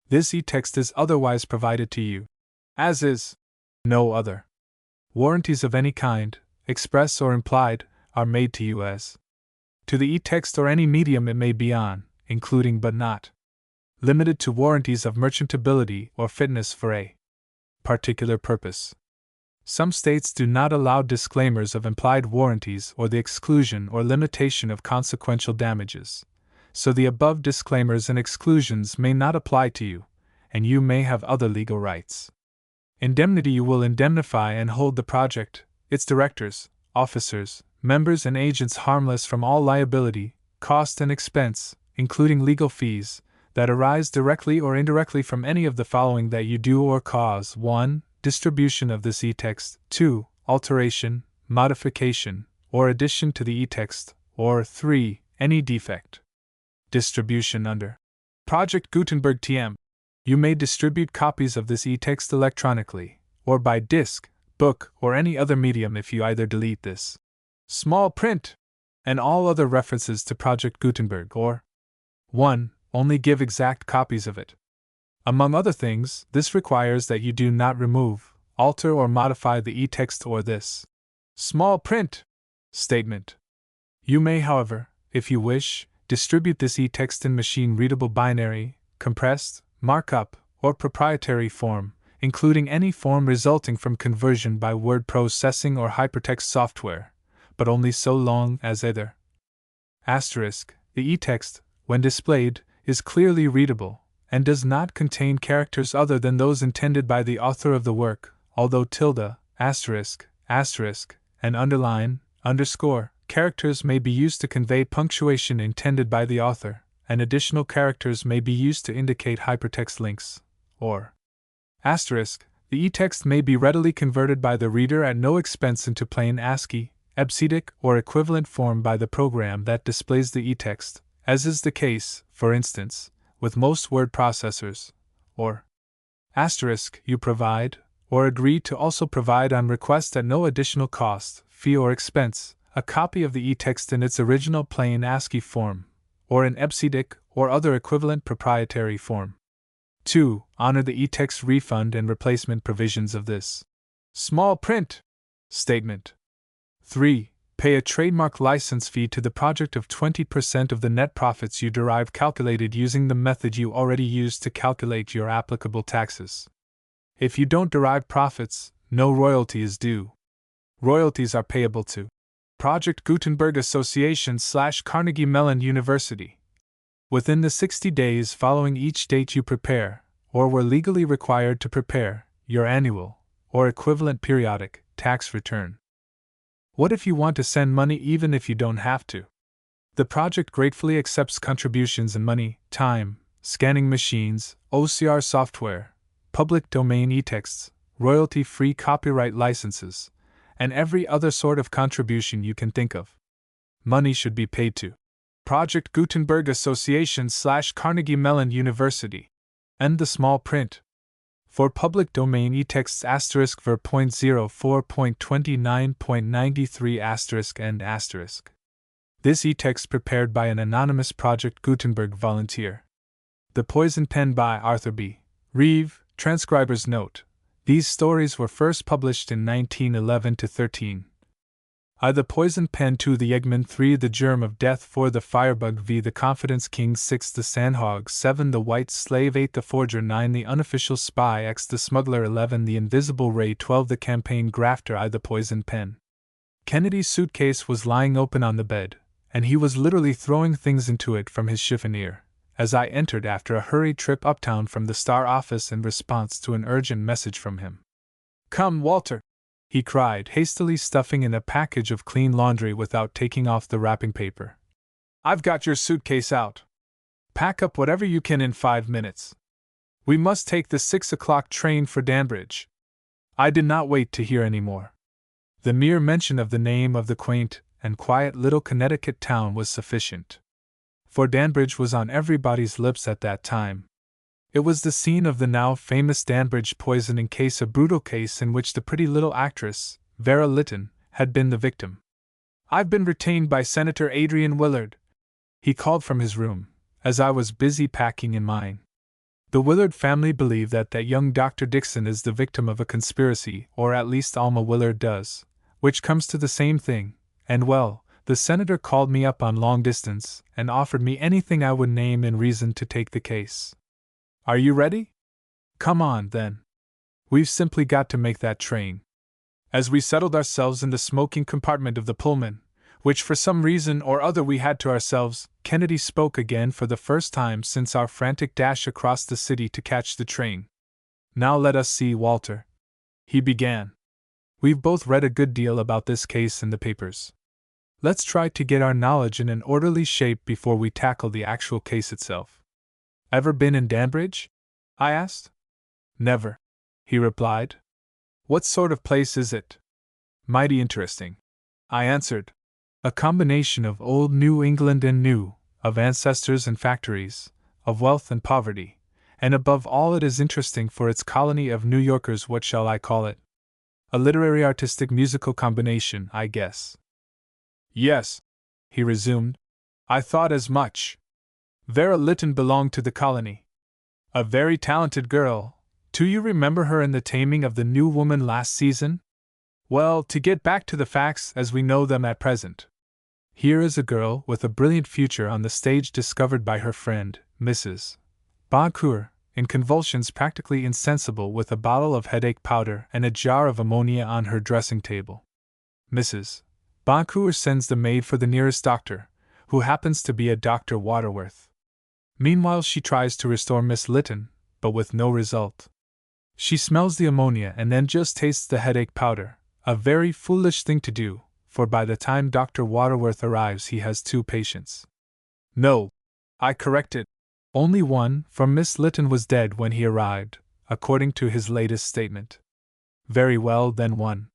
This e-text is otherwise provided to you, as is no other. Warranties of any kind, express or implied, are made to you as to the e-text or any medium it may be on, including but not limited to warranties of merchantability or fitness for a particular purpose. Some states do not allow disclaimers of implied warranties or the exclusion or limitation of consequential damages, so the above disclaimers and exclusions may not apply to you, and you may have other legal rights. Indemnity: you will indemnify and hold the project, its directors, officers, members, and agents harmless from all liability, cost, and expense, including legal fees, that arise directly or indirectly from any of the following that you do or cause: 1. Distribution of this e-text, 2. Alteration, modification, or addition to the e-text, or 3. Any defect. Distribution under Project Gutenberg TM. You may distribute copies of this e-text electronically, or by disc, book, or any other medium if you either delete this small print and all other references to Project Gutenberg, or 1. Only give exact copies of it. Among other things, this requires that you do not remove, alter, or modify the e-text or this small print statement. You may, however, if you wish, distribute this e-text in machine-readable binary, compressed, markup, or proprietary form, including any form resulting from conversion by word processing or hypertext software, but only so long as either *, the e-text, when displayed, is clearly readable, and does not contain characters other than those intended by the author of the work, although tilde, asterisk, and underline, underscore, characters may be used to convey punctuation intended by the author, and additional characters may be used to indicate hypertext links, or asterisk. The e-text may be readily converted by the reader at no expense into plain ASCII, EBCDIC, or equivalent form by the program that displays the e-text, as is the case, for instance, with most word processors, or asterisk. You provide, or agree to also provide on request at no additional cost, fee, or expense, a copy of the e-text in its original plain ASCII form, or in EBCDIC or other equivalent proprietary form. 2. Honor the e-text refund and replacement provisions of this small print statement. 3. Pay a trademark license fee to the project of 20% of the net profits you derive, calculated using the method you already used to calculate your applicable taxes. If you don't derive profits, no royalty is due. Royalties are payable to Project Gutenberg Association / Carnegie Mellon University within the 60 days following each date you prepare, or were legally required to prepare, your annual, or equivalent periodic, tax return. What if you want to send money even if you don't have to? The project gratefully accepts contributions in money, time, scanning machines, OCR software, public domain e-texts, royalty-free copyright licenses, and every other sort of contribution you can think of. Money should be paid to Project Gutenberg Association / Carnegie Mellon University. And the small print. For public domain e-texts *ver. 0.04.29.93 and *. This e-text prepared by an anonymous Project Gutenberg volunteer. The Poison Pen by Arthur B. Reeve. Transcriber's note: these stories were first published in 1911-13. I. The Poison Pen. 2. The Eggman. 3. The Germ of Death. 4. The Firebug. V. The Confidence King. 6. The Sandhog. 7. The White Slave. 8. The Forger. 9. The Unofficial Spy. X. The Smuggler. 11. The Invisible Ray. 12. The Campaign Grafter. I. The Poison Pen. Kennedy's suitcase was lying open on the bed, and he was literally throwing things into it from his chiffonier, as I entered after a hurried trip uptown from the Star office in response to an urgent message from him. "Come, Walter," he cried, hastily stuffing in a package of clean laundry without taking off the wrapping paper. "I've got your suitcase out. Pack up whatever you can in 5 minutes. We must take the 6 o'clock train for Danbridge." I did not wait to hear any more. The mere mention of the name of the quaint and quiet little Connecticut town was sufficient. For Danbridge was on everybody's lips at that time. It was the scene of the now famous Danbridge poisoning case, a brutal case in which the pretty little actress, Vera Lytton, had been the victim. "I've been retained by Senator Adrian Willard," he called from his room, as I was busy packing in mine. The Willard family believe that young Dr. Dixon is the victim of a conspiracy, or at least Alma Willard does, which comes to the same thing, and well, the senator called me up on long distance and offered me anything I would name in reason to take the case. Are you ready? Come on, then. We've simply got to make that train. As we settled ourselves in the smoking compartment of the Pullman, which for some reason or other we had to ourselves, Kennedy spoke again for the first time since our frantic dash across the city to catch the train. Now let us see, Walter, he began. We've both read a good deal about this case in the papers. Let's try to get our knowledge in an orderly shape before we tackle the actual case itself. Ever been in Danbridge? I asked. Never, he replied. What sort of place is it? Mighty interesting, I answered. A combination of old New England and new, of ancestors and factories, of wealth and poverty, and above all it is interesting for its colony of New Yorkers. What shall I call it? A literary artistic musical combination, I guess. Yes, he resumed. I thought as much. Vera Lytton belonged to the colony. A very talented girl. Do you remember her in The Taming of the New Woman last season? Well, to get back to the facts as we know them at present. Here is a girl with a brilliant future on the stage discovered by her friend, Mrs. Boncoeur, in convulsions, practically insensible, with a bottle of headache powder and a jar of ammonia on her dressing table. Mrs. Boncoeur sends the maid for the nearest doctor, who happens to be a Dr. Waterworth. Meanwhile she tries to restore Miss Lytton, but with no result. She smells the ammonia and then just tastes the headache powder, a very foolish thing to do, for by the time Dr. Waterworth arrives he has 2 patients. No, I corrected. Only one, for Miss Lytton was dead when he arrived, according to his latest statement. Very well, then 1.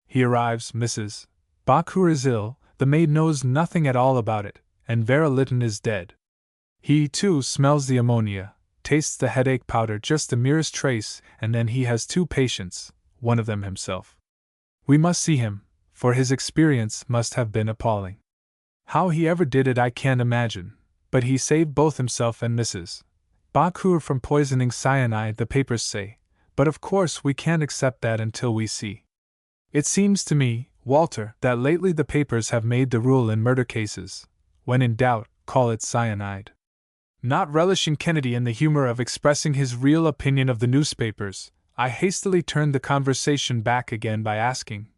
He arrives, Mrs. Boncoeur is ill, the maid knows nothing at all about it, and Vera Lytton is dead. He, too, smells the ammonia, tastes the headache powder, just the merest trace, and then he has 2 patients, one of them himself. We must see him, for his experience must have been appalling. How he ever did it I can't imagine, but he saved both himself and Mrs. Boncoeur from poisoning cyanide, the papers say, but of course we can't accept that until we see. It seems to me, Walter, that lately the papers have made the rule in murder cases, when in doubt, call it cyanide. Not relishing Kennedy in the humor of expressing his real opinion of the newspapers, I hastily turned the conversation back again by asking,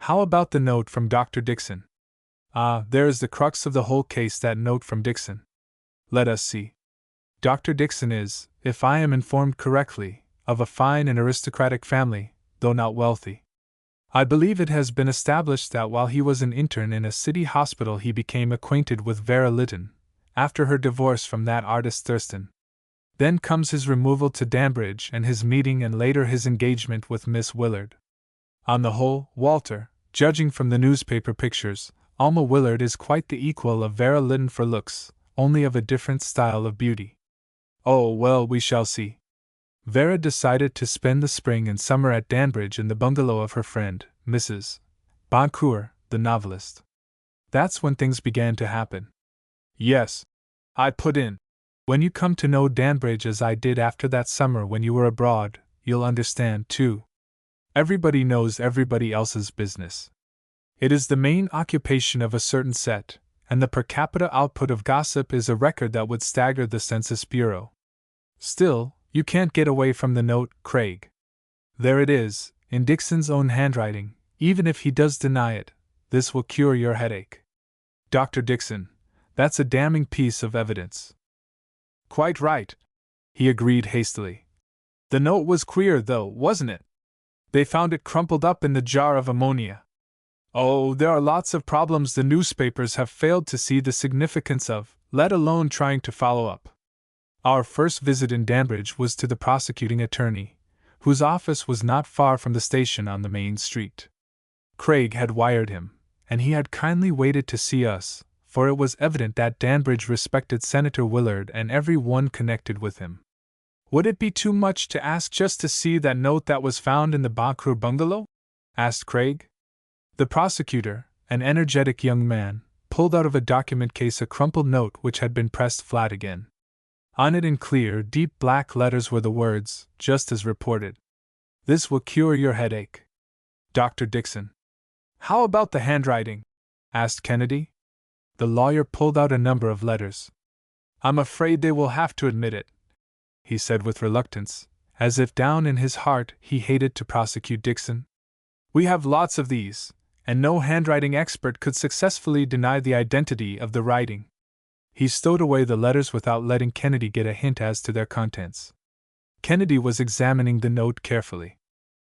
how about the note from Dr. Dixon? Ah, there is the crux of the whole case, that note from Dixon. Let us see. Dr. Dixon is, if I am informed correctly, of a fine and aristocratic family, though not wealthy. I believe it has been established that while he was an intern in a city hospital he became acquainted with Vera Lytton, after her divorce from that artist Thurston. Then comes his removal to Danbridge and his meeting, and later his engagement with Miss Willard. On the whole, Walter, judging from the newspaper pictures, Alma Willard is quite the equal of Vera Lytton for looks, only of a different style of beauty. Oh, well, we shall see. Vera decided to spend the spring and summer at Danbridge in the bungalow of her friend, Mrs. Boncoeur, the novelist. That's when things began to happen. Yes, I put in. When you come to know Danbridge as I did after that summer when you were abroad, you'll understand, too. Everybody knows everybody else's business. It is the main occupation of a certain set, and the per capita output of gossip is a record that would stagger the Census Bureau. Still, you can't get away from the note, Craig. There it is, in Dixon's own handwriting, even if he does deny it. This will cure your headache. Dr. Dixon, that's a damning piece of evidence. Quite right, he agreed hastily. The note was queer, though, wasn't it? They found it crumpled up in the jar of ammonia. Oh, there are lots of problems the newspapers have failed to see the significance of, let alone trying to follow up. Our first visit in Danbridge was to the prosecuting attorney, whose office was not far from the station on the main street. Craig had wired him, and he had kindly waited to see us, for it was evident that Danbridge respected Senator Willard and every one connected with him. Would it be too much to ask just to see that note that was found in the Boncoeur bungalow? Asked Craig. The prosecutor, an energetic young man, pulled out of a document case a crumpled note which had been pressed flat again. On it in clear, deep black letters were the words, just as reported. "This will cure your headache. Dr. Dixon." "How about the handwriting?" asked Kennedy. The lawyer pulled out a number of letters. "I'm afraid they will have to admit it," he said with reluctance, as if down in his heart he hated to prosecute Dixon. "We have lots of these, and no handwriting expert could successfully deny the identity of the writing." He stowed away the letters without letting Kennedy get a hint as to their contents. Kennedy was examining the note carefully.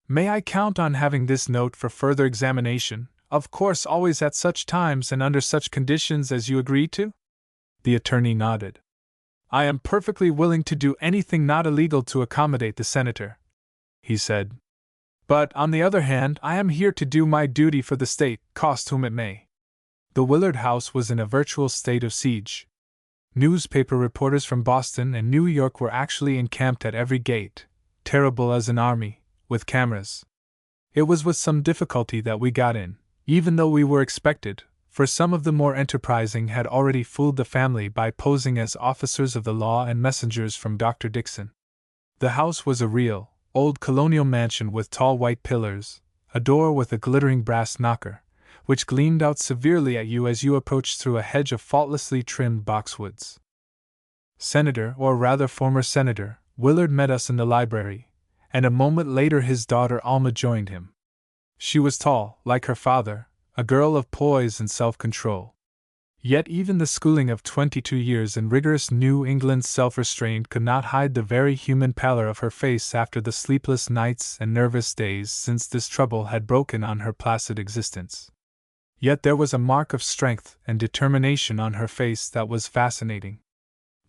"May I count on having this note for further examination, of course always at such times and under such conditions as you agree to?" The attorney nodded. "I am perfectly willing to do anything not illegal to accommodate the senator," he said. "But, on the other hand, I am here to do my duty for the state, cost whom it may." The Willard house was in a virtual state of siege. Newspaper reporters from Boston and New York were actually encamped at every gate, terrible as an army, with cameras. It was with some difficulty that we got in, even though we were expected, for some of the more enterprising had already fooled the family by posing as officers of the law and messengers from Dr. Dixon. The house was a real, old colonial mansion with tall white pillars, a door with a glittering brass knocker, which gleamed out severely at you as you approached through a hedge of faultlessly trimmed boxwoods. Senator, or rather former Senator, Willard met us in the library, and a moment later his daughter Alma joined him. She was tall, like her father, a girl of poise and self-control. Yet even the schooling of 22 years in rigorous New England self-restraint could not hide the very human pallor of her face after the sleepless nights and nervous days since this trouble had broken on her placid existence. Yet there was a mark of strength and determination on her face that was fascinating.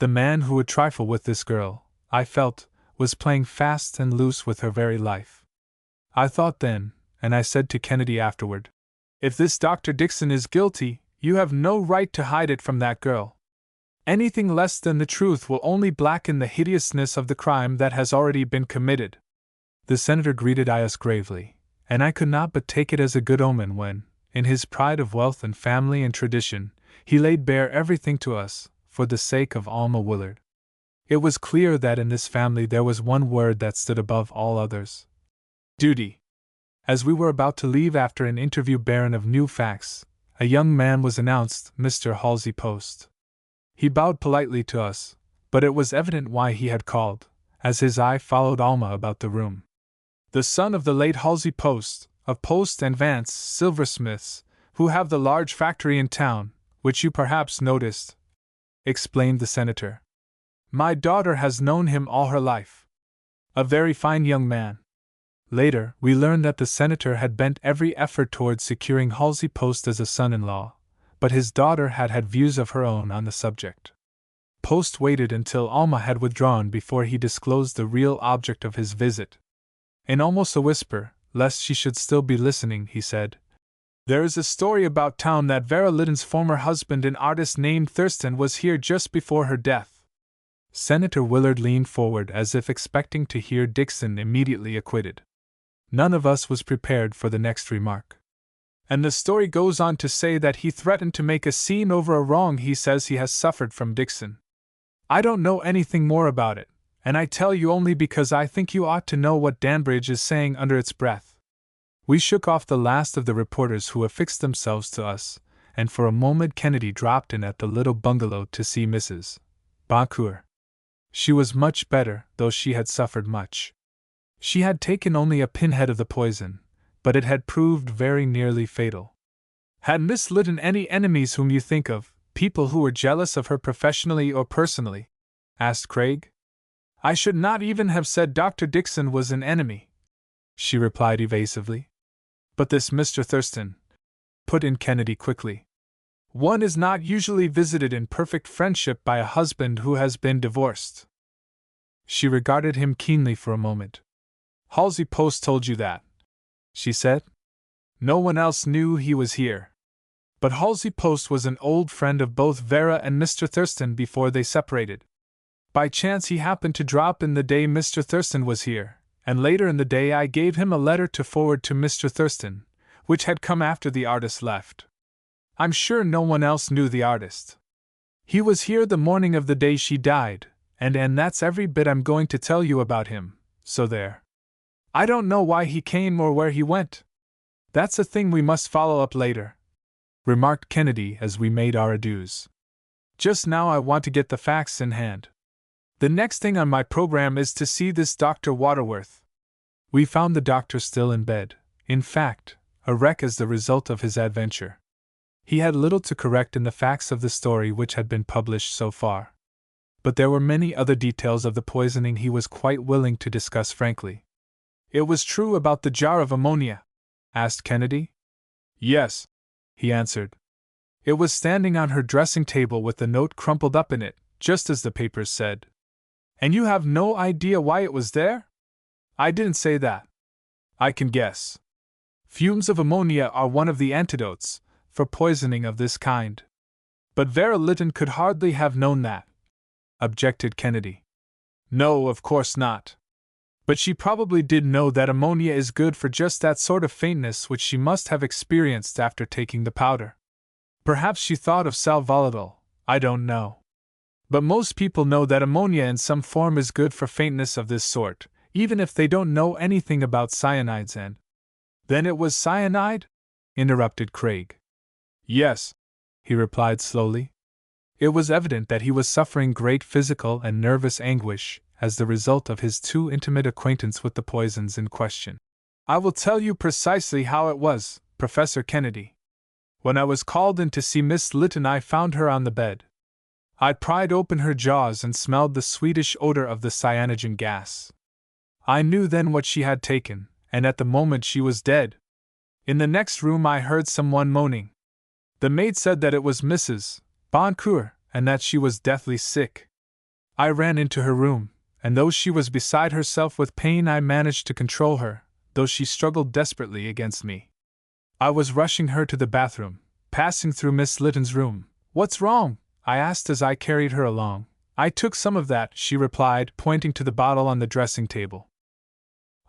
The man who would trifle with this girl, I felt, was playing fast and loose with her very life. I thought then, and I said to Kennedy afterward, "If this Dr. Dixon is guilty, you have no right to hide it from that girl. Anything less than the truth will only blacken the hideousness of the crime that has already been committed." The senator greeted us gravely, and I could not but take it as a good omen when, in his pride of wealth and family and tradition, he laid bare everything to us, for the sake of Alma Willard. It was clear that in this family there was one word that stood above all others: duty. As we were about to leave after an interview barren of new facts, a young man was announced, Mr. Halsey Post. He bowed politely to us, but it was evident why he had called, as his eye followed Alma about the room. "The son of the late Halsey Post, of Post and Vance, silversmiths, who have the large factory in town, which you perhaps noticed," explained the senator. "My daughter has known him all her life. A very fine young man." Later, we learned that the senator had bent every effort toward securing Halsey Post as a son-in-law, but his daughter had had views of her own on the subject. Post waited until Alma had withdrawn before he disclosed the real object of his visit. In almost a whisper, lest she should still be listening, he said, "There is a story about town that Vera Lytton's former husband, an artist named Thurston, was here just before her death." Senator Willard leaned forward as if expecting to hear Dixon immediately acquitted. None of us was prepared for the next remark. "And the story goes on to say that he threatened to make a scene over a wrong he says he has suffered from Dixon. I don't know anything more about it, and I tell you only because I think you ought to know what Danbridge is saying under its breath." We shook off the last of the reporters who affixed themselves to us, and for a moment Kennedy dropped in at the little bungalow to see Mrs. Boncoeur. She was much better, though she had suffered much. She had taken only a pinhead of the poison, but it had proved very nearly fatal. "Had Miss Lytton any enemies whom you think of, people who were jealous of her professionally or personally?" asked Craig. "I should not even have said Dr. Dixon was an enemy," she replied evasively. "But this Mr. Thurston," put in Kennedy quickly. "One is not usually visited in perfect friendship by a husband who has been divorced." She regarded him keenly for a moment. "Halsey Post told you that?" she said. "No one else knew he was here. But Halsey Post was an old friend of both Vera and Mr. Thurston before they separated. By chance he happened to drop in the day Mr. Thurston was here, and later in the day I gave him a letter to forward to Mr. Thurston, which had come after the artist left. I'm sure no one else knew the artist. He was here the morning of the day she died, And that's every bit I'm going to tell you about him, so there. I don't know why he came or where he went. That's a thing we must follow up later," remarked Kennedy as we made our adieus. "Just now I want to get the facts in hand. The next thing on my program is to see this Dr. Waterworth." We found the doctor still in bed, in fact, a wreck as the result of his adventure. He had little to correct in the facts of the story which had been published so far. But there were many other details of the poisoning he was quite willing to discuss frankly. "It was true about the jar of ammonia?" asked Kennedy. "Yes," he answered. "It was standing on her dressing table with the note crumpled up in it, just as the papers said." "And you have no idea why it was there?" "I didn't say that. I can guess. Fumes of ammonia are one of the antidotes for poisoning of this kind." "But Vera Lytton could hardly have known that," objected Kennedy. "No, of course not. But she probably did know that ammonia is good for just that sort of faintness which she must have experienced after taking the powder. Perhaps she thought of sal volatile, I don't know. But most people know that ammonia in some form is good for faintness of this sort, even if they don't know anything about cyanides and—" "Then it was cyanide?" interrupted Craig. "Yes," he replied slowly. It was evident that he was suffering great physical and nervous anguish as the result of his too intimate acquaintance with the poisons in question. "I will tell you precisely how it was, Professor Kennedy. When I was called in to see Miss Lytton, I found her on the bed. I pried open her jaws and smelled the sweetish odor of the cyanogen gas. I knew then what she had taken, and at the moment she was dead. In the next room I heard someone moaning. The maid said that it was Mrs. Boncoeur, and that she was deathly sick. I ran into her room, and though she was beside herself with pain, I managed to control her, though she struggled desperately against me. I was rushing her to the bathroom, passing through Miss Lytton's room. 'What's wrong?' I asked as I carried her along. 'I took some of that,' she replied, pointing to the bottle on the dressing table.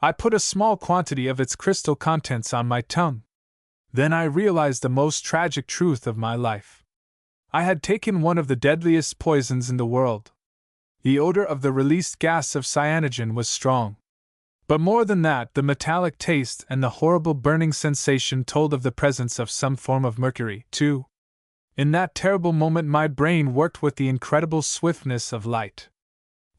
'I put a small quantity of its crystal contents on my tongue. Then I realized the most tragic truth of my life. I had taken one of the deadliest poisons in the world. The odor of the released gas of cyanogen was strong. But more than that, the metallic taste and the horrible burning sensation told of the presence of some form of mercury, too. In that terrible moment my brain worked with the incredible swiftness of light.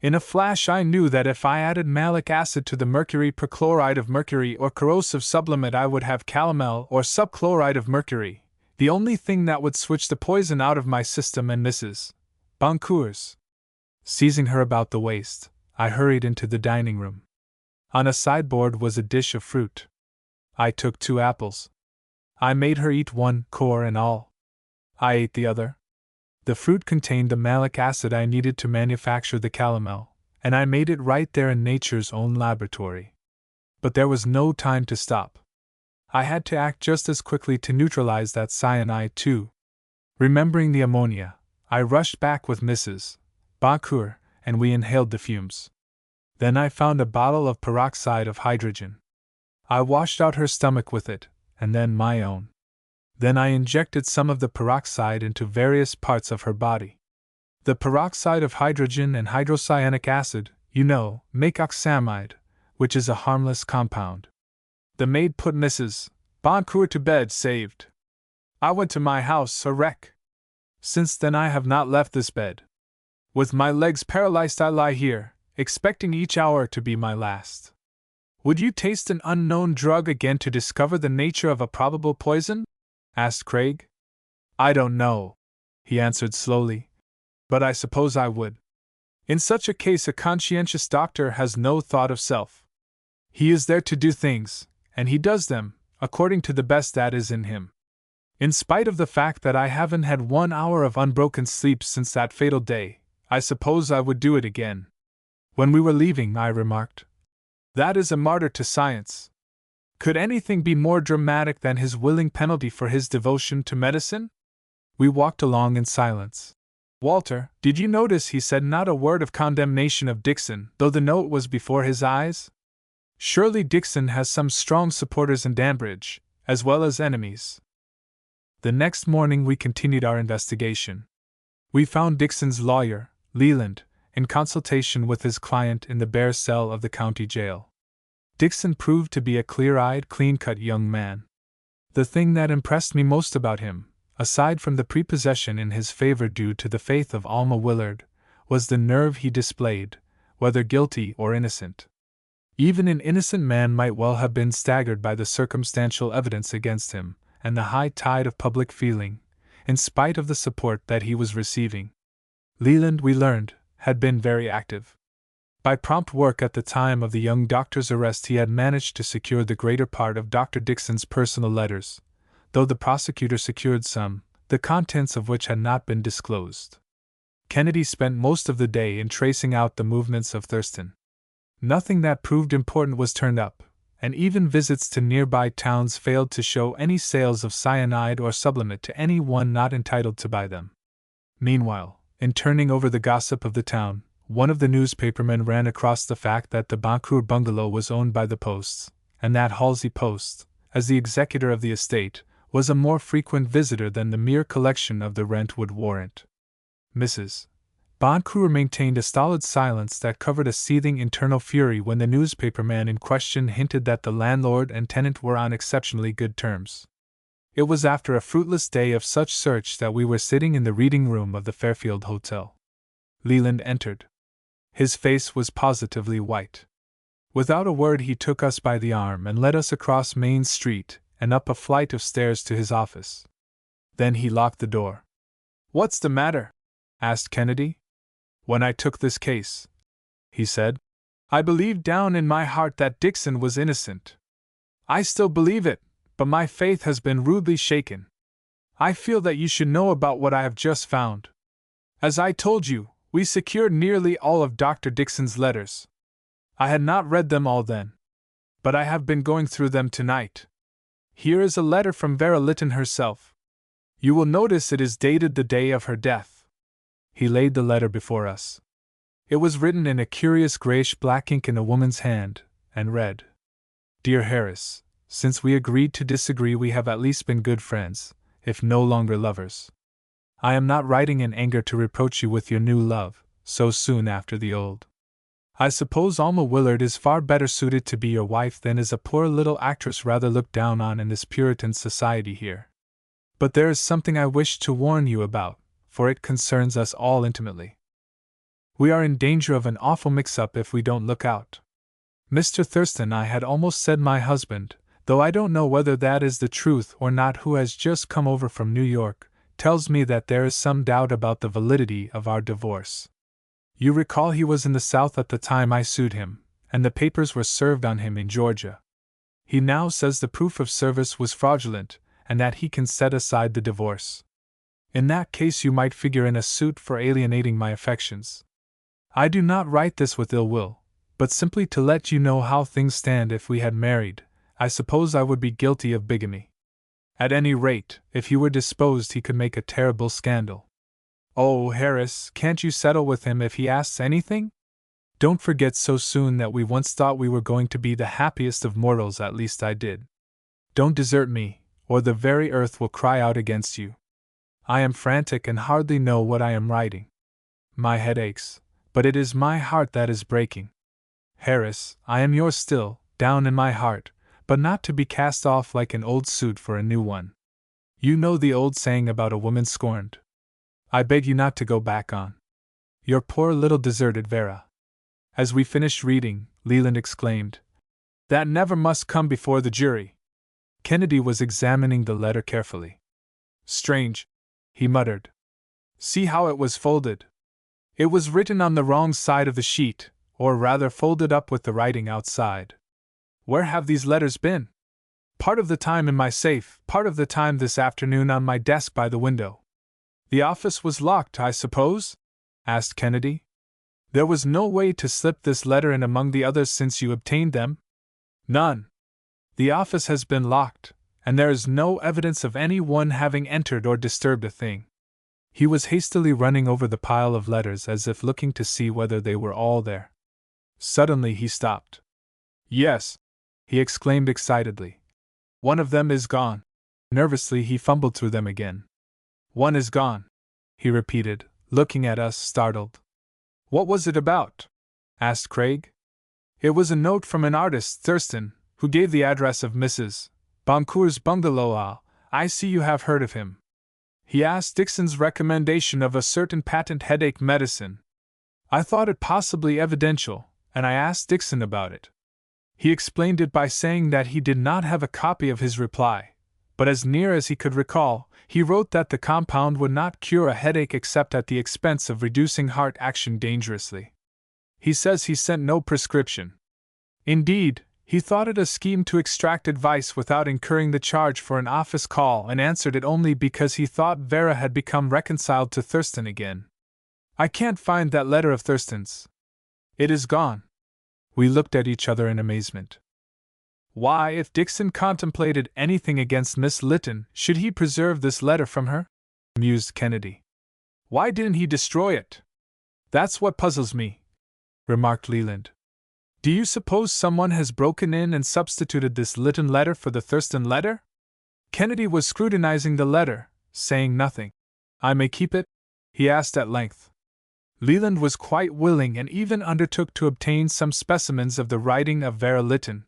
In a flash I knew that if I added malic acid to the mercury perchloride of mercury or corrosive sublimate, I would have calomel or subchloride of mercury, the only thing that would switch the poison out of my system and Mrs. Boncour's. Seizing her about the waist, I hurried into the dining room. On a sideboard was a dish of fruit. I took 2 apples. I made her eat one, core and all. I ate the other. The fruit contained the malic acid I needed to manufacture the calomel, and I made it right there in nature's own laboratory. But there was no time to stop. I had to act just as quickly to neutralize that cyanide too. Remembering the ammonia, I rushed back with Mrs. Boncoeur, and we inhaled the fumes. Then I found a bottle of peroxide of hydrogen. I washed out her stomach with it, and then my own. Then I injected some of the peroxide into various parts of her body. The peroxide of hydrogen and hydrocyanic acid, you know, make oxamide, which is a harmless compound. The maid put Mrs. Boncoeur to bed, saved. I went to my house, a wreck. Since then I have not left this bed. With my legs paralyzed I lie here, expecting each hour to be my last. Would you taste an unknown drug again to discover the nature of a probable poison?" asked Craig. "I don't know," he answered slowly, "but I suppose I would. In such a case a conscientious doctor has no thought of self. He is there to do things, and he does them, according to the best that is in him. In spite of the fact that I haven't had 1 hour of unbroken sleep since that fatal day, I suppose I would do it again." When we were leaving, I remarked, "That is a martyr to science. Could anything be more dramatic than his willing penalty for his devotion to medicine?" We walked along in silence. "Walter, did you notice he said not a word of condemnation of Dixon, though the note was before his eyes? Surely Dixon has some strong supporters in Danbridge, as well as enemies." The next morning we continued our investigation. We found Dixon's lawyer, Leland, in consultation with his client in the bare cell of the county jail. Dixon proved to be a clear-eyed, clean-cut young man. The thing that impressed me most about him, aside from the prepossession in his favor due to the faith of Alma Willard, was the nerve he displayed, whether guilty or innocent. Even an innocent man might well have been staggered by the circumstantial evidence against him, and the high tide of public feeling, in spite of the support that he was receiving. Leland, we learned, had been very active. By prompt work at the time of the young doctor's arrest he had managed to secure the greater part of Dr. Dixon's personal letters, though the prosecutor secured some, the contents of which had not been disclosed. Kennedy spent most of the day in tracing out the movements of Thurston. Nothing that proved important was turned up, and even visits to nearby towns failed to show any sales of cyanide or sublimate to any one not entitled to buy them. Meanwhile, in turning over the gossip of the town, one of the newspapermen ran across the fact that the Bancourt bungalow was owned by the Posts, and that Halsey Post, as the executor of the estate, was a more frequent visitor than the mere collection of the rent would warrant. Mrs. Bancourt maintained a stolid silence that covered a seething internal fury when the newspaperman in question hinted that the landlord and tenant were on exceptionally good terms. It was after a fruitless day of such search that we were sitting in the reading room of the Fairfield Hotel. Leland entered. His face was positively white. Without a word he took us by the arm and led us across Main Street and up a flight of stairs to his office. Then he locked the door. "What's the matter?" asked Kennedy. "When I took this case," he said, "I believed down in my heart that Dixon was innocent. I still believe it, but my faith has been rudely shaken. I feel that you should know about what I have just found. As I told you, we secured nearly all of Dr. Dixon's letters. I had not read them all then, but I have been going through them tonight. Here is a letter from Vera Lytton herself. You will notice it is dated the day of her death." He laid the letter before us. It was written in a curious grayish-black ink in a woman's hand, and read, "Dear Harris, since we agreed to disagree we have at least been good friends, if no longer lovers. I am not writing in anger to reproach you with your new love, so soon after the old. I suppose Alma Willard is far better suited to be your wife than is a poor little actress rather looked down on in this Puritan society here. But there is something I wish to warn you about, for it concerns us all intimately. We are in danger of an awful mix-up if we don't look out. Mr. Thurston, I had almost said my husband, though I don't know whether that is the truth or not, who has just come over from New York, tells me that there is some doubt about the validity of our divorce. You recall he was in the South at the time I sued him, and the papers were served on him in Georgia. He now says the proof of service was fraudulent, and that he can set aside the divorce. In that case you might figure in a suit for alienating my affections. I do not write this with ill will, but simply to let you know how things stand. If we had married, I suppose I would be guilty of bigamy. At any rate, if he were disposed he could make a terrible scandal. Oh, Harris, can't you settle with him if he asks anything? Don't forget so soon that we once thought we were going to be the happiest of mortals, at least I did. Don't desert me, or the very earth will cry out against you. I am frantic and hardly know what I am writing. My head aches, but it is my heart that is breaking. Harris, I am yours still, down in my heart, but not to be cast off like an old suit for a new one. You know the old saying about a woman scorned. I beg you not to go back on your poor little deserted Vera." As we finished reading, Leland exclaimed, "That never must come before the jury." Kennedy was examining the letter carefully. "Strange," he muttered. "See how it was folded. It was written on the wrong side of the sheet, or rather folded up with the writing outside. Where have these letters been? Part of the time in my safe, part of the time this afternoon on my desk by the window." "The office was locked, I suppose?" asked Kennedy. "There was no way to slip this letter in among the others since you obtained them?" "None. The office has been locked, and there is no evidence of any one having entered or disturbed a thing." He was hastily running over the pile of letters as if looking to see whether they were all there. Suddenly he stopped. "Yes," he exclaimed excitedly. "One of them is gone." Nervously he fumbled through them again. "One is gone," he repeated, looking at us startled. What was it about? Asked Craig. It was a note from an artist, Thurston, who gave the address of Mrs. Boncour's bungalow. I see you have heard of him. He asked Dixon's recommendation of a certain patent headache medicine. I thought it possibly evidential, and I asked Dixon about it. He explained it by saying that he did not have a copy of his reply, but as near as he could recall, he wrote that the compound would not cure a headache except at the expense of reducing heart action dangerously. He says he sent no prescription. Indeed, he thought it a scheme to extract advice without incurring the charge for an office call and answered it only because he thought Vera had become reconciled to Thurston again. I can't find that letter of Thurston's. It is gone. We looked at each other in amazement. Why, if Dixon contemplated anything against Miss Lytton, should he preserve this letter from her? Mused Kennedy. Why didn't he destroy it? That's what puzzles me, remarked Leland. Do you suppose someone has broken in and substituted this Lytton letter for the Thurston letter? Kennedy was scrutinizing the letter, saying nothing. I may keep it? He asked at length. Leland was quite willing and even undertook to obtain some specimens of the writing of Vera Lytton.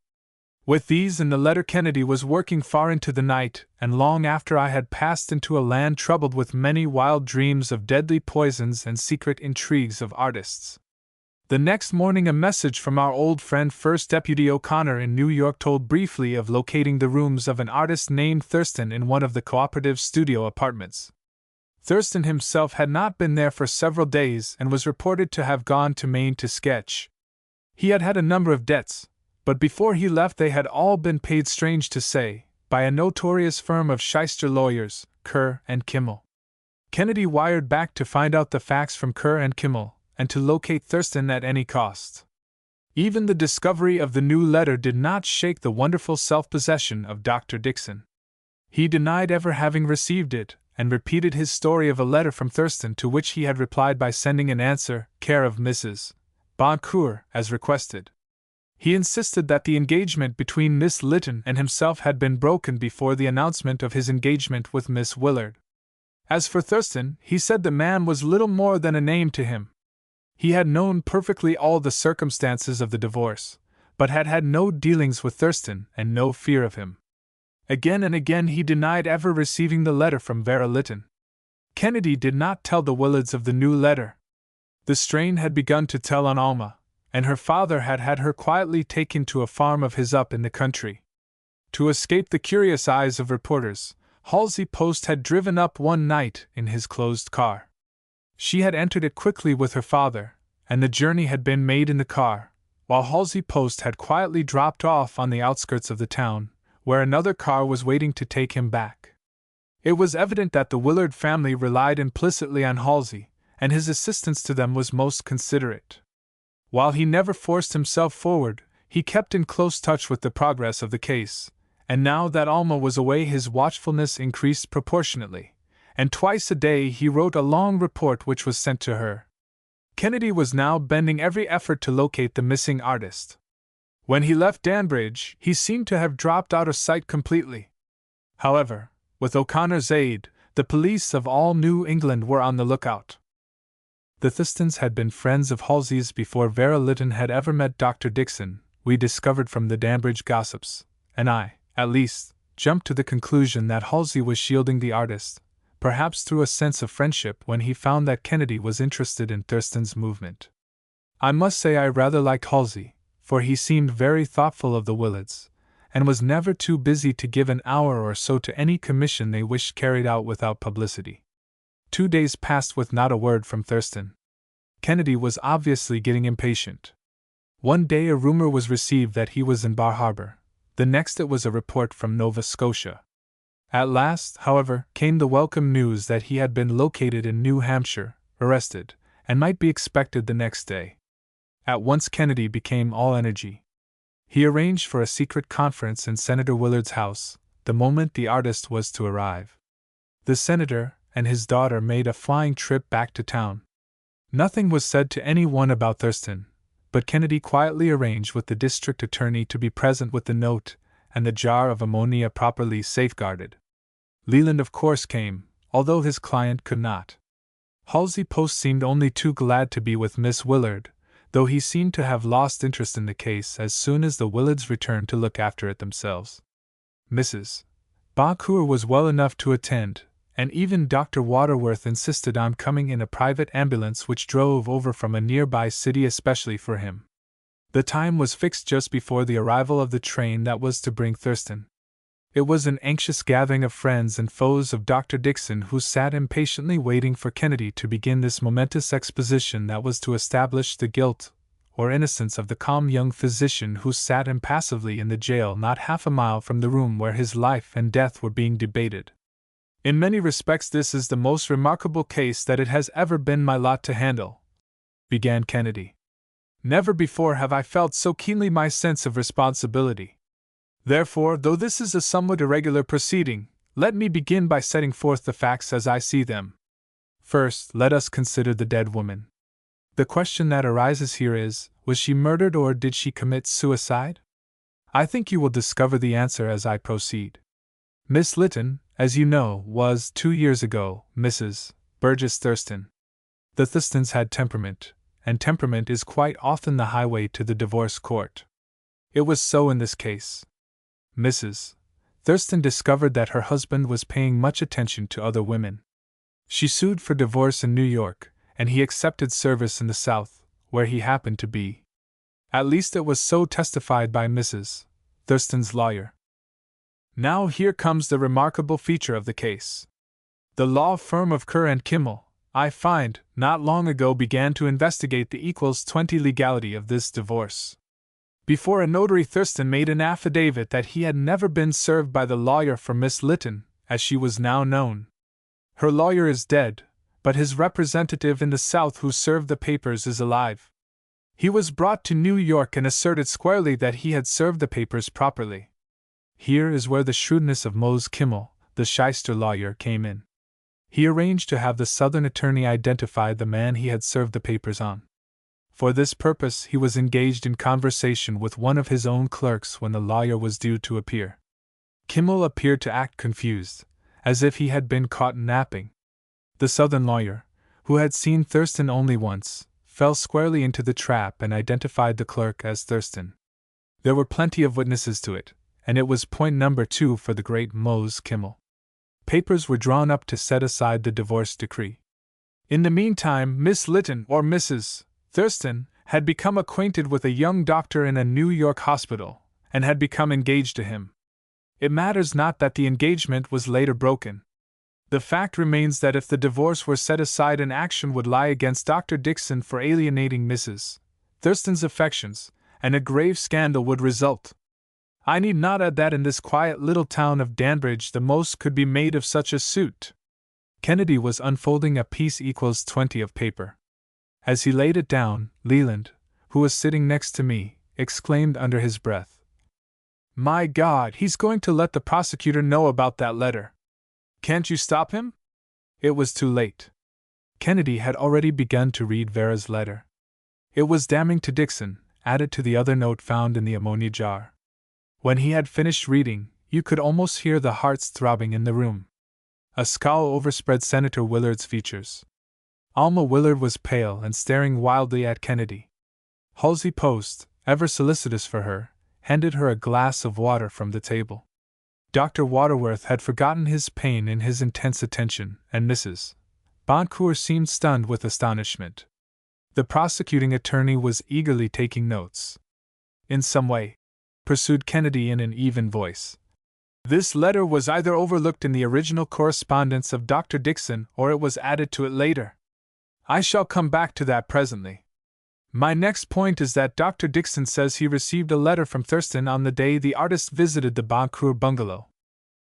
With these and the letter Kennedy was working far into the night, and long after I had passed into a land troubled with many wild dreams of deadly poisons and secret intrigues of artists. The next morning a message from our old friend First Deputy O'Connor in New York told briefly of locating the rooms of an artist named Thurston in one of the cooperative studio apartments. Thurston himself had not been there for several days and was reported to have gone to Maine to sketch. He had had a number of debts, but before he left they had all been paid, strange to say, by a notorious firm of shyster lawyers, Kerr and Kimmel. Kennedy wired back to find out the facts from Kerr and Kimmel, and to locate Thurston at any cost. Even the discovery of the new letter did not shake the wonderful self-possession of Dr. Dixon. He denied ever having received it, and repeated his story of a letter from Thurston to which he had replied by sending an answer, care of Mrs. Boncour, as requested. He insisted that the engagement between Miss Lytton and himself had been broken before the announcement of his engagement with Miss Willard. As for Thurston, he said the man was little more than a name to him. He had known perfectly all the circumstances of the divorce, but had had no dealings with Thurston and no fear of him. Again and again he denied ever receiving the letter from Vera Lytton. Kennedy did not tell the Willards of the new letter. The strain had begun to tell on Alma, and her father had had her quietly taken to a farm of his up in the country. To escape the curious eyes of reporters, Halsey Post had driven up one night in his closed car. She had entered it quickly with her father, and the journey had been made in the car, while Halsey Post had quietly dropped off on the outskirts of the town, where another car was waiting to take him back. It was evident that the Willard family relied implicitly on Halsey, and his assistance to them was most considerate. While he never forced himself forward, he kept in close touch with the progress of the case, and now that Alma was away his watchfulness increased proportionately, and twice a day he wrote a long report which was sent to her. Kennedy was now bending every effort to locate the missing artist. When he left Danbridge, he seemed to have dropped out of sight completely. However, with O'Connor's aid, the police of all New England were on the lookout. The Thustons had been friends of Halsey's before Vera Lytton had ever met Dr. Dixon, we discovered from the Danbridge gossips, and I, at least, jumped to the conclusion that Halsey was shielding the artist, perhaps through a sense of friendship when he found that Kennedy was interested in Thurston's movement. I must say I rather liked Halsey, for he seemed very thoughtful of the Willards, and was never too busy to give an hour or so to any commission they wished carried out without publicity. 2 days passed with not a word from Thurston. Kennedy was obviously getting impatient. One day a rumor was received that he was in Bar Harbor, the next it was a report from Nova Scotia. At last, however, came the welcome news that he had been located in New Hampshire, arrested, and might be expected the next day. At once Kennedy became all energy. He arranged for a secret conference in Senator Willard's house, the moment the artist was to arrive. The senator and his daughter made a flying trip back to town. Nothing was said to anyone about Thurston, but Kennedy quietly arranged with the district attorney to be present with the note and the jar of ammonia properly safeguarded. Leland of course came, although his client could not. Halsey Post seemed only too glad to be with Miss Willard, though he seemed to have lost interest in the case as soon as the Willards returned to look after it themselves. Mrs. Boncour was well enough to attend, and even Dr. Waterworth insisted on coming in a private ambulance which drove over from a nearby city especially for him. The time was fixed just before the arrival of the train that was to bring Thurston. It was an anxious gathering of friends and foes of Dr. Dixon who sat impatiently waiting for Kennedy to begin this momentous exposition that was to establish the guilt or innocence of the calm young physician who sat impassively in the jail not half a mile from the room where his life and death were being debated. In many respects this is the most remarkable case that it has ever been my lot to handle, began Kennedy. Never before have I felt so keenly my sense of responsibility. Therefore, though this is a somewhat irregular proceeding, let me begin by setting forth the facts as I see them. First, let us consider the dead woman. The question that arises here is, was she murdered or did she commit suicide? I think you will discover the answer as I proceed. Miss Lytton, as you know, was, 2 years ago, Mrs. Burgess Thurston. The Thurstons had temperament, and temperament is quite often the highway to the divorce court. It was so in this case. Mrs. Thurston discovered that her husband was paying much attention to other women. She sued for divorce in New York, and he accepted service in the South, where he happened to be. At least it was so testified by Mrs. Thurston's lawyer. Now here comes the remarkable feature of the case. The law firm of Kerr and Kimmel, I find, not long ago began to investigate the =20 legality of this divorce. Before a notary, Thurston made an affidavit that he had never been served by the lawyer for Miss Lytton, as she was now known. Her lawyer is dead, but his representative in the South who served the papers is alive. He was brought to New York and asserted squarely that he had served the papers properly. Here is where the shrewdness of Mose Kimmel, the shyster lawyer, came in. He arranged to have the Southern attorney identify the man he had served the papers on. For this purpose he was engaged in conversation with one of his own clerks when the lawyer was due to appear. Kimmel appeared to act confused, as if he had been caught napping. The Southern lawyer, who had seen Thurston only once, fell squarely into the trap and identified the clerk as Thurston. There were plenty of witnesses to it, and it was point number 2 for the great Mose Kimmel. Papers were drawn up to set aside the divorce decree. In the meantime, Miss Lytton, or Mrs. Thurston, had become acquainted with a young doctor in a New York hospital, and had become engaged to him. It matters not that the engagement was later broken. The fact remains that if the divorce were set aside, an action would lie against Dr. Dixon for alienating Mrs. Thurston's affections, and a grave scandal would result. I need not add that in this quiet little town of Danbridge the most could be made of such a suit. Kennedy was unfolding a piece =20 of paper. As he laid it down, Leland, who was sitting next to me, exclaimed under his breath, "My God, he's going to let the prosecutor know about that letter. Can't you stop him?" It was too late. Kennedy had already begun to read Vera's letter. It was damning to Dixon, added to the other note found in the ammonia jar. When he had finished reading, you could almost hear the hearts throbbing in the room. A scowl overspread Senator Willard's features. Alma Willard was pale and staring wildly at Kennedy. Halsey Post, ever solicitous for her, handed her a glass of water from the table. Dr. Waterworth had forgotten his pain in his intense attention, and Mrs. Boncour seemed stunned with astonishment. The prosecuting attorney was eagerly taking notes. "In some way," pursued Kennedy in an even voice, "this letter was either overlooked in the original correspondence of Dr. Dixon or it was added to it later. I shall come back to that presently. My next point is that Dr. Dixon says he received a letter from Thurston on the day the artist visited the Boncour bungalow.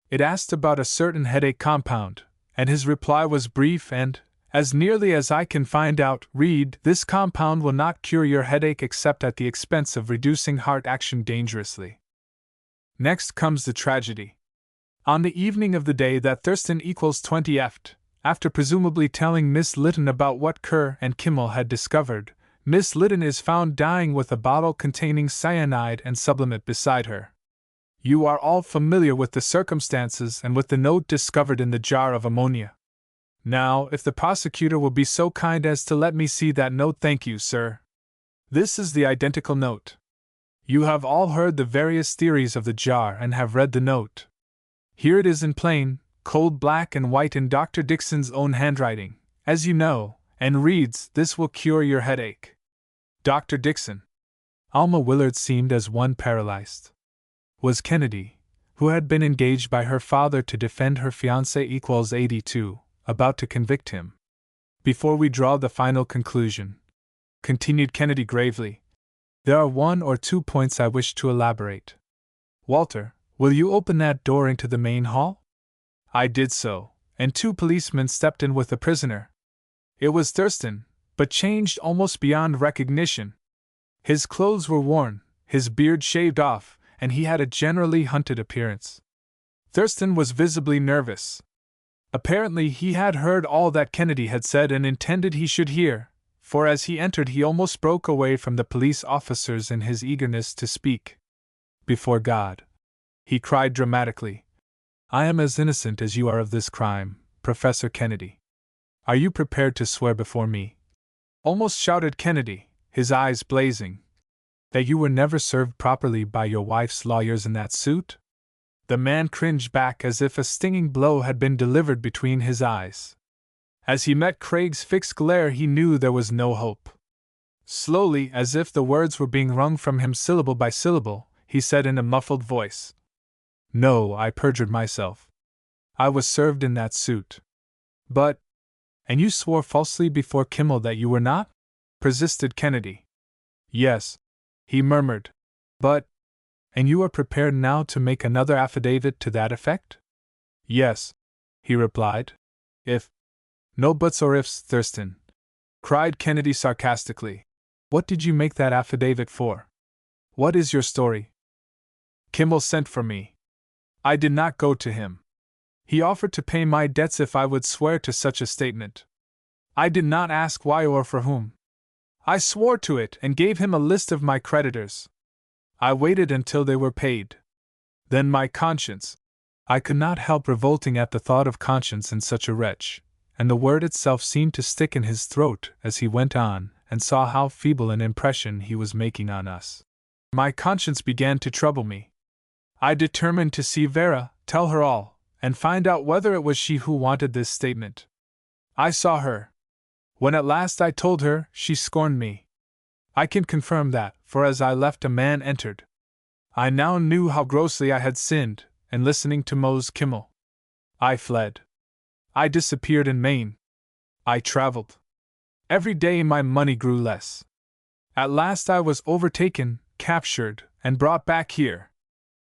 It asked about a certain headache compound, and his reply was brief and, as nearly as I can find out, read, 'This compound will not cure your headache except at the expense of reducing heart action dangerously.' Next comes the tragedy. On the evening of the day that Thurston =20 after presumably telling Miss Lytton about what Kerr and Kimmel had discovered, Miss Lytton is found dying with a bottle containing cyanide and sublimate beside her. You are all familiar with the circumstances and with the note discovered in the jar of ammonia. Now, if the prosecutor will be so kind as to let me see that note, thank you, sir. This is the identical note. You have all heard the various theories of the jar and have read the note. Here it is in plain, cold black and white in Dr. Dixon's own handwriting, as you know, and reads, "This will cure your headache." Dr. Dixon. Alma Willard seemed as one paralyzed. Was Kennedy, who had been engaged by her father to defend her fiancé equals 82, about to convict him? Before we draw the final conclusion, continued Kennedy gravely, there are 1 or 2 points I wish to elaborate. Walter, will you open that door into the main hall? I did so, and 2 policemen stepped in with the prisoner. It was Thurston, but changed almost beyond recognition. His clothes were worn, his beard shaved off, and he had a generally hunted appearance. Thurston was visibly nervous. Apparently he had heard all that Kennedy had said and intended he should hear, for as he entered he almost broke away from the police officers in his eagerness to speak. Before God, he cried dramatically, I am as innocent as you are of this crime, Professor Kennedy. Are you prepared to swear before me? Almost shouted Kennedy, his eyes blazing. That you were never served properly by your wife's lawyers in that suit? The man cringed back as if a stinging blow had been delivered between his eyes. As he met Craig's fixed glare, he knew there was no hope. Slowly, as if the words were being wrung from him syllable by syllable, he said in a muffled voice, No, I perjured myself. I was served in that suit. But— And you swore falsely before Kimmel that you were not? Persisted Kennedy. Yes, he murmured. But— And you are prepared now to make another affidavit to that effect? Yes, he replied. If— No buts or ifs, Thurston, cried Kennedy sarcastically. What did you make that affidavit for? What is your story? Kimmel sent for me. I did not go to him. He offered to pay my debts if I would swear to such a statement. I did not ask why or for whom. I swore to it and gave him a list of my creditors. I waited until they were paid. Then my conscience. I could not help revolting at the thought of conscience in such a wretch, and the word itself seemed to stick in his throat as he went on and saw how feeble an impression he was making on us. My conscience began to trouble me. I determined to see Vera, tell her all, and find out whether it was she who wanted this statement. I saw her. When at last I told her, she scorned me. I can confirm that, for as I left a man entered. I now knew how grossly I had sinned, and listening to Mose Kimmel, I fled. I disappeared in Maine. I traveled. Every day my money grew less. At last I was overtaken, captured, and brought back here.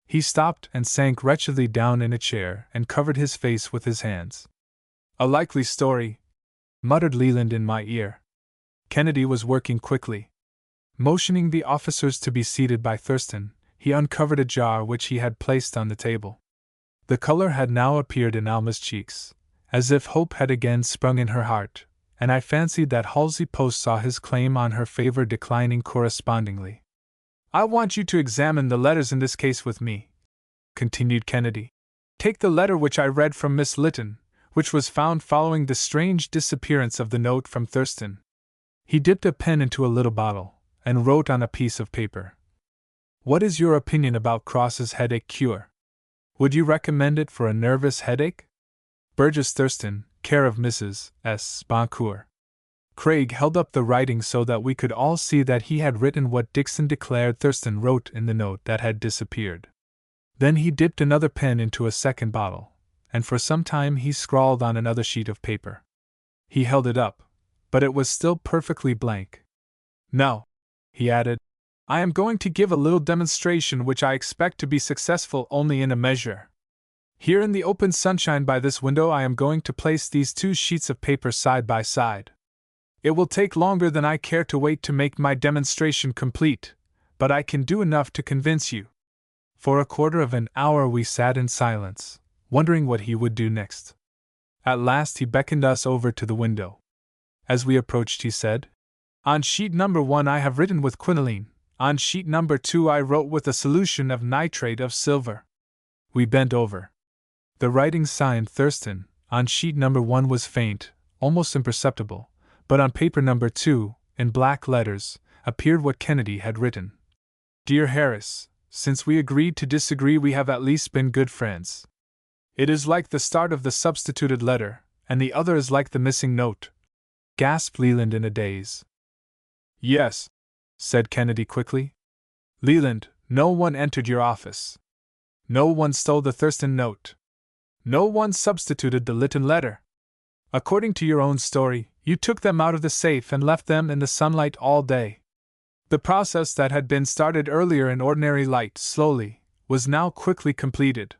He stopped and sank wretchedly down in a chair and covered his face with his hands. A likely story, muttered Leland in my ear. Kennedy was working quickly. Motioning the officers to be seated by Thurston, he uncovered a jar which he had placed on the table. The color had now appeared in Alma's cheeks, as if hope had again sprung in her heart, and I fancied that Halsey Post saw his claim on her favor declining correspondingly. I want you to examine the letters in this case with me, continued Kennedy. Take the letter which I read from Miss Lytton, which was found following the strange disappearance of the note from Thurston. He dipped a pen into a little bottle and wrote on a piece of paper. What is your opinion about Cross's headache cure? Would you recommend it for a nervous headache? Burgess Thurston, care of Mrs. S. Boncourt. Craig held up the writing so that we could all see that he had written what Dixon declared Thurston wrote in the note that had disappeared. Then he dipped another pen into a second bottle, and for some time he scrawled on another sheet of paper. He held it up, but it was still perfectly blank. Now, he added, I am going to give a little demonstration which I expect to be successful only in a measure. Here in the open sunshine by this window I am going to place these 2 sheets of paper side by side. It will take longer than I care to wait to make my demonstration complete, but I can do enough to convince you. For a quarter of an hour we sat in silence, wondering what he would do next. At last he beckoned us over to the window. As we approached he said, On sheet number 1 I have written with quinoline, on sheet number 2 I wrote with a solution of nitrate of silver. We bent over. The writing signed Thurston, on sheet number 1 was faint, almost imperceptible, but on paper number 2, in black letters, appeared what Kennedy had written. Dear Harris, since we agreed to disagree, we have at least been good friends. It is like the start of the substituted letter, and the other is like the missing note, gasped Leland in a daze. Yes, said Kennedy quickly. Leland, no one entered your office. No one stole the Thurston note. No one substituted the Lytton letter. According to your own story, you took them out of the safe and left them in the sunlight all day. The process that had been started earlier in ordinary light slowly, was now quickly completed.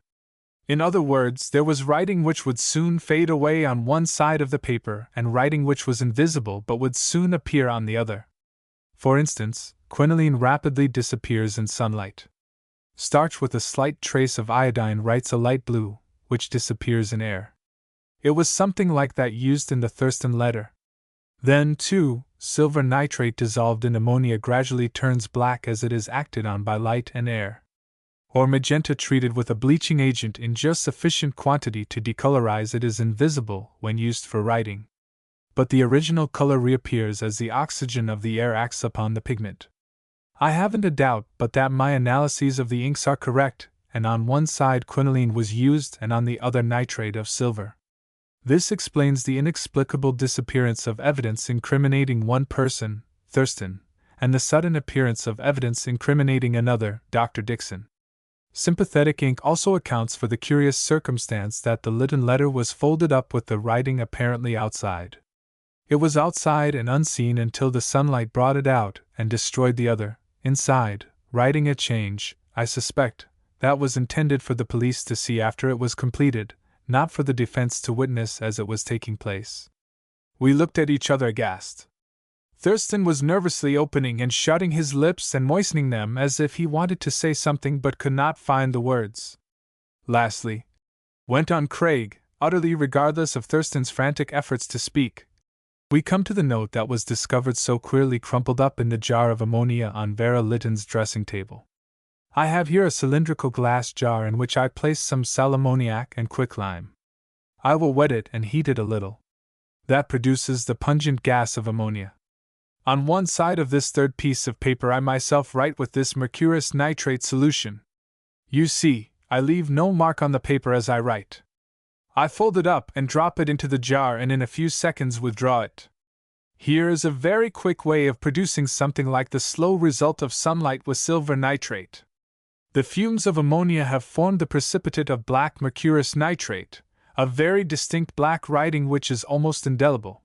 In other words, there was writing which would soon fade away on one side of the paper and writing which was invisible but would soon appear on the other. For instance, quinoline rapidly disappears in sunlight. Starch with a slight trace of iodine writes a light blue, which disappears in air. It was something like that used in the Thurston letter. Then, too, silver nitrate dissolved in ammonia gradually turns black as it is acted on by light and air. Or magenta treated with a bleaching agent in just sufficient quantity to decolorize it is invisible when used for writing. But the original color reappears as the oxygen of the air acts upon the pigment. I haven't a doubt but that my analyses of the inks are correct, and on one side quinoline was used and on the other nitrate of silver. This explains the inexplicable disappearance of evidence incriminating one person, Thurston, and the sudden appearance of evidence incriminating another, Dr. Dixon. Sympathetic ink also accounts for the curious circumstance that the Lytton letter was folded up with the writing apparently outside. It was outside and unseen until the sunlight brought it out and destroyed the other, inside, writing a change, I suspect, that was intended for the police to see after it was completed, not for the defense to witness as it was taking place. We looked at each other aghast. Thurston was nervously opening and shutting his lips and moistening them as if he wanted to say something but could not find the words. Lastly, went on Craig, utterly regardless of Thurston's frantic efforts to speak, we come to the note that was discovered so queerly crumpled up in the jar of ammonia on Vera Lytton's dressing table. I have here a cylindrical glass jar in which I placed some sal ammoniac and quicklime. I will wet it and heat it a little. That produces the pungent gas of ammonia. On one side of this third piece of paper I myself write with this mercurous nitrate solution. You see, I leave no mark on the paper as I write. I fold it up and drop it into the jar and in a few seconds withdraw it. Here is a very quick way of producing something like the slow result of sunlight with silver nitrate. The fumes of ammonia have formed the precipitate of black mercurous nitrate, a very distinct black writing which is almost indelible.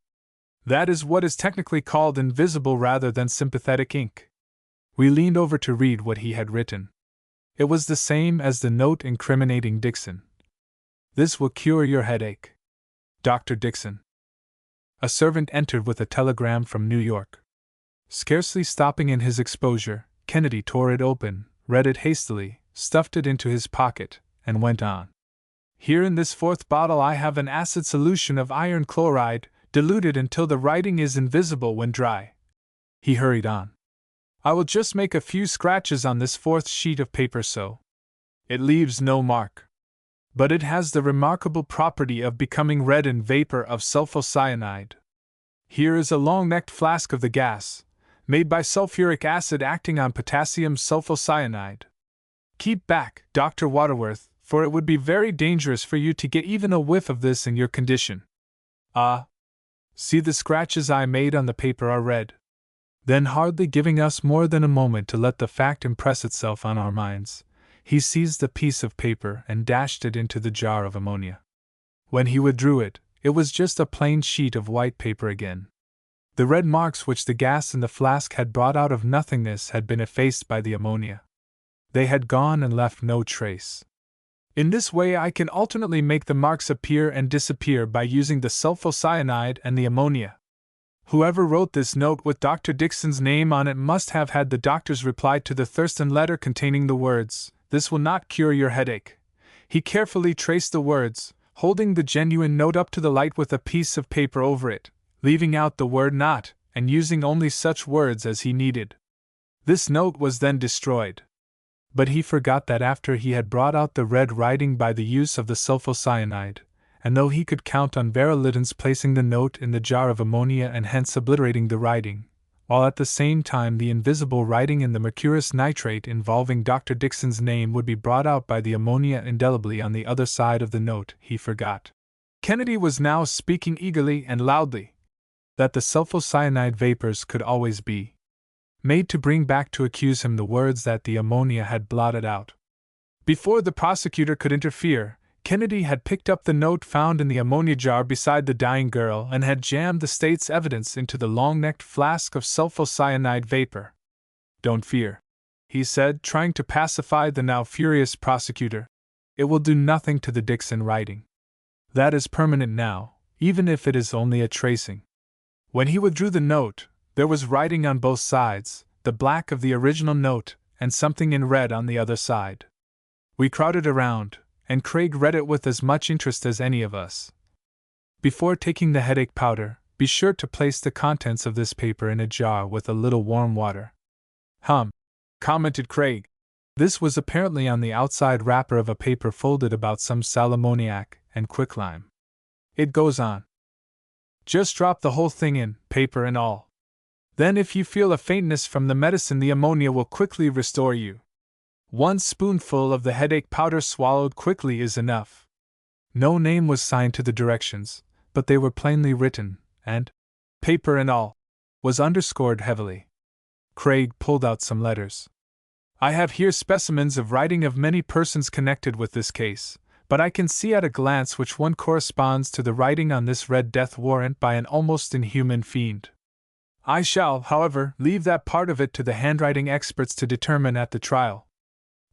That is what is technically called invisible rather than sympathetic ink. We leaned over to read what he had written. It was the same as the note incriminating Dixon. This will cure your headache. Dr. Dixon. A servant entered with a telegram from New York. Scarcely stopping in his exposure, Kennedy tore it open, read it hastily, stuffed it into his pocket, and went on. Here in this fourth bottle I have an acid solution of iron chloride, diluted until the writing is invisible when dry. He hurried on. I will just make a few scratches on this fourth sheet of paper so it leaves no mark. But it has the remarkable property of becoming red in vapor of sulfocyanide. Here is a long-necked flask of the gas, made by sulfuric acid acting on potassium sulfocyanide. Keep back, Dr. Waterworth, for it would be very dangerous for you to get even a whiff of this in your condition. Ah! See, the scratches I made on the paper are red. Then, hardly giving us more than a moment to let the fact impress itself on our minds, he seized the piece of paper and dashed it into the jar of ammonia. When he withdrew it, it was just a plain sheet of white paper again. The red marks which the gas in the flask had brought out of nothingness had been effaced by the ammonia. They had gone and left no trace. In this way I can alternately make the marks appear and disappear by using the sulfocyanide and the ammonia. Whoever wrote this note with Dr. Dixon's name on it must have had the doctor's reply to the Thurston letter containing the words, "This will not cure your headache." He carefully traced the words, holding the genuine note up to the light with a piece of paper over it, leaving out the word "not," and using only such words as he needed. This note was then destroyed. But he forgot that after he had brought out the red writing by the use of the sulfocyanide, and though he could count on Vera Lytton's placing the note in the jar of ammonia and hence obliterating the writing, while at the same time the invisible writing in the mercurous nitrate involving Dr. Dixon's name would be brought out by the ammonia indelibly on the other side of the note, he forgot. Kennedy was now speaking eagerly and loudly. That the sulfocyanide vapors could always be made to bring back to accuse him the words that the ammonia had blotted out. Before the prosecutor could interfere, Kennedy had picked up the note found in the ammonia jar beside the dying girl and had jammed the state's evidence into the long-necked flask of sulfocyanide vapor. "Don't fear," he said, trying to pacify the now furious prosecutor. "It will do nothing to the Dixon writing. That is permanent now, even if it is only a tracing." When he withdrew the note, there was writing on both sides, the black of the original note, and something in red on the other side. We crowded around, and Craig read it with as much interest as any of us. "Before taking the headache powder, be sure to place the contents of this paper in a jar with a little warm water." Commented Craig. This was apparently on the outside wrapper of a paper folded about some sal ammoniac and quicklime. It goes on. "Just drop the whole thing in, paper and all. Then if you feel a faintness from the medicine, the ammonia will quickly restore you. 1 spoonful of the headache powder swallowed quickly is enough." No name was signed to the directions, but they were plainly written, and "paper and all" was underscored heavily. Craig pulled out some letters. "I have here specimens of writing of many persons connected with this case, but I can see at a glance which one corresponds to the writing on this red death warrant by an almost inhuman fiend. I shall, however, leave that part of it to the handwriting experts to determine at the trial.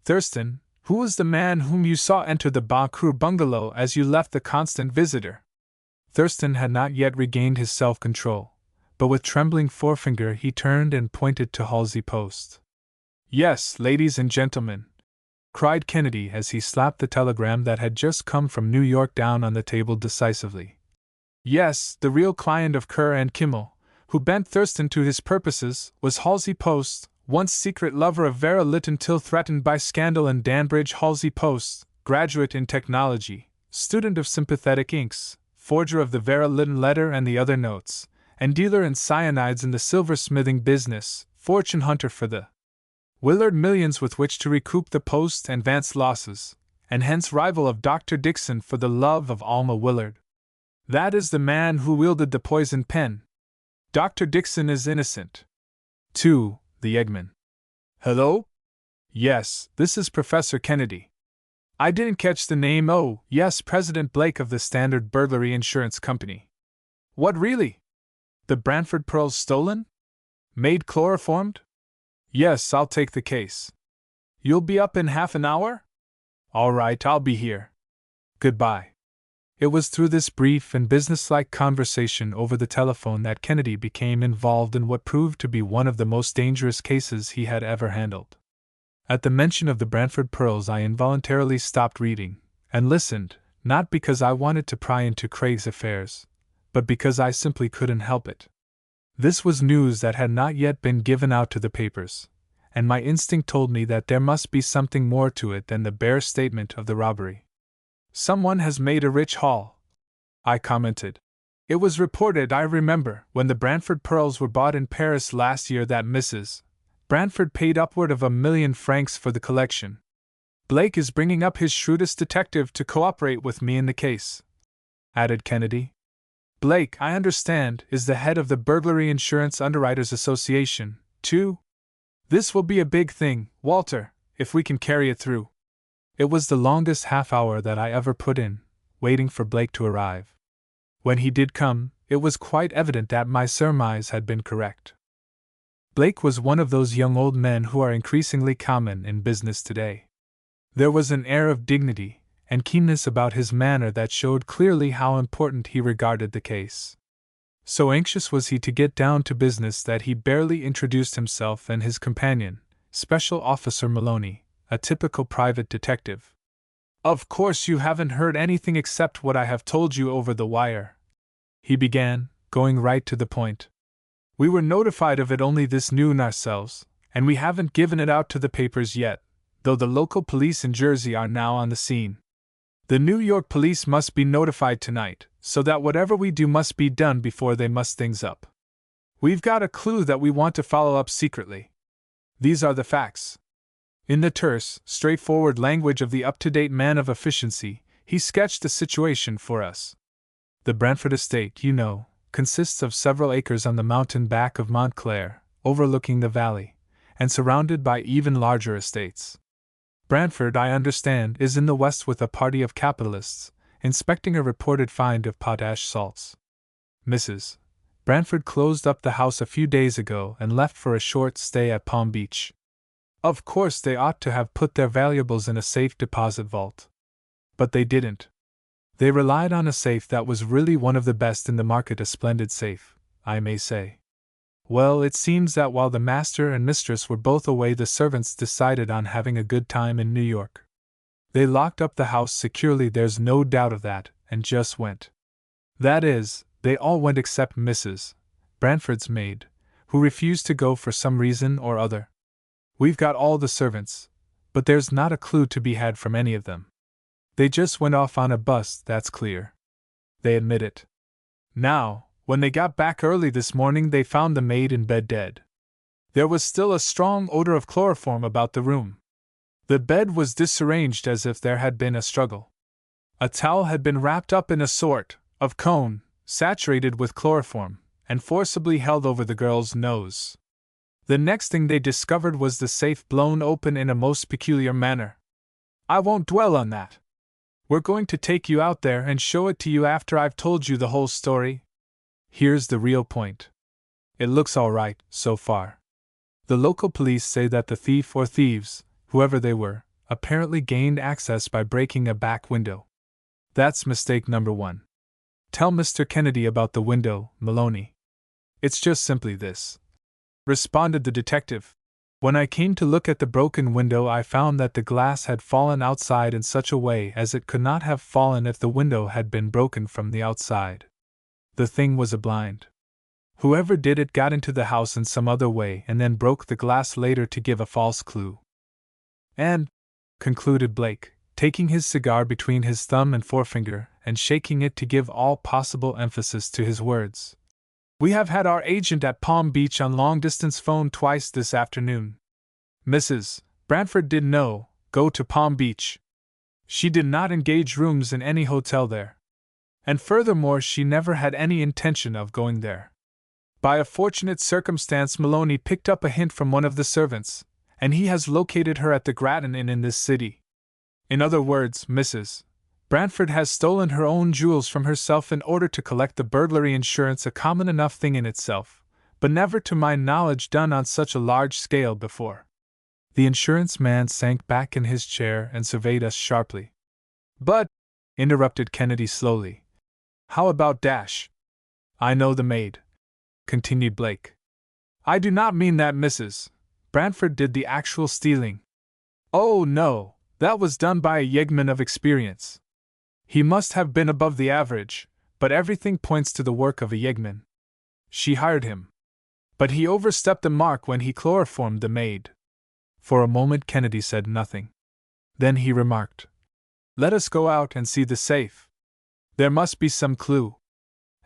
Thurston, who was the man whom you saw enter the Bancroft bungalow as you left the constant visitor?" Thurston had not yet regained his self-control, but with trembling forefinger he turned and pointed to Halsey Post. "Yes, ladies and gentlemen," cried Kennedy as he slapped the telegram that had just come from New York down on the table decisively. "Yes, the real client of Kerr and Kimmel, who bent Thurston to his purposes, was Halsey Post, once secret lover of Vera Lytton till threatened by scandal, and Danbridge Halsey Post, graduate in technology, student of sympathetic inks, forger of the Vera Lytton letter and the other notes, and dealer in cyanides in the silversmithing business, fortune hunter for the Willard millions with which to recoup the Post and Vance losses, and hence rival of Dr. Dixon for the love of Alma Willard. That is the man who wielded the poisoned pen. Dr. Dixon is innocent." 2. The Eggman. "Hello? Yes, this is Professor Kennedy. I didn't catch the name. Oh, yes, President Blake of the Standard Burglary Insurance Company. What really? The Branford pearls stolen? Made chloroformed? Yes, I'll take the case. You'll be up in half an hour? All right, I'll be here. Goodbye." It was through this brief and businesslike conversation over the telephone that Kennedy became involved in what proved to be one of the most dangerous cases he had ever handled. At the mention of the Branford pearls, I involuntarily stopped reading, and listened, not because I wanted to pry into Craig's affairs, but because I simply couldn't help it. This was news that had not yet been given out to the papers, and my instinct told me that there must be something more to it than the bare statement of the robbery. "Someone has made a rich haul," I commented. "It was reported, I remember, when the Branford pearls were bought in Paris last year that Mrs. Branford paid upward of £1,000,000 for the collection. Blake is bringing up his shrewdest detective to cooperate with me in the case," added Kennedy. "Blake, I understand, is the head of the Burglary Insurance Underwriters Association, too? This will be a big thing, Walter, if we can carry it through." It was the longest half-hour that I ever put in, waiting for Blake to arrive. When he did come, it was quite evident that my surmise had been correct. Blake was one of those young old men who are increasingly common in business today. There was an air of dignity and keenness about his manner that showed clearly how important he regarded the case. So anxious was he to get down to business that he barely introduced himself and his companion, Special Officer Maloney, a typical private detective. "Of course you haven't heard anything except what I have told you over the wire," he began, going right to the point. "We were notified of it only this noon ourselves, and we haven't given it out to the papers yet, though the local police in Jersey are now on the scene. The New York police must be notified tonight, so that whatever we do must be done before they muss things up. We've got a clue that we want to follow up secretly. These are the facts." In the terse, straightforward language of the up-to-date man of efficiency, he sketched the situation for us. The Brantford estate, you know, consists of several acres on the mountain back of Montclair, overlooking the valley, and surrounded by even larger estates. Brantford, I understand, is in the west with a party of capitalists, inspecting a reported find of potash salts. Mrs. Brantford closed up the house a few days ago and left for a short stay at Palm Beach. Of course they ought to have put their valuables in a safe deposit vault. But they didn't. They relied on a safe that was really one of the best in the market, a splendid safe, I may say. Well, it seems that while the master and mistress were both away, the servants decided on having a good time in New York. They locked up the house securely, there's no doubt of that, and just went. That is, they all went except Mrs. Brantford's maid, who refused to go for some reason or other. We've got all the servants, but there's not a clue to be had from any of them. They just went off on a bus, that's clear. They admit it. Now, when they got back early this morning, they found the maid in bed dead. There was still a strong odor of chloroform about the room. The bed was disarranged as if there had been a struggle. A towel had been wrapped up in a sort of cone, saturated with chloroform, and forcibly held over the girl's nose. The next thing they discovered was the safe blown open in a most peculiar manner. I won't dwell on that. We're going to take you out there and show it to you after I've told you the whole story. Here's the real point. It looks all right, so far. The local police say that the thief or thieves, whoever they were, apparently gained access by breaking a back window. That's mistake number one. Tell Mr. Kennedy about the window, Maloney. It's just simply this, responded the detective. When I came to look at the broken window, I found that the glass had fallen outside in such a way as it could not have fallen if the window had been broken from the outside. The thing was a blind. Whoever did it got into the house in some other way and then broke the glass later to give a false clue. And, concluded Blake, taking his cigar between his thumb and forefinger and shaking it to give all possible emphasis to his words, we have had our agent at Palm Beach on long-distance phone twice this afternoon. Mrs. Brantford did go to Palm Beach. She did not engage rooms in any hotel there. And furthermore, she never had any intention of going there. By a fortunate circumstance, Maloney picked up a hint from one of the servants, and he has located her at the Grattan Inn in this city. In other words, Mrs. Brantford has stolen her own jewels from herself in order to collect the burglary insurance, a common enough thing in itself, but never to my knowledge done on such a large scale before. The insurance man sank back in his chair and surveyed us sharply. But, interrupted Kennedy slowly, how about Dash? I know the maid, continued Blake. I do not mean that Mrs. Brantford did the actual stealing. Oh no, that was done by a yeggman of experience. He must have been above the average, but everything points to the work of a yeggman. She hired him. But he overstepped the mark when he chloroformed the maid. For a moment Kennedy said nothing. Then he remarked, let us go out and see the safe. There must be some clue.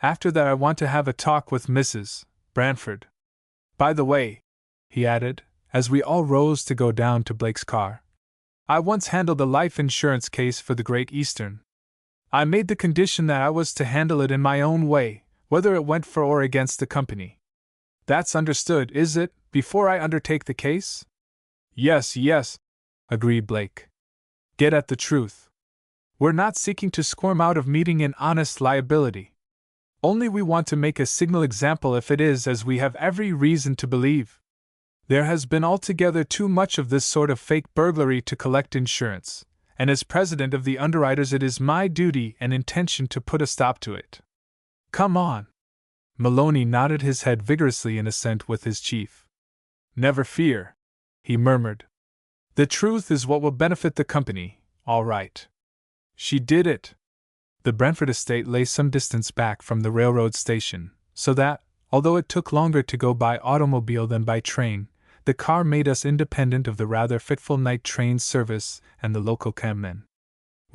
After that I want to have a talk with Mrs. Brantford. By the way, he added, as we all rose to go down to Blake's car, I once handled a life insurance case for the Great Eastern. I made the condition that I was to handle it in my own way, whether it went for or against the company. That's understood, is it, before I undertake the case? Yes, agreed Blake. Get at the truth. We're not seeking to squirm out of meeting an honest liability. Only we want to make a signal example if it is, as we have every reason to believe. There has been altogether too much of this sort of fake burglary to collect insurance, and as president of the underwriters it is my duty and intention to put a stop to it. Come on. Maloney nodded his head vigorously in assent with his chief. Never fear, he murmured. The truth is what will benefit the company, all right. She did it. The Brantford estate lay some distance back from the railroad station, so that, although it took longer to go by automobile than by train, the car made us independent of the rather fitful night train service and the local cabmen.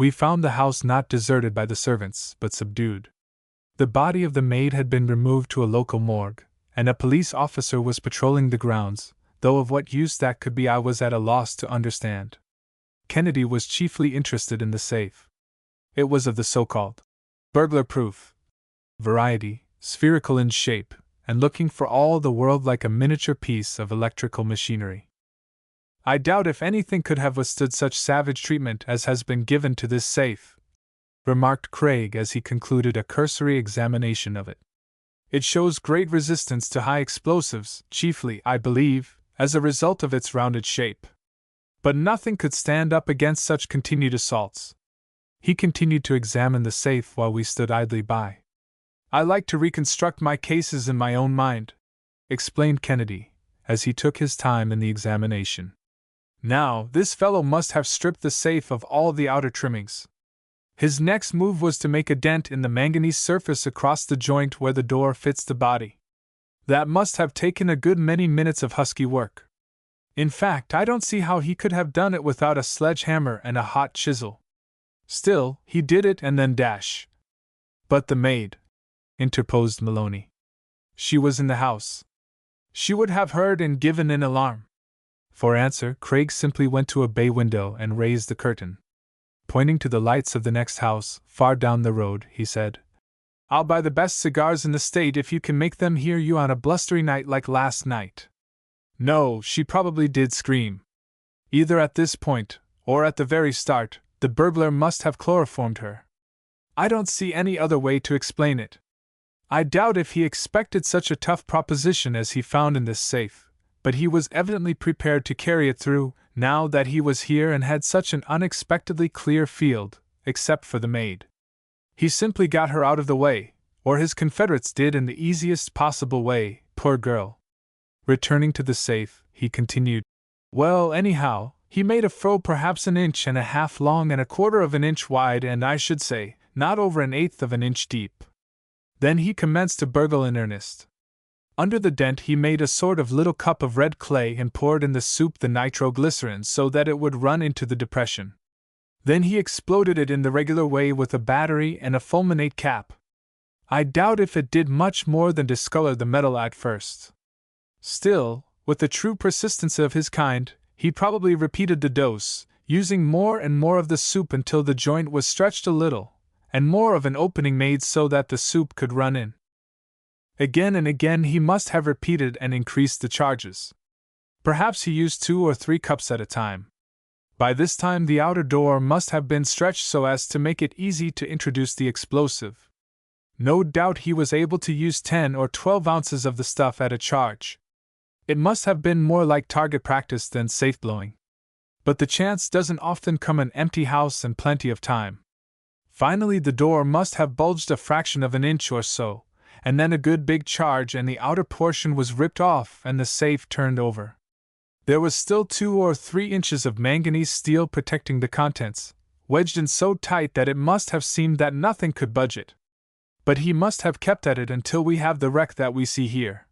We found the house not deserted by the servants, but subdued. The body of the maid had been removed to a local morgue, and a police officer was patrolling the grounds, though of what use that could be I was at a loss to understand. Kennedy was chiefly interested in the safe. It was of the so-called burglar-proof variety, spherical in shape, and looking for all the world like a miniature piece of electrical machinery. I doubt if anything could have withstood such savage treatment as has been given to this safe, remarked Craig as he concluded a cursory examination of it. It shows great resistance to high explosives, chiefly, I believe, as a result of its rounded shape. But nothing could stand up against such continued assaults. He continued to examine the safe while we stood idly by. I like to reconstruct my cases in my own mind, explained Kennedy, as he took his time in the examination. Now, this fellow must have stripped the safe of all the outer trimmings. His next move was to make a dent in the manganese surface across the joint where the door fits the body. That must have taken a good many minutes of husky work. In fact, I don't see how he could have done it without a sledgehammer and a hot chisel. Still, he did it and then dash. But the maid, interposed Maloney. She was in the house. She would have heard and given an alarm. For answer, Craig simply went to a bay window and raised the curtain. Pointing to the lights of the next house, far down the road, he said, "I'll buy the best cigars in the state if you can make them hear you on a blustery night like last night." No, she probably did scream. Either at this point, or at the very start, the burglar must have chloroformed her. I don't see any other way to explain it. I doubt if he expected such a tough proposition as he found in this safe, but he was evidently prepared to carry it through, now that he was here and had such an unexpectedly clear field, except for the maid. He simply got her out of the way, or his confederates did in the easiest possible way, poor girl. Returning to the safe, he continued, "Well, anyhow, he made a furrow perhaps 1.5 inches long and 1/4 of an inch wide and I should say, not over 1/8 of an inch deep. Then he commenced to burgle in earnest. Under the dent he made a sort of little cup of red clay and poured in the soup the nitroglycerin so that it would run into the depression. Then he exploded it in the regular way with a battery and a fulminate cap. I doubt if it did much more than discolor the metal at first. Still, with the true persistence of his kind, he probably repeated the dose, using more and more of the soup until the joint was stretched a little, and more of an opening made so that the soup could run in. Again and again he must have repeated and increased the charges. Perhaps he used 2 or 3 cups at a time. By this time the outer door must have been stretched so as to make it easy to introduce the explosive. No doubt he was able to use 10 or 12 ounces of the stuff at a charge. It must have been more like target practice than safe blowing. But the chance doesn't often come in an empty house and plenty of time. Finally the door must have bulged a fraction of an inch or so, and then a good big charge and the outer portion was ripped off and the safe turned over. There was still 2 or 3 inches of manganese steel protecting the contents, wedged in so tight that it must have seemed that nothing could budge it. But he must have kept at it until we have the wreck that we see here.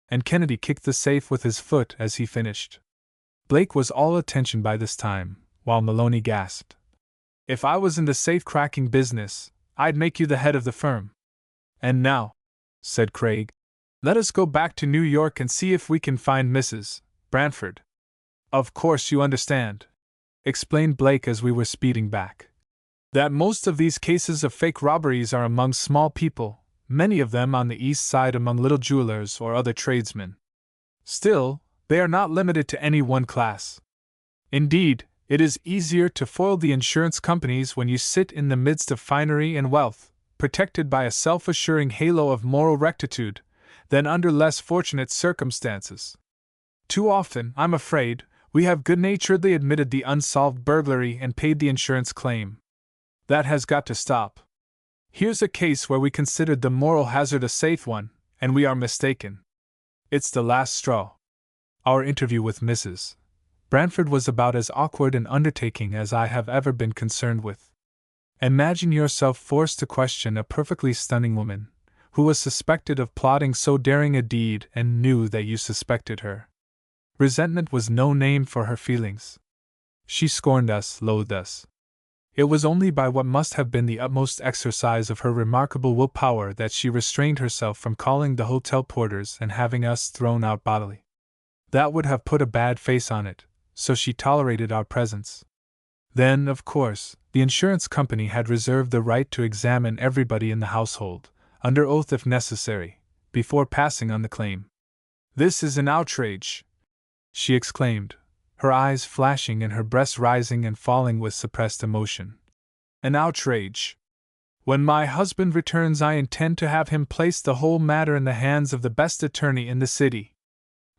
And Kennedy kicked the safe with his foot as he finished. Blake was all attention by this time, while Maloney gasped. "If I was in the safe-cracking business, I'd make you the head of the firm." "And now," said Craig, "let us go back to New York and see if we can find Mrs. Brantford." "Of course you understand," explained Blake as we were speeding back, "that most of these cases of fake robberies are among small people, many of them on the East Side among little jewelers or other tradesmen. Still, they are not limited to any one class. Indeed, it is easier to foil the insurance companies when you sit in the midst of finery and wealth, protected by a self-assuring halo of moral rectitude, than under less fortunate circumstances. Too often, I'm afraid, we have good-naturedly admitted the unsolved burglary and paid the insurance claim. That has got to stop. Here's a case where we considered the moral hazard a safe one, and we are mistaken. It's the last straw." Our interview with Mrs. Brantford was about as awkward an undertaking as I have ever been concerned with. Imagine yourself forced to question a perfectly stunning woman, who was suspected of plotting so daring a deed and knew that you suspected her. Resentment was no name for her feelings. She scorned us, loathed us. It was only by what must have been the utmost exercise of her remarkable willpower that she restrained herself from calling the hotel porters and having us thrown out bodily. That would have put a bad face on it, so she tolerated our presence. Then, of course, the insurance company had reserved the right to examine everybody in the household, under oath if necessary, before passing on the claim. "This is an outrage!" she exclaimed, her eyes flashing and her breast rising and falling with suppressed emotion. "An outrage! When my husband returns, I intend to have him place the whole matter in the hands of the best attorney in the city.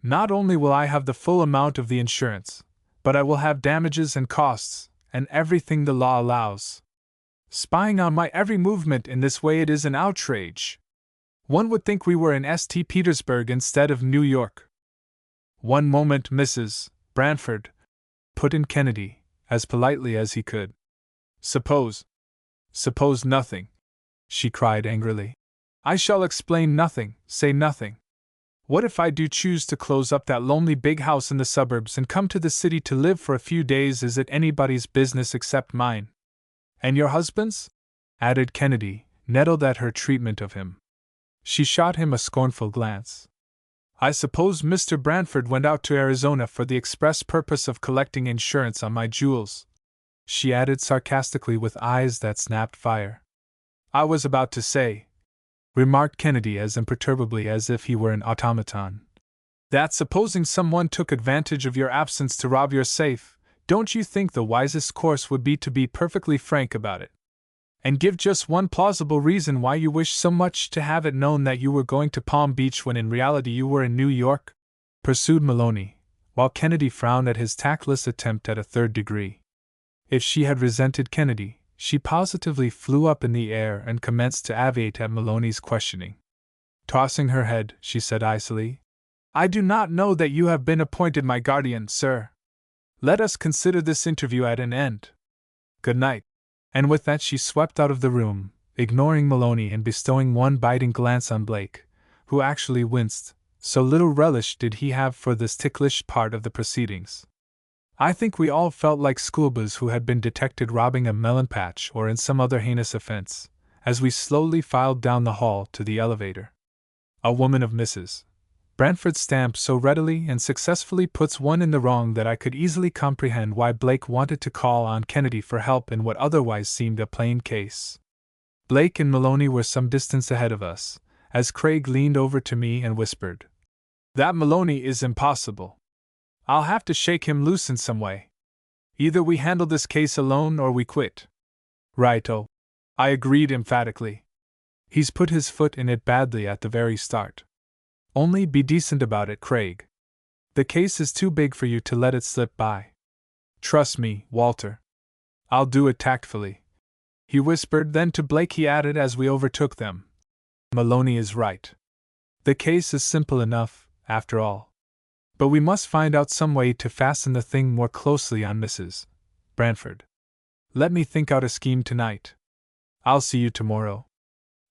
Not only will I have the full amount of the insurance, but I will have damages and costs, and everything the law allows. Spying on my every movement in this way, it is an outrage. One would think we were in St. Petersburg instead of New York." "One moment, Mrs. Brantford," put in Kennedy, as politely as he could. Suppose nothing," she cried angrily. "I shall explain nothing, say nothing. What if I do choose to close up that lonely big house in the suburbs and come to the city to live for a few days? Is it anybody's business except mine?" "And your husband's?" added Kennedy, nettled at her treatment of him. She shot him a scornful glance. "I suppose Mr. Brantford went out to Arizona for the express purpose of collecting insurance on my jewels," she added sarcastically with eyes that snapped fire. "I was about to say," remarked Kennedy as imperturbably as if he were an automaton, "that supposing someone took advantage of your absence to rob your safe, don't you think the wisest course would be to be perfectly frank about it? And give just one plausible reason why you wish so much to have it known that you were going to Palm Beach when in reality you were in New York?" pursued Maloney, while Kennedy frowned at his tactless attempt at a third degree. If she had resented Kennedy, she positively flew up in the air and commenced to aviate at Maloney's questioning. Tossing her head, she said icily, "I do not know that you have been appointed my guardian, sir. Let us consider this interview at an end. Good night." And with that she swept out of the room, ignoring Maloney and bestowing one biting glance on Blake, who actually winced, so little relish did he have for this ticklish part of the proceedings. I think we all felt like schoolboys who had been detected robbing a melon patch or in some other heinous offense, as we slowly filed down the hall to the elevator. A woman of Mrs. Brantford's stamp so readily and successfully puts one in the wrong that I could easily comprehend why Blake wanted to call on Kennedy for help in what otherwise seemed a plain case. Blake and Maloney were some distance ahead of us, as Craig leaned over to me and whispered, "That Maloney is impossible. I'll have to shake him loose in some way. Either we handle this case alone or we quit." "Righto," I agreed emphatically. "He's put his foot in it badly at the very start. Only be decent about it, Craig. The case is too big for you to let it slip by. Trust me, Walter. I'll do it tactfully." He whispered, then to Blake he added as we overtook them, "Maloney is right. The case is simple enough, after all. But we must find out some way to fasten the thing more closely on Mrs. Brantford. Let me think out a scheme tonight. I'll see you tomorrow."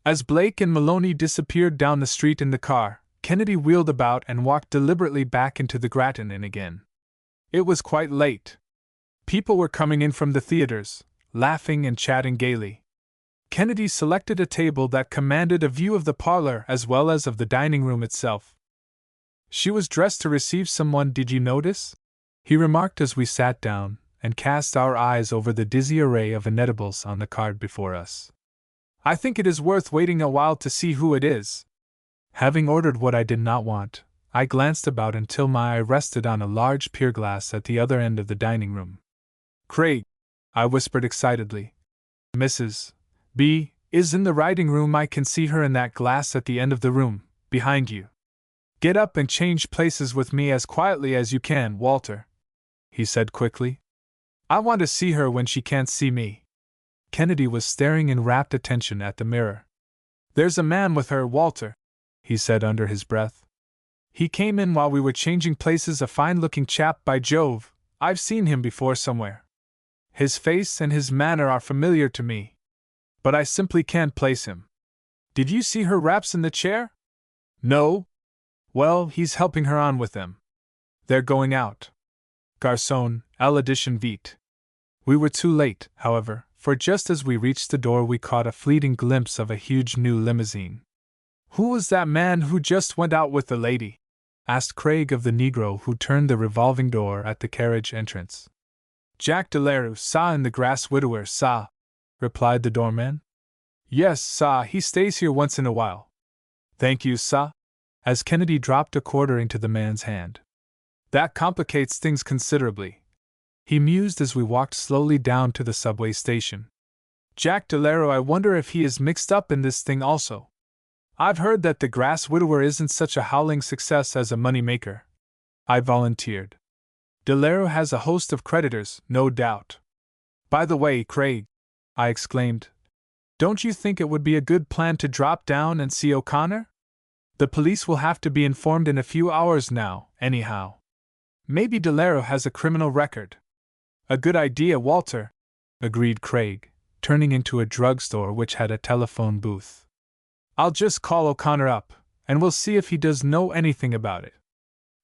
As Blake and Maloney disappeared down the street in the car, Kennedy wheeled about and walked deliberately back into the Grattan Inn again. It was quite late. People were coming in from the theaters, laughing and chatting gaily. Kennedy selected a table that commanded a view of the parlor as well as of the dining room itself. "She was dressed to receive someone, did you notice?" he remarked as we sat down and cast our eyes over the dizzy array of inedibles on the card before us. "I think it is worth waiting a while to see who it is." Having ordered what I did not want, I glanced about until my eye rested on a large pier glass at the other end of the dining room. "Craig," I whispered excitedly, "Mrs. B. is in the writing room. I can see her in that glass at the end of the room, behind you. Get up and change places with me as quietly as you can, Walter," he said quickly. "I want to see her when she can't see me." Kennedy was staring in rapt attention at the mirror. "There's a man with her, Walter," he said under his breath. "He came in while we were changing places, a fine-looking chap, by Jove, I've seen him before somewhere. His face and his manner are familiar to me. But I simply can't place him. Did you see her wraps in the chair? No? Well, he's helping her on with them. They're going out. Garçon, à l'addition vite." We were too late, however, for just as we reached the door we caught a fleeting glimpse of a huge new limousine. "Who was that man who just went out with the lady?" asked Craig of the Negro who turned the revolving door at the carriage entrance. "Jack Delarue, sah, in the grass widower, sah," replied the doorman. "Yes, sah, he stays here once in a while." "Thank you, sah," as Kennedy dropped a quarter into the man's hand. "That complicates things considerably," he mused as we walked slowly down to the subway station. "Jack Delarue, I wonder if he is mixed up in this thing also. I've heard that the grass widower isn't such a howling success as a money-maker," I volunteered. "Delarue has a host of creditors, no doubt." "By the way, Craig," I exclaimed, "don't you think it would be a good plan to drop down and see O'Connor? The police will have to be informed in a few hours now, anyhow. Maybe Delarue has a criminal record." "A good idea, Walter," agreed Craig, turning into a drugstore which had a telephone booth. "I'll just call O'Connor up, and we'll see if he does know anything about it."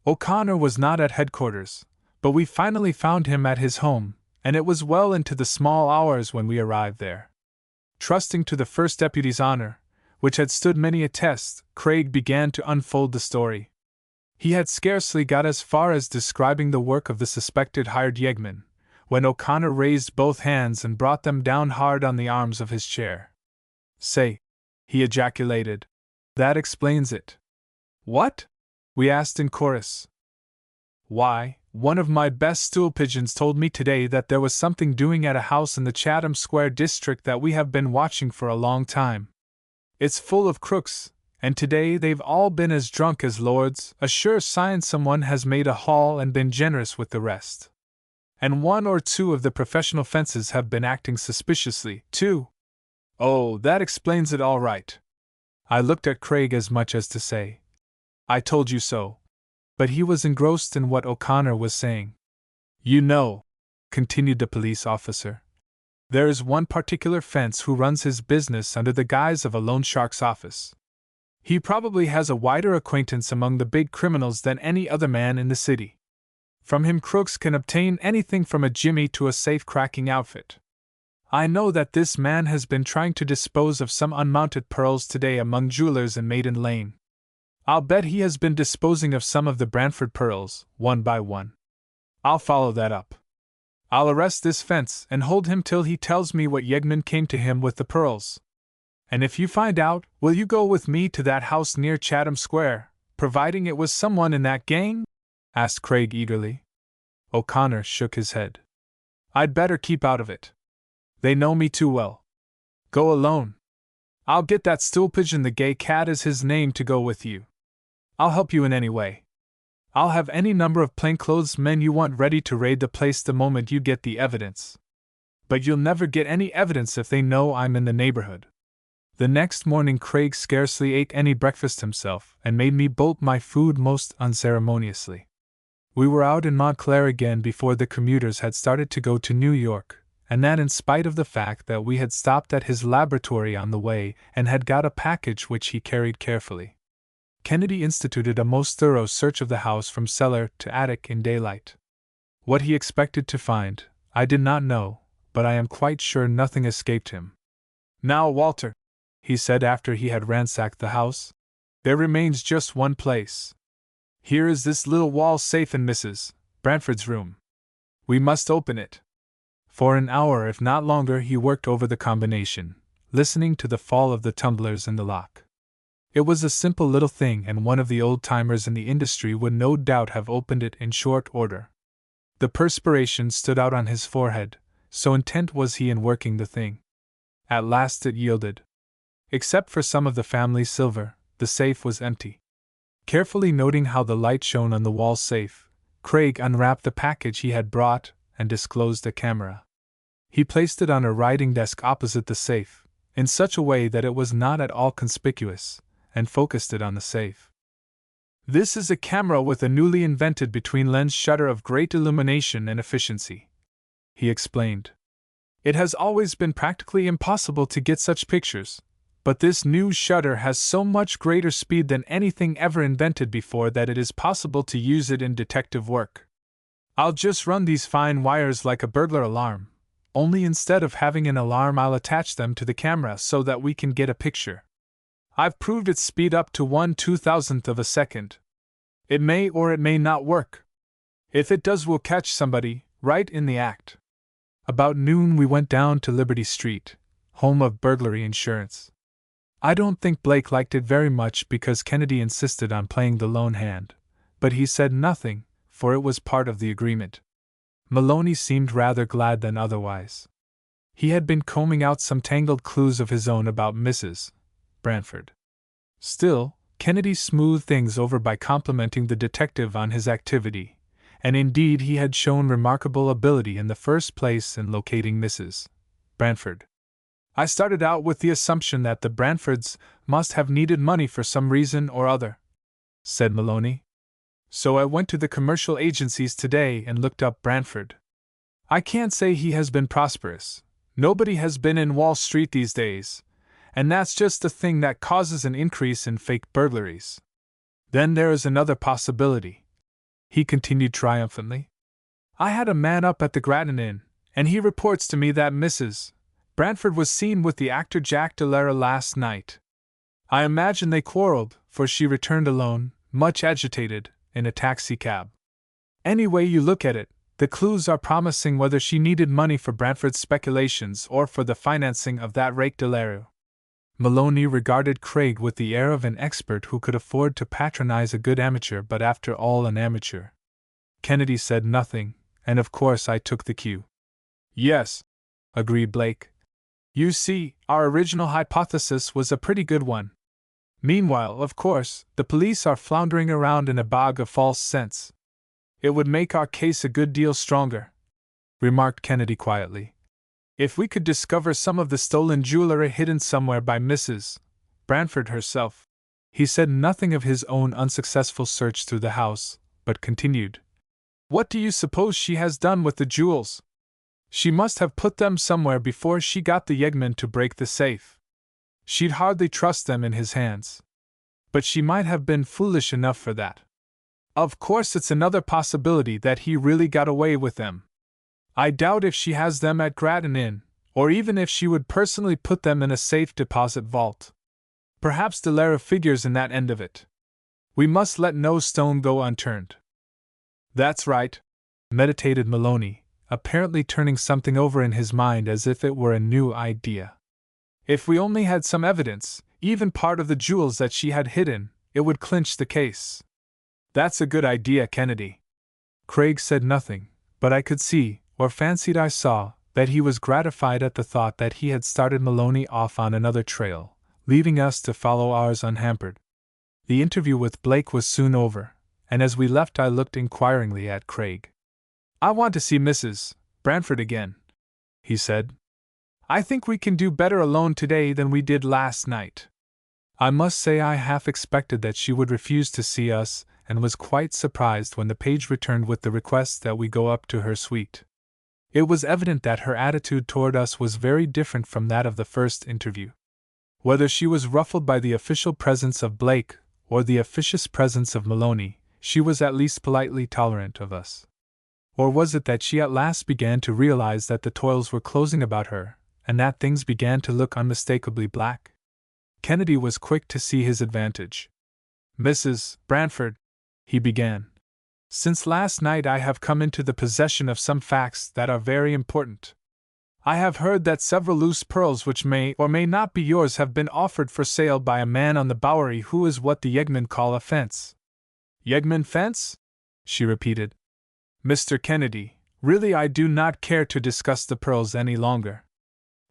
O'Connor was not at headquarters, but we finally found him at his home, and it was well into the small hours when we arrived there. Trusting to the first deputy's honor, which had stood many a test, Craig began to unfold the story. He had scarcely got as far as describing the work of the suspected hired yeggman, when O'Connor raised both hands and brought them down hard on the arms of his chair. "Say," he ejaculated, "that explains it." "What?" we asked in chorus. "Why, one of my best stool pigeons told me today that there was something doing at a house in the Chatham Square district that we have been watching for a long time. It's full of crooks, and today they've all been as drunk as lords, a sure sign someone has made a haul and been generous with the rest. And one or two of the professional fences have been acting suspiciously, too." "Oh, that explains it all right." I looked at Craig as much as to say, "I told you so," but he was engrossed in what O'Connor was saying. "You know," continued the police officer, "there is one particular fence who runs his business under the guise of a loan shark's office. He probably has a wider acquaintance among the big criminals than any other man in the city. From him crooks can obtain anything from a jimmy to a safe-cracking outfit. I know that this man has been trying to dispose of some unmounted pearls today among jewelers in Maiden Lane. I'll bet he has been disposing of some of the Brantford pearls, one by one. I'll follow that up. I'll arrest this fence and hold him till he tells me what yeggman came to him with the pearls. And if you find out, will you go with me to that house near Chatham Square, providing it was someone in that gang?" asked Craig eagerly. O'Connor shook his head. "I'd better keep out of it. They know me too well." "Go alone. I'll get that stool pigeon, the Gay Cat is his name, to go with you. I'll help you in any way. I'll have any number of plainclothes men you want ready to raid the place the moment you get the evidence. But you'll never get any evidence if they know I'm in the neighborhood." The next morning Craig scarcely ate any breakfast himself and made me bolt my food most unceremoniously. We were out in Montclair again before the commuters had started to go to New York, and that in spite of the fact that we had stopped at his laboratory on the way and had got a package which he carried carefully. Kennedy instituted a most thorough search of the house from cellar to attic in daylight. What he expected to find, I did not know, but I am quite sure nothing escaped him. "Now, Walter," he said after he had ransacked the house, "there remains just one place. Here is this little wall safe in Mrs. Brantford's room. We must open it." For an hour, if not longer, he worked over the combination, listening to the fall of the tumblers in the lock. It was a simple little thing, and one of the old-timers in the industry would no doubt have opened it in short order. The perspiration stood out on his forehead, so intent was he in working the thing. At last it yielded. Except for some of the family silver, the safe was empty. Carefully noting how the light shone on the wall safe, Craig unwrapped the package he had brought and disclosed a camera. He placed it on a writing desk opposite the safe, in such a way that it was not at all conspicuous, and focused it on the safe. "This is a camera with a newly invented between-lens shutter of great illumination and efficiency," he explained. "It has always been practically impossible to get such pictures, but this new shutter has so much greater speed than anything ever invented before that it is possible to use it in detective work. I'll just run these fine wires like a burglar alarm, only instead of having an alarm I'll attach them to the camera so that we can get a picture. I've proved its speed up to 1/2000th of a second. It may or it may not work. If it does, we'll catch somebody, right in the act. About noon we went down to Liberty Street, home of burglary insurance. I don't think Blake liked it very much because Kennedy insisted on playing the lone hand, but he said nothing, for it was part of the agreement. Maloney seemed rather glad than otherwise. He had been combing out some tangled clues of his own about Mrs. Brantford. Still, Kennedy smoothed things over by complimenting the detective on his activity, and indeed he had shown remarkable ability in the first place in locating Mrs. Brantford. I started out with the assumption that the Brantfords must have needed money for some reason or other, said Maloney. So I went to the commercial agencies today and looked up Brantford. I can't say he has been prosperous. Nobody has been in Wall Street these days, and that's just the thing that causes an increase in fake burglaries. Then there is another possibility, he continued triumphantly. I had a man up at the Grattan Inn, and he reports to me that Mrs. Brantford was seen with the actor Jack Delara last night. I imagine they quarreled, for she returned alone, much agitated, in a taxicab. Any way you look at it, the clues are promising whether she needed money for Brantford's speculations or for the financing of that rake Delara. Maloney regarded Craig with the air of an expert who could afford to patronize a good amateur but after all an amateur. Kennedy said nothing, and of course I took the cue. Yes, agreed Blake. You see, our original hypothesis was a pretty good one. Meanwhile, of course, the police are floundering around in a bog of false scents. It would make our case a good deal stronger, remarked Kennedy quietly, if we could discover some of the stolen jewelry hidden somewhere by Mrs. Brantford herself. He said nothing of his own unsuccessful search through the house, but continued. What do you suppose she has done with the jewels? She must have put them somewhere before she got the yeggman to break the safe. She'd hardly trust them in his hands. But she might have been foolish enough for that. Of course, it's another possibility that he really got away with them. I doubt if she has them at Grattan Inn, or even if she would personally put them in a safe deposit vault. Perhaps Delara figures in that end of it. We must let no stone go unturned. That's right, meditated Maloney, apparently turning something over in his mind as if it were a new idea. If we only had some evidence, even part of the jewels that she had hidden, it would clinch the case. That's a good idea, Kennedy. Craig said nothing, but I could see, or fancied I saw, that he was gratified at the thought that he had started Maloney off on another trail, leaving us to follow ours unhampered. The interview with Blake was soon over, and as we left I looked inquiringly at Craig. I want to see Mrs. Brantford again, he said. I think we can do better alone today than we did last night. I must say I half expected that she would refuse to see us, and was quite surprised when the page returned with the request that we go up to her suite. It was evident that her attitude toward us was very different from that of the first interview. Whether she was ruffled by the official presence of Blake, or the officious presence of Maloney, she was at least politely tolerant of us. Or was it that she at last began to realize that the toils were closing about her, and that things began to look unmistakably black? Kennedy was quick to see his advantage. Mrs. Brantford, he began. Since last night I have come into the possession of some facts that are very important. I have heard that several loose pearls which may or may not be yours have been offered for sale by a man on the Bowery who is what the yeggmen call a fence. Yeggman fence? She repeated. Mr. Kennedy, really I do not care to discuss the pearls any longer.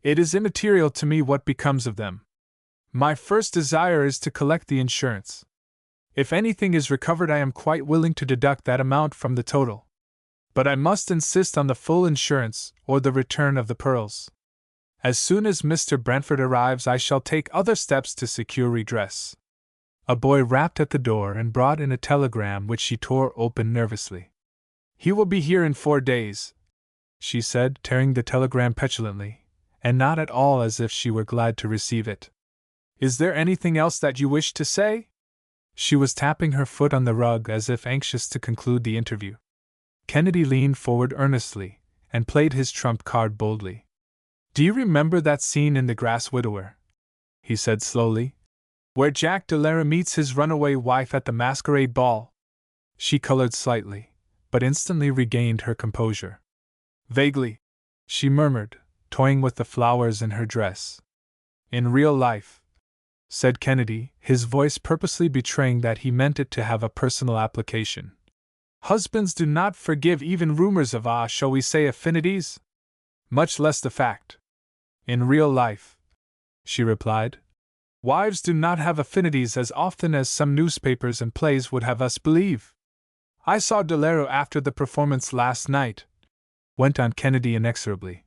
It is immaterial to me what becomes of them. My first desire is to collect the insurance. If anything is recovered I am quite willing to deduct that amount from the total. But I must insist on the full insurance, or the return of the pearls. As soon as Mr. Brantford arrives I shall take other steps to secure redress. A boy rapped at the door and brought in a telegram which she tore open nervously. He will be here in 4 days, she said, tearing the telegram petulantly, and not at all as if she were glad to receive it. Is there anything else that you wish to say? She was tapping her foot on the rug as if anxious to conclude the interview. Kennedy leaned forward earnestly, and played his trump card boldly. "Do you remember that scene in The Grass Widower?" he said slowly. "Where Jack Delara meets his runaway wife at the masquerade ball?" She colored slightly, but instantly regained her composure. "Vaguely," she murmured, toying with the flowers in her dress. "In real life," said Kennedy, his voice purposely betraying that he meant it to have a personal application, "husbands do not forgive even rumors of shall we say affinities? Much less the fact. In real life," she replied, "wives do not have affinities as often as some newspapers and plays would have us believe. I saw Delara after the performance last night," went on Kennedy inexorably.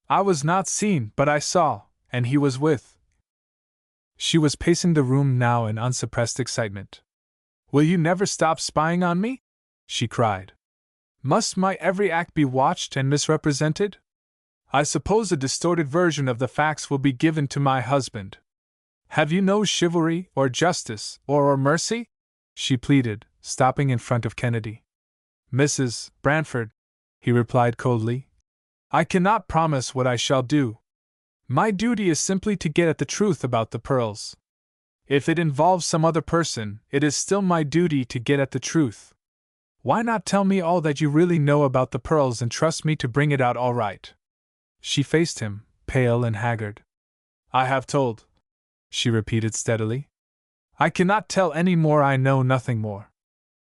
"I was not seen, but I saw, and he was with." She was pacing the room now in unsuppressed excitement. "Will you never stop spying on me?" she cried. "Must my every act be watched and misrepresented? I suppose a distorted version of the facts will be given to my husband. Have you no chivalry, or justice, or mercy?" she pleaded, stopping in front of Kennedy. "Mrs. Brantford," he replied coldly, "I cannot promise what I shall do. My duty is simply to get at the truth about the pearls. If it involves some other person, it is still my duty to get at the truth. Why not tell me all that you really know about the pearls and trust me to bring it out all right?" She faced him, pale and haggard. "I have told," she repeated steadily. "I cannot tell any more. I know nothing more."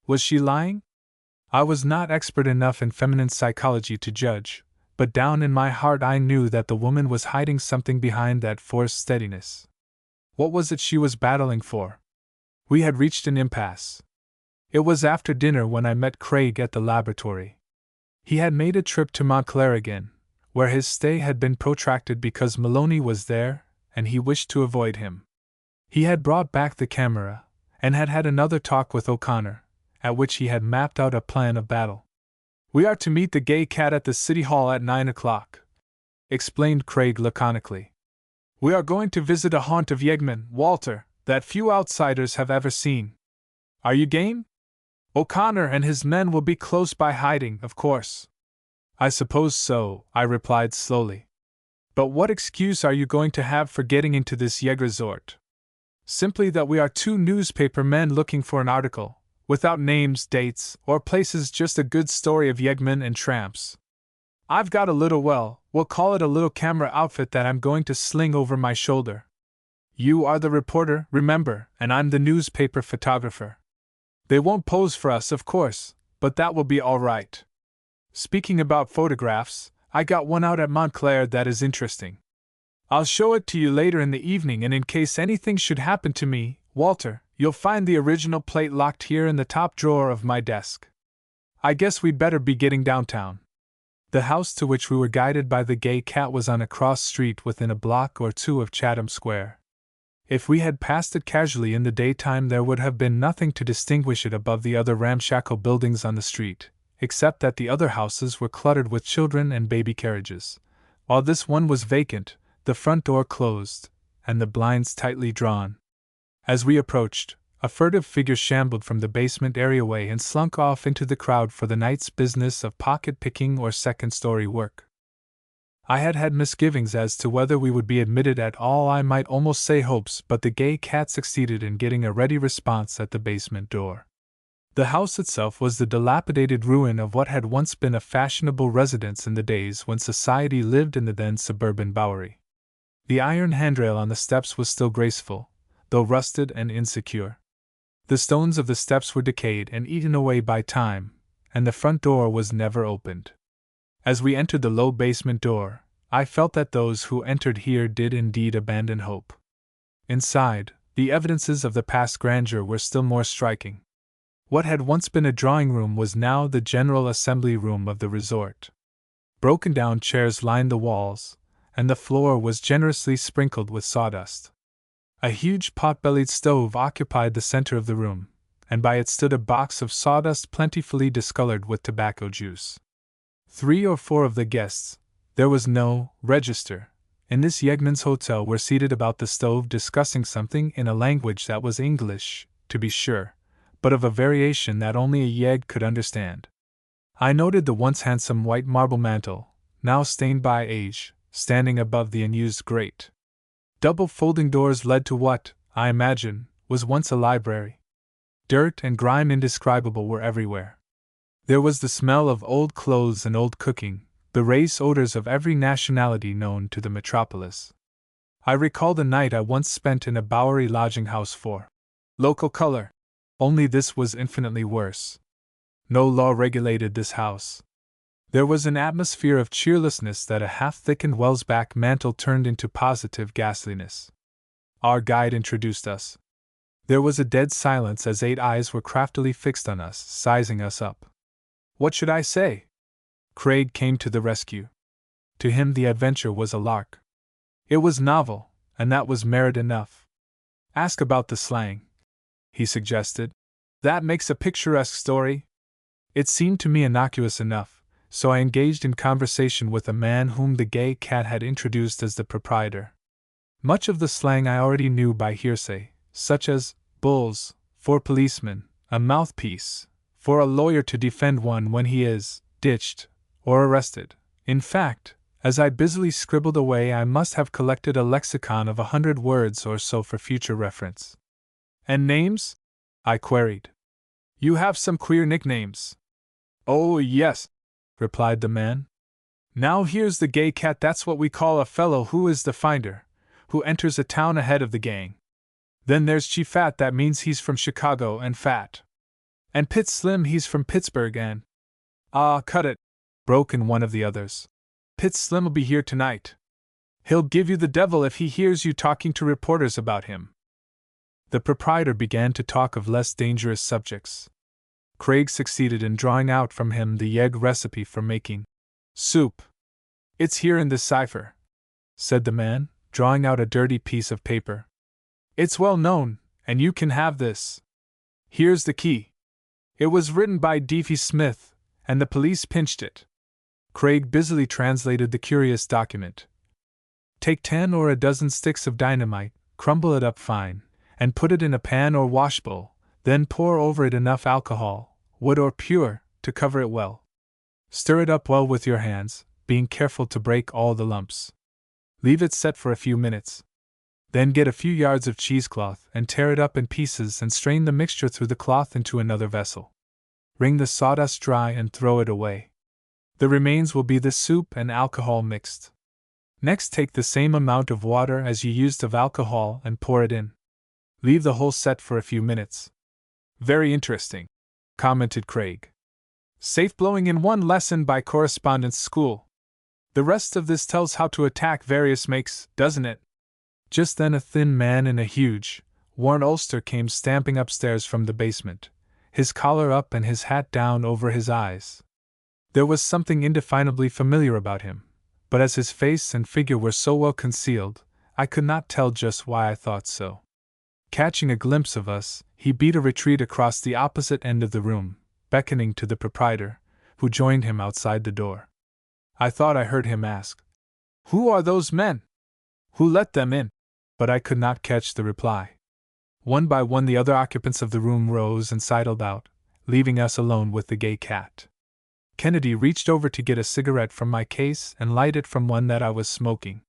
Was she lying? I was not expert enough in feminine psychology to judge, but down in my heart I knew that the woman was hiding something behind that forced steadiness. What was it she was battling for? We had reached an impasse. It was after dinner when I met Craig at the laboratory. He had made a trip to Montclair again, where his stay had been protracted because Maloney was there, and he wished to avoid him. He had brought back the camera, and had had another talk with O'Connor, at which he had mapped out a plan of battle. "We are to meet the gay cat at the City Hall at 9 o'clock, explained Craig laconically. "We are going to visit a haunt of yeggmen, Walter, that few outsiders have ever seen. Are you game? O'Connor and his men will be close by hiding, of course." "I suppose so," I replied slowly. "But what excuse are you going to have for getting into this yegg resort?" "Simply that we are two newspaper men looking for an article, without names, dates, or places, just a good story of yeggmen and tramps. I've got a little, we'll call it a little camera outfit that I'm going to sling over my shoulder. You are the reporter, remember, and I'm the newspaper photographer. They won't pose for us, of course, but that will be all right. Speaking about photographs, I got one out at Montclair that is interesting. I'll show it to you later in the evening, and in case anything should happen to me, Walter, you'll find the original plate locked here in the top drawer of my desk. I guess we'd better be getting downtown." The house to which we were guided by the gay cat was on a cross street within a block or two of Chatham Square. If we had passed it casually in the daytime, there would have been nothing to distinguish it above the other ramshackle buildings on the street, except that the other houses were cluttered with children and baby carriages, while this one was vacant, the front door closed, and the blinds tightly drawn. As we approached, a furtive figure shambled from the basement areaway and slunk off into the crowd for the night's business of pocket-picking or second-story work. I had had misgivings as to whether we would be admitted at all, I might almost say hopes, but the gay cat succeeded in getting a ready response at the basement door. The house itself was the dilapidated ruin of what had once been a fashionable residence in the days when society lived in the then suburban Bowery. The iron handrail on the steps was still graceful, though rusted and insecure. The stones of the steps were decayed and eaten away by time, and the front door was never opened. As we entered the low basement door, I felt that those who entered here did indeed abandon hope. Inside, the evidences of the past grandeur were still more striking. What had once been a drawing room was now the general assembly room of the resort. Broken-down chairs lined the walls, and the floor was generously sprinkled with sawdust. A huge pot-bellied stove occupied the center of the room, and by it stood a box of sawdust plentifully discolored with tobacco juice. 3 or 4 of the guests, there was no register, in this yeggman's hotel, were seated about the stove discussing something in a language that was English, to be sure, but of a variation that only a yegg could understand. I noted the once handsome white marble mantel, now stained by age, standing above the unused grate. Double folding doors led to what, I imagine, was once a library. Dirt and grime indescribable were everywhere. There was the smell of old clothes and old cooking, the race odors of every nationality known to the metropolis. I recalled a night I once spent in a Bowery lodging house for local color. Only this was infinitely worse. No law regulated this house. There was an atmosphere of cheerlessness that a half-thickened Wellsback mantle turned into positive ghastliness. Our guide introduced us. There was a dead silence as 8 eyes were craftily fixed on us, sizing us up. What should I say? Craig came to the rescue. To him the adventure was a lark. It was novel, and that was merit enough. Ask about the slang, he suggested. That makes a picturesque story. It seemed to me innocuous enough, so I engaged in conversation with a man whom the gay cat had introduced as the proprietor. Much of the slang I already knew by hearsay, such as bulls, for policemen, a mouthpiece, for a lawyer to defend one when he is ditched or arrested. In fact, as I busily scribbled away, I must have collected a lexicon of 100 words or so for future reference. And names? I queried. You have some queer nicknames. Oh, yes, replied the man. Now here's the gay cat, that's what we call a fellow who is the finder, who enters a town ahead of the gang. Then there's Chief Fat, that means he's from Chicago and fat. And Pit Slim, he's from Pittsburgh and… Ah, cut it, broke in one of the others. Pit Slim'll be here tonight. He'll give you the devil if he hears you talking to reporters about him. The proprietor began to talk of less dangerous subjects. Craig succeeded in drawing out from him the egg recipe for making soup. It's here in this cipher, said the man, drawing out a dirty piece of paper. It's well known, and you can have this. Here's the key. It was written by Deefy Smith, and the police pinched it. Craig busily translated the curious document. Take 10 or a dozen sticks of dynamite, crumble it up fine, and put it in a pan or washbowl, then pour over it enough alcohol, wood or pure, to cover it well. Stir it up well with your hands, being careful to break all the lumps. Leave it set for a few minutes. Then get a few yards of cheesecloth and tear it up in pieces and strain the mixture through the cloth into another vessel. Wring the sawdust dry and throw it away. The remains will be the soup and alcohol mixed. Next, take the same amount of water as you used of alcohol and pour it in. Leave the whole set for a few minutes. Very interesting, commented Craig. Safe blowing in one lesson by correspondence school. The rest of this tells how to attack various makes, doesn't it? Just then a thin man in a huge, worn ulster came stamping upstairs from the basement, his collar up and his hat down over his eyes. There was something indefinably familiar about him, but as his face and figure were so well concealed, I could not tell just why I thought so. Catching a glimpse of us, he beat a retreat across the opposite end of the room, beckoning to the proprietor, who joined him outside the door. I thought I heard him ask, "Who are those men? Who let them in?" But I could not catch the reply. One by one the other occupants of the room rose and sidled out, leaving us alone with the gay cat. Kennedy reached over to get a cigarette from my case and light it from one that I was smoking.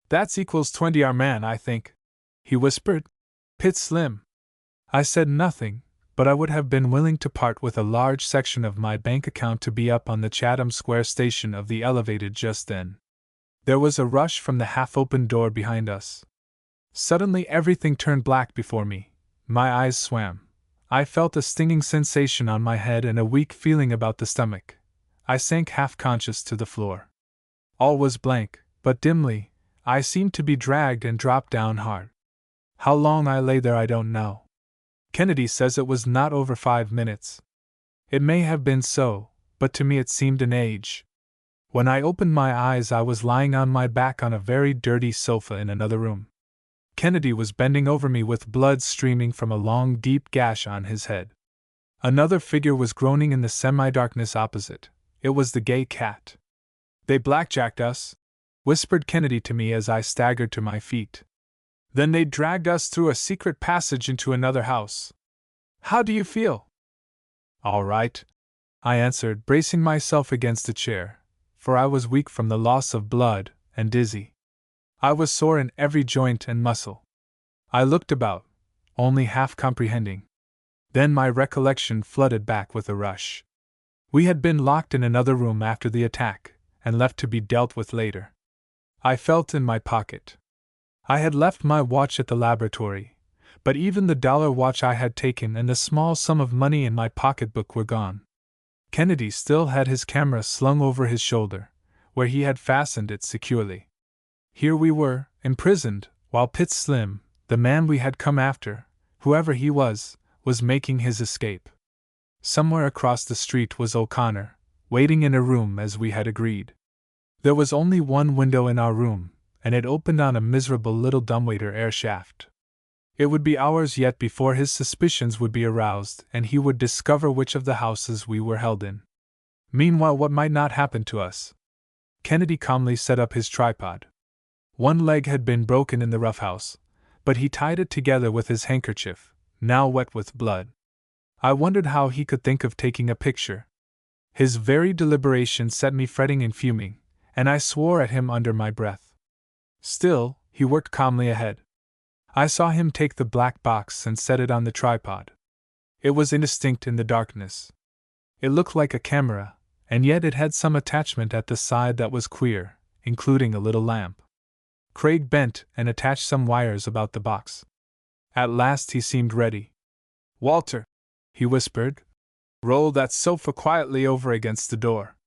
That's equals 20 our man, I think, he whispered. Pit Slim. I said nothing, but I would have been willing to part with a large section of my bank account to be up on the Chatham Square station of the elevated just then. There was a rush from the half-open door behind us. Suddenly everything turned black before me. My eyes swam. I felt a stinging sensation on my head and a weak feeling about the stomach. I sank half-conscious to the floor. All was blank, but dimly, I seemed to be dragged and dropped down hard. How long I lay there I don't know. Kennedy says it was not over 5 minutes. It may have been so, but to me it seemed an age. When I opened my eyes I was lying on my back on a very dirty sofa in another room. Kennedy was bending over me with blood streaming from a long deep gash on his head. Another figure was groaning in the semi-darkness opposite. It was the gay cat. They blackjacked us, whispered Kennedy to me as I staggered to my feet. Then they dragged us through a secret passage into another house. How do you feel? All right. I answered, bracing myself against a chair, for I was weak from the loss of blood, and dizzy. I was sore in every joint and muscle. I looked about, only half comprehending. Then my recollection flooded back with a rush. We had been locked in another room after the attack, and left to be dealt with later. I felt in my pocket. I had left my watch at the laboratory, but even the dollar watch I had taken and the small sum of money in my pocketbook were gone. Kennedy still had his camera slung over his shoulder, where he had fastened it securely. Here we were, imprisoned, while Pitts Slim, the man we had come after, whoever he was making his escape. Somewhere across the street was O'Connor, waiting in a room as we had agreed. There was only one window in our room, and it opened on a miserable little dumbwaiter air shaft. It would be hours yet before his suspicions would be aroused and he would discover which of the houses we were held in. Meanwhile, what might not happen to us? Kennedy calmly set up his tripod. One leg had been broken in the roughhouse, but he tied it together with his handkerchief, now wet with blood. I wondered how he could think of taking a picture. His very deliberation set me fretting and fuming, and I swore at him under my breath. Still, he worked calmly ahead. I saw him take the black box and set it on the tripod. It was indistinct in the darkness. It looked like a camera, and yet it had some attachment at the side that was queer, including a little lamp. Craig bent and attached some wires about the box. At last he seemed ready. "Walter," he whispered, "roll that sofa quietly over against the door.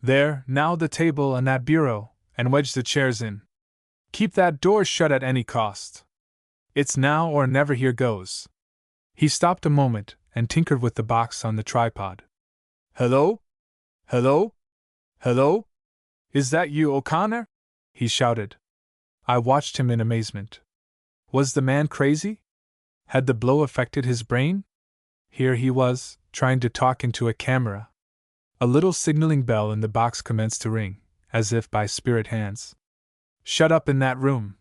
There, now the table and that bureau, and wedge the chairs in. Keep that door shut at any cost. It's now or never, here goes." He stopped a moment and tinkered with the box on the tripod. "Hello? Hello? Hello? Is that you, O'Connor?" he shouted. I watched him in amazement. Was the man crazy? Had the blow affected his brain? Here he was, trying to talk into a camera. A little signaling bell in the box commenced to ring, as if by spirit hands. "Shut up in that room,"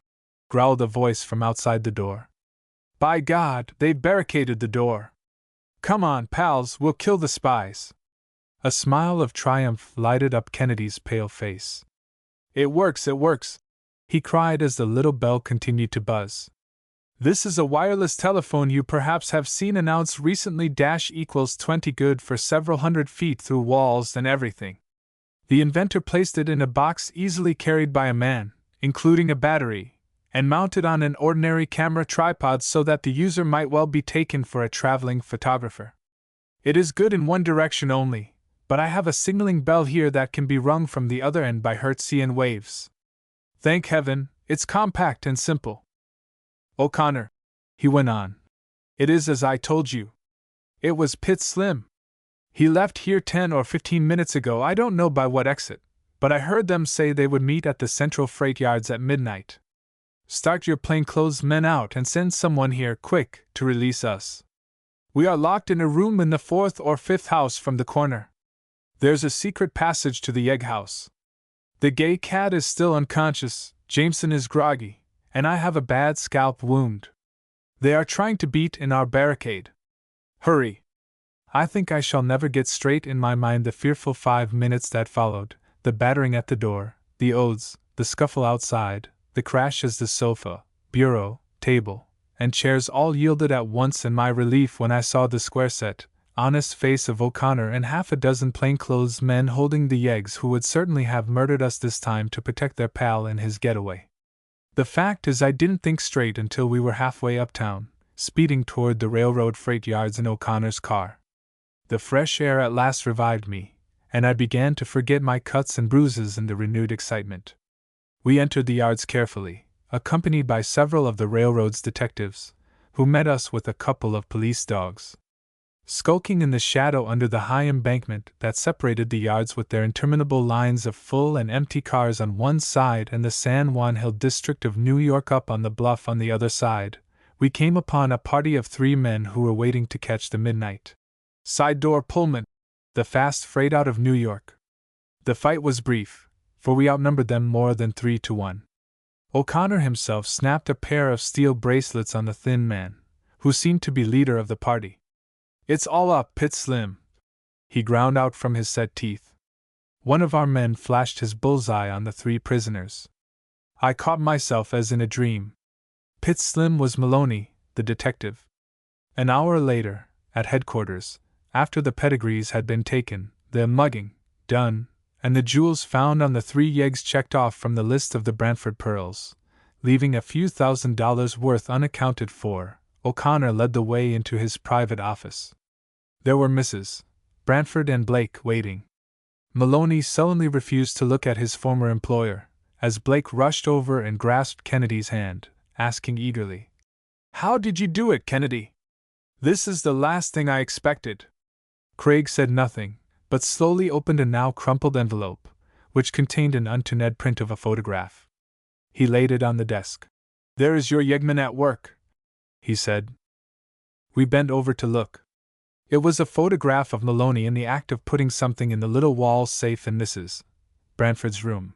growled a voice from outside the door. "By God, they've barricaded the door. Come on, pals, we'll kill the spies." A smile of triumph lighted up Kennedy's pale face. It works, he cried as the little bell continued to buzz. "This is a wireless telephone you perhaps have seen announced recently =20 good for several hundred feet through walls and everything. The inventor placed it in a box easily carried by a man, including a battery, and mounted on an ordinary camera tripod so that the user might well be taken for a traveling photographer. It is good in one direction only, but I have a signaling bell here that can be rung from the other end by Hertzian waves. Thank heaven, it's compact and simple. O'Connor," he went on, "it is as I told you. It was Pitts Slim. He left here 10 or 15 minutes ago, I don't know by what exit, but I heard them say they would meet at the Central Freight Yards at midnight. Start your plainclothes men out and send someone here, quick, to release us. We are locked in a room in the 4th or 5th house from the corner. There's a secret passage to the egg house. The gay cat is still unconscious, Jameson is groggy, and I have a bad scalp wound. They are trying to beat in our barricade. Hurry!" I think I shall never get straight in my mind the fearful 5 minutes that followed, the battering at the door, the oaths, the scuffle outside, the crash as the sofa, bureau, table, and chairs all yielded at once, and my relief when I saw the square-set, honest face of O'Connor and half a dozen plainclothes men holding the eggs who would certainly have murdered us this time to protect their pal in his getaway. The fact is, I didn't think straight until we were halfway uptown, speeding toward the railroad freight yards in O'Connor's car. The fresh air at last revived me, and I began to forget my cuts and bruises in the renewed excitement. We entered the yards carefully, accompanied by several of the railroad's detectives, who met us with a couple of police dogs. Skulking in the shadow under the high embankment that separated the yards, with their interminable lines of full and empty cars on one side and the San Juan Hill district of New York up on the bluff on the other side, we came upon a party of 3 men who were waiting to catch the midnight side door Pullman, the fast freight out of New York. The fight was brief, for we outnumbered them more than 3 to 1. O'Connor himself snapped a pair of steel bracelets on the thin man, who seemed to be leader of the party. "It's all up, Pitts Slim," he ground out from his set teeth. One of our men flashed his bullseye on the 3 prisoners. I caught myself as in a dream. Pitts Slim was Maloney, the detective. An hour later, at headquarters, after the pedigrees had been taken, the mugging done, and the jewels found on the 3 yeggs checked off from the list of the Brantford pearls, leaving a few $1,000s worth unaccounted for, O'Connor led the way into his private office. There were Mrs. Brantford and Blake waiting. Maloney sullenly refused to look at his former employer, as Blake rushed over and grasped Kennedy's hand, asking eagerly, "How did you do it, Kennedy? This is the last thing I expected." Craig said nothing, but slowly opened a now crumpled envelope, which contained an unto-Ned print of a photograph. He laid it on the desk. "There is your yeggman at work," he said. We bent over to look. It was a photograph of Maloney in the act of putting something in the little wall safe in Mrs. Brantford's room.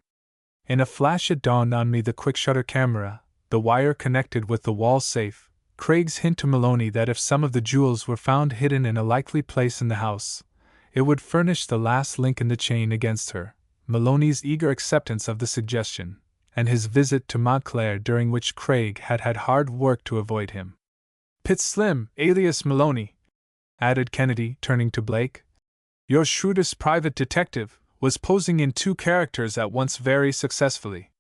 In a flash it dawned on me the quick-shutter camera, the wire connected with the wall safe, Craig's hint to Maloney that if some of the jewels were found hidden in a likely place in the house, it would furnish the last link in the chain against her, Maloney's eager acceptance of the suggestion, and his visit to Montclair during which Craig had had hard work to avoid him. "Pitts Slim, alias Maloney," added Kennedy, turning to Blake. "Your shrewdest private detective, was posing in 2 characters at once very successfully.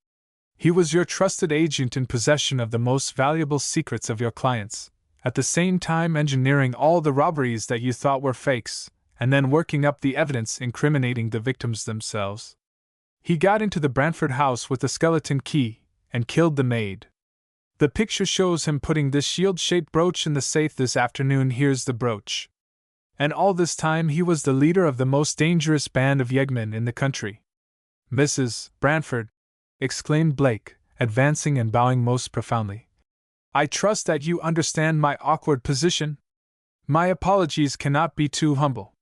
He was your trusted agent in possession of the most valuable secrets of your clients, at the same time engineering all the robberies that you thought were fakes, and then working up the evidence incriminating the victims themselves. He got into the Brantford house with the skeleton key, and killed the maid. The picture shows him putting this shield-shaped brooch in the safe this afternoon. Here's the brooch. And all this time he was the leader of the most dangerous band of yeggmen in the country." "Mrs. Brantford," exclaimed Blake, advancing and bowing most profoundly, "I trust that you understand my awkward position? My apologies cannot be too humble.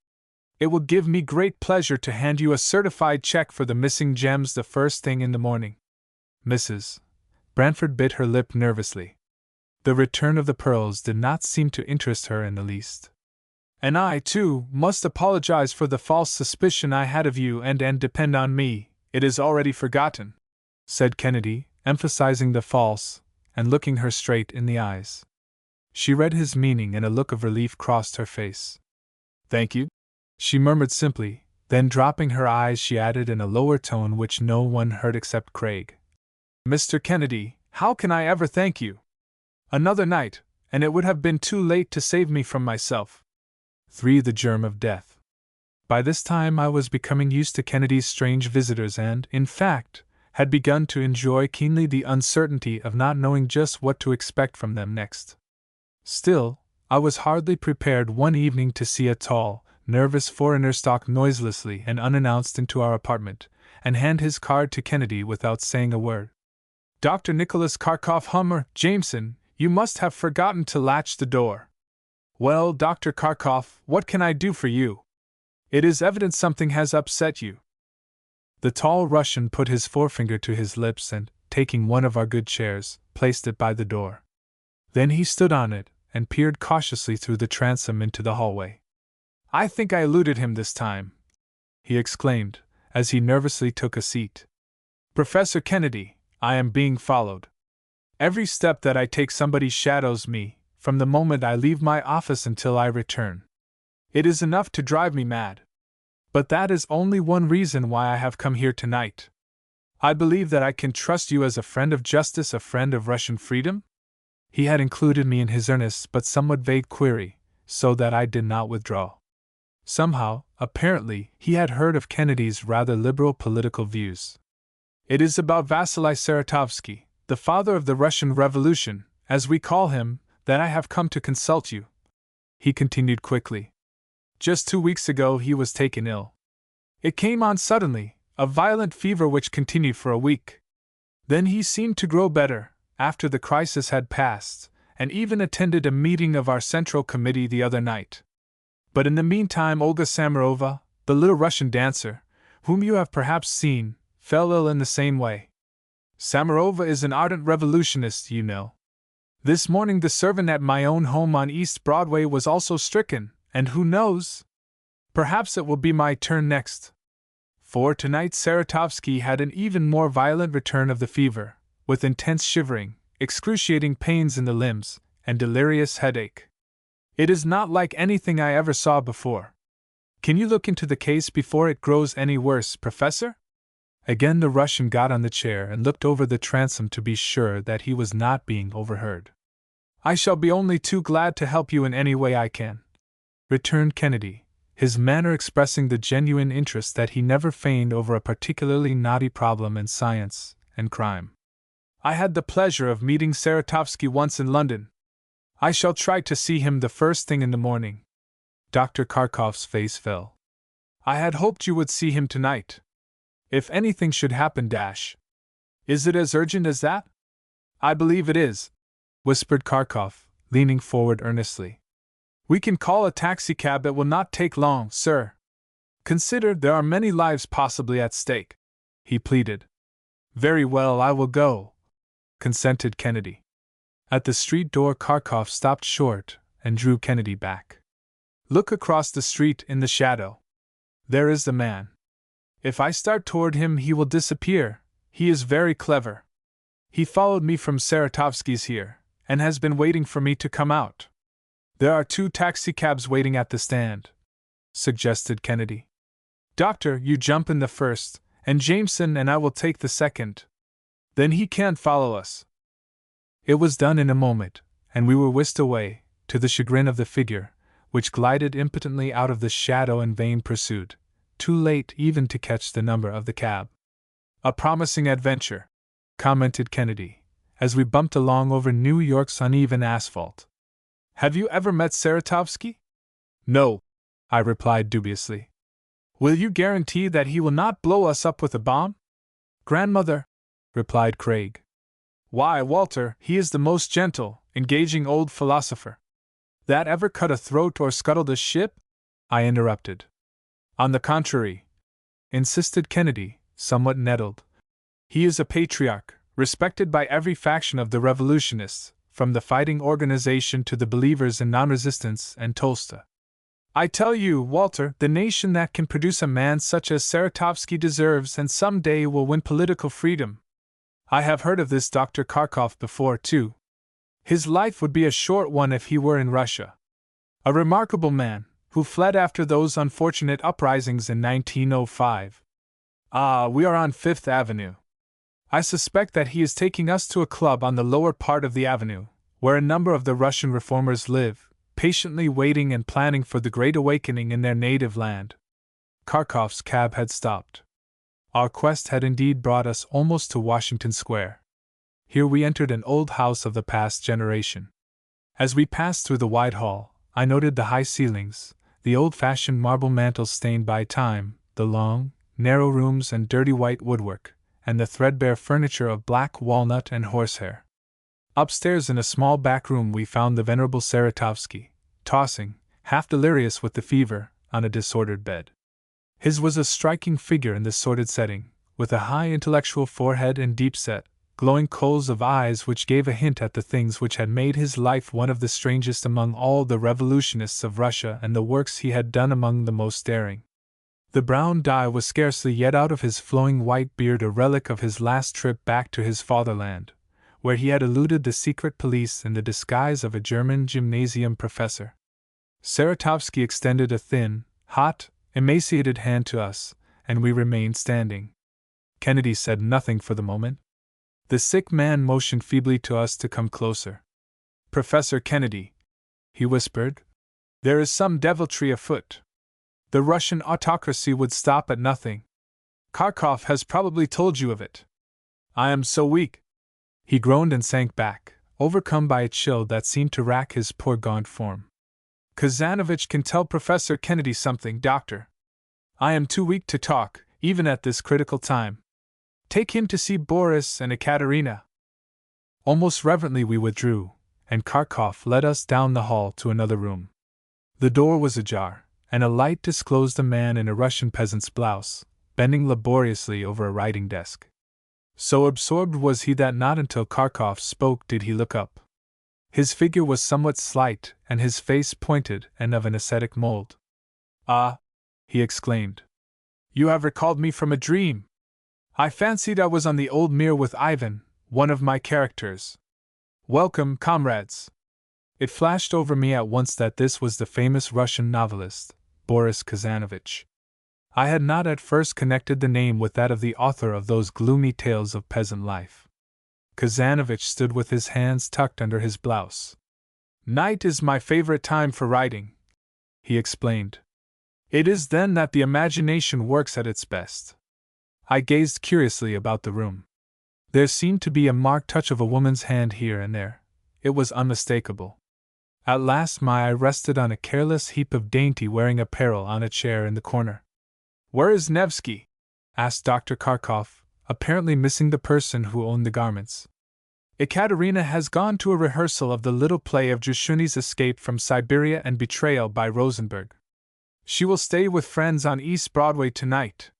It will give me great pleasure to hand you a certified check for the missing gems the first thing in the morning." Mrs. Brantford bit her lip nervously. The return of the pearls did not seem to interest her in the least. "And I, too, must apologize for the false suspicion I had of you and depend on me, it is already forgotten," said Kennedy, emphasizing the false, and looking her straight in the eyes. She read his meaning and a look of relief crossed her face. "Thank you," she murmured simply, then dropping her eyes she added in a lower tone which no one heard except Craig, "Mr. Kennedy, how can I ever thank you? Another night, and it would have been too late to save me from myself." 3. The germ of death. By this time I was becoming used to Kennedy's strange visitors and, in fact, had begun to enjoy keenly the uncertainty of not knowing just what to expect from them next. Still, I was hardly prepared one evening to see a tall, nervous foreigner stalk noiselessly and unannounced into our apartment, and hand his card to Kennedy without saying a word. "Dr. Nicholas Karkoff Hummer, Jameson, you must have forgotten to latch the door. Well, Dr. Karkoff, what can I do for you? It is evident something has upset you." The tall Russian put his forefinger to his lips and, taking one of our good chairs, placed it by the door. Then he stood on it and peered cautiously through the transom into the hallway. "I think I eluded him this time," he exclaimed, as he nervously took a seat. "Professor Kennedy, I am being followed. Every step that I take somebody shadows me, from the moment I leave my office until I return. It is enough to drive me mad. But that is only one reason why I have come here tonight. I believe that I can trust you as a friend of justice, a friend of Russian freedom?" He had included me in his earnest but somewhat vague query, so that I did not withdraw. Somehow, apparently, he had heard of Kennedy's rather liberal political views. "It is about Vasily Saratovsky, the father of the Russian Revolution, as we call him, that I have come to consult you," he continued quickly. "Just 2 weeks ago he was taken ill. It came on suddenly, a violent fever which continued for a week. Then he seemed to grow better, after the crisis had passed, and even attended a meeting of our Central Committee the other night. But in the meantime Olga Samarova, the little Russian dancer, whom you have perhaps seen, fell ill in the same way. Samarova is an ardent revolutionist, you know. This morning the servant at my own home on East Broadway was also stricken, and who knows? Perhaps it will be my turn next. For tonight Saratovsky had an even more violent return of the fever, with intense shivering, excruciating pains in the limbs, and delirious headache. It is not like anything I ever saw before. Can you look into the case before it grows any worse, Professor? Again the Russian got on the chair and looked over the transom to be sure that he was not being overheard. I shall be only too glad to help you in any way I can, returned Kennedy, his manner expressing the genuine interest that he never feigned over a particularly knotty problem in science and crime. I had the pleasure of meeting Saratovsky once in London. I shall try to see him the first thing in the morning. Dr. Kharkov's face fell. I had hoped you would see him tonight. If anything should happen, Is it as urgent as that? I believe it is, whispered Kharkov, leaning forward earnestly. We can call a taxicab. It will not take long, sir. Consider, there are many lives possibly at stake, he pleaded. Very well, I will go, consented Kennedy. At the street door Kharkov stopped short and drew Kennedy back. Look across the street in the shadow. There is the man. If I start toward him he will disappear. He is very clever. He followed me from Saratovsky's here, and has been waiting for me to come out. There are 2 taxicabs waiting at the stand, suggested Kennedy. Doctor, you jump in the first, and Jameson and I will take the second. Then he can't follow us. It was done in a moment, and we were whisked away, to the chagrin of the figure, which glided impotently out of the shadow in vain pursuit, too late even to catch the number of the cab. A promising adventure, commented Kennedy, as we bumped along over New York's uneven asphalt. Have you ever met Saratovsky? No, I replied dubiously. Will you guarantee that he will not blow us up with a bomb? Grandmother, replied Craig. Why, Walter, he is the most gentle, engaging old philosopher. That ever cut a throat or scuttled a ship? I interrupted. On the contrary, insisted Kennedy, somewhat nettled. He is a patriarch, respected by every faction of the revolutionists, from the fighting organization to the believers in non-resistance and Tolstoy. I tell you, Walter, the nation that can produce a man such as Saratovsky deserves and some day will win political freedom. I have heard of this Dr. Kharkov before, too. His life would be a short one if he were in Russia. A remarkable man, who fled after those unfortunate uprisings in 1905. Ah, we are on Fifth Avenue. I suspect that he is taking us to a club on the lower part of the avenue, where a number of the Russian reformers live, patiently waiting and planning for the great awakening in their native land. Kharkov's cab had stopped. Our quest had indeed brought us almost to Washington Square. Here we entered an old house of the past generation. As we passed through the wide hall, I noted the high ceilings, the old-fashioned marble mantels stained by time, the long, narrow rooms and dirty white woodwork, and the threadbare furniture of black walnut and horsehair. Upstairs in a small back room we found the venerable Saratovsky, tossing, half delirious with the fever, on a disordered bed. His was a striking figure in this sordid setting, with a high intellectual forehead and deep-set, glowing coals of eyes which gave a hint at the things which had made his life one of the strangest among all the revolutionists of Russia and the works he had done among the most daring. The brown dye was scarcely yet out of his flowing white beard, a relic of his last trip back to his fatherland, where he had eluded the secret police in the disguise of a German gymnasium professor. Saratovsky extended a thin, hot, emaciated hand to us, and we remained standing. Kennedy said nothing for the moment. The sick man motioned feebly to us to come closer. Professor Kennedy, he whispered, there is some deviltry afoot. The Russian autocracy would stop at nothing. Kharkov has probably told you of it. I am so weak. He groaned and sank back, overcome by a chill that seemed to rack his poor gaunt form. Kazanovich can tell Professor Kennedy something, doctor. I am too weak to talk, even at this critical time. Take him to see Boris and Ekaterina. Almost reverently we withdrew, and Kharkov led us down the hall to another room. The door was ajar, and a light disclosed a man in a Russian peasant's blouse, bending laboriously over a writing desk. So absorbed was he that not until Kharkov spoke did he look up. His figure was somewhat slight, and his face pointed and of an ascetic mold. Ah, he exclaimed. You have recalled me from a dream. I fancied I was on the old Mir with Ivan, one of my characters. Welcome, comrades. It flashed over me at once that this was the famous Russian novelist, Boris Kazanovich. I had not at first connected the name with that of the author of those gloomy tales of peasant life. Kazanovich stood with his hands tucked under his blouse. Night is my favorite time for writing, he explained. It is then that the imagination works at its best. I gazed curiously about the room. There seemed to be a marked touch of a woman's hand here and there. It was unmistakable. At last my eye rested on a careless heap of dainty wearing apparel on a chair in the corner. Where is Nevsky? Asked Dr. Kharkov, apparently missing the person who owned the garments. Ekaterina has gone to a rehearsal of the little play of Jushuni's Escape from Siberia and Betrayal by Rosenberg. She will stay with friends on East Broadway tonight.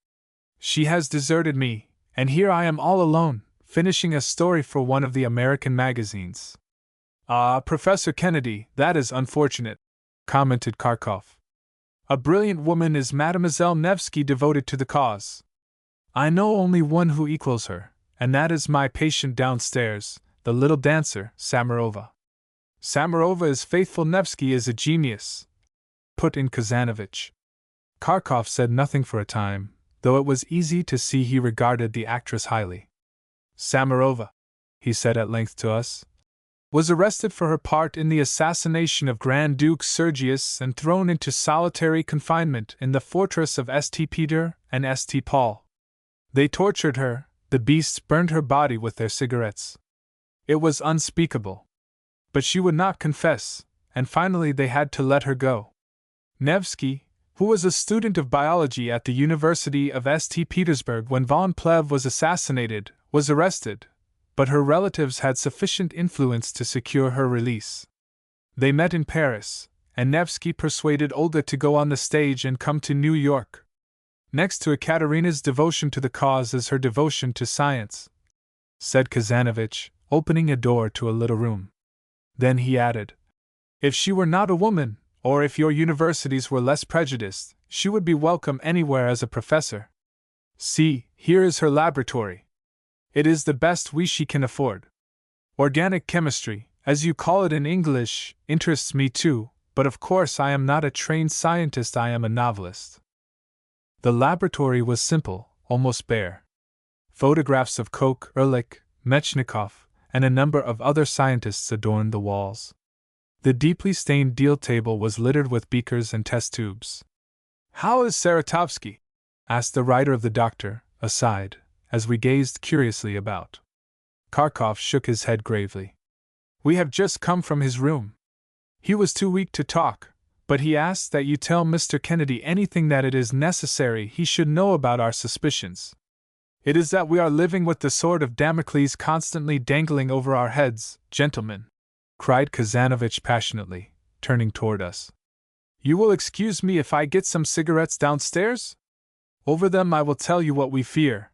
She has deserted me, and here I am all alone, finishing a story for one of the American magazines. Ah, Professor Kennedy, that is unfortunate, commented Kharkov. A brilliant woman is Mademoiselle Nevsky, devoted to the cause. I know only one who equals her, and that is my patient downstairs, the little dancer, Samarova. Samarova is faithful, Nevsky is a genius, put in Kazanovich. Kharkov said nothing for a time, though it was easy to see he regarded the actress highly. Samarova, he said at length to us, was arrested for her part in the assassination of Grand Duke Sergius and thrown into solitary confinement in the fortress of St. Peter and St. Paul. They tortured her, the beasts burned her body with their cigarettes. It was unspeakable. But she would not confess, and finally they had to let her go. Nevsky, who was a student of biology at the University of St. Petersburg when von Plehve was assassinated, was arrested, but her relatives had sufficient influence to secure her release. They met in Paris, and Nevsky persuaded Olga to go on the stage and come to New York. Next to Ekaterina's devotion to the cause is her devotion to science, said Kazanovich, opening a door to a little room. Then he added, if she were not a woman, or if your universities were less prejudiced, she would be welcome anywhere as a professor. See, here is her laboratory. It is the best she can afford. Organic chemistry, as you call it in English, interests me too, but of course I am not a trained scientist, I am a novelist. The laboratory was simple, almost bare. Photographs of Koch, Ehrlich, Mechnikov, and a number of other scientists adorned the walls. The deeply stained deal table was littered with beakers and test tubes. How is Saratovsky? Asked the writer of the doctor, aside, as we gazed curiously about. Kharkov shook his head gravely. We have just come from his room. He was too weak to talk, but he asks that you tell Mr. Kennedy anything that it is necessary he should know about our suspicions. It is that we are living with the sword of Damocles constantly dangling over our heads, gentlemen, cried Kazanovich passionately, turning toward us. You will excuse me if I get some cigarettes downstairs? Over them I will tell you what we fear.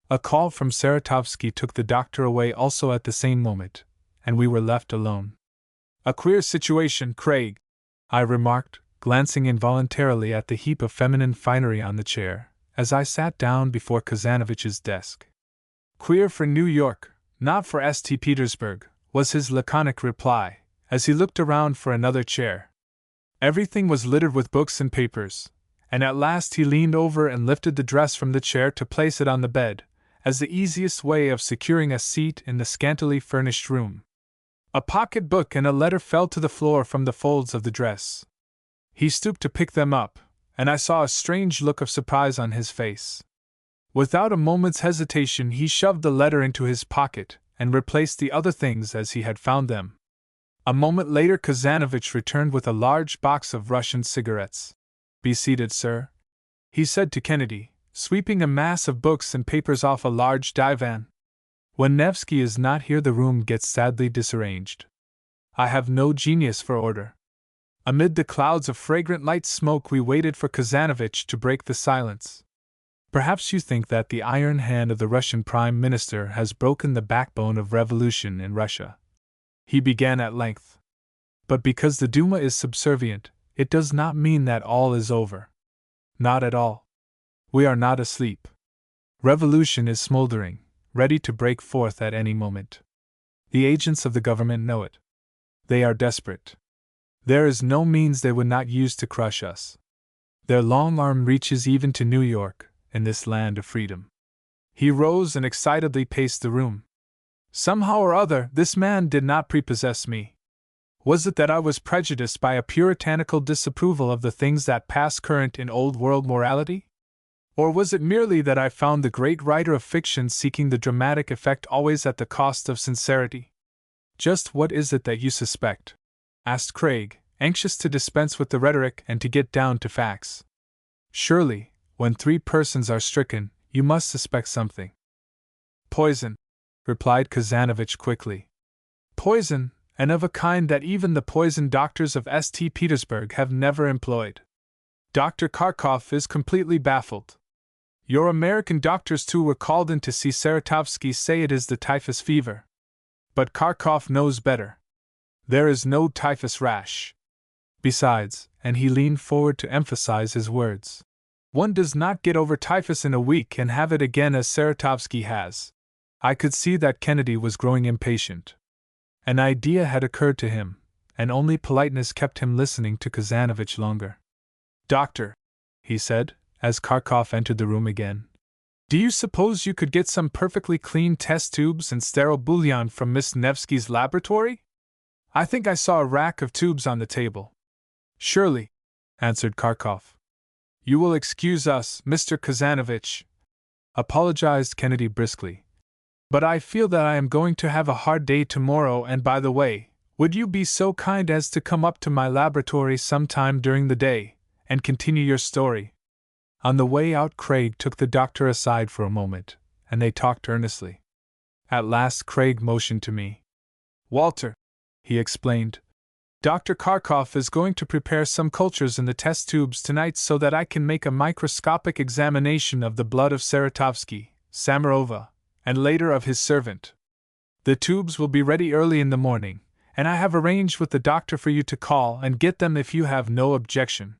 A call from Saratovsky took the doctor away also at the same moment, and we were left alone. A queer situation, Craig, I remarked, glancing involuntarily at the heap of feminine finery on the chair, as I sat down before Kazanovich's desk. Queer for New York, not for St. Petersburg, was his laconic reply, as he looked around for another chair. Everything was littered with books and papers, and at last he leaned over and lifted the dress from the chair to place it on the bed, as the easiest way of securing a seat in the scantily furnished room. A pocket-book and a letter fell to the floor from the folds of the dress. He stooped to pick them up, and I saw a strange look of surprise on his face. Without a moment's hesitation he shoved the letter into his pocket and replaced the other things as he had found them. A moment later Kazanovich returned with a large box of Russian cigarettes. Be seated, sir, he said to Kennedy, sweeping a mass of books and papers off a large divan. When Nevsky is not here the room gets sadly disarranged. I have no genius for order. Amid the clouds of fragrant light smoke we waited for Kazanovich to break the silence. Perhaps you think that the iron hand of the Russian Prime Minister has broken the backbone of revolution in Russia, he began at length. But because the Duma is subservient, it does not mean that all is over. Not at all. We are not asleep. Revolution is smoldering, ready to break forth at any moment. The agents of the government know it. They are desperate. There is no means they would not use to crush us. Their long arm reaches even to New York, in this land of freedom. He rose and excitedly paced the room. Somehow or other, this man did not prepossess me. Was it that I was prejudiced by a puritanical disapproval of the things that pass current in old-world morality? Or was it merely that I found the great writer of fiction seeking the dramatic effect always at the cost of sincerity? Just what is it that you suspect? Asked Craig, anxious to dispense with the rhetoric and to get down to facts. Surely, when 3 persons are stricken, you must suspect something. Poison, replied Kazanowicz quickly. Poison, and of a kind that even the poison doctors of St. Petersburg have never employed. Dr. Kharkov is completely baffled. Your American doctors too were called in to see Saratovsky say it is the typhus fever. But Kharkov knows better. There is no typhus rash. Besides, and he leaned forward to emphasize his words, one does not get over typhus in a week and have it again as Saratovsky has. I could see that Kennedy was growing impatient. An idea had occurred to him, and only politeness kept him listening to Kazanowicz longer. Doctor, he said, as Kharkov entered the room again, do you suppose you could get some perfectly clean test tubes and sterile bouillon from Miss Nevsky's laboratory? I think I saw a rack of tubes on the table. Surely, answered Kharkov. You will excuse us, Mr. Kazanowicz, apologized Kennedy briskly. But I feel that I am going to have a hard day tomorrow, and by the way, would you be so kind as to come up to my laboratory sometime during the day, and continue your story? On the way out, Craig took the doctor aside for a moment, and they talked earnestly. At last Craig motioned to me. Walter, he explained, Dr. Kharkov is going to prepare some cultures in the test tubes tonight so that I can make a microscopic examination of the blood of Saratovsky, Samarova, and later of his servant. The tubes will be ready early in the morning, and I have arranged with the doctor for you to call and get them if you have no objection.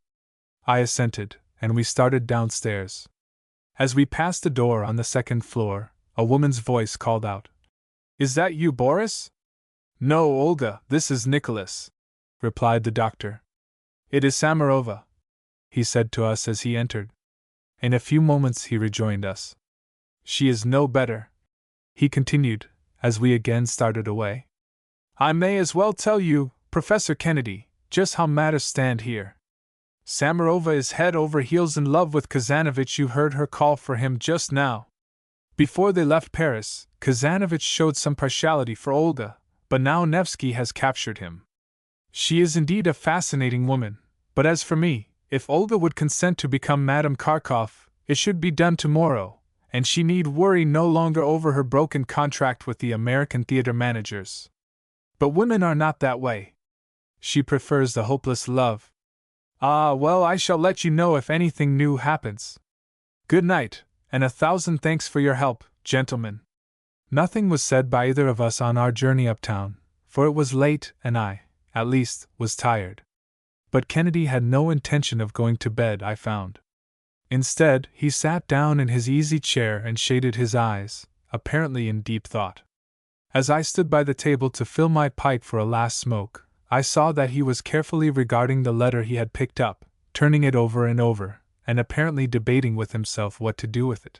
I assented, and we started downstairs. As we passed the door on the 2nd floor, a woman's voice called out, Is that you, Boris? No, Olga, this is Nicholas, replied the doctor. It is Samarova, he said to us as he entered. In a few moments he rejoined us. She is no better, he continued, as we again started away. I may as well tell you, Professor Kennedy, just how matters stand here. Samarova is head over heels in love with Kazanowicz. You heard her call for him just now. Before they left Paris, Kazanowicz showed some partiality for Olga, but now Nevsky has captured him. She is indeed a fascinating woman, but as for me, if Olga would consent to become Madame Kharkov, it should be done tomorrow, and she need worry no longer over her broken contract with the American theater managers. But women are not that way. She prefers the hopeless love. Ah, well, I shall let you know if anything new happens. Good night, and 1,000 thanks for your help, gentlemen. Nothing was said by either of us on our journey uptown, for it was late and I, at least, was tired. But Kennedy had no intention of going to bed, I found. Instead, he sat down in his easy chair and shaded his eyes, apparently in deep thought. As I stood by the table to fill my pipe for a last smoke, I saw that he was carefully regarding the letter he had picked up, turning it over and over, and apparently debating with himself what to do with it.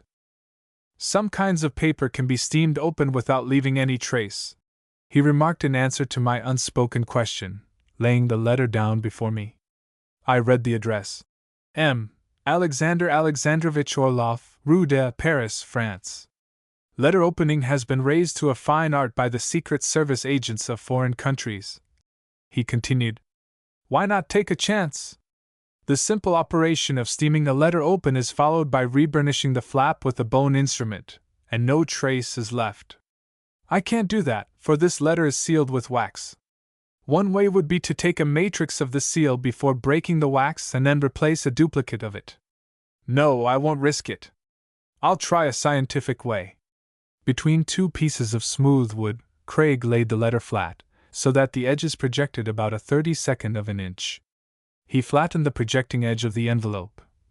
Some kinds of paper can be steamed open without leaving any trace, he remarked in answer to my unspoken question, laying the letter down before me. I read the address. M. Alexander Alexandrovich Orlov, Rue de Paris, France. Letter opening has been raised to a fine art by the Secret Service agents of foreign countries, he continued. Why not take a chance? The simple operation of steaming the letter open is followed by reburnishing the flap with a bone instrument, and no trace is left. I can't do that, for this letter is sealed with wax. One way would be to take a matrix of the seal before breaking the wax and then replace a duplicate of it. No, I won't risk it. I'll try a scientific way. Between 2 pieces of smooth wood, Craig laid the letter flat, so that the edges projected about a 32nd of an inch. He flattened the projecting edge of the envelope,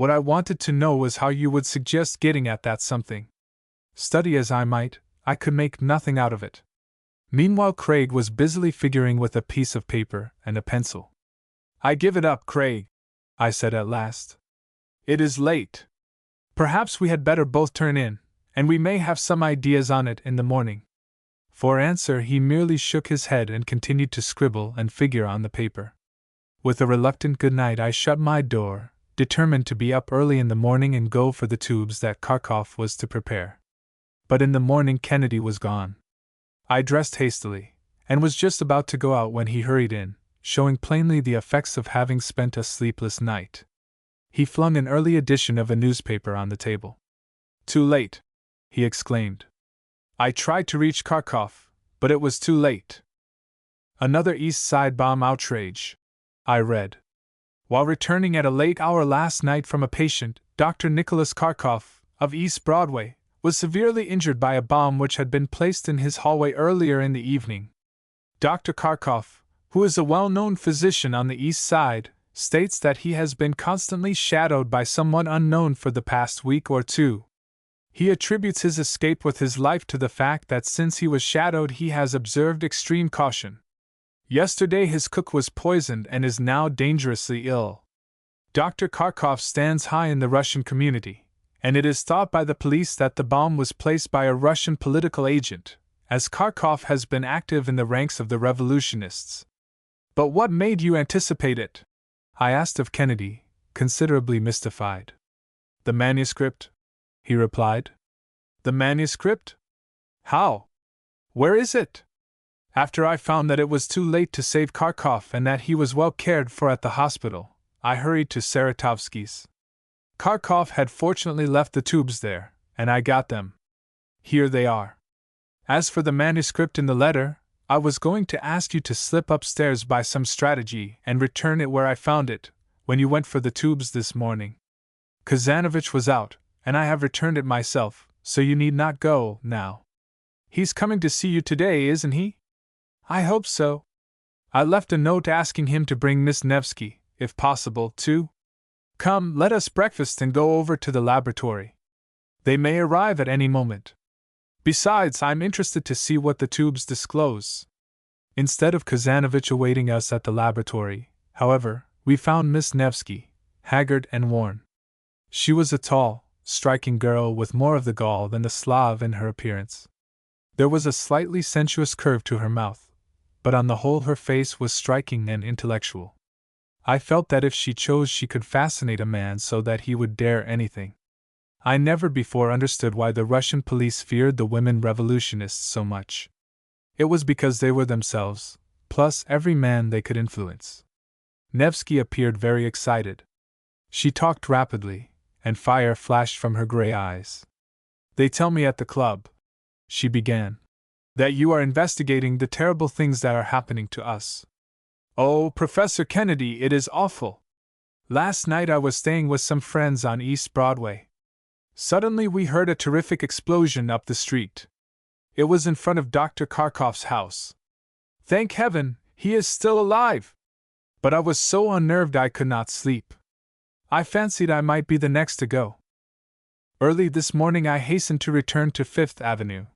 What I wanted to know was how you would suggest getting at that something. Study as I might, I could make nothing out of it. Meanwhile, Craig was busily figuring with a piece of paper and a pencil. I give it up, Craig, I said at last. It is late. Perhaps we had better both turn in, and we may have some ideas on it in the morning. For answer, he merely shook his head and continued to scribble and figure on the paper. With a reluctant good night, I shut my door, determined to be up early in the morning and go for the tubes that Kharkov was to prepare. But in the morning Kennedy was gone. I dressed hastily, and was just about to go out when he hurried in, showing plainly the effects of having spent a sleepless night. He flung an early edition of a newspaper on the table. Too late, he exclaimed. I tried to reach Kharkov, but it was too late. Another East Side bomb outrage, I read. While returning at a late hour last night from a patient, Dr. Nicholas Kharkov, of East Broadway, was severely injured by a bomb which had been placed in his hallway earlier in the evening. Dr. Kharkov, who is a well-known physician on the East Side, states that he has been constantly shadowed by someone unknown for the past week or two. He attributes his escape with his life to the fact that since he was shadowed he has observed extreme caution. Yesterday his cook was poisoned and is now dangerously ill. Dr. Kharkov stands high in the Russian community, and it is thought by the police that the bomb was placed by a Russian political agent, as Kharkov has been active in the ranks of the revolutionists. But what made you anticipate it? I asked of Kennedy, considerably mystified. The manuscript, he replied. The manuscript? How? Where is it? After I found that it was too late to save Kharkov and that he was well cared for at the hospital, I hurried to Saratovsky's. Kharkov had fortunately left the tubes there, and I got them. Here they are. As for the manuscript in the letter, I was going to ask you to slip upstairs by some strategy and return it where I found it, when you went for the tubes this morning. Kazanovich was out, and I have returned it myself, so you need not go, now. He's coming to see you today, isn't he? I hope so. I left a note asking him to bring Miss Nevsky, if possible, too. Come, let us breakfast and go over to the laboratory. They may arrive at any moment. Besides, I'm interested to see what the tubes disclose. Instead of Kazanovich awaiting us at the laboratory, however, we found Miss Nevsky, haggard and worn. She was a tall, striking girl with more of the Gaul than the Slav in her appearance. There was a slightly sensuous curve to her mouth, but on the whole her face was striking and intellectual. I felt that if she chose she could fascinate a man so that he would dare anything. I never before understood why the Russian police feared the women revolutionists so much. It was because they were themselves, plus every man they could influence. Nevsky appeared very excited. She talked rapidly, and fire flashed from her gray eyes. They tell me at the club, she began, that you are investigating the terrible things that are happening to us. Oh, Professor Kennedy, it is awful. Last night I was staying with some friends on East Broadway. Suddenly we heard a terrific explosion up the street. It was in front of Dr. Kharkov's house. Thank heaven, he is still alive! But I was so unnerved I could not sleep. I fancied I might be the next to go. Early this morning I hastened to return to Fifth Avenue.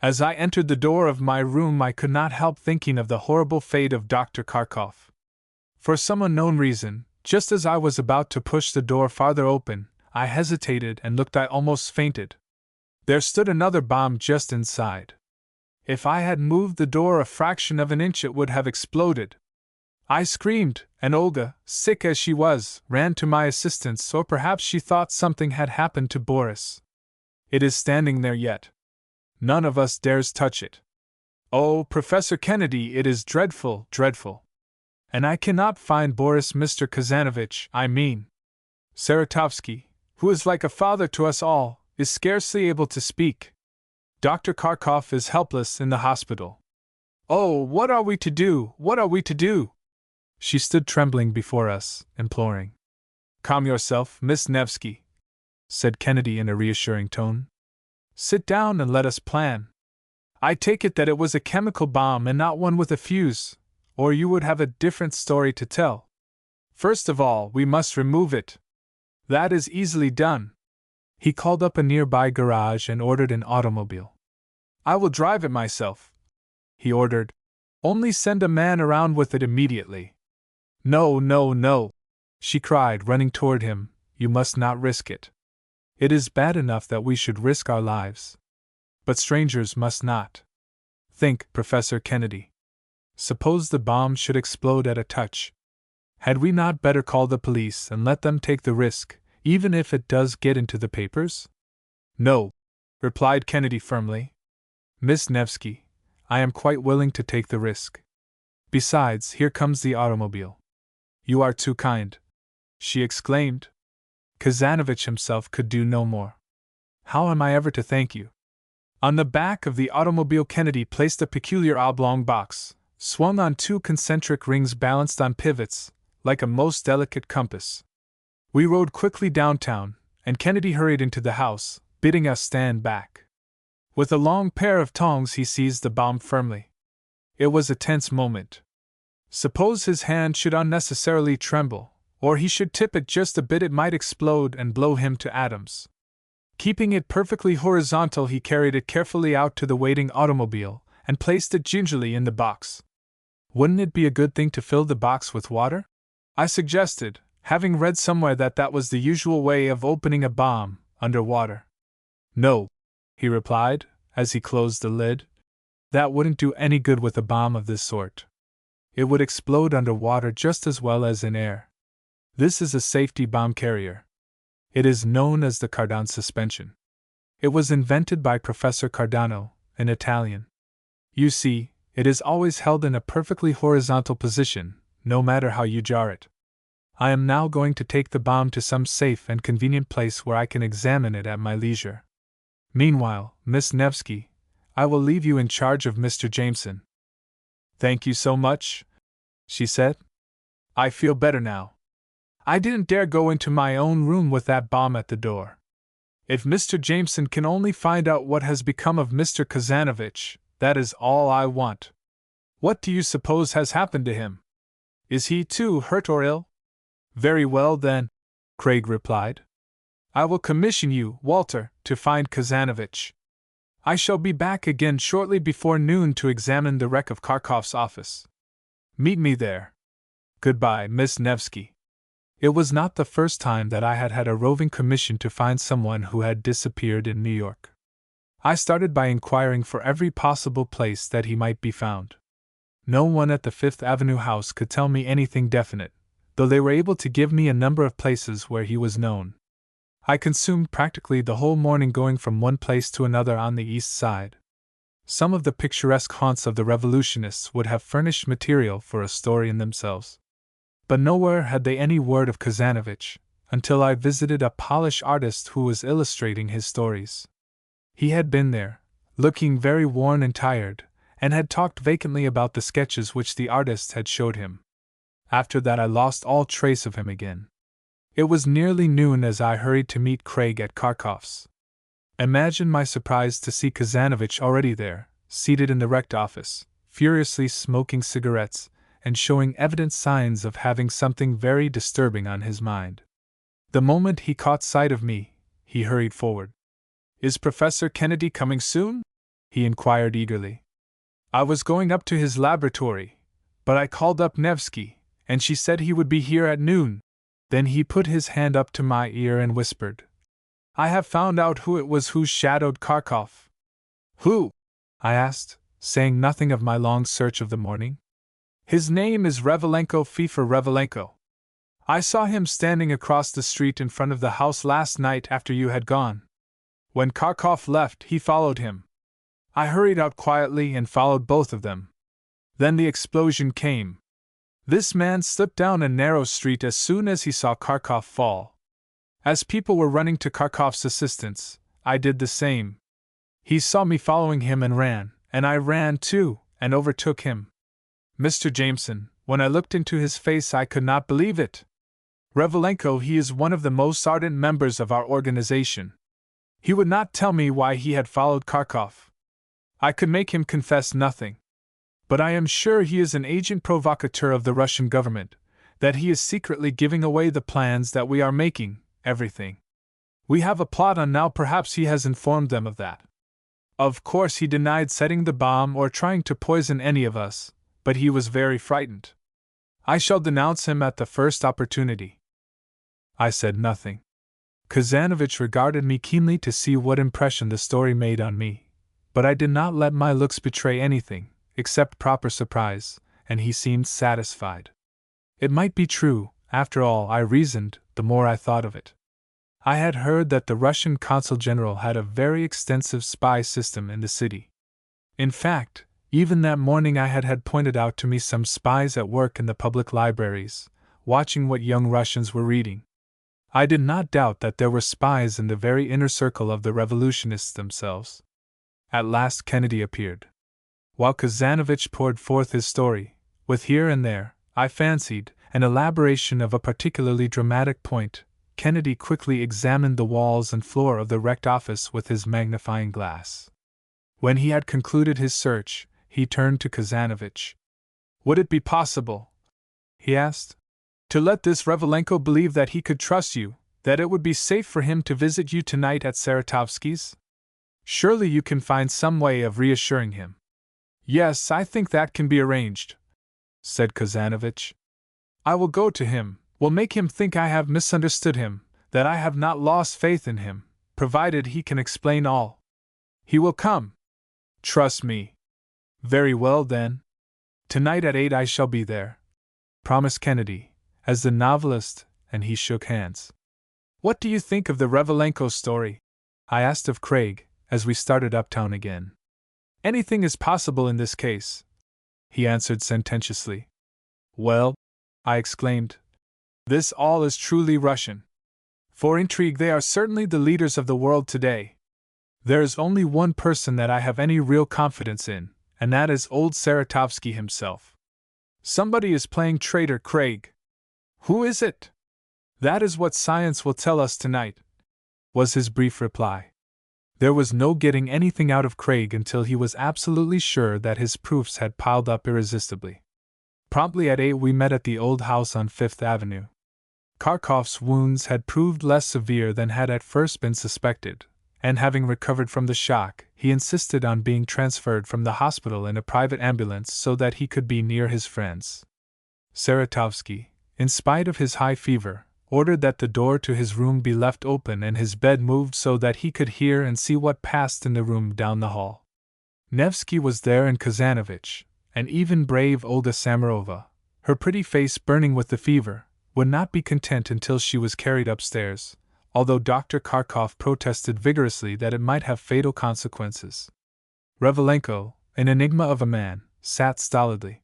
As I entered the door of my room I could not help thinking of the horrible fate of Dr. Kharkov. For some unknown reason, just as I was about to push the door farther open, I hesitated and I almost fainted. There stood another bomb just inside. If I had moved the door a fraction of an inch it would have exploded. I screamed, and Olga, sick as she was, ran to my assistance, or perhaps she thought something had happened to Boris. It is standing there yet. None of us dares touch it. Oh, Professor Kennedy, it is dreadful, dreadful. And I cannot find Boris, Mr. Kazanovich, I mean. Saratovsky, who is like a father to us all, is scarcely able to speak. Dr. Kharkov is helpless in the hospital. Oh, what are we to do? What are we to do? She stood trembling before us, imploring. Calm yourself, Miss Nevsky, said Kennedy in a reassuring tone. Sit down and let us plan. I take it that it was a chemical bomb and not one with a fuse, or you would have a different story to tell. First of all, we must remove it. That is easily done. He called up a nearby garage and ordered an automobile. I will drive it myself, he ordered. Only send a man around with it immediately. No, no, no, she cried, running toward him. You must not risk it. It is bad enough that we should risk our lives. But strangers must not. Think, Professor Kennedy. Suppose the bomb should explode at a touch. Had we not better call the police and let them take the risk, even if it does get into the papers? No, replied Kennedy firmly. Miss Nevsky, I am quite willing to take the risk. Besides, here comes the automobile. You are too kind, she exclaimed. Kazanovich himself could do no more. How am I ever to thank you? On the back of the automobile, Kennedy placed a peculiar oblong box, swung on two concentric rings balanced on pivots, like a most delicate compass. We rode quickly downtown, and Kennedy hurried into the house, bidding us stand back. With a long pair of tongs he seized the bomb firmly. It was a tense moment. Suppose his hand should unnecessarily tremble, or he should tip it just a bit, it might explode and blow him to atoms. Keeping it perfectly horizontal, he carried it carefully out to the waiting automobile and placed it gingerly in the box. Wouldn't it be a good thing to fill the box with water? I suggested, having read somewhere that that was the usual way of opening a bomb, under water. No, he replied, as he closed the lid. That wouldn't do any good with a bomb of this sort. It would explode under water just as well as in air. This is a safety bomb carrier. It is known as the Cardano suspension. It was invented by Professor Cardano, an Italian. You see, it is always held in a perfectly horizontal position, no matter how you jar it. I am now going to take the bomb to some safe and convenient place where I can examine it at my leisure. Meanwhile, Miss Nevsky, I will leave you in charge of Mr. Jameson. Thank you so much, she said. I feel better now. I didn't dare go into my own room with that bomb at the door. If Mr. Jameson can only find out what has become of Mr. Kazanovich, that is all I want. What do you suppose has happened to him? Is he too hurt or ill? Very well then, Craig replied. I will commission you, Walter, to find Kazanovich. I shall be back again shortly before noon to examine the wreck of Kharkov's office. Meet me there. Goodbye, Miss Nevsky. It was not the first time that I had had a roving commission to find someone who had disappeared in New York. I started by inquiring for every possible place that he might be found. No one at the Fifth Avenue house could tell me anything definite, though they were able to give me a number of places where he was known. I consumed practically the whole morning going from one place to another on the East Side. Some of the picturesque haunts of the revolutionists would have furnished material for a story in themselves. But nowhere had they any word of Kazanovich, until I visited a Polish artist who was illustrating his stories. He had been there, looking very worn and tired, and had talked vacantly about the sketches which the artist had showed him. After that I lost all trace of him again. It was nearly noon as I hurried to meet Craig at Kharkov's. Imagine my surprise to see Kazanovich already there, seated in the wrecked office, furiously smoking cigarettes, and showing evident signs of having something very disturbing on his mind. The moment he caught sight of me, he hurried forward. Is Professor Kennedy coming soon? He inquired eagerly. I was going up to his laboratory, but I called up Nevsky, and she said he would be here at noon. Then he put his hand up to my ear and whispered, I have found out who it was who shadowed Kharkov. Who? I asked, saying nothing of my long search of the morning. His name is Revelenko Fefer Revelenko. I saw him standing across the street in front of the house last night after you had gone. When Kharkov left, he followed him. I hurried out quietly and followed both of them. Then the explosion came. This man slipped down a narrow street as soon as he saw Kharkov fall. As people were running to Kharkov's assistance, I did the same. He saw me following him and ran, and I ran too, and overtook him. Mr. Jameson, when I looked into his face I could not believe it. Revelenko, he is one of the most ardent members of our organization. He would not tell me why he had followed Kharkov. I could make him confess nothing. But I am sure he is an agent provocateur of the Russian government, that he is secretly giving away the plans that we are making, everything. We have a plot on now, perhaps he has informed them of that. Of course, he denied setting the bomb or trying to poison any of us, but he was very frightened. I shall denounce him at the first opportunity." I said nothing. Kazanovich regarded me keenly to see what impression the story made on me, but I did not let my looks betray anything, except proper surprise, and he seemed satisfied. It might be true, after all, I reasoned, the more I thought of it. I had heard that the Russian Consul General had a very extensive spy system in the city. In fact, even that morning I had pointed out to me some spies at work in the public libraries, watching what young Russians were reading. I did not doubt that there were spies in the very inner circle of the revolutionists themselves. At last Kennedy appeared. While Kazanovich poured forth his story, with here and there, I fancied, an elaboration of a particularly dramatic point, Kennedy quickly examined the walls and floor of the wrecked office with his magnifying glass. When he had concluded his search, he turned to Kazanovich. "Would it be possible," he asked, "to let this Revalenko believe that he could trust you, that it would be safe for him to visit you tonight at Saratovsky's? Surely you can find some way of reassuring him." "Yes, I think that can be arranged," said Kazanovich. "I will go to him, will make him think I have misunderstood him, that I have not lost faith in him, provided he can explain all. He will come. Trust me." "Very well, then. Tonight at 8 I shall be there," promised Kennedy, as the novelist and he shook hands. "What do you think of the Revalenko story?" I asked of Craig, as we started uptown again. "Anything is possible in this case," he answered sententiously. "Well," I exclaimed, "this all is truly Russian. For intrigue they are certainly the leaders of the world today. There is only one person that I have any real confidence in, and that is old Saratovsky himself. Somebody is playing traitor, Craig. Who is it?" "That is what science will tell us tonight," was his brief reply. There was no getting anything out of Craig until he was absolutely sure that his proofs had piled up irresistibly. Promptly at 8 we met at the old house on Fifth Avenue. Kharkov's wounds had proved less severe than had at first been suspected, and having recovered from the shock, he insisted on being transferred from the hospital in a private ambulance so that he could be near his friends. Saratovsky, in spite of his high fever, ordered that the door to his room be left open and his bed moved so that he could hear and see what passed in the room down the hall. Nevsky was there and Kazanovich, and even brave Olga Samarova, her pretty face burning with the fever, would not be content until she was carried upstairs, although Dr. Kharkov protested vigorously that it might have fatal consequences. Revalenko, an enigma of a man, sat stolidly.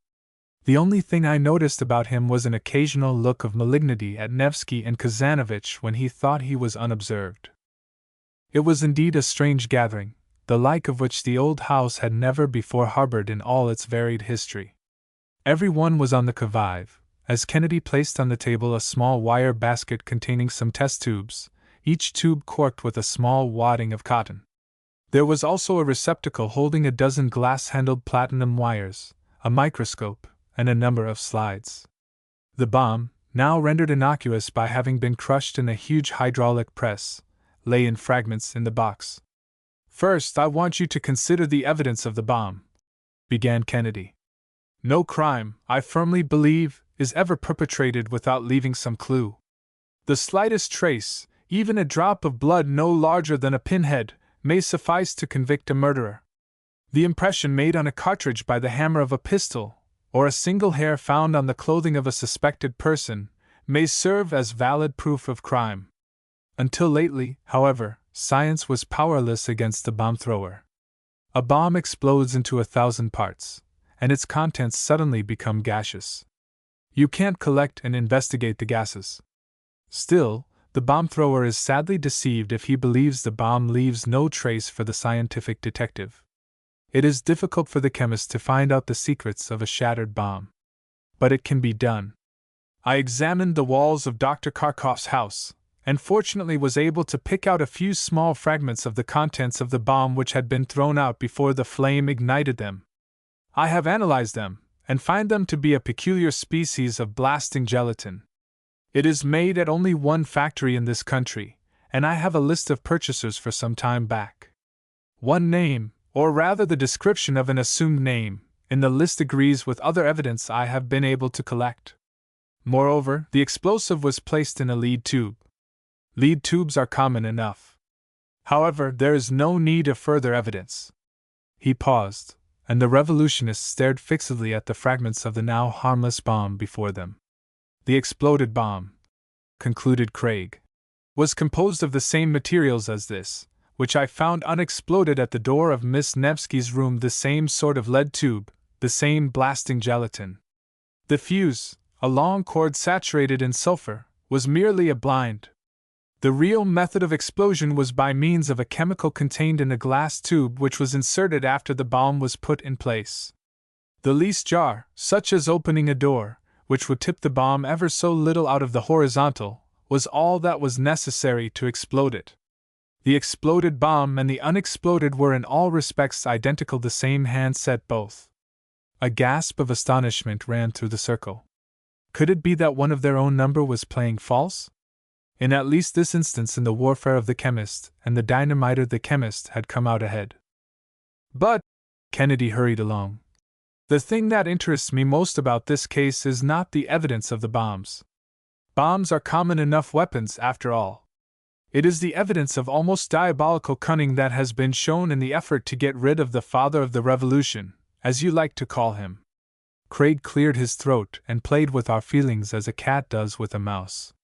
The only thing I noticed about him was an occasional look of malignity at Nevsky and Kazanovich when he thought he was unobserved. It was indeed a strange gathering, the like of which the old house had never before harbored in all its varied history. Every one was on the qui-vive, as Kennedy placed on the table a small wire basket containing some test tubes, each tube corked with a small wadding of cotton. There was also a receptacle holding a dozen glass-handled platinum wires, a microscope, and a number of slides. The bomb, now rendered innocuous by having been crushed in a huge hydraulic press, lay in fragments in the box. "First, I want you to consider the evidence of the bomb," began Kennedy. "No crime, I firmly believe, is ever perpetrated without leaving some clue. The slightest trace, even a drop of blood no larger than a pinhead, may suffice to convict a murderer. The impression made on a cartridge by the hammer of a pistol, or a single hair found on the clothing of a suspected person, may serve as valid proof of crime. Until lately, however, science was powerless against the bomb thrower. A bomb explodes into 1,000 parts, and its contents suddenly become gaseous. You can't collect and investigate the gases. Still, the bomb thrower is sadly deceived if he believes the bomb leaves no trace for the scientific detective. It is difficult for the chemist to find out the secrets of a shattered bomb. But it can be done. I examined the walls of Dr. Kharkov's house, and fortunately was able to pick out a few small fragments of the contents of the bomb which had been thrown out before the flame ignited them. I have analyzed them, and find them to be a peculiar species of blasting gelatin. It is made at only one factory in this country, and I have a list of purchasers for some time back. One name, or rather the description of an assumed name, in the list agrees with other evidence I have been able to collect. Moreover, the explosive was placed in a lead tube. Lead tubes are common enough. However, there is no need of further evidence. He paused, and the revolutionists stared fixedly at the fragments of the now harmless bomb before them. The exploded bomb, concluded Craig, was composed of the same materials as this, which I found unexploded at the door of Miss Nevsky's room, the same sort of lead tube, the same blasting gelatin. The fuse, a long cord saturated in sulfur, was merely a blind. The real method of explosion was by means of a chemical contained in a glass tube which was inserted after the bomb was put in place. The least jar, such as opening a door, which would tip the bomb ever so little out of the horizontal, was all that was necessary to explode it. The exploded bomb and the unexploded were in all respects identical, the same hand set both. A gasp of astonishment ran through the circle. Could it be that one of their own number was playing false? In at least this instance in the warfare of the chemist and the dynamiter, the chemist had come out ahead. But, Kennedy hurried along, the thing that interests me most about this case is not the evidence of the bombs. Bombs are common enough weapons after all. It is the evidence of almost diabolical cunning that has been shown in the effort to get rid of the father of the revolution, as you like to call him. Craig cleared his throat and played with our feelings as a cat does with a mouse.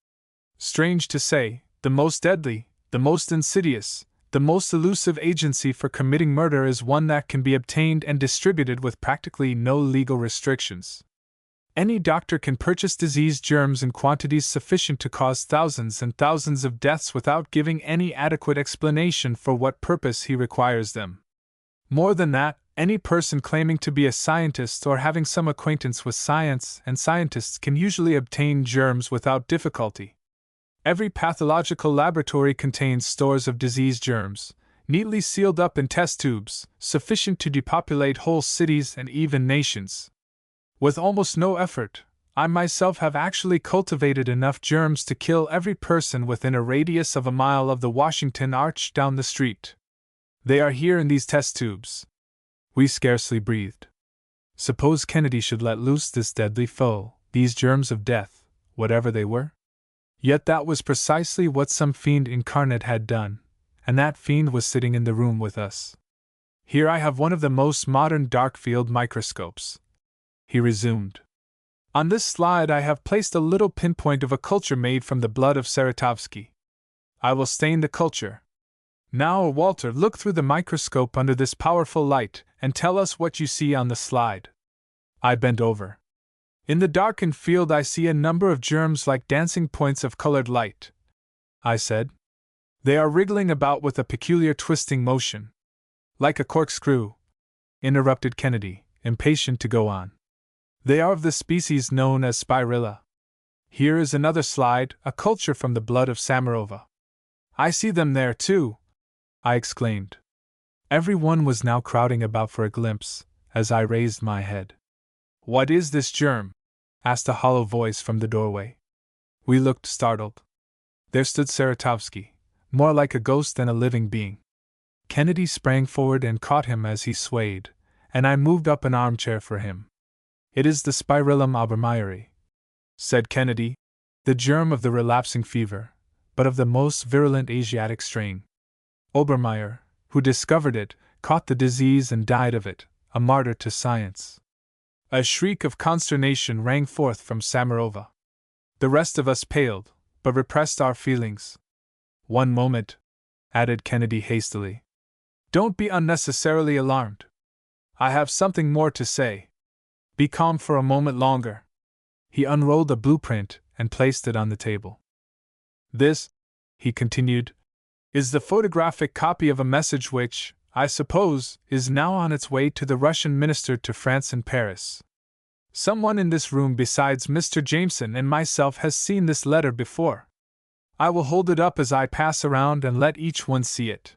Strange to say, the most deadly, the most insidious, the most elusive agency for committing murder is one that can be obtained and distributed with practically no legal restrictions. Any doctor can purchase disease germs in quantities sufficient to cause thousands and thousands of deaths without giving any adequate explanation for what purpose he requires them. More than that, any person claiming to be a scientist or having some acquaintance with science and scientists can usually obtain germs without difficulty. Every pathological laboratory contains stores of disease germs, neatly sealed up in test tubes, sufficient to depopulate whole cities and even nations. With almost no effort, I myself have actually cultivated enough germs to kill every person within a radius of a mile of the Washington Arch down the street. They are here in these test tubes. We scarcely breathed. Suppose Kennedy should let loose this deadly foe, these germs of death, whatever they were? Yet that was precisely what some fiend incarnate had done, and that fiend was sitting in the room with us. Here I have one of the most modern dark-field microscopes, he resumed. On this slide I have placed a little pinpoint of a culture made from the blood of Saratovsky. I will stain the culture. Now, Walter, look through the microscope under this powerful light and tell us what you see on the slide. I bent over. In the darkened field I see a number of germs like dancing points of colored light, I said. They are wriggling about with a peculiar twisting motion. Like a corkscrew, interrupted Kennedy, impatient to go on. They are of the species known as Spirilla. Here is another slide, a culture from the blood of Samarova. I see them there too, I exclaimed. Every one was now crowding about for a glimpse, as I raised my head. What is this germ? Asked a hollow voice from the doorway. We looked startled. There stood Saratovsky, more like a ghost than a living being. Kennedy sprang forward and caught him as he swayed, and I moved up an armchair for him. It is the Spirillum obermeieri, said Kennedy, the germ of the relapsing fever, but of the most virulent Asiatic strain. Obermeier, who discovered it, caught the disease and died of it, a martyr to science. A shriek of consternation rang forth from Samarova. The rest of us paled, but repressed our feelings. One moment, added Kennedy hastily. Don't be unnecessarily alarmed. I have something more to say. Be calm for a moment longer. He unrolled a blueprint and placed it on the table. This, he continued, is the photographic copy of a message which, I suppose, is now on its way to the Russian minister to France in Paris. Someone in this room besides Mr. Jameson and myself has seen this letter before. I will hold it up as I pass around and let each one see it.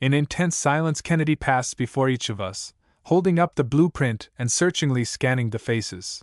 In intense silence Kennedy passed before each of us, holding up the blueprint and searchingly scanning the faces.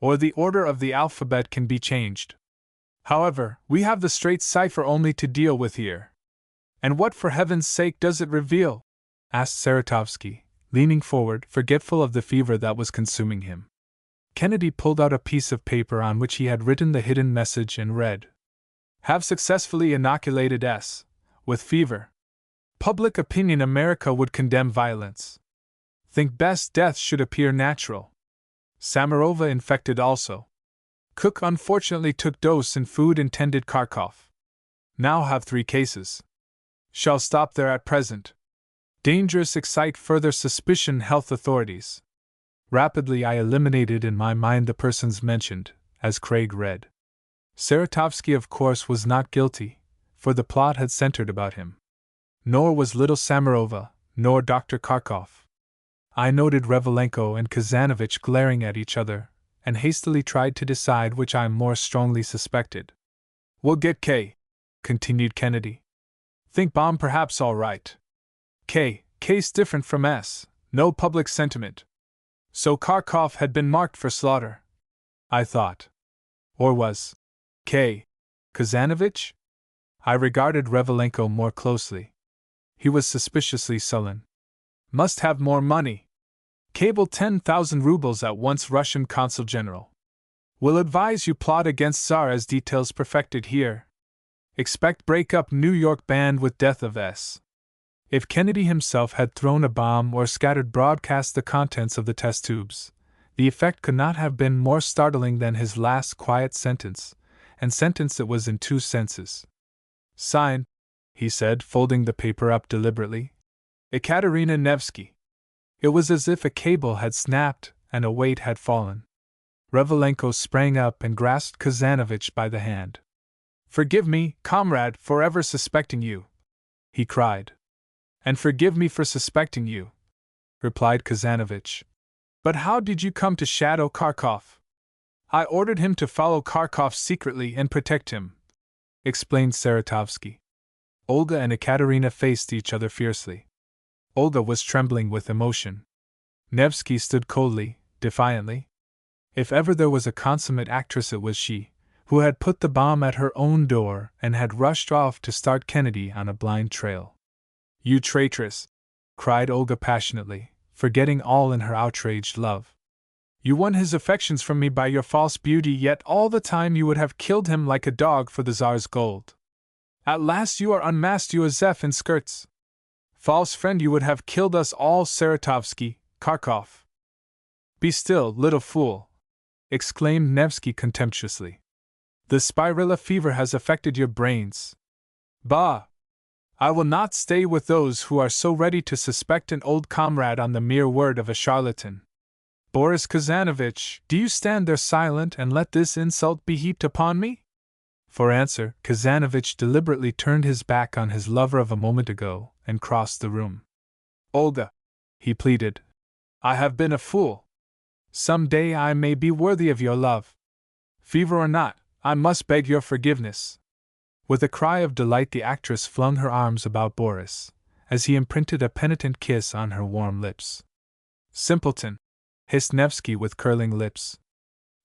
or the order of the alphabet can be changed. However, we have the straight cipher only to deal with here. And what for heaven's sake does it reveal? Asked Saratovsky, leaning forward, forgetful of the fever that was consuming him. Kennedy pulled out a piece of paper on which he had written the hidden message and read: Have successfully inoculated S. with fever. Public opinion America would condemn violence. Think best death should appear natural. Samarova infected also. Cook unfortunately took dose in food intended Kharkov. Now have 3 cases. Shall stop there at present. Dangerous excite further suspicion health authorities. Rapidly I eliminated in my mind the persons mentioned, as Craig read. Saratovsky of course was not guilty, for the plot had centered about him. Nor was little Samarova, nor Dr. Kharkov. I noted Revalenko and Kazanovich glaring at each other, and hastily tried to decide which I more strongly suspected. We'll get K, continued Kennedy. Think bomb perhaps all right. K's different from S, no public sentiment. So Kharkov had been marked for slaughter, I thought. Or was K. Kazanovich? I regarded Revalenko more closely. He was suspiciously sullen. Must have more money. Cable 10,000 rubles at once, Russian Consul General. Will advise you plot against Tsar as details perfected here. Expect break up New York band with death of S. If Kennedy himself had thrown a bomb or scattered broadcast the contents of the test tubes, the effect could not have been more startling than his last quiet sentence, and sentence it was in 2 senses. Sign, he said, folding the paper up deliberately. Ekaterina Nevsky. It was as if a cable had snapped and a weight had fallen. Revalenko sprang up and grasped Kazanovich by the hand. Forgive me, comrade, for ever suspecting you, he cried. And forgive me for suspecting you, replied Kazanovich. But how did you come to shadow Kharkov? I ordered him to follow Kharkov secretly and protect him, explained Saratovsky. Olga and Ekaterina faced each other fiercely. Olga was trembling with emotion. Nevsky stood coldly, defiantly. If ever there was a consummate actress it was she, who had put the bomb at her own door and had rushed off to start Kennedy on a blind trail. You traitress! Cried Olga passionately, forgetting all in her outraged love. You won his affections from me by your false beauty, yet all the time you would have killed him like a dog for the Tsar's gold. At last you are unmasked, you Azef in skirts. False friend, you would have killed us all, Saratovsky, Kharkov. Be still, little fool, exclaimed Nevsky contemptuously. The spirilla fever has affected your brains. Bah! I will not stay with those who are so ready to suspect an old comrade on the mere word of a charlatan. Boris Kazanovich, do you stand there silent and let this insult be heaped upon me? For answer, Kazanovich deliberately turned his back on his lover of a moment ago and crossed the room. Olga, he pleaded, I have been a fool. Some day I may be worthy of your love. Fever or not, I must beg your forgiveness. With a cry of delight the actress flung her arms about Boris, as he imprinted a penitent kiss on her warm lips. Simpleton, hissed Nevsky with curling lips.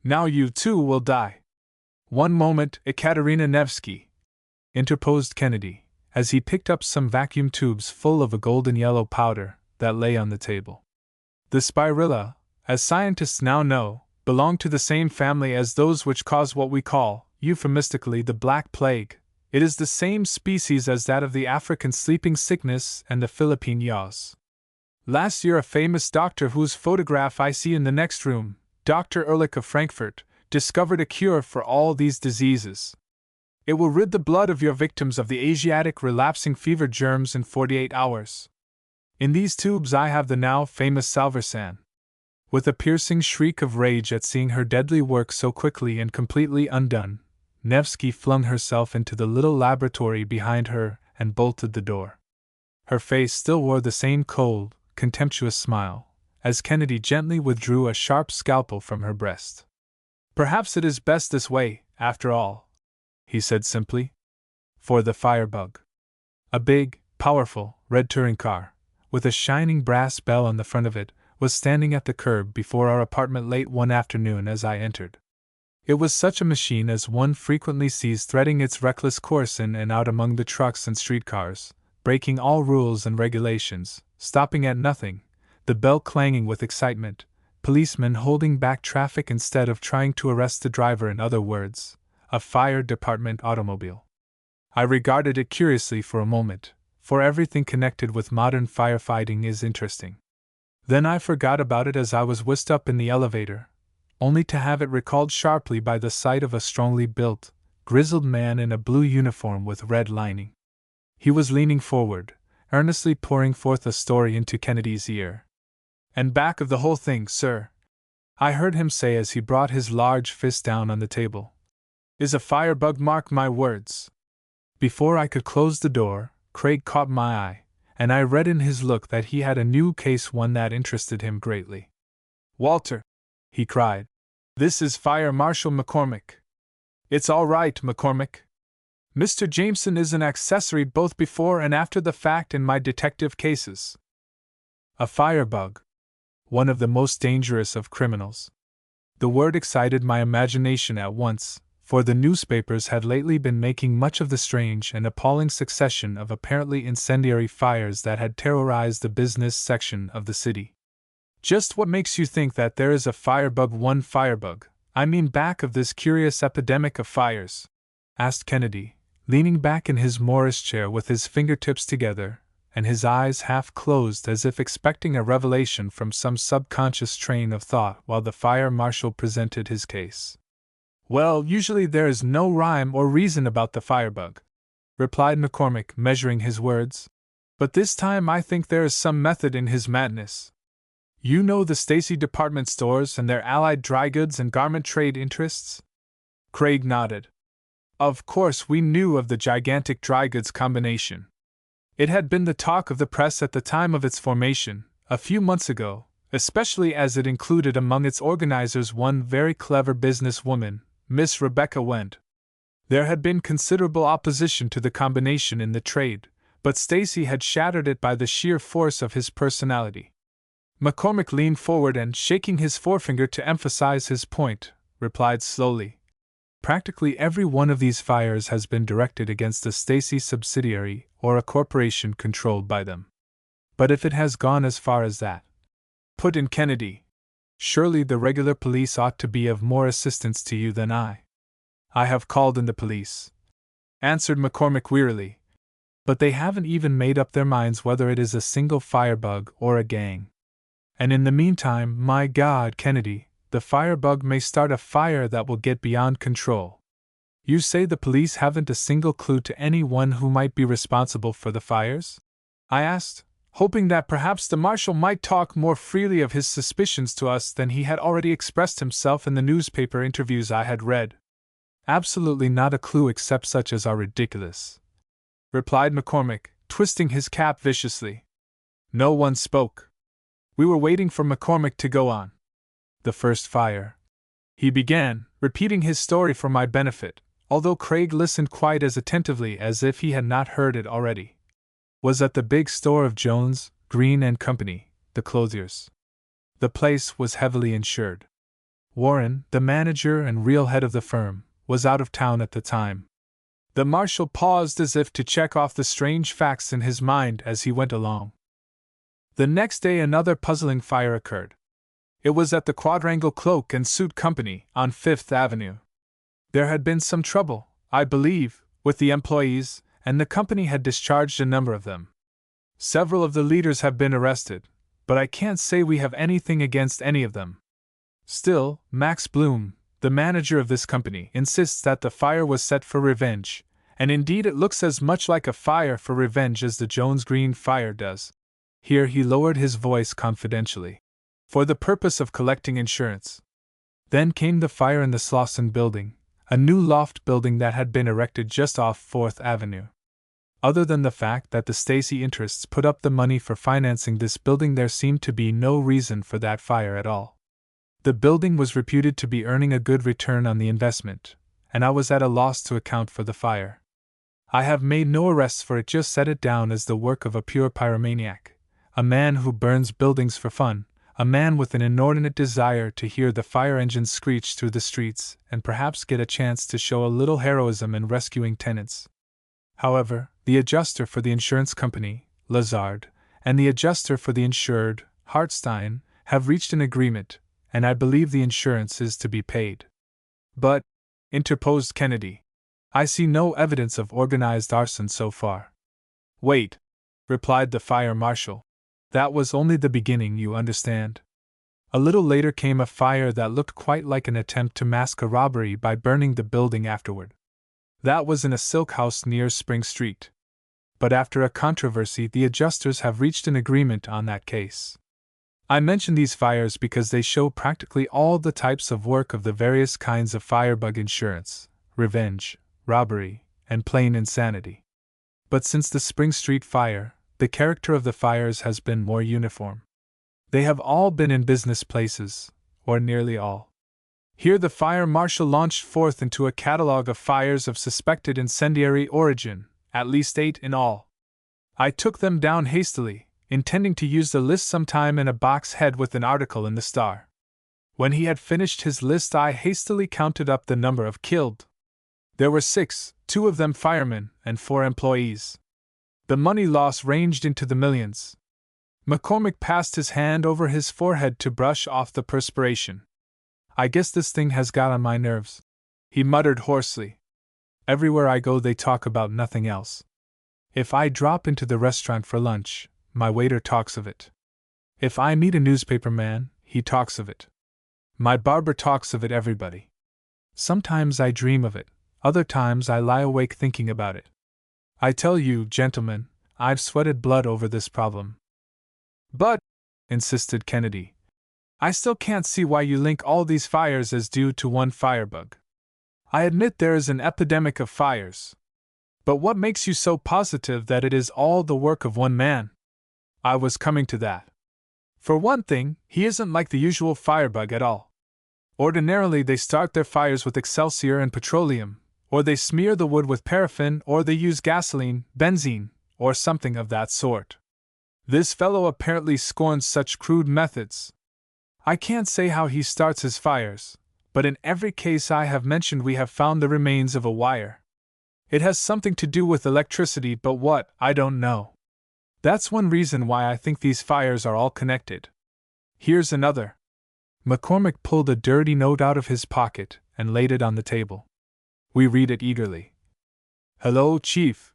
Now you too will die. One moment, Ekaterina Nevsky, interposed Kennedy, as he picked up some vacuum tubes full of a golden yellow powder that lay on the table. The spirilla, as scientists now know, belong to the same family as those which cause what we call, euphemistically, the Black Plague. It is the same species as that of the African sleeping sickness and the Philippine yaws. Last year a famous doctor whose photograph I see in the next room, Dr. Ehrlich of Frankfurt, discovered a cure for all these diseases. It will rid the blood of your victims of the Asiatic relapsing fever germs in 48 hours. In these tubes I have the now famous Salvarsan. With a piercing shriek of rage at seeing her deadly work so quickly and completely undone, Nevsky flung herself into the little laboratory behind her and bolted the door. Her face still wore the same cold, contemptuous smile, as Kennedy gently withdrew a sharp scalpel from her breast. Perhaps it is best this way, after all, he said simply. For the firebug. A big, powerful, red touring car, with a shining brass bell on the front of it, was standing at the curb before our apartment late one afternoon as I entered. It was such a machine as one frequently sees threading its reckless course in and out among the trucks and streetcars, breaking all rules and regulations, stopping at nothing, the bell clanging with excitement, policemen holding back traffic instead of trying to arrest the driver. In other words, a fire department automobile. I regarded it curiously for a moment, for everything connected with modern firefighting is interesting. Then I forgot about it as I was whisked up in the elevator, only to have it recalled sharply by the sight of a strongly built, grizzled man in a blue uniform with red lining. He was leaning forward, earnestly pouring forth a story into Kennedy's ear. "And back of the whole thing, sir," I heard him say as he brought his large fist down on the table, "is a firebug, mark my words." Before I could close the door, Craig caught my eye, and I read in his look that he had a new case, one that interested him greatly. "Walter," he cried, "this is Fire Marshal McCormick." "It's all right, McCormick. Mr. Jameson is an accessory both before and after the fact in my detective cases." A firebug. One of the most dangerous of criminals. The word excited my imagination at once, for the newspapers had lately been making much of the strange and appalling succession of apparently incendiary fires that had terrorized the business section of the city. "Just what makes you think that there is a firebug, one firebug, I mean, back of this curious epidemic of fires?" asked Kennedy, leaning back in his Morris chair with his fingertips together, and his eyes half closed as if expecting a revelation from some subconscious train of thought while the fire marshal presented his case. "Well, usually there is no rhyme or reason about the firebug," replied McCormick, measuring his words. "But this time I think there is some method in his madness. You know the Stacy department stores and their allied dry goods and garment trade interests?" Craig nodded. Of course we knew of the gigantic dry goods combination. It had been the talk of the press at the time of its formation, a few months ago, especially as it included among its organizers one very clever businesswoman, Miss Rebecca Wend. There had been considerable opposition to the combination in the trade, but Stacy had shattered it by the sheer force of his personality. McCormick leaned forward and, shaking his forefinger to emphasize his point, replied slowly, "Practically every one of these fires has been directed against a Stacy subsidiary or a corporation controlled by them. But if it has gone as far as that," put in Kennedy, "surely the regular police ought to be of more assistance to you than I." "I have called in the police," answered McCormick wearily, "but they haven't even made up their minds whether it is a single firebug or a gang. And in the meantime, my God, Kennedy, the firebug may start a fire that will get beyond control." "You say the police haven't a single clue to anyone who might be responsible for the fires?" I asked, hoping that perhaps the marshal might talk more freely of his suspicions to us than he had already expressed himself in the newspaper interviews I had read. "Absolutely not a clue except such as are ridiculous," replied McCormick, twisting his cap viciously. No one spoke. We were waiting for McCormick to go on. "The first fire," he began, repeating his story for my benefit, although Craig listened quite as attentively as if he had not heard it already, "was at the big store of Jones, Green and Company, the clothiers. The place was heavily insured. Warren, the manager and real head of the firm, was out of town at the time." The marshal paused as if to check off the strange facts in his mind as he went along. The next day another puzzling fire occurred. It was at the Quadrangle Cloak and Suit Company on Fifth Avenue. There had been some trouble, I believe, with the employees, and the company had discharged a number of them. Several of the leaders have been arrested, but I can't say we have anything against any of them. Still, Max Bloom, the manager of this company, insists that the fire was set for revenge, and indeed it looks as much like a fire for revenge as the Jones Green fire does. Here he lowered his voice confidentially. "For the purpose of collecting insurance." Then came the fire in the Slauson building, a new loft building that had been erected just off 4th Avenue. Other than the fact that the Stacy interests put up the money for financing this building, there seemed to be no reason for that fire at all. The building was reputed to be earning a good return on the investment, and I was at a loss to account for the fire. I have made no arrests for it, just set it down as the work of a pure pyromaniac, a man who burns buildings for fun, a man with an inordinate desire to hear the fire engines screech through the streets and perhaps get a chance to show a little heroism in rescuing tenants. However, the adjuster for the insurance company, Lazard, and the adjuster for the insured, Hartstein, have reached an agreement, and I believe the insurance is to be paid. But, interposed Kennedy, I see no evidence of organized arson so far. Wait, replied the fire marshal. That was only the beginning, you understand. A little later came a fire that looked quite like an attempt to mask a robbery by burning the building afterward. That was in a silk house near Spring Street. But after a controversy, the adjusters have reached an agreement on that case. I mention these fires because they show practically all the types of work of the various kinds of firebug insurance, revenge, robbery, and plain insanity. But since the Spring Street fire, the character of the fires has been more uniform. They have all been in business places, or nearly all. Here the fire marshal launched forth into a catalogue of fires of suspected incendiary origin, at least 8 in all. I took them down hastily, intending to use the list sometime in a box head with an article in the Star. When he had finished his list, I hastily counted up the number of killed. There were 6, 2 of them firemen, and 4 employees. The money loss ranged into the millions. McCormick passed his hand over his forehead to brush off the perspiration. I guess this thing has got on my nerves, he muttered hoarsely. Everywhere I go they talk about nothing else. If I drop into the restaurant for lunch, my waiter talks of it. If I meet a newspaper man, he talks of it. My barber talks of it, everybody. Sometimes I dream of it, other times I lie awake thinking about it. I tell you, gentlemen, I've sweated blood over this problem. But, insisted Kennedy, I still can't see why you link all these fires as due to one firebug. I admit there is an epidemic of fires. But what makes you so positive that it is all the work of one man? I was coming to that. For one thing, he isn't like the usual firebug at all. Ordinarily they start their fires with excelsior and petroleum, or they smear the wood with paraffin, or they use gasoline, benzene, or something of that sort. This fellow apparently scorns such crude methods. I can't say how he starts his fires, but in every case I have mentioned we have found the remains of a wire. It has something to do with electricity, but what, I don't know. That's one reason why I think these fires are all connected. Here's another. McCormick pulled a dirty note out of his pocket and laid it on the table. We read it eagerly. Hello, Chief.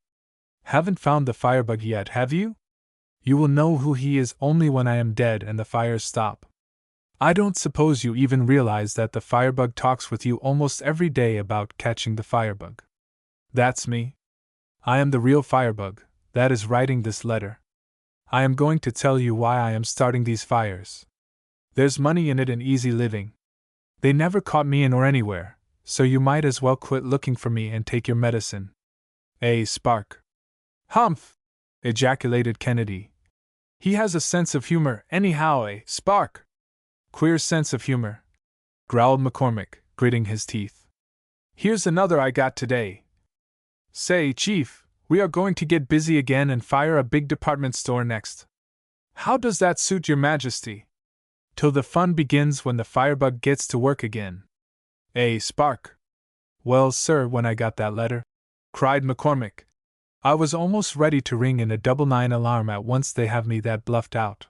Haven't found the firebug yet, have you? You will know who he is only when I am dead and the fires stop. I don't suppose you even realize that the firebug talks with you almost every day about catching the firebug. That's me. I am the real firebug, that is writing this letter. I am going to tell you why I am starting these fires. There's money in it and easy living. They never caught me in or anywhere, so you might as well quit looking for me and take your medicine. Spark. Humph! Ejaculated Kennedy. He has a sense of humor, anyhow, Spark. Queer sense of humor, growled McCormick, gritting his teeth. Here's another I got today. Say, Chief, we are going to get busy again and fire a big department store next. How does that suit your Majesty? Till the fun begins when the firebug gets to work again. Spark. Well, sir, when I got that letter, cried McCormick, I was almost ready to ring in a 99 alarm at once they have me that bluffed out.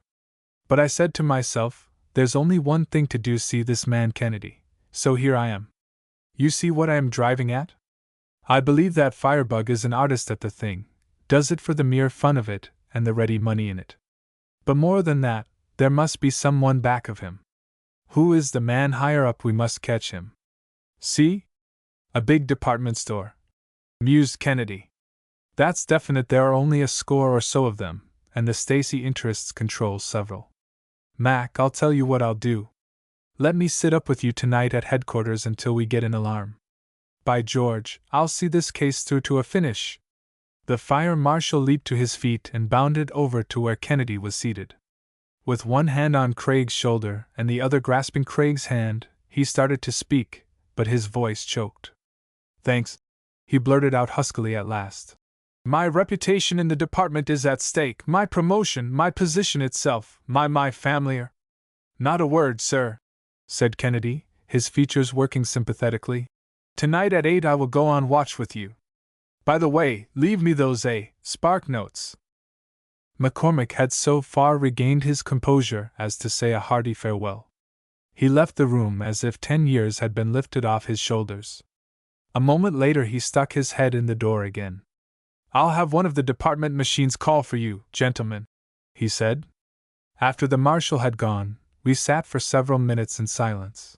But I said to myself, there's only one thing to do, see this man Kennedy, so here I am. You see what I am driving at? I believe that firebug is an artist at the thing, does it for the mere fun of it and the ready money in it. But more than that, there must be someone back of him. Who is the man higher up? We must catch him. See? A big department store, mused Kennedy. That's definite, there are only a score or so of them, and the Stacy interests control several. Mac, I'll tell you what I'll do. Let me sit up with you tonight at headquarters until we get an alarm. By George, I'll see this case through to a finish. The fire marshal leaped to his feet and bounded over to where Kennedy was seated. With one hand on Craig's shoulder and the other grasping Craig's hand, he started to speak, but his voice choked. Thanks, he blurted out huskily at last. My reputation in the department is at stake, my promotion, my position itself, my family. Not a word, sir, said Kennedy, his features working sympathetically. Tonight at 8 I will go on watch with you. By the way, leave me those spark notes. McCormick had so far regained his composure as to say a hearty farewell. He left the room as if 10 years had been lifted off his shoulders. A moment later he stuck his head in the door again. I'll have one of the department machines call for you, gentlemen, he said. After the marshal had gone, we sat for several minutes in silence.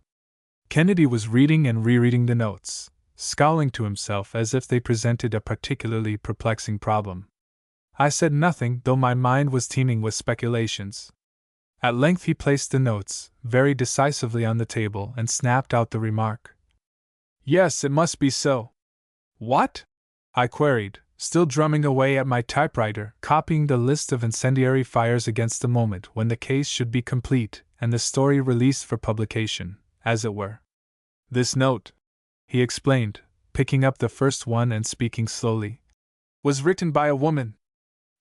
Kennedy was reading and rereading the notes, scowling to himself as if they presented a particularly perplexing problem. I said nothing, though my mind was teeming with speculations. At length he placed the notes very decisively on the table and snapped out the remark. Yes, it must be so. What? I queried, still drumming away at my typewriter, copying the list of incendiary fires against the moment when the case should be complete and the story released for publication, as it were. This note, he explained, picking up the first one and speaking slowly, was written by a woman.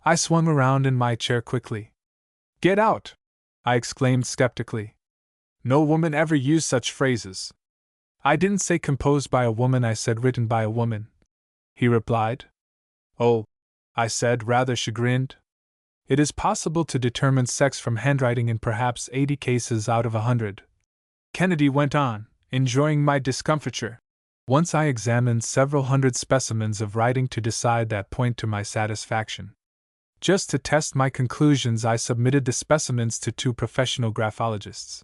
I swung around in my chair quickly. Get out! I exclaimed skeptically. No woman ever used such phrases. I didn't say composed by a woman, I said written by a woman, he replied. Oh, I said, rather chagrined. It is possible to determine sex from handwriting in perhaps 80 cases out of 100. Kennedy went on, enjoying my discomfiture. Once I examined several hundred specimens of writing to decide that point to my satisfaction. Just to test my conclusions, I submitted the specimens to 2 professional graphologists.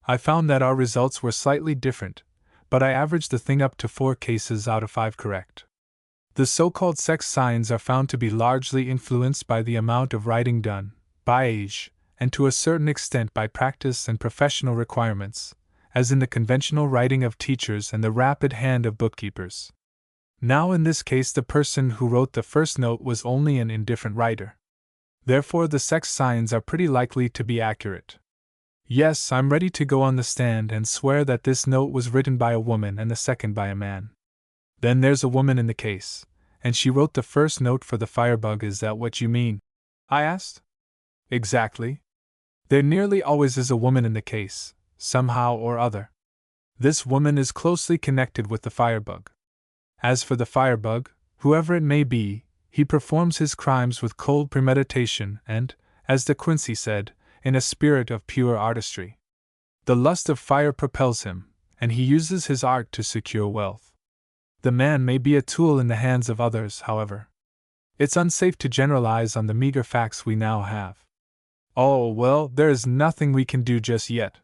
I found that our results were slightly different, but I averaged the thing up to 4 cases out of 5 correct. The so-called sex signs are found to be largely influenced by the amount of writing done, by age, and to a certain extent by practice and professional requirements, as in the conventional writing of teachers and the rapid hand of bookkeepers. Now in this case the person who wrote the first note was only an indifferent writer. Therefore the sex signs are pretty likely to be accurate. Yes, I'm ready to go on the stand and swear that this note was written by a woman and the second by a man. Then there's a woman in the case, and she wrote the first note for the firebug. Is that what you mean? I asked. Exactly. There nearly always is a woman in the case, somehow or other. This woman is closely connected with the firebug. As for the firebug, whoever it may be, he performs his crimes with cold premeditation and, as De Quincey said, in a spirit of pure artistry. The lust of fire propels him, and he uses his art to secure wealth. The man may be a tool in the hands of others, however. It's unsafe to generalize on the meager facts we now have. Oh, well, there is nothing we can do just yet.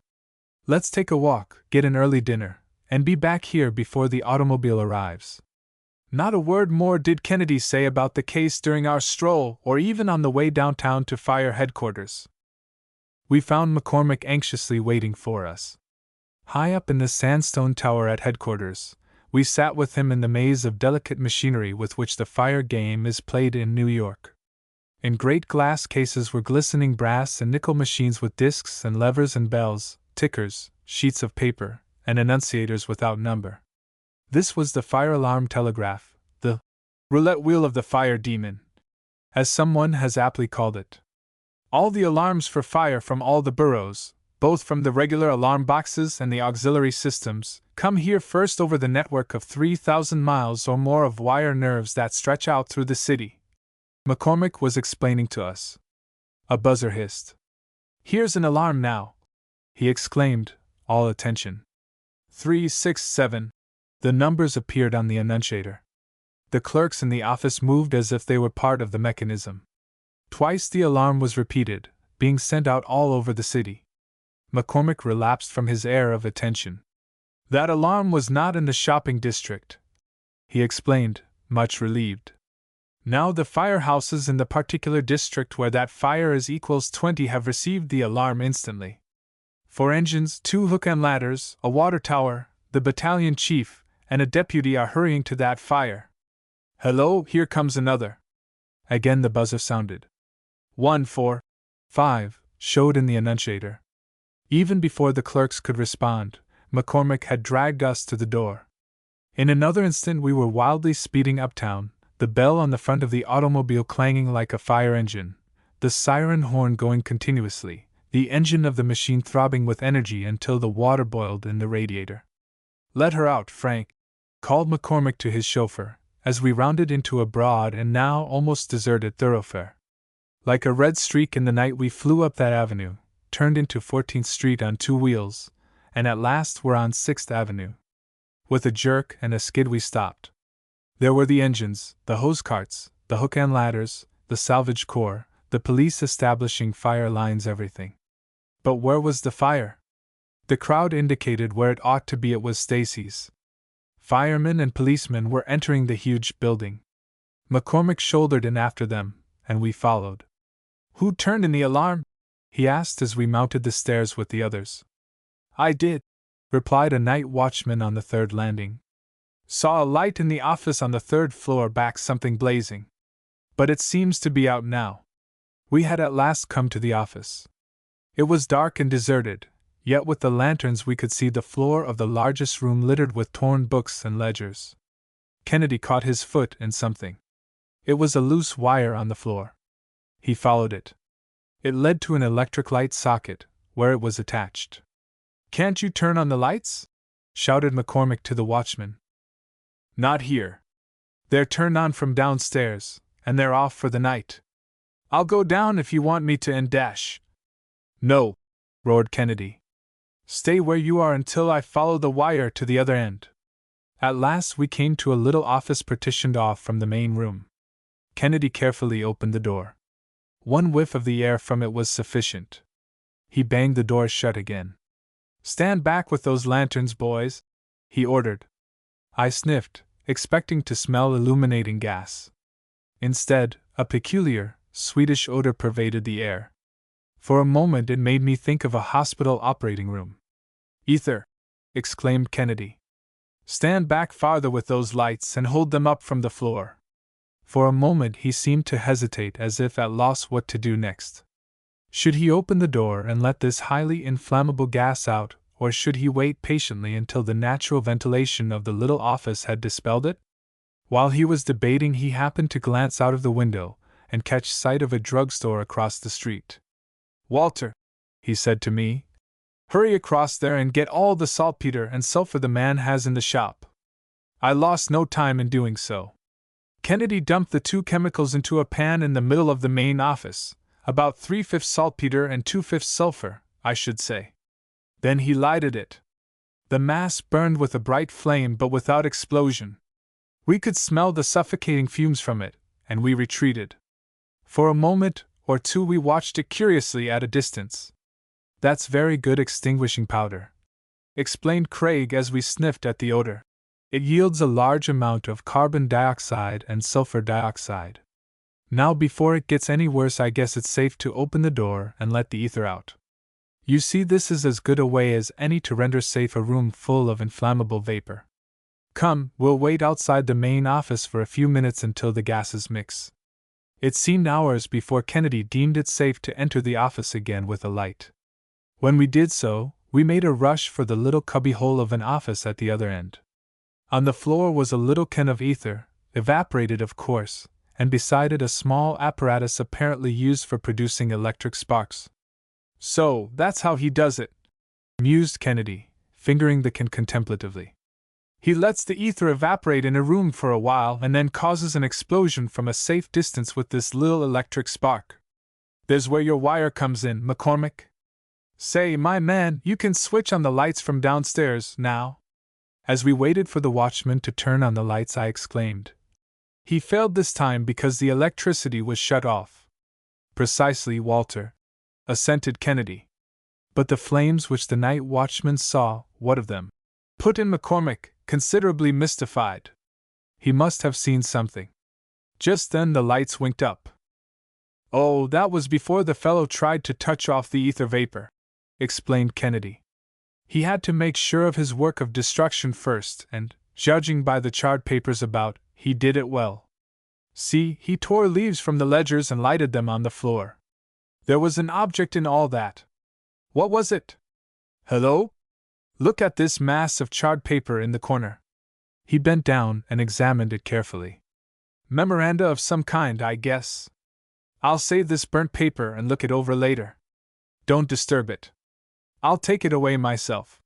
Let's take a walk, get an early dinner, and be back here before the automobile arrives. Not a word more did Kennedy say about the case during our stroll or even on the way downtown to fire headquarters. We found McCormick anxiously waiting for us. High up in the sandstone tower at headquarters, we sat with him in the maze of delicate machinery with which the fire game is played in New York. In great glass cases were glistening brass and nickel machines with discs and levers and bells, tickers, sheets of paper, and annunciators without number. This was the fire alarm telegraph, the roulette wheel of the fire demon, as someone has aptly called it. All the alarms for fire from all the boroughs, both from the regular alarm boxes and the auxiliary systems, come here first over the network of 3,000 miles or more of wire nerves that stretch out through the city. McCormick was explaining to us. A buzzer hissed. Here's an alarm now, he exclaimed, all attention. 367. The numbers appeared on the annunciator. The clerks in the office moved as if they were part of the mechanism. Twice the alarm was repeated, being sent out all over the city. McCormick relapsed from his air of attention. That alarm was not in the shopping district, he explained, much relieved. Now the firehouses in the particular district where that fire is equals 20 have received the alarm instantly. 4 engines, 2 hook and ladders, a water tower, the battalion chief, and a deputy are hurrying to that fire. Hello, here comes another. Again the buzzer sounded. 145 showed in the annunciator. Even before the clerks could respond, McCormick had dragged us to the door. In another instant we were wildly speeding uptown, the bell on the front of the automobile clanging like a fire engine, the siren horn going continuously, the engine of the machine throbbing with energy until the water boiled in the radiator. "Let her out, Frank," called McCormick to his chauffeur, as we rounded into a broad and now almost deserted thoroughfare. Like a red streak in the night we flew up that avenue, turned into 14th Street on two wheels, and at last were on 6th Avenue. With a jerk and a skid we stopped. There were the engines, the hose carts, the hook and ladders, the salvage corps, the police establishing fire lines, everything. But where was the fire? The crowd indicated where it ought to be. It was Stacy's. Firemen and policemen were entering the huge building. McCormick shouldered in after them, and we followed. "Who turned in the alarm?" he asked as we mounted the stairs with the others. "I did," replied a night watchman on the third landing. "Saw a light in the office on the third floor back, something blazing. But it seems to be out now." We had at last come to the office. It was dark and deserted, yet with the lanterns we could see the floor of the largest room littered with torn books and ledgers. Kennedy caught his foot in something. It was a loose wire on the floor. He followed it. It led to an electric light socket, where it was attached. "Can't you turn on the lights?" shouted McCormick to the watchman. "Not here. They're turned on from downstairs, and they're off for the night. I'll go down if you want me to and dash." "No," roared Kennedy. "Stay where you are until I follow the wire to the other end." At last we came to a little office partitioned off from the main room. Kennedy carefully opened the door. One whiff of the air from it was sufficient. He banged the door shut again. "Stand back with those lanterns, boys," he ordered. I sniffed, expecting to smell illuminating gas. Instead, a peculiar, sweetish odor pervaded the air. For a moment it made me think of a hospital operating room. "Ether!" exclaimed Kennedy. "Stand back farther with those lights and hold them up from the floor." For a moment he seemed to hesitate, as if at loss what to do next. Should he open the door and let this highly inflammable gas out, or should he wait patiently until the natural ventilation of the little office had dispelled it? While he was debating, he happened to glance out of the window and catch sight of a drugstore across the street. "Walter," he said to me, "hurry across there and get all the saltpeter and sulfur the man has in the shop." I lost no time in doing so. Kennedy dumped the two chemicals into a pan in the middle of the main office, about 3/5 saltpeter and 2/5 sulfur, I should say. Then he lighted it. The mass burned with a bright flame but without explosion. We could smell the suffocating fumes from it, and we retreated. For a moment or two we watched it curiously at a distance. "That's very good extinguishing powder," explained Craig as we sniffed at the odor. "It yields a large amount of carbon dioxide and sulfur dioxide. Now, before it gets any worse, I guess it's safe to open the door and let the ether out. You see, this is as good a way as any to render safe a room full of inflammable vapor. Come, we'll wait outside the main office for a few minutes until the gases mix." It seemed hours before Kennedy deemed it safe to enter the office again with a light. When we did so, we made a rush for the little cubbyhole of an office at the other end. On the floor was a little can of ether, evaporated of course, and beside it a small apparatus apparently used for producing electric sparks. "So, that's how he does it," mused Kennedy, fingering the can contemplatively. "He lets the ether evaporate in a room for a while and then causes an explosion from a safe distance with this little electric spark. There's where your wire comes in, McCormick. Say, my man, you can switch on the lights from downstairs, now." As we waited for the watchman to turn on the lights, I exclaimed, "He failed this time because the electricity was shut off." "Precisely, Walter," assented Kennedy. "But the flames which the night watchman saw, what of them?" put in McCormick, considerably mystified. "He must have seen something." Just then the lights winked up. "Oh, that was before the fellow tried to touch off the ether vapor," explained Kennedy. "He had to make sure of his work of destruction first, and, judging by the charred papers about, he did it well. See, he tore leaves from the ledgers and lighted them on the floor. There was an object in all that. What was it? Hello? Look at this mass of charred paper in the corner." He bent down and examined it carefully. "Memoranda of some kind, I guess. I'll save this burnt paper and look it over later." Don't disturb it. I'll take it away myself.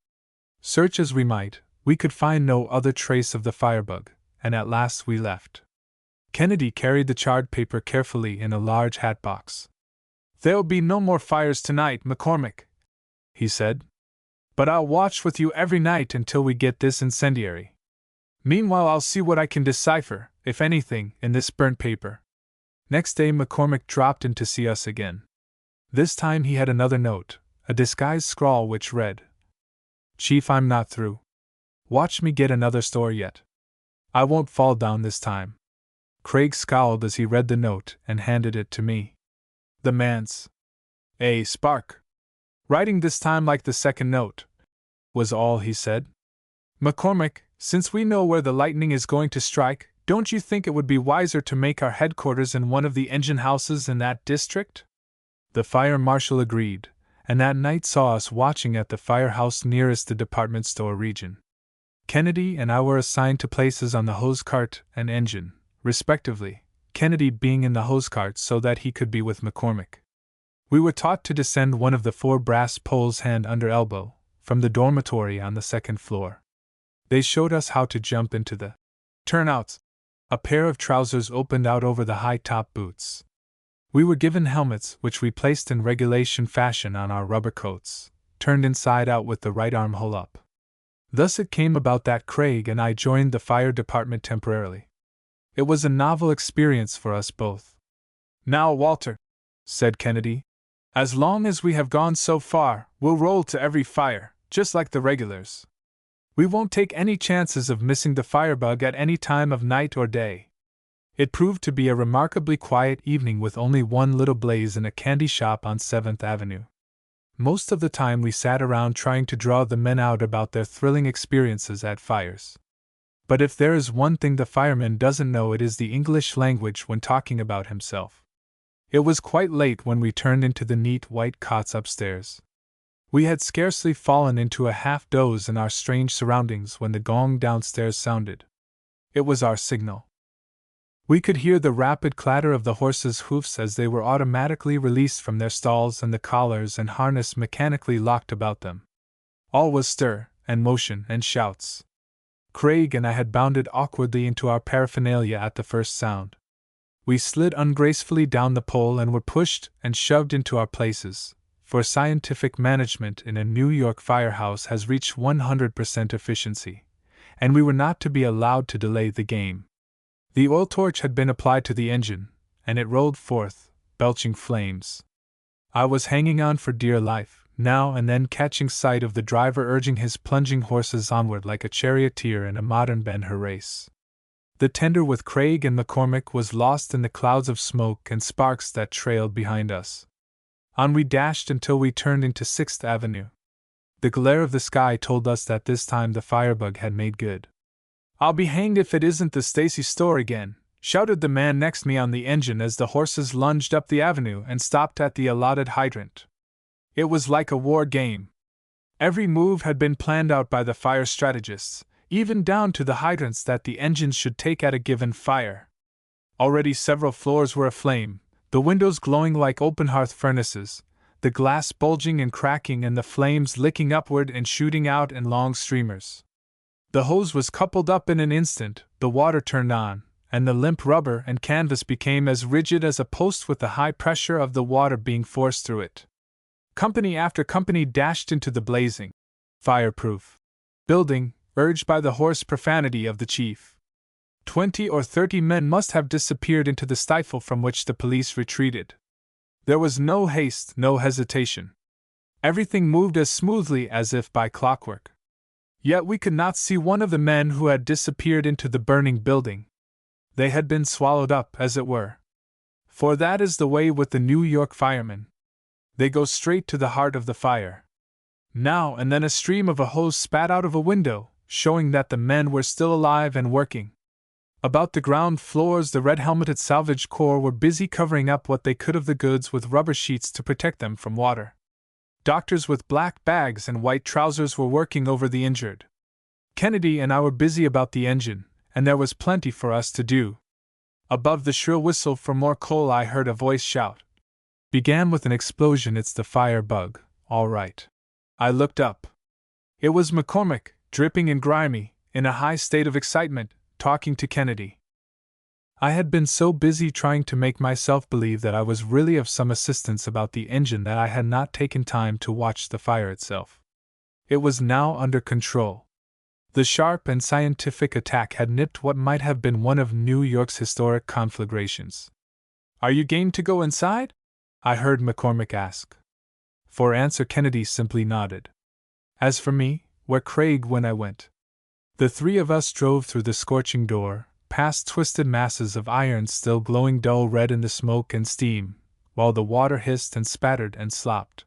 Search as we might, we could find no other trace of the firebug, and at last we left. Kennedy carried the charred paper carefully in a large hat box. There'll be no more fires tonight, McCormick, he said. But I'll watch with you every night until we get this incendiary. Meanwhile, I'll see what I can decipher, if anything, in this burnt paper. Next day, McCormick dropped in to see us again. This time he had another note, a disguised scrawl which read, Chief, I'm not through. Watch me get another story yet. I won't fall down this time. Craig scowled as he read the note and handed it to me. The man's a spark. Writing this time like the second note, was all he said. McCormick, since we know where the lightning is going to strike, don't you think it would be wiser to make our headquarters in one of the engine houses in that district? The fire marshal agreed, and that night saw us watching at the firehouse nearest the department store region. Kennedy and I were assigned to places on the hose cart and engine, respectively, Kennedy being in the hose cart so that he could be with McCormick. We were taught to descend one of the 4 brass poles hand under elbow, from the dormitory on the 2nd floor. They showed us how to jump into the turnouts. A pair of trousers opened out over the high-top boots. We were given helmets which we placed in regulation fashion on our rubber coats, turned inside out with the right armhole up. Thus it came about that Craig and I joined the fire department temporarily. It was a novel experience for us both. Now, Walter, said Kennedy, as long as we have gone so far, we'll roll to every fire, just like the regulars. We won't take any chances of missing the firebug at any time of night or day. It proved to be a remarkably quiet evening with only one little blaze in a candy shop on 7th Avenue. Most of the time we sat around trying to draw the men out about their thrilling experiences at fires. But if there is one thing the fireman doesn't know, it is the English language when talking about himself. It was quite late when we turned into the neat white cots upstairs. We had scarcely fallen into a half-doze in our strange surroundings when the gong downstairs sounded. It was our signal. We could hear the rapid clatter of the horses' hoofs as they were automatically released from their stalls and the collars and harness mechanically locked about them. All was stir, and motion, and shouts. Craig and I had bounded awkwardly into our paraphernalia at the first sound. We slid ungracefully down the pole and were pushed and shoved into our places, for scientific management in a New York firehouse has reached 100% efficiency, and we were not to be allowed to delay the game. The oil torch had been applied to the engine, and it rolled forth, belching flames. I was hanging on for dear life, now and then catching sight of the driver urging his plunging horses onward like a charioteer in a modern Ben-Hur race. The tender with Craig and McCormick was lost in the clouds of smoke and sparks that trailed behind us. On we dashed until we turned into 6th Avenue. The glare of the sky told us that this time the firebug had made good. I'll be hanged if it isn't the Stacy store again, shouted the man next me on the engine as the horses lunged up the avenue and stopped at the allotted hydrant. It was like a war game. Every move had been planned out by the fire strategists, even down to the hydrants that the engines should take at a given fire. Already several floors were aflame, the windows glowing like open hearth furnaces, the glass bulging and cracking and the flames licking upward and shooting out in long streamers. The hose was coupled up in an instant, the water turned on, and the limp rubber and canvas became as rigid as a post with the high pressure of the water being forced through it. Company after company dashed into the blazing, fireproof building, urged by the hoarse profanity of the chief. 20 or 30 men must have disappeared into the stifle from which the police retreated. There was no haste, no hesitation. Everything moved as smoothly as if by clockwork. Yet we could not see one of the men who had disappeared into the burning building. They had been swallowed up, as it were. For that is the way with the New York firemen. They go straight to the heart of the fire. Now and then a stream of a hose spat out of a window, showing that the men were still alive and working. About the ground floors the red-helmeted salvage corps were busy covering up what they could of the goods with rubber sheets to protect them from water. Doctors with black bags and white trousers were working over the injured. Kennedy and I were busy about the engine, and there was plenty for us to do. Above the shrill whistle for more coal I heard a voice shout, Began with an explosion. It's the firebug, all right. I looked up. It was McCormick, dripping and grimy, in a high state of excitement, talking to Kennedy. I had been so busy trying to make myself believe that I was really of some assistance about the engine that I had not taken time to watch the fire itself. It was now under control. The sharp and scientific attack had nipped what might have been one of New York's historic conflagrations. "Are you game to go inside?" I heard McCormick ask. For answer, Kennedy simply nodded. As for me, where Craig when I went. The three of us drove through the scorching door, past twisted masses of iron still glowing dull red in the smoke and steam, while the water hissed and spattered and slopped.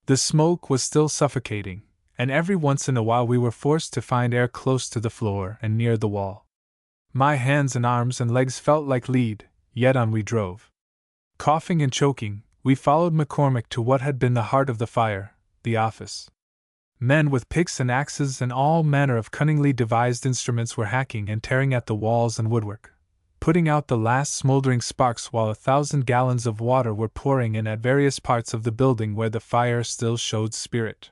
The smoke was still suffocating, and every once in a while we were forced to find air close to the floor and near the wall. My hands and arms and legs felt like lead, yet on we drove. Coughing and choking, we followed McCormick to what had been the heart of the fire, the office. Men with picks and axes and all manner of cunningly devised instruments were hacking and tearing at the walls and woodwork, putting out the last smoldering sparks while 1,000 gallons of water were pouring in at various parts of the building where the fire still showed spirit.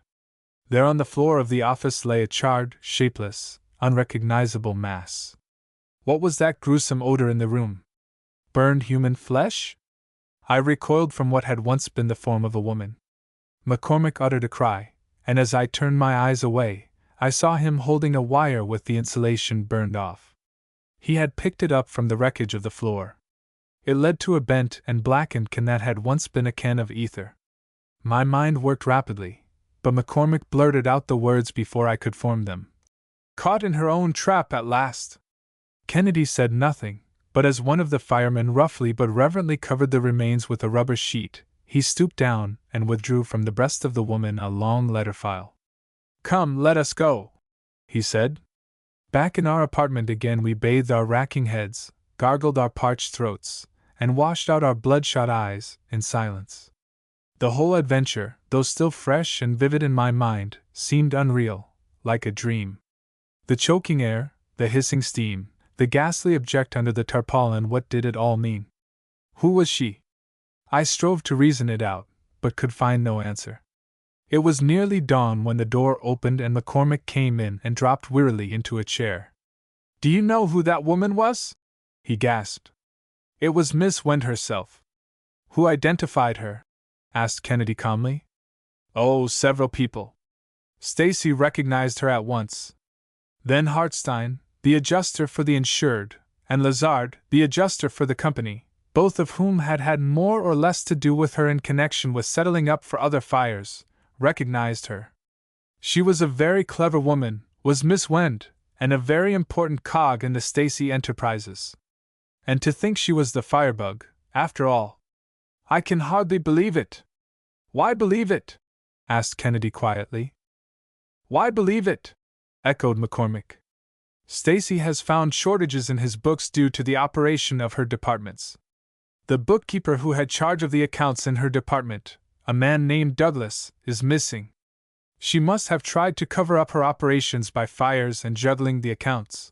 There on the floor of the office lay a charred, shapeless, unrecognizable mass. What was that gruesome odor in the room? Burned human flesh? I recoiled from what had once been the form of a woman. McCormick uttered a cry, and as I turned my eyes away, I saw him holding a wire with the insulation burned off. He had picked it up from the wreckage of the floor. It led to a bent and blackened can that had once been a can of ether. My mind worked rapidly, but McCormick blurted out the words before I could form them. "Caught in her own trap at last!" Kennedy said nothing, but as one of the firemen roughly but reverently covered the remains with a rubber sheet, he stooped down and withdrew from the breast of the woman a long letter file. "Come, let us go," he said. Back in our apartment again, we bathed our racking heads, gargled our parched throats, and washed out our bloodshot eyes in silence. The whole adventure, though still fresh and vivid in my mind, seemed unreal, like a dream. The choking air, the hissing steam, the ghastly object under the tarpaulin, what did it all mean? Who was she? I strove to reason it out, but could find no answer. It was nearly dawn when the door opened and McCormick came in and dropped wearily into a chair. "Do you know who that woman was?" he gasped. "It was Miss Wend herself." "Who identified her?" asked Kennedy calmly. "Oh, several people. Stacy recognized her at once. Then Hartstein, the adjuster for the insured, and Lazard, the adjuster for the company, both of whom had had more or less to do with her in connection with settling up for other fires, recognized her. She was a very clever woman, was Miss Wend, and a very important cog in the Stacy enterprises. And to think she was the firebug, after all. I can hardly believe it." "Why believe it?" asked Kennedy quietly. "Why believe it?" echoed McCormick. "Stacy has found shortages in his books due to the operation of her departments. The bookkeeper who had charge of the accounts in her department, a man named Douglas, is missing. She must have tried to cover up her operations by fires and juggling the accounts.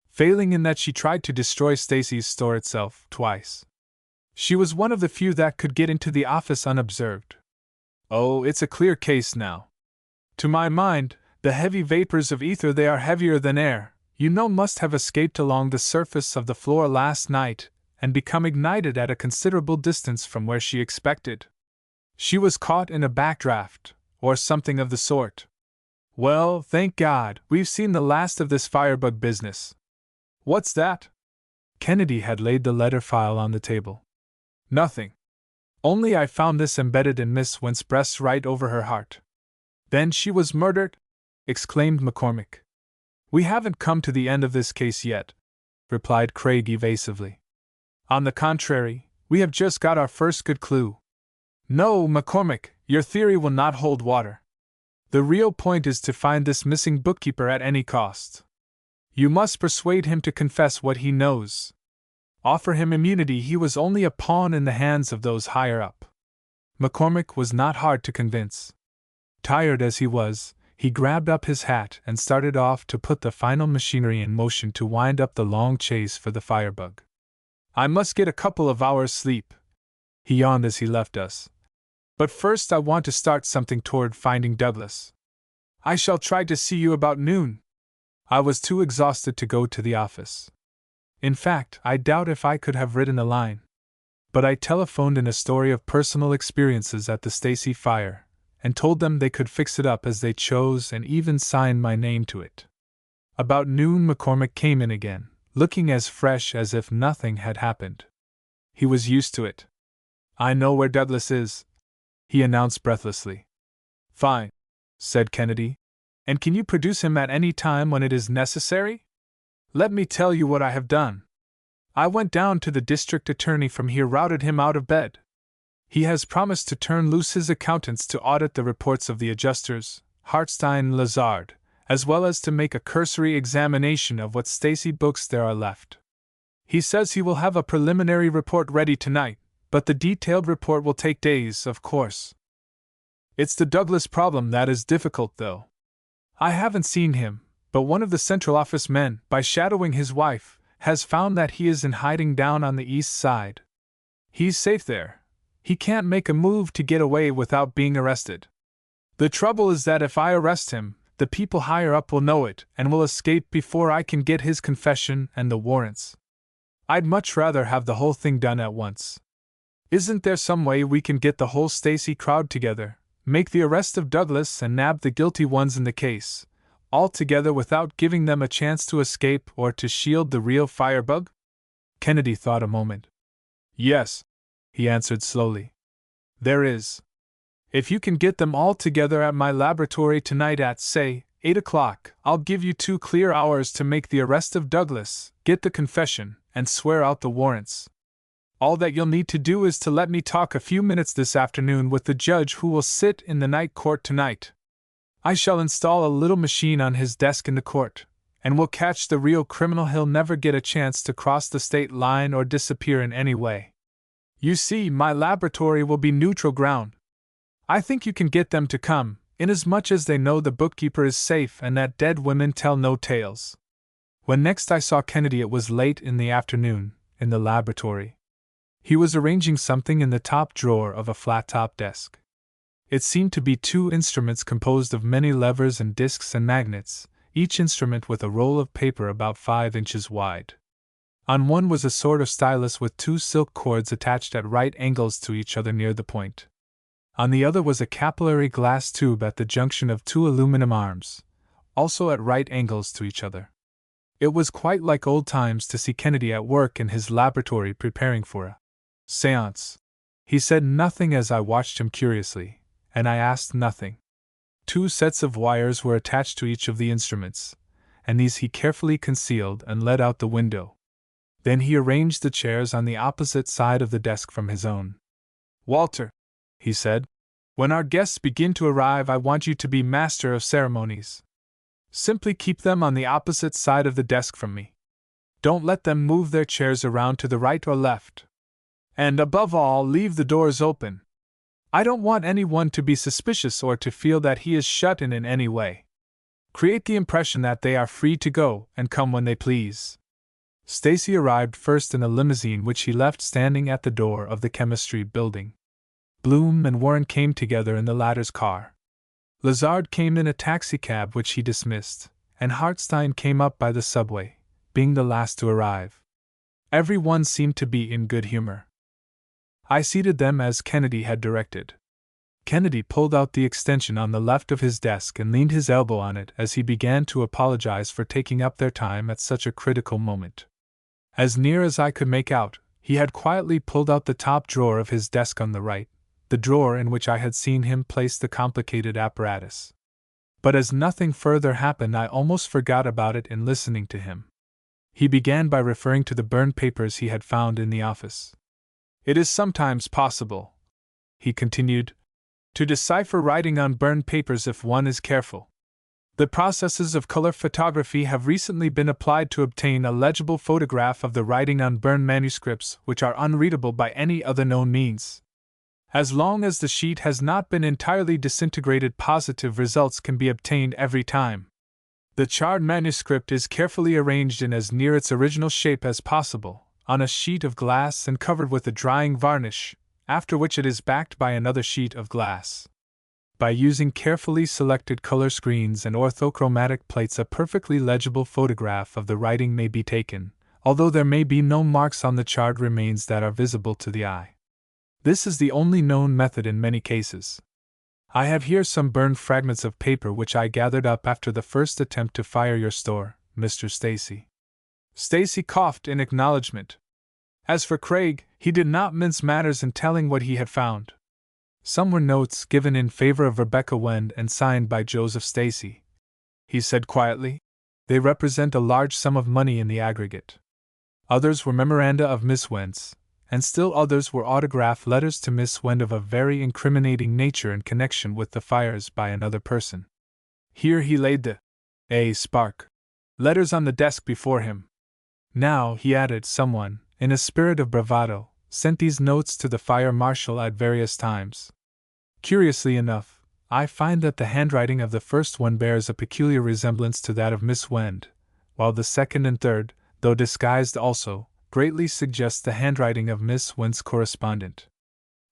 Failing in that, she tried to destroy Stacy's store itself twice. She was one of the few that could get into the office unobserved. Oh, it's a clear case now. To my mind, the heavy vapors of ether, they are heavier than air, must have escaped along the surface of the floor last night and become ignited at a considerable distance from where she expected. She was caught in a backdraft, or something of the sort. Well, thank God, we've seen the last of this firebug business." "What's that?" Kennedy had laid the letter file on the table. "Nothing. Only I found this embedded in Miss Wend's breast right over her heart." "Then she was murdered?" exclaimed McCormick. "We haven't come to the end of this case yet," replied Craig evasively. "On the contrary, we have just got our first good clue." "No, McCormick, your theory will not hold water. The real point is to find this missing bookkeeper at any cost. You must persuade him to confess what he knows. Offer him immunity. He was only a pawn in the hands of those higher up." McCormick was not hard to convince. Tired as he was, he grabbed up his hat and started off to put the final machinery in motion to wind up the long chase for the firebug. "I must get a couple of hours' sleep," He yawned as he left us. But first I want to start something toward finding Douglas. I shall try to see you about noon. I was too exhausted to go to the office. In fact, I doubt if I could have written a line. But I telephoned in a story of personal experiences at the Stacy fire, and told them they could fix it up as they chose and even sign my name to it. About noon McCormick came in again, looking as fresh as if nothing had happened. He was used to it. I know where Douglas is, he announced breathlessly. Fine, said Kennedy. And can you produce him at any time when it is necessary? Let me tell you what I have done. I went down to the district attorney from here, routed him out of bed. He has promised to turn loose his accountants to audit the reports of the adjusters, Hartstein and Lazard, as well as to make a cursory examination of what Stacy books there are left. He says he will have a preliminary report ready tonight, but the detailed report will take days, of course. It's the Douglas problem that is difficult, though. I haven't seen him, but one of the Central Office men, by shadowing his wife, has found that he is in hiding down on the east side. He's safe there. He can't make a move to get away without being arrested. The trouble is that if I arrest him, the people higher up will know it and will escape before I can get his confession and the warrants. I'd much rather have the whole thing done at once. Isn't there some way we can get the whole Stacy crowd together, make the arrest of Douglas and nab the guilty ones in the case, all together without giving them a chance to escape or to shield the real firebug? Kennedy thought a moment. Yes, he answered slowly. There is. If you can get them all together at my laboratory tonight at, say, 8 o'clock, I'll give you 2 clear hours to make the arrest of Douglas, get the confession, and swear out the warrants. All that you'll need to do is to let me talk a few minutes this afternoon with the judge who will sit in the night court tonight. I shall install a little machine on his desk in the court, and we'll catch the real criminal. He'll never get a chance to cross the state line or disappear in any way. You see, my laboratory will be neutral ground. I think you can get them to come, inasmuch as they know the bookkeeper is safe and that dead women tell no tales. When next I saw Kennedy it was late in the afternoon, in the laboratory. He was arranging something in the top drawer of a flat-top desk. It seemed to be 2 instruments composed of many levers and discs and magnets, each instrument with a roll of paper about 5 inches wide. On one was a sort of stylus with 2 silk cords attached at right angles to each other near the point. On the other was a capillary glass tube at the junction of 2 aluminum arms, also at right angles to each other. It was quite like old times to see Kennedy at work in his laboratory preparing for a séance. He said nothing as I watched him curiously, and I asked nothing. 2 sets of wires were attached to each of the instruments, and these he carefully concealed and led out the window. Then he arranged the chairs on the opposite side of the desk from his own. Walter, he said, when our guests begin to arrive, I want you to be master of ceremonies. Simply keep them on the opposite side of the desk from me. Don't let them move their chairs around to the right or left. And above all, leave the doors open. I don't want anyone to be suspicious or to feel that he is shut in any way. Create the impression that they are free to go and come when they please. Stacy arrived first in a limousine which he left standing at the door of the chemistry building. Bloom and Warren came together in the latter's car. Lazard came in a taxicab which he dismissed, and Hartstein came up by the subway, being the last to arrive. Every one seemed to be in good humor. I seated them as Kennedy had directed. Kennedy pulled out the extension on the left of his desk and leaned his elbow on it as he began to apologize for taking up their time at such a critical moment. As near as I could make out, he had quietly pulled out the top drawer of his desk on the right, the drawer in which I had seen him place the complicated apparatus. But as nothing further happened, I almost forgot about it in listening to him. He began by referring to the burned papers he had found in the office. It is sometimes possible, he continued, to decipher writing on burned papers if one is careful. The processes of color photography have recently been applied to obtain a legible photograph of the writing on burned manuscripts which are unreadable by any other known means. As long as the sheet has not been entirely disintegrated, positive results can be obtained every time. The charred manuscript is carefully arranged in as near its original shape as possible, on a sheet of glass and covered with a drying varnish, after which it is backed by another sheet of glass. By using carefully selected color screens and orthochromatic plates, a perfectly legible photograph of the writing may be taken, although there may be no marks on the charred remains that are visible to the eye. This is the only known method in many cases. I have here some burned fragments of paper which I gathered up after the first attempt to fire your store, Mr. Stacy. Stacy coughed in acknowledgement. As for Craig, he did not mince matters in telling what he had found. Some were notes given in favor of Rebecca Wend and signed by Joseph Stacy. He said quietly, "They represent a large sum of money in the aggregate." Others were memoranda of Miss Wend's, and still others were autograph letters to Miss Wend of a very incriminating nature in connection with the fires by another person. Here he laid the Spark letters on the desk before him. Now, he added, someone, in a spirit of bravado, sent these notes to the fire marshal at various times. Curiously enough, I find that the handwriting of the first one bears a peculiar resemblance to that of Miss Wend, while the second and third, though disguised also, greatly suggest the handwriting of Miss Wend's correspondent.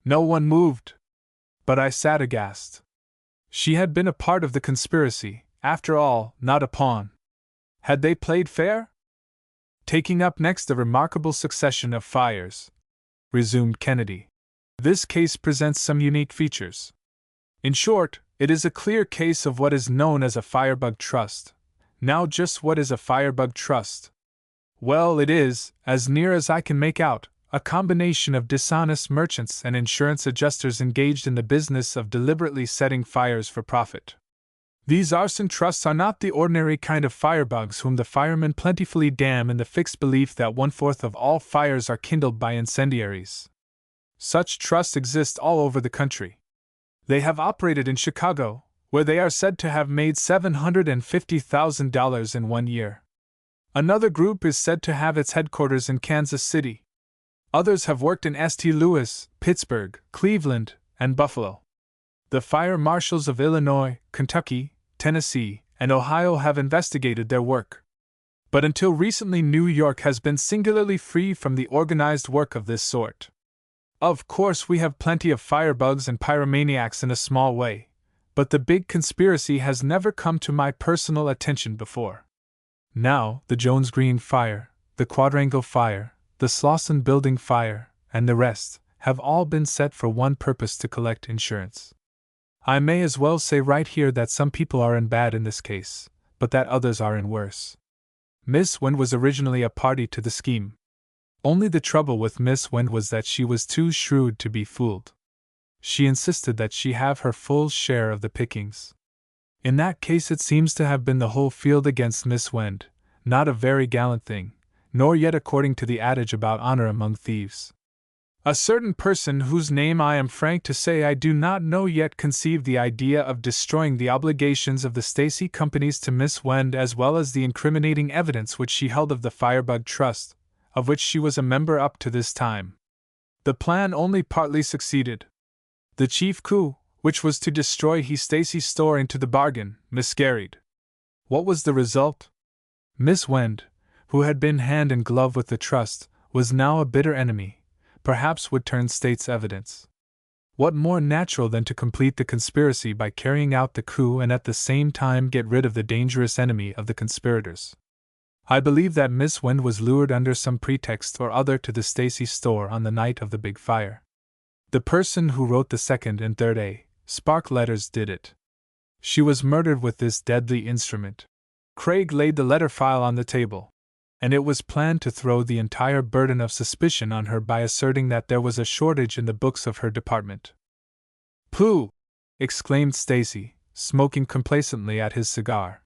No one moved. But I sat aghast. She had been a part of the conspiracy, after all, not a pawn. Had they played fair? Taking up next a remarkable succession of fires, resumed Kennedy. This case presents some unique features. In short, it is a clear case of what is known as a firebug trust. Now, just what is a firebug trust? Well, it is, as near as I can make out, a combination of dishonest merchants and insurance adjusters engaged in the business of deliberately setting fires for profit. These arson trusts are not the ordinary kind of firebugs whom the firemen plentifully damn in the fixed belief that 1/4 of all fires are kindled by incendiaries. Such trusts exist all over the country. They have operated in Chicago, where they are said to have made $750,000 in 1 year. Another group is said to have its headquarters in Kansas City. Others have worked in St. Louis, Pittsburgh, Cleveland, and Buffalo. The fire marshals of Illinois, Kentucky, Tennessee, and Ohio have investigated their work. But until recently, New York has been singularly free from the organized work of this sort. Of course, we have plenty of firebugs and pyromaniacs in a small way, but the big conspiracy has never come to my personal attention before. Now, the Jones Green fire, the Quadrangle fire, the Slauson Building fire, and the rest, have all been set for one purpose: to collect insurance. I may as well say right here that some people are in bad in this case, but that others are in worse. Miss Wend was originally a party to the scheme. Only the trouble with Miss Wend was that she was too shrewd to be fooled. She insisted that she have her full share of the pickings. In that case, it seems to have been the whole field against Miss Wend, not a very gallant thing, nor yet according to the adage about honor among thieves. A certain person whose name I am frank to say I do not know yet conceived the idea of destroying the obligations of the Stacy companies to Miss Wend, as well as the incriminating evidence which she held of the Firebug Trust, of which she was a member up to this time. The plan only partly succeeded. The chief coup, which was to destroy Stacy's store into the bargain, miscarried. What was the result? Miss Wend, who had been hand and glove with the trust, was now a bitter enemy, perhaps would turn state's evidence. What more natural than to complete the conspiracy by carrying out the coup and at the same time get rid of the dangerous enemy of the conspirators? I believe that Miss Wend was lured under some pretext or other to the Stacy store on the night of the big fire. The person who wrote the second and third Spark letters did it. She was murdered with this deadly instrument. Craig laid the letter file on the table, and it was planned to throw the entire burden of suspicion on her by asserting that there was a shortage in the books of her department. "Pooh!" exclaimed Stacy, smoking complacently at his cigar.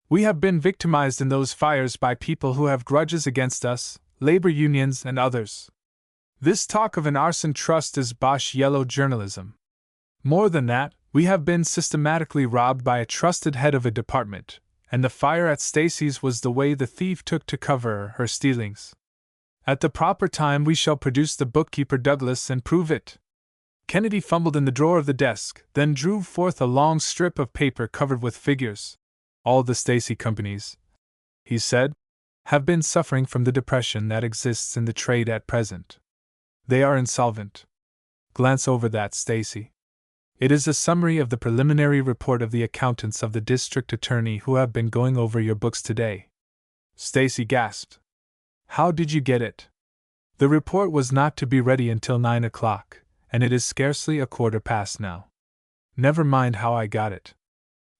"We have been victimized in those fires by people who have grudges against us, labor unions and others. This talk of an arson trust is bosh yellow journalism. More than that, we have been systematically robbed by a trusted head of a department, and the fire at Stacy's was the way the thief took to cover her stealings. At the proper time we shall produce the bookkeeper Douglas and prove it." Kennedy fumbled in the drawer of the desk, then drew forth a long strip of paper covered with figures. "All the Stacy companies," he said, "have been suffering from the depression that exists in the trade at present. They are insolvent. Glance over that, Stacy. It is a summary of the preliminary report of the accountants of the district attorney who have been going over your books today. Stacy gasped. How did you get it? The report was not to be ready until 9 o'clock, and it is scarcely 1/4 now. Never mind how I got it.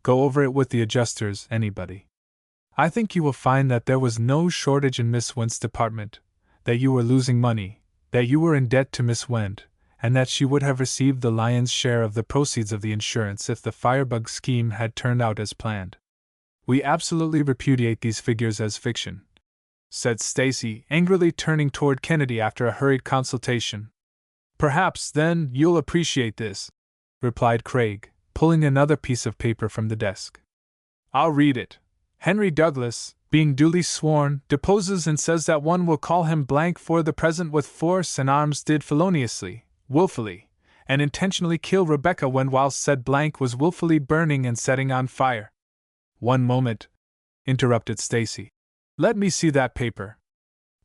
Go over it with the adjusters, anybody. I think you will find that there was no shortage in Miss Wendt's department, that you were losing money, that you were in debt to Miss Wendt, and that she would have received the lion's share of the proceeds of the insurance if the firebug scheme had turned out as planned. We absolutely repudiate these figures as fiction, said Stacy, angrily turning toward Kennedy after a hurried consultation. Perhaps, then, you'll appreciate this, replied Craig, pulling another piece of paper from the desk. I'll read it. Henry Douglas, being duly sworn, deposes and says that one will call him blank for the present with force and arms did feloniously, wilfully, and intentionally kill Rebecca when whilst said blank was wilfully burning and setting on fire. One moment, interrupted Stacy. Let me see that paper.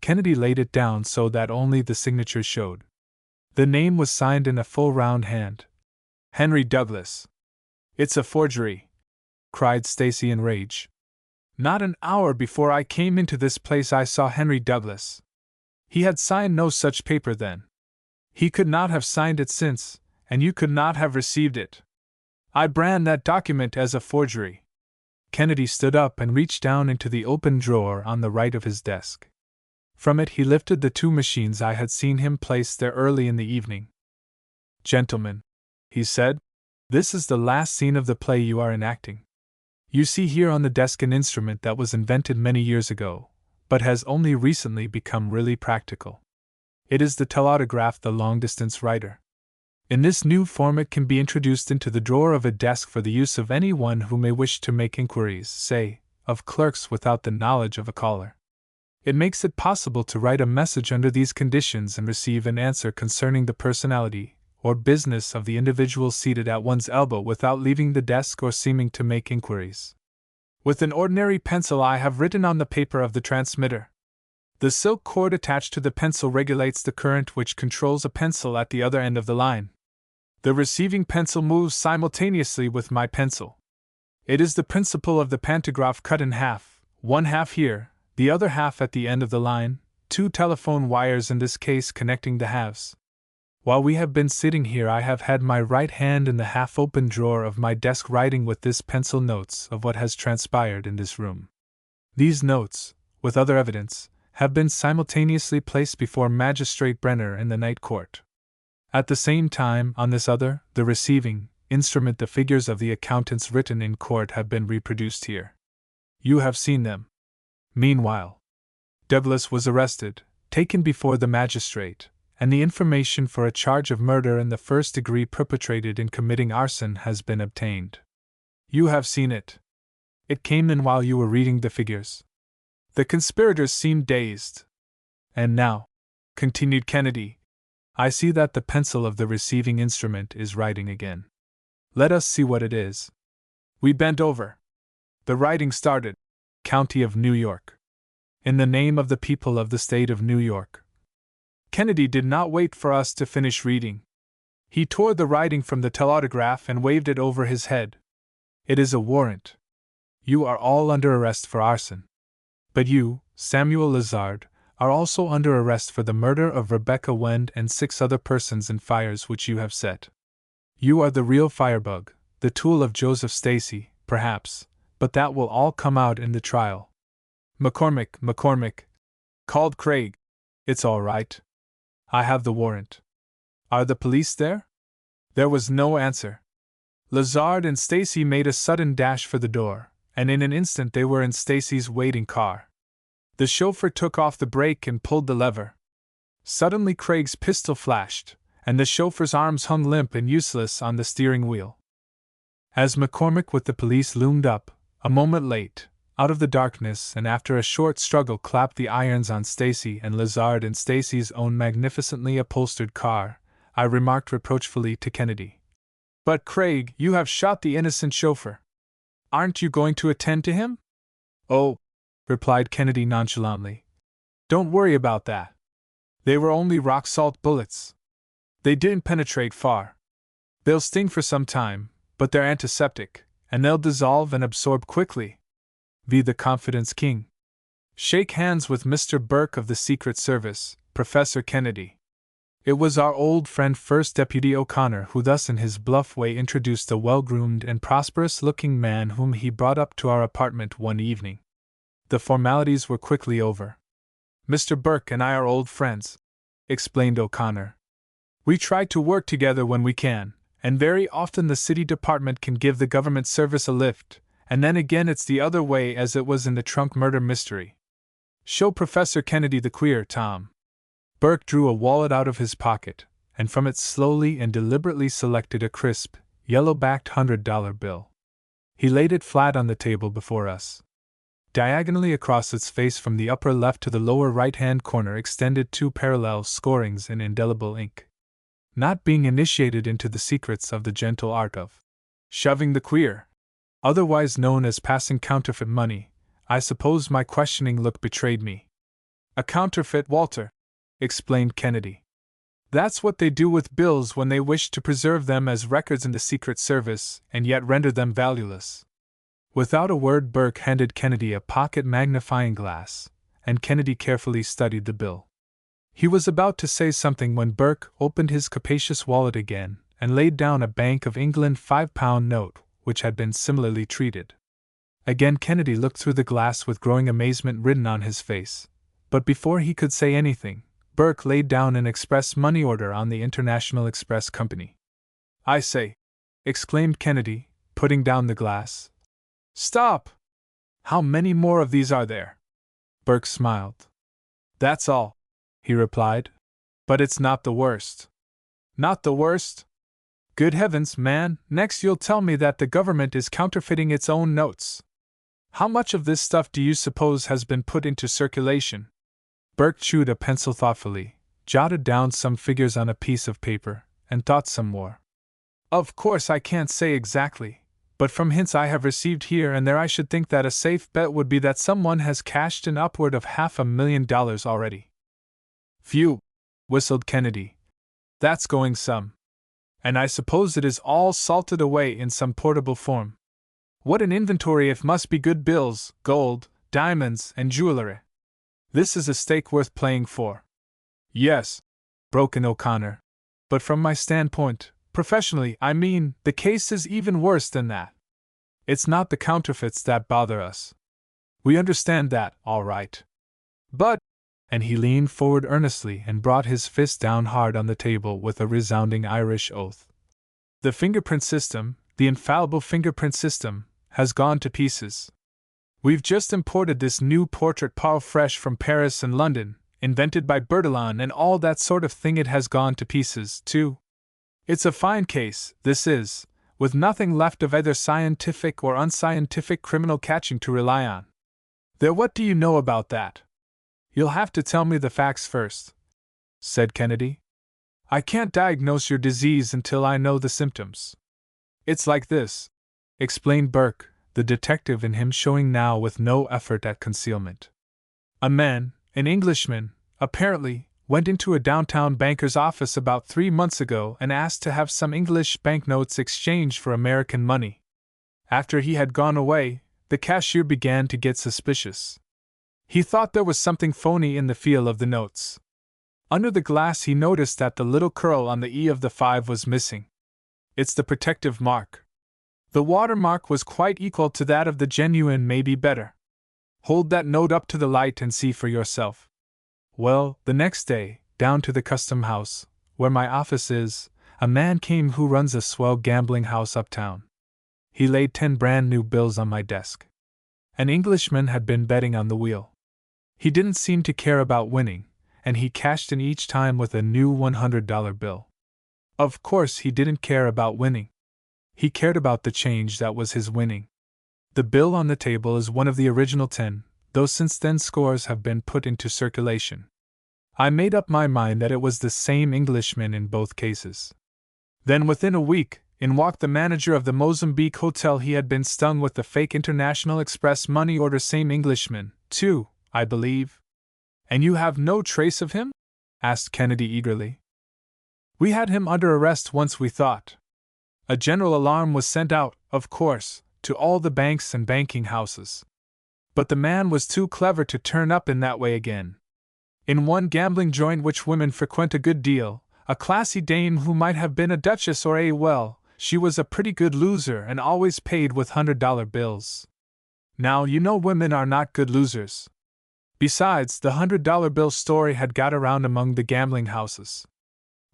Kennedy laid it down so that only the signature showed. The name was signed in a full round hand. Henry Douglas. It's a forgery, cried Stacy in rage. Not an hour before I came into this place I saw Henry Douglas. He had signed no such paper then. He could not have signed it since, and you could not have received it. I brand that document as a forgery. Kennedy stood up and reached down into the open drawer on the right of his desk. From it he lifted the 2 machines I had seen him place there early in the evening. Gentlemen, he said, this is the last scene of the play you are enacting. You see here on the desk an instrument that was invented many years ago, but has only recently become really practical. It is the telautograph, the long-distance writer. In this new form it can be introduced into the drawer of a desk for the use of anyone who may wish to make inquiries, say, of clerks without the knowledge of a caller. It makes it possible to write a message under these conditions and receive an answer concerning the personality or business of the individual seated at one's elbow without leaving the desk or seeming to make inquiries. With an ordinary pencil I have written on the paper of the transmitter. The silk cord attached to the pencil regulates the current which controls a pencil at the other end of the line. The receiving pencil moves simultaneously with my pencil. It is the principle of the pantograph cut in half, one half here, the other half at the end of the line, 2 telephone wires in this case connecting the halves. While we have been sitting here I have had my right hand in the half-open drawer of my desk writing with this pencil notes of what has transpired in this room. These notes, with other evidence, have been simultaneously placed before Magistrate Brenner in the night court. At the same time, on this other, the receiving, instrument the figures of the accountants written in court have been reproduced here. You have seen them. Meanwhile, Douglas was arrested, taken before the magistrate, and the information for a charge of murder in the 1st degree perpetrated in committing arson has been obtained. You have seen it. It came in while you were reading the figures. The conspirators seemed dazed. And now, continued Kennedy, I see that the pencil of the receiving instrument is writing again. Let us see what it is. We bent over. The writing started, County of New York. In the name of the people of the state of New York. Kennedy did not wait for us to finish reading. He tore the writing from the telautograph and waved it over his head. It is a warrant. You are all under arrest for arson. But you, Samuel Lazard, are also under arrest for the murder of Rebecca Wendt and 6 other persons in fires which you have set. You are the real firebug, the tool of Joseph Stacy, perhaps, but that will all come out in the trial. McCormick, called Craig. It's all right. I have the warrant. Are the police there? There was no answer. Lazard and Stacy made a sudden dash for the door, and in an instant they were in Stacy's waiting car. The chauffeur took off the brake and pulled the lever. Suddenly Craig's pistol flashed, and the chauffeur's arms hung limp and useless on the steering wheel. As McCormick with the police loomed up, a moment late, out of the darkness and after a short struggle clapped the irons on Stacy and Lazard in Stacy's own magnificently upholstered car, I remarked reproachfully to Kennedy. But Craig, you have shot the innocent chauffeur. Aren't you going to attend to him? Oh, replied Kennedy nonchalantly. Don't worry about that. They were only rock-salt bullets. They didn't penetrate far. They'll sting for some time, but they're antiseptic, and they'll dissolve and absorb quickly. V. The Confidence King. Shake hands with Mr. Burke of the Secret Service, Professor Kennedy. It was our old friend First Deputy O'Connor who thus in his bluff way introduced the well-groomed and prosperous-looking man whom he brought up to our apartment one evening. The formalities were quickly over. Mr. Burke and I are old friends, explained O'Connor. We try to work together when we can, and very often the city department can give the government service a lift, and then again it's the other way as it was in the trunk murder mystery. Show Professor Kennedy the queer, Tom. Burke drew a wallet out of his pocket, and from it slowly and deliberately selected a crisp, yellow-backed $100 bill. He laid it flat on the table before us. Diagonally across its face from the upper left to the lower right-hand corner extended two parallel scorings in indelible ink. Not being initiated into the secrets of the gentle art of shoving the queer, otherwise known as passing counterfeit money, I suppose my questioning look betrayed me. A counterfeit, Walter, explained Kennedy. That's what they do with bills when they wish to preserve them as records in the Secret Service and yet render them valueless. Without a word, Burke handed Kennedy a pocket magnifying glass, and Kennedy carefully studied the bill. He was about to say something when Burke opened his capacious wallet again and laid down a Bank of England £5 note, which had been similarly treated. Again Kennedy looked through the glass with growing amazement written on his face, but before he could say anything, Burke laid down an express money order on the International Express Company. I say, exclaimed Kennedy, putting down the glass. Stop! How many more of these are there? Burke smiled. That's all, he replied. But it's not the worst. Not the worst? Good heavens, man, next you'll tell me that the government is counterfeiting its own notes. How much of this stuff do you suppose has been put into circulation? Burke chewed a pencil thoughtfully, jotted down some figures on a piece of paper, and thought some more. Of course I can't say exactly, but from hints I have received here and there I should think that a safe bet would be that someone has cashed in upward of $500,000 already. Phew, whistled Kennedy. That's going some. And I suppose it is all salted away in some portable form. What an inventory it must be good bills, gold, diamonds, and jewelry. This is a stake worth playing for. Yes, broke in O'Connor. But from my standpoint, professionally, I mean, the case is even worse than that. It's not the counterfeits that bother us. We understand that, all right. But, and he leaned forward earnestly and brought his fist down hard on the table with a resounding Irish oath. The fingerprint system, the infallible fingerprint system, has gone to pieces. We've just imported this new portrait parle fresh from Paris and London, invented by Bertillon and all that sort of thing. It has gone to pieces, too. It's a fine case, this is, with nothing left of either scientific or unscientific criminal catching to rely on. There, what do you know about that? You'll have to tell me the facts first, said Kennedy. I can't diagnose your disease until I know the symptoms. It's like this, explained Burke, the detective in him showing now with no effort at concealment. A man, an Englishman, apparently, went into a downtown banker's office about 3 months ago and asked to have some English banknotes exchanged for American money. After he had gone away, the cashier began to get suspicious. He thought there was something phony in the feel of the notes. Under the glass he noticed that the little curl on the E of the 5 was missing. It's the protective mark. The watermark was quite equal to that of the genuine, maybe better. Hold that note up to the light and see for yourself. Well, the next day, down to the custom house, where my office is, a man came who runs a swell gambling house uptown. He laid 10 brand new bills on my desk. An Englishman had been betting on the wheel. He didn't seem to care about winning, and he cashed in each time with a new $100 bill. Of course he didn't care about winning. He cared about the change that was his winning. The bill on the table is one of the original 10, though since then scores have been put into circulation. I made up my mind that it was the same Englishman in both cases. Then within a week, in walked the manager of the Mozambique Hotel. He had been stung with the fake International Express money order. Same Englishman, too, I believe. And you have no trace of him? Asked Kennedy eagerly. We had him under arrest once, we thought. A general alarm was sent out, of course, to all the banks and banking houses. But the man was too clever to turn up in that way again. In one gambling joint which women frequent a good deal, a classy dame who might have been a duchess or she was a pretty good loser and always paid with $100 bills. Now, you know women are not good losers. Besides, the $100 bill story had got around among the gambling houses.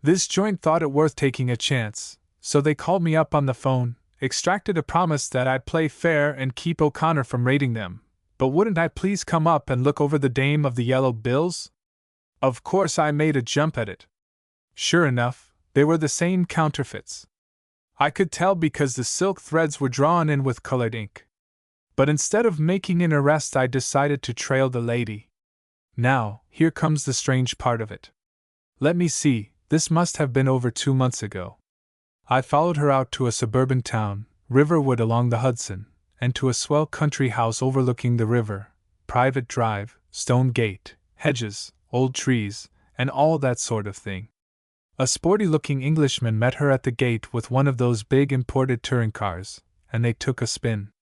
This joint thought it worth taking a chance, so they called me up on the phone, extracted a promise that I'd play fair and keep O'Connor from raiding them, but wouldn't I please come up and look over the dame of the yellow bills? Of course I made a jump at it. Sure enough, they were the same counterfeits. I could tell because the silk threads were drawn in with colored ink. But instead of making an arrest, I decided to trail the lady. Now, here comes the strange part of it. Let me see, this must have been over 2 months ago. I followed her out to a suburban town, Riverwood along the Hudson, and to a swell country house overlooking the river, private drive, stone gate, hedges, old trees, and all that sort of thing. A sporty-looking Englishman met her at the gate with one of those big imported touring cars, and they took a spin.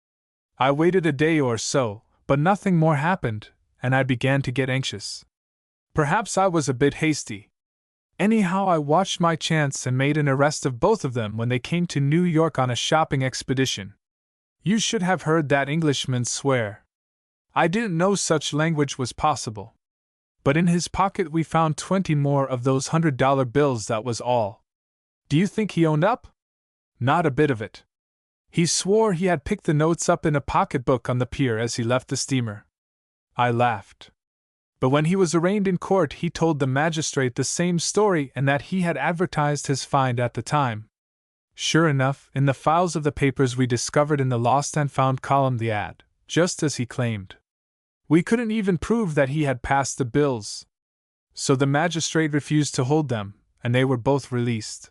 I waited a day or so, but nothing more happened, and I began to get anxious. Perhaps I was a bit hasty. Anyhow, I watched my chance and made an arrest of both of them when they came to New York on a shopping expedition. You should have heard that Englishman swear. I didn't know such language was possible. But in his pocket we found 20 more of those $100 bills, that was all. Do you think he owned up? Not a bit of it. He swore he had picked the notes up in a pocketbook on the pier as he left the steamer. I laughed. But when he was arraigned in court, he told the magistrate the same story and that he had advertised his find at the time. Sure enough, in the files of the papers we discovered in the lost and found column the ad, just as he claimed. We couldn't even prove that he had passed the bills. So the magistrate refused to hold them, and they were both released.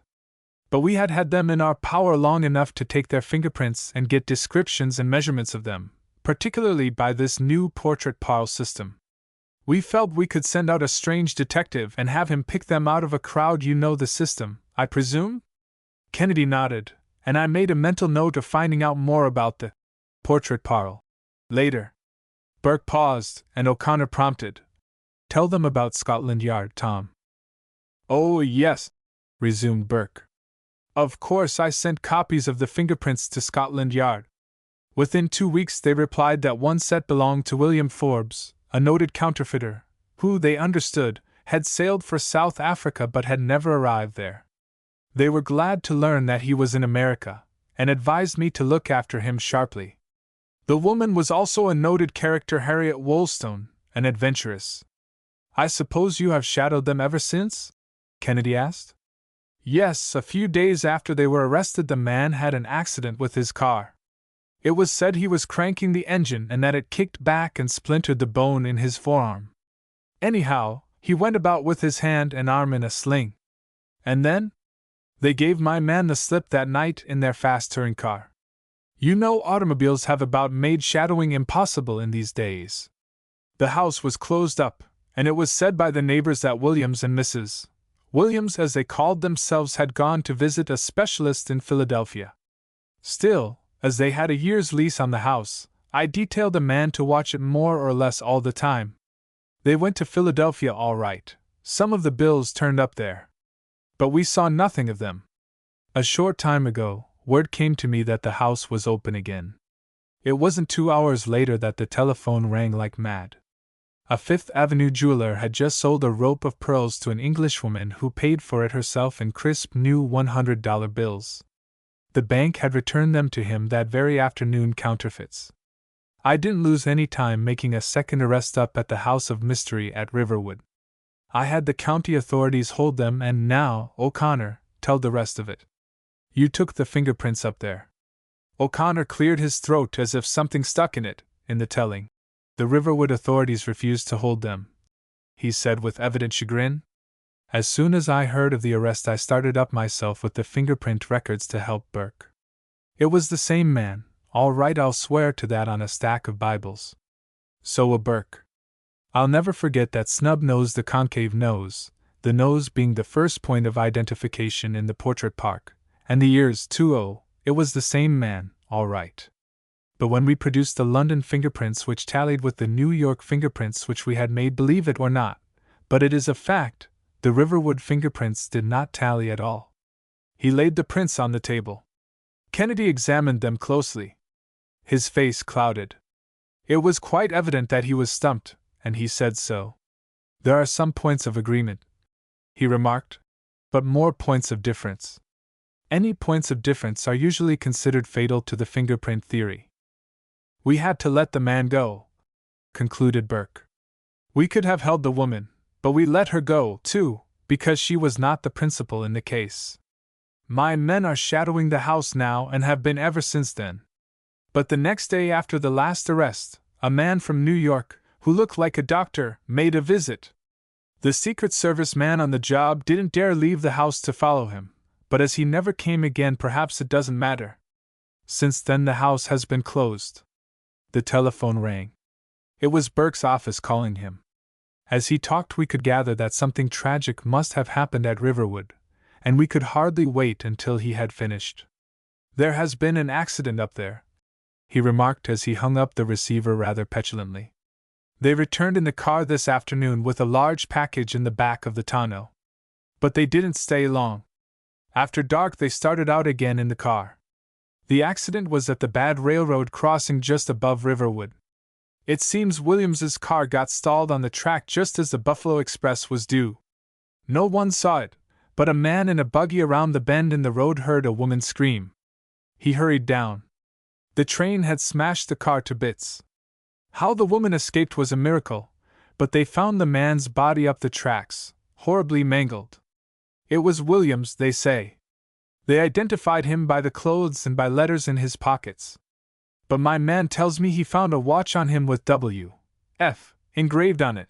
But we had had them in our power long enough to take their fingerprints and get descriptions and measurements of them, particularly by this new portrait parle system. We felt we could send out a strange detective and have him pick them out of a crowd. You know the system, I presume? Kennedy nodded, and I made a mental note of finding out more about the portrait parle later. Burke paused, and O'Connor prompted. Tell them about Scotland Yard, Tom. Oh, yes, resumed Burke. Of course I sent copies of the fingerprints to Scotland Yard. Within 2 weeks they replied that one set belonged to William Forbes, a noted counterfeiter, who, they understood, had sailed for South Africa but had never arrived there. They were glad to learn that he was in America, and advised me to look after him sharply. The woman was also a noted character, Harriet Wollstone, an adventuress. I suppose you have shadowed them ever since? Kennedy asked. Yes, a few days after they were arrested the man had an accident with his car. It was said he was cranking the engine and that it kicked back and splintered the bone in his forearm. Anyhow, he went about with his hand and arm in a sling. And then? They gave my man the slip that night in their fast touring car. You know automobiles have about made shadowing impossible in these days. The house was closed up, and it was said by the neighbors that Williams and Mrs. Williams, as they called themselves, had gone to visit a specialist in Philadelphia. Still, as they had a year's lease on the house, I detailed a man to watch it more or less all the time. They went to Philadelphia all right. Some of the bills turned up there. But we saw nothing of them. A short time ago, word came to me that the house was open again. It wasn't 2 hours later that the telephone rang like mad. A Fifth Avenue jeweler had just sold a rope of pearls to an Englishwoman who paid for it herself in crisp new $100 bills. The bank had returned them to him that very afternoon, counterfeits. I didn't lose any time making a second arrest up at the house of mystery at Riverwood. I had the county authorities hold them, and now, O'Connor, tell the rest of it. You took the fingerprints up there. O'Connor cleared his throat as if something stuck in it, in the telling. The Riverwood authorities refused to hold them, he said with evident chagrin. As soon as I heard of the arrest I started up myself with the fingerprint records to help Burke. It was the same man, all right, I'll swear to that on a stack of Bibles. So a Burke. I'll never forget that snub nose, the concave nose, the nose being the first point of identification in the portrait park, and the ears too. Oh, it was the same man, all right. But when we produced the London fingerprints which tallied with the New York fingerprints which we had made, believe it or not, but it is a fact, the Riverwood fingerprints did not tally at all. He laid the prints on the table. Kennedy examined them closely. His face clouded. It was quite evident that he was stumped, and he said so. There are some points of agreement, he remarked, but more points of difference. Any points of difference are usually considered fatal to the fingerprint theory. We had to let the man go, concluded Burke. We could have held the woman, but we let her go, too, because she was not the principal in the case. My men are shadowing the house now and have been ever since then. But the next day after the last arrest, a man from New York, who looked like a doctor, made a visit. The Secret Service man on the job didn't dare leave the house to follow him, but as he never came again, perhaps it doesn't matter. Since then the house has been closed. The telephone rang. It was Burke's office calling him. As he talked, we could gather that something tragic must have happened at Riverwood, and we could hardly wait until he had finished. There has been an accident up there, he remarked as he hung up the receiver rather petulantly. They returned in the car this afternoon with a large package in the back of the tonneau. But they didn't stay long. After dark they started out again in the car. The accident was at the bad railroad crossing just above Riverwood. It seems Williams's car got stalled on the track just as the Buffalo Express was due. No one saw it, but a man in a buggy around the bend in the road heard a woman scream. He hurried down. The train had smashed the car to bits. How the woman escaped was a miracle, but they found the man's body up the tracks, horribly mangled. It was Williams, they say. They identified him by the clothes and by letters in his pockets. But my man tells me he found a watch on him with W.F. engraved on it.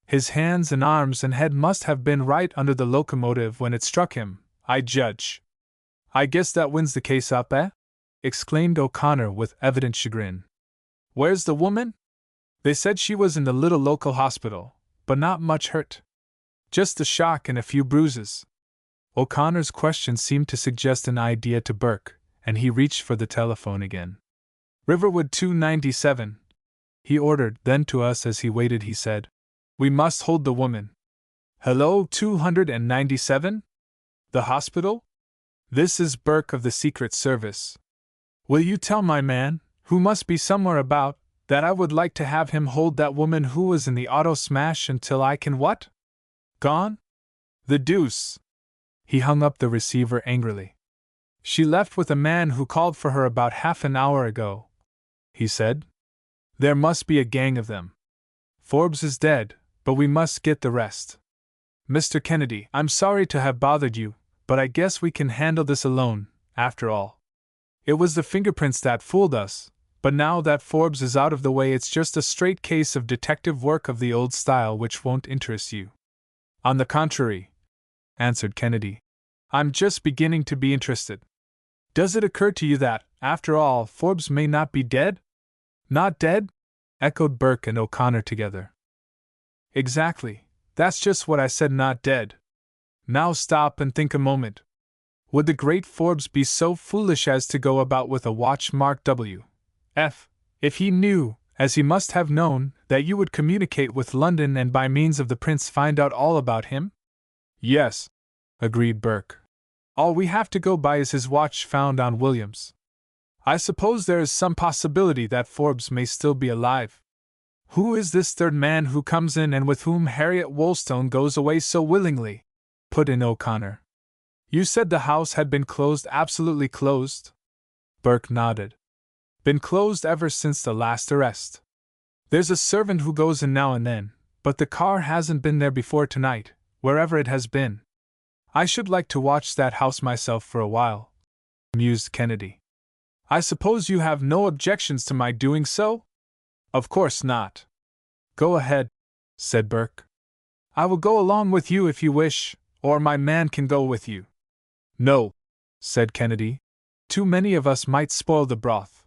His hands and arms and head must have been right under the locomotive when it struck him, I judge. I guess that wins the case up, eh? Exclaimed O'Connor with evident chagrin. Where's the woman? They said she was in the little local hospital, but not much hurt. Just a shock and a few bruises. O'Connor's question seemed to suggest an idea to Burke, and he reached for the telephone again. Riverwood 297, he ordered, then to us as he waited he said, We must hold the woman. Hello, 297? The hospital? This is Burke of the Secret Service. Will you tell my man, who must be somewhere about, that I would like to have him hold that woman who was in the auto smash until I can what? Gone? The deuce! He hung up the receiver angrily. She left with a man who called for her about half an hour ago, he said. There must be a gang of them. Forbes is dead, but we must get the rest. Mr. Kennedy, I'm sorry to have bothered you, but I guess we can handle this alone, after all. It was the fingerprints that fooled us, but now that Forbes is out of the way it's just a straight case of detective work of the old style which won't interest you. On the contrary, answered Kennedy, I'm just beginning to be interested. Does it occur to you that, after all, Forbes may not be dead? Not dead? Echoed Burke and O'Connor together. Exactly, that's just what I said, not dead. Now stop and think a moment. Would the great Forbes be so foolish as to go about with a watch marked W.F., if he knew, as he must have known, that you would communicate with London and by means of the prints find out all about him? Yes, agreed Burke. All we have to go by is his watch found on Williams. I suppose there is some possibility that Forbes may still be alive. Who is this third man who comes in and with whom Harriet Wollstone goes away so willingly? Put in O'Connor. You said the house had been closed, absolutely closed? Burke nodded. Been closed ever since the last arrest. There's a servant who goes in now and then, but the car hasn't been there before tonight, wherever it has been. I should like to watch that house myself for a while, mused Kennedy. I suppose you have no objections to my doing so? Of course not. Go ahead, said Burke. I will go along with you if you wish, or my man can go with you. No, said Kennedy. Too many of us might spoil the broth.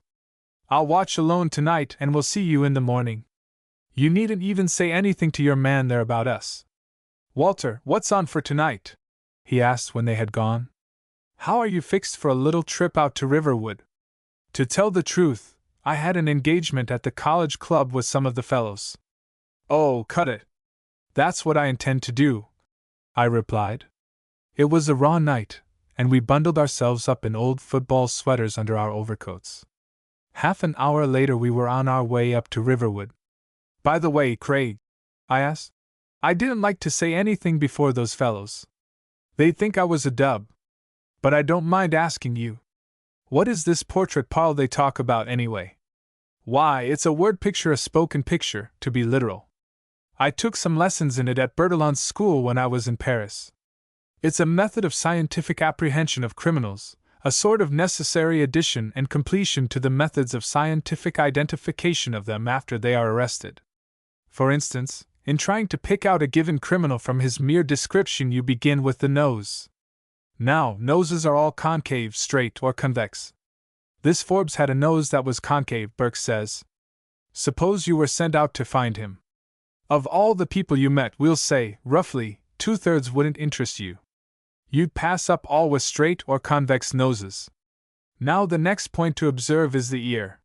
I'll watch alone tonight and we'll see you in the morning. You needn't even say anything to your man there about us. "Walter, what's on for tonight?" he asked when they had gone. "How are you fixed for a little trip out to Riverwood?" To tell the truth, I had an engagement at the college club with some of the fellows. "Oh, cut it. That's what I intend to do," I replied. It was a raw night, and we bundled ourselves up in old football sweaters under our overcoats. Half an hour later we were on our way up to Riverwood. "By the way, Craig," I asked, "I didn't like to say anything before those fellows. They'd think I was a dub. But I don't mind asking you. What is this portrait parle they talk about anyway?" "Why, it's a word picture, a spoken picture, to be literal. I took some lessons in it at Bertillon's school when I was in Paris. It's a method of scientific apprehension of criminals, a sort of necessary addition and completion to the methods of scientific identification of them after they are arrested. For instance, in trying to pick out a given criminal from his mere description, you begin with the nose. Now, noses are all concave, straight, or convex. This Forbes had a nose that was concave, Burke says. Suppose you were sent out to find him. Of all the people you met, we'll say, roughly, 2/3 wouldn't interest you. You'd pass up all with straight or convex noses. Now the next point to observe is the ear.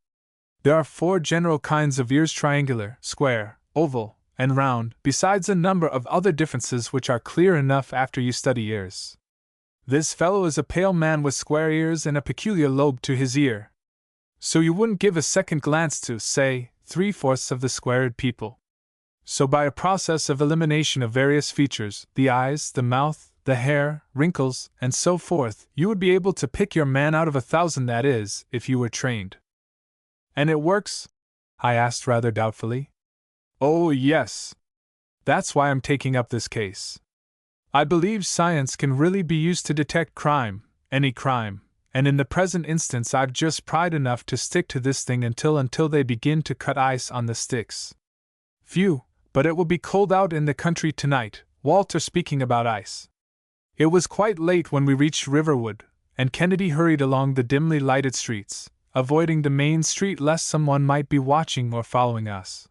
There are 4 general kinds of ears: triangular, square, oval, and round, besides a number of other differences which are clear enough after you study ears. This fellow is a pale man with square ears and a peculiar lobe to his ear. So you wouldn't give a second glance to, say, 3/4 of the square-eared people. So by a process of elimination of various features, the eyes, the mouth, the hair, wrinkles, and so forth, you would be able to pick your man out of 1,000, that is, if you were trained." "And it works?" I asked rather doubtfully. "Oh, yes. That's why I'm taking up this case. I believe science can really be used to detect crime, any crime, and in the present instance I've just pride enough to stick to this thing until they begin to cut ice on the sticks. Phew, but it will be cold out in the country tonight, Walter, speaking about ice." It was quite late when we reached Riverwood, and Kennedy hurried along the dimly lighted streets, avoiding the main street lest someone might be watching or following us.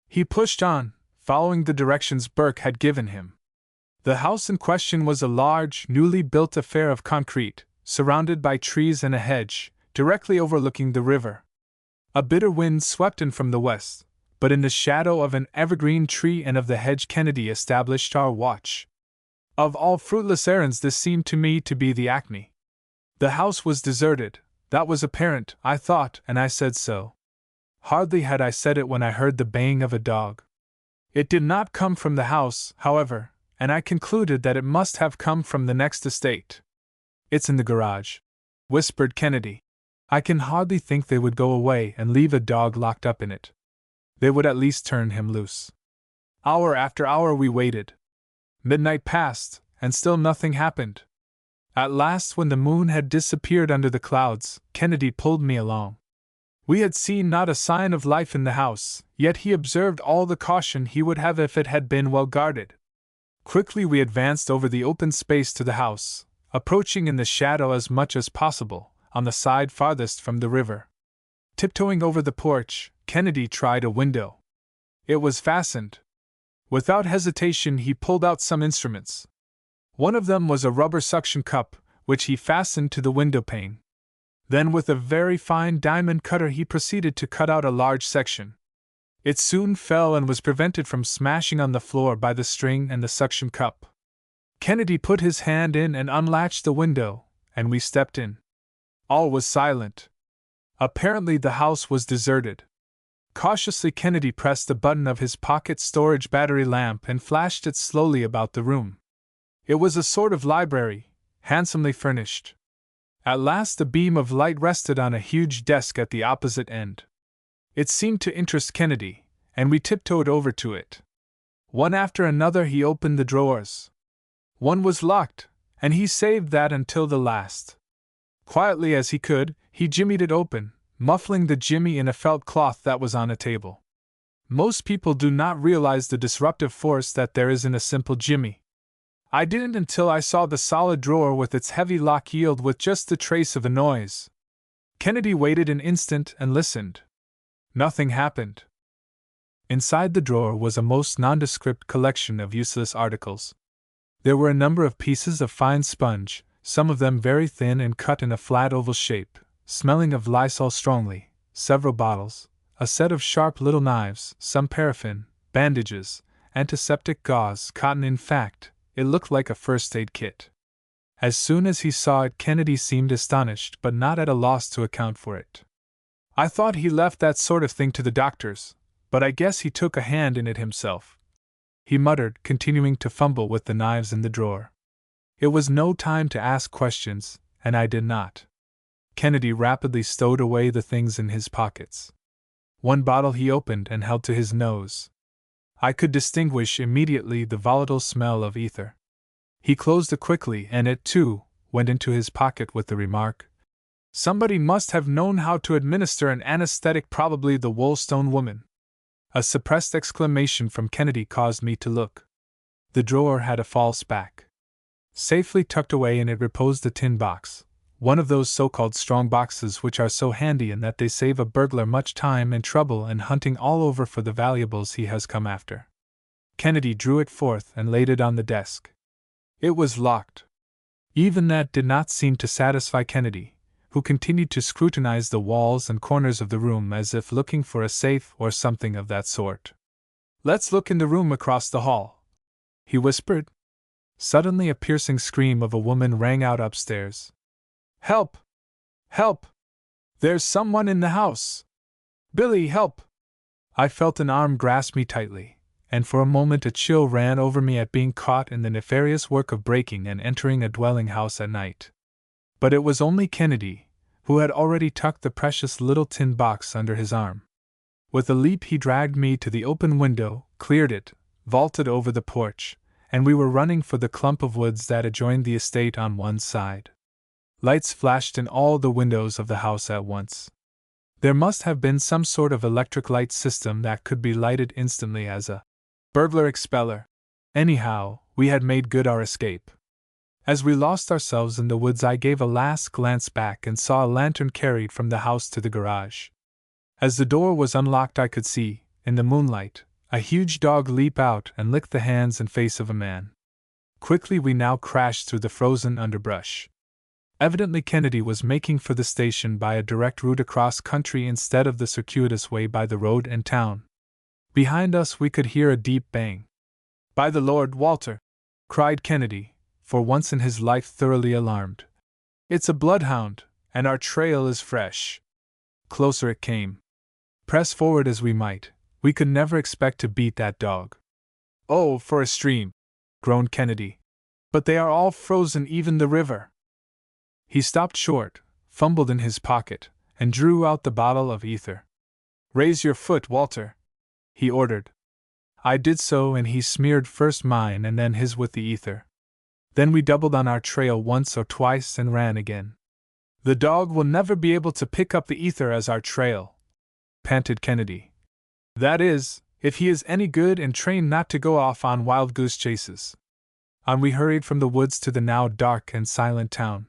He pushed on, following the directions Burke had given him. The house in question was a large, newly built affair of concrete, surrounded by trees and a hedge, directly overlooking the river. A bitter wind swept in from the west, but in the shadow of an evergreen tree and of the hedge Kennedy established our watch. Of all fruitless errands, this seemed to me to be the acme. The house was deserted, that was apparent, I thought, and I said so. Hardly had I said it when I heard the baying of a dog. It did not come from the house, however, and I concluded that it must have come from the next estate. "It's in the garage," whispered Kennedy. "I can hardly think they would go away and leave a dog locked up in it. They would at least turn him loose." Hour after hour we waited. Midnight passed, and still nothing happened. At last, when the moon had disappeared under the clouds, Kennedy pulled me along. We had seen not a sign of life in the house, yet he observed all the caution he would have if it had been well guarded. Quickly we advanced over the open space to the house, approaching in the shadow as much as possible, on the side farthest from the river. Tiptoeing over the porch, Kennedy tried a window. It was fastened. Without hesitation he pulled out some instruments. One of them was a rubber suction cup, which he fastened to the window pane. Then with a very fine diamond cutter he proceeded to cut out a large section. It soon fell and was prevented from smashing on the floor by the string and the suction cup. Kennedy put his hand in and unlatched the window, and we stepped in. All was silent. Apparently the house was deserted. Cautiously Kennedy pressed the button of his pocket storage battery lamp and flashed it slowly about the room. It was a sort of library, handsomely furnished. At last the beam of light rested on a huge desk at the opposite end. It seemed to interest Kennedy, and we tiptoed over to it. One after another he opened the drawers. One was locked, and he saved that until the last. Quietly as he could, he jimmied it open, muffling the jimmy in a felt cloth that was on a table. Most people do not realize the disruptive force that there is in a simple jimmy. I didn't until I saw the solid drawer with its heavy lock yield with just the trace of a noise. Kennedy waited an instant and listened. Nothing happened. Inside the drawer was a most nondescript collection of useless articles. There were a number of pieces of fine sponge, some of them very thin and cut in a flat oval shape, smelling of Lysol strongly, several bottles, a set of sharp little knives, some paraffin, bandages, antiseptic gauze, cotton. In fact, it looked like a first aid kit. As soon as he saw it, Kennedy seemed astonished but not at a loss to account for it. "I thought he left that sort of thing to the doctors, but I guess he took a hand in it himself," he muttered, continuing to fumble with the knives in the drawer. It was no time to ask questions, and I did not. Kennedy rapidly stowed away the things in his pockets. One bottle he opened and held to his nose. I could distinguish immediately the volatile smell of ether. He closed it quickly, and it, too, went into his pocket with the remark, "Somebody must have known how to administer an anesthetic, probably the Woolstone woman." A suppressed exclamation from Kennedy caused me to look. The drawer had a false back. Safely tucked away in it reposed a tin box, one of those so-called strong boxes which are so handy in that they save a burglar much time and trouble and hunting all over for the valuables he has come after. Kennedy drew it forth and laid it on the desk. It was locked. Even that did not seem to satisfy Kennedy, who continued to scrutinize the walls and corners of the room as if looking for a safe or something of that sort. "Let's look in the room across the hall," he whispered. Suddenly a piercing scream of a woman rang out upstairs. "Help! Help! There's someone in the house! Billy, help!" I felt an arm grasp me tightly, and for a moment a chill ran over me at being caught in the nefarious work of breaking and entering a dwelling house at night. But it was only Kennedy, who had already tucked the precious little tin box under his arm. With a leap he dragged me to the open window, cleared it, vaulted over the porch, and we were running for the clump of woods that adjoined the estate on one side. Lights flashed in all the windows of the house at once. There must have been some sort of electric light system that could be lighted instantly as a burglar expeller. Anyhow, we had made good our escape. As we lost ourselves in the woods, I gave a last glance back and saw a lantern carried from the house to the garage. As the door was unlocked, I could see, in the moonlight, a huge dog leap out and lick the hands and face of a man. Quickly we now crashed through the frozen underbrush. Evidently Kennedy was making for the station by a direct route across country instead of the circuitous way by the road and town. Behind us we could hear a deep bang. "By the Lord, Walter!" cried Kennedy, for once in his life thoroughly alarmed. "It's a bloodhound, and our trail is fresh." Closer it came. Press forward as we might, we could never expect to beat that dog. "Oh, for a stream!" groaned Kennedy. "But they are all frozen, even the river." He stopped short, fumbled in his pocket, and drew out the bottle of ether. "Raise your foot, Walter," he ordered. I did so, and he smeared first mine and then his with the ether. Then we doubled on our trail once or twice and ran again. "The dog will never be able to pick up the ether as our trail," panted Kennedy. "That is, if he is any good and trained not to go off on wild goose chases." On we hurried from the woods to the now dark and silent town.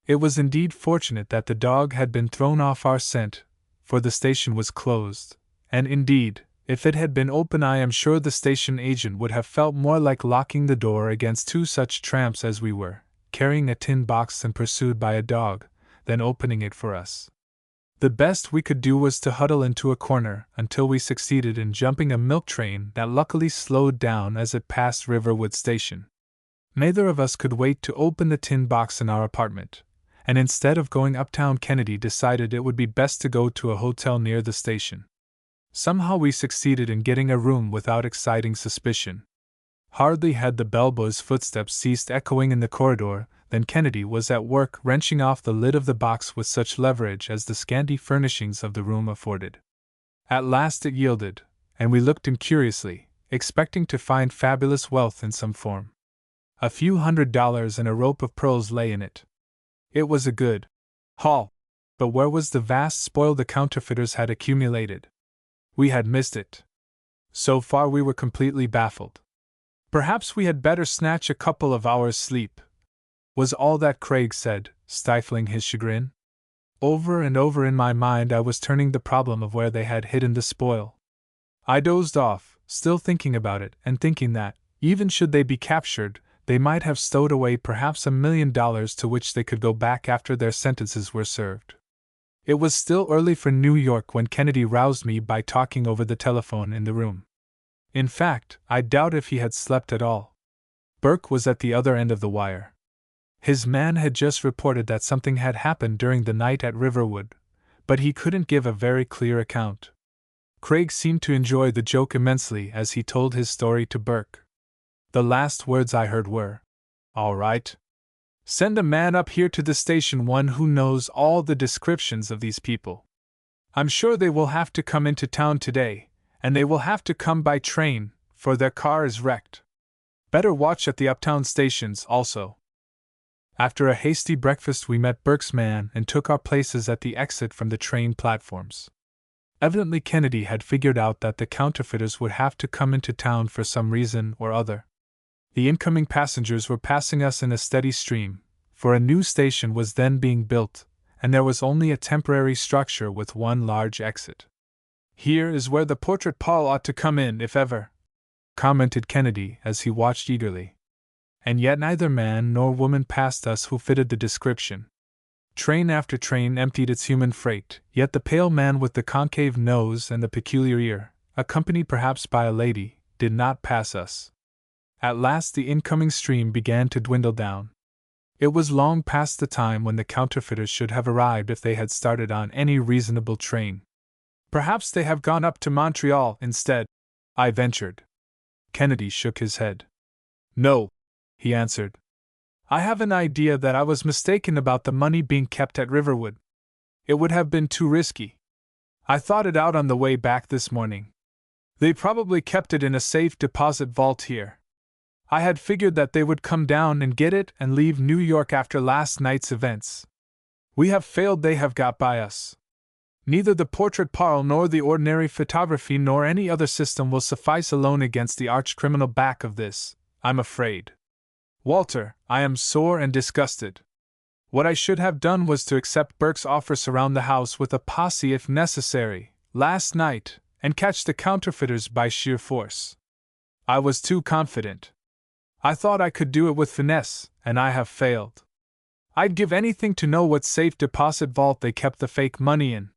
It was indeed fortunate that the dog had been thrown off our scent, for the station was closed, and indeed, if it had been open, I am sure the station agent would have felt more like locking the door against two such tramps as we were, carrying a tin box and pursued by a dog, than opening it for us. The best we could do was to huddle into a corner until we succeeded in jumping a milk train that luckily slowed down as it passed Riverwood Station. Neither of us could wait to open the tin box in our apartment, and instead of going uptown, Kennedy decided it would be best to go to a hotel near the station. Somehow we succeeded in getting a room without exciting suspicion. Hardly had the bellboy's footsteps ceased echoing in the corridor than Kennedy was at work wrenching off the lid of the box with such leverage as the scanty furnishings of the room afforded. At last it yielded, and we looked in curiously, expecting to find fabulous wealth in some form. A few $100 and a rope of pearls lay in it. It was a good haul, but where was the vast spoil the counterfeiters had accumulated? We had missed it. So far we were completely baffled. "Perhaps we had better snatch a couple of hours' sleep," was all that Craig said, stifling his chagrin. Over and over in my mind I was turning the problem of where they had hidden the spoil. I dozed off, still thinking about it and thinking that, even should they be captured, they might have stowed away perhaps $1 million to which they could go back after their sentences were served. It was still early for New York when Kennedy roused me by talking over the telephone in the room. In fact, I doubt if he had slept at all. Burke was at the other end of the wire. His man had just reported that something had happened during the night at Riverwood, but he couldn't give a very clear account. Craig seemed to enjoy the joke immensely as he told his story to Burke. The last words I heard were, "All right. Send a man up here to the station, one who knows all the descriptions of these people. I'm sure they will have to come into town today, and they will have to come by train, for their car is wrecked. Better watch at the uptown stations also." After a hasty breakfast, we met Burke's man and took our places at the exit from the train platforms. Evidently, Kennedy had figured out that the counterfeiters would have to come into town for some reason or other. The incoming passengers were passing us in a steady stream, for a new station was then being built, and there was only a temporary structure with one large exit. "Here is where the portrait parlor ought to come in, if ever," commented Kennedy as he watched eagerly. And yet neither man nor woman passed us who fitted the description. Train after train emptied its human freight, yet the pale man with the concave nose and the peculiar ear, accompanied perhaps by a lady, did not pass us. At last the incoming stream began to dwindle down. It was long past the time when the counterfeiters should have arrived if they had started on any reasonable train. "Perhaps they have gone up to Montreal instead," I ventured. Kennedy shook his head. "No," he answered. "I have an idea that I was mistaken about the money being kept at Riverwood. It would have been too risky. I thought it out on the way back this morning. They probably kept it in a safe deposit vault here. I had figured that they would come down and get it and leave New York after last night's events. We have failed, they have got by us. Neither the portrait parlor nor the ordinary photography nor any other system will suffice alone against the arch-criminal back of this, I'm afraid. Walter, I am sore and disgusted. What I should have done was to accept Burke's offer, surround the house with a posse if necessary, last night, and catch the counterfeiters by sheer force. I was too confident. I thought I could do it with finesse, and I have failed. I'd give anything to know what safe deposit vault they kept the fake money in."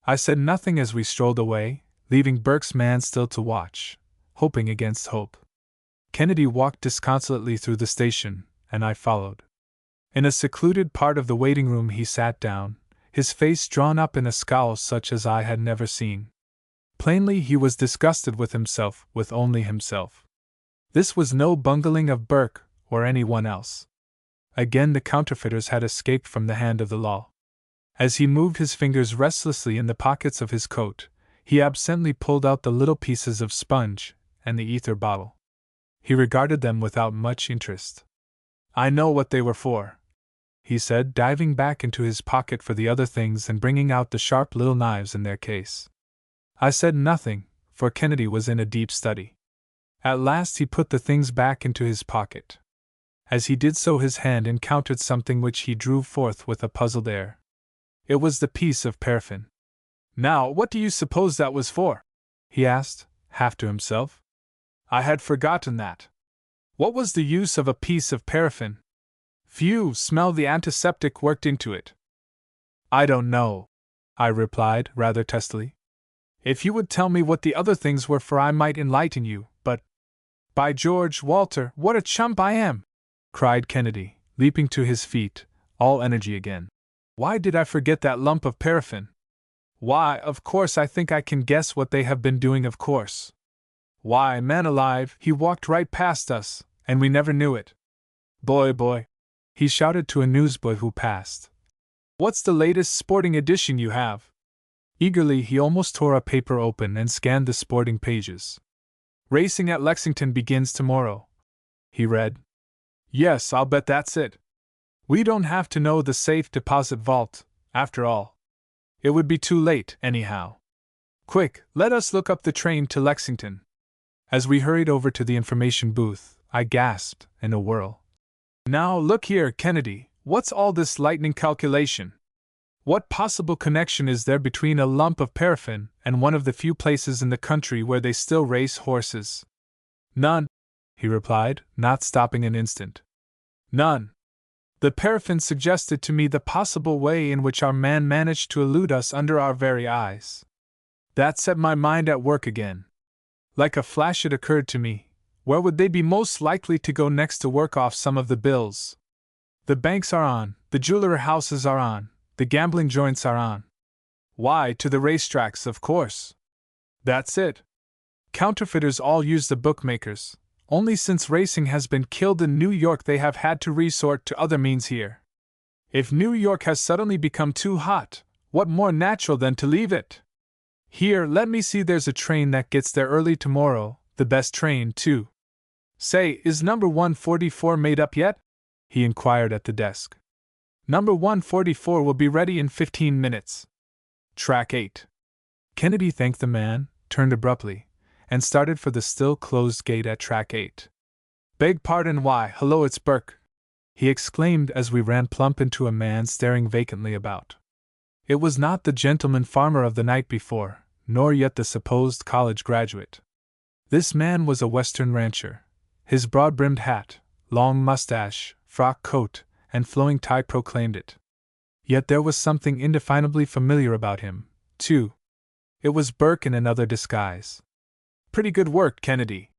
I said nothing as we strolled away, leaving Burke's man still to watch, hoping against hope. Kennedy walked disconsolately through the station, and I followed. In a secluded part of the waiting room he sat down, his face drawn up in a scowl such as I had never seen. Plainly he was disgusted with himself, with only himself. This was no bungling of Burke or anyone else. Again the counterfeiters had escaped from the hand of the law. As he moved his fingers restlessly in the pockets of his coat, he absently pulled out the little pieces of sponge and the ether bottle. He regarded them without much interest. "I know what they were for," he said, diving back into his pocket for the other things and bringing out the sharp little knives in their case. I said nothing, for Kennedy was in a deep study. At last he put the things back into his pocket. As he did so, his hand encountered something which he drew forth with a puzzled air. It was the piece of paraffin. "Now, what do you suppose that was for?" he asked, half to himself. I had forgotten that. What was the use of a piece of paraffin? Phew, smell the antiseptic worked into it. "I don't know," I replied, rather testily. "If you would tell me what the other things were for, I might enlighten you, but—" "By George, Walter, what a chump I am!" cried Kennedy, leaping to his feet, all energy again. "Why did I forget that lump of paraffin? Why, of course I think I can guess what they have been doing, of course. Why, man alive, he walked right past us, and we never knew it. Boy, he shouted to a newsboy who passed. What's the latest sporting edition you have?" Eagerly he almost tore a paper open and scanned the sporting pages. "Racing at Lexington begins tomorrow," he read. "Yes, I'll bet that's it. We don't have to know the safe deposit vault, after all. It would be too late, anyhow. Quick, let us look up the train to Lexington." As we hurried over to the information booth, I gasped, in a whirl. "Now, look here, Kennedy, what's all this lightning calculation? What possible connection is there between a lump of paraffin and one of the few places in the country where they still race horses. None, he replied, not stopping an instant. None. The paraffin suggested to me the possible way in which our man managed to elude us under our very eyes. That set my mind at work again. Like a flash it occurred to me, where would they be most likely to go next to work off some of the bills? The banks are on, the jeweler houses are on, the gambling joints are on. Why, to the racetracks, of course. That's it. Counterfeiters all use the bookmakers. Only since racing has been killed in New York they have had to resort to other means here. If New York has suddenly become too hot, what more natural than to leave it? Here, let me see, there's a train that gets there early tomorrow, the best train, too. Say, is number 144 made up yet? He inquired at the desk. Number 144 will be ready in 15 minutes. Track 8. Kennedy thanked the man, turned abruptly, and started for the still-closed gate at track 8. Beg pardon, why, hello, it's Burke, he exclaimed as we ran plump into a man staring vacantly about. It was not the gentleman farmer of the night before, nor yet the supposed college graduate. This man was a Western rancher. His broad-brimmed hat, long mustache, frock coat, and flowing tie proclaimed it. Yet there was something indefinably familiar about him, too. It was Burke in another disguise. Pretty good work, Kennedy,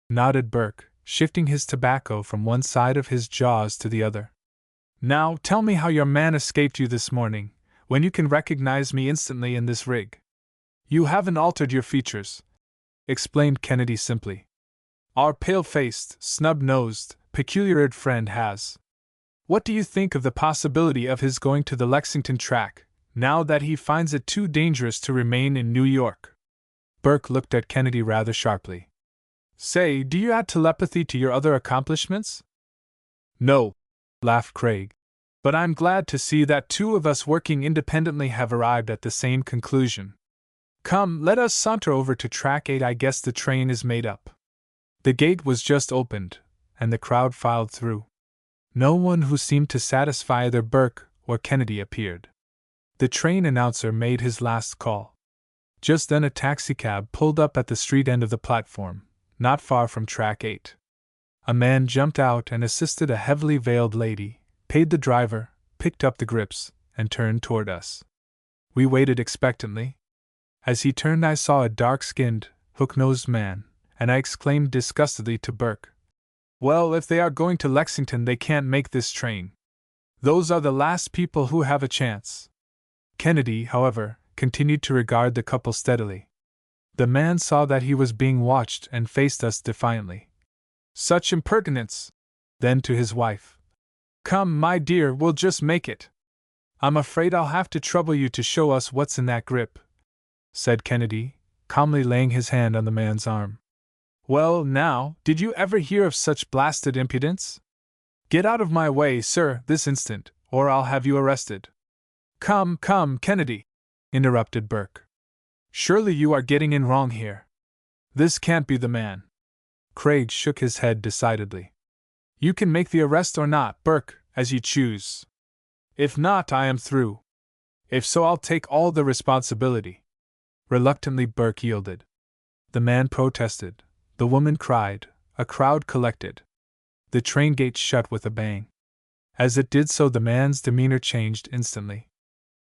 nodded Burke, shifting his tobacco from one side of his jaws to the other. Now, tell me how your man escaped you this morning, when you can recognize me instantly in this rig. You haven't altered your features, explained Kennedy simply. Our pale-faced, snub-nosed, peculiar friend has. What do you think of the possibility of his going to the Lexington track, now that he finds it too dangerous to remain in New York? Burke looked at Kennedy rather sharply. Say, do you add telepathy to your other accomplishments? No, laughed Craig. But I'm glad to see that two of us working independently have arrived at the same conclusion. Come, let us saunter over to track 8. I guess the train is made up. The gate was just opened, and the crowd filed through. No one who seemed to satisfy either Burke or Kennedy appeared. The train announcer made his last call. Just then a taxicab pulled up at the street end of the platform, not far from track 8. A man jumped out and assisted a heavily veiled lady, paid the driver, picked up the grips, and turned toward us. We waited expectantly. As he turned I saw a dark-skinned, hook-nosed man, and I exclaimed disgustedly to Burke, Well, if they are going to Lexington they can't make this train. Those are the last people who have a chance. Kennedy, however, continued to regard the couple steadily. The man saw that he was being watched and faced us defiantly. Such impertinence! Then to his wife. Come, my dear, we'll just make it. I'm afraid I'll have to trouble you to show us what's in that grip, said Kennedy, calmly laying his hand on the man's arm. Well, now, did you ever hear of such blasted impudence? Get out of my way, sir, this instant, or I'll have you arrested. Come, Kennedy, interrupted Burke. Surely you are getting in wrong here. This can't be the man. Craig shook his head decidedly. You can make the arrest or not, Burke, as you choose. If not, I am through. If so, I'll take all the responsibility. Reluctantly, Burke yielded. The man protested. The woman cried. A crowd collected. The train gate shut with a bang. As it did so, the man's demeanor changed instantly.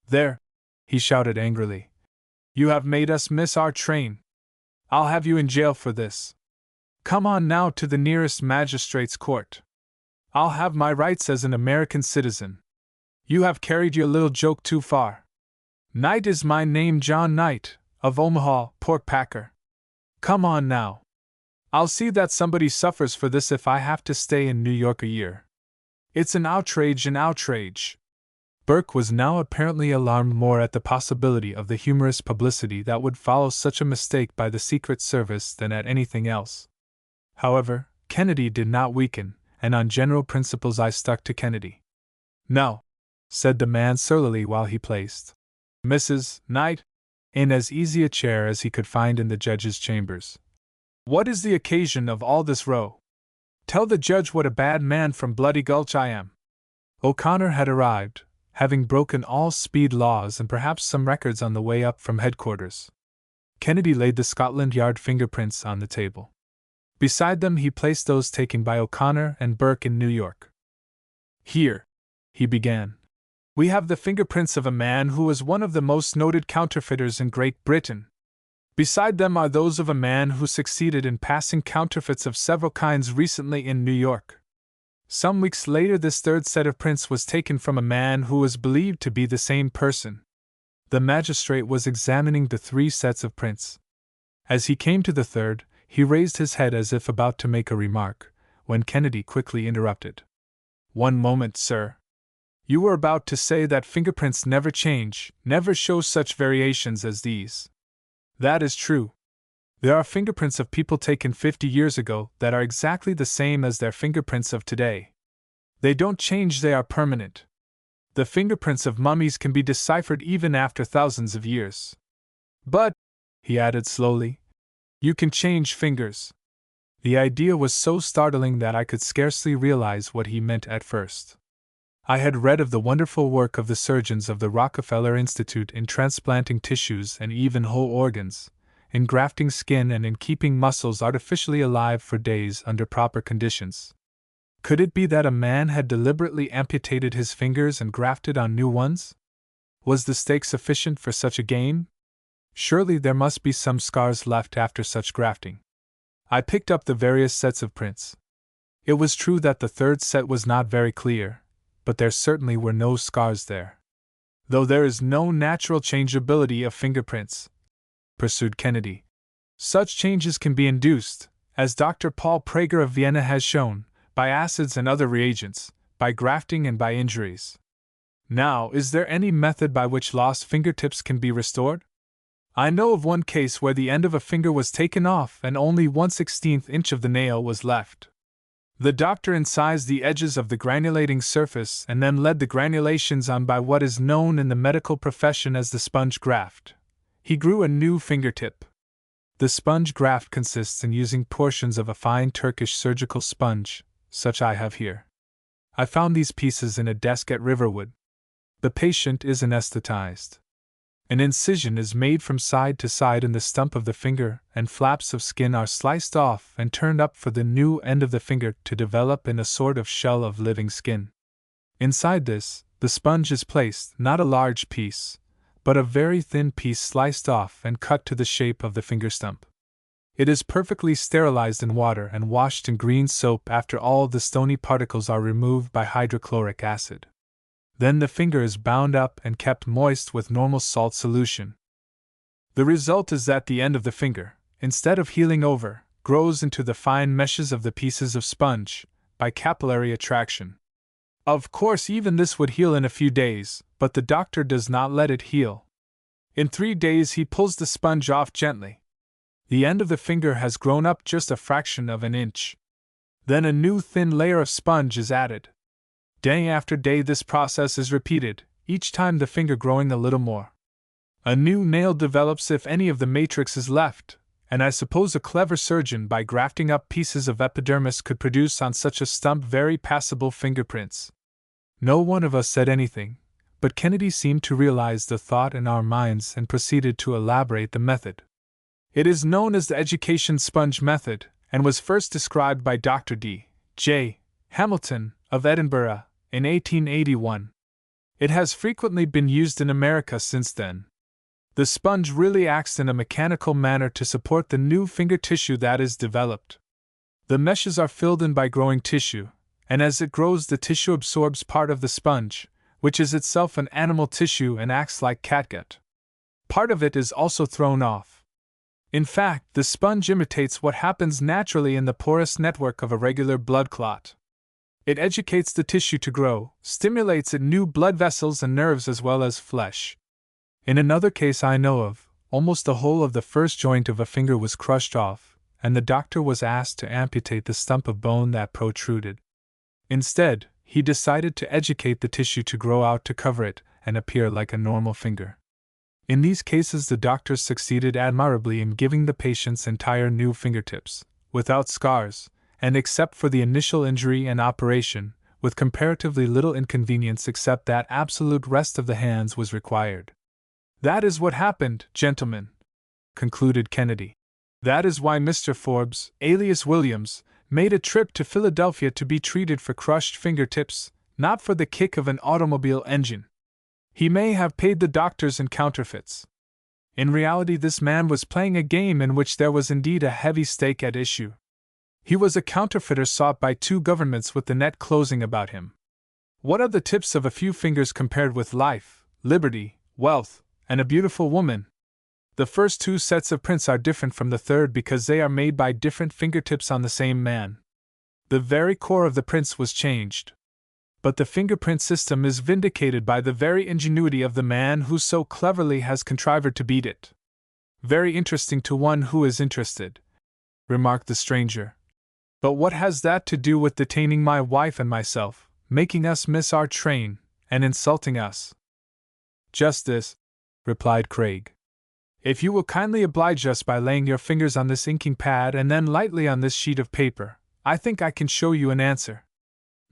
There, he shouted angrily. You have made us miss our train. I'll have you in jail for this. Come on now to the nearest magistrate's court. I'll have my rights as an American citizen. You have carried your little joke too far. Knight is my name, John Knight, of Omaha, pork packer. Come on now. I'll see that somebody suffers for this if I have to stay in New York a year. It's an outrage, an outrage. Burke was now apparently alarmed more at the possibility of the humorous publicity that would follow such a mistake by the Secret Service than at anything else. However, Kennedy did not weaken, and on general principles I stuck to Kennedy. No, said the man surlily while he placed Mrs. Knight in as easy a chair as he could find in the judge's chambers. What is the occasion of all this row? Tell the judge what a bad man from Bloody Gulch I am. O'Connor had arrived, having broken all speed laws and perhaps some records on the way up from headquarters. Kennedy laid the Scotland Yard fingerprints on the table. Beside them he placed those taken by O'Connor and Burke in New York. "Here," he began, "we have the fingerprints of a man who was one of the most noted counterfeiters in Great Britain. Beside them are those of a man who succeeded in passing counterfeits of several kinds recently in New York. Some weeks later this third set of prints was taken from a man who was believed to be the same person." The magistrate was examining the 3 sets of prints. As he came to the third, he raised his head as if about to make a remark, when Kennedy quickly interrupted. "One moment, sir. You were about to say that fingerprints never change, never show such variations as these." "That is true. There are fingerprints of people taken 50 years ago that are exactly the same as their fingerprints of today. They don't change, they are permanent. The fingerprints of mummies can be deciphered even after thousands of years. But," he added slowly, "you can change fingers." The idea was so startling that I could scarcely realize what he meant at first. I had read of the wonderful work of the surgeons of the Rockefeller Institute in transplanting tissues and even whole organs, in grafting skin and in keeping muscles artificially alive for days under proper conditions. Could it be that a man had deliberately amputated his fingers and grafted on new ones? Was the stake sufficient for such a game? Surely there must be some scars left after such grafting. I picked up the various sets of prints. It was true that the third set was not very clear, but there certainly were no scars there. "Though there is no natural changeability of fingerprints," pursued Kennedy, "such changes can be induced, as Dr. Paul Prager of Vienna has shown, by acids and other reagents, by grafting and by injuries. Now, is there any method by which lost fingertips can be restored? I know of one case where the end of a finger was taken off and only 1/16 inch of the nail was left. The doctor incised the edges of the granulating surface and then led the granulations on by what is known in the medical profession as the sponge graft. He grew a new fingertip. The sponge graft consists in using portions of a fine Turkish surgical sponge, such I have here. I found these pieces in a desk at Riverwood. The patient is anesthetized. An incision is made from side to side in the stump of the finger, and flaps of skin are sliced off and turned up for the new end of the finger to develop in a sort of shell of living skin. Inside this, the sponge is placed, not a large piece, but a very thin piece sliced off and cut to the shape of the finger stump. It is perfectly sterilized in water and washed in green soap after all the stony particles are removed by hydrochloric acid. Then the finger is bound up and kept moist with normal salt solution. The result is that the end of the finger, instead of healing over, grows into the fine meshes of the pieces of sponge, by capillary attraction. Of course, even this would heal in a few days, but the doctor does not let it heal. In 3 days he pulls the sponge off gently. The end of the finger has grown up just a fraction of an inch. Then a new thin layer of sponge is added. Day after day this process is repeated, each time the finger growing a little more. A new nail develops if any of the matrix is left, and I suppose a clever surgeon by grafting up pieces of epidermis could produce on such a stump very passable fingerprints. No one of us said anything, but Kennedy seemed to realize the thought in our minds and proceeded to elaborate the method. It is known as the education sponge method, and was first described by Dr. D. J. Hamilton, of Edinburgh, in 1881. It has frequently been used in America since then. The sponge really acts in a mechanical manner to support the new finger tissue that is developed. The meshes are filled in by growing tissue, and as it grows the tissue absorbs part of the sponge, which is itself an animal tissue and acts like catgut. Part of it is also thrown off. In fact, the sponge imitates what happens naturally in the porous network of a regular blood clot. It educates the tissue to grow, stimulates it new blood vessels and nerves as well as flesh. In another case I know of, almost the whole of the first joint of a finger was crushed off, and the doctor was asked to amputate the stump of bone that protruded. Instead, he decided to educate the tissue to grow out to cover it and appear like a normal finger. In these cases the doctors succeeded admirably in giving the patients entire new fingertips, without scars, and except for the initial injury and operation, with comparatively little inconvenience except that absolute rest of the hands was required. That is what happened, gentlemen. concluded Kennedy. That is why Mr. Forbes, alias Williams, made a trip to Philadelphia to be treated for crushed fingertips, not for the kick of an automobile engine. He may have paid the doctors in counterfeits. In reality, this man was playing a game in which there was indeed a heavy stake at issue. He was a counterfeiter sought by two governments with the net closing about him. What are the tips of a few fingers compared with life, liberty, wealth, and a beautiful woman? The first two sets of prints are different from the third because they are made by different fingertips on the same man. The very core of the prints was changed. But the fingerprint system is vindicated by the very ingenuity of the man who so cleverly has contrived to beat it. Very interesting to one who is interested, remarked the stranger. But what has that to do with detaining my wife and myself, making us miss our train, and insulting us? Just this, replied Craig. If you will kindly oblige us by laying your fingers on this inking pad and then lightly on this sheet of paper, I think I can show you an answer.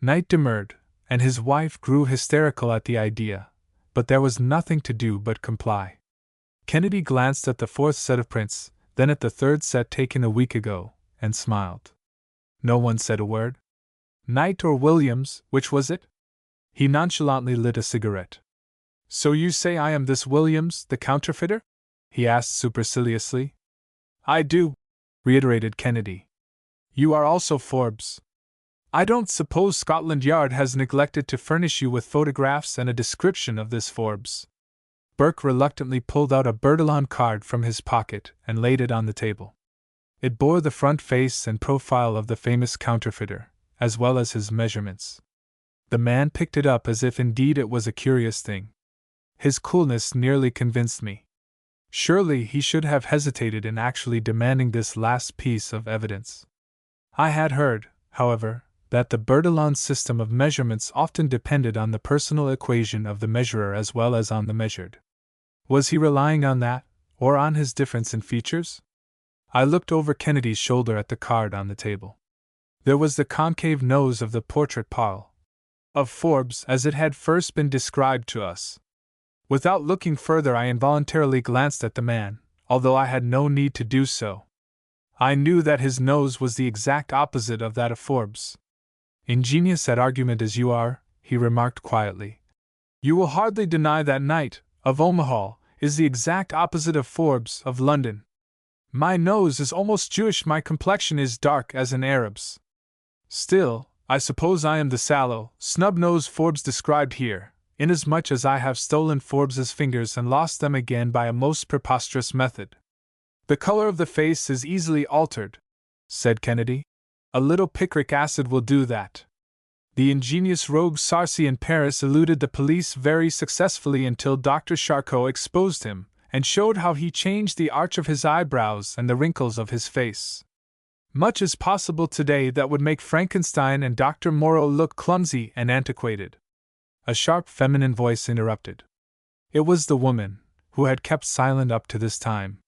Knight demurred, and his wife grew hysterical at the idea, but there was nothing to do but comply. Kennedy glanced at the fourth set of prints, then at the third set taken a week ago, and smiled. No one said a word. Knight or Williams, which was it? He nonchalantly lit a cigarette. So you say I am this Williams, the counterfeiter? He asked superciliously. I do, reiterated Kennedy. You are also Forbes. I don't suppose Scotland Yard has neglected to furnish you with photographs and a description of this Forbes. Burke reluctantly pulled out a Bertillon card from his pocket and laid it on the table. It bore the front face and profile of the famous counterfeiter, as well as his measurements. The man picked it up as if indeed it was a curious thing. His coolness nearly convinced me. Surely he should have hesitated in actually demanding this last piece of evidence. I had heard, however, that the Bertillon system of measurements often depended on the personal equation of the measurer as well as on the measured. Was he relying on that, or on his difference in features? I looked over Kennedy's shoulder at the card on the table. There was the concave nose of the portrait parle of Forbes as it had first been described to us. Without looking further, I involuntarily glanced at the man, although I had no need to do so. I knew that his nose was the exact opposite of that of Forbes. Ingenious at argument as you are, he remarked quietly, you will hardly deny that Knight, of Omaha, is the exact opposite of Forbes, of London. My nose is almost Jewish, my complexion is dark as an Arab's. Still, I suppose I am the sallow, snub-nosed Forbes described here, inasmuch as I have stolen Forbes's fingers and lost them again by a most preposterous method. The color of the face is easily altered, said Kennedy. A little picric acid will do that. The ingenious rogue Sarcey in Paris eluded the police very successfully until Dr. Charcot exposed him, and showed how he changed the arch of his eyebrows and the wrinkles of his face. Much is possible today that would make Frankenstein and Dr. Moreau look clumsy and antiquated. A sharp feminine voice interrupted. It was the woman, who had kept silent up to this time.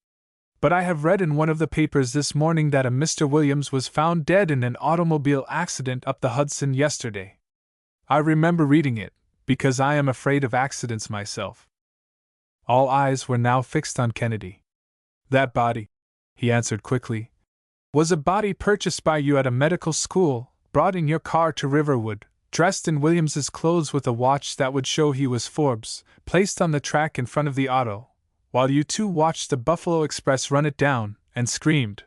But I have read in one of the papers this morning that a Mr. Williams was found dead in an automobile accident up the Hudson yesterday. I remember reading it, because I am afraid of accidents myself. All eyes were now fixed on Kennedy. That body, he answered quickly, was a body purchased by you at a medical school, brought in your car to Riverwood, dressed in Williams's clothes with a watch that would show he was Forbes, placed on the track in front of the auto, while you two watched the Buffalo Express run it down, and screamed.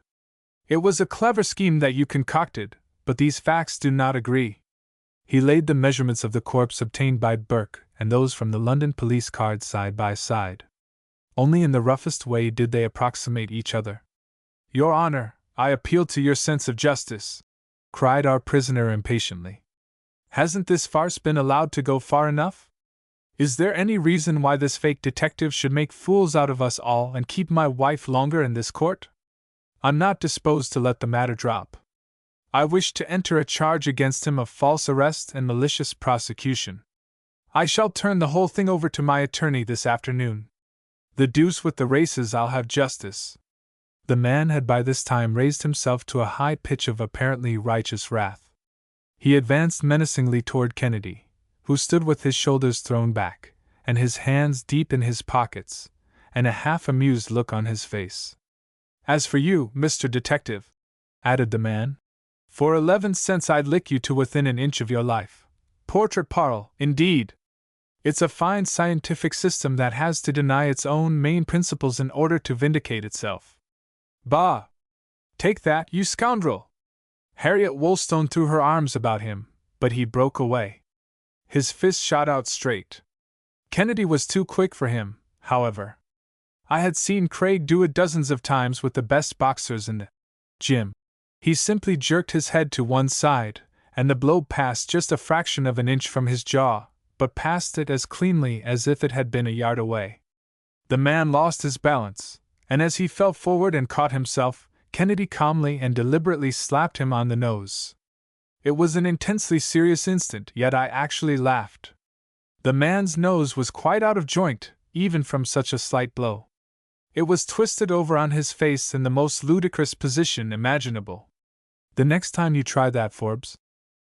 It was a clever scheme that you concocted, but these facts do not agree. He laid the measurements of the corpse obtained by Burke and those from the London police cards side by side. Only in the roughest way did they approximate each other. Your Honor, I appeal to your sense of justice, cried our prisoner impatiently. Hasn't this farce been allowed to go far enough? Is there any reason why this fake detective should make fools out of us all and keep my wife longer in this court? I'm not disposed to let the matter drop. I wish to enter a charge against him of false arrest and malicious prosecution. I shall turn the whole thing over to my attorney this afternoon. The deuce with the races, I'll have justice. The man had by this time raised himself to a high pitch of apparently righteous wrath. He advanced menacingly toward Kennedy, who stood with his shoulders thrown back, and his hands deep in his pockets, and a half-amused look on his face. As for you, Mr. Detective, added the man, for 11 cents I'd lick you to within an inch of your life. Portrait parle, indeed! It's a fine scientific system that has to deny its own main principles in order to vindicate itself. Bah! Take that, you scoundrel! Harriet Wollstone threw her arms about him, but he broke away. His fist shot out straight. Kennedy was too quick for him, however. I had seen Craig do it dozens of times with the best boxers in the gym. He simply jerked his head to one side, and the blow passed just a fraction of an inch from his jaw, but passed it as cleanly as if it had been a yard away. The man lost his balance, and as he fell forward and caught himself, Kennedy calmly and deliberately slapped him on the nose. It was an intensely serious instant, yet I actually laughed. The man's nose was quite out of joint, even from such a slight blow. It was twisted over on his face in the most ludicrous position imaginable. The next time you try that, Forbes,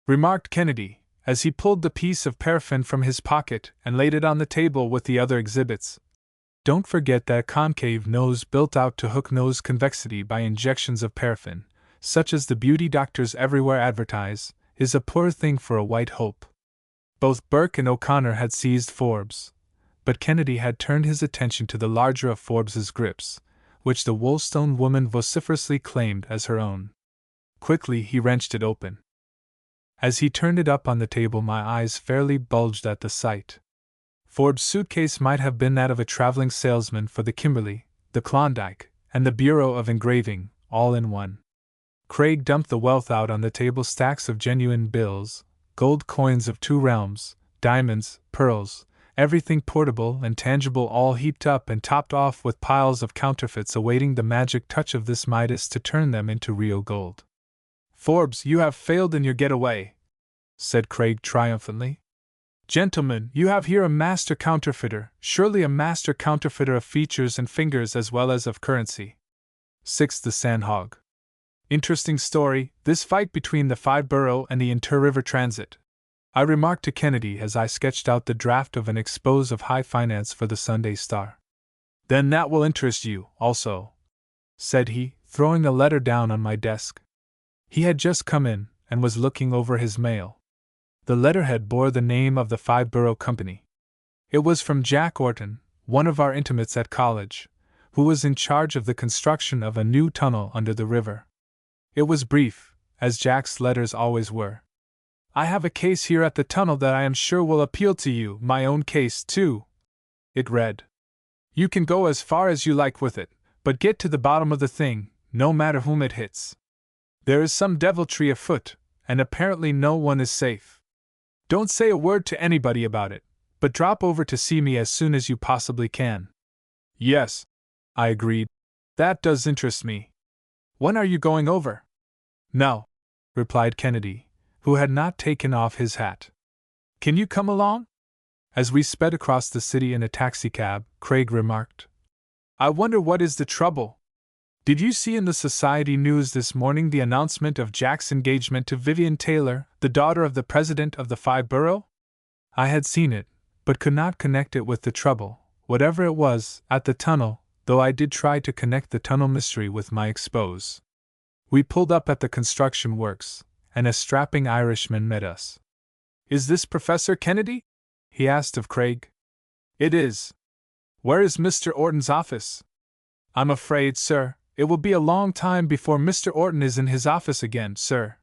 remarked Kennedy, as he pulled the piece of paraffin from his pocket and laid it on the table with the other exhibits, don't forget that concave nose built out to hook nose convexity by injections of paraffin, such as the beauty doctors everywhere advertise, is a poor thing for a white hope. Both Burke and O'Connor had seized Forbes, but Kennedy had turned his attention to the larger of Forbes's grips, which the Wollstone woman vociferously claimed as her own. Quickly he wrenched it open. As he turned it up on the table, my eyes fairly bulged at the sight. Forbes' suitcase might have been that of a traveling salesman for the Kimberley, the Klondike, and the Bureau of Engraving, all in one. Craig dumped the wealth out on the table, stacks of genuine bills, gold coins of 2 realms, diamonds, pearls, everything portable and tangible, all heaped up and topped off with piles of counterfeits awaiting the magic touch of this Midas to turn them into real gold. Forbes, you have failed in your getaway, said Craig triumphantly. Gentlemen, you have here a master counterfeiter, surely a master counterfeiter of features and fingers as well as of currency. 6. The Sandhog. Interesting story, this fight between the Five Borough and the Inter-River Transit, I remarked to Kennedy as I sketched out the draft of an expose of high finance for the Sunday Star. Then that will interest you, also, said he, throwing a letter down on my desk. He had just come in, and was looking over his mail. The letterhead bore the name of the Five Borough Company. It was from Jack Orton, one of our intimates at college, who was in charge of the construction of a new tunnel under the river. It was brief, as Jack's letters always were. I have a case here at the tunnel that I am sure will appeal to you, my own case, too. It read. You can go as far as you like with it, but get to the bottom of the thing, no matter whom it hits. There is some deviltry afoot, and apparently no one is safe. Don't say a word to anybody about it, but drop over to see me as soon as you possibly can. Yes, I agreed. That does interest me. When are you going over? Now, replied Kennedy, who had not taken off his hat. Can you come along? As we sped across the city in a taxicab, Craig remarked, I wonder what is the trouble. Did you see in the Society News this morning the announcement of Jack's engagement to Vivian Taylor, the daughter of the president of the Five Borough? I had seen it, but could not connect it with the trouble, whatever it was, at the tunnel, though I did try to connect the tunnel mystery with my expose. We pulled up at the construction works, and a strapping Irishman met us. Is this Professor Kennedy? He asked of Craig. It is. Where is Mr. Orton's office? I'm afraid, sir, it will be a long time before Mr. Orton is in his office again, sir.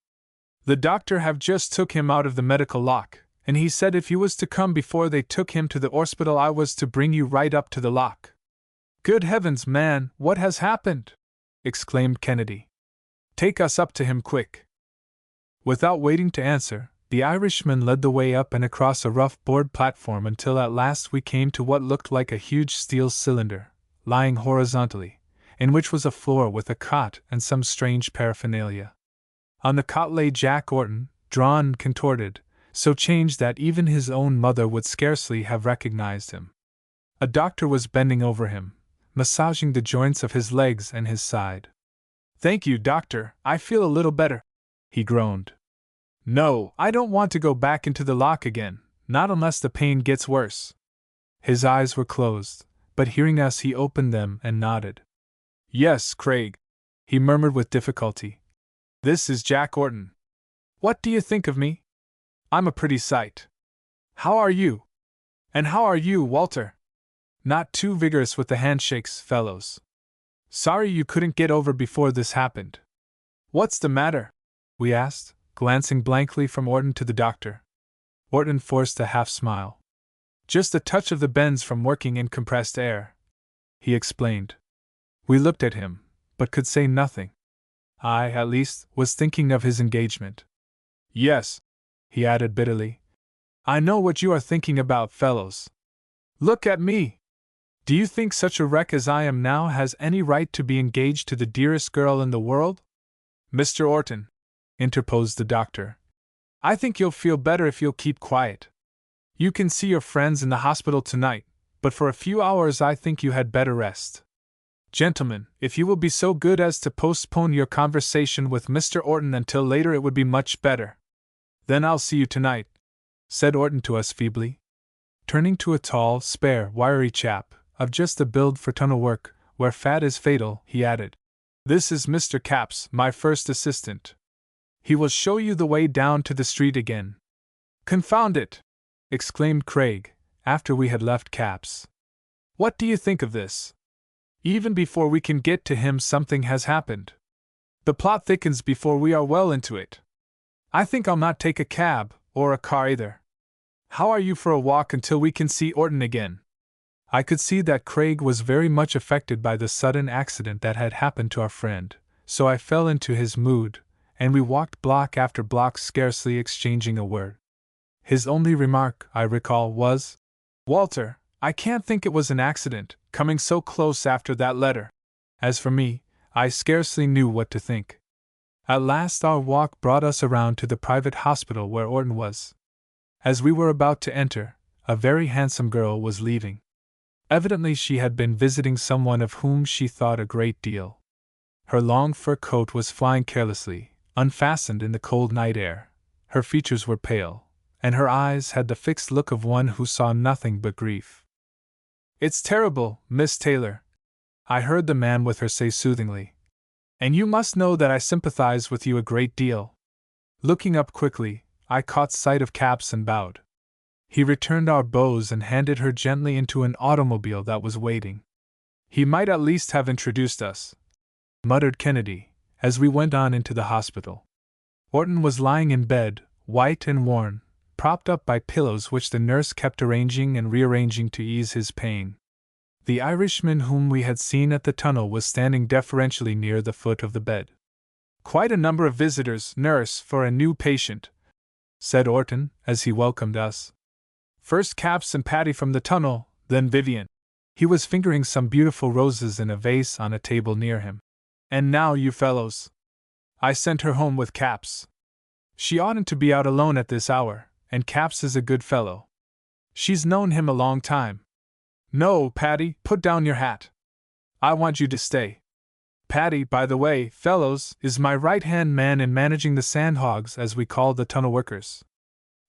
The doctor have just took him out of the medical lock, and he said if you was to come before they took him to the orspital I was to bring you right up to the lock. Good heavens, man, what has happened? Exclaimed Kennedy. Take us up to him quick. Without waiting to answer, the Irishman led the way up and across a rough board platform until at last we came to what looked like a huge steel cylinder, lying horizontally, in which was a floor with a cot and some strange paraphernalia. On the cot lay Jack Orton, drawn and contorted, so changed that even his own mother would scarcely have recognized him. A doctor was bending over him, massaging the joints of his legs and his side. Thank you, doctor, I feel a little better, he groaned. No, I don't want to go back into the lock again, not unless the pain gets worse. His eyes were closed, but hearing us he opened them and nodded. Yes, Craig, He murmured with difficulty. This is Jack Orton. What do you think of me? I'm a pretty sight. How are you? And how are you, Walter? Not too vigorous with the handshakes, fellows. Sorry you couldn't get over before this happened. What's the matter? We asked, glancing blankly from Orton to the doctor. Orton forced a half-smile. Just a touch of the bends from working in compressed air, he explained. We looked at him, but could say nothing. I, at least, was thinking of his engagement. Yes, he added bitterly. I know what you are thinking about, fellows. Look at me! Do you think such a wreck as I am now has any right to be engaged to the dearest girl in the world? Mr. Orton, interposed the doctor, I think you'll feel better if you'll keep quiet. You can see your friends in the hospital tonight, but for a few hours I think you had better rest. Gentlemen, if you will be so good as to postpone your conversation with Mr. Orton until later, it would be much better. Then I'll see you tonight, said Orton to us feebly. Turning to a tall, spare, wiry chap, of just the build for tunnel work, where fat is fatal, he added, This is Mr. Capps, my first assistant. He will show you the way down to the street again. Confound it! Exclaimed Craig, after we had left Capps. What do you think of this? Even before we can get to him, something has happened. The plot thickens before we are well into it. I think I'll not take a cab, or a car either. How are you for a walk until we can see Orton again? I could see that Craig was very much affected by the sudden accident that had happened to our friend, so I fell into his mood, and we walked block after block, scarcely exchanging a word. His only remark, I recall, was, Walter, I can't think it was an accident, coming so close after that letter. As for me, I scarcely knew what to think. At last our walk brought us around to the private hospital where Orton was. As we were about to enter, a very handsome girl was leaving. Evidently she had been visiting someone of whom she thought a great deal. Her long fur coat was flying carelessly, unfastened in the cold night air. Her features were pale, and her eyes had the fixed look of one who saw nothing but grief. It's terrible, Miss Taylor, I heard the man with her say soothingly. And you must know that I sympathize with you a great deal. Looking up quickly, I caught sight of Capps and bowed. He returned our bows and handed her gently into an automobile that was waiting. He might at least have introduced us, muttered Kennedy, as we went on into the hospital. Orton was lying in bed, white and worn, propped up by pillows which the nurse kept arranging and rearranging to ease his pain. The Irishman whom we had seen at the tunnel was standing deferentially near the foot of the bed. Quite a number of visitors, nurse, for a new patient, said Orton, as he welcomed us. First Capps and Patty from the tunnel, then Vivian. He was fingering some beautiful roses in a vase on a table near him. And now you fellows. I sent her home with Capps. She oughtn't to be out alone at this hour, and Capps is a good fellow. She's known him a long time. No, Patty, put down your hat. I want you to stay. Patty, by the way, fellows, is my right-hand man in managing the sandhogs, as we call the tunnel workers.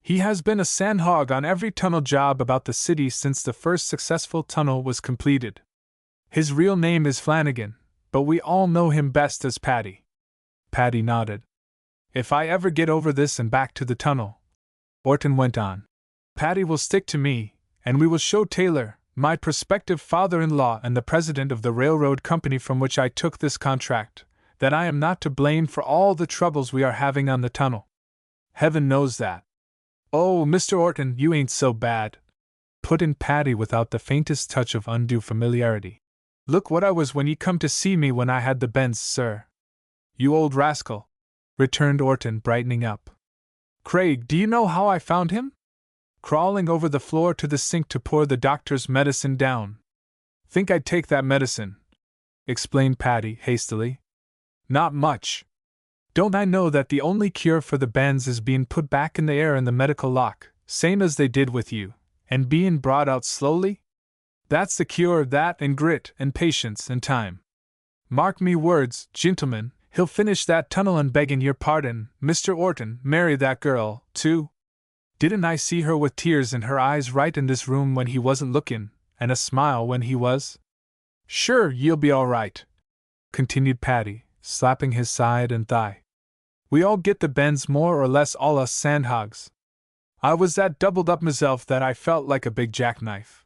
He has been a sandhog on every tunnel job about the city since the first successful tunnel was completed. His real name is Flanagan, but we all know him best as Patty. Patty nodded. If I ever get over this and back to the tunnel, Orton went on, Patty will stick to me, and we will show Taylor, my prospective father-in-law and the president of the railroad company from which I took this contract, that I am not to blame for all the troubles we are having on the tunnel. Heaven knows that. Oh, Mr. Orton, you ain't so bad, put in Patty without the faintest touch of undue familiarity. Look what I was when ye come to see me when I had the bends, sir. You old rascal, returned Orton, brightening up. Craig, do you know how I found him? Crawling over the floor to the sink to pour the doctor's medicine down. Think I'd take that medicine, explained Patty hastily. Not much. Don't I know that the only cure for the bends is being put back in the air in the medical lock, same as they did with you, and being brought out slowly? That's the cure, that, and grit, and patience, and time. Mark me words, gentlemen, he'll finish that tunnel, and begging your pardon, Mr. Orton, marry that girl, too. Didn't I see her with tears in her eyes right in this room when he wasn't lookin', and a smile when he was? Sure, you'll be all right, continued Patty, slapping his side and thigh. We all get the bends more or less, all us sandhogs. I was that doubled up myself that I felt like a big jackknife.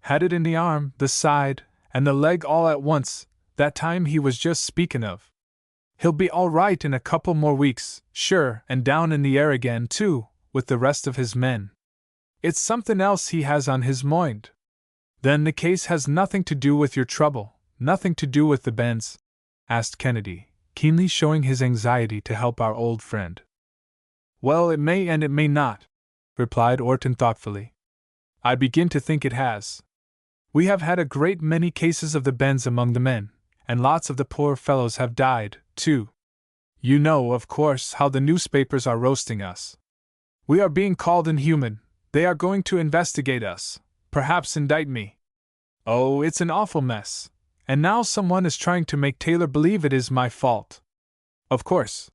Had it in the arm, the side, and the leg all at once, that time he was just speaking of. He'll be all right in a couple more weeks, sure, and down in the air again, too, with the rest of his men. It's something else he has on his mind. Then the case has nothing to do with your trouble, nothing to do with the bends? Asked Kennedy, keenly showing his anxiety to help our old friend. Well, it may and it may not, replied Orton thoughtfully. I begin to think it has. We have had a great many cases of the bends among the men, and lots of the poor fellows have died, too. You know, of course, how the newspapers are roasting us. We are being called inhuman. They are going to investigate us, perhaps indict me. Oh, it's an awful mess. And now someone is trying to make Taylor believe it is my fault. Of course,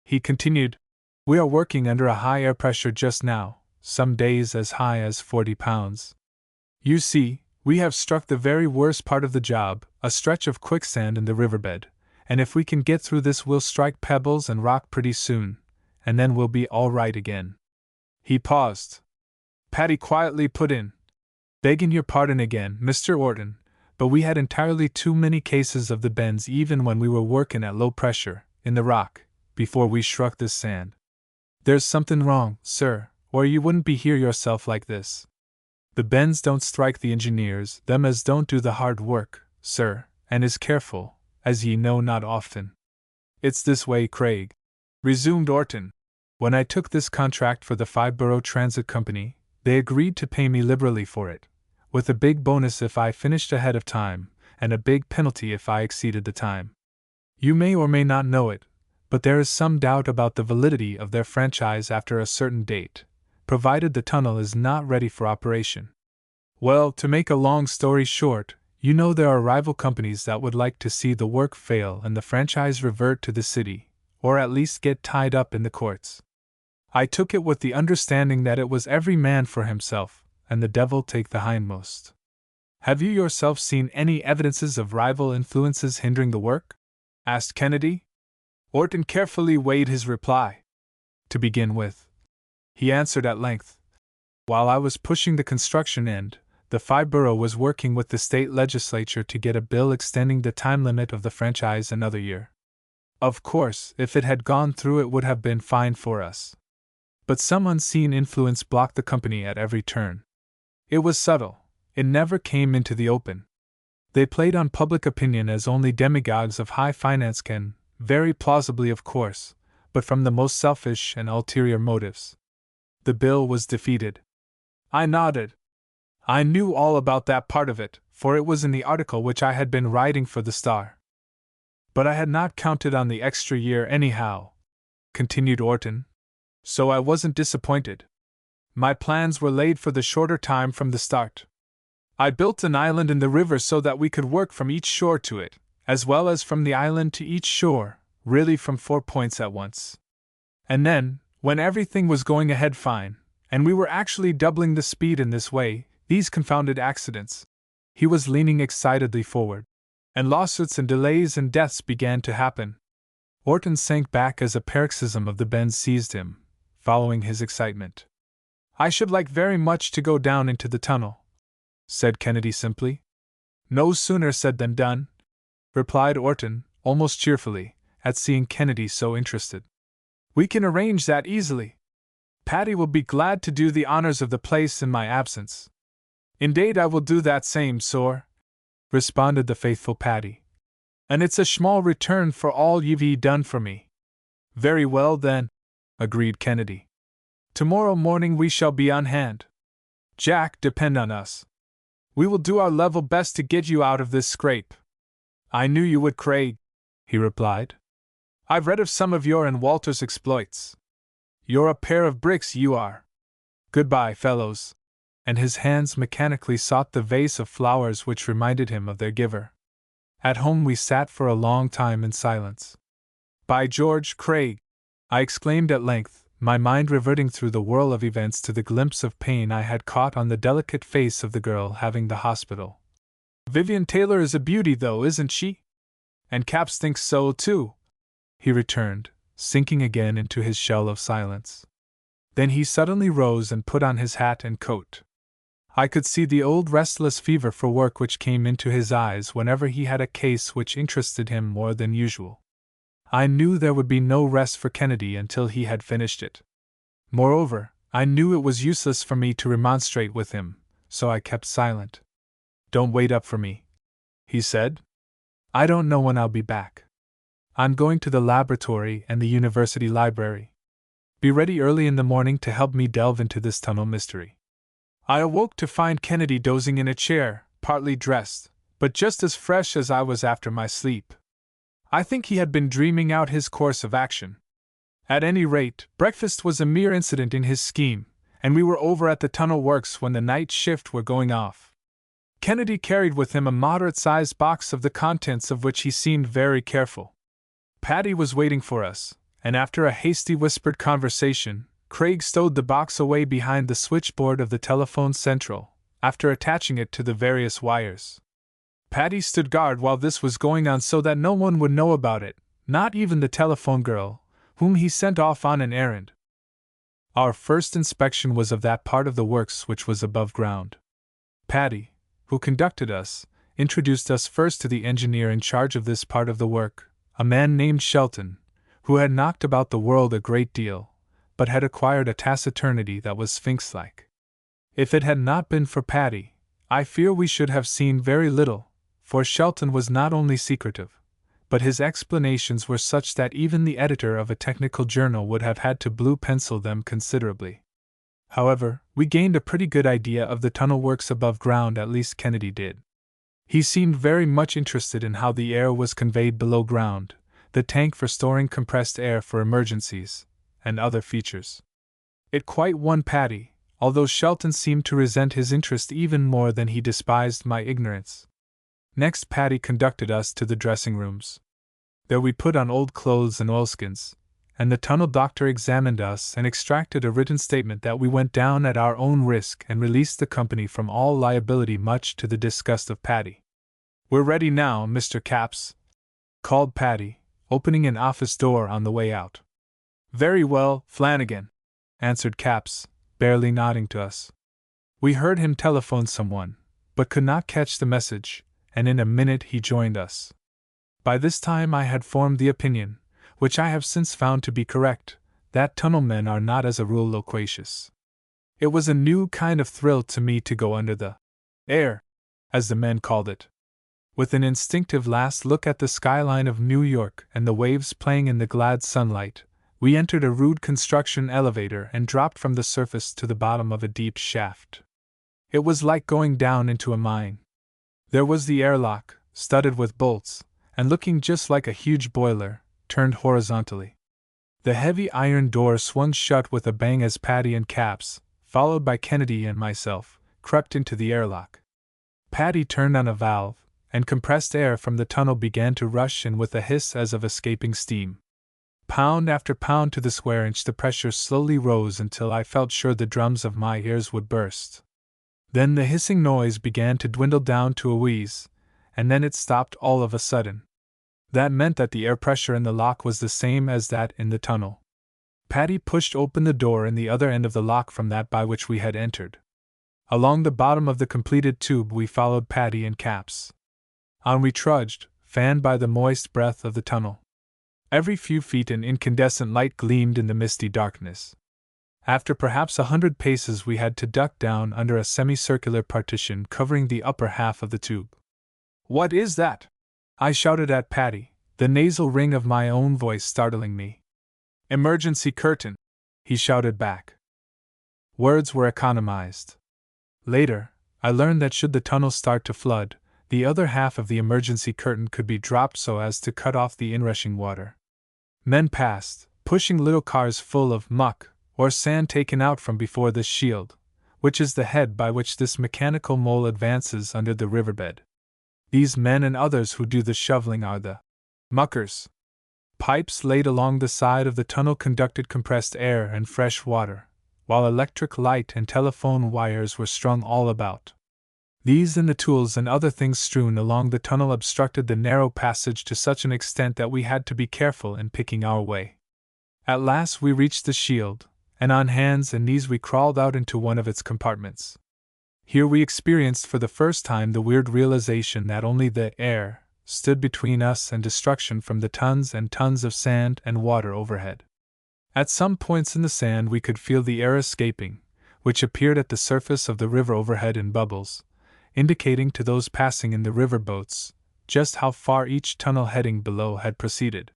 he continued, we are working under a high air pressure just now, some days as high as 40 pounds. You see, we have struck the very worst part of the job, a stretch of quicksand in the riverbed, and if we can get through this we'll strike pebbles and rock pretty soon, and then we'll be all right again. He paused. Patty quietly put in, begging your pardon again, Mr. Orton, but we had entirely too many cases of the bends even when we were working at low pressure, in the rock, before we struck this sand. There's something wrong, sir, or you wouldn't be here yourself like this. The bends don't strike the engineers, them as don't do the hard work, sir, and is careful, as ye know not often. It's this way, Craig, resumed Orton. When I took this contract for the 5-borough transit company, they agreed to pay me liberally for it, with a big bonus if I finished ahead of time, and a big penalty if I exceeded the time. You may or may not know it, but there is some doubt about the validity of their franchise after a certain date, provided the tunnel is not ready for operation. Well, to make a long story short, you know there are rival companies that would like to see the work fail and the franchise revert to the city, or at least get tied up in the courts. I took it with the understanding that it was every man for himself, and the devil take the hindmost. Have you yourself seen any evidences of rival influences hindering the work? Asked Kennedy. Orton carefully weighed his reply. To begin with, he answered at length, while I was pushing the construction end, the 5-borough was working with the state legislature to get a bill extending the time limit of the franchise another year. Of course, if it had gone through it would have been fine for us. But some unseen influence blocked the company at every turn. It was subtle, it never came into the open. They played on public opinion as only demagogues of high finance can, very plausibly of course, but from the most selfish and ulterior motives. The bill was defeated. I nodded. I knew all about that part of it, for it was in the article which I had been writing for the Star. But I had not counted on the extra year anyhow, continued Orton, so I wasn't disappointed. My plans were laid for the shorter time from the start. I built an island in the river so that we could work from each shore to it, as well as from the island to each shore, really from 4 points at once. And then, when everything was going ahead fine, and we were actually doubling the speed in this way, these confounded accidents. He was leaning excitedly forward. And lawsuits and delays and deaths began to happen. Orton sank back as a paroxysm of the bends seized him, following his excitement. I should like very much to go down into the tunnel, said Kennedy simply. No sooner said than done, replied Orton, almost cheerfully, at seeing Kennedy so interested. We can arrange that easily. Patty will be glad to do the honors of the place in my absence. Indeed, I will do that same, sir, responded the faithful Patty. And it's a small return for all you've done for me. Very well, then, agreed Kennedy. Tomorrow morning we shall be on hand. Jack, depend on us. We will do our level best to get you out of this scrape. I knew you would, Craig, he replied. I've read of some of your and Walter's exploits. You're a pair of bricks, you are. Goodbye, fellows. And his hands mechanically sought the vase of flowers which reminded him of their giver. At home we sat for a long time in silence. By George, Craig, I exclaimed at length, my mind reverting through the whirl of events to the glimpse of pain I had caught on the delicate face of the girl having the hospital. Vivian Taylor is a beauty, though, isn't she? And Caps thinks so, too, he returned, sinking again into his shell of silence. Then he suddenly rose and put on his hat and coat. I could see the old restless fever for work which came into his eyes whenever he had a case which interested him more than usual. I knew there would be no rest for Kennedy until he had finished it. Moreover, I knew it was useless for me to remonstrate with him, so I kept silent. "Don't wait up for me," he said. "I don't know when I'll be back. I'm going to the laboratory and the university library. Be ready early in the morning to help me delve into this tunnel mystery." I awoke to find Kennedy dozing in a chair, partly dressed, but just as fresh as I was after my sleep. I think he had been dreaming out his course of action. At any rate, breakfast was a mere incident in his scheme, and we were over at the tunnel works when the night shift were going off. Kennedy carried with him a moderate-sized box of the contents of which he seemed very careful. Patty was waiting for us, and after a hasty whispered conversation, Craig stowed the box away behind the switchboard of the telephone central, after attaching it to the various wires. Patty stood guard while this was going on so that no one would know about it, not even the telephone girl, whom he sent off on an errand. Our first inspection was of that part of the works which was above ground. Patty, who conducted us, introduced us first to the engineer in charge of this part of the work, a man named Shelton, who had knocked about the world a great deal, but had acquired a taciturnity that was sphinx-like. If it had not been for Patty, I fear we should have seen very little, for Shelton was not only secretive, but his explanations were such that even the editor of a technical journal would have had to blue pencil them considerably. However, we gained a pretty good idea of the tunnel works above ground, at least Kennedy did. He seemed very much interested in how the air was conveyed below ground, the tank for storing compressed air for emergencies, and other features. It quite won Patty, although Shelton seemed to resent his interest even more than he despised my ignorance. Next, Patty conducted us to the dressing rooms. There we put on old clothes and oilskins, and the tunnel doctor examined us and extracted a written statement that we went down at our own risk and released the company from all liability, much to the disgust of Patty. "We're ready now, Mr. Capps," called Patty, opening an office door on the way out. "Very well, Flanagan," answered Capps, barely nodding to us. We heard him telephone someone, but could not catch the message, and in a minute he joined us. By this time I had formed the opinion, which I have since found to be correct, that tunnel men are not as a rule loquacious. It was a new kind of thrill to me to go under the air, as the men called it. With an instinctive last look at the skyline of New York and the waves playing in the glad sunlight, we entered a rude construction elevator and dropped from the surface to the bottom of a deep shaft. It was like going down into a mine. There was the airlock, studded with bolts, and looking just like a huge boiler, turned horizontally. The heavy iron door swung shut with a bang as Patty and Capps, followed by Kennedy and myself, crept into the airlock. Patty turned on a valve, and compressed air from the tunnel began to rush in with a hiss as of escaping steam. Pound after pound to the square inch the pressure slowly rose until I felt sure the drums of my ears would burst. Then the hissing noise began to dwindle down to a wheeze, and then it stopped all of a sudden. That meant that the air pressure in the lock was the same as that in the tunnel. Patty pushed open the door in the other end of the lock from that by which we had entered. Along the bottom of the completed tube we followed Patty and Capps. On we trudged, fanned by the moist breath of the tunnel. Every few feet an incandescent light gleamed in the misty darkness. After perhaps 100 paces we had to duck down under a semicircular partition covering the upper half of the tube. "What is that?" I shouted at Patty, the nasal ring of my own voice startling me. "Emergency curtain," he shouted back. Words were economized. Later, I learned that should the tunnel start to flood, the other half of the emergency curtain could be dropped so as to cut off the inrushing water. Men passed, pushing little cars full of muck or sand taken out from before this shield, which is the head by which this mechanical mole advances under the riverbed. These men and others who do the shoveling are the muckers. Pipes laid along the side of the tunnel conducted compressed air and fresh water, while electric light and telephone wires were strung all about. These and the tools and other things strewn along the tunnel obstructed the narrow passage to such an extent that we had to be careful in picking our way. At last we reached the shield, and on hands and knees we crawled out into one of its compartments. Here we experienced for the first time the weird realization that only the air stood between us and destruction from the tons and tons of sand and water overhead. At some points in the sand we could feel the air escaping, which appeared at the surface of the river overhead in bubbles, indicating to those passing in the river boats just how far each tunnel heading below had proceeded.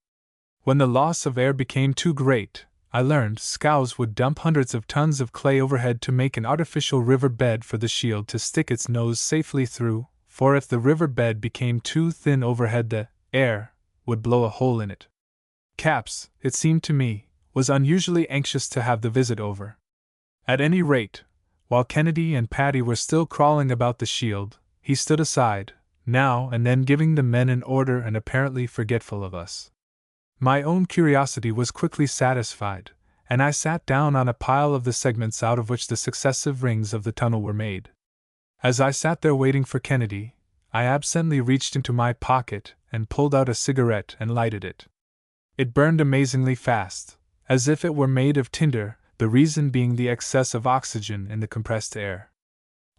When the loss of air became too great, I learned scows would dump hundreds of tons of clay overhead to make an artificial river bed for the shield to stick its nose safely through, for if the river bed became too thin overhead, the air would blow a hole in it. Capps, it seemed to me, was unusually anxious to have the visit over. At any rate, while Kennedy and Patty were still crawling about the shield, he stood aside, now and then giving the men an order and apparently forgetful of us. My own curiosity was quickly satisfied, and I sat down on a pile of the segments out of which the successive rings of the tunnel were made. As I sat there waiting for Kennedy, I absently reached into my pocket and pulled out a cigarette and lighted it. It burned amazingly fast, as if it were made of tinder, the reason being the excess of oxygen in the compressed air.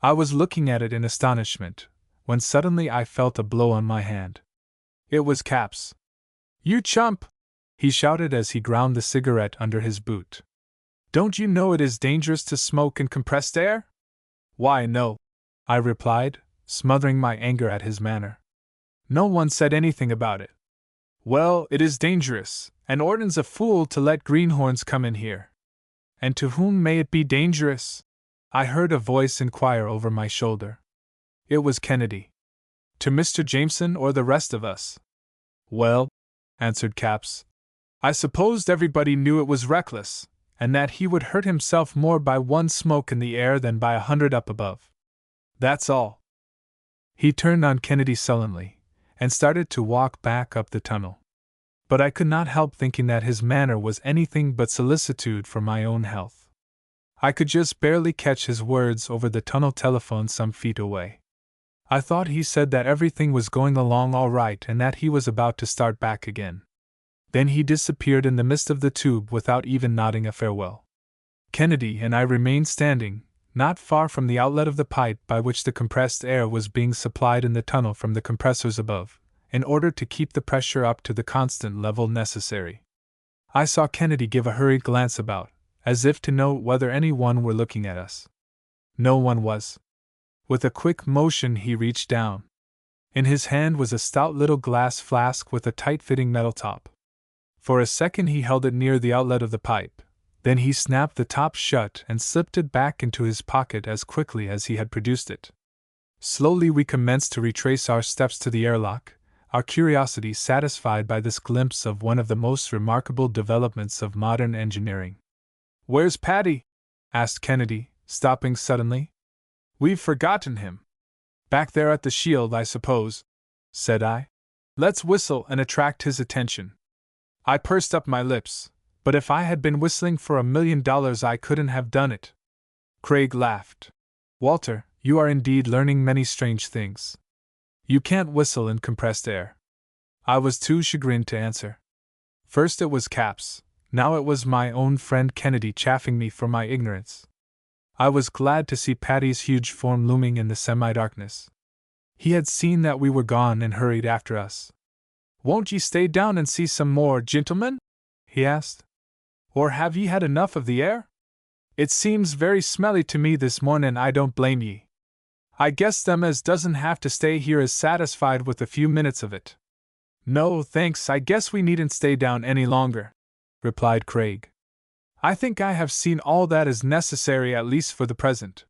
I was looking at it in astonishment, when suddenly I felt a blow on my hand. It was Capps. "You chump!" he shouted as he ground the cigarette under his boot. "Don't you know it is dangerous to smoke in compressed air?" "Why, no," I replied, smothering my anger at his manner. "No one said anything about it." "Well, it is dangerous, and Orton's a fool to let greenhorns come in here." "And to whom may it be dangerous?" I heard a voice inquire over my shoulder. It was Kennedy. "To Mr. Jameson or the rest of us?" "Well," answered Capps, "I supposed everybody knew it was reckless, and that he would hurt himself more by one smoke in the air than by 100 up above. That's all." He turned on Kennedy sullenly, and started to walk back up the tunnel. But I could not help thinking that his manner was anything but solicitude for my own health. I could just barely catch his words over the tunnel telephone some feet away. I thought he said that everything was going along all right and that he was about to start back again. Then he disappeared in the midst of the tube without even nodding a farewell. Kennedy and I remained standing, not far from the outlet of the pipe by which the compressed air was being supplied in the tunnel from the compressors above, in order to keep the pressure up to the constant level necessary. I saw Kennedy give a hurried glance about, as if to note whether anyone were looking at us. No one was. With a quick motion he reached down. In his hand was a stout little glass flask with a tight-fitting metal top. For a second he held it near the outlet of the pipe, then he snapped the top shut and slipped it back into his pocket as quickly as he had produced it. Slowly we commenced to retrace our steps to the airlock, our curiosity satisfied by this glimpse of one of the most remarkable developments of modern engineering. "Where's Patty?" asked Kennedy, stopping suddenly. "We've forgotten him." "Back there at the shield, I suppose," said I. "Let's whistle and attract his attention." I pursed up my lips, but if I had been whistling for $1 million I couldn't have done it. Craig laughed. "Walter, you are indeed learning many strange things. You can't whistle in compressed air." I was too chagrined to answer. First it was Capps, now it was my own friend Kennedy chaffing me for my ignorance. I was glad to see Patty's huge form looming in the semi-darkness. He had seen that we were gone and hurried after us. "Won't ye stay down and see some more, gentlemen?" he asked. "Or have ye had enough of the air? It seems very smelly to me this mornin'. I don't blame ye. I guess them as doesn't have to stay here is satisfied with a few minutes of it." "No, thanks, I guess we needn't stay down any longer," replied Craig. "I think I have seen all that is necessary at least for the present.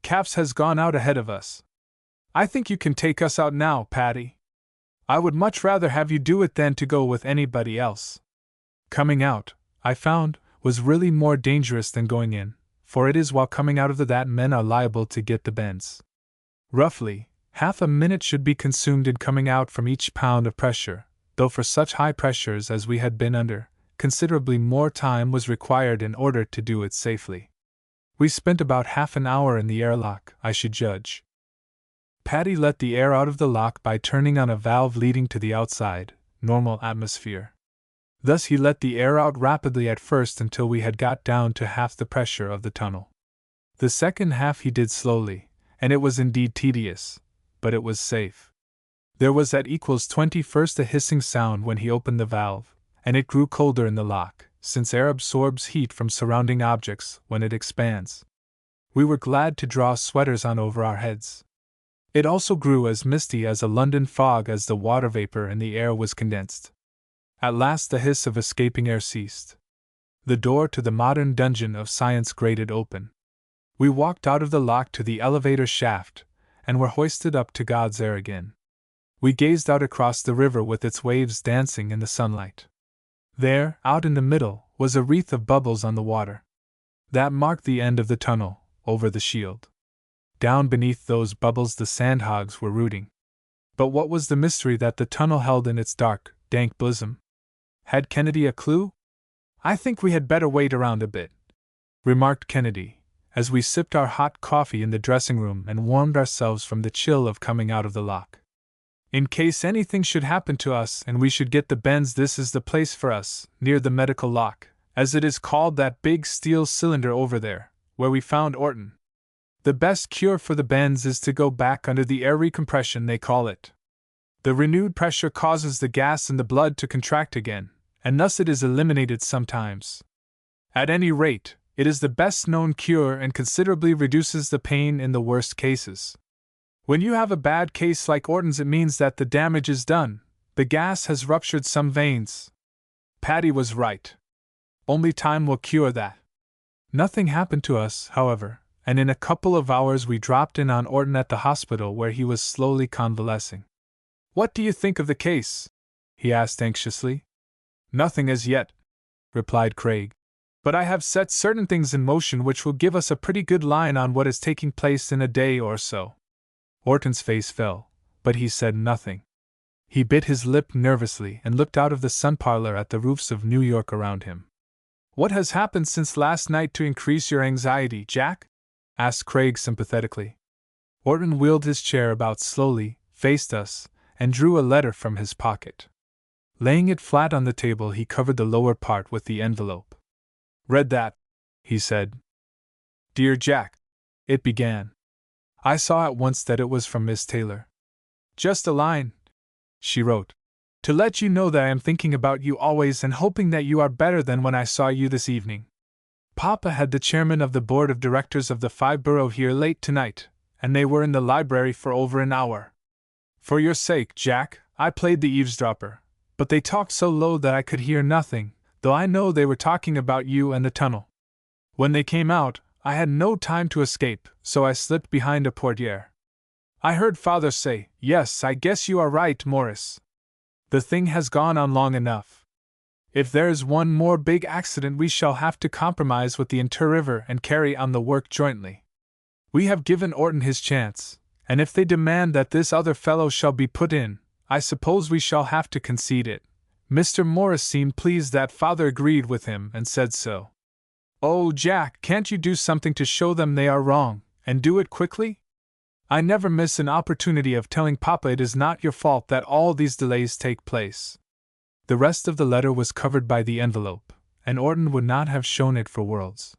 Capps has gone out ahead of us. I think you can take us out now, Patty. I would much rather have you do it than to go with anybody else." Coming out, I found, was really more dangerous than going in, for it is while coming out of that men are liable to get the bends. Roughly, half a minute should be consumed in coming out from each pound of pressure, though for such high pressures as we had been under, considerably more time was required in order to do it safely. We spent about half an hour in the airlock, I should judge. Patty let the air out of the lock by turning on a valve leading to the outside, normal atmosphere. Thus he let the air out rapidly at first until we had got down to half the pressure of the tunnel. The second half he did slowly, and it was indeed tedious, but it was safe. There was at equals 21st a hissing sound when he opened the valve, and it grew colder in the lock, since air absorbs heat from surrounding objects when it expands. We were glad to draw sweaters on over our heads. It also grew as misty as a London fog as the water vapor in the air was condensed. At last the hiss of escaping air ceased. The door to the modern dungeon of science grated open. We walked out of the lock to the elevator shaft, and were hoisted up to God's air again. We gazed out across the river with its waves dancing in the sunlight. There, out in the middle, was a wreath of bubbles on the water. That marked the end of the tunnel, over the shield. Down beneath those bubbles the sandhogs were rooting. But what was the mystery that the tunnel held in its dark, dank bosom? Had Kennedy a clue? "I think we had better wait around a bit," remarked Kennedy, as we sipped our hot coffee in the dressing room and warmed ourselves from the chill of coming out of the lock. "In case anything should happen to us and we should get the bends, this is the place for us, near the medical lock, as it is called, that big steel cylinder over there, where we found Orton. The best cure for the bends is to go back under the air recompression, they call it. The renewed pressure causes the gas in the blood to contract again, and thus it is eliminated sometimes. At any rate, it is the best known cure and considerably reduces the pain in the worst cases. When you have a bad case like Orton's, it means that the damage is done. The gas has ruptured some veins." Patty was right. Only time will cure that. Nothing happened to us, however, and in a couple of hours we dropped in on Orton at the hospital, where he was slowly convalescing. "What do you think of the case?" he asked anxiously. "Nothing as yet," replied Craig. "But I have set certain things in motion which will give us a pretty good line on what is taking place in a day or so." Orton's face fell, but he said nothing. He bit his lip nervously and looked out of the sun parlor at the roofs of New York around him. "What has happened since last night to increase your anxiety, Jack?" asked Craig sympathetically. Orton wheeled his chair about slowly, faced us, and drew a letter from his pocket. Laying it flat on the table, he covered the lower part with the envelope. "Read that," he said. "Dear Jack," it began. I saw at once that it was from Miss Taylor. "Just a line," she wrote, "to let you know that I am thinking about you always and hoping that you are better than when I saw you this evening. Papa had the chairman of the board of directors of the Five Borough here late tonight, and they were in the library for over an hour. For your sake, Jack, I played the eavesdropper, but they talked so low that I could hear nothing, though I know they were talking about you and the tunnel. When they came out, I had no time to escape, so I slipped behind a portiere. I heard Father say, 'Yes, I guess you are right, Morris. The thing has gone on long enough. If there's one more big accident, we shall have to compromise with the Inter-River and carry on the work jointly. We have given Orton his chance, and if they demand that this other fellow shall be put in, I suppose we shall have to concede it.' Mr. Morris seemed pleased that Father agreed with him and said so. Oh, Jack, can't you do something to show them they are wrong, and do it quickly? I never miss an opportunity of telling Papa it is not your fault that all these delays take place." The rest of the letter was covered by the envelope, and Orton would not have shown it for worlds.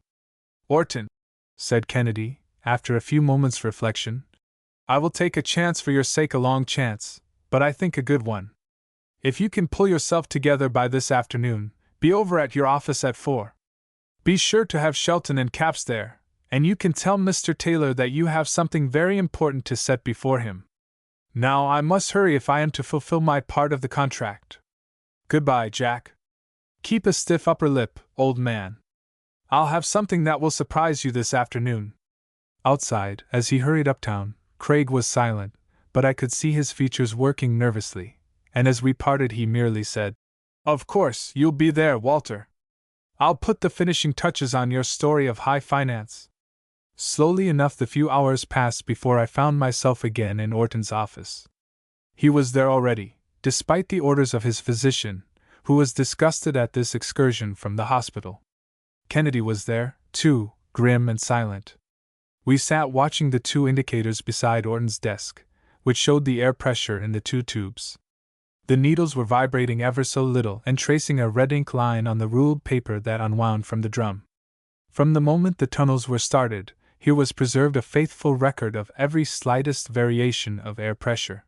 "Orton," said Kennedy, after a few moments' reflection, "I will take a chance for your sake, a long chance, but I think a good one. If you can pull yourself together by this afternoon, be over at your office at 4. Be sure to have Shelton and Capps there, and you can tell Mr. Taylor that you have something very important to set before him. Now I must hurry if I am to fulfill my part of the contract. Goodbye, Jack. Keep a stiff upper lip, old man. I'll have something that will surprise you this afternoon." Outside, as he hurried uptown, Craig was silent, but I could see his features working nervously, and as we parted he merely said, "Of course, you'll be there, Walter. I'll put the finishing touches on your story of high finance." Slowly enough the few hours passed before I found myself again in Orton's office. He was there already, despite the orders of his physician, who was disgusted at this excursion from the hospital. Kennedy was there, too, grim and silent. We sat watching the two indicators beside Orton's desk, which showed the air pressure in the two tubes. The needles were vibrating ever so little and tracing a red ink line on the ruled paper that unwound from the drum. From the moment the tunnels were started, here was preserved a faithful record of every slightest variation of air pressure.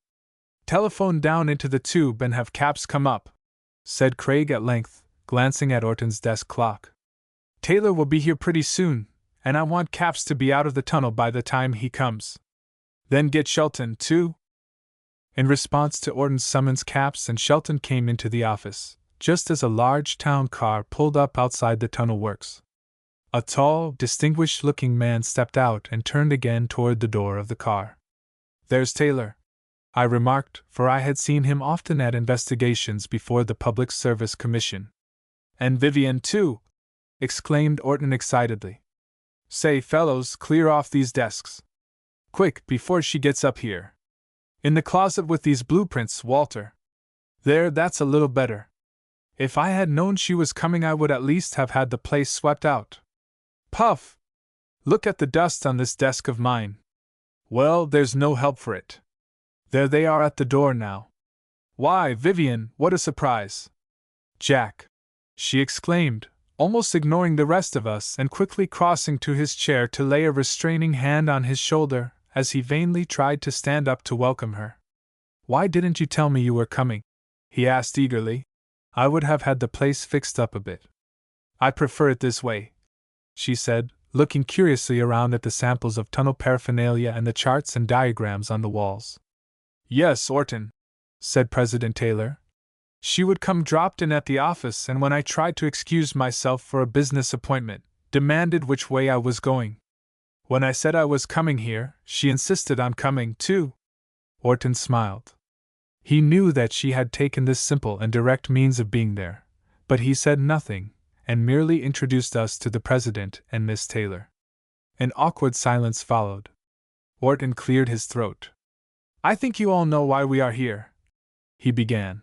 "Telephone down into the tube and have Caps come up," said Craig at length, glancing at Orton's desk clock. "Taylor will be here pretty soon, and I want Caps to be out of the tunnel by the time he comes. Then get Shelton, too." In response to Orton's summons, Caps and Shelton came into the office, just as a large town car pulled up outside the tunnel works. A tall, distinguished-looking man stepped out and turned again toward the door of the car. "There's Taylor," I remarked, for I had seen him often at investigations before the Public Service Commission. "And Vivian, too!" exclaimed Orton excitedly. "Say, fellows, clear off these desks. Quick, before she gets up here. In the closet with these blueprints, Walter. There, that's a little better. If I had known she was coming, I would at least have had the place swept out. Puff! Look at the dust on this desk of mine. Well, there's no help for it. There they are at the door now. Why, Vivian, what a surprise! Jack!" she exclaimed, almost ignoring the rest of us and quickly crossing to his chair to lay a restraining hand on his shoulder as he vainly tried to stand up to welcome her. "Why didn't you tell me you were coming?" he asked eagerly. "I would have had the place fixed up a bit." "I prefer it this way," she said, looking curiously around at the samples of tunnel paraphernalia and the charts and diagrams on the walls. "Yes, Orton," said President Taylor. "She would come dropped in at the office, and when I tried to excuse myself for a business appointment, demanded which way I was going. When I said I was coming here, she insisted on coming, too." Orton smiled. He knew that she had taken this simple and direct means of being there, but he said nothing, and merely introduced us to the President and Miss Taylor. An awkward silence followed. Orton cleared his throat. "I think you all know why we are here," he began.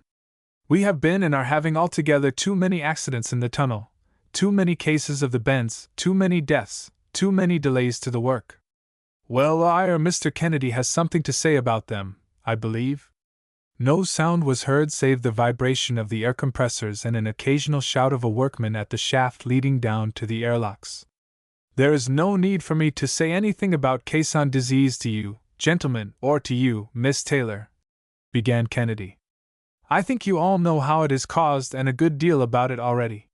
"We have been and are having altogether too many accidents in the tunnel, too many cases of the bends, too many deaths, too many delays to the work. Well, I or Mr. Kennedy has something to say about them, I believe." No sound was heard save the vibration of the air compressors and an occasional shout of a workman at the shaft leading down to the airlocks. "There is no need for me to say anything about caisson disease to you, gentlemen, or to you, Miss Taylor," began Kennedy. "I think you all know how it is caused and a good deal about it already.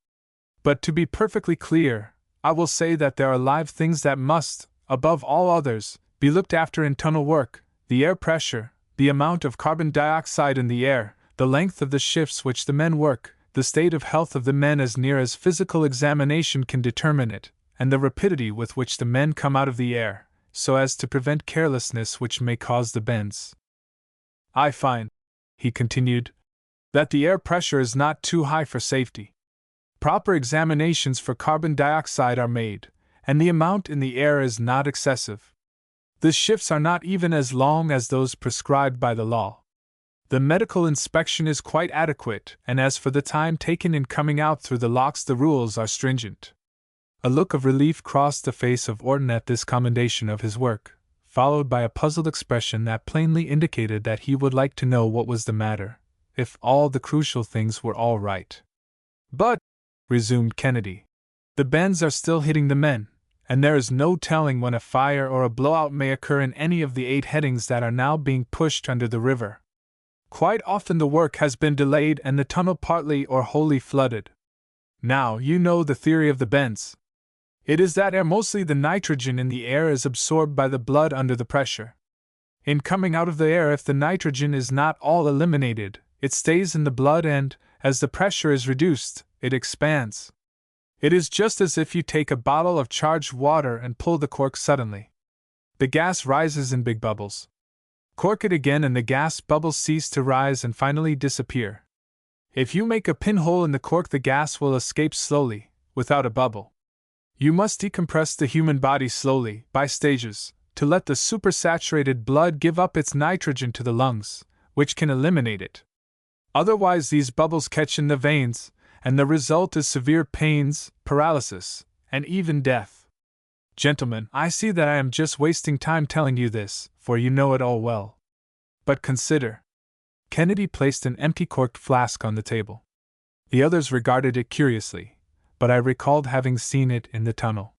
But to be perfectly clear, I will say that there are live things that must, above all others, be looked after in tunnel work: the air pressure, the amount of carbon dioxide in the air, the length of the shifts which the men work, the state of health of the men as near as physical examination can determine it, and the rapidity with which the men come out of the air, so as to prevent carelessness which may cause the bends. I find," he continued, "that the air pressure is not too high for safety. Proper examinations for carbon dioxide are made, and the amount in the air is not excessive. The shifts are not even as long as those prescribed by the law. The medical inspection is quite adequate, and as for the time taken in coming out through the locks, the rules are stringent." A look of relief crossed the face of Orton at this commendation of his work, followed by a puzzled expression that plainly indicated that he would like to know what was the matter, if all the crucial things were all right. "But," resumed Kennedy, "the bends are still hitting the men, and there is no telling when a fire or a blowout may occur in any of the 8 headings that are now being pushed under the river. Quite often the work has been delayed and the tunnel partly or wholly flooded. Now, you know the theory of the bends. It is that mostly the nitrogen in the air is absorbed by the blood under the pressure. In coming out of the air, if the nitrogen is not all eliminated, it stays in the blood and, as the pressure is reduced, it expands. It is just as if you take a bottle of charged water and pull the cork suddenly. The gas rises in big bubbles. Cork it again and the gas bubbles cease to rise and finally disappear. If you make a pinhole in the cork, the gas will escape slowly, without a bubble. You must decompress the human body slowly, by stages, to let the supersaturated blood give up its nitrogen to the lungs, which can eliminate it. Otherwise these bubbles catch in the veins, and the result is severe pains, paralysis, and even death. Gentlemen, I see that I am just wasting time telling you this, for you know it all well. But consider. Kennedy placed an empty corked flask on the table. The others regarded it curiously, but I recalled having seen it in the tunnel.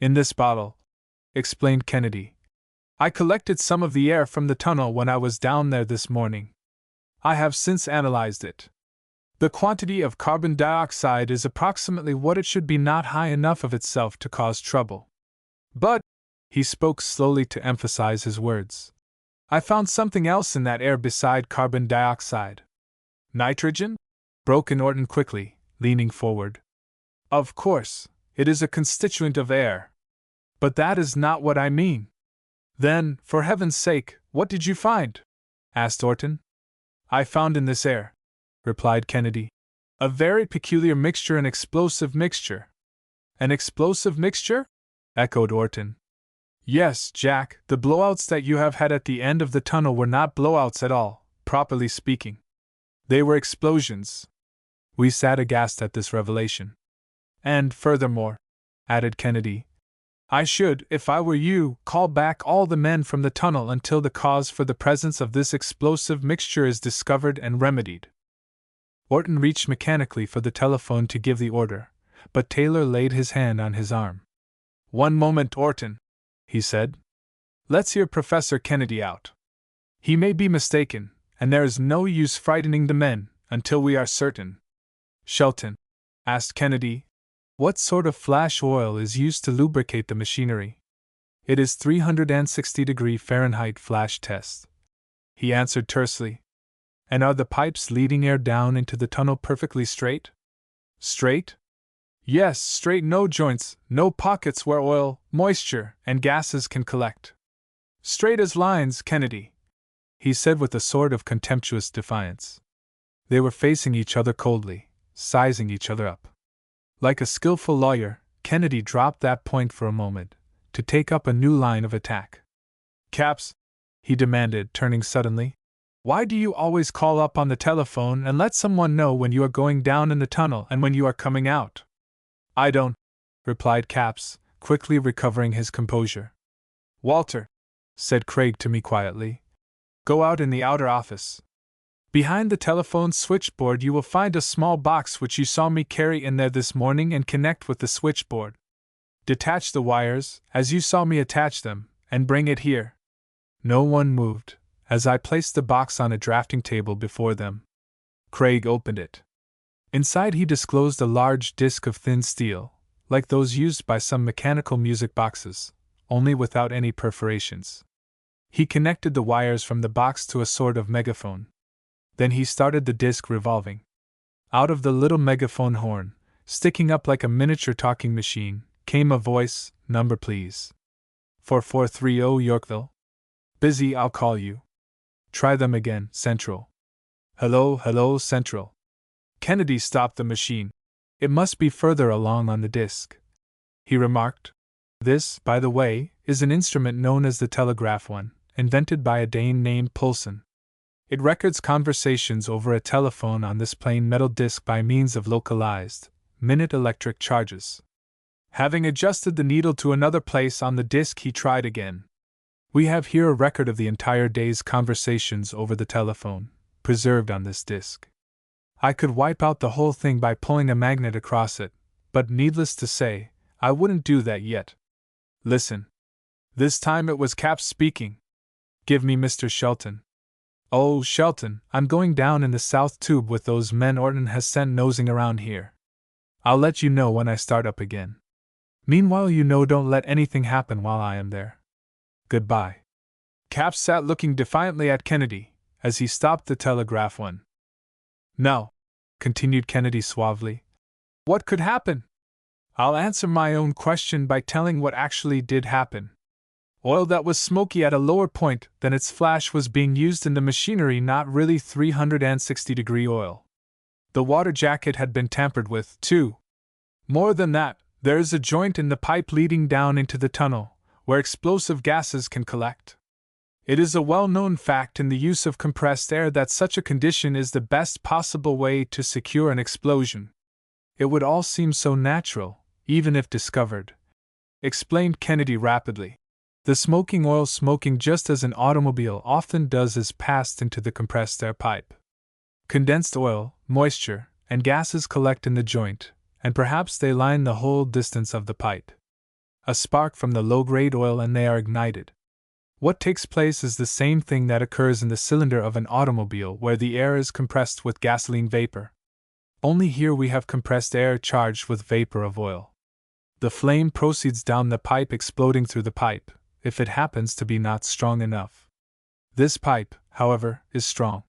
In this bottle, explained Kennedy. I collected some of the air from the tunnel when I was down there this morning. I have since analyzed it. The quantity of carbon dioxide is approximately what it should be, not high enough of itself to cause trouble. But, he spoke slowly to emphasize his words, I found something else in that air beside carbon dioxide. Nitrogen? Broke in Orton quickly, leaning forward. Of course, it is a constituent of air. But that is not what I mean. Then, for heaven's sake, what did you find? Asked Orton. I found in this air, replied Kennedy, a very peculiar mixture, an explosive mixture. An explosive mixture? Echoed Orton. Yes, Jack, the blowouts that you have had at the end of the tunnel were not blowouts at all, properly speaking. They were explosions. We sat aghast at this revelation. And, furthermore, added Kennedy, I should, if I were you, call back all the men from the tunnel until the cause for the presence of this explosive mixture is discovered and remedied. Orton reached mechanically for the telephone to give the order, but Taylor laid his hand on his arm. One moment, Orton, he said. Let's hear Professor Kennedy out. He may be mistaken, and there is no use frightening the men until we are certain. Shelton, asked Kennedy, what sort of flash oil is used to lubricate the machinery? It is 360° Fahrenheit flash test, he answered tersely. And are the pipes leading air down into the tunnel perfectly straight? Straight? Yes, straight, no joints, no pockets where oil, moisture, and gases can collect. Straight as lines, Kennedy, he said with a sort of contemptuous defiance. They were facing each other coldly, sizing each other up. Like a skillful lawyer, Kennedy dropped that point for a moment, to take up a new line of attack. Capps, he demanded, turning suddenly, why do you always call up on the telephone and let someone know when you are going down in the tunnel and when you are coming out? I don't, replied Capps, quickly recovering his composure. Walter, said Craig to me quietly, go out in the outer office. Behind the telephone switchboard you will find a small box which you saw me carry in there this morning and connect with the switchboard. Detach the wires, as you saw me attach them, and bring it here. No one moved, as I placed the box on a drafting table before them. Craig opened it. Inside he disclosed a large disc of thin steel, like those used by some mechanical music boxes, only without any perforations. He connected the wires from the box to a sort of megaphone. Then he started the disc revolving. Out of the little megaphone horn, sticking up like a miniature talking machine, came a voice, number please. 4430 Yorkville. Busy, I'll call you. Try them again, Central. Hello, hello, Central. Kennedy stopped the machine. It must be further along on the disc, he remarked. This, by the way, is an instrument known as the telegraph one, invented by a Dane named Poulsen. It records conversations over a telephone on this plain metal disc by means of localized, minute electric charges. Having adjusted the needle to another place on the disc, he tried again. We have here a record of the entire day's conversations over the telephone, preserved on this disc. I could wipe out the whole thing by pulling a magnet across it, but needless to say, I wouldn't do that yet. Listen. This time it was Capps speaking. Give me Mr. Shelton. Oh, Shelton, I'm going down in the South Tube with those men Orton has sent nosing around here. I'll let you know when I start up again. Meanwhile, don't let anything happen while I am there. Goodbye. Capps sat looking defiantly at Kennedy, as he stopped the telegraph one. Now, continued Kennedy suavely, what could happen? I'll answer my own question by telling what actually did happen. Oil that was smoky at a lower point than its flash was being used in the machinery, not really 360° oil. The water jacket had been tampered with, too. More than that, there is a joint in the pipe leading down into the tunnel, where explosive gases can collect. It is a well-known fact in the use of compressed air that such a condition is the best possible way to secure an explosion. It would all seem so natural, even if discovered, explained Kennedy rapidly. The smoking oil smoking just as an automobile often does is passed into the compressed air pipe. Condensed oil, moisture, and gases collect in the joint, and perhaps they line the whole distance of the pipe. A spark from the low-grade oil and they are ignited. What takes place is the same thing that occurs in the cylinder of an automobile where the air is compressed with gasoline vapor. Only here we have compressed air charged with vapor of oil. The flame proceeds down the pipe, exploding through the pipe, if it happens to be not strong enough. This pipe, however, is strong.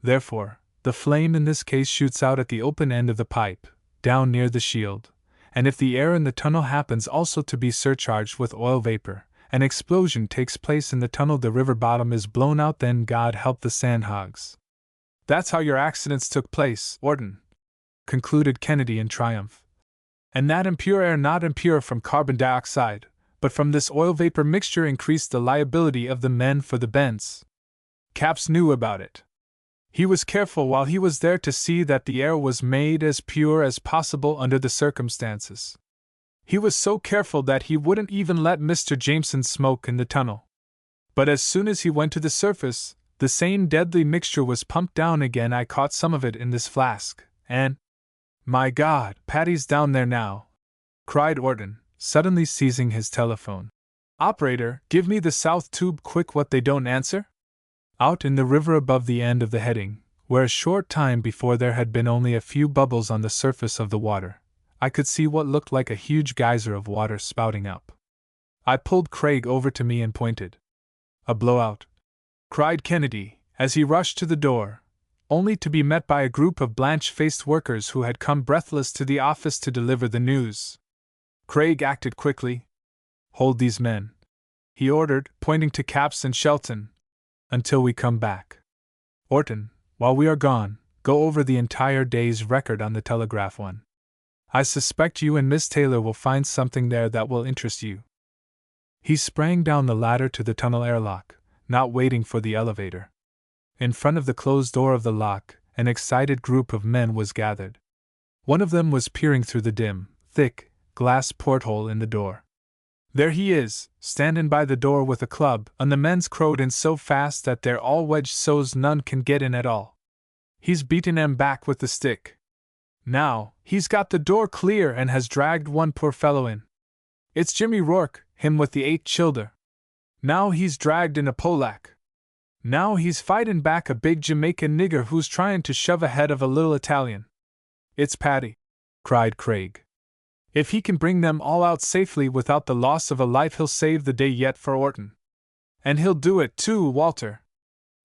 Therefore, the flame in this case shoots out at the open end of the pipe, down near the shield, and if the air in the tunnel happens also to be surcharged with oil vapor, an explosion takes place in the tunnel, the river bottom is blown out, then God help the sandhogs. That's how your accidents took place, Orton, concluded Kennedy in triumph. And that impure air, not impure from carbon dioxide, but from this oil vapor mixture, increased the liability of the men for the bends. Capps knew about it. He was careful while he was there to see that the air was made as pure as possible under the circumstances. He was so careful that he wouldn't even let Mr. Jameson smoke in the tunnel. But as soon as he went to the surface, the same deadly mixture was pumped down again. I caught some of it in this flask, and… My God, Patty's down there now! Cried Orton, suddenly seizing his telephone. Operator, give me the south tube quick. What, they don't answer? Out in the river above the end of the heading, where a short time before there had been only a few bubbles on the surface of the water, I could see what looked like a huge geyser of water spouting up. I pulled Craig over to me and pointed. A blowout! Cried Kennedy, as he rushed to the door, only to be met by a group of blanched-faced workers who had come breathless to the office to deliver the news. Craig acted quickly. Hold these men, he ordered, pointing to Capps and Shelton, until we come back. Orton, while we are gone, go over the entire day's record on the telegraph one. I suspect you and Miss Taylor will find something there that will interest you. He sprang down the ladder to the tunnel airlock, not waiting for the elevator. In front of the closed door of the lock, an excited group of men was gathered. One of them was peering through the dim, thick, glass porthole in the door. There he is, standin' by the door with a club, and the men's crowed in so fast that they're all wedged so's none can get in at all. He's beatin' 'em back with the stick. Now, he's got the door clear and has dragged one poor fellow in. It's Jimmy Rourke, him with the 8 childer. Now he's dragged in a Polak. Now he's fightin' back a big Jamaican nigger who's tryin' to shove ahead of a little Italian. It's Paddy, cried Craig. If he can bring them all out safely without the loss of a life, he'll save the day yet for Orton. And he'll do it too, Walter.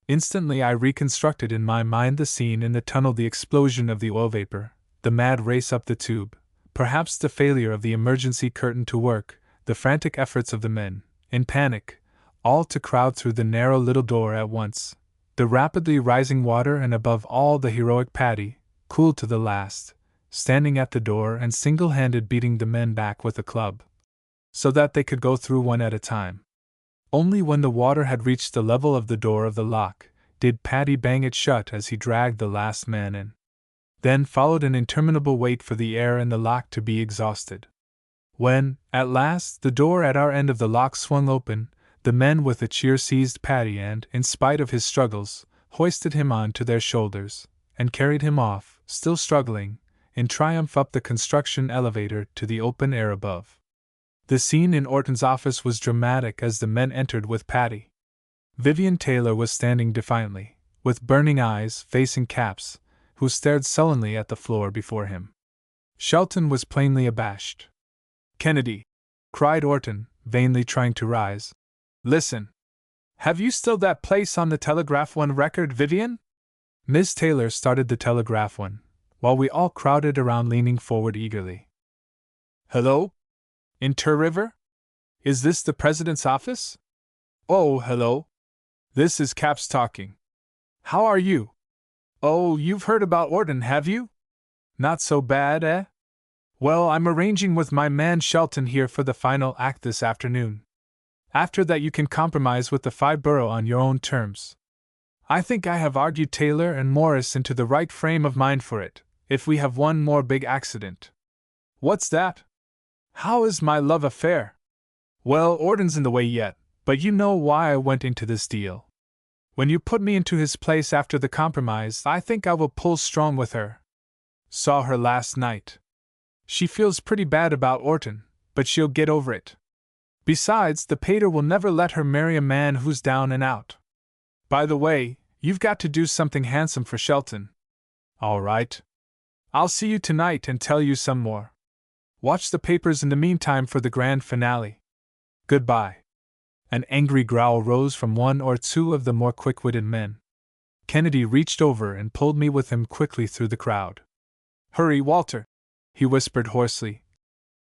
Instantly I reconstructed in my mind the scene in the tunnel, the explosion of the oil vapor, the mad race up the tube, perhaps the failure of the emergency curtain to work, the frantic efforts of the men, in panic, all to crowd through the narrow little door at once, the rapidly rising water, and above all the heroic Paddy, cool to the last, standing at the door and single-handed beating the men back with a club, so that they could go through one at a time. Only when the water had reached the level of the door of the lock did Paddy bang it shut as he dragged the last man in. Then followed an interminable wait for the air in the lock to be exhausted. When, at last, the door at our end of the lock swung open, the men with a cheer seized Paddy and, in spite of his struggles, hoisted him on to their shoulders, and carried him off, still struggling, in triumph up the construction elevator to the open air above. The scene in Orton's office was dramatic as the men entered with Paddy. Vivian Taylor was standing defiantly, with burning eyes, facing Capps, who stared sullenly at the floor before him. Shelton was plainly abashed. Kennedy, cried Orton, vainly trying to rise. Listen. Have you still that place on the Telegraph One record, Vivian? Miss Taylor started the Telegraph One, while we all crowded around leaning forward eagerly. Hello? Inter River? Is this the President's office? Oh, hello. This is Capps talking. How are you? Oh, you've heard about Orton, have you? Not so bad, eh? Well, I'm arranging with my man Shelton here for the final act this afternoon. After that you can compromise with the Five-Borough on your own terms. I think I have argued Taylor and Morris into the right frame of mind for it, if we have one more big accident. What's that? How is my love affair? Well, Orton's in the way yet, but you know why I went into this deal. When you put me into his place after the compromise, I think I will pull strong with her. Saw her last night. She feels pretty bad about Orton, but she'll get over it. Besides, the pater will never let her marry a man who's down and out. By the way, you've got to do something handsome for Shelton. All right. I'll see you tonight and tell you some more. Watch the papers in the meantime for the grand finale. Goodbye. An angry growl rose from one or two of the more quick-witted men. Kennedy reached over and pulled me with him quickly through the crowd. Hurry, Walter, he whispered hoarsely.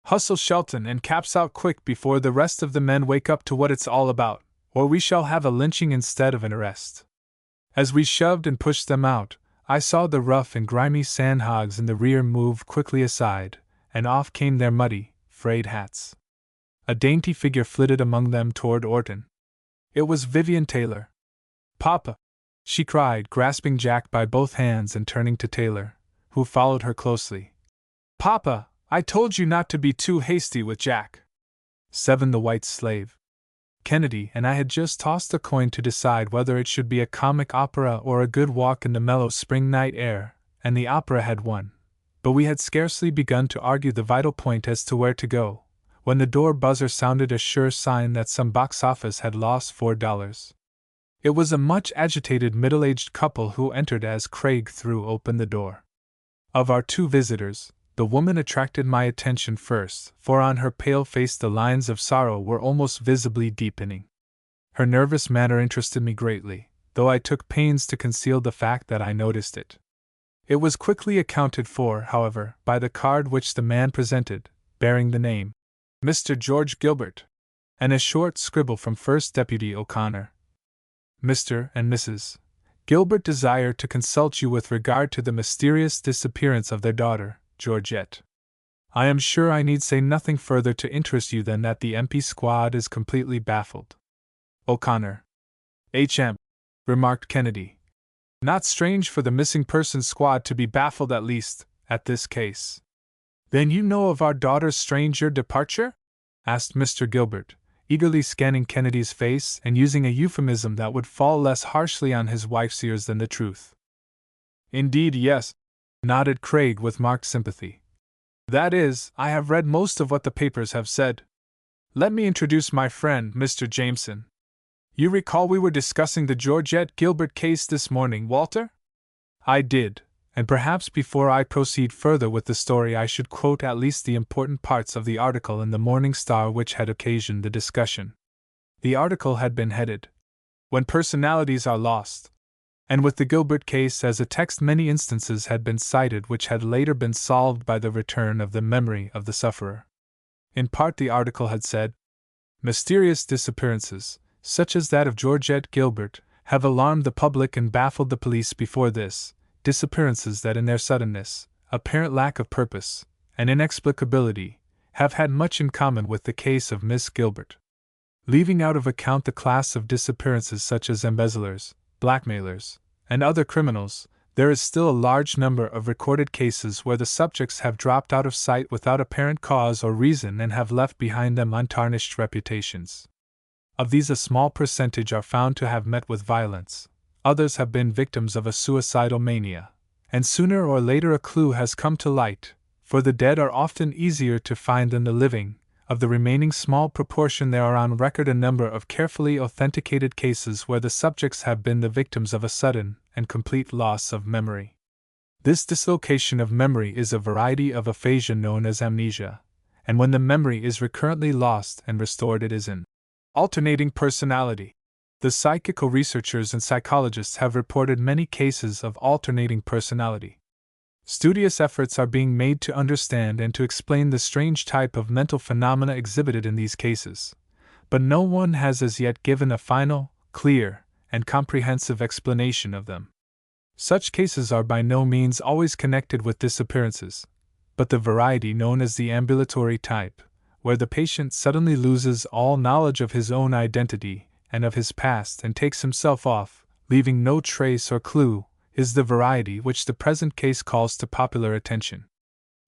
Hustle Shelton and Caps out quick before the rest of the men wake up to what it's all about, or we shall have a lynching instead of an arrest. As we shoved and pushed them out, I saw the rough and grimy sandhogs in the rear move quickly aside, and off came their muddy, frayed hats. A dainty figure flitted among them toward Orton. It was Vivian Taylor. Papa! She cried, grasping Jack by both hands and turning to Taylor, who followed her closely. Papa, I told you not to be too hasty with Jack. 7. The White Slave. Kennedy and I had just tossed a coin to decide whether it should be a comic opera or a good walk in the mellow spring night air, and the opera had won. But we had scarcely begun to argue the vital point as to where to go, when the door buzzer sounded a sure sign that some box office had lost $4. It was a much agitated middle-aged couple who entered as Craig threw open the door. Of our two visitors, the woman attracted my attention first, for on her pale face the lines of sorrow were almost visibly deepening. Her nervous manner interested me greatly, though I took pains to conceal the fact that I noticed it. It was quickly accounted for, however, by the card which the man presented, bearing the name Mr. George Gilbert, and a short scribble from First Deputy O'Connor. Mr. and Mrs. Gilbert desire to consult you with regard to the mysterious disappearance of their daughter, Georgette. I am sure I need say nothing further to interest you than that the MP squad is completely baffled. O'Connor. H.M., remarked Kennedy. Not strange for the missing persons squad to be baffled at this case. Then you know of our daughter's stranger departure? Asked Mr. Gilbert, eagerly scanning Kennedy's face and using a euphemism that would fall less harshly on his wife's ears than the truth. Indeed, yes, nodded Craig with marked sympathy. That is, I have read most of what the papers have said. Let me introduce my friend, Mr. Jameson. You recall we were discussing the Georgette Gilbert case this morning, Walter? I did, and perhaps before I proceed further with the story I should quote at least the important parts of the article in the Morning Star which had occasioned the discussion. The article had been headed, When Personalities Are Lost, and with the Gilbert case as a text many instances had been cited which had later been solved by the return of the memory of the sufferer. In part the article had said, Mysterious disappearances, such as that of Georgette Gilbert, have alarmed the public and baffled the police before this, disappearances that in their suddenness, apparent lack of purpose, and inexplicability, have had much in common with the case of Miss Gilbert. Leaving out of account the class of disappearances such as embezzlers, blackmailers, and other criminals, there is still a large number of recorded cases where the subjects have dropped out of sight without apparent cause or reason and have left behind them untarnished reputations. Of these a small percentage are found to have met with violence, others have been victims of a suicidal mania, and sooner or later a clue has come to light, for the dead are often easier to find than the living. Of the remaining small proportion there are on record a number of carefully authenticated cases where the subjects have been the victims of a sudden and complete loss of memory. This dislocation of memory is a variety of aphasia known as amnesia, and when the memory is recurrently lost and restored it is an alternating personality. The psychical researchers and psychologists have reported many cases of alternating personality. Studious efforts are being made to understand and to explain the strange type of mental phenomena exhibited in these cases, but no one has as yet given a final, clear, and comprehensive explanation of them. Such cases are by no means always connected with disappearances, but the variety known as the ambulatory type, where the patient suddenly loses all knowledge of his own identity and of his past and takes himself off, leaving no trace or clue, is the variety which the present case calls to popular attention.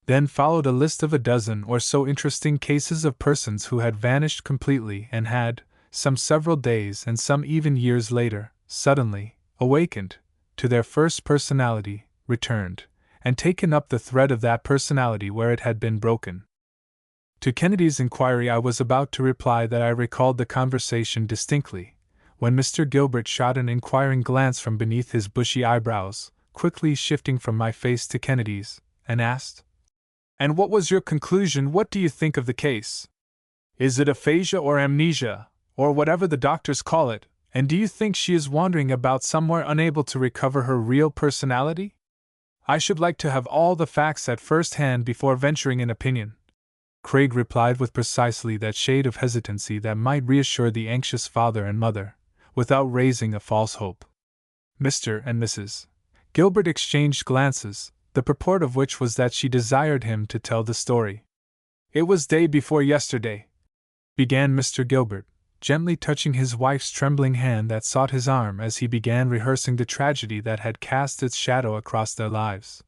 Then followed a list of a dozen or so interesting cases of persons who had vanished completely and had, some several days and some even years later, suddenly awakened to their first personality, returned, and taken up the thread of that personality where it had been broken. To Kennedy's inquiry I was about to reply that I recalled the conversation distinctly, when Mr. Gilbert shot an inquiring glance from beneath his bushy eyebrows, quickly shifting from my face to Kennedy's, and asked, "And what was your conclusion? What do you think of the case? Is it aphasia or amnesia, or whatever the doctors call it, and do you think she is wandering about somewhere unable to recover her real personality? I should like to have all the facts at first hand before venturing an opinion." Craig replied with precisely that shade of hesitancy that might reassure the anxious father and mother, without raising a false hope. Mr. and Mrs. Gilbert exchanged glances, the purport of which was that she desired him to tell the story. "It was day before yesterday," began Mr. Gilbert, gently touching his wife's trembling hand that sought his arm as he began rehearsing the tragedy that had cast its shadow across their lives.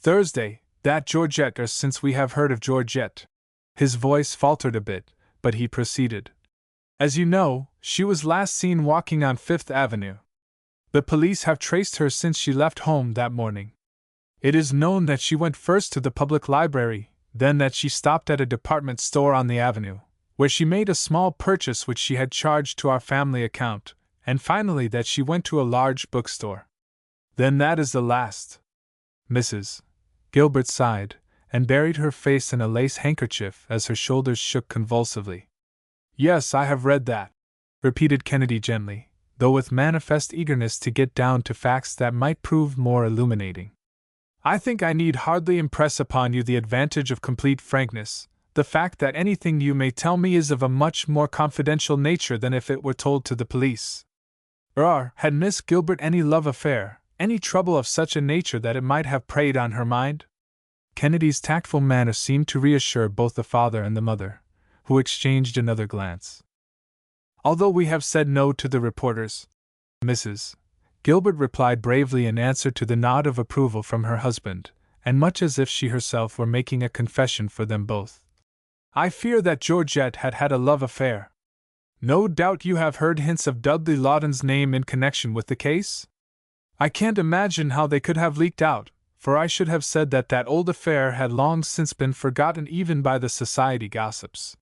"Thursday, that Georgette, or since we have heard of Georgette." His voice faltered a bit, but he proceeded. "As you know, she was last seen walking on Fifth Avenue. The police have traced her since she left home that morning. It is known that she went first to the public library, then that she stopped at a department store on the avenue, where she made a small purchase which she had charged to our family account, and finally that she went to a large bookstore. Then that is the last." Mrs. Gilbert sighed, and buried her face in a lace handkerchief as her shoulders shook convulsively. "Yes, I have read that," repeated Kennedy gently, though with manifest eagerness to get down to facts that might prove more illuminating. "I think I need hardly impress upon you the advantage of complete frankness, the fact that anything you may tell me is of a much more confidential nature than if it were told to the police. Had Miss Gilbert any love affair, any trouble of such a nature that it might have preyed on her mind?" Kennedy's tactful manner seemed to reassure both the father and the mother, who exchanged another glance. "Although we have said no to the reporters," Mrs. Gilbert replied bravely in answer to the nod of approval from her husband, and much as if she herself were making a confession for them both. "I fear that Georgette had had a love affair. No doubt you have heard hints of Dudley Lawton's name in connection with the case? I can't imagine how they could have leaked out, for I should have said that that old affair had long since been forgotten even by the society gossips.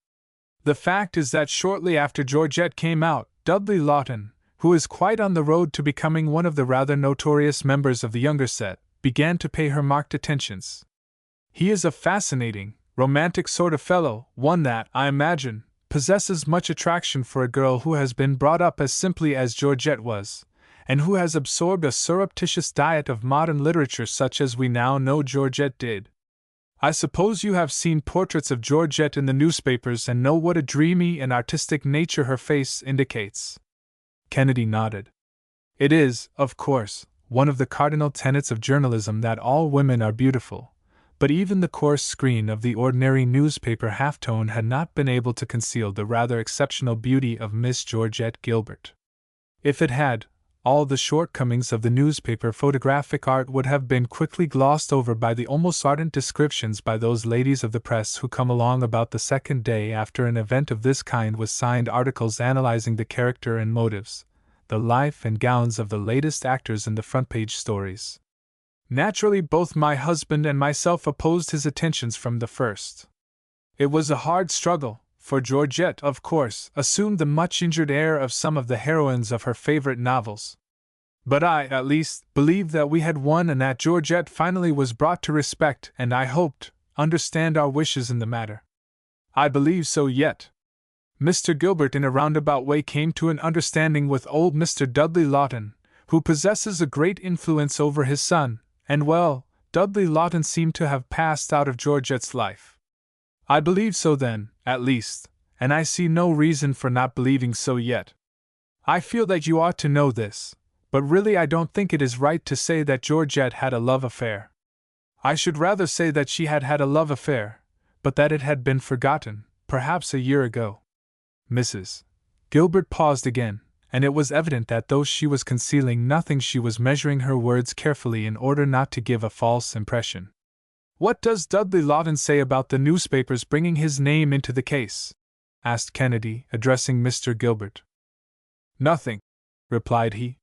The fact is that shortly after Georgette came out, Dudley Lawton, who is quite on the road to becoming one of the rather notorious members of the younger set, began to pay her marked attentions. He is a fascinating, romantic sort of fellow, one that, I imagine, possesses much attraction for a girl who has been brought up as simply as Georgette was, and who has absorbed a surreptitious diet of modern literature such as we now know Georgette did. I suppose you have seen portraits of Georgette in the newspapers and know what a dreamy and artistic nature her face indicates." Kennedy nodded. "It is, of course, one of the cardinal tenets of journalism that all women are beautiful, but even the coarse screen of the ordinary newspaper halftone had not been able to conceal the rather exceptional beauty of Miss Georgette Gilbert. If it had, all the shortcomings of the newspaper photographic art would have been quickly glossed over by the almost ardent descriptions by those ladies of the press who come along about the second day after an event of this kind with signed articles analyzing the character and motives, the life and gowns of the latest actors in the front-page stories. Naturally, both my husband and myself opposed his attentions from the first. It was a hard struggle, for Georgette, of course, assumed the much-injured air of some of the heroines of her favorite novels. But I, at least, believed that we had won and that Georgette finally was brought to respect and, I hoped, understand our wishes in the matter. I believe so yet. Mr. Gilbert in a roundabout way came to an understanding with old Mr. Dudley Lawton, who possesses a great influence over his son, and well, Dudley Lawton seemed to have passed out of Georgette's life. I believe so then, at least, and I see no reason for not believing so yet. I feel that you ought to know this, but really I don't think it is right to say that Georgette had a love affair. I should rather say that she had had a love affair, but that it had been forgotten, perhaps a year ago." Mrs. Gilbert paused again, and it was evident that though she was concealing nothing she was measuring her words carefully in order not to give a false impression. What does Dudley Lawton say about the newspapers bringing his name into the case? Asked Kennedy, addressing Mr. Gilbert. Nothing, replied he.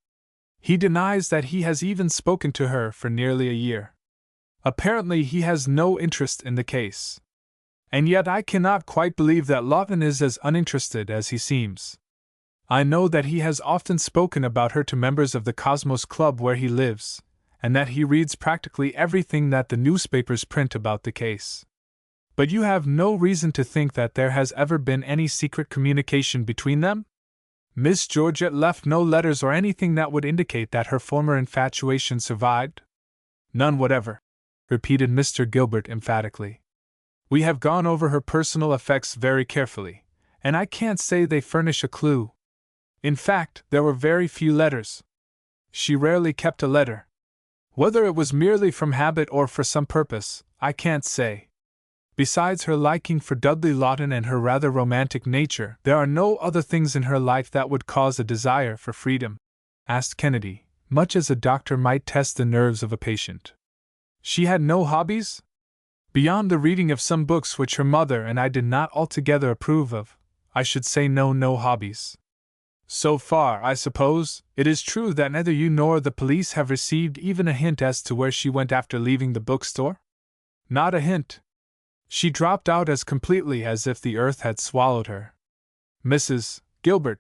He denies that he has even spoken to her for nearly a year. Apparently he has no interest in the case. And yet I cannot quite believe that Lawton is as uninterested as he seems. I know that he has often spoken about her to members of the Cosmos Club where he lives, and that he reads practically everything that the newspapers print about the case. But you have no reason to think that there has ever been any secret communication between them? Miss Georgette left no letters or anything that would indicate that her former infatuation survived? None whatever, repeated Mr. Gilbert emphatically. We have gone over her personal effects very carefully, and I can't say they furnish a clue. In fact, there were very few letters. She rarely kept a letter. Whether it was merely from habit or for some purpose, I can't say. Besides her liking for Dudley Lawton and her rather romantic nature, there are no other things in her life that would cause a desire for freedom, asked Kennedy, much as a doctor might test the nerves of a patient. She had no hobbies? Beyond the reading of some books which her mother and I did not altogether approve of, I should say no hobbies. So far, I suppose, it is true that neither you nor the police have received even a hint as to where she went after leaving the bookstore? Not a hint. She dropped out as completely as if the earth had swallowed her. Mrs. Gilbert,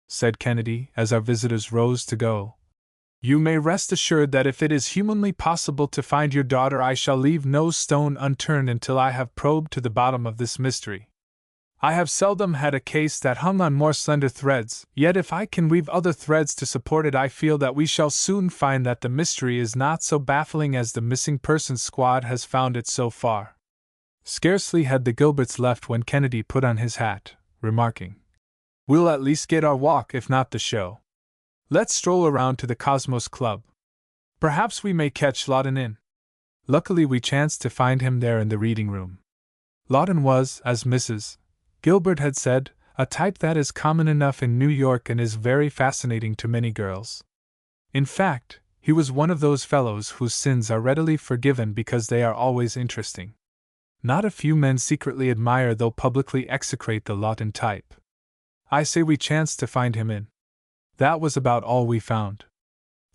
said Kennedy as our visitors rose to go, you may rest assured that if it is humanly possible to find your daughter, I shall leave no stone unturned until I have probed to the bottom of this mystery. I have seldom had a case that hung on more slender threads, yet if I can weave other threads to support it, I feel that we shall soon find that the mystery is not so baffling as the missing persons squad has found it so far. Scarcely had the Gilberts left when Kennedy put on his hat, remarking, We'll at least get our walk, if not the show. Let's stroll around to the Cosmos Club. Perhaps we may catch Lawton in. Luckily we chanced to find him there in the reading room. Lawton was, as Mrs. Gilbert had said, a type that is common enough in New York and is very fascinating to many girls. In fact, he was one of those fellows whose sins are readily forgiven because they are always interesting. Not a few men secretly admire though publicly execrate the Lawton type. I say we chanced to find him in. That was about all we found.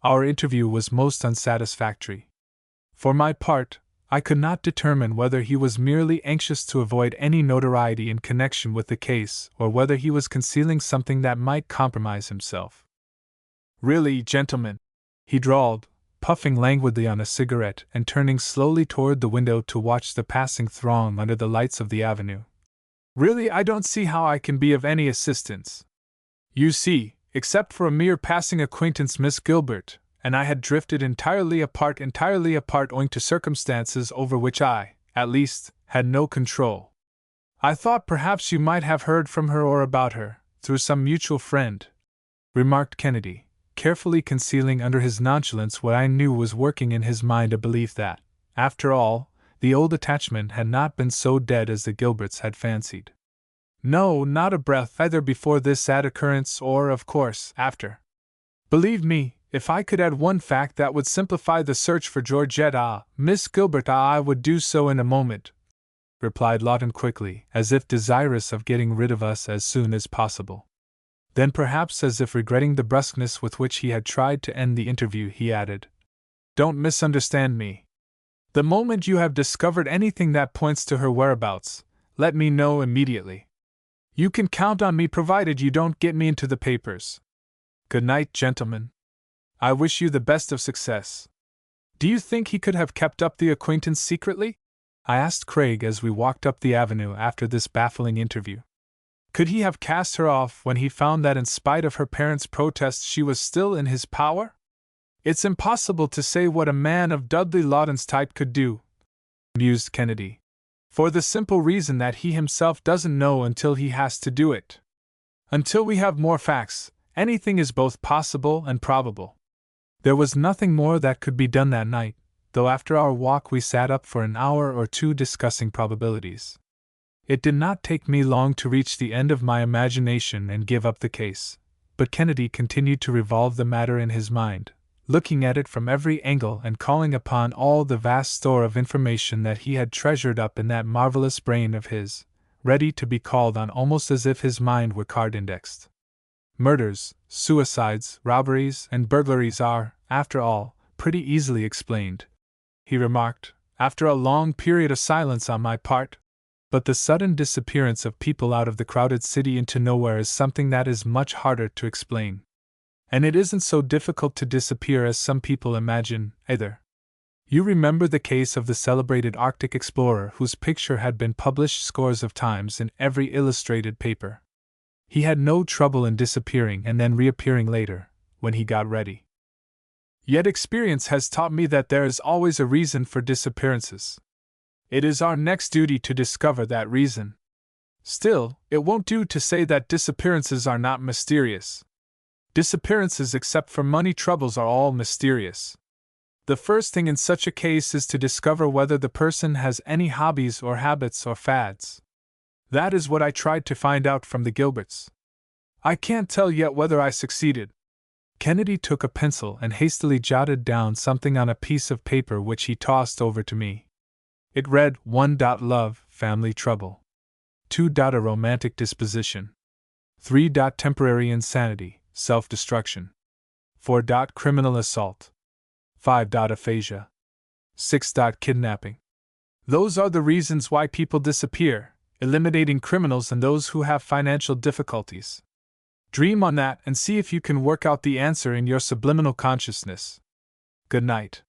Our interview was most unsatisfactory. For my part, I could not determine whether he was merely anxious to avoid any notoriety in connection with the case or whether he was concealing something that might compromise himself. Really, gentlemen, he drawled, puffing languidly on a cigarette and turning slowly toward the window to watch the passing throng under the lights of the avenue. Really, I don't see how I can be of any assistance. You see, except for a mere passing acquaintance, Miss Gilbert and I had drifted entirely apart owing to circumstances over which I, at least, had no control. I thought perhaps you might have heard from her or about her, through some mutual friend, remarked Kennedy, carefully concealing under his nonchalance what I knew was working in his mind, a belief that, after all, the old attachment had not been so dead as the Gilberts had fancied. No, not a breath, either before this sad occurrence or, of course, after. Believe me, if I could add one fact that would simplify the search for Georgette, Miss Gilbert, I would do so in a moment, replied Lawton quickly, as if desirous of getting rid of us as soon as possible. Then, perhaps as if regretting the brusqueness with which he had tried to end the interview, he added, Don't misunderstand me. The moment you have discovered anything that points to her whereabouts, let me know immediately. You can count on me provided you don't get me into the papers. Good night, gentlemen. I wish you the best of success. Do you think he could have kept up the acquaintance secretly? I asked Craig as we walked up the avenue after this baffling interview. Could he have cast her off when he found that in spite of her parents' protests she was still in his power? It's impossible to say what a man of Dudley Lawton's type could do, mused Kennedy, for the simple reason that he himself doesn't know until he has to do it. Until we have more facts, anything is both possible and probable. There was nothing more that could be done that night, though after our walk we sat up for an hour or two discussing probabilities. It did not take me long to reach the end of my imagination and give up the case, but Kennedy continued to revolve the matter in his mind, looking at it from every angle and calling upon all the vast store of information that he had treasured up in that marvelous brain of his, ready to be called on almost as if his mind were card-indexed. Murders, suicides, robberies, and burglaries are, after all, pretty easily explained, he remarked, after a long period of silence on my part. But the sudden disappearance of people out of the crowded city into nowhere is something that is much harder to explain. And it isn't so difficult to disappear as some people imagine, either. You remember the case of the celebrated Arctic explorer whose picture had been published scores of times in every illustrated paper. He had no trouble in disappearing and then reappearing later, when he got ready. Yet experience has taught me that there is always a reason for disappearances. It is our next duty to discover that reason. Still, it won't do to say that disappearances are not mysterious. Disappearances except for money troubles are all mysterious. The first thing in such a case is to discover whether the person has any hobbies or habits or fads. That is what I tried to find out from the Gilberts. I can't tell yet whether I succeeded. Kennedy took a pencil and hastily jotted down something on a piece of paper which he tossed over to me. It read 1. Love, family trouble. 2. A romantic disposition. 3. Temporary insanity, self-destruction. 4. Criminal assault. 5. Aphasia. 6. Kidnapping. Those are the reasons why people disappear, eliminating criminals and those who have financial difficulties. Dream on that and see if you can work out the answer in your subliminal consciousness. Good night.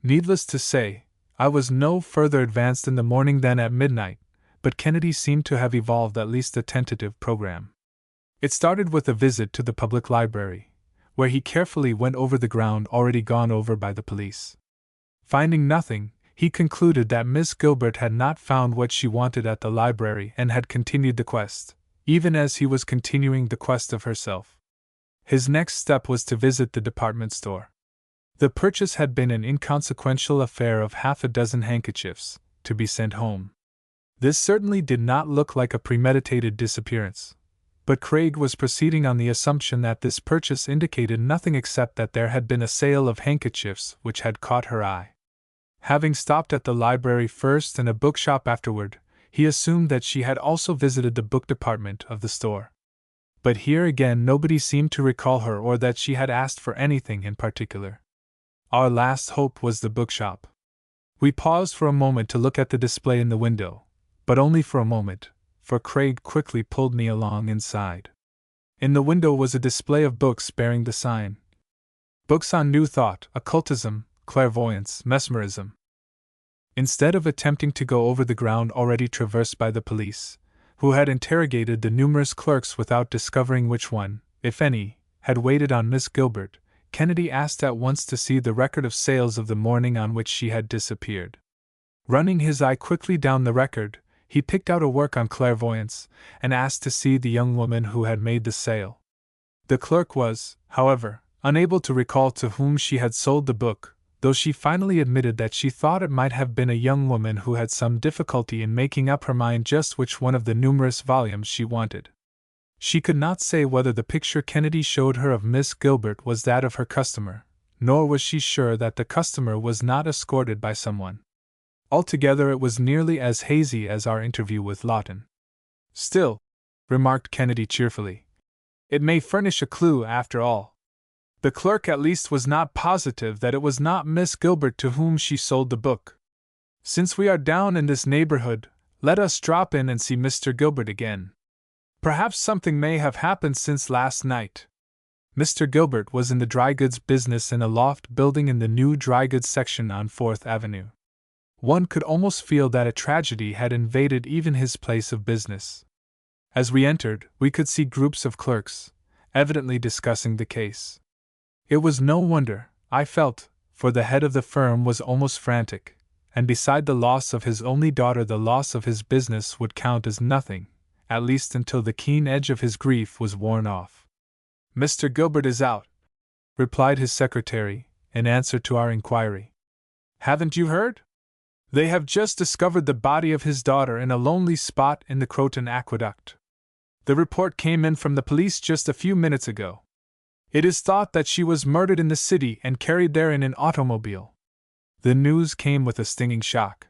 Needless to say, I was no further advanced in the morning than at midnight, but Kennedy seemed to have evolved at least a tentative program. It started with a visit to the public library, where he carefully went over the ground already gone over by the police. Finding nothing, he concluded that Miss Gilbert had not found what she wanted at the library and had continued the quest, even as he was continuing the quest of herself. His next step was to visit the department store. The purchase had been an inconsequential affair of half a dozen handkerchiefs, to be sent home. This certainly did not look like a premeditated disappearance, but Craig was proceeding on the assumption that this purchase indicated nothing except that there had been a sale of handkerchiefs which had caught her eye. Having stopped at the library first and a bookshop afterward, he assumed that she had also visited the book department of the store. But here again nobody seemed to recall her or that she had asked for anything in particular. Our last hope was the bookshop. We paused for a moment to look at the display in the window, but only for a moment, for Craig quickly pulled me along inside. In the window was a display of books bearing the sign: Books on New Thought, Occultism, Clairvoyance, Mesmerism. Instead of attempting to go over the ground already traversed by the police, who had interrogated the numerous clerks without discovering which one, if any, had waited on Miss Gilbert, Kennedy asked at once to see the record of sales of the morning on which she had disappeared. Running his eye quickly down the record, he picked out a work on clairvoyance, and asked to see the young woman who had made the sale. The clerk was, however, unable to recall to whom she had sold the book, though she finally admitted that she thought it might have been a young woman who had some difficulty in making up her mind just which one of the numerous volumes she wanted. She could not say whether the picture Kennedy showed her of Miss Gilbert was that of her customer, nor was she sure that the customer was not escorted by someone. Altogether it was nearly as hazy as our interview with Lawton. Still, remarked Kennedy cheerfully, it may furnish a clue after all. The clerk at least was not positive that it was not Miss Gilbert to whom she sold the book. Since we are down in this neighborhood, let us drop in and see Mr. Gilbert again. Perhaps something may have happened since last night. Mr. Gilbert was in the dry goods business in a loft building in the new dry goods section on 4th Avenue. One could almost feel that a tragedy had invaded even his place of business. As we entered, we could see groups of clerks, evidently discussing the case. It was no wonder, I felt, for the head of the firm was almost frantic, and beside the loss of his only daughter the loss of his business would count as nothing, at least until the keen edge of his grief was worn off. Mr. Gilbert is out, replied his secretary, in answer to our inquiry. Haven't you heard? They have just discovered the body of his daughter in a lonely spot in the Croton Aqueduct. The report came in from the police just a few minutes ago. It is thought that she was murdered in the city and carried there in an automobile. The news came with a stinging shock.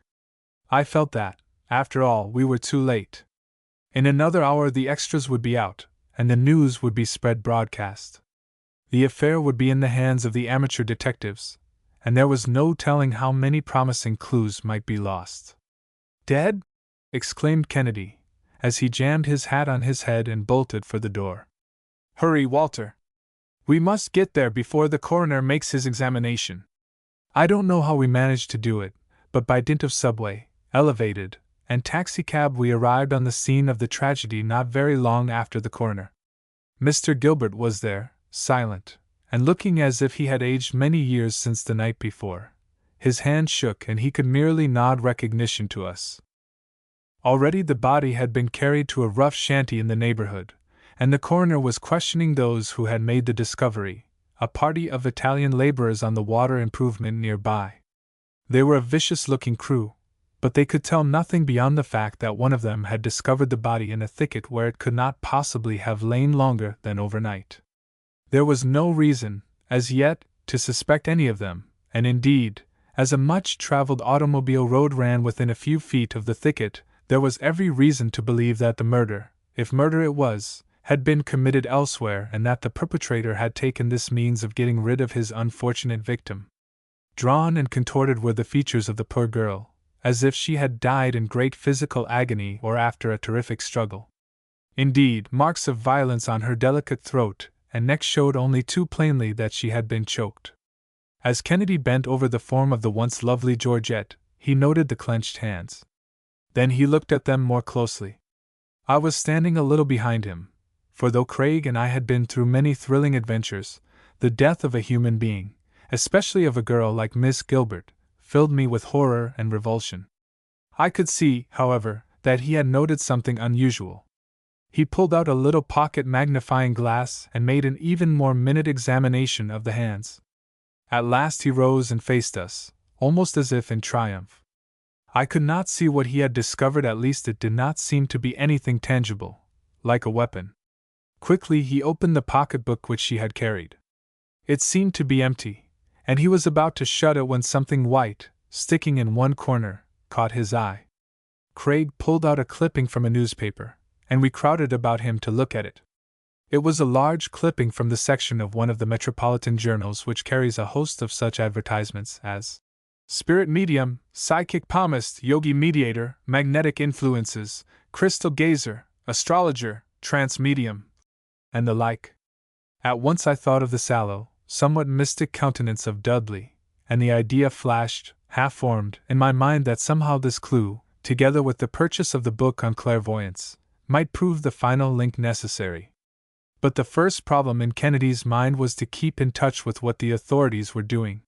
I felt that, after all, we were too late. In another hour the extras would be out, and the news would be spread broadcast. The affair would be in the hands of the amateur detectives, and there was no telling how many promising clues might be lost. "Dead?" exclaimed Kennedy, as he jammed his hat on his head and bolted for the door. "Hurry, Walter. We must get there before the coroner makes his examination." I don't know how we managed to do it, but by dint of subway, elevated, and taxicab we arrived on the scene of the tragedy not very long after the coroner. Mr. Gilbert was there, silent, and looking as if he had aged many years since the night before. His hand shook and he could merely nod recognition to us. Already the body had been carried to a rough shanty in the neighborhood, and the coroner was questioning those who had made the discovery, a party of Italian laborers on the water improvement nearby. They were a vicious-looking crew, but they could tell nothing beyond the fact that one of them had discovered the body in a thicket where it could not possibly have lain longer than overnight. There was no reason, as yet, to suspect any of them, and indeed, as a much-traveled automobile road ran within a few feet of the thicket, there was every reason to believe that the murder, if murder it was, had been committed elsewhere and that the perpetrator had taken this means of getting rid of his unfortunate victim. Drawn and contorted were the features of the poor girl, as if she had died in great physical agony or after a terrific struggle. Indeed, marks of violence on her delicate throat and neck showed only too plainly that she had been choked. As Kennedy bent over the form of the once lovely Georgette, he noted the clenched hands. Then he looked at them more closely. I was standing a little behind him, for though Craig and I had been through many thrilling adventures, the death of a human being, especially of a girl like Miss Gilbert, filled me with horror and revulsion. I could see, however, that he had noted something unusual. He pulled out a little pocket magnifying glass and made an even more minute examination of the hands. At last he rose and faced us, almost as if in triumph. I could not see what he had discovered, at least it did not seem to be anything tangible, like a weapon. Quickly he opened the pocketbook which she had carried. It seemed to be empty, and he was about to shut it when something white, sticking in one corner, caught his eye. Craig pulled out a clipping from a newspaper, and we crowded about him to look at it. It was a large clipping from the section of one of the metropolitan journals which carries a host of such advertisements as Spirit Medium, Psychic Palmist, Yogi Mediator, Magnetic Influences, Crystal Gazer, Astrologer, Trance Medium, and the like. At once I thought of the sallow, somewhat mystic countenance of Dudley, and the idea flashed, half-formed, in my mind that somehow this clue, together with the purchase of the book on clairvoyance, might prove the final link necessary. But the first problem in Kennedy's mind was to keep in touch with what the authorities were doing.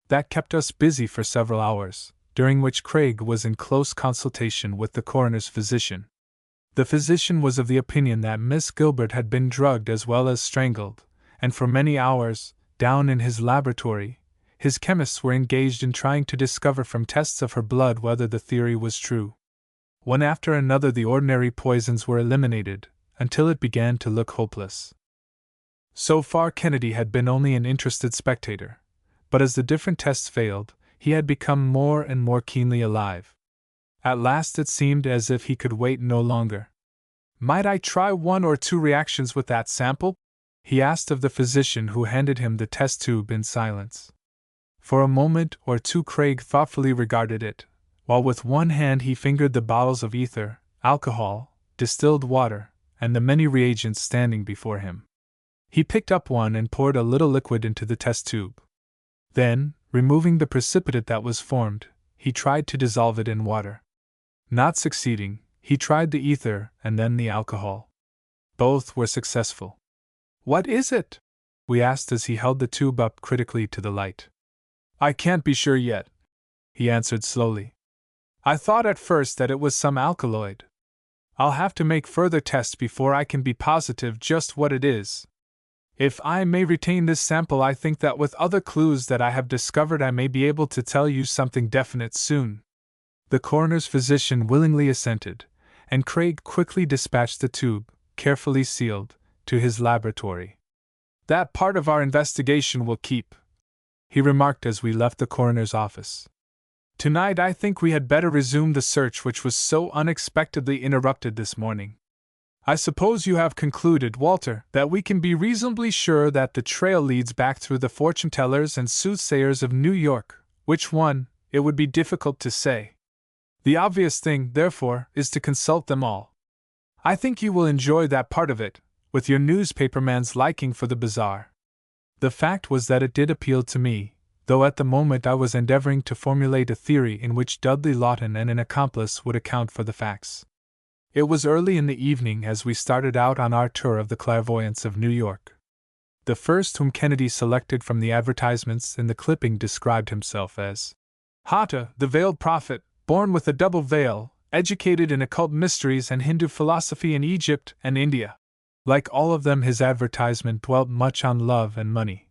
That kept us busy for several hours, during which Craig was in close consultation with the coroner's physician. The physician was of the opinion that Miss Gilbert had been drugged as well as strangled, and for many hours, down in his laboratory, his chemists were engaged in trying to discover from tests of her blood whether the theory was true. One after another the ordinary poisons were eliminated, until it began to look hopeless. So far Kennedy had been only an interested spectator, but as the different tests failed, he had become more and more keenly alive. At last it seemed as if he could wait no longer. "Might I try one or two reactions with that sample?" he asked of the physician who handed him the test tube in silence. For a moment or two Craig thoughtfully regarded it, while with one hand he fingered the bottles of ether, alcohol, distilled water, and the many reagents standing before him. He picked up one and poured a little liquid into the test tube. Then, removing the precipitate that was formed, he tried to dissolve it in water. Not succeeding, he tried the ether and then the alcohol. Both were successful. "What is it?" we asked as he held the tube up critically to the light. "I can't be sure yet," he answered slowly. "I thought at first that it was some alkaloid. I'll have to make further tests before I can be positive just what it is. If I may retain this sample, I think that with other clues that I have discovered I may be able to tell you something definite soon." The coroner's physician willingly assented, and Craig quickly dispatched the tube, carefully sealed, to his laboratory. That part of our investigation will keep," he remarked as we left the coroner's office. "Tonight I think we had better resume the search which was so unexpectedly interrupted this morning. I suppose you have concluded, Walter, that we can be reasonably sure that the trail leads back through the fortune-tellers and soothsayers of New York. Which one, it would be difficult to say. The obvious thing, therefore, is to consult them all. I think you will enjoy that part of it, with your newspaperman's liking for the bizarre." The fact was that it did appeal to me, though at the moment I was endeavoring to formulate a theory in which Dudley Lawton and an accomplice would account for the facts. It was early in the evening as we started out on our tour of the clairvoyants of New York. The first whom Kennedy selected from the advertisements in the clipping described himself as Hata, the veiled prophet, born with a double veil, educated in occult mysteries and Hindu philosophy in Egypt and India. Like all of them, his advertisement dwelt much on love and money.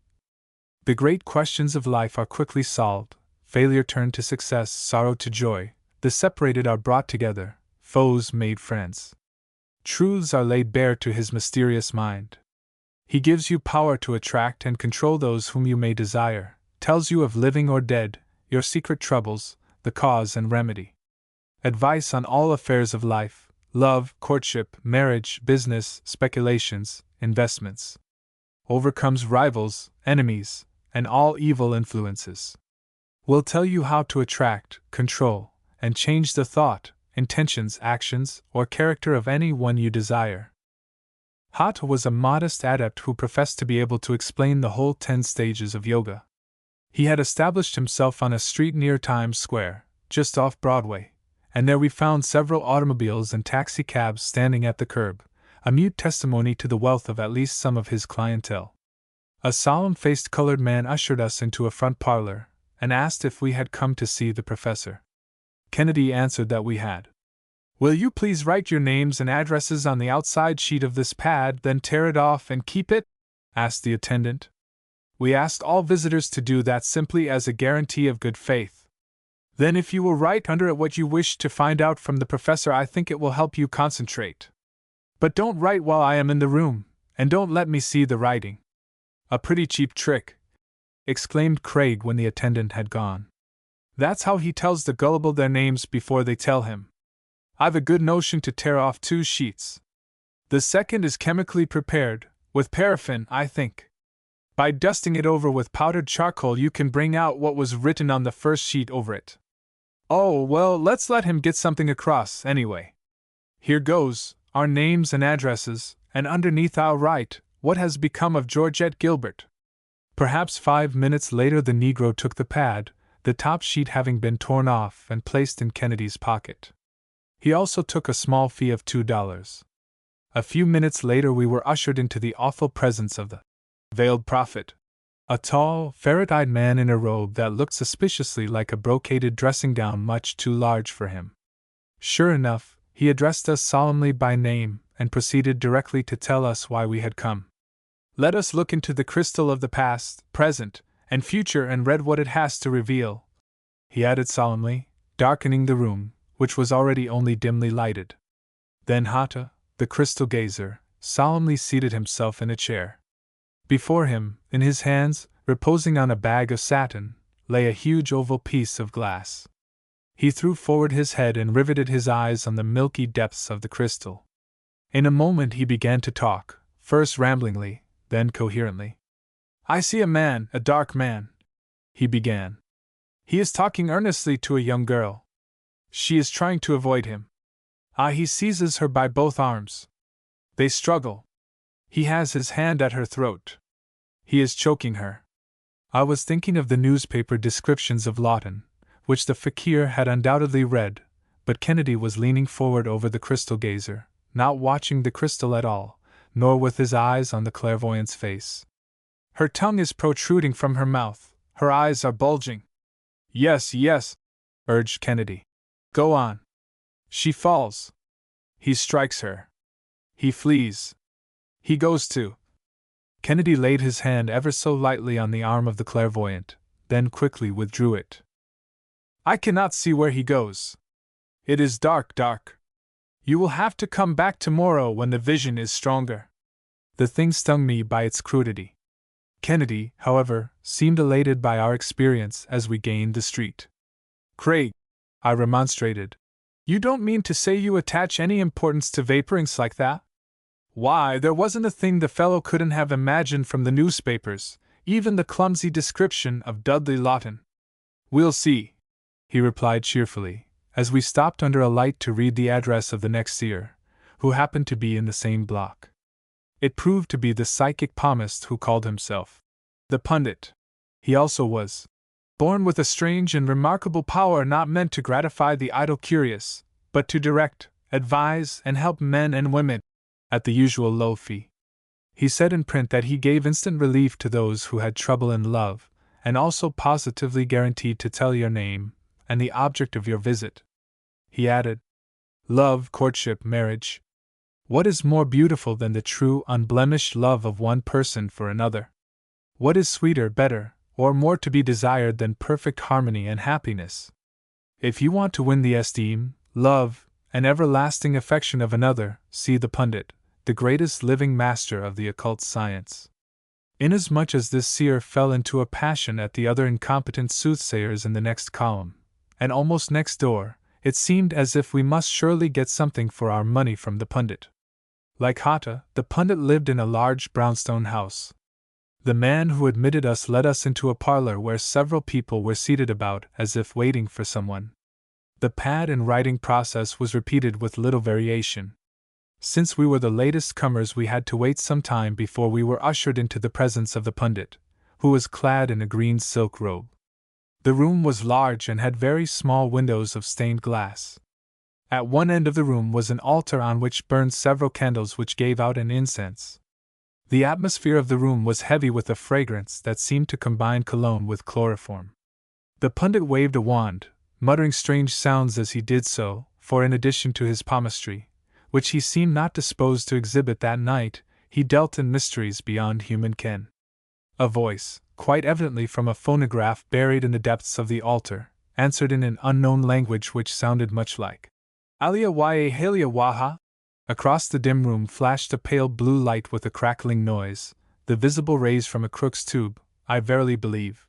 The great questions of life are quickly solved, failure turned to success, sorrow to joy, the separated are brought together, foes made friends. Truths are laid bare to his mysterious mind. He gives you power to attract and control those whom you may desire, tells you of living or dead, your secret troubles, the cause and remedy. Advice on all affairs of life, love, courtship, marriage, business, speculations, investments. Overcomes rivals, enemies, and all evil influences. Will tell you how to attract, control, and change the thought, intentions, actions, or character of any one you desire. Hata was a modest adept who professed to be able to explain the whole 10 stages of yoga. He had established himself on a street near Times Square, just off Broadway, and there we found several automobiles and taxicabs standing at the curb, a mute testimony to the wealth of at least some of his clientele. A solemn-faced colored man ushered us into a front parlor, and asked if we had come to see the professor. Kennedy answered that we had. "Will you please write your names and addresses on the outside sheet of this pad, then tear it off and keep it?" asked the attendant. "We ask all visitors to do that simply as a guarantee of good faith. Then if you will write under it what you wish to find out from the professor, I think it will help you concentrate. But don't write while I am in the room, and don't let me see the writing." "A pretty cheap trick," exclaimed Craig when the attendant had gone. "That's how he tells the gullible their names before they tell him. I've a good notion to tear off 2 sheets. The second is chemically prepared, with paraffin, I think. By dusting it over with powdered charcoal you can bring out what was written on the first sheet over it. Oh, well, let's let him get something across, anyway. Here goes, our names and addresses, and underneath I'll write, what has become of Georgette Gilbert." Perhaps 5 minutes later the Negro took the pad, the top sheet having been torn off and placed in Kennedy's pocket. He also took a small fee of $2. A few minutes later we were ushered into the awful presence of the veiled prophet, a tall, ferret-eyed man in a robe that looked suspiciously like a brocaded dressing-gown much too large for him. Sure enough, he addressed us solemnly by name and proceeded directly to tell us why we had come. "Let us look into the crystal of the past, present, and future and read what it has to reveal," he added solemnly, darkening the room, which was already only dimly lighted. Then Hata, the crystal gazer, solemnly seated himself in a chair. Before him, in his hands, reposing on a bag of satin, lay a huge oval piece of glass. He threw forward his head and riveted his eyes on the milky depths of the crystal. In a moment he began to talk, first ramblingly, then coherently. "I see a man, a dark man," he began. "He is talking earnestly to a young girl. She is trying to avoid him. He seizes her by both arms. They struggle. He has his hand at her throat. He is choking her." I was thinking of the newspaper descriptions of Lawton, which the fakir had undoubtedly read, but Kennedy was leaning forward over the crystal gazer, not watching the crystal at all, nor with his eyes on the clairvoyant's face. "Her tongue is protruding from her mouth, her eyes are bulging." Yes, urged Kennedy. "Go on." "She falls. He strikes her. He flees. He goes to—" Kennedy laid his hand ever so lightly on the arm of the clairvoyant, then quickly withdrew it. "I cannot see where he goes. It is dark. You will have to come back tomorrow when the vision is stronger." The thing stung me by its crudity. Kennedy, however, seemed elated by our experience as we gained the street. Craig, I remonstrated, you don't mean to say you attach any importance to vaporings like that? Why, there wasn't a thing the fellow couldn't have imagined from the newspapers, even the clumsy description of Dudley Lawton. We'll see, he replied cheerfully, as we stopped under a light to read the address of the next seer, who happened to be in the same block. It proved to be the psychic palmist who called himself the Pundit. He also was born with a strange and remarkable power not meant to gratify the idle curious, but to direct, advise, and help men and women, at the usual low fee. He said in print that he gave instant relief to those who had trouble in love, and also positively guaranteed to tell your name and the object of your visit. He added, love, courtship, marriage. What is more beautiful than the true, unblemished love of one person for another? What is sweeter, better, or more to be desired than perfect harmony and happiness? If you want to win the esteem, love, and everlasting affection of another, see the Pundit, the greatest living master of the occult science. Inasmuch as this seer fell into a passion at the other incompetent soothsayers in the next column, and almost next door, it seemed as if we must surely get something for our money from the Pundit. Like Hata, the Pundit lived in a large brownstone house. The man who admitted us led us into a parlor where several people were seated about as if waiting for someone. The pad and writing process was repeated with little variation. Since we were the latest comers, we had to wait some time before we were ushered into the presence of the Pundit, who was clad in a green silk robe. The room was large and had very small windows of stained glass. At one end of the room was an altar on which burned several candles which gave out an incense. The atmosphere of the room was heavy with a fragrance that seemed to combine cologne with chloroform. The Pundit waved a wand, muttering strange sounds as he did so, for in addition to his palmistry, which he seemed not disposed to exhibit that night, he dealt in mysteries beyond human ken. A voice, quite evidently from a phonograph buried in the depths of the altar, answered in an unknown language which sounded much like Alia Wae Halia Waha. Across the dim room flashed a pale blue light with a crackling noise, the visible rays from a Crookes tube, I verily believe.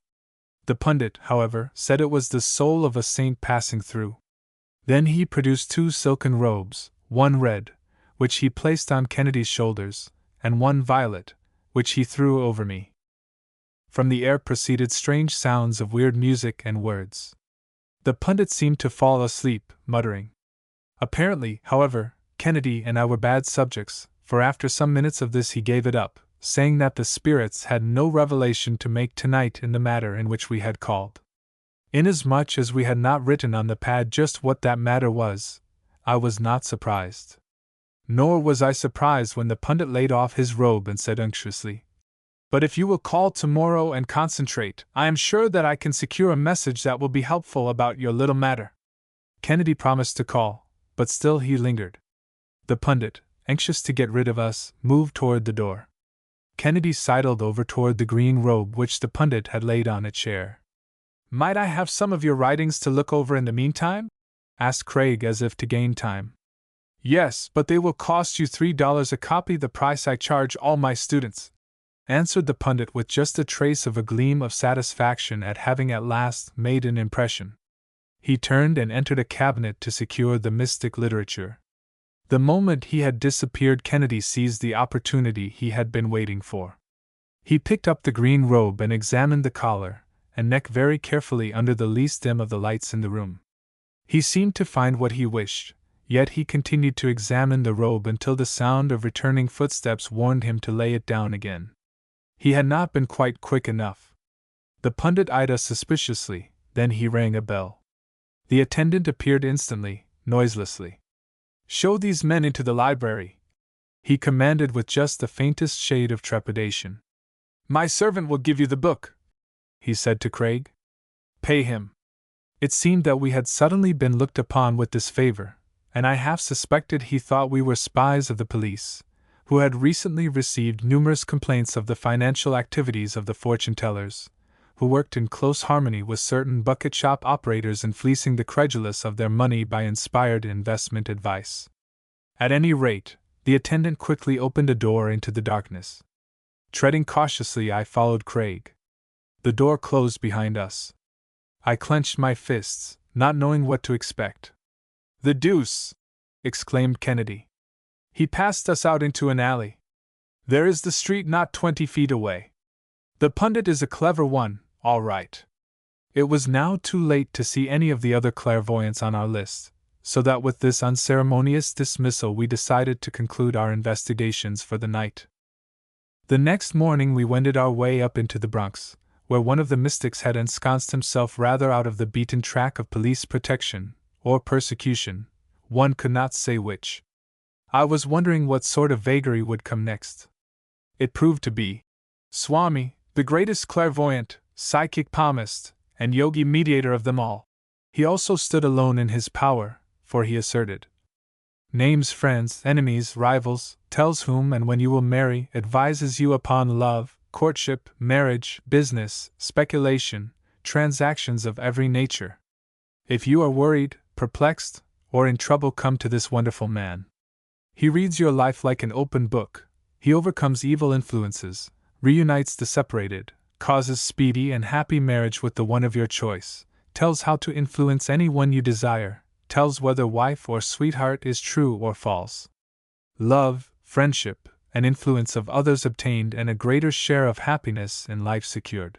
The Pundit, however, said it was the soul of a saint passing through. Then he produced 2 silken robes, one red, which he placed on Kennedy's shoulders, and one violet, which he threw over me. From the air proceeded strange sounds of weird music and words. The Pundit seemed to fall asleep, muttering. Apparently, however, Kennedy and I were bad subjects, for after some minutes of this he gave it up, saying that the spirits had no revelation to make tonight in the matter in which we had called. Inasmuch as we had not written on the pad just what that matter was, I was not surprised. Nor was I surprised when the Pundit laid off his robe and said unctuously, "But if you will call tomorrow and concentrate, I am sure that I can secure a message that will be helpful about your little matter." Kennedy promised to call, but still he lingered. The Pundit, anxious to get rid of us, moved toward the door. Kennedy sidled over toward the green robe which the Pundit had laid on a chair. "Might I have some of your writings to look over in the meantime?" asked Craig as if to gain time. "Yes, but they will cost you $3 a copy, the price I charge all my students," answered the Pundit with just a trace of a gleam of satisfaction at having at last made an impression. He turned and entered a cabinet to secure the mystic literature. The moment he had disappeared, Kennedy seized the opportunity he had been waiting for. He picked up the green robe and examined the collar and neck very carefully under the least dim of the lights in the room. He seemed to find what he wished, yet he continued to examine the robe until the sound of returning footsteps warned him to lay it down again. He had not been quite quick enough. The Pundit eyed us suspiciously, then he rang a bell. The attendant appeared instantly, noiselessly. "Show these men into the library," he commanded with just the faintest shade of trepidation. "My servant will give you the book," he said to Craig. "Pay him." It seemed that we had suddenly been looked upon with disfavor, and I half suspected he thought we were spies of the police, who had recently received numerous complaints of the financial activities of the fortune-tellers, who worked in close harmony with certain bucket-shop operators in fleecing the credulous of their money by inspired investment advice. At any rate, the attendant quickly opened a door into the darkness. Treading cautiously, I followed Craig. The door closed behind us. I clenched my fists, not knowing what to expect. "The deuce!" exclaimed Kennedy. He passed us out into an alley. "There is the street not 20 feet away. The pundit is a clever one, all right." It was now too late to see any of the other clairvoyants on our list, so that with this unceremonious dismissal we decided to conclude our investigations for the night. The next morning we wended our way up into the Bronx, where one of the mystics had ensconced himself rather out of the beaten track of police protection, or persecution, one could not say which. I was wondering what sort of vagary would come next. It proved to be Swami, the greatest clairvoyant, psychic palmist, and yogi mediator of them all. He also stood alone in his power, for he asserted names friends, enemies, rivals, tells whom and when you will marry, advises you upon love, courtship, marriage, business, speculation, transactions of every nature. If you are worried, perplexed, or in trouble, come to this wonderful man. He reads your life like an open book, he overcomes evil influences, reunites the separated, causes speedy and happy marriage with the one of your choice, tells how to influence any one you desire, tells whether wife or sweetheart is true or false. Love, friendship, and influence of others obtained, and a greater share of happiness in life secured.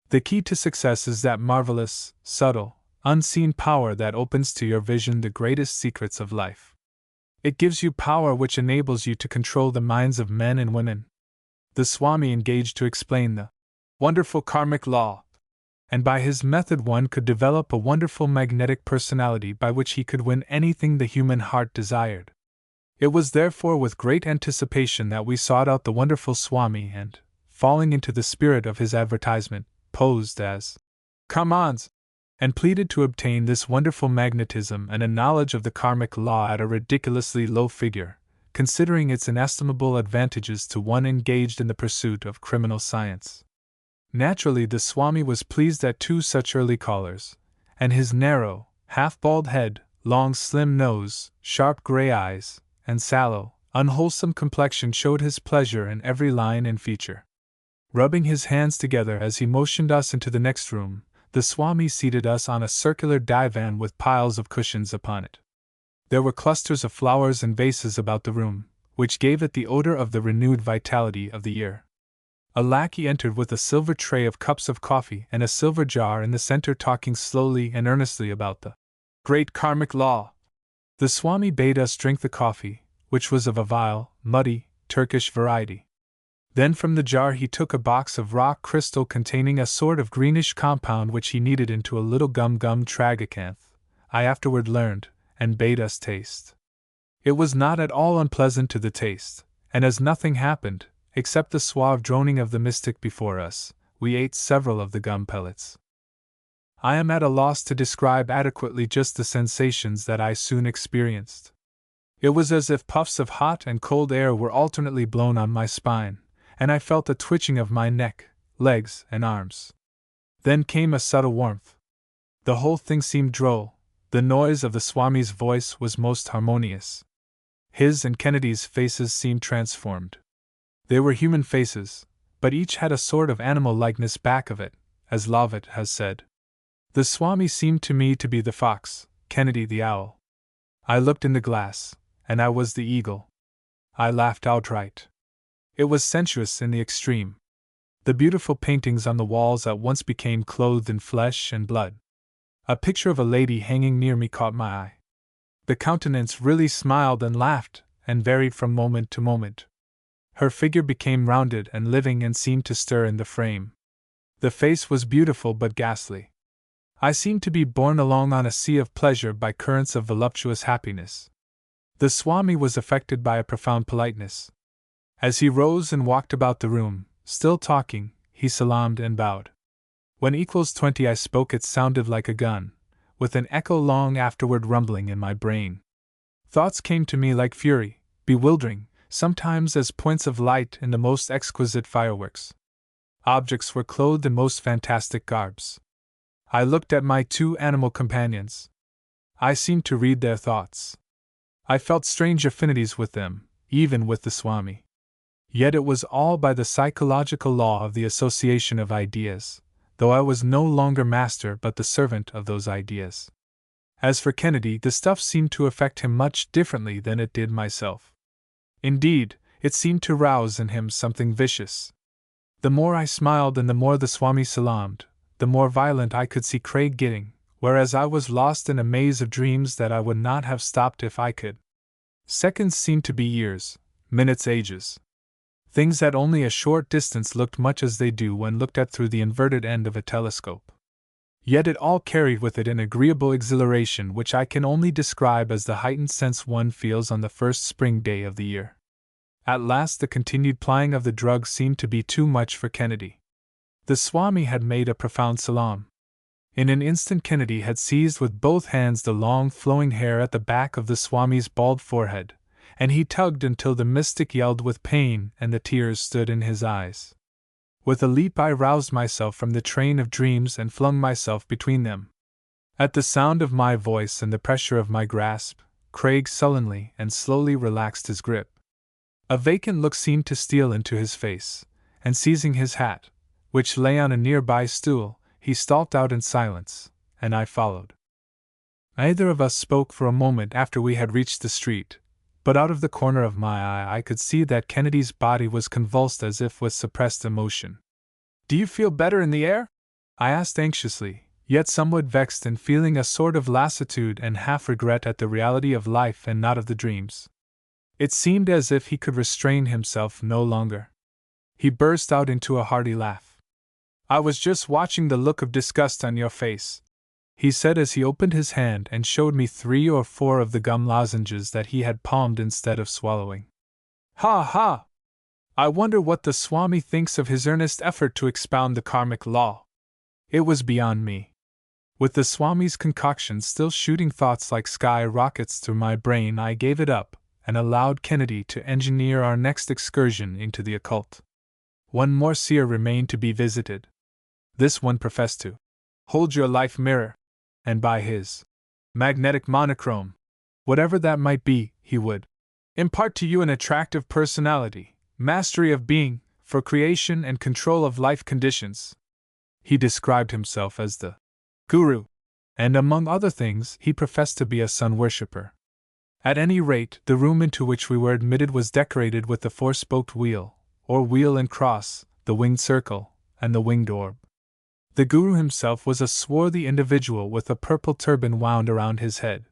The key to success is that marvelous, subtle, unseen power that opens to your vision the greatest secrets of life. It gives you power which enables you to control the minds of men and women. The Swami engaged to explain the wonderful karmic law, and by his method one could develop a wonderful magnetic personality by which he could win anything the human heart desired. It was therefore with great anticipation that we sought out the wonderful Swami and, falling into the spirit of his advertisement, posed as Kamans, and pleaded to obtain this wonderful magnetism and a knowledge of the karmic law at a ridiculously low figure, considering its inestimable advantages to one engaged in the pursuit of criminal science. Naturally, the Swami was pleased at two such early callers, and his narrow, half-bald head, long slim nose, sharp gray eyes, and sallow, unwholesome complexion showed his pleasure in every line and feature. Rubbing his hands together as he motioned us into the next room, the Swami seated us on a circular divan with piles of cushions upon it. There were clusters of flowers and vases about the room, which gave it the odor of the renewed vitality of the year. A lackey entered with a silver tray of cups of coffee and a silver jar in the center, talking slowly and earnestly about the great karmic law. The Swami bade us drink the coffee, which was of a vile, muddy, Turkish variety. Then from the jar he took a box of rock crystal containing a sort of greenish compound which he kneaded into a little gum tragacanth, I afterward learned, and bade us taste. It was not at all unpleasant to the taste, and as nothing happened, except the suave droning of the mystic before us, we ate several of the gum pellets. I am at a loss to describe adequately just the sensations that I soon experienced. It was as if puffs of hot and cold air were alternately blown on my spine, and I felt a twitching of my neck, legs, and arms. Then came a subtle warmth. The whole thing seemed droll. The noise of the Swami's voice was most harmonious. His and Kennedy's faces seemed transformed. They were human faces, but each had a sort of animal likeness back of it, as Lovett has said. The Swami seemed to me to be the fox, Kennedy the owl. I looked in the glass, and I was the eagle. I laughed outright. It was sensuous in the extreme. The beautiful paintings on the walls at once became clothed in flesh and blood. A picture of a lady hanging near me caught my eye. The countenance really smiled and laughed, and varied from moment to moment. Her figure became rounded and living and seemed to stir in the frame. The face was beautiful but ghastly. I seemed to be borne along on a sea of pleasure by currents of voluptuous happiness. The Swami was affected by a profound politeness. As he rose and walked about the room, still talking, he salaamed and bowed. When =20 I spoke, it sounded like a gun, with an echo long afterward rumbling in my brain. Thoughts came to me like fury, bewildering, sometimes as points of light in the most exquisite fireworks. Objects were clothed in most fantastic garbs. I looked at my two animal companions. I seemed to read their thoughts. I felt strange affinities with them, even with the Swami. Yet it was all by the psychological law of the association of ideas, though I was no longer master but the servant of those ideas. As for Kennedy, the stuff seemed to affect him much differently than it did myself. Indeed, it seemed to rouse in him something vicious. The more I smiled and the more the Swami salaamed, the more violent I could see Craig getting, whereas I was lost in a maze of dreams that I would not have stopped if I could. Seconds seemed to be years, minutes ages. Things at only a short distance looked much as they do when looked at through the inverted end of a telescope. Yet it all carried with it an agreeable exhilaration which I can only describe as the heightened sense one feels on the first spring day of the year. At last the continued plying of the drug seemed to be too much for Kennedy. The Swami had made a profound salaam. In an instant Kennedy had seized with both hands the long flowing hair at the back of the Swami's bald forehead, and he tugged until the mystic yelled with pain and the tears stood in his eyes. With a leap I roused myself from the train of dreams and flung myself between them. At the sound of my voice and the pressure of my grasp, Craig sullenly and slowly relaxed his grip. A vacant look seemed to steal into his face, and seizing his hat, which lay on a nearby stool, he stalked out in silence, and I followed. Neither of us spoke for a moment after we had reached the street, but out of the corner of my eye I could see that Kennedy's body was convulsed as if with suppressed emotion. "Do you feel better in the air?" I asked anxiously, yet somewhat vexed and feeling a sort of lassitude and half-regret at the reality of life and not of the dreams. It seemed as if he could restrain himself no longer. He burst out into a hearty laugh. "I was just watching the look of disgust on your face," he said as he opened his hand and showed me 3 or 4 of the gum lozenges that he had palmed instead of swallowing. "Ha ha! I wonder what the Swami thinks of his earnest effort to expound the karmic law." It was beyond me. With the Swami's concoctions still shooting thoughts like sky rockets through my brain, I gave it up and allowed Kennedy to engineer our next excursion into the occult. One more seer remained to be visited. This one professed to hold your life mirror, and by his magnetic monochrome, whatever that might be, he would impart to you an attractive personality, mastery of being, for creation and control of life conditions. He described himself as the Guru, and among other things, he professed to be a sun worshipper. At any rate, the room into which we were admitted was decorated with the 4-spoked wheel, or wheel and cross, the winged circle, and the winged orb. The Guru himself was a swarthy individual with a purple turban wound around his head.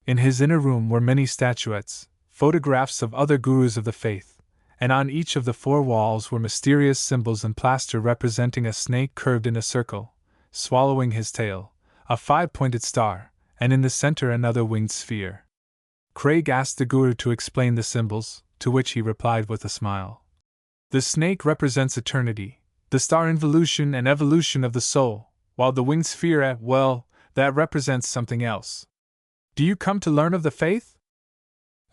In his inner room were many statuettes, photographs of other Gurus of the faith, and on each of the 4 walls were mysterious symbols in plaster representing a snake curved in a circle, swallowing his tail, a 5-pointed star, and in the center another winged sphere. Craig asked the Guru to explain the symbols, to which he replied with a smile. "The snake represents eternity, the star involution and evolution of the soul, while the winged sphere, well, that represents something else. Do you come to learn of the faith?"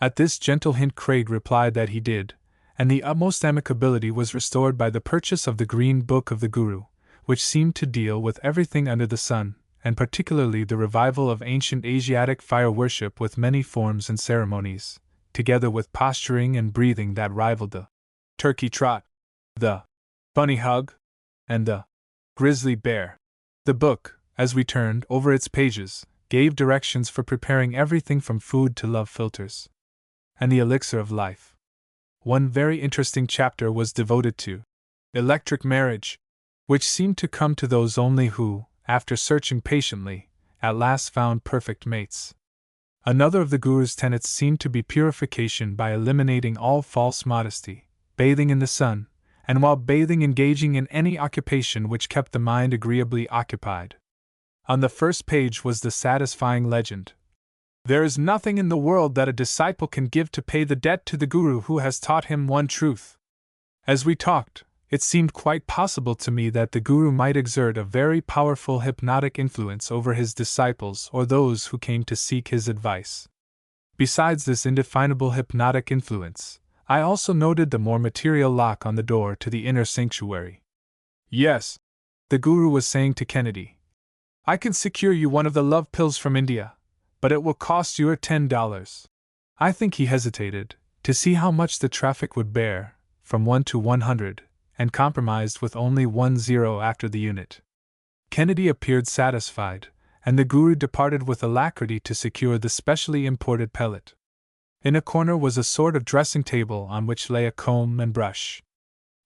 At this gentle hint Craig replied that he did, and the utmost amicability was restored by the purchase of the Green Book of the Guru, which seemed to deal with everything under the sun, and particularly the revival of ancient Asiatic fire worship with many forms and ceremonies, together with posturing and breathing that rivaled the turkey trot, the bunny hug, and the grizzly bear. The book, as we turned over its pages, gave directions for preparing everything from food to love philters, and the elixir of life. One very interesting chapter was devoted to electric marriage, which seemed to come to those only who, after searching patiently, at last found perfect mates. Another of the Guru's tenets seemed to be purification by eliminating all false modesty, bathing in the sun, and while bathing engaging in any occupation which kept the mind agreeably occupied. On the first page was the satisfying legend: "There is nothing in the world that a disciple can give to pay the debt to the Guru who has taught him one truth." As we talked, it seemed quite possible to me that the Guru might exert a very powerful hypnotic influence over his disciples or those who came to seek his advice. Besides this indefinable hypnotic influence, I also noted the more material lock on the door to the inner sanctuary. "Yes," the Guru was saying to Kennedy, "I can secure you one of the love pills from India, but it will cost you $10. I think he hesitated, to see how much the traffic would bear, from 1 to 100, and compromised with only 1 0 after the unit. Kennedy appeared satisfied, and the guru departed with alacrity to secure the specially imported pellet. In a corner was a sort of dressing table on which lay a comb and brush.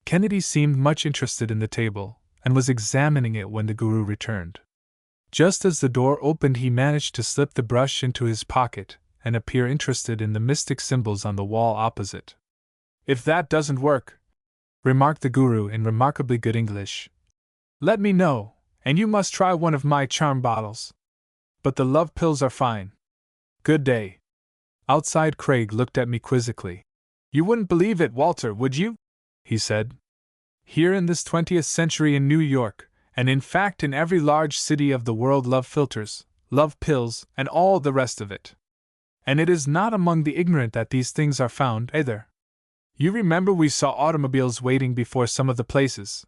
Kennedy seemed much interested in the table, and was examining it when the guru returned. Just as the door opened, he managed to slip the brush into his pocket and appear interested in the mystic symbols on the wall opposite. "If that doesn't work," remarked the guru in remarkably good English, "let me know, and you must try one of my charm bottles. But the love pills are fine. Good day." Outside, Craig looked at me quizzically. "You wouldn't believe it, Walter, would you?" he said. "Here in this 20th century in New York, and in fact in every large city of the world, love filters, love pills, and all the rest of it. And it is not among the ignorant that these things are found, either. You remember we saw automobiles waiting before some of the places.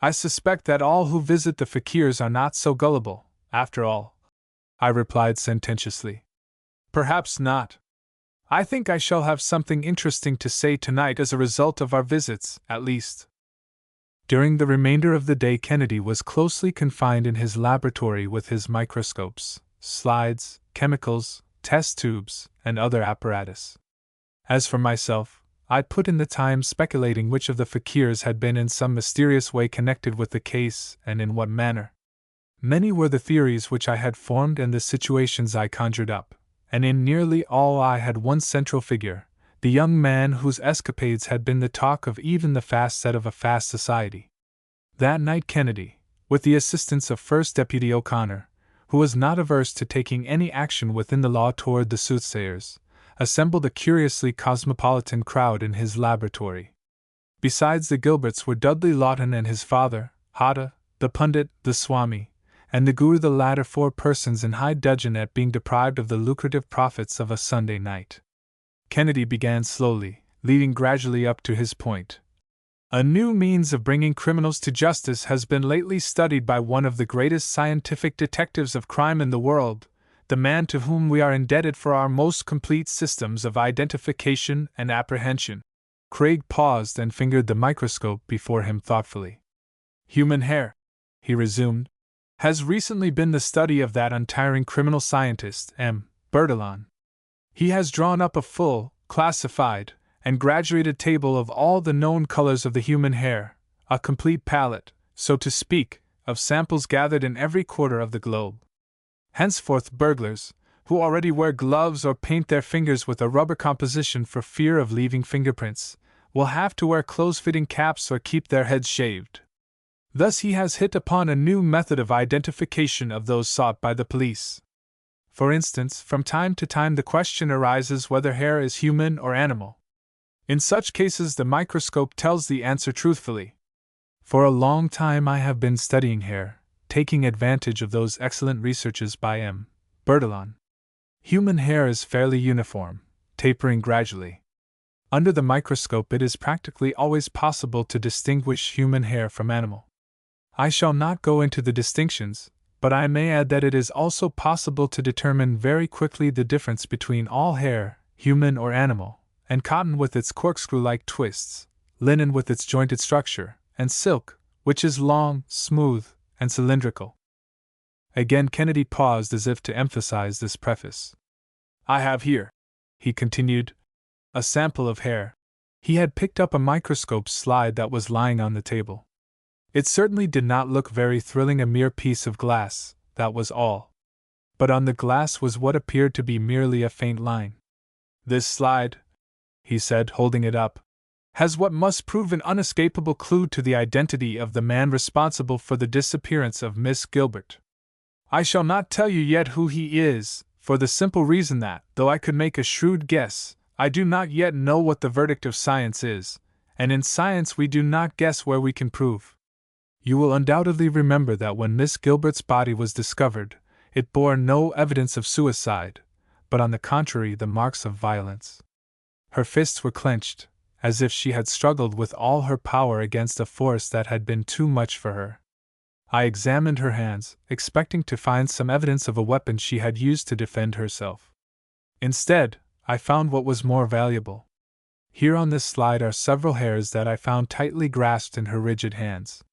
I suspect that all who visit the fakirs are not so gullible, after all," I replied sententiously. "Perhaps not. I think I shall have something interesting to say tonight as a result of our visits, at least." During the remainder of the day, Kennedy was closely confined in his laboratory with his microscopes, slides, chemicals, test tubes, and other apparatus. As for myself, I put in the time speculating which of the fakirs had been in some mysterious way connected with the case, and in what manner. Many were the theories which I had formed and the situations I conjured up, and in nearly all I had one central figure, the young man whose escapades had been the talk of even the fast set of a fast society. That night Kennedy, with the assistance of First Deputy O'Connor, who was not averse to taking any action within the law toward the soothsayers, assembled a curiously cosmopolitan crowd in his laboratory. Besides the Gilberts were Dudley Lawton and his father, Hata, the pundit, the Swami, and the guru, the latter 4 persons in high dudgeon at being deprived of the lucrative profits of a Sunday night. Kennedy began slowly, leading gradually up to his point. "A new means of bringing criminals to justice has been lately studied by one of the greatest scientific detectives of crime in the world, the man to whom we are indebted for our most complete systems of identification and apprehension." Craig paused and fingered the microscope before him thoughtfully. "Human hair," he resumed, "has recently been the study of that untiring criminal scientist, M. Bertillon. He has drawn up a full, classified, and graduated table of all the known colors of the human hair, a complete palette, so to speak, of samples gathered in every quarter of the globe. Henceforth burglars, who already wear gloves or paint their fingers with a rubber composition for fear of leaving fingerprints, will have to wear close-fitting caps or keep their heads shaved. Thus he has hit upon a new method of identification of those sought by the police. For instance, from time to time the question arises whether hair is human or animal. In such cases the microscope tells the answer truthfully. For a long time I have been studying hair, taking advantage of those excellent researches by M. Bertillon. Human hair is fairly uniform, tapering gradually. Under the microscope it is practically always possible to distinguish human hair from animal. I shall not go into the distinctions, but I may add that it is also possible to determine very quickly the difference between all hair, human or animal, and cotton with its corkscrew-like twists, linen with its jointed structure, and silk, which is long, smooth, and cylindrical. Again Kennedy paused as if to emphasize this preface. "I have here," he continued, "a sample of hair." He had picked up a microscope slide that was lying on the table. It certainly did not look very thrilling, a mere piece of glass, that was all. But on the glass was what appeared to be merely a faint line. "This slide," he said, holding it up, "has what must prove an unescapable clue to the identity of the man responsible for the disappearance of Miss Gilbert. I shall not tell you yet who he is, for the simple reason that, though I could make a shrewd guess, I do not yet know what the verdict of science is, and in science we do not guess where we can prove. You will undoubtedly remember that when Miss Gilbert's body was discovered, it bore no evidence of suicide, but on the contrary the marks of violence. Her fists were clenched, as if she had struggled with all her power against a force that had been too much for her. I examined her hands, expecting to find some evidence of a weapon she had used to defend herself. Instead, I found what was more valuable. Here on this slide are several hairs that I found tightly grasped in her rigid hands.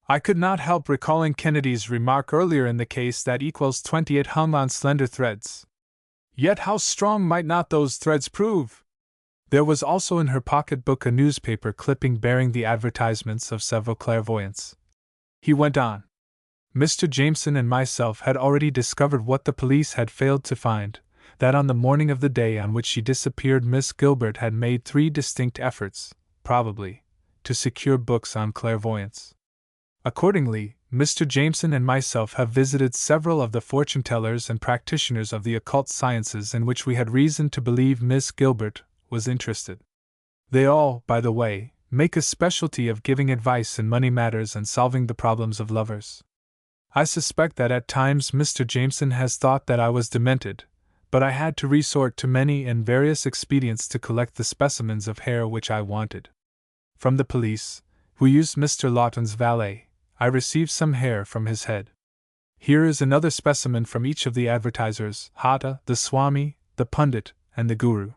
I could not help recalling Kennedy's remark earlier in the case that equals 28 hung on slender threads. Yet how strong might not those threads prove? There was also in her pocketbook a newspaper clipping bearing the advertisements of several clairvoyants. He went on. Mr. Jameson and myself had already discovered what the police had failed to find, that on the morning of the day on which she disappeared Miss Gilbert had made 3 distinct efforts, probably, to secure books on clairvoyance. Accordingly, Mr. Jameson and myself have visited several of the fortune-tellers and practitioners of the occult sciences in which we had reason to believe Miss Gilbert was interested. They all, by the way, make a specialty of giving advice in money matters and solving the problems of lovers. I suspect that at times Mr. Jameson has thought that I was demented, but I had to resort to many and various expedients to collect the specimens of hair which I wanted. From the police, who used Mr. Lawton's valet, I received some hair from his head. Here is another specimen from each of the advertisers, Hata, the Swami, the Pundit, and the Guru.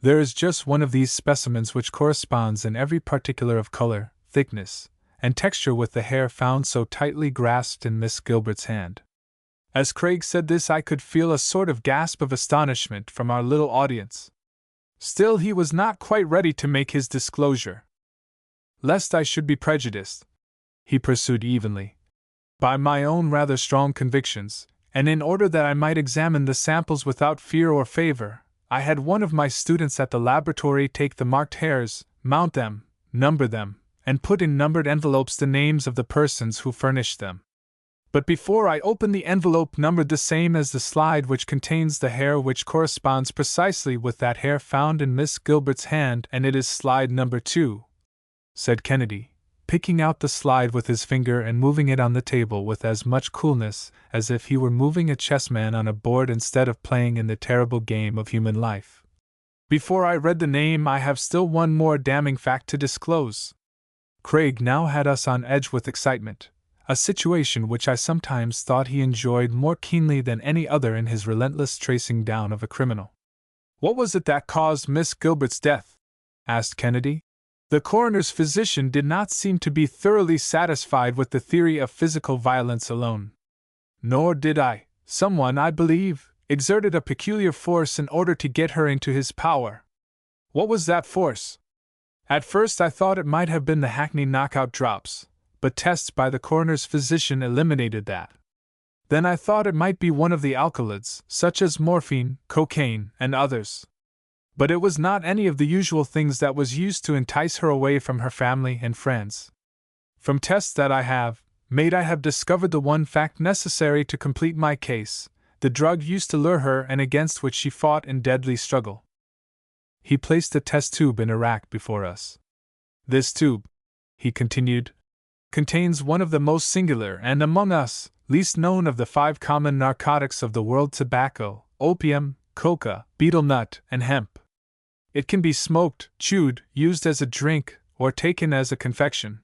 There is just one of these specimens which corresponds in every particular of color, thickness, and texture with the hair found so tightly grasped in Miss Gilbert's hand. As Craig said this, I could feel a sort of gasp of astonishment from our little audience. Still, he was not quite ready to make his disclosure. Lest I should be prejudiced, he pursued evenly, by my own rather strong convictions, and in order that I might examine the samples without fear or favor, I had one of my students at the laboratory take the marked hairs, mount them, number them, and put in numbered envelopes the names of the persons who furnished them. But before I opened the envelope numbered the same as the slide which contains the hair which corresponds precisely with that hair found in Miss Gilbert's hand, and it is slide number 2, said Kennedy, picking out the slide with his finger and moving it on the table with as much coolness as if he were moving a chessman on a board instead of playing in the terrible game of human life. Before I read the name, I have still one more damning fact to disclose. Craig now had us on edge with excitement, a situation which I sometimes thought he enjoyed more keenly than any other in his relentless tracing down of a criminal. What was it that caused Miss Gilbert's death? Asked Kennedy. The coroner's physician did not seem to be thoroughly satisfied with the theory of physical violence alone. Nor did I. Someone, I believe, exerted a peculiar force in order to get her into his power. What was that force? At first I thought it might have been the Hackney knockout drops, but tests by the coroner's physician eliminated that. Then I thought it might be one of the alkaloids, such as morphine, cocaine, and others. But it was not any of the usual things that was used to entice her away from her family and friends. From tests that I have made, I have discovered the one fact necessary to complete my case, the drug used to lure her and against which she fought in deadly struggle. He placed a test tube in a rack before us. This tube, he continued, contains one of the most singular and, among us, least known of the 5 common narcotics of the world: tobacco, opium, coca, betel nut, and hemp. It can be smoked, chewed, used as a drink, or taken as a confection.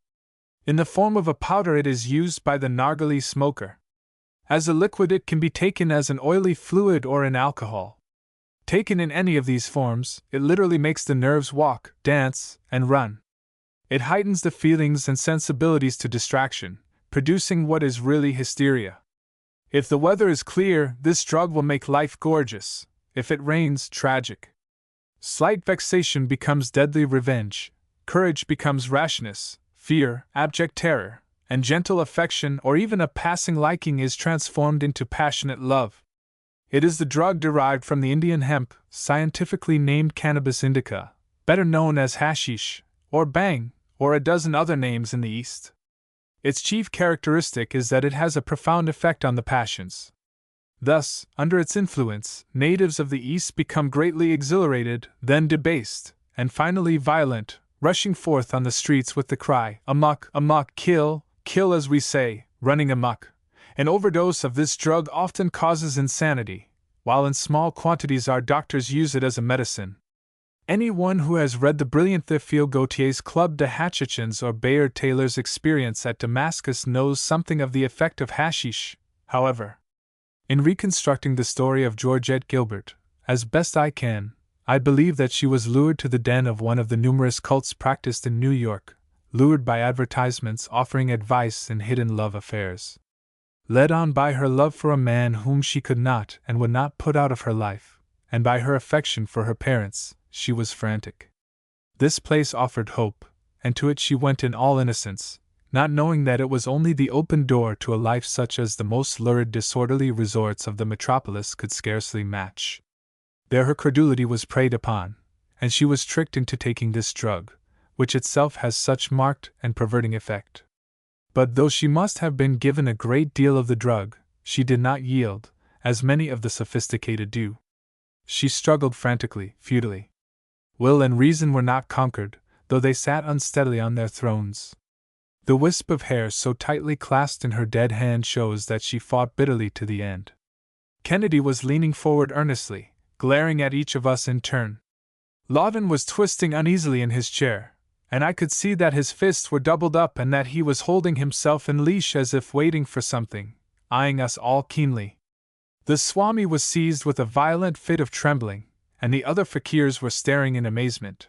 In the form of a powder it is used by the narghileh smoker. As a liquid it can be taken as an oily fluid or in alcohol. Taken in any of these forms, it literally makes the nerves walk, dance, and run. It heightens the feelings and sensibilities to distraction, producing what is really hysteria. If the weather is clear, this drug will make life gorgeous; if it rains, tragic. Slight vexation becomes deadly revenge, courage becomes rashness, fear, abject terror, and gentle affection or even a passing liking is transformed into passionate love. It is the drug derived from the Indian hemp, scientifically named cannabis indica, better known as hashish, or bhang, or a dozen other names in the East. Its chief characteristic is that it has a profound effect on the passions. Thus, under its influence, natives of the East become greatly exhilarated, then debased, and finally violent, rushing forth on the streets with the cry, "Amok, amok, kill, kill," as we say, running amok. An overdose of this drug often causes insanity, while in small quantities our doctors use it as a medicine. Anyone who has read the brilliant Theophile Gautier's Club de Hatchichans or Bayard Taylor's Experience at Damascus knows something of the effect of hashish, however. In reconstructing the story of Georgette Gilbert, as best I can, I believe that she was lured to the den of one of the numerous cults practiced in New York, lured by advertisements offering advice in hidden love affairs. Led on by her love for a man whom she could not and would not put out of her life, and by her affection for her parents, she was frantic. This place offered hope, and to it she went in all innocence, not knowing that it was only the open door to a life such as the most lurid disorderly resorts of the metropolis could scarcely match. There her credulity was preyed upon, and she was tricked into taking this drug, which itself has such marked and perverting effect. But though she must have been given a great deal of the drug, she did not yield, as many of the sophisticated do. She struggled frantically, futilely. Will and reason were not conquered, though they sat unsteadily on their thrones. The wisp of hair so tightly clasped in her dead hand shows that she fought bitterly to the end. Kennedy was leaning forward earnestly, glaring at each of us in turn. Lawton was twisting uneasily in his chair, and I could see that his fists were doubled up and that he was holding himself in leash as if waiting for something, eyeing us all keenly. The Swami was seized with a violent fit of trembling, and the other fakirs were staring in amazement.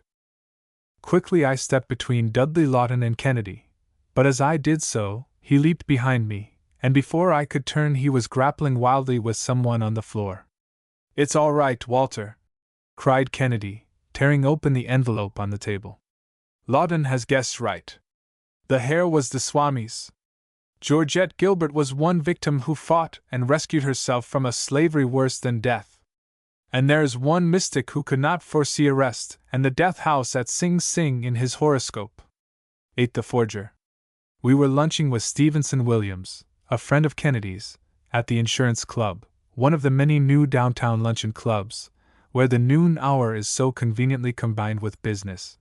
Quickly I stepped between Dudley Lawton and Kennedy, but as I did so, he leaped behind me, and before I could turn he was grappling wildly with someone on the floor. "It's all right, Walter," cried Kennedy, tearing open the envelope on the table. "Lawton has guessed right. The hair was the Swami's. Georgette Gilbert was one victim who fought and rescued herself from a slavery worse than death. And there's one mystic who could not foresee arrest and the death house at Sing Sing in his horoscope. 8. The forger. We were lunching with Stevenson Williams, a friend of Kennedy's, at the Insurance Club, one of the many new downtown luncheon clubs, where the noon hour is so conveniently combined with business.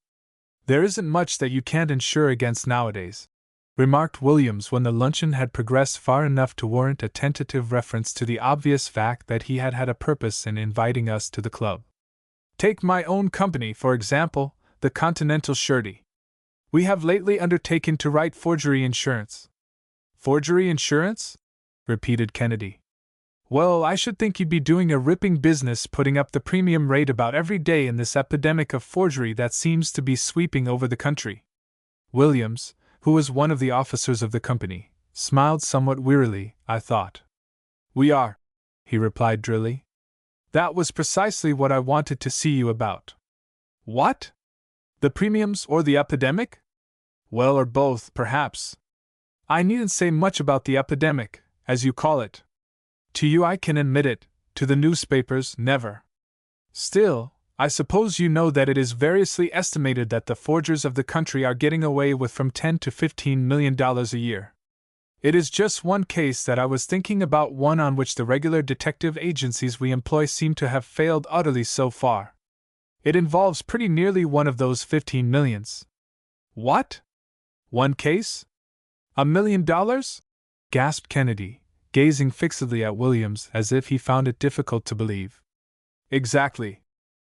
"There isn't much that you can't insure against nowadays," remarked Williams when the luncheon had progressed far enough to warrant a tentative reference to the obvious fact that he had had a purpose in inviting us to the club. "Take my own company, for example, the Continental Surety. We have lately undertaken to write forgery insurance." "Forgery insurance?" repeated Kennedy. "Well, I should think you'd be doing a ripping business putting up the premium rate about every day in this epidemic of forgery that seems to be sweeping over the country." Williams, who was one of the officers of the company, smiled somewhat wearily, I thought. "We are," he replied drily. "That was precisely what I wanted to see you about." "What? The premiums or the epidemic?" "Well, or both, perhaps. I needn't say much about the epidemic, as you call it. To you I can admit it, to the newspapers, never. Still, I suppose you know that it is variously estimated that the forgers of the country are getting away with from $10 to $15 million a year. It is just one case that I was thinking about, one on which the regular detective agencies we employ seem to have failed utterly so far. It involves pretty nearly one of those 15 millions. "What? One case? $1 million?" gasped Kennedy, gazing fixedly at Williams as if he found it difficult to believe. "Exactly,"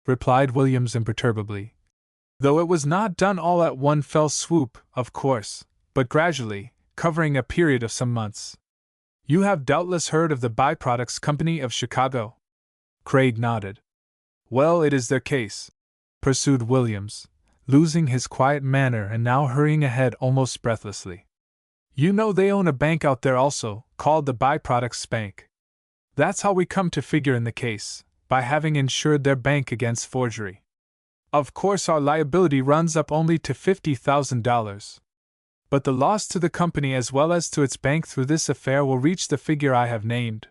replied Williams imperturbably. "Though it was not done all at one fell swoop, of course, but gradually, covering a period of some months. You have doubtless heard of the Byproducts Company of Chicago?" Craig nodded. "Well, it is their case," pursued Williams, losing his quiet manner and now hurrying ahead almost breathlessly. "You know they own a bank out there also, called the Byproducts Bank. That's how we come to figure in the case, by having insured their bank against forgery. Of course our liability runs up only to $50,000. But the loss to the company as well as to its bank through this affair will reach the figure I have named.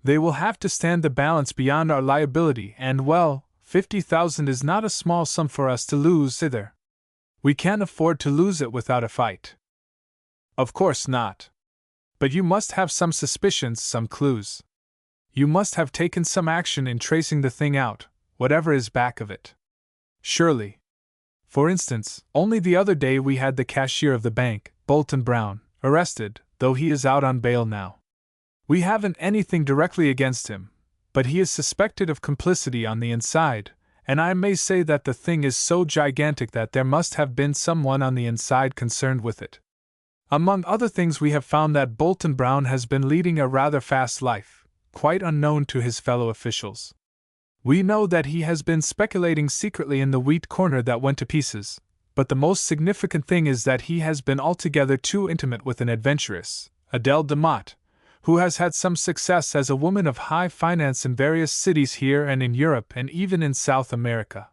They will have to stand the balance beyond our liability, and well, $50,000 is not a small sum for us to lose either. We can't afford to lose it without a fight." "Of course not. But you must have some suspicions, some clues. You must have taken some action in tracing the thing out, whatever is back of it." "Surely. For instance, only the other day we had the cashier of the bank, Bolton Brown, arrested, though he is out on bail now. We haven't anything directly against him, but he is suspected of complicity on the inside, and I may say that the thing is so gigantic that there must have been someone on the inside concerned with it. Among other things, we have found that Bolton Brown has been leading a rather fast life, quite unknown to his fellow officials. We know that he has been speculating secretly in the wheat corner that went to pieces, but the most significant thing is that he has been altogether too intimate with an adventuress, Adele DeMott, who has had some success as a woman of high finance in various cities here and in Europe and even in South America.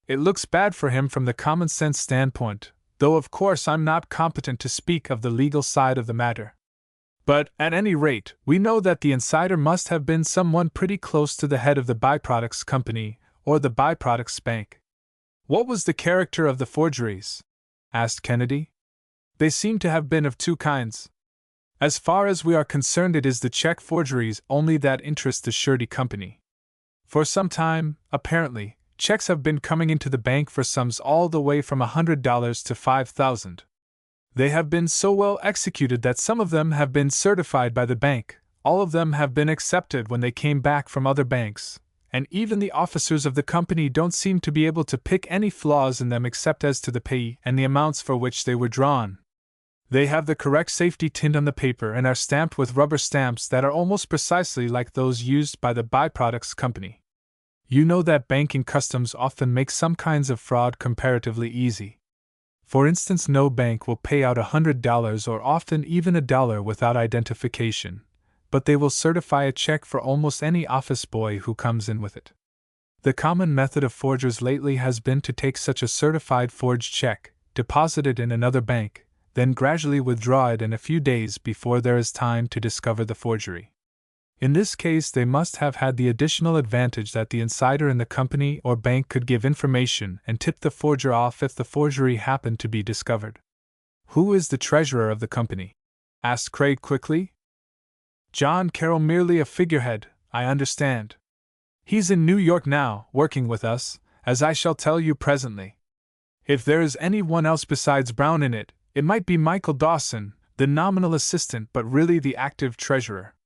It looks bad for him from the common sense standpoint, though of course I'm not competent to speak of the legal side of the matter. But, at any rate, we know that the insider must have been someone pretty close to the head of the Byproducts Company, or the Byproducts Bank. What was the character of the forgeries? Asked Kennedy. They seem to have been of two kinds. As far as we are concerned, it is the check forgeries only that interest the surety company. For some time, apparently, checks have been coming into the bank for sums all the way from $100 to $5,000. They have been so well executed that some of them have been certified by the bank, all of them have been accepted when they came back from other banks, and even the officers of the company don't seem to be able to pick any flaws in them except as to the payee and the amounts for which they were drawn. They have the correct safety tint on the paper and are stamped with rubber stamps that are almost precisely like those used by the Byproducts Company. You know that banking customs often make some kinds of fraud comparatively easy. For instance, no bank will pay out $100 or often even $1 without identification, but they will certify a check for almost any office boy who comes in with it. The common method of forgers lately has been to take such a certified forged check, deposit it in another bank, then gradually withdraw it in a few days before there is time to discover the forgery. In this case, they must have had the additional advantage that the insider in the company or bank could give information and tip the forger off if the forgery happened to be discovered. Who is the treasurer of the company? Asked Craig quickly. John Carroll, merely a figurehead, I understand. He's in New York now, working with us, as I shall tell you presently. If there is anyone else besides Brown in it, it might be Michael Dawson, the nominal assistant but really the active treasurer.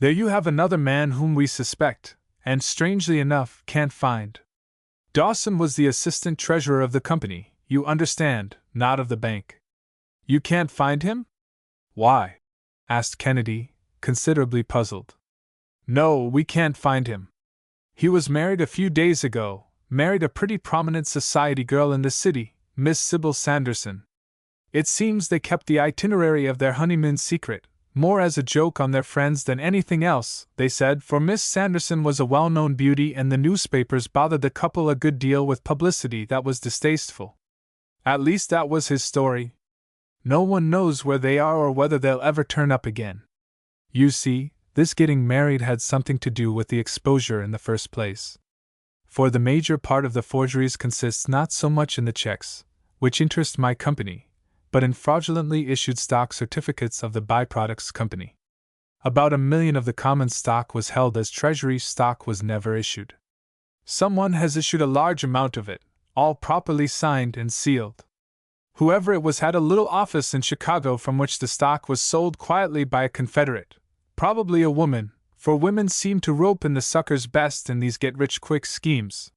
There you have another man whom we suspect, and strangely enough, can't find. Dawson was the assistant treasurer of the company, you understand, not of the bank. You can't find him? Why? Asked Kennedy, considerably puzzled. No, we can't find him. He was married a few days ago, married a pretty prominent society girl in the city, Miss Sybil Sanderson. It seems they kept the itinerary of their honeymoon secret, more as a joke on their friends than anything else, they said, for Miss Sanderson was a well-known beauty and the newspapers bothered the couple a good deal with publicity that was distasteful. At least that was his story. No one knows where they are or whether they'll ever turn up again. You see, this getting married had something to do with the exposure in the first place. For the major part of the forgeries consists not so much in the checks, which interest my company, but in fraudulently issued stock certificates of the Byproducts Company. About 1 million of the common stock was held as treasury stock was never issued. Someone has issued a large amount of it, all properly signed and sealed. Whoever it was had a little office in Chicago from which the stock was sold quietly by a confederate, probably a woman, for women seem to rope in the suckers best in these get-rich-quick schemes.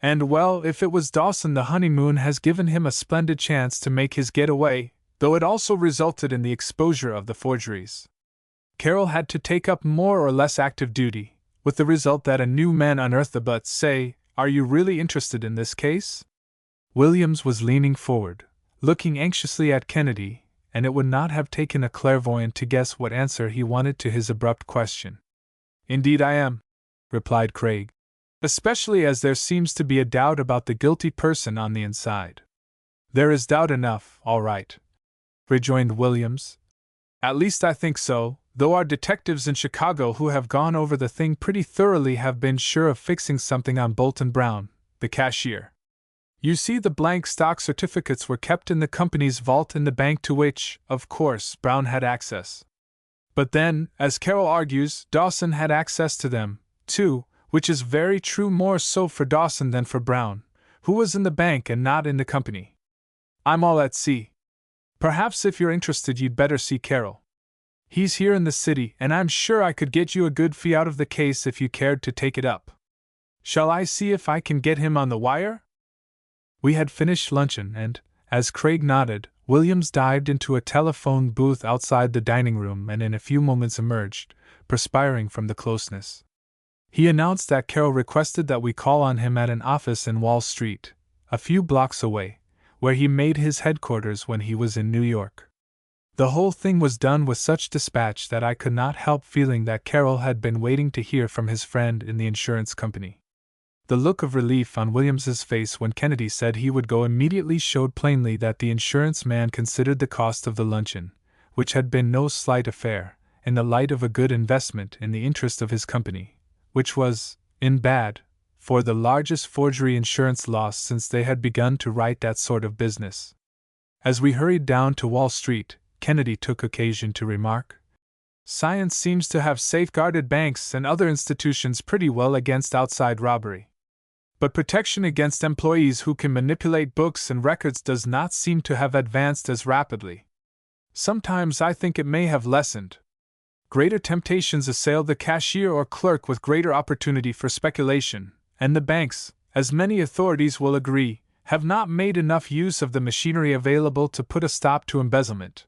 And well, if it was Dawson, the honeymoon has given him a splendid chance to make his getaway, though it also resulted in the exposure of the forgeries. Carroll had to take up more or less active duty, with the result that a new man unearthed the but say, are you really interested in this case? Williams was leaning forward, looking anxiously at Kennedy, and it would not have taken a clairvoyant to guess what answer he wanted to his abrupt question. Indeed I am, replied Craig. Especially as there seems to be a doubt about the guilty person on the inside. There is doubt enough, all right, rejoined Williams. At least I think so, though our detectives in Chicago who have gone over the thing pretty thoroughly have been sure of fixing something on Bolton Brown, the cashier. You see, the blank stock certificates were kept in the company's vault in the bank to which, of course, Brown had access. But then, as Carroll argues, Dawson had access to them, too, which is very true, more so for Dawson than for Brown, who was in the bank and not in the company. I'm all at sea. Perhaps if you're interested you'd better see Carroll. He's here in the city, and I'm sure I could get you a good fee out of the case if you cared to take it up. Shall I see if I can get him on the wire? We had finished luncheon and, as Craig nodded, Williams dived into a telephone booth outside the dining room and in a few moments emerged, perspiring from the closeness. He announced that Carroll requested that we call on him at an office in Wall Street, a few blocks away, where he made his headquarters when he was in New York. The whole thing was done with such dispatch that I could not help feeling that Carroll had been waiting to hear from his friend in the insurance company. The look of relief on Williams's face when Kennedy said he would go immediately showed plainly that the insurance man considered the cost of the luncheon, which had been no slight affair, in the light of a good investment in the interest of his company, which was, in bad, for the largest forgery insurance loss since they had begun to write that sort of business. As we hurried down to Wall Street, Kennedy took occasion to remark, "Science seems to have safeguarded banks and other institutions pretty well against outside robbery. But protection against employees who can manipulate books and records does not seem to have advanced as rapidly. Sometimes I think it may have lessened. Greater temptations assail the cashier or clerk with greater opportunity for speculation, and the banks, as many authorities will agree, have not made enough use of the machinery available to put a stop to embezzlement.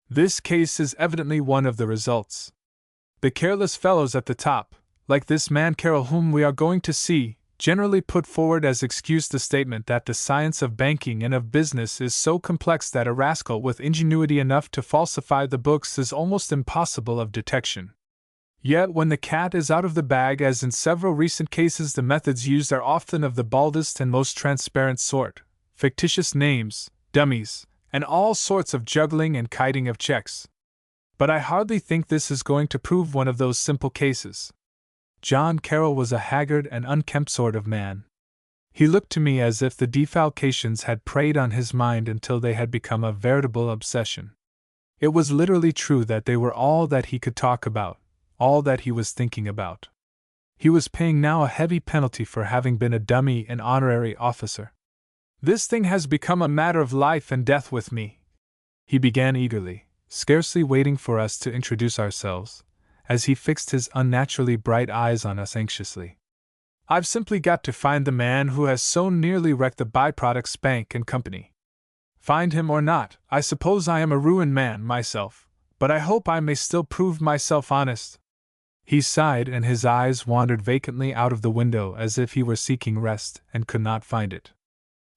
This case is evidently one of the results. The careless fellows at the top, like this man Carroll whom we are going to see, generally put forward as excuse the statement that the science of banking and of business is so complex that a rascal with ingenuity enough to falsify the books is almost impossible of detection. Yet when the cat is out of the bag, as in several recent cases, the methods used are often of the baldest and most transparent sort, fictitious names, dummies, and all sorts of juggling and kiting of checks. But I hardly think this is going to prove one of those simple cases." John Carroll was a haggard and unkempt sort of man. He looked to me as if the defalcations had preyed on his mind until they had become a veritable obsession. It was literally true that they were all that he could talk about, all that he was thinking about. He was paying now a heavy penalty for having been a dummy and honorary officer. "This thing has become a matter of life and death with me," he began eagerly, scarcely waiting for us to introduce ourselves, as he fixed his unnaturally bright eyes on us anxiously. "I've simply got to find the man who has so nearly wrecked the Byproducts Bank and Company. Find him or not, I suppose I am a ruined man myself, but I hope I may still prove myself honest." He sighed and his eyes wandered vacantly out of the window as if he were seeking rest and could not find it.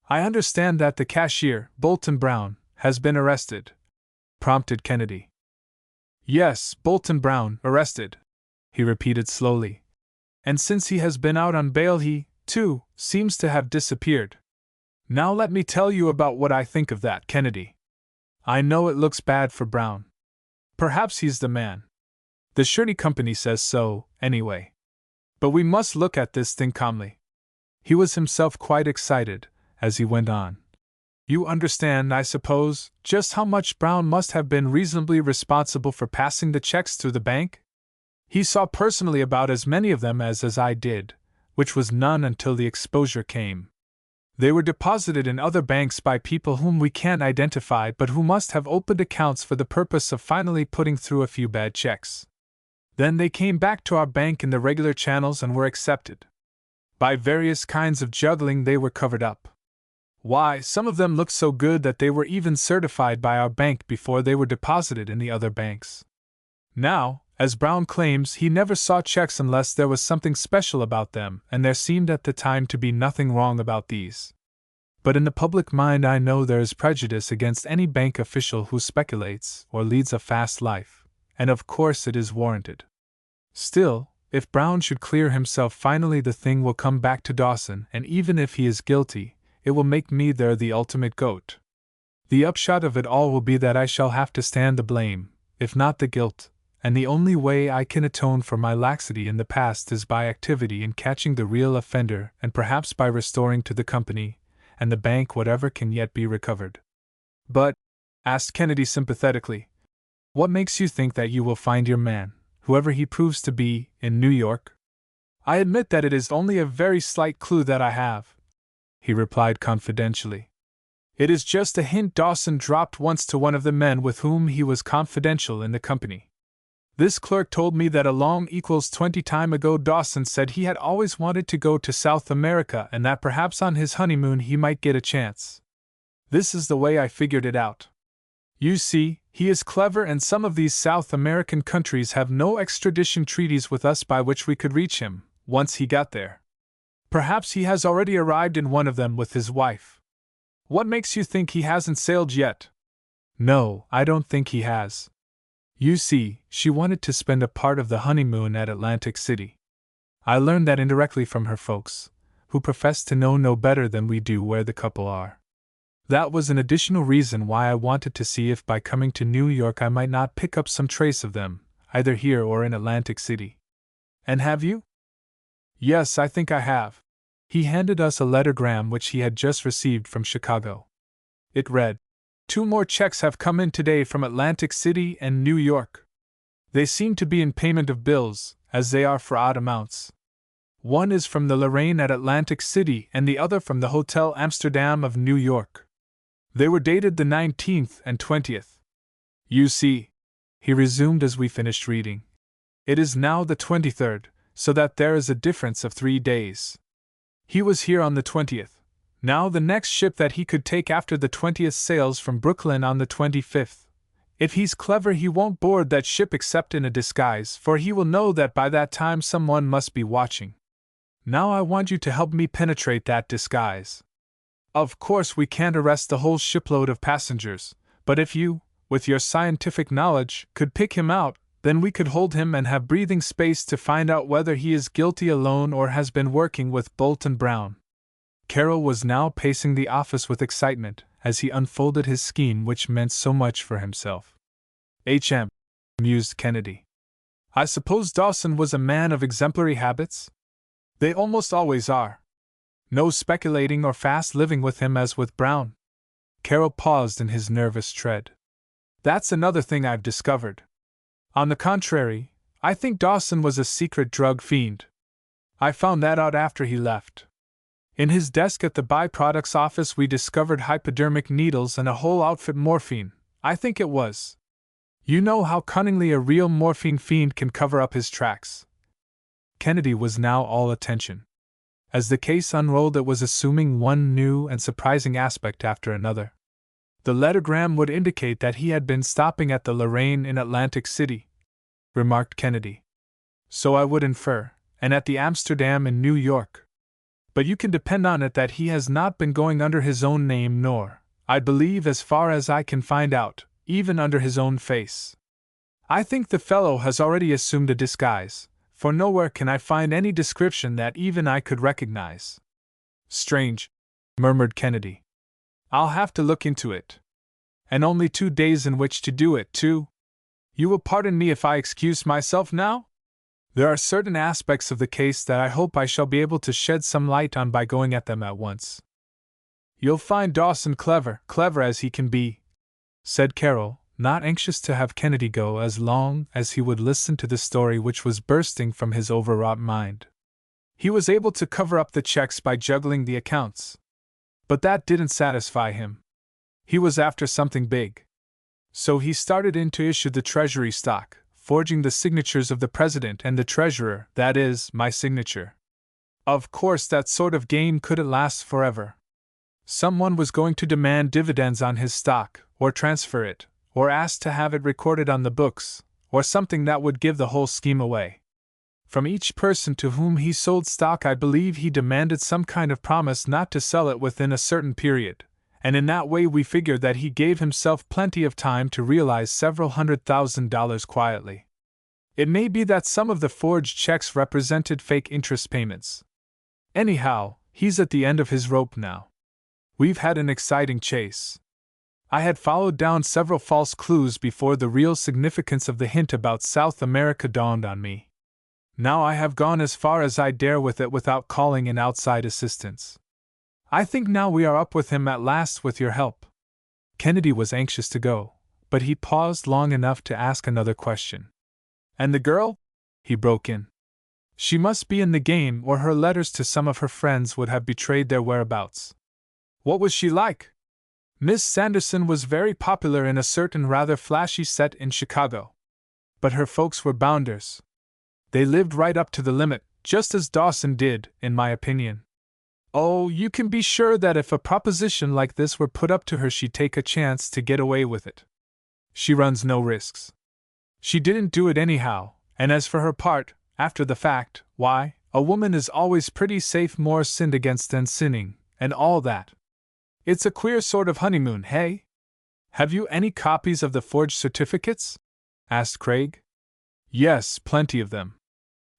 "I understand that the cashier, Bolton Brown, has been arrested," prompted Kennedy. "Yes, Bolton Brown, arrested," he repeated slowly. "And since he has been out on bail he, too, seems to have disappeared. Now let me tell you about what I think of that, Kennedy. I know it looks bad for Brown. Perhaps he's the man. The surety company says so, anyway. But we must look at this thing calmly." He was himself quite excited, as he went on. "You understand, I suppose, just how much Brown must have been reasonably responsible for passing the checks through the bank? He saw personally about as many of them as I did, which was none until the exposure came. They were deposited in other banks by people whom we can't identify but who must have opened accounts for the purpose of finally putting through a few bad checks. Then they came back to our bank in the regular channels and were accepted. By various kinds of juggling they were covered up. Why, some of them looked so good that they were even certified by our bank before they were deposited in the other banks. Now, as Brown claims, he never saw checks unless there was something special about them, and there seemed at the time to be nothing wrong about these. But in the public mind I know there is prejudice against any bank official who speculates or leads a fast life, and of course it is warranted. Still, if Brown should clear himself finally, the thing will come back to Dawson, and even if he is guilty, it will make me there the ultimate goat. The upshot of it all will be that I shall have to stand the blame, if not the guilt, and the only way I can atone for my laxity in the past is by activity in catching the real offender and perhaps by restoring to the company and the bank whatever can yet be recovered." "But," asked Kennedy sympathetically, "what makes you think that you will find your man, whoever he proves to be, in New York?" "I admit that it is only a very slight clue that I have," he replied confidentially. "It is just a hint Dawson dropped once to one of the men with whom he was confidential in the company. This clerk told me that a long equals 20 time ago Dawson said he had always wanted to go to South America and that perhaps on his honeymoon he might get a chance. This is the way I figured it out. You see, he is clever and some of these South American countries have no extradition treaties with us by which we could reach him, once he got there. Perhaps he has already arrived in one of them with his wife. What makes you think he hasn't sailed yet? No, I don't think he has. You see, she wanted to spend a part of the honeymoon at Atlantic City. I learned that indirectly from her folks, who profess to know no better than we do where the couple are. That was an additional reason why I wanted to see if by coming to New York I might not pick up some trace of them, either here or in Atlantic City. And have you? Yes, I think I have. He handed us a lettergram which he had just received from Chicago. It read, "2 more checks have come in today from Atlantic City and New York. They seem to be in payment of bills, as they are for odd amounts. One is from the Lorraine at Atlantic City and the other from the Hotel Amsterdam of New York. They were dated the 19th and 20th. You see," he resumed as we finished reading, "it is now the 23rd, so that there is a difference of 3 days. He was here on the 20th. Now the next ship that he could take after the 20th sails from Brooklyn on the 25th. If he's clever, he won't board that ship except in a disguise, for he will know that by that time someone must be watching. Now I want you to help me penetrate that disguise. Of course we can't arrest the whole shipload of passengers, but if you, with your scientific knowledge, could pick him out, then we could hold him and have breathing space to find out whether he is guilty alone or has been working with Bolt and Brown." Carroll was now pacing the office with excitement as he unfolded his scheme which meant so much for himself. "H.M.," mused Kennedy. "I suppose Dawson was a man of exemplary habits? They almost always are. No speculating or fast living with him as with Brown." Carroll paused in his nervous tread. "That's another thing I've discovered. On the contrary, I think Dawson was a secret drug fiend. I found that out after he left. In his desk at the byproducts office we discovered hypodermic needles and a whole outfit morphine, I think it was. You know how cunningly a real morphine fiend can cover up his tracks." Kennedy was now all attention. As the case unrolled, it was assuming one new and surprising aspect after another. "The lettergram would indicate that he had been stopping at the Lorraine in Atlantic City," remarked Kennedy. "So I would infer, and at the Amsterdam in New York. But you can depend on it that he has not been going under his own name nor, I believe as far as I can find out, even under his own face. I think the fellow has already assumed a disguise, for nowhere can I find any description that even I could recognize." "Strange," murmured Kennedy. "I'll have to look into it. And only 2 days in which to do it, too. You will pardon me if I excuse myself now? There are certain aspects of the case that I hope I shall be able to shed some light on by going at them at once." "You'll find Dawson clever as he can be," said Carroll, not anxious to have Kennedy go as long as he would listen to the story which was bursting from his overwrought mind. "He was able to cover up the checks by juggling the accounts. But that didn't satisfy him. He was after something big. So he started in to issue the treasury stock, forging the signatures of the president and the treasurer, that is, my signature. Of course that sort of game couldn't last forever. Someone was going to demand dividends on his stock, or transfer it, or ask to have it recorded on the books, or something that would give the whole scheme away. From each person to whom he sold stock I believe he demanded some kind of promise not to sell it within a certain period, and in that way we figured that he gave himself plenty of time to realize several $100,000 quietly. It may be that some of the forged checks represented fake interest payments. Anyhow, he's at the end of his rope now. We've had an exciting chase. I had followed down several false clues before the real significance of the hint about South America dawned on me. Now I have gone as far as I dare with it without calling in outside assistance. I think now we are up with him at last with your help." Kennedy was anxious to go, but he paused long enough to ask another question. "And the girl?" he broke in. "She must be in the game, or her letters to some of her friends would have betrayed their whereabouts. What was she like?" "Miss Sanderson was very popular in a certain rather flashy set in Chicago. But her folks were bounders. They lived right up to the limit, just as Dawson did, in my opinion. Oh, you can be sure that if a proposition like this were put up to her she'd take a chance to get away with it. She runs no risks. She didn't do it anyhow, and as for her part, after the fact, why, A woman is always pretty safe, more sinned against than sinning, and all that. It's a queer sort of honeymoon, hey? Have you any copies of the forged certificates? Asked Craig. Yes, plenty of them.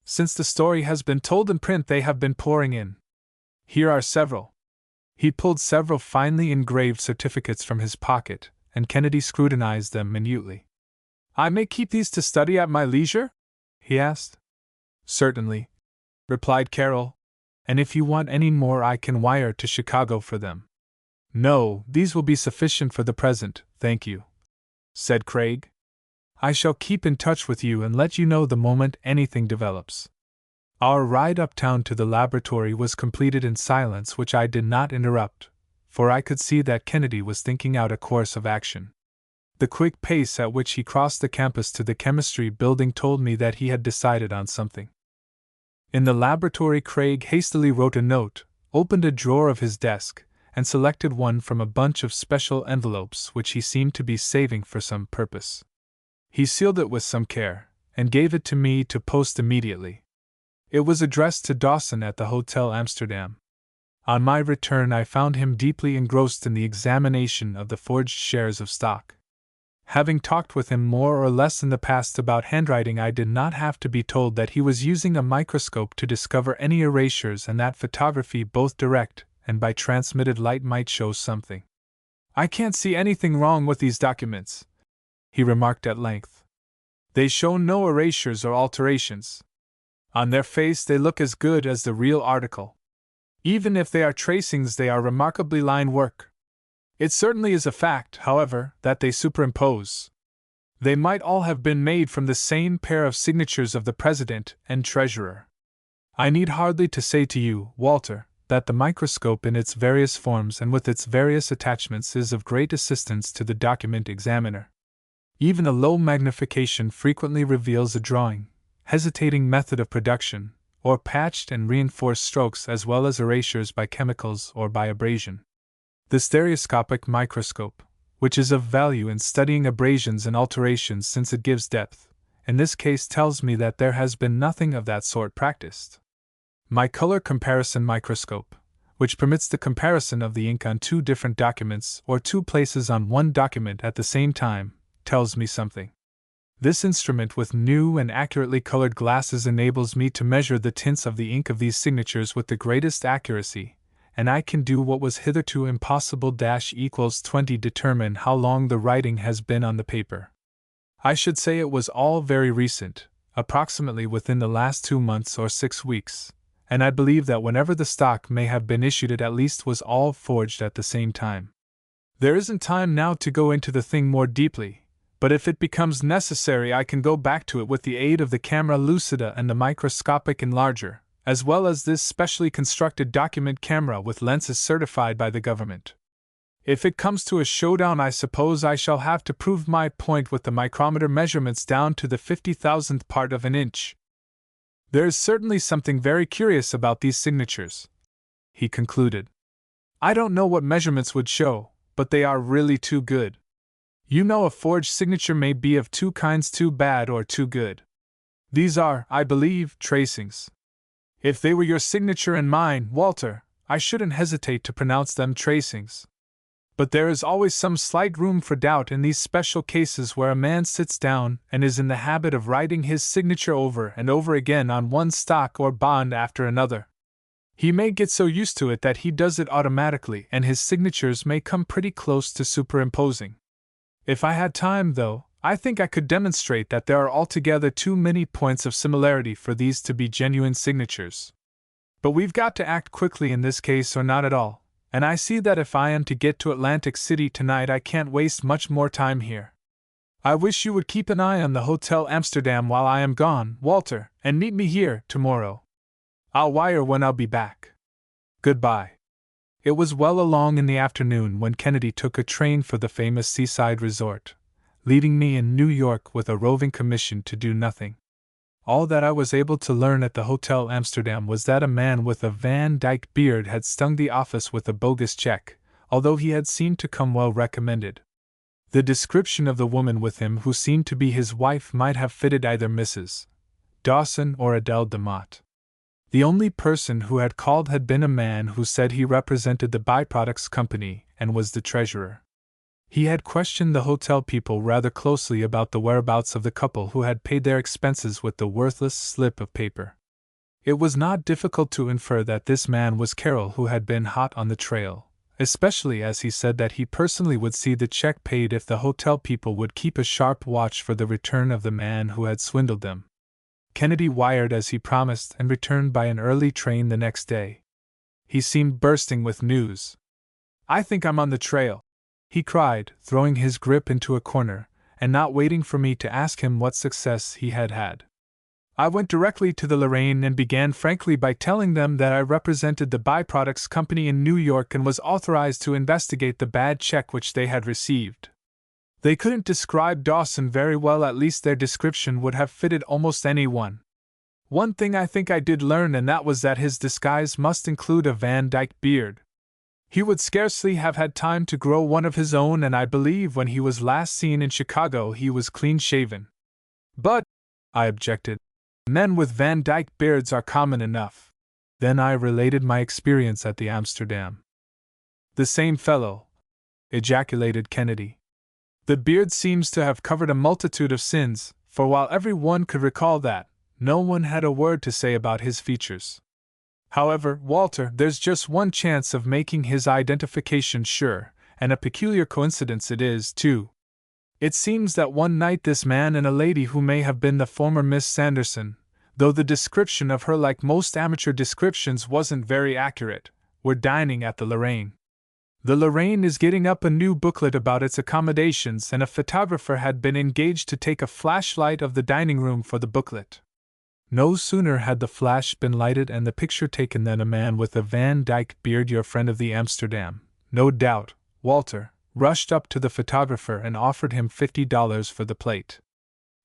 Since the story has been told in print, they have been pouring in. Here are several. He pulled several finely engraved certificates from his pocket, and Kennedy scrutinized them minutely. I may keep these to study at my leisure? He asked. Certainly, replied Carroll, and if you want any more I can wire to Chicago for them. No, these will be sufficient for the present, thank you, said Craig. I shall keep in touch with you and let you know the moment anything develops. Our ride uptown to the laboratory was completed in silence, which I did not interrupt, for I could see that Kennedy was thinking out a course of action. The quick pace at which he crossed the campus to the chemistry building told me that he had decided on something. In the laboratory, Craig hastily wrote a note, opened a drawer of his desk, and selected one from a bunch of special envelopes which he seemed to be saving for some purpose. He sealed it with some care, and gave it to me to post immediately. It was addressed to Dawson at the Hotel Amsterdam. On my return I found him deeply engrossed in the examination of the forged shares of stock. Having talked with him more or less in the past about handwriting, I did not have to be told that he was using a microscope to discover any erasures, and that photography, both direct and by transmitted light, might show something. I can't see anything wrong with these documents, he remarked at length. They show no erasures or alterations. On their face they look as good as the real article. Even if they are tracings, they are remarkably line work. It certainly is a fact, however, that they superimpose. They might all have been made from the same pair of signatures of the President and Treasurer. I need hardly to say to you, Walter, that the microscope in its various forms and with its various attachments is of great assistance to the document examiner. Even a low magnification frequently reveals a drawing, hesitating method of production, or patched and reinforced strokes, as well as erasures by chemicals or by abrasion. The stereoscopic microscope, which is of value in studying abrasions and alterations since it gives depth, in this case tells me that there has been nothing of that sort practiced. My color comparison microscope, which permits the comparison of the ink on two different documents or two places on one document at the same time, tells me something. This instrument with new and accurately colored glasses enables me to measure the tints of the ink of these signatures with the greatest accuracy, and I can do what was hitherto impossible == 20 determine how long the writing has been on the paper. I should say it was all very recent, approximately within the last 2 months or 6 weeks, and I believe that whenever the stock may have been issued it at least was all forged at the same time. There isn't time now to go into the thing more deeply, but if it becomes necessary I can go back to it with the aid of the camera lucida and the microscopic enlarger, as well as this specially constructed document camera with lenses certified by the government. If it comes to a showdown, I suppose I shall have to prove my point with the micrometer measurements down to the 50,000th part of an inch. There is certainly something very curious about these signatures, he concluded. I don't know what measurements would show, but they are really too good. You know, a forged signature may be of two kinds, too bad or too good. These are, I believe, tracings. If they were your signature and mine, Walter, I shouldn't hesitate to pronounce them tracings. But there is always some slight room for doubt in these special cases where a man sits down and is in the habit of writing his signature over and over again on one stock or bond after another. He may get so used to it that he does it automatically, and his signatures may come pretty close to superimposing. If I had time, though, I think I could demonstrate that there are altogether too many points of similarity for these to be genuine signatures. But we've got to act quickly in this case or not at all, and I see that if I am to get to Atlantic City tonight I can't waste much more time here. I wish you would keep an eye on the Hotel Amsterdam while I am gone, Walter, and meet me here tomorrow. I'll wire when I'll be back. Goodbye. It was well along in the afternoon when Kennedy took a train for the famous seaside resort, leaving me in New York with a roving commission to do nothing. All that I was able to learn at the Hotel Amsterdam was that a man with a Van Dyke beard had stung the office with a bogus check, although he had seemed to come well recommended. The description of the woman with him who seemed to be his wife might have fitted either Mrs. Dawson or Adele DeMott. The only person who had called had been a man who said he represented the Byproducts Company and was the treasurer. He had questioned the hotel people rather closely about the whereabouts of the couple who had paid their expenses with the worthless slip of paper. It was not difficult to infer that this man was Carroll, who had been hot on the trail, especially as he said that he personally would see the check paid if the hotel people would keep a sharp watch for the return of the man who had swindled them. Kennedy wired as he promised and returned by an early train the next day. He seemed bursting with news. "I think I'm on the trail," he cried, throwing his grip into a corner, and not waiting for me to ask him what success he had had. I went directly to the Lorraine and began frankly by telling them that I represented the Byproducts Company in New York and was authorized to investigate the bad check which they had received. They couldn't describe Dawson very well, at least their description would have fitted almost anyone. One thing I think I did learn, and that was that his disguise must include a Van Dyke beard. He would scarcely have had time to grow one of his own, and I believe when he was last seen in Chicago he was clean-shaven. "But," I objected, "men with Van Dyke beards are common enough." Then I related my experience at the Amsterdam. "The same fellow," ejaculated Kennedy. "The beard seems to have covered a multitude of sins, for while every one could recall that, no one had a word to say about his features. However, Walter, there's just one chance of making his identification sure, and a peculiar coincidence it is, too. It seems that one night this man and a lady who may have been the former Miss Sanderson, though the description of her, like most amateur descriptions, wasn't very accurate, were dining at the Lorraine. The Lorraine is getting up a new booklet about its accommodations, and a photographer had been engaged to take a flashlight of the dining room for the booklet. No sooner had the flash been lighted and the picture taken than a man with a Van Dyke beard, your friend of the Amsterdam, no doubt, Walter, rushed up to the photographer and offered him $50 for the plate.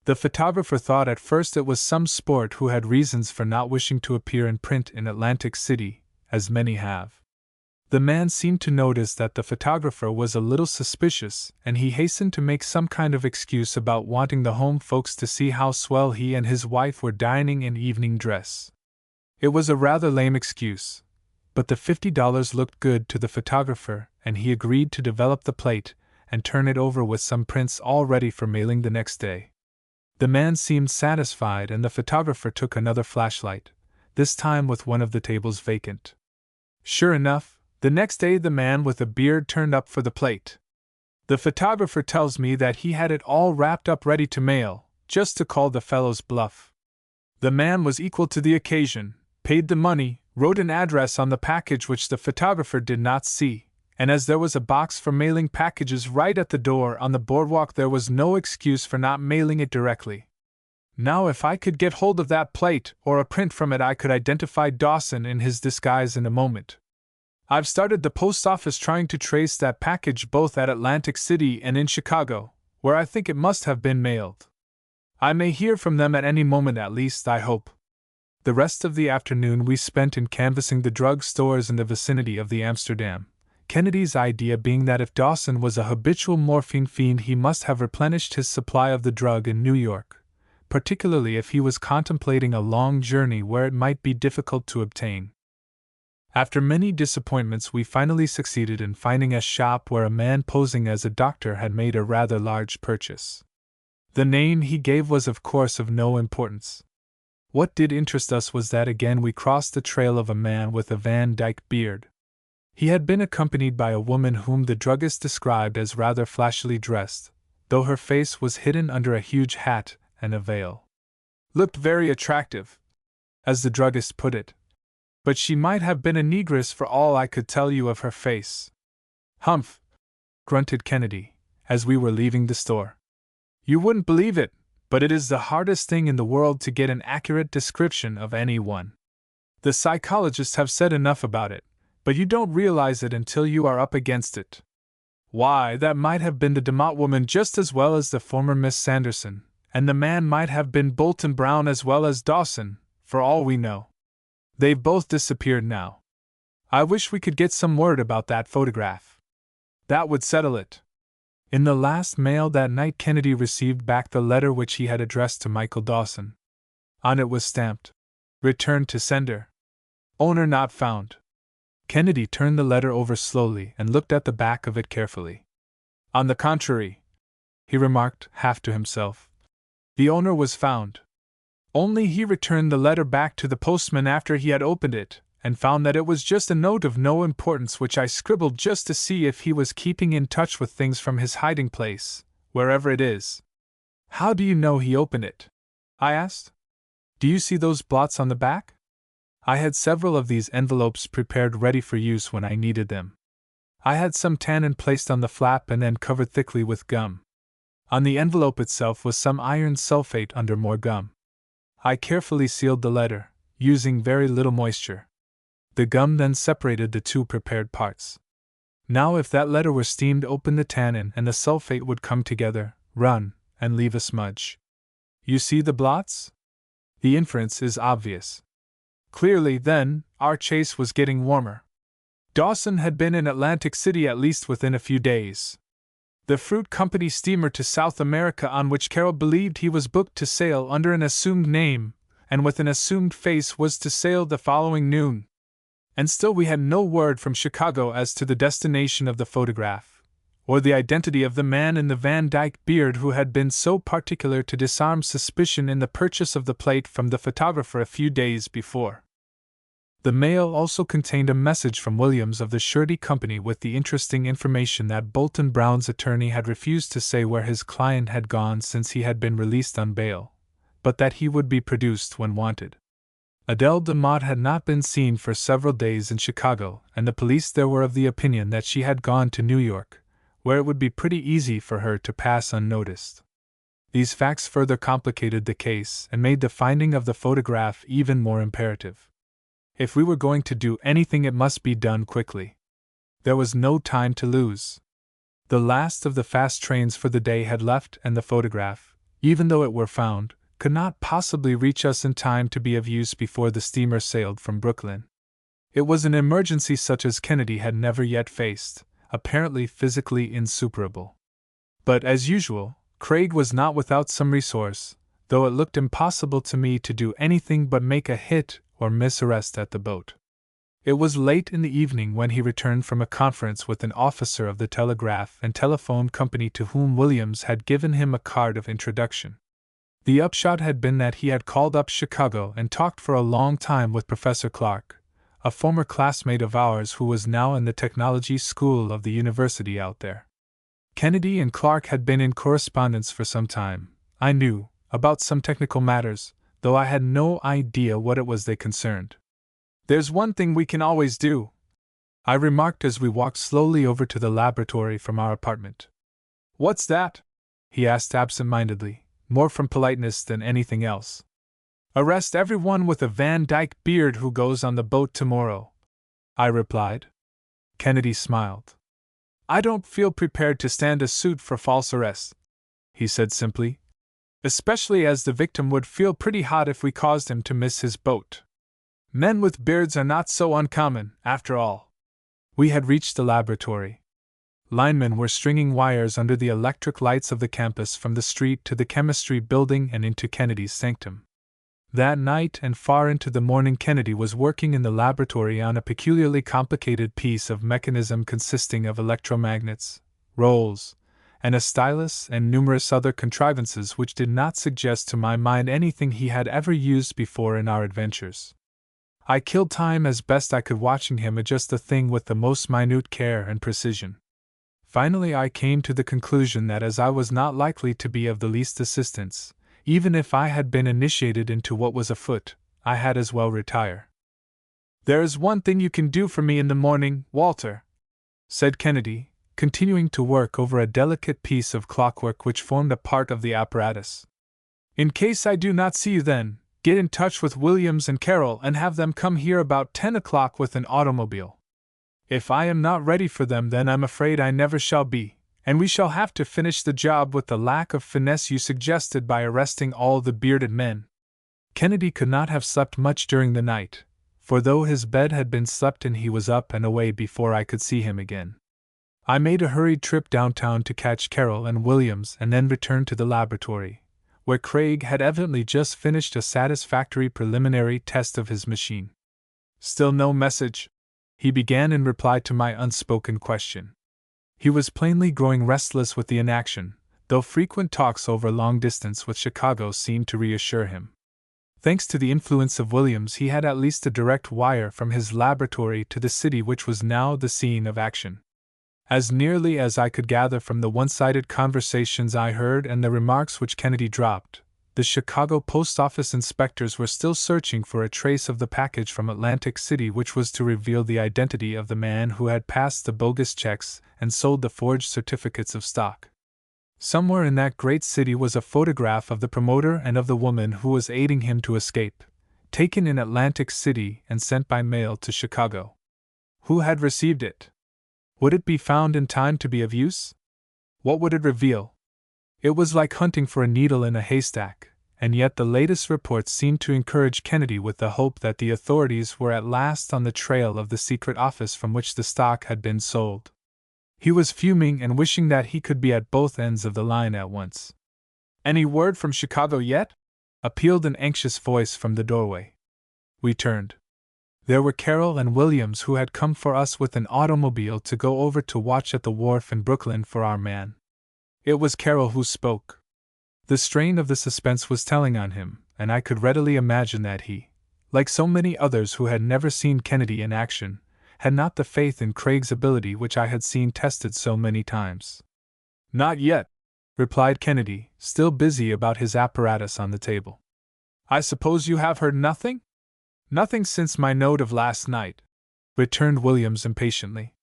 The photographer thought at first it was some sport who had reasons for not wishing to appear in print in Atlantic City, as many have. The man seemed to notice that the photographer was a little suspicious, and he hastened to make some kind of excuse about wanting the home folks to see how swell he and his wife were dining in evening dress. It was a rather lame excuse, but the $50 looked good to the photographer, and he agreed to develop the plate and turn it over with some prints all ready for mailing the next day. The man seemed satisfied, and the photographer took another flashlight, this time with one of the tables vacant. Sure enough, the next day the man with a beard turned up for the plate. The photographer tells me that he had it all wrapped up ready to mail, just to call the fellow's bluff. The man was equal to the occasion, paid the money, wrote an address on the package which the photographer did not see, and as there was a box for mailing packages right at the door on the boardwalk, there was no excuse for not mailing it directly. Now if I could get hold of that plate, or a print from it, I could identify Dawson in his disguise in a moment. I've started the post office trying to trace that package both at Atlantic City and in Chicago, where I think it must have been mailed. I may hear from them at any moment, at least I hope. The rest of the afternoon we spent in canvassing the drug stores in the vicinity of the Amsterdam, Kennedy's idea being that if Dawson was a habitual morphine fiend he must have replenished his supply of the drug in New York, particularly if he was contemplating a long journey where it might be difficult to obtain. After many disappointments we finally succeeded in finding a shop where a man posing as a doctor had made a rather large purchase. The name he gave was of course of no importance. What did interest us was that again we crossed the trail of a man with a Van Dyke beard. He had been accompanied by a woman whom the druggist described as rather flashily dressed, though her face was hidden under a huge hat and a veil. Looked very attractive, as the druggist put it. But she might have been a negress for all I could tell you of her face. "Humph!" grunted Kennedy, as we were leaving the store. "You wouldn't believe it, but it is the hardest thing in the world to get an accurate description of anyone. The psychologists have said enough about it, but you don't realize it until you are up against it. Why, that might have been the DeMott woman just as well as the former Miss Sanderson, and the man might have been Bolton Brown as well as Dawson, for all we know. They've both disappeared now. I wish we could get some word about that photograph. That would settle it." In the last mail that night Kennedy received back the letter which he had addressed to Michael Dawson. On it was stamped, "Returned to sender." Owner not found. Kennedy turned the letter over slowly and looked at the back of it carefully. On the contrary, he remarked, half to himself, the owner was found. Only he returned the letter back to the postman after he had opened it, and found that it was just a note of no importance which I scribbled just to see if he was keeping in touch with things from his hiding place, wherever it is. How do you know he opened it? I asked. Do you see those blots on the back? I had several of these envelopes prepared ready for use when I needed them. I had some tannin placed on the flap and then covered thickly with gum. On the envelope itself was some iron sulfate under more gum. I carefully sealed the letter, using very little moisture. The gum then separated the two prepared parts. Now if that letter were steamed open, the tannin and the sulfate would come together, run, and leave a smudge. You see the blots? The inference is obvious. Clearly, then, our chase was getting warmer. Dawson had been in Atlantic City at least within a few days. The fruit company steamer to South America on which Carol believed he was booked to sail under an assumed name, and with an assumed face, was to sail the following noon. And still we had no word from Chicago as to the destination of the photograph, or the identity of the man in the Van Dyke beard who had been so particular to disarm suspicion in the purchase of the plate from the photographer a few days before. The mail also contained a message from Williams of the Surety Company with the interesting information that Bolton Brown's attorney had refused to say where his client had gone since he had been released on bail, but that he would be produced when wanted. Adele DeMott had not been seen for several days in Chicago, and the police there were of the opinion that she had gone to New York, where it would be pretty easy for her to pass unnoticed. These facts further complicated the case and made the finding of the photograph even more imperative. If we were going to do anything, it must be done quickly. There was no time to lose. The last of the fast trains for the day had left, and the photograph, even though it were found, could not possibly reach us in time to be of use before the steamer sailed from Brooklyn. It was an emergency such as Kennedy had never yet faced, apparently physically insuperable. But, as usual, Craig was not without some resource, though it looked impossible to me to do anything but make a hit or miss arrest at the boat. It was late in the evening when he returned from a conference with an officer of the telegraph and telephone company to whom Williams had given him a card of introduction. The upshot had been that he had called up Chicago and talked for a long time with Professor Clark, a former classmate of ours who was now in the technology school of the university out there. Kennedy and Clark had been in correspondence for some time, I knew, about some technical matters, though I had no idea what it was they concerned. "There's one thing we can always do," I remarked as we walked slowly over to the laboratory from our apartment. "What's that?" he asked absent-mindedly, more from politeness than anything else. "Arrest everyone with a Van Dyke beard who goes on the boat tomorrow," I replied. Kennedy smiled. "I don't feel prepared to stand a suit for false arrest," he said simply, "especially as the victim would feel pretty hot if we caused him to miss his boat. Men with beards are not so uncommon, after all." We had reached the laboratory. Linemen were stringing wires under the electric lights of the campus from the street to the chemistry building and into Kennedy's sanctum. That night and far into the morning Kennedy was working in the laboratory on a peculiarly complicated piece of mechanism consisting of electromagnets, rolls, and a stylus and numerous other contrivances which did not suggest to my mind anything he had ever used before in our adventures. I killed time as best I could watching him adjust the thing with the most minute care and precision. Finally I came to the conclusion that as I was not likely to be of the least assistance, even if I had been initiated into what was afoot, I had as well retire. "There is one thing you can do for me in the morning, Walter," said Kennedy, continuing to work over a delicate piece of clockwork which formed a part of the apparatus. "In case I do not see you then, get in touch with Williams and Carroll and have them come here about 10 o'clock with an automobile. If I am not ready for them, then I'm afraid I never shall be, and we shall have to finish the job with the lack of finesse you suggested by arresting all the bearded men." Kennedy could not have slept much during the night, for though his bed had been slept in, he was up and away before I could see him again. I made a hurried trip downtown to catch Carroll and Williams and then returned to the laboratory, where Craig had evidently just finished a satisfactory preliminary test of his machine. Still no message? He began in reply to my unspoken question. He was plainly growing restless with the inaction, though frequent talks over long distance with Chicago seemed to reassure him. Thanks to the influence of Williams, he had at least a direct wire from his laboratory to the city, which was now the scene of action. As nearly as I could gather from the one-sided conversations I heard and the remarks which Kennedy dropped, the Chicago post office inspectors were still searching for a trace of the package from Atlantic City which was to reveal the identity of the man who had passed the bogus checks and sold the forged certificates of stock. Somewhere in that great city was a photograph of the promoter and of the woman who was aiding him to escape, taken in Atlantic City and sent by mail to Chicago. Who had received it? Would it be found in time to be of use? What would it reveal? It was like hunting for a needle in a haystack, and yet the latest reports seemed to encourage Kennedy with the hope that the authorities were at last on the trail of the secret office from which the stock had been sold. He was fuming and wishing that he could be at both ends of the line at once. "Any word from Chicago yet?" appealed an anxious voice from the doorway. We turned. There were Carroll and Williams, who had come for us with an automobile to go over to watch at the wharf in Brooklyn for our man. It was Carroll who spoke. The strain of the suspense was telling on him, and I could readily imagine that he, like so many others who had never seen Kennedy in action, had not the faith in Craig's ability which I had seen tested so many times. "Not yet," replied Kennedy, still busy about his apparatus on the table. "I suppose you have heard nothing?" "Nothing since my note of last night," returned Williams impatiently.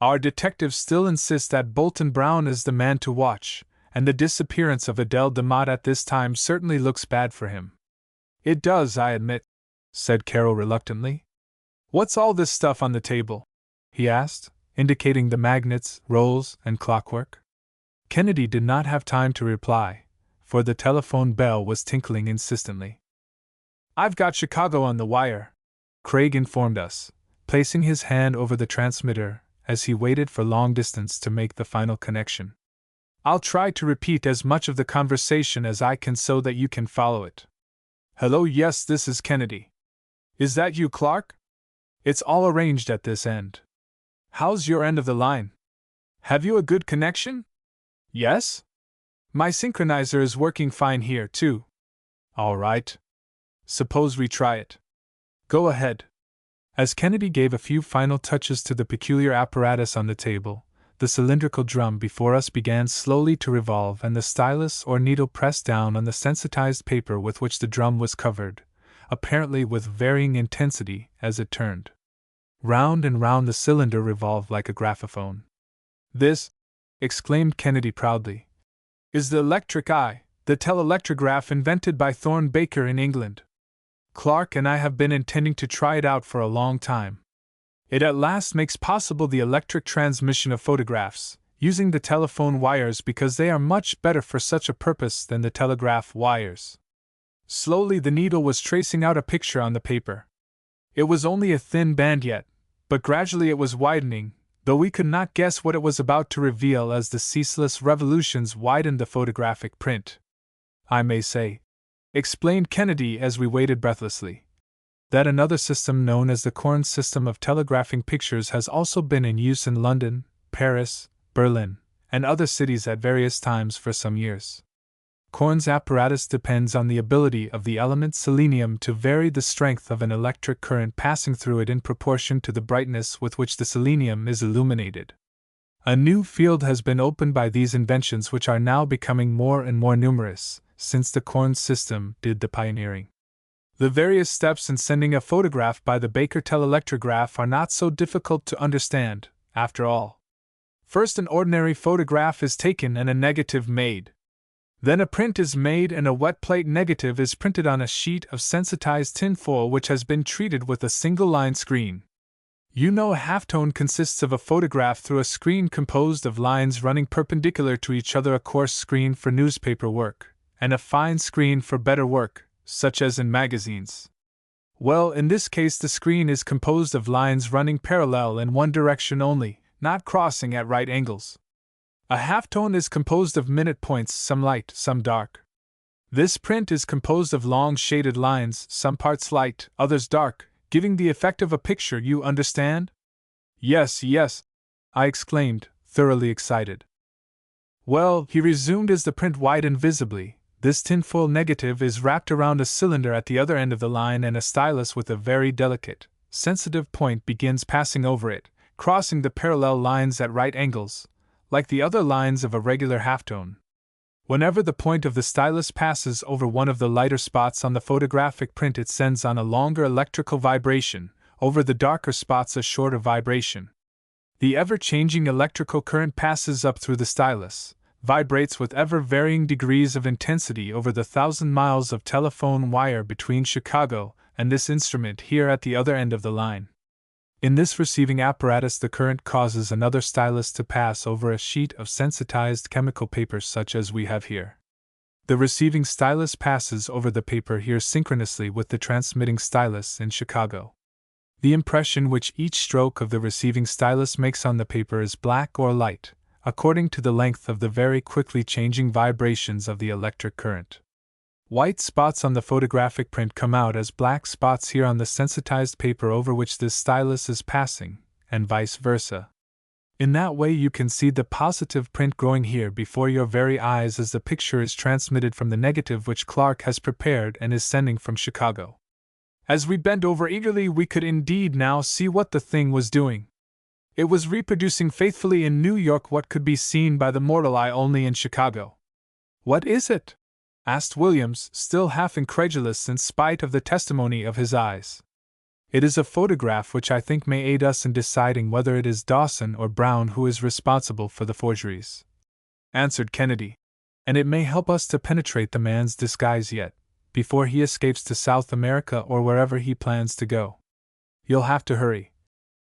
"Our detectives still insist that Bolton Brown is the man to watch, and the disappearance of Adele DeMott at this time certainly looks bad for him." "It does, I admit," said Carroll reluctantly. "What's all this stuff on the table?" he asked, indicating the magnets, rolls, and clockwork. Kennedy did not have time to reply, for the telephone bell was tinkling insistently. "I've got Chicago on the wire," Craig informed us, placing his hand over the transmitter as he waited for long distance to make the final connection. "I'll try to repeat as much of the conversation as I can so that you can follow it. Hello, yes, this is Kennedy. Is that you, Clark? It's all arranged at this end. How's your end of the line? Have you a good connection? Yes? My synchronizer is working fine here, too. All right. Suppose we try it. Go ahead." As Kennedy gave a few final touches to the peculiar apparatus on the table, the cylindrical drum before us began slowly to revolve and the stylus or needle pressed down on the sensitized paper with which the drum was covered, apparently with varying intensity as it turned. Round and round the cylinder revolved like a graphophone. "This," exclaimed Kennedy proudly, "is the electric eye, the telectrograph invented by Thorne Baker in England. Clark and I have been intending to try it out for a long time. It at last makes possible the electric transmission of photographs, using the telephone wires because they are much better for such a purpose than the telegraph wires." Slowly the needle was tracing out a picture on the paper. It was only a thin band yet, but gradually it was widening, though we could not guess what it was about to reveal as the ceaseless revolutions widened the photographic print. "I may say," explained Kennedy as we waited breathlessly, "that another system known as the Korn system of telegraphing pictures has also been in use in London, Paris, Berlin, and other cities at various times for some years. Korn's apparatus depends on the ability of the element selenium to vary the strength of an electric current passing through it in proportion to the brightness with which the selenium is illuminated. A new field has been opened by these inventions, which are now becoming more and more numerous, since the Korn system did the pioneering. The various steps in sending a photograph by the Baker telectrograph are not so difficult to understand, after all. First, an ordinary photograph is taken and a negative made. Then a print is made and a wet plate negative is printed on a sheet of sensitized tinfoil which has been treated with a single-line screen. You know, a halftone consists of a photograph through a screen composed of lines running perpendicular to each other, a coarse screen for newspaper work, and a fine screen for better work, such as in magazines. Well, in this case the screen is composed of lines running parallel in one direction only, not crossing at right angles. A halftone is composed of minute points, some light, some dark. This print is composed of long shaded lines, some parts light, others dark, giving the effect of a picture, you understand? Yes, yes, I exclaimed, thoroughly excited. Well, he resumed as the print widened visibly, this tinfoil negative is wrapped around a cylinder at the other end of the line and a stylus with a very delicate, sensitive point begins passing over it, crossing the parallel lines at right angles, like the other lines of a regular halftone. Whenever the point of the stylus passes over one of the lighter spots on the photographic print, it sends on a longer electrical vibration, over the darker spots a shorter vibration. The ever-changing electrical current passes up through the stylus, vibrates with ever-varying degrees of intensity over the 1,000 miles of telephone wire between Chicago and this instrument here at the other end of the line. In this receiving apparatus, the current causes another stylus to pass over a sheet of sensitized chemical paper such as we have here. The receiving stylus passes over the paper here synchronously with the transmitting stylus in Chicago. The impression which each stroke of the receiving stylus makes on the paper is black or light, according to the length of the very quickly changing vibrations of the electric current. White spots on the photographic print come out as black spots here on the sensitized paper over which this stylus is passing, and vice versa. In that way you can see the positive print growing here before your very eyes as the picture is transmitted from the negative which Clark has prepared and is sending from Chicago. As we bent over eagerly, we could indeed now see what the thing was doing. It was reproducing faithfully in New York what could be seen by the mortal eye only in Chicago. What is it? Asked Williams, still half incredulous in spite of the testimony of his eyes. It is a photograph which I think may aid us in deciding whether it is Dawson or Brown who is responsible for the forgeries, answered Kennedy. And it may help us to penetrate the man's disguise yet, before he escapes to South America or wherever he plans to go. You'll have to hurry,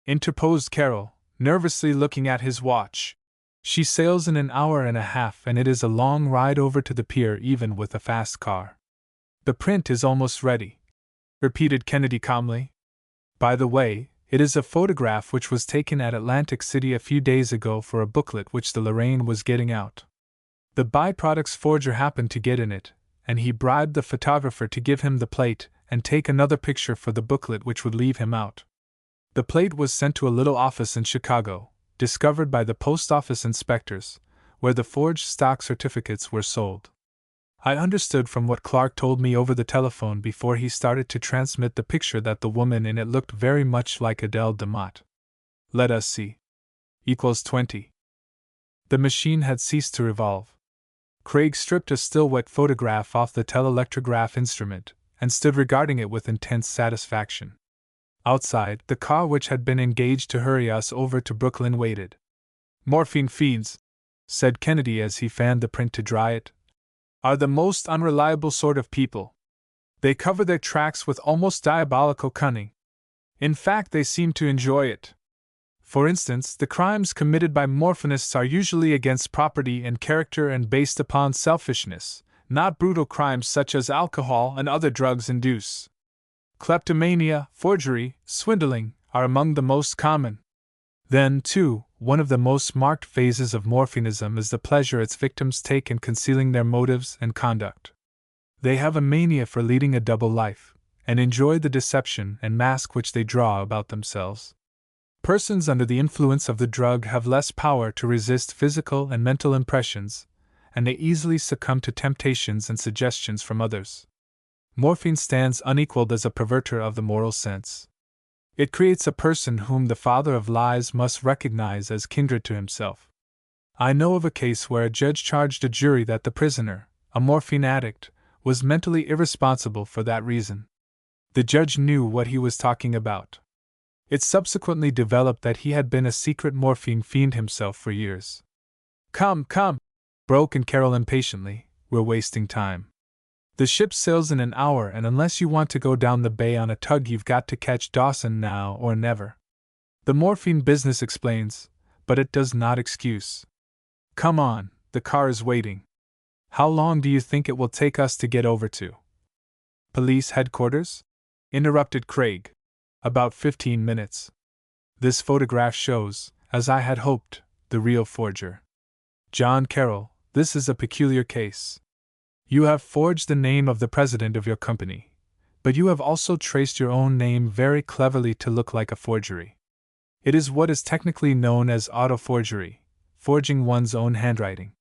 interposed Carol, nervously looking at his watch. She sails in an hour and a half, and it is a long ride over to the pier even with a fast car. The print is almost ready, repeated Kennedy calmly. By the way, it is a photograph which was taken at Atlantic City a few days ago for a booklet which the Lorraine was getting out. The byproducts forger happened to get in it, and he bribed the photographer to give him the plate and take another picture for the booklet which would leave him out. The plate was sent to a little office in Chicago, discovered by the post office inspectors, where the forged stock certificates were sold. I understood from what Clark told me over the telephone before he started to transmit the picture that the woman in it looked very much like Adele DeMott. Let us see. Equals 20. The machine had ceased to revolve. Craig stripped a still wet photograph off the telectrograph instrument and stood regarding it with intense satisfaction. Outside, the car which had been engaged to hurry us over to Brooklyn waited. Morphine fiends, said Kennedy as he fanned the print to dry it, are the most unreliable sort of people. They cover their tracks with almost diabolical cunning. In fact, they seem to enjoy it. For instance, the crimes committed by morphinists are usually against property and character and based upon selfishness, not brutal crimes such as alcohol and other drugs induce. Kleptomania, forgery, swindling are among the most common. Then, too, one of the most marked phases of morphinism is the pleasure its victims take in concealing their motives and conduct. They have a mania for leading a double life, and enjoy the deception and mask which they draw about themselves. Persons under the influence of the drug have less power to resist physical and mental impressions, and they easily succumb to temptations and suggestions from others. Morphine stands unequaled as a perverter of the moral sense. It creates a person whom the father of lies must recognize as kindred to himself. I know of a case where a judge charged a jury that the prisoner, a morphine addict, was mentally irresponsible for that reason. The judge knew what he was talking about. It subsequently developed that he had been a secret morphine fiend himself for years. Come, broke in Carol impatiently, we're wasting time. The ship sails in an hour, and unless you want to go down the bay on a tug, you've got to catch Dawson now or never. The morphine business explains, but it does not excuse. Come on, the car is waiting. How long do you think it will take us to get over to police headquarters? Interrupted Craig. About 15 minutes. This photograph shows, as I had hoped, the real forger. John Carroll, this is a peculiar case. You have forged the name of the president of your company, but you have also traced your own name very cleverly to look like a forgery. It is what is technically known as auto-forgery, forging one's own handwriting.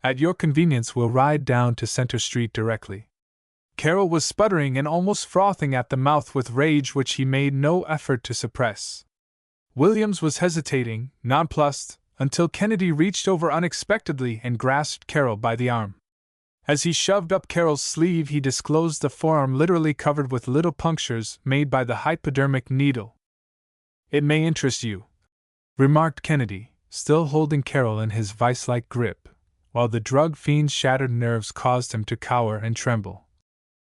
At your convenience, we'll ride down to Center Street directly." Carroll was sputtering and almost frothing at the mouth with rage which he made no effort to suppress. Williams was hesitating, nonplussed, until Kennedy reached over unexpectedly and grasped Carroll by the arm. As he shoved up Carroll's sleeve, he disclosed the forearm literally covered with little punctures made by the hypodermic needle. "It may interest you," remarked Kennedy, still holding Carroll in his vice-like grip, while the drug fiend's shattered nerves caused him to cower and tremble,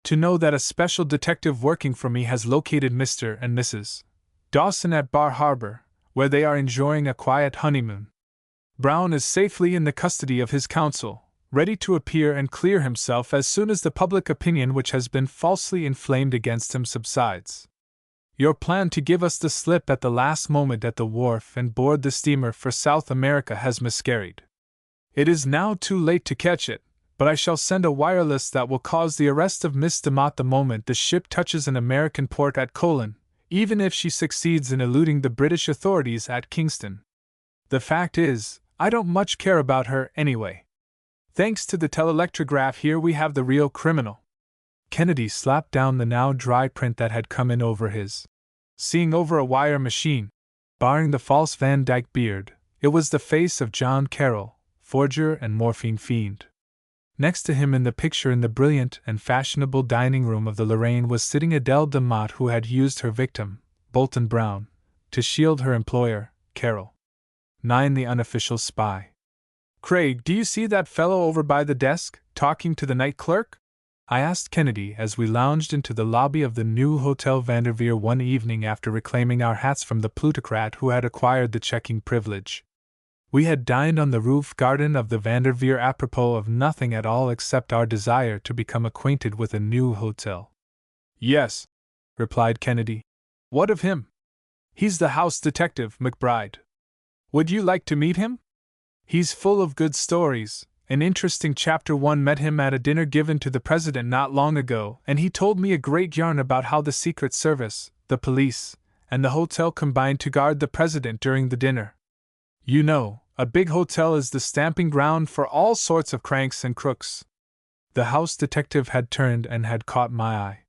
"to know that a special detective working for me has located Mr. and Mrs. Dawson at Bar Harbor, where they are enjoying a quiet honeymoon. Brown is safely in the custody of his counsel, ready to appear and clear himself as soon as the public opinion which has been falsely inflamed against him subsides. Your plan to give us the slip at the last moment at the wharf and board the steamer for South America has miscarried. It is now too late to catch it, but I shall send a wireless that will cause the arrest of Miss DeMott the moment the ship touches an American port at Colon, even if she succeeds in eluding the British authorities at Kingston. The fact is, I don't much care about her anyway. Thanks to the telectrograph here we have the real criminal." Kennedy slapped down the now dry print that had come in over his. Seeing over a wire machine, barring the false Van Dyke beard, it was the face of John Carroll, forger and morphine fiend. Next to him in the picture in the brilliant and fashionable dining room of the Lorraine was sitting Adele DeMott, who had used her victim, Bolton Brown, to shield her employer, Carroll. 9. The unofficial spy. "Craig, do you see that fellow over by the desk, talking to the night clerk?" I asked Kennedy as we lounged into the lobby of the new Hotel Vanderveer one evening after reclaiming our hats from the plutocrat who had acquired the checking privilege. We had dined on the roof garden of the Vanderveer apropos of nothing at all except our desire to become acquainted with a new hotel. "Yes," replied Kennedy. "What of him?" "He's the house detective, McBride. Would you like to meet him? He's full of good stories. An interesting chapter. One met him at a dinner given to the president not long ago, and he told me a great yarn about how the Secret Service, the police, and the hotel combined to guard the president during the dinner. You know, a big hotel is the stamping ground for all sorts of cranks and crooks." The house detective had turned and had caught my eye.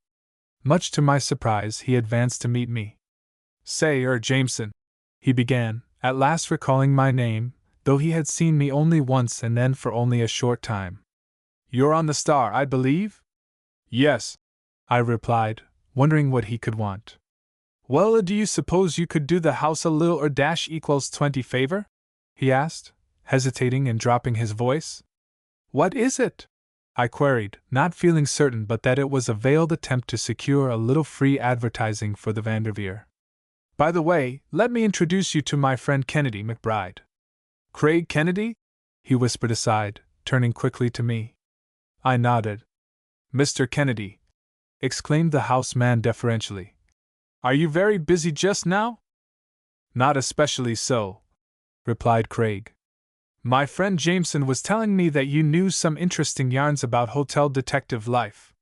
Much to my surprise, he advanced to meet me. "Say, Jameson," he began, at last recalling my name, though he had seen me only once and then for only a short time. "You're on the Star, I believe?" "Yes," I replied, wondering what he could want. "Well, do you suppose you could do the house a little =20 favor?" he asked, hesitating and dropping his voice. "What is it?" I queried, not feeling certain but that it was a veiled attempt to secure a little free advertising for the Vanderveer. "By the way, let me introduce you to my friend Kennedy, McBride." "Craig Kennedy?" he whispered aside, turning quickly to me. I nodded. "Mr. Kennedy," exclaimed the houseman deferentially. "Are you very busy just now?" "Not especially so," replied Craig. "My friend Jameson was telling me that you knew some interesting yarns about hotel detective life.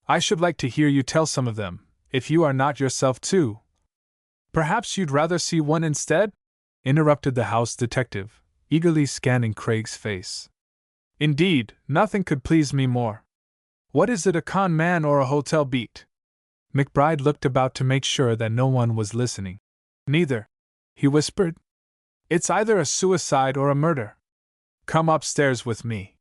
I should like to hear you tell some of them, if you are not yourself too." "Perhaps you'd rather see one instead?" interrupted the house detective, eagerly scanning Craig's face. "Indeed, nothing could please me more. What is it, a con man or a hotel beat?" McBride looked about to make sure that no one was listening. "Neither," he whispered. "It's either a suicide or a murder. Come upstairs with me.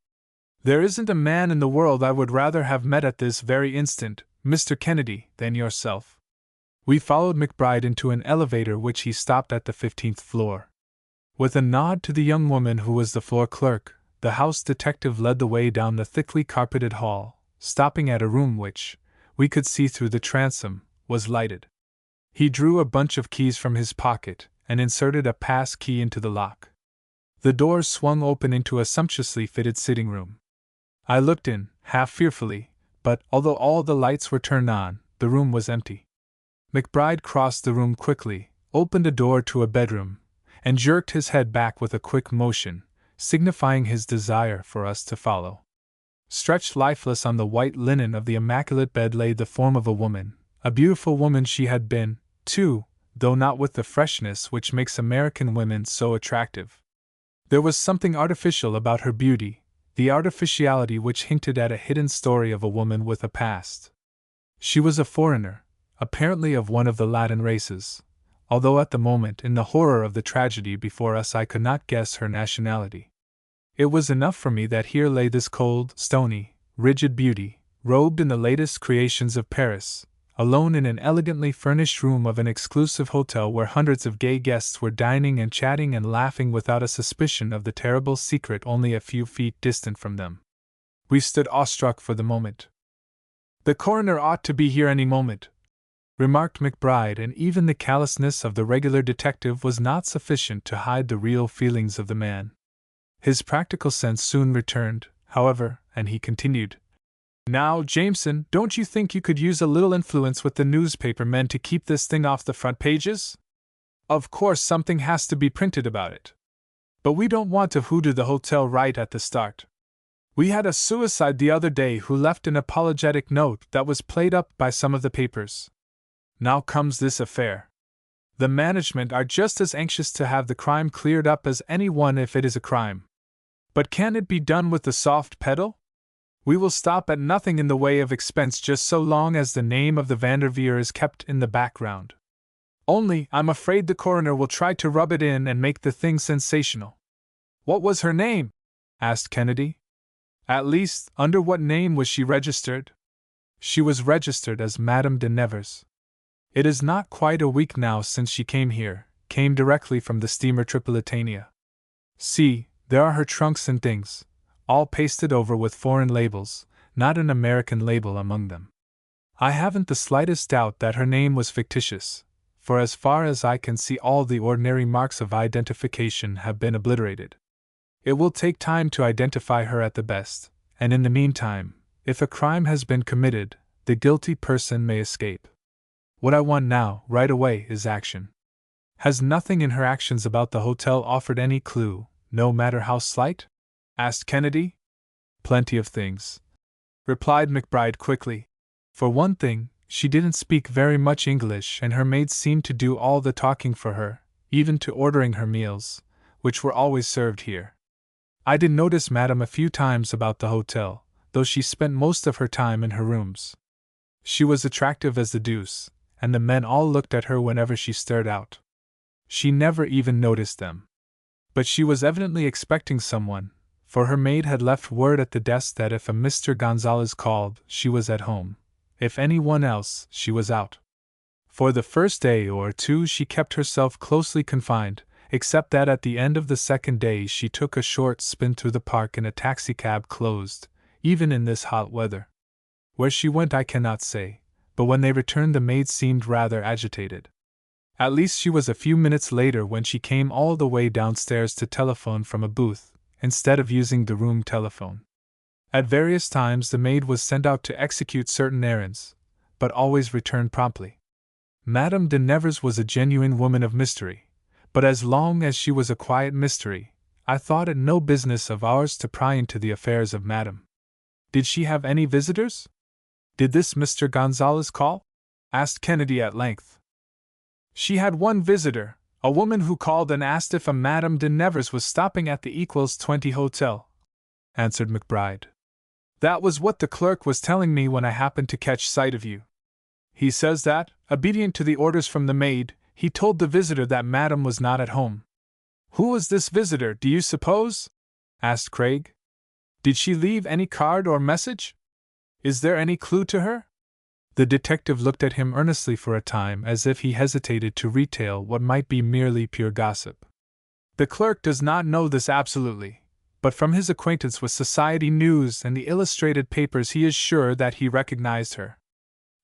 There isn't a man in the world I would rather have met at this very instant, Mr. Kennedy, than yourself." We followed McBride into an elevator which he stopped at the 15th floor. With a nod to the young woman who was the floor clerk, the house detective led the way down the thickly carpeted hall, stopping at a room which, we could see through the transom, was lighted. He drew a bunch of keys from his pocket and inserted a pass key into the lock. The doors swung open into a sumptuously fitted sitting room. I looked in, half fearfully, but although all the lights were turned on, the room was empty. McBride crossed the room quickly, opened a door to a bedroom, and jerked his head back with a quick motion, signifying his desire for us to follow. Stretched lifeless on the white linen of the immaculate bed lay the form of a woman. A beautiful woman she had been, too, though not with the freshness which makes American women so attractive. There was something artificial about her beauty, the artificiality which hinted at a hidden story of a woman with a past. She was a foreigner, apparently of one of the Latin races, although at the moment, in the horror of the tragedy before us, I could not guess her nationality. It was enough for me that here lay this cold, stony, rigid beauty, robed in the latest creations of Paris, alone in an elegantly furnished room of an exclusive hotel where hundreds of gay guests were dining and chatting and laughing without a suspicion of the terrible secret only a few feet distant from them. We stood awestruck for the moment. "The coroner ought to be here any moment," remarked McBride, and even the callousness of the regular detective was not sufficient to hide the real feelings of the man. His practical sense soon returned, however, and he continued, "Now, Jameson, don't you think you could use a little influence with the newspaper men to keep this thing off the front pages? Of course, something has to be printed about it. But we don't want to hoodoo the hotel right at the start. We had a suicide the other day who left an apologetic note that was played up by some of the papers. Now comes this affair. The management are just as anxious to have the crime cleared up as anyone if it is a crime. But can it be done with the soft pedal? We will stop at nothing in the way of expense just so long as the name of the Vanderveer is kept in the background. Only, I'm afraid the coroner will try to rub it in and make the thing sensational." "What was her name?" asked Kennedy. "At least, under what name was she registered?" "She was registered as Madame de Nevers. It is not quite a week now since she came directly from the steamer Tripolitania. See, there are her trunks and things, all pasted over with foreign labels, not an American label among them. I haven't the slightest doubt that her name was fictitious, for as far as I can see all the ordinary marks of identification have been obliterated. It will take time to identify her at the best, and in the meantime, if a crime has been committed, the guilty person may escape. What I want now, right away, is action." "Has nothing in her actions about the hotel offered any clue, no matter how slight?" asked Kennedy. "Plenty of things," replied McBride quickly. "For one thing, she didn't speak very much English, and her maid seemed to do all the talking for her, even to ordering her meals, which were always served here. I did notice Madame a few times about the hotel, though she spent most of her time in her rooms. She was attractive as the deuce, and the men all looked at her whenever she stirred out. She never even noticed them. But she was evidently expecting someone, for her maid had left word at the desk that if a Mr. Gonzalez called, she was at home. If anyone else, she was out. For the first day or two she kept herself closely confined, except that at the end of the second day she took a short spin through the park in a taxicab closed, even in this hot weather. Where she went I cannot say, but when they returned the maid seemed rather agitated. At least she was a few minutes later when she came all the way downstairs to telephone from a booth, instead of using the room telephone. At various times the maid was sent out to execute certain errands, but always returned promptly. Madame de Nevers was a genuine woman of mystery, but as long as she was a quiet mystery, I thought it no business of ours to pry into the affairs of Madame. Did she have any visitors? Did this Mr. Gonzalez call? Asked Kennedy at length. She had one visitor, a woman who called and asked if a Madame de Nevers was stopping at the =20 hotel, answered McBride. That was what the clerk was telling me when I happened to catch sight of you. He says that, obedient to the orders from the maid, he told the visitor that Madame was not at home. Who was this visitor, do you suppose? Asked Craig. Did she leave any card or message? Is there any clue to her? The detective looked at him earnestly for a time as if he hesitated to retail what might be merely pure gossip. The clerk does not know this absolutely, but from his acquaintance with society news and the illustrated papers he is sure that he recognized her.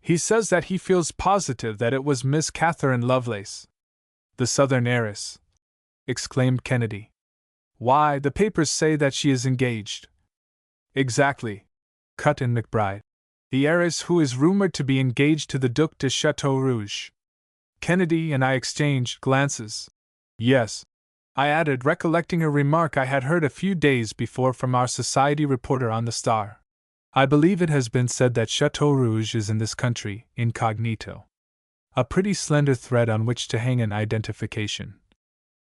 He says that he feels positive that it was Miss Catherine Lovelace. The Southern heiress, exclaimed Kennedy. Why, the papers say that she is engaged. Exactly, cut in McBride. The heiress who is rumored to be engaged to the Duc de Chateau Rouge. Kennedy and I exchanged glances. Yes, I added, recollecting a remark I had heard a few days before from our society reporter on the Star. I believe it has been said that Chateau Rouge is in this country, incognito. A pretty slender thread on which to hang an identification.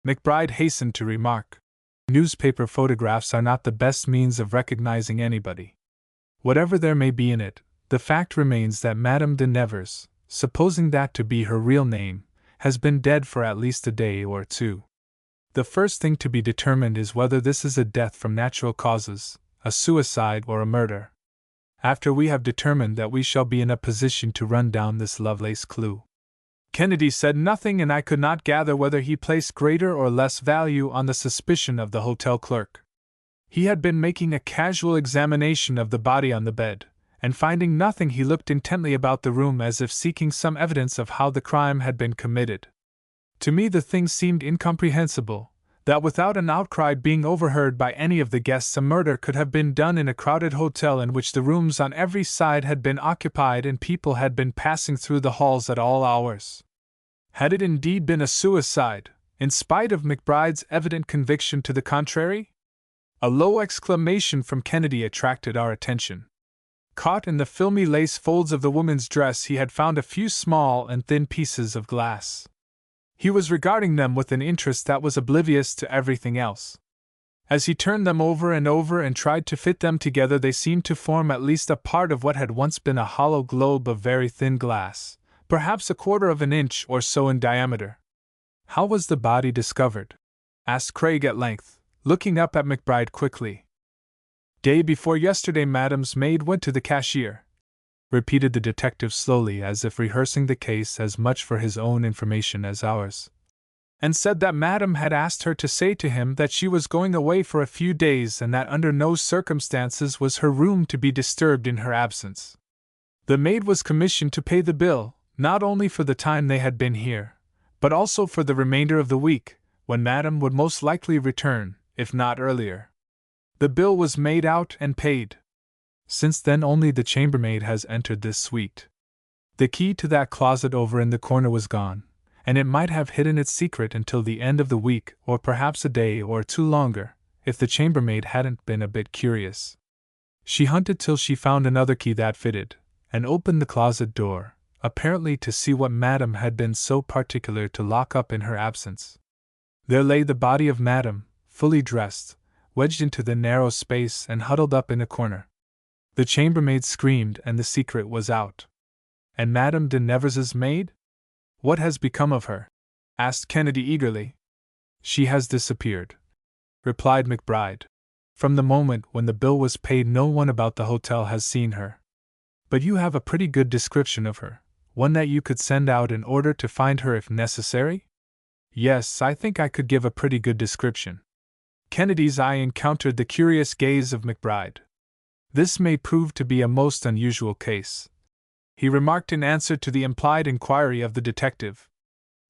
McBride hastened to remark. Newspaper photographs are not the best means of recognizing anybody. Whatever there may be in it, the fact remains that Madame de Nevers, supposing that to be her real name, has been dead for at least a day or two. The first thing to be determined is whether this is a death from natural causes, a suicide or a murder. After we have determined that, we shall be in a position to run down this Lovelace clue. Kennedy said nothing, and I could not gather whether he placed greater or less value on the suspicion of the hotel clerk. He had been making a casual examination of the body on the bed, and finding nothing, he looked intently about the room as if seeking some evidence of how the crime had been committed. To me the thing seemed incomprehensible, that without an outcry being overheard by any of the guests, a murder could have been done in a crowded hotel in which the rooms on every side had been occupied and people had been passing through the halls at all hours. Had it indeed been a suicide, in spite of McBride's evident conviction to the contrary? A low exclamation from Kennedy attracted our attention. Caught in the filmy lace folds of the woman's dress, he had found a few small and thin pieces of glass. He was regarding them with an interest that was oblivious to everything else. As he turned them over and tried to fit them together, they seemed to form at least a part of what had once been a hollow globe of very thin glass, perhaps a quarter of an inch or so in diameter. "How was the body discovered?" asked Craig at length, looking up at McBride quickly. "Day before yesterday, Madame's maid went to the cashier," repeated the detective slowly, as if rehearsing the case as much for his own information as ours, "and said that Madame had asked her to say to him that she was going away for a few days and that under no circumstances was her room to be disturbed in her absence. The maid was commissioned to pay the bill, not only for the time they had been here, but also for the remainder of the week, when Madame would most likely return, if not earlier. The bill was made out and paid. Since then only the chambermaid has entered this suite. The key to that closet over in the corner was gone, and it might have hidden its secret until the end of the week, or perhaps a day or two longer, if the chambermaid hadn't been a bit curious. She hunted till she found another key that fitted, and opened the closet door, apparently to see what Madame had been so particular to lock up in her absence. There lay the body of Madame, fully dressed, wedged into the narrow space and huddled up in a corner. The chambermaid screamed and the secret was out. And Madame de Nevers's maid? What has become of her?" asked Kennedy eagerly. "She has disappeared," replied McBride. "From the moment when the bill was paid, no one about the hotel has seen her. But you have a pretty good description of her, one that you could send out in order to find her if necessary?" "Yes, I think I could give a pretty good description." Kennedy's eye encountered the curious gaze of McBride. "This may prove to be a most unusual case," he remarked in answer to the implied inquiry of the detective.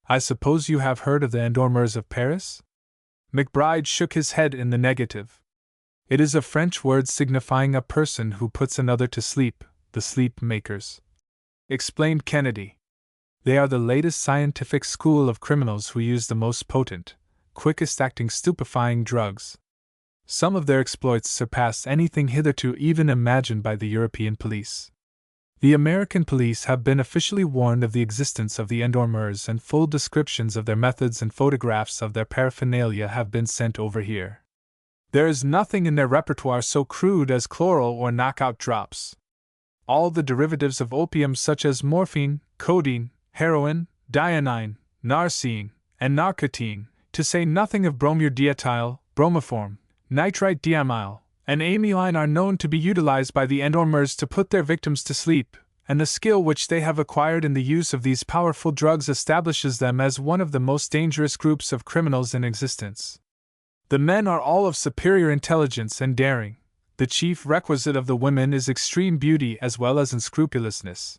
"I suppose you have heard of the endormeurs of Paris?" McBride shook his head in the negative. "It is a French word signifying a person who puts another to sleep, the sleep makers," explained Kennedy. "They are the latest scientific school of criminals who use the most potent, quickest-acting stupefying drugs. Some of their exploits surpass anything hitherto even imagined by the European police. The American police have been officially warned of the existence of the endormeurs, and full descriptions of their methods and photographs of their paraphernalia have been sent over here. There is nothing in their repertoire so crude as chloral or knockout drops. All the derivatives of opium, such as morphine, codeine, heroin, dianine, narceine, and narcotine, to say nothing of bromure-diethyl, bromoform, nitrite diamyl, and amyline, are known to be utilized by the endormeurs to put their victims to sleep, and the skill which they have acquired in the use of these powerful drugs establishes them as one of the most dangerous groups of criminals in existence. The men are all of superior intelligence and daring. The chief requisite of the women is extreme beauty as well as unscrupulousness.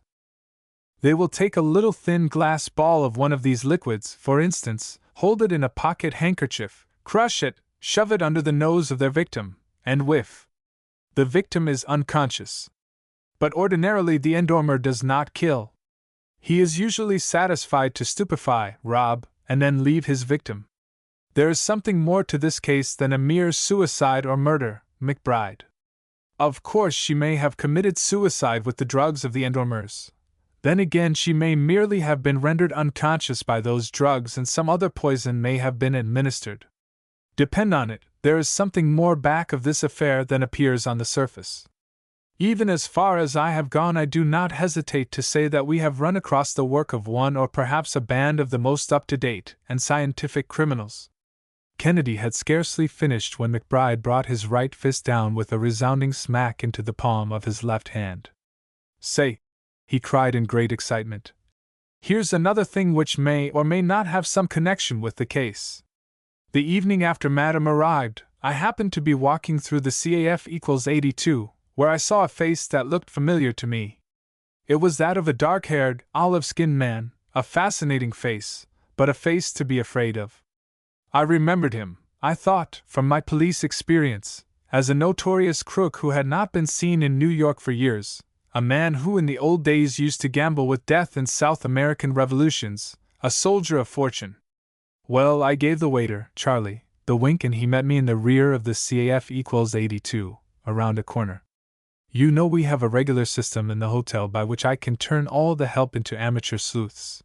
They will take a little thin glass ball of one of these liquids, for instance, hold it in a pocket handkerchief, crush it, shove it under the nose of their victim, and whiff. The victim is unconscious. But ordinarily the endormer does not kill. He is usually satisfied to stupefy, rob, and then leave his victim. There is something more to this case than a mere suicide or murder, McBride. Of course, she may have committed suicide with the drugs of the endormeurs. Then again, she may merely have been rendered unconscious by those drugs and some other poison may have been administered. Depend on it, there is something more back of this affair than appears on the surface. Even as far as I have gone, I do not hesitate to say that we have run across the work of one or perhaps a band of the most up-to-date and scientific criminals. Kennedy had scarcely finished when McBride brought his right fist down with a resounding smack into the palm of his left hand. "Say," he cried in great excitement, "here's another thing which may or may not have some connection with the case. The evening after Madame arrived, I happened to be walking through the CAF=82, where I saw a face that looked familiar to me. It was that of a dark-haired, olive-skinned man, a fascinating face, but a face to be afraid of. I remembered him, I thought, from my police experience, as a notorious crook who had not been seen in New York for years, a man who in the old days used to gamble with death in South American revolutions, a soldier of fortune. Well, I gave the waiter, Charlie, the wink and he met me in the rear of the CAF=82, around a corner. You know we have a regular system in the hotel by which I can turn all the help into amateur sleuths.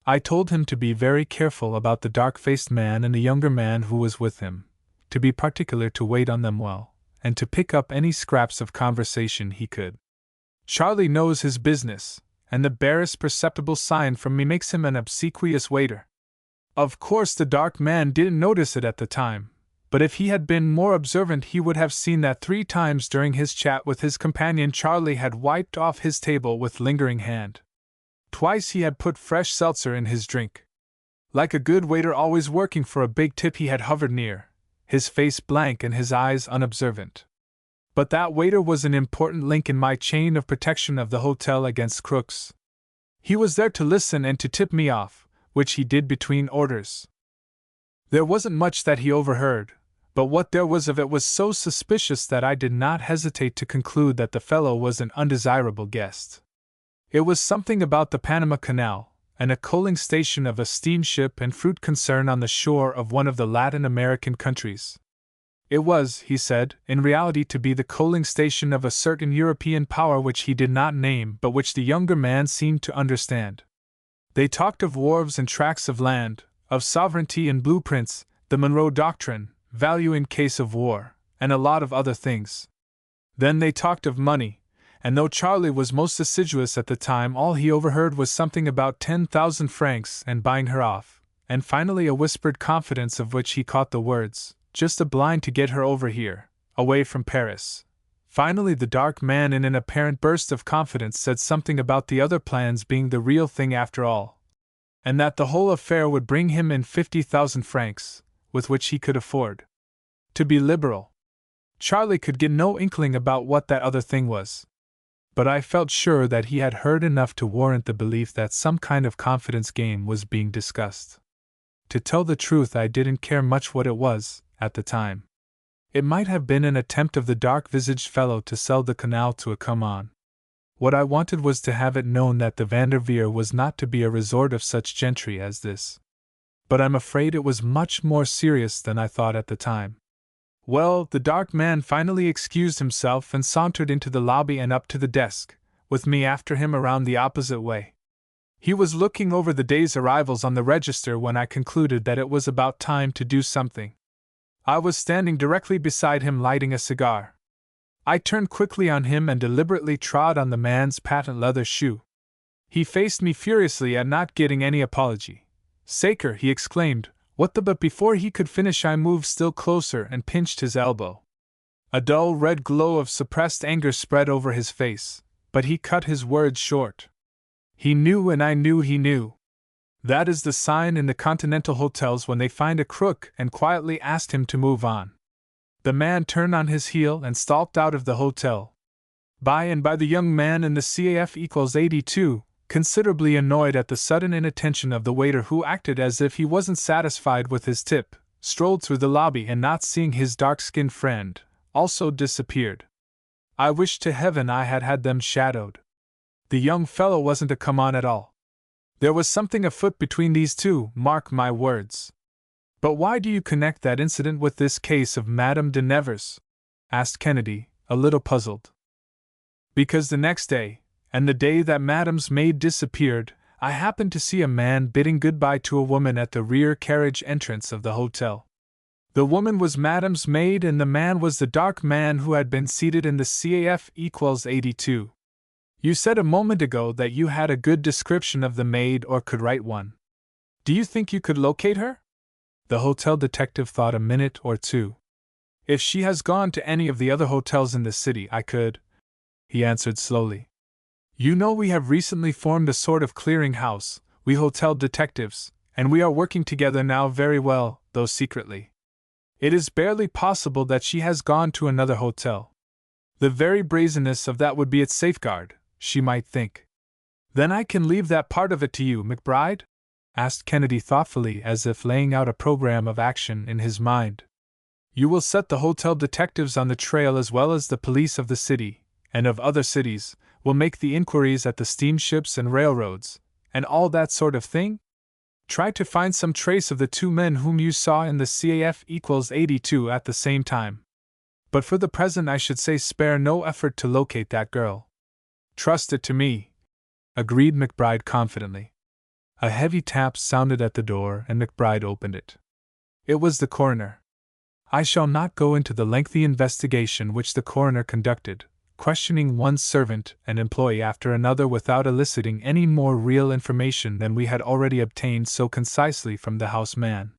I told him to be very careful about the dark-faced man and the younger man who was with him, to be particular to wait on them well, and to pick up any scraps of conversation he could. Charlie knows his business, and the barest perceptible sign from me makes him an obsequious waiter. Of course the dark man didn't notice it at the time, but if he had been more observant he would have seen that 3 times during his chat with his companion Charlie had wiped off his table with lingering hand. Twice he had put fresh seltzer in his drink. Like a good waiter always working for a big tip, he had hovered near, his face blank and his eyes unobservant. But that waiter was an important link in my chain of protection of the hotel against crooks. He was there to listen and to tip me off, which he did between orders. There wasn't much that he overheard, but what there was of it was so suspicious that I did not hesitate to conclude that the fellow was an undesirable guest. It was something about the Panama Canal, and a coaling station of a steamship and fruit concern on the shore of one of the Latin American countries. It was, he said, in reality to be the coaling station of a certain European power which he did not name but which the younger man seemed to understand. They talked of wharves and tracts of land, of sovereignty and blueprints, the Monroe Doctrine, value in case of war, and a lot of other things. Then they talked of money, and though Charlie was most assiduous at the time, all he overheard was something about 10,000 francs and buying her off, and finally a whispered confidence of which he caught the words, just a blind to get her over here, away from Paris. Finally the dark man in an apparent burst of confidence said something about the other plans being the real thing after all, and that the whole affair would bring him in 50,000 francs, with which he could afford to be liberal. Charlie could get no inkling about what that other thing was, but I felt sure that he had heard enough to warrant the belief that some kind of confidence game was being discussed. To tell the truth, I didn't care much what it was, at the time. It might have been an attempt of the dark-visaged fellow to sell the canal to a come-on. What I wanted was to have it known that the Vanderveer was not to be a resort of such gentry as this. But I'm afraid it was much more serious than I thought at the time. Well, the dark man finally excused himself and sauntered into the lobby and up to the desk, with me after him around the opposite way. He was looking over the day's arrivals on the register when I concluded that it was about time to do something. I was standing directly beside him lighting a cigar. I turned quickly on him and deliberately trod on the man's patent leather shoe. He faced me furiously at not getting any apology. "Saker," he exclaimed, "what the—" But before he could finish I moved still closer and pinched his elbow. A dull red glow of suppressed anger spread over his face, but he cut his words short. He knew and I knew he knew. That is the sign in the Continental hotels when they find a crook, and quietly asked him to move on. The man turned on his heel and stalked out of the hotel. By and by the young man in the CAF=82, considerably annoyed at the sudden inattention of the waiter who acted as if he wasn't satisfied with his tip, strolled through the lobby and not seeing his dark-skinned friend, also disappeared. I wished to heaven I had had them shadowed. The young fellow wasn't a come-on at all. There was something afoot between these two, mark my words. But why do you connect that incident with this case of Madame de Nevers? Asked Kennedy, a little puzzled. Because the next day, and the day that Madame's maid disappeared, I happened to see a man bidding goodbye to a woman at the rear carriage entrance of the hotel. The woman was Madame's maid and the man was the dark man who had been seated in the CAF equals 82. You said a moment ago that you had a good description of the maid or could write one. Do you think you could locate her? The hotel detective thought a minute or two. If she has gone to any of the other hotels in the city, I could, he answered slowly. You know, we have recently formed a sort of clearing house, we hotel detectives, and we are working together now very well, though secretly. It is barely possible that she has gone to another hotel. The very brazenness of that would be its safeguard, she might think. Then I can leave that part of it to you, McBride? Asked Kennedy thoughtfully, as if laying out a program of action in his mind. You will set the hotel detectives on the trail as well as the police of the city, and of other cities, will make the inquiries at the steamships and railroads, and all that sort of thing? Try to find some trace of the two men whom you saw in the CAF equals 82 at the same time. But for the present I should say spare no effort to locate that girl. Trust it to me, agreed McBride confidently. A heavy tap sounded at the door and McBride opened it. It was the coroner. I shall not go into the lengthy investigation which the coroner conducted, questioning one servant and employee after another without eliciting any more real information than we had already obtained so concisely from the house man.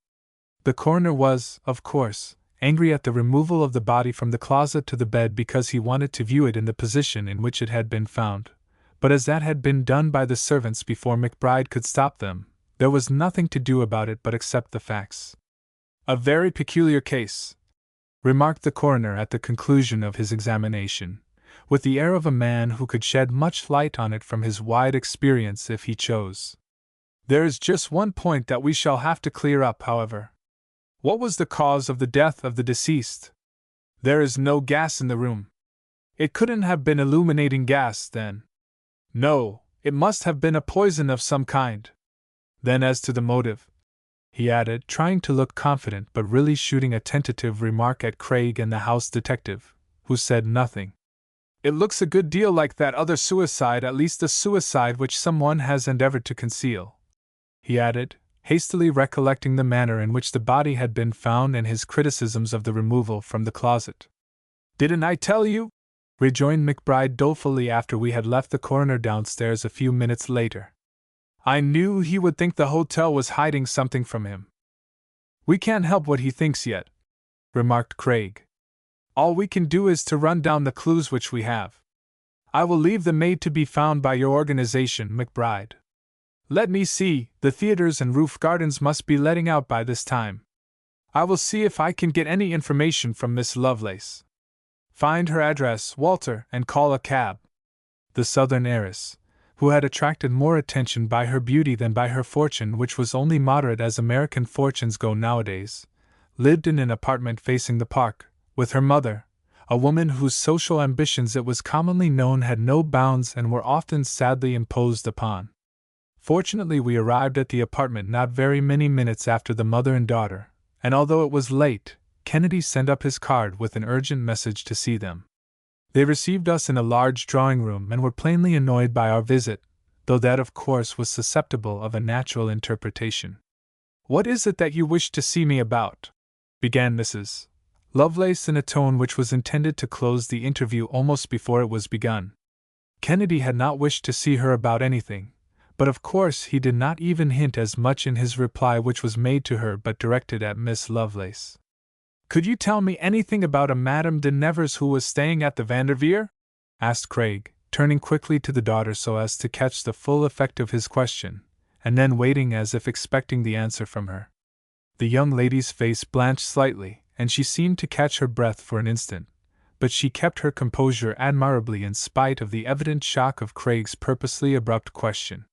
The coroner was, of course, angry at the removal of the body from the closet to the bed because he wanted to view it in the position in which it had been found, but as that had been done by the servants before McBride could stop them, there was nothing to do about it but accept the facts. A very peculiar case, remarked the coroner at the conclusion of his examination, with the air of a man who could shed much light on it from his wide experience if he chose. There is just one point that we shall have to clear up, however. What was the cause of the death of the deceased? There is no gas in the room. It couldn't have been illuminating gas, then. No, it must have been a poison of some kind. Then as to the motive, he added, trying to look confident but really shooting a tentative remark at Craig and the house detective, who said nothing. It looks a good deal like that other suicide, at least a suicide which someone has endeavored to conceal, he added, hastily recollecting the manner in which the body had been found and his criticisms of the removal from the closet. Didn't I tell you? Rejoined McBride dolefully after we had left the coroner downstairs a few minutes later. I knew he would think the hotel was hiding something from him. We can't help what he thinks yet, remarked Craig. All we can do is to run down the clues which we have. I will leave the maid to be found by your organization, McBride. Let me see, the theaters and roof gardens must be letting out by this time. I will see if I can get any information from Miss Lovelace. Find her address, Walter, and call a cab. The southern heiress, who had attracted more attention by her beauty than by her fortune, which was only moderate as American fortunes go nowadays, lived in an apartment facing the park, with her mother, a woman whose social ambitions it was commonly known had no bounds and were often sadly imposed upon. Fortunately, we arrived at the apartment not very many minutes after the mother and daughter, and although it was late, Kennedy sent up his card with an urgent message to see them. They received us in a large drawing room and were plainly annoyed by our visit, though that of course was susceptible of a natural interpretation. What is it that you wish to see me about? Began Mrs. Lovelace in a tone which was intended to close the interview almost before it was begun. Kennedy had not wished to see her about anything, but of course he did not even hint as much in his reply, which was made to her but directed at Miss Lovelace. Could you tell me anything about a Madame de Nevers who was staying at the Vanderveer? Asked Craig, turning quickly to the daughter so as to catch the full effect of his question, and then waiting as if expecting the answer from her. The young lady's face blanched slightly, and she seemed to catch her breath for an instant, but she kept her composure admirably in spite of the evident shock of Craig's purposely abrupt question.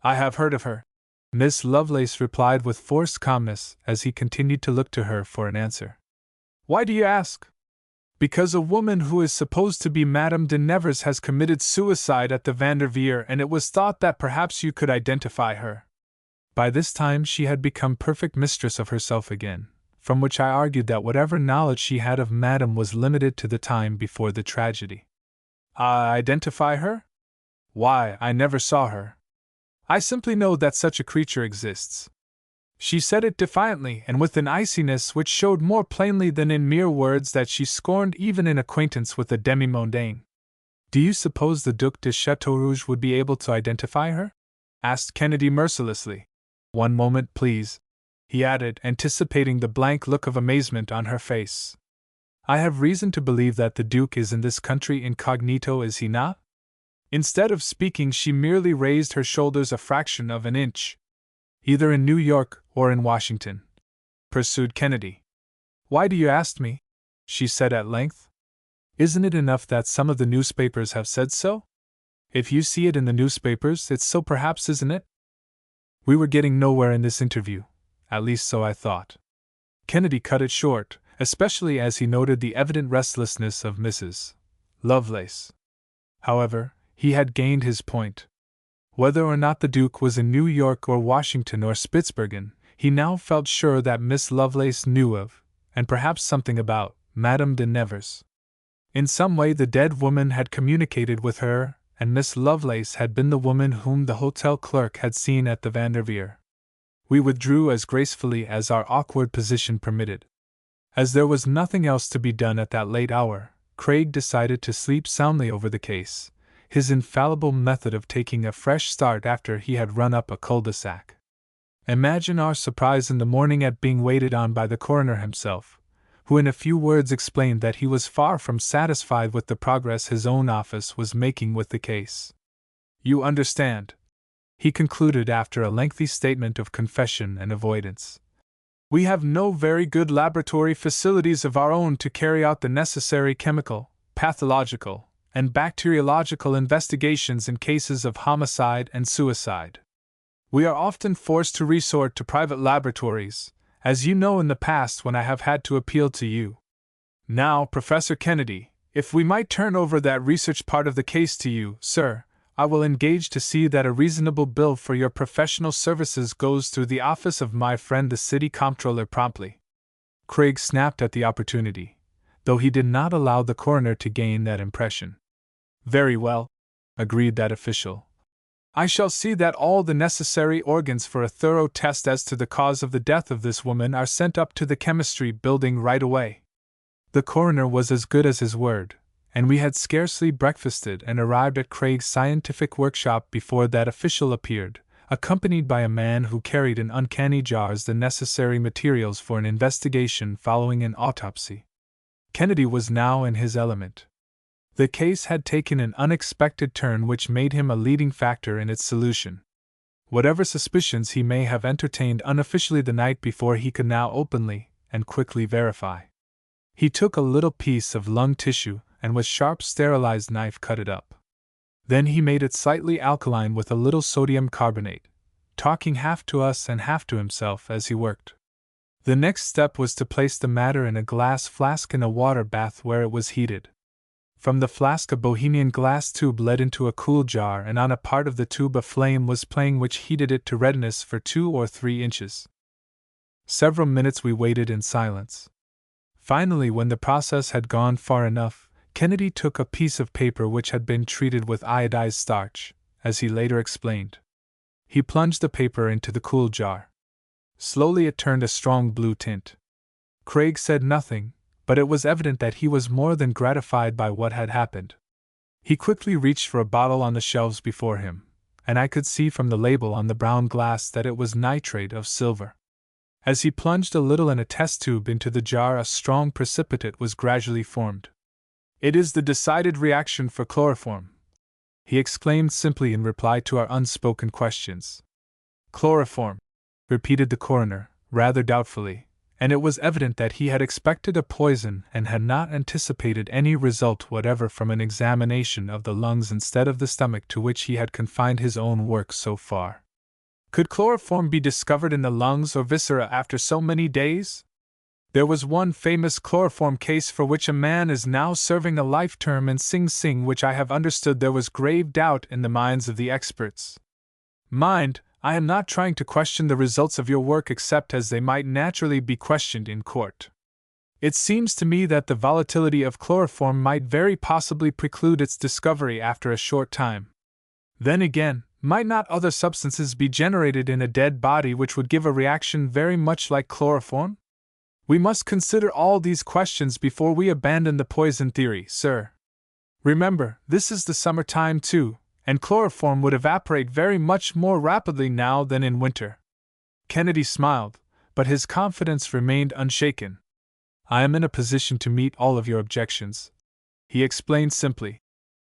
I have heard of her, Miss Lovelace replied with forced calmness as he continued to look to her for an answer. Why do you ask? Because a woman who is supposed to be Madame de Nevers has committed suicide at the Vanderveer, and it was thought that perhaps you could identify her. By this time she had become perfect mistress of herself again, from which I argued that whatever knowledge she had of Madame was limited to the time before the tragedy. Identify her? Why, I never saw her. I simply know that such a creature exists. She said it defiantly and with an iciness which showed more plainly than in mere words that she scorned even an acquaintance with the demi-mondaine. Do you suppose the Duc de Chateaurouge would be able to identify her? Asked Kennedy mercilessly. One moment, please, he added, anticipating the blank look of amazement on her face. I have reason to believe that the Duke is in this country incognito, is he not? Instead of speaking, she merely raised her shoulders a fraction of an inch. Either in New York or in Washington, pursued Kennedy. Why do you ask me? She said at length. Isn't it enough that some of the newspapers have said so? If you see it in the newspapers, it's so perhaps, isn't it? We were getting nowhere in this interview, at least so I thought. Kennedy cut it short, especially as he noted the evident restlessness of Mrs. Lovelace. However, he had gained his point. Whether or not the Duke was in New York or Washington or Spitzbergen, he now felt sure that Miss Lovelace knew of, and perhaps something about, Madame de Nevers. In some way the dead woman had communicated with her, and Miss Lovelace had been the woman whom the hotel clerk had seen at the Vanderveer. We withdrew as gracefully as our awkward position permitted. As there was nothing else to be done at that late hour, Craig decided to sleep soundly over the case, his infallible method of taking a fresh start after he had run up a cul-de-sac. Imagine our surprise in the morning at being waited on by the coroner himself, who in a few words explained that he was far from satisfied with the progress his own office was making with the case. You understand, he concluded after a lengthy statement of confession and avoidance. We have no very good laboratory facilities of our own to carry out the necessary chemical, pathological, and bacteriological investigations in cases of homicide and suicide. We are often forced to resort to private laboratories, as you know in the past when I have had to appeal to you. Now, Professor Kennedy, if we might turn over that research part of the case to you, sir, I will engage to see that a reasonable bill for your professional services goes through the office of my friend the city comptroller promptly. Craig snapped at the opportunity, though he did not allow the coroner to gain that impression. Very well, agreed that official. I shall see that all the necessary organs for a thorough test as to the cause of the death of this woman are sent up to the chemistry building right away. The coroner was as good as his word, and we had scarcely breakfasted and arrived at Craig's scientific workshop before that official appeared, accompanied by a man who carried in uncanny jars the necessary materials for an investigation following an autopsy. Kennedy was now in his element. The case had taken an unexpected turn which made him a leading factor in its solution. Whatever suspicions he may have entertained unofficially the night before he could now openly and quickly verify. He took a little piece of lung tissue and with sharp sterilized knife cut it up. Then he made it slightly alkaline with a little sodium carbonate, talking half to us and half to himself as he worked. The next step was to place the matter in a glass flask in a water bath where it was heated. From the flask a Bohemian glass tube led into a cool jar, and on a part of the tube a flame was playing which heated it to redness for 2 or 3 inches. Several minutes we waited in silence. Finally, when the process had gone far enough, Kennedy took a piece of paper which had been treated with iodized starch, as he later explained. He plunged the paper into the cool jar. Slowly it turned a strong blue tint. Craig said nothing, but it was evident that he was more than gratified by what had happened. He quickly reached for a bottle on the shelves before him, and I could see from the label on the brown glass that it was nitrate of silver. As he plunged a little in a test tube into the jar, a strong precipitate was gradually formed. It is the decided reaction for chloroform, he exclaimed simply in reply to our unspoken questions. Chloroform, repeated the coroner, rather doubtfully, and it was evident that he had expected a poison and had not anticipated any result whatever from an examination of the lungs instead of the stomach, to which he had confined his own work so far. Could chloroform be discovered in the lungs or viscera after so many days? There was one famous chloroform case for which a man is now serving a life term in Sing Sing, which I have understood there was grave doubt in the minds of the experts. Mind, I am not trying to question the results of your work except as they might naturally be questioned in court. It seems to me that the volatility of chloroform might very possibly preclude its discovery after a short time. Then again, might not other substances be generated in a dead body which would give a reaction very much like chloroform? We must consider all these questions before we abandon the poison theory, sir. Remember, this is the summer time too, and chloroform would evaporate very much more rapidly now than in winter. Kennedy smiled, but his confidence remained unshaken. I am in a position to meet all of your objections, he explained simply.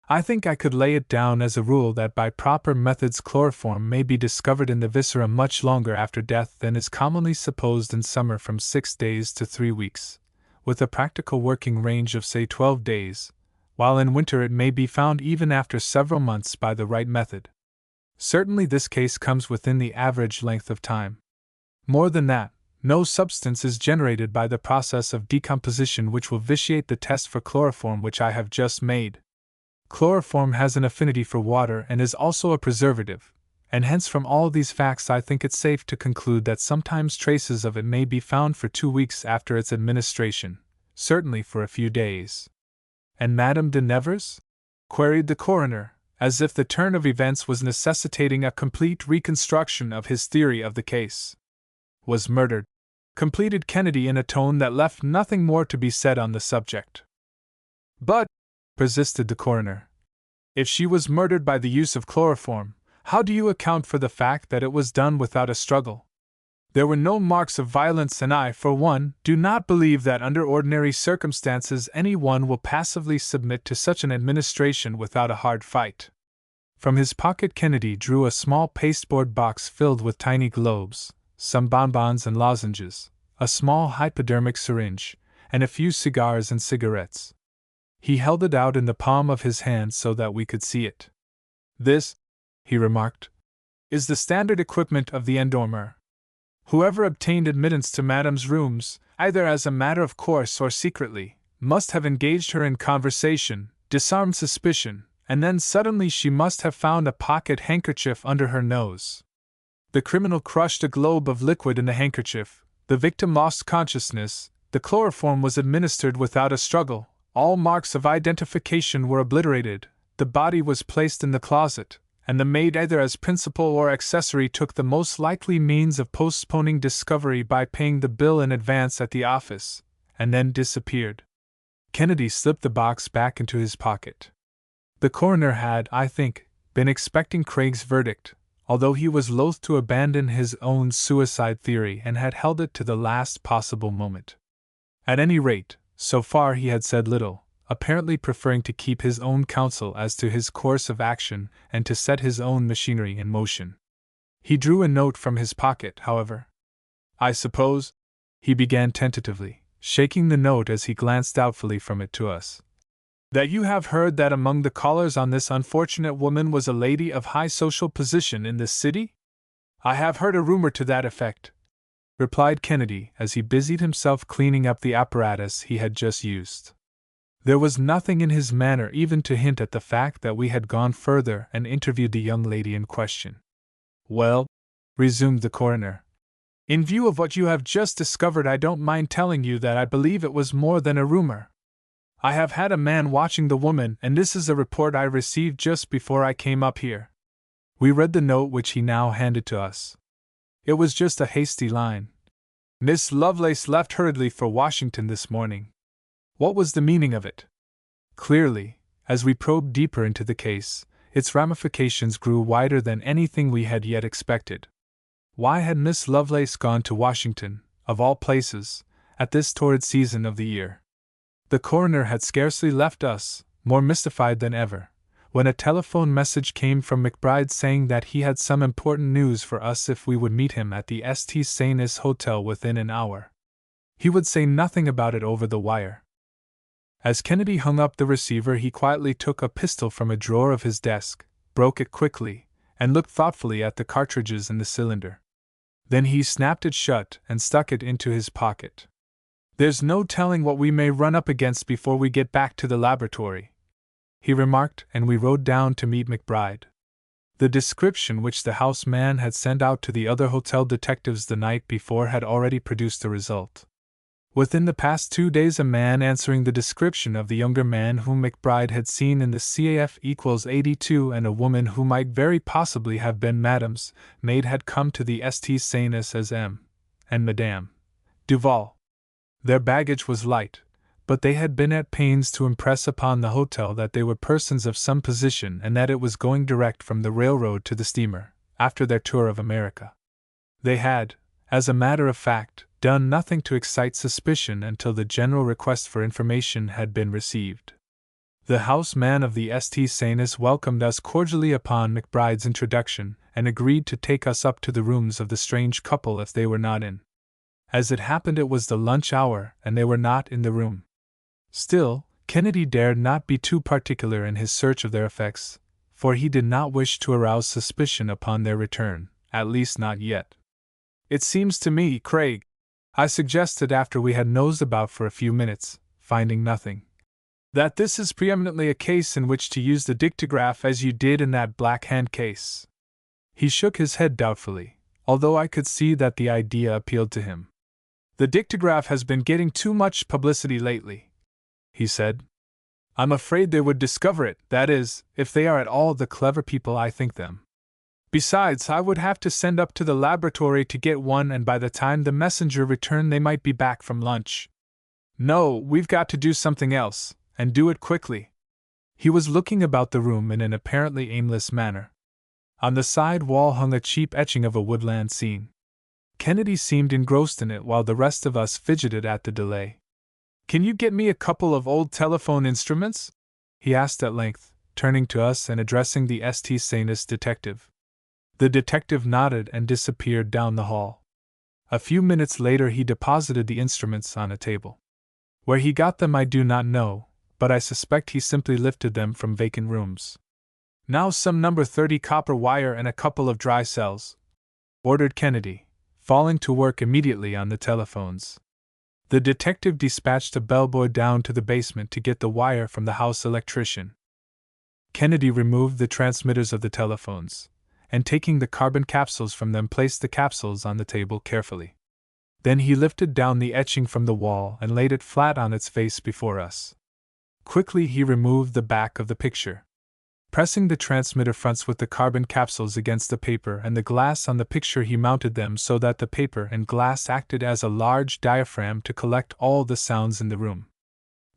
I think I could lay it down as a rule that by proper methods chloroform may be discovered in the viscera much longer after death than is commonly supposed in summer, from 6 days to 3 weeks, with a practical working range of say 12 days, while in winter it may be found even after several months by the right method. Certainly this case comes within the average length of time. More than that, no substance is generated by the process of decomposition which will vitiate the test for chloroform which I have just made. Chloroform has an affinity for water and is also a preservative, and hence from all these facts I think it safe to conclude that sometimes traces of it may be found for 2 weeks after its administration, certainly for a few days. And Madame de Nevers? Queried the coroner, as if the turn of events was necessitating a complete reconstruction of his theory of the case. Was murdered, completed Kennedy in a tone that left nothing more to be said on the subject. But, persisted the coroner, if she was murdered by the use of chloroform, how do you account for the fact that it was done without a struggle? There were no marks of violence, and I, for one, do not believe that under ordinary circumstances anyone will passively submit to such an administration without a hard fight. From his pocket Kennedy drew a small pasteboard box filled with tiny globes, some bonbons and lozenges, a small hypodermic syringe, and a few cigars and cigarettes. He held it out in the palm of his hand so that we could see it. This, he remarked, is the standard equipment of the endormer. Whoever obtained admittance to Madame's rooms, either as a matter of course or secretly, must have engaged her in conversation, disarmed suspicion, and then suddenly she must have found a pocket handkerchief under her nose. The criminal crushed a globe of liquid in the handkerchief, the victim lost consciousness, the chloroform was administered without a struggle, all marks of identification were obliterated, the body was placed in the closet, and the maid, either as principal or accessory, took the most likely means of postponing discovery by paying the bill in advance at the office, and then disappeared. Kennedy slipped the box back into his pocket. The coroner had, I think, been expecting Craig's verdict, although he was loath to abandon his own suicide theory and had held it to the last possible moment. At any rate, so far he had said little, apparently preferring to keep his own counsel as to his course of action and to set his own machinery in motion. He drew a note from his pocket, however. I suppose, he began tentatively, shaking the note as he glanced doubtfully from it to us, that you have heard that among the callers on this unfortunate woman was a lady of high social position in this city? I have heard a rumor to that effect, replied Kennedy as he busied himself cleaning up the apparatus he had just used. There was nothing in his manner even to hint at the fact that we had gone further and interviewed the young lady in question. Well, resumed the coroner, in view of what you have just discovered, I don't mind telling you that I believe it was more than a rumor. I have had a man watching the woman, and this is a report I received just before I came up here. We read the note which he now handed to us. It was just a hasty line. Miss Lovelace left hurriedly for Washington this morning. What was the meaning of it? Clearly, as we probed deeper into the case, its ramifications grew wider than anything we had yet expected. Why had Miss Lovelace gone to Washington, of all places, at this torrid season of the year? The coroner had scarcely left us, more mystified than ever, when a telephone message came from McBride saying that he had some important news for us if we would meet him at the St. Sanis Hotel within an hour. He would say nothing about it over the wire. As Kennedy hung up the receiver, he quietly took a pistol from a drawer of his desk, broke it quickly, and looked thoughtfully at the cartridges in the cylinder. Then he snapped it shut and stuck it into his pocket. There's no telling what we may run up against before we get back to the laboratory, he remarked, and we rode down to meet McBride. The description which the house man had sent out to the other hotel detectives the night before had already produced a result. Within the past 2 days, a man answering the description of the younger man whom McBride had seen in the CAF equals 82 and a woman who might very possibly have been Madame's maid had come to the St. Sanis as M. and Madame Duval. Their baggage was light, but they had been at pains to impress upon the hotel that they were persons of some position and that it was going direct from the railroad to the steamer, after their tour of America. They had, as a matter of fact, done nothing to excite suspicion until the general request for information had been received. The house man of the St. Sanis welcomed us cordially upon McBride's introduction, and agreed to take us up to the rooms of the strange couple if they were not in. As it happened, it was the lunch hour, and they were not in the room. Still, Kennedy dared not be too particular in his search of their effects, for he did not wish to arouse suspicion upon their return, at least not yet. "It seems to me, Craig," I suggested after we had nosed about for a few minutes, finding nothing, "that this is preeminently a case in which to use the dictograph as you did in that Black Hand case." He shook his head doubtfully, although I could see that the idea appealed to him. "The dictograph has been getting too much publicity lately," he said. "I'm afraid they would discover it, that is, if they are at all the clever people I think them. Besides, I would have to send up to the laboratory to get one, and by the time the messenger returned they might be back from lunch. No, we've got to do something else, and do it quickly." He was looking about the room in an apparently aimless manner. On the side wall hung a cheap etching of a woodland scene. Kennedy seemed engrossed in it while the rest of us fidgeted at the delay. "Can you get me a couple of old telephone instruments?" he asked at length, turning to us and addressing the St. Sanis detective. The detective nodded and disappeared down the hall. A few minutes later he deposited the instruments on a table. Where he got them I do not know, but I suspect he simply lifted them from vacant rooms. "Now some number 30 copper wire and a couple of dry cells," ordered Kennedy, falling to work immediately on the telephones. The detective dispatched a bellboy down to the basement to get the wire from the house electrician. Kennedy removed the transmitters of the telephones, and taking the carbon capsules from them placed the capsules on the table carefully. Then he lifted down the etching from the wall and laid it flat on its face before us. Quickly he removed the back of the picture. Pressing the transmitter fronts with the carbon capsules against the paper and the glass on the picture, he mounted them so that the paper and glass acted as a large diaphragm to collect all the sounds in the room.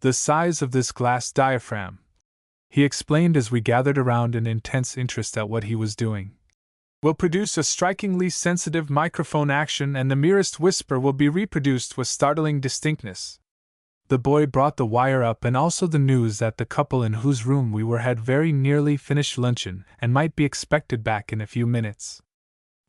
"The size of this glass diaphragm," he explained as we gathered around in intense interest at what he was doing, "will produce a strikingly sensitive microphone action, and the merest whisper will be reproduced with startling distinctness." The boy brought the wire up and also the news that the couple in whose room we were had very nearly finished luncheon and might be expected back in a few minutes.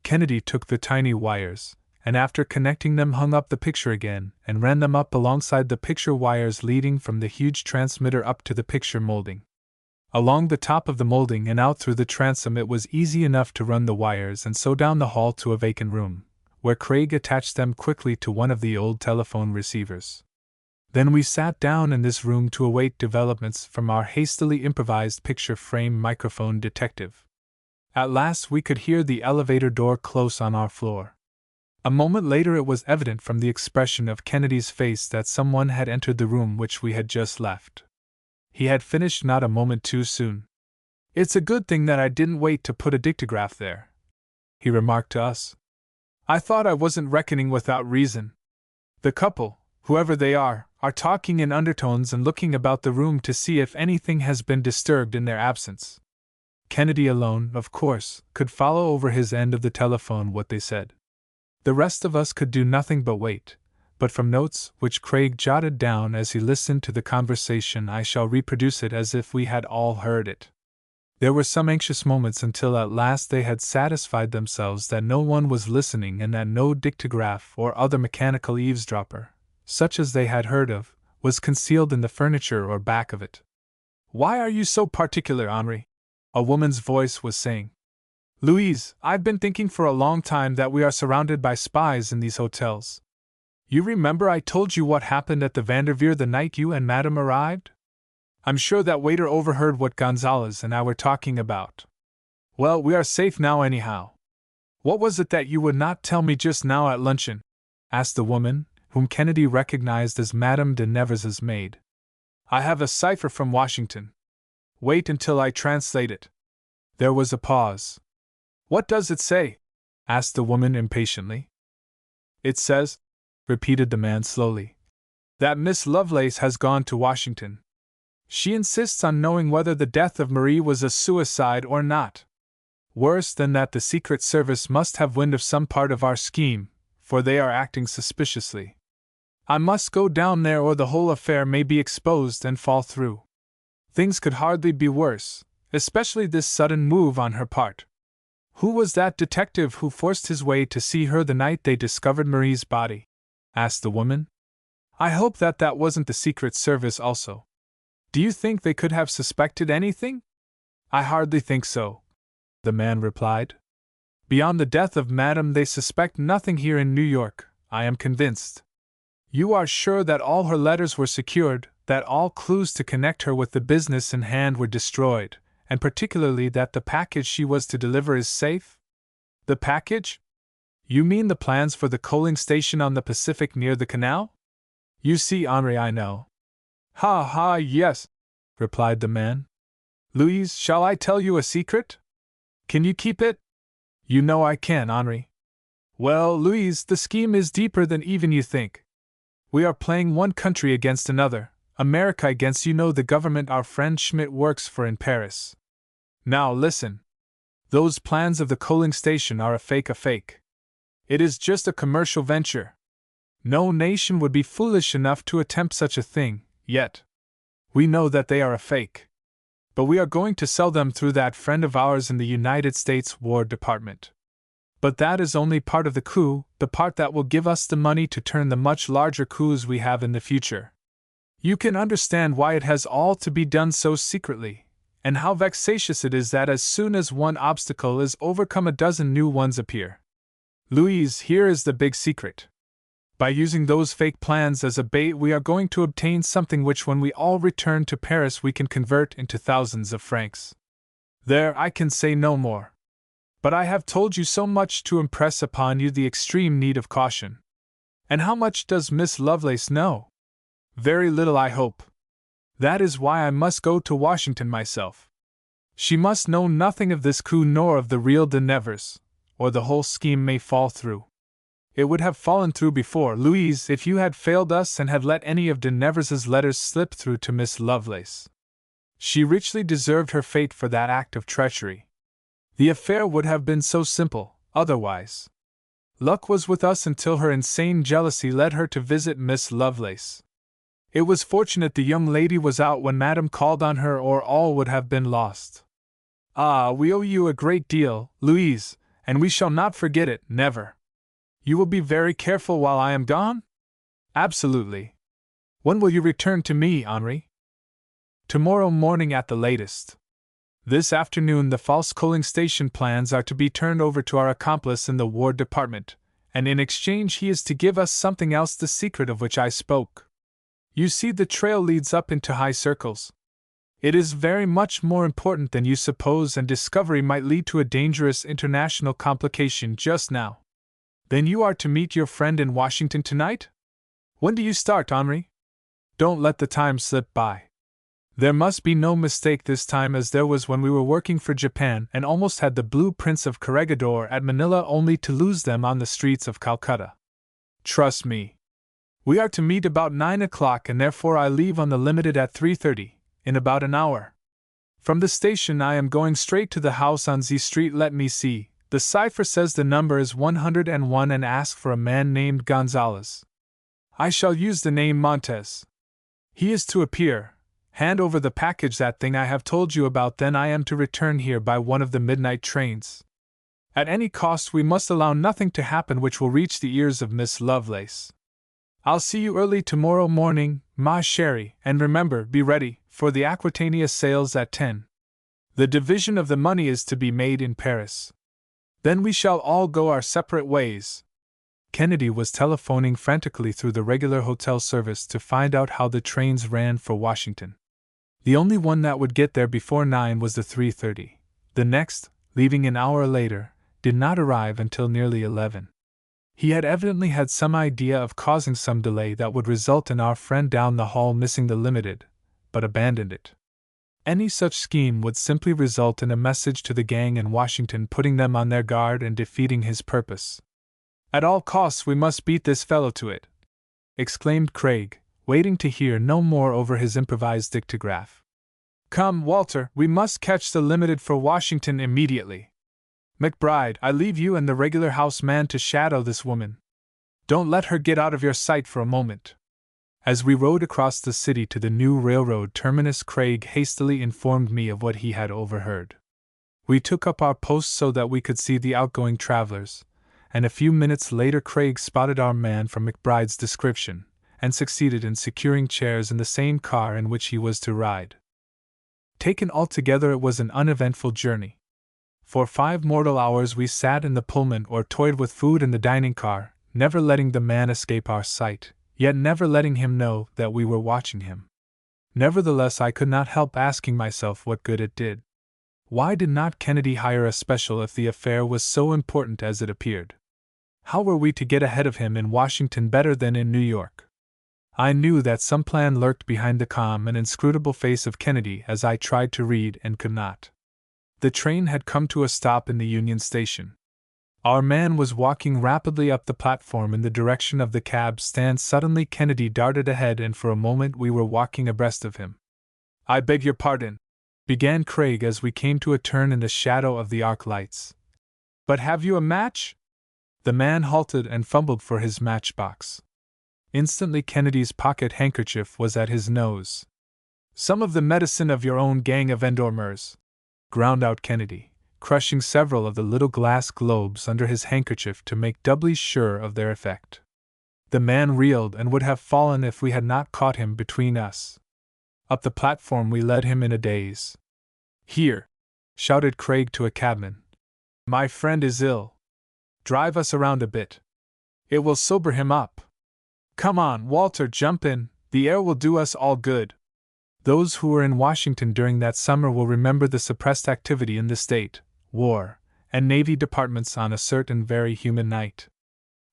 Kennedy took the tiny wires, and after connecting them hung up the picture again and ran them up alongside the picture wires leading from the huge transmitter up to the picture molding. Along the top of the molding and out through the transom it was easy enough to run the wires, and so down the hall to a vacant room, where Craig attached them quickly to one of the old telephone receivers. Then we sat down in this room to await developments from our hastily improvised picture frame microphone detective. At last we could hear the elevator door close on our floor. A moment later it was evident from the expression of Kennedy's face that someone had entered the room which we had just left. He had finished not a moment too soon. "It's a good thing that I didn't wait to put a dictograph there," he remarked to us. "I thought I wasn't reckoning without reason. The couple, whoever they are talking in undertones and looking about the room to see if anything has been disturbed in their absence." Kennedy alone, of course, could follow over his end of the telephone what they said. The rest of us could do nothing but wait, but from notes which Craig jotted down as he listened to the conversation I shall reproduce it as if we had all heard it. There were some anxious moments until at last they had satisfied themselves that no one was listening and that no dictograph or other mechanical eavesdropper, such as they had heard of, was concealed in the furniture or back of it. "Why are you so particular, Henri?" a woman's voice was saying. "Louise, I've been thinking for a long time that we are surrounded by spies in these hotels. You remember I told you what happened at the Vanderveer the night you and Madame arrived? I'm sure that waiter overheard what Gonzalez and I were talking about. Well, we are safe now anyhow. What was it that you would not tell me just now at luncheon? Asked the woman, whom Kennedy recognized as Madame de Nevers's maid. I have a cipher from Washington. Wait until I translate it. There was a pause. What does it say? Asked the woman impatiently. It says, repeated the man slowly, that Miss Lovelace has gone to Washington. She insists on knowing whether the death of Marie was a suicide or not. Worse than that, the Secret Service must have wind of some part of our scheme, for they are acting suspiciously. I must go down there or the whole affair may be exposed and fall through. Things could hardly be worse, especially this sudden move on her part. Who was that detective who forced his way to see her the night they discovered Marie's body? Asked the woman. I hope that wasn't the Secret Service also. Do you think they could have suspected anything? I hardly think so, the man replied. Beyond the death of Madame, they suspect nothing here in New York, I am convinced. You are sure that all her letters were secured, that all clues to connect her with the business in hand were destroyed, and particularly that the package she was to deliver is safe? The package? You mean the plans for the coaling station on the Pacific near the canal? You see, Henri, I know. Ha ha, yes, replied the man. Louise, shall I tell you a secret? Can you keep it? You know I can, Henri. Well, Louise, the scheme is deeper than even you think. We are playing one country against another, America against the government our friend Schmidt works for in Paris. Now listen. Those plans of the coaling station are a fake. It is just a commercial venture. No nation would be foolish enough to attempt such a thing, yet. We know that they are a fake. But we are going to sell them through that friend of ours in the United States War Department. But that is only part of the coup, the part that will give us the money to turn the much larger coups we have in the future. You can understand why it has all to be done so secretly, and how vexatious it is that as soon as one obstacle is overcome a dozen new ones appear. Louise, here is the big secret. By using those fake plans as a bait, we are going to obtain something which, when we all return to Paris, we can convert into thousands of francs. There, I can say no more. But I have told you so much to impress upon you the extreme need of caution. And how much does Miss Lovelace know? Very little, I hope. That is why I must go to Washington myself. She must know nothing of this coup nor of the real de Nevers, or the whole scheme may fall through. It would have fallen through before, Louise, if you had failed us and had let any of de Nevers's letters slip through to Miss Lovelace. She richly deserved her fate for that act of treachery. The affair would have been so simple, otherwise. Luck was with us until her insane jealousy led her to visit Miss Lovelace. It was fortunate the young lady was out when Madame called on her, or all would have been lost. Ah, we owe you a great deal, Louise, and we shall not forget it, never. You will be very careful while I am gone? Absolutely. When will you return to me, Henri? Tomorrow morning at the latest. This afternoon the false coaling station plans are to be turned over to our accomplice in the War Department, and in exchange he is to give us something else, the secret of which I spoke. You see, the trail leads up into high circles. It is very much more important than you suppose, and discovery might lead to a dangerous international complication just now. Then you are to meet your friend in Washington tonight? When do you start, Henri? Don't let the time slip by. There must be no mistake this time, as there was when we were working for Japan and almost had the blueprints of Corregidor at Manila only to lose them on the streets of Calcutta. Trust me. We are to meet about 9 o'clock, and therefore I leave on the Limited at 3:30, in about an hour. From the station I am going straight to the house on Z Street. Let me see. The cipher says the number is 101 and asks for a man named Gonzalez. I shall use the name Montes. He is to appear, hand over the package, that thing I have told you about, then I am to return here by one of the midnight trains. At any cost we must allow nothing to happen which will reach the ears of Miss Lovelace. I'll see you early tomorrow morning, ma chérie, and remember, be ready, for the Aquitania sails at 10. The division of the money is to be made in Paris. Then we shall all go our separate ways. Kennedy was telephoning frantically through the regular hotel service to find out how the trains ran for Washington. The only one that would get there before 9 was the 3:30. The next, leaving an hour later, did not arrive until nearly 11. He had evidently had some idea of causing some delay that would result in our friend down the hall missing the limited, but abandoned it. Any such scheme would simply result in a message to the gang in Washington putting them on their guard and defeating his purpose. "At all costs we must beat this fellow to it," exclaimed Craig, waiting to hear no more over his improvised dictograph. "Come, Walter, we must catch the limited for Washington immediately. McBride, I leave you and the regular house man to shadow this woman. Don't let her get out of your sight for a moment." As we rode across the city to the new railroad terminus, Craig hastily informed me of what he had overheard. We took up our posts so that we could see the outgoing travelers, and a few minutes later Craig spotted our man from McBride's description, and succeeded in securing chairs in the same car in which he was to ride. Taken altogether, it was an uneventful journey. For 5 mortal hours we sat in the Pullman or toyed with food in the dining car, never letting the man escape our sight, yet never letting him know that we were watching him. Nevertheless, I could not help asking myself what good it did. Why did not Kennedy hire a special if the affair was so important as it appeared? How were we to get ahead of him in Washington better than in New York? I knew that some plan lurked behind the calm and inscrutable face of Kennedy as I tried to read and could not. The train had come to a stop in the Union Station. Our man was walking rapidly up the platform in the direction of the cab stand. Suddenly Kennedy darted ahead, and for a moment we were walking abreast of him. "I beg your pardon," began Craig as we came to a turn in the shadow of the arc lights. "But have you a match?" The man halted and fumbled for his matchbox. Instantly Kennedy's pocket handkerchief was at his nose. "Some of the medicine of your own gang of endormeurs," ground out Kennedy, crushing several of the little glass globes under his handkerchief to make doubly sure of their effect. The man reeled and would have fallen if we had not caught him between us. Up the platform we led him in a daze. "Here!" shouted Craig to a cabman. "My friend is ill. Drive us around a bit. It will sober him up. Come on, Walter, jump in, the air will do us all good." Those who were in Washington during that summer will remember the suppressed activity in the State, War, and Navy departments on a certain very humid night.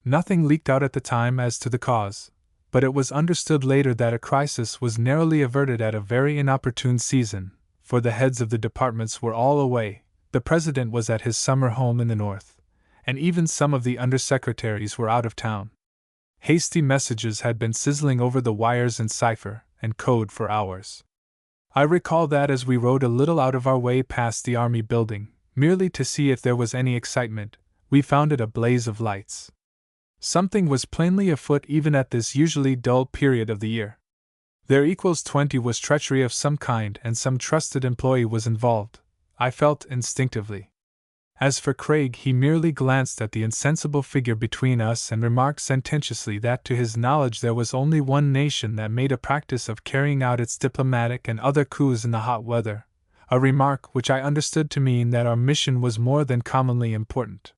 Nothing leaked out at the time as to the cause, but it was understood later that a crisis was narrowly averted at a very inopportune season, for the heads of the departments were all away, the President was at his summer home in the North, and even some of the undersecretaries were out of town. Hasty messages had been sizzling over the wires in cipher and code for hours. I recall that as we rode a little out of our way past the Army building, merely to see if there was any excitement, we found it a blaze of lights. Something was plainly afoot even at this usually dull period of the year. There equals 20 was treachery of some kind, and some trusted employee was involved, I felt instinctively. As for Craig, he merely glanced at the insensible figure between us and remarked sententiously that to his knowledge there was only one nation that made a practice of carrying out its diplomatic and other coups in the hot weather, a remark which I understood to mean that our mission was more than commonly important.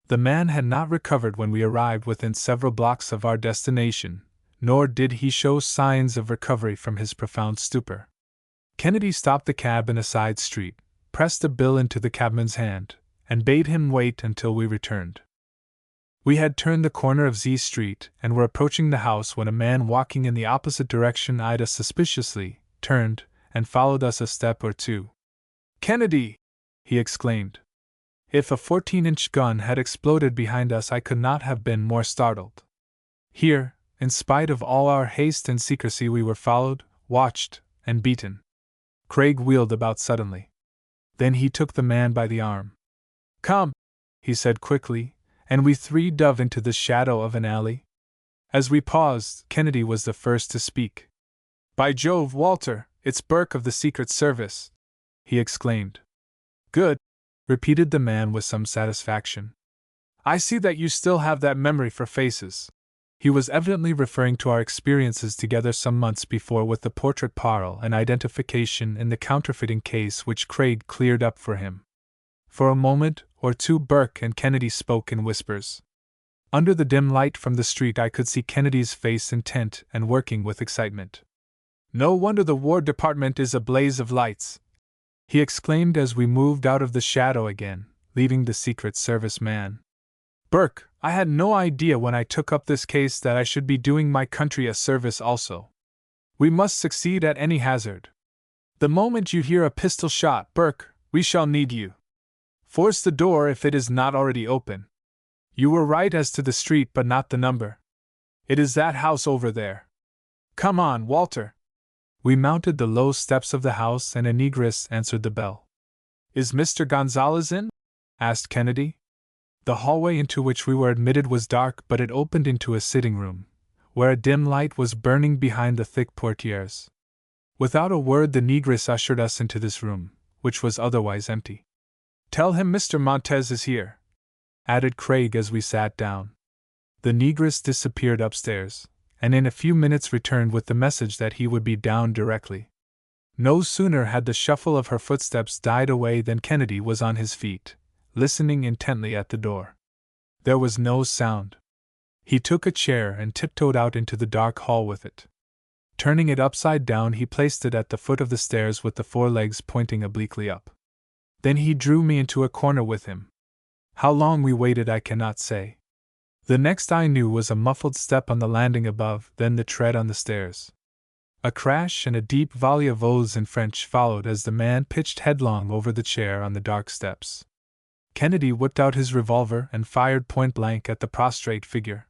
The man had not recovered when we arrived within several blocks of our destination, nor did he show signs of recovery from his profound stupor. Kennedy stopped the cab in a side street, pressed a bill into the cabman's hand, and bade him wait until we returned. We had turned the corner of Z Street and were approaching the house when a man walking in the opposite direction eyed us suspiciously, turned, and followed us a step or two. "Kennedy!" he exclaimed. If a 14-inch gun had exploded behind us, I could not have been more startled. Here, in spite of all our haste and secrecy, we were followed, watched, and beaten. Craig wheeled about suddenly. Then he took the man by the arm. "Come," he said quickly, and we 3 dove into the shadow of an alley. As we paused, Kennedy was the first to speak. "By Jove, Walter, it's Burke of the Secret Service!" he exclaimed. "Good," repeated the man with some satisfaction. "I see that you still have that memory for faces." He was evidently referring to our experiences together some months before with the portrait parle and identification in the counterfeiting case which Craig cleared up for him. For a moment or two Burke and Kennedy spoke in whispers. Under the dim light from the street I could see Kennedy's face intent and working with excitement. "No wonder the War Department is a blaze of lights," he exclaimed as we moved out of the shadow again, leaving the Secret Service man. Burke, I had no idea when I took up this case that I should be doing my country a service also. We must succeed at any hazard. The moment you hear a pistol shot, Burke, we shall need you. Force the door if it is not already open. You were right as to the street but not the number. It is that house over there. Come on, Walter. We mounted the low steps of the house and a negress answered the bell. Is Mr. Gonzalez in? Asked Kennedy. The hallway into which we were admitted was dark, but it opened into a sitting room, where a dim light was burning behind the thick portieres. Without a word the negress ushered us into this room, which was otherwise empty. Tell him Mr. Montez is here, added Craig as we sat down. The negress disappeared upstairs, and in a few minutes returned with the message that he would be down directly. No sooner had the shuffle of her footsteps died away than Kennedy was on his feet, listening intently at the door. There was no sound. He took a chair and tiptoed out into the dark hall with it. Turning it upside down, he placed it at the foot of the stairs with the four legs pointing obliquely up. Then he drew me into a corner with him. How long we waited I cannot say. The next I knew was a muffled step on the landing above, then the tread on the stairs. A crash and a deep volley of oaths in French followed as the man pitched headlong over the chair on the dark steps. Kennedy whipped out his revolver and fired point-blank at the prostrate figure.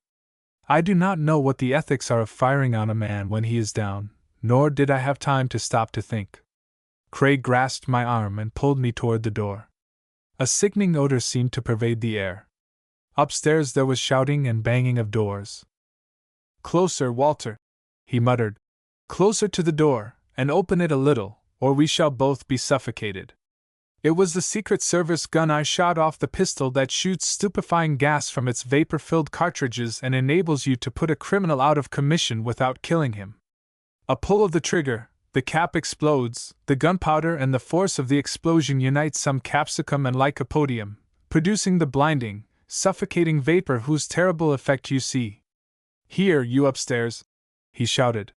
I do not know what the ethics are of firing on a man when he is down, nor did I have time to stop to think. Craig grasped my arm and pulled me toward the door. A sickening odor seemed to pervade the air. Upstairs there was shouting and banging of doors. Closer, Walter, he muttered. Closer to the door, and open it a little, or we shall both be suffocated. It was the Secret Service gun I shot off, the pistol that shoots stupefying gas from its vapor-filled cartridges and enables you to put a criminal out of commission without killing him. A pull of the trigger, the cap explodes, the gunpowder and the force of the explosion unite some capsicum and lycopodium, producing the blinding, suffocating vapor whose terrible effect you see. Here, you upstairs, he shouted.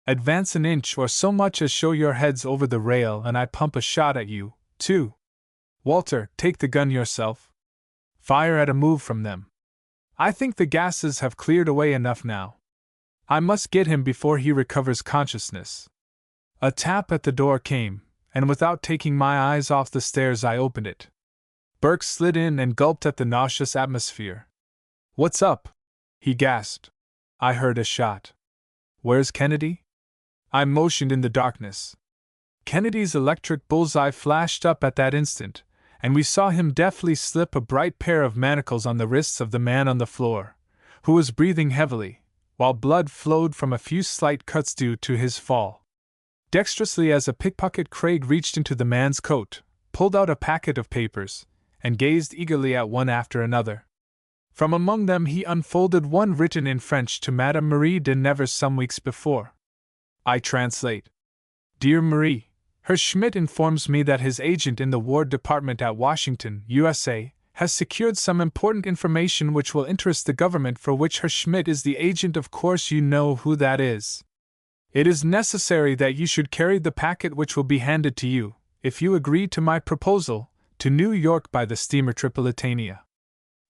Advance an inch or so much as show your heads over the rail and I pump a shot at you, too. Walter, take the gun yourself. Fire at a move from them. I think the gases have cleared away enough now. I must get him before he recovers consciousness. A tap at the door came, and without taking my eyes off the stairs I opened it. Burke slid in and gulped at the nauseous atmosphere. What's up? He gasped. I heard a shot. Where's Kennedy? I motioned in the darkness. Kennedy's electric bullseye flashed up at that instant, and we saw him deftly slip a bright pair of manacles on the wrists of the man on the floor, who was breathing heavily, while blood flowed from a few slight cuts due to his fall. Dexterously as a pickpocket, Craig reached into the man's coat, pulled out a packet of papers, and gazed eagerly at one after another. From among them he unfolded one written in French to Madame Marie de Nevers some weeks before. I translate. Dear Marie, Herr Schmidt informs me that his agent in the War Department at Washington, USA, has secured some important information which will interest the government, for which Herr Schmidt is the agent. Of course you know who that is. It is necessary that you should carry the packet which will be handed to you, if you agree to my proposal, to New York by the steamer Tripolitania.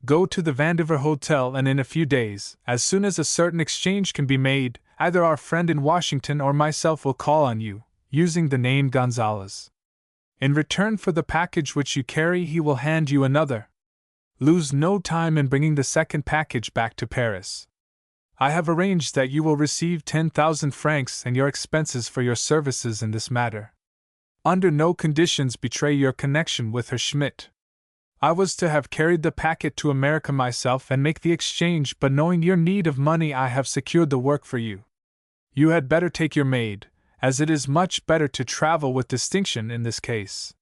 Go to the Vandiver Hotel and in a few days, as soon as a certain exchange can be made, either our friend in Washington or myself will call on you, using the name Gonzalez. In return for the package which you carry he will hand you another. Lose no time in bringing the second package back to Paris. I have arranged that you will receive 10,000 francs and your expenses for your services in this matter. Under no conditions betray your connection with Herr Schmidt. I was to have carried the packet to America myself and make the exchange, but knowing your need of money I have secured the work for you. You had better take your maid, as it is much better to travel with distinction in this case.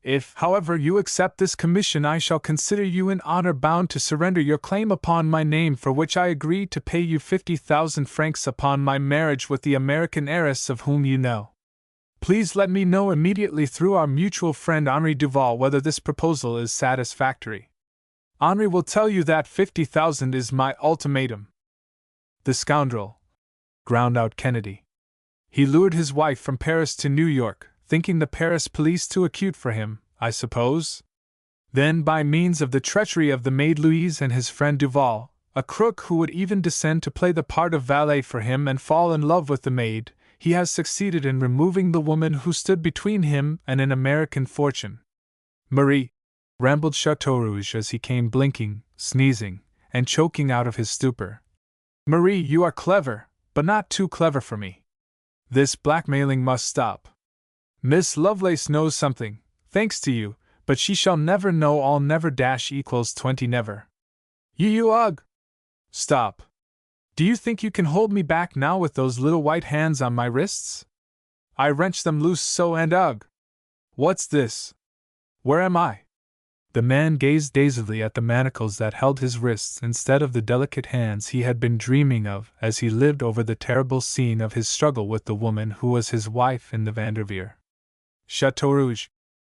If, however, you accept this commission, I shall consider you in honor bound to surrender your claim upon my name, for which I agree to pay you 50,000 francs upon my marriage with the American heiress of whom you know. Please let me know immediately through our mutual friend Henri Duval whether this proposal is satisfactory. Henri will tell you that 50,000 is my ultimatum. The scoundrel! Ground out Kennedy. He lured his wife from Paris to New York, thinking the Paris police too acute for him, I suppose? Then, by means of the treachery of the maid Louise and his friend Duval, a crook who would even descend to play the part of valet for him and fall in love with the maid, he has succeeded in removing the woman who stood between him and an American fortune. Marie, rambled Chateau Rouge as he came blinking, sneezing, and choking out of his stupor. Marie, you are clever, but not too clever for me. This blackmailing must stop. Miss Lovelace knows something, thanks to you, but she shall never know all never equals 20 never. You ugh! Stop. Do you think you can hold me back now with those little white hands on my wrists? I wrench them loose so and ugh! What's this? Where am I? The man gazed dazedly at the manacles that held his wrists instead of the delicate hands he had been dreaming of as he lived over the terrible scene of his struggle with the woman who was his wife in the Vanderveer. Chateau Rouge!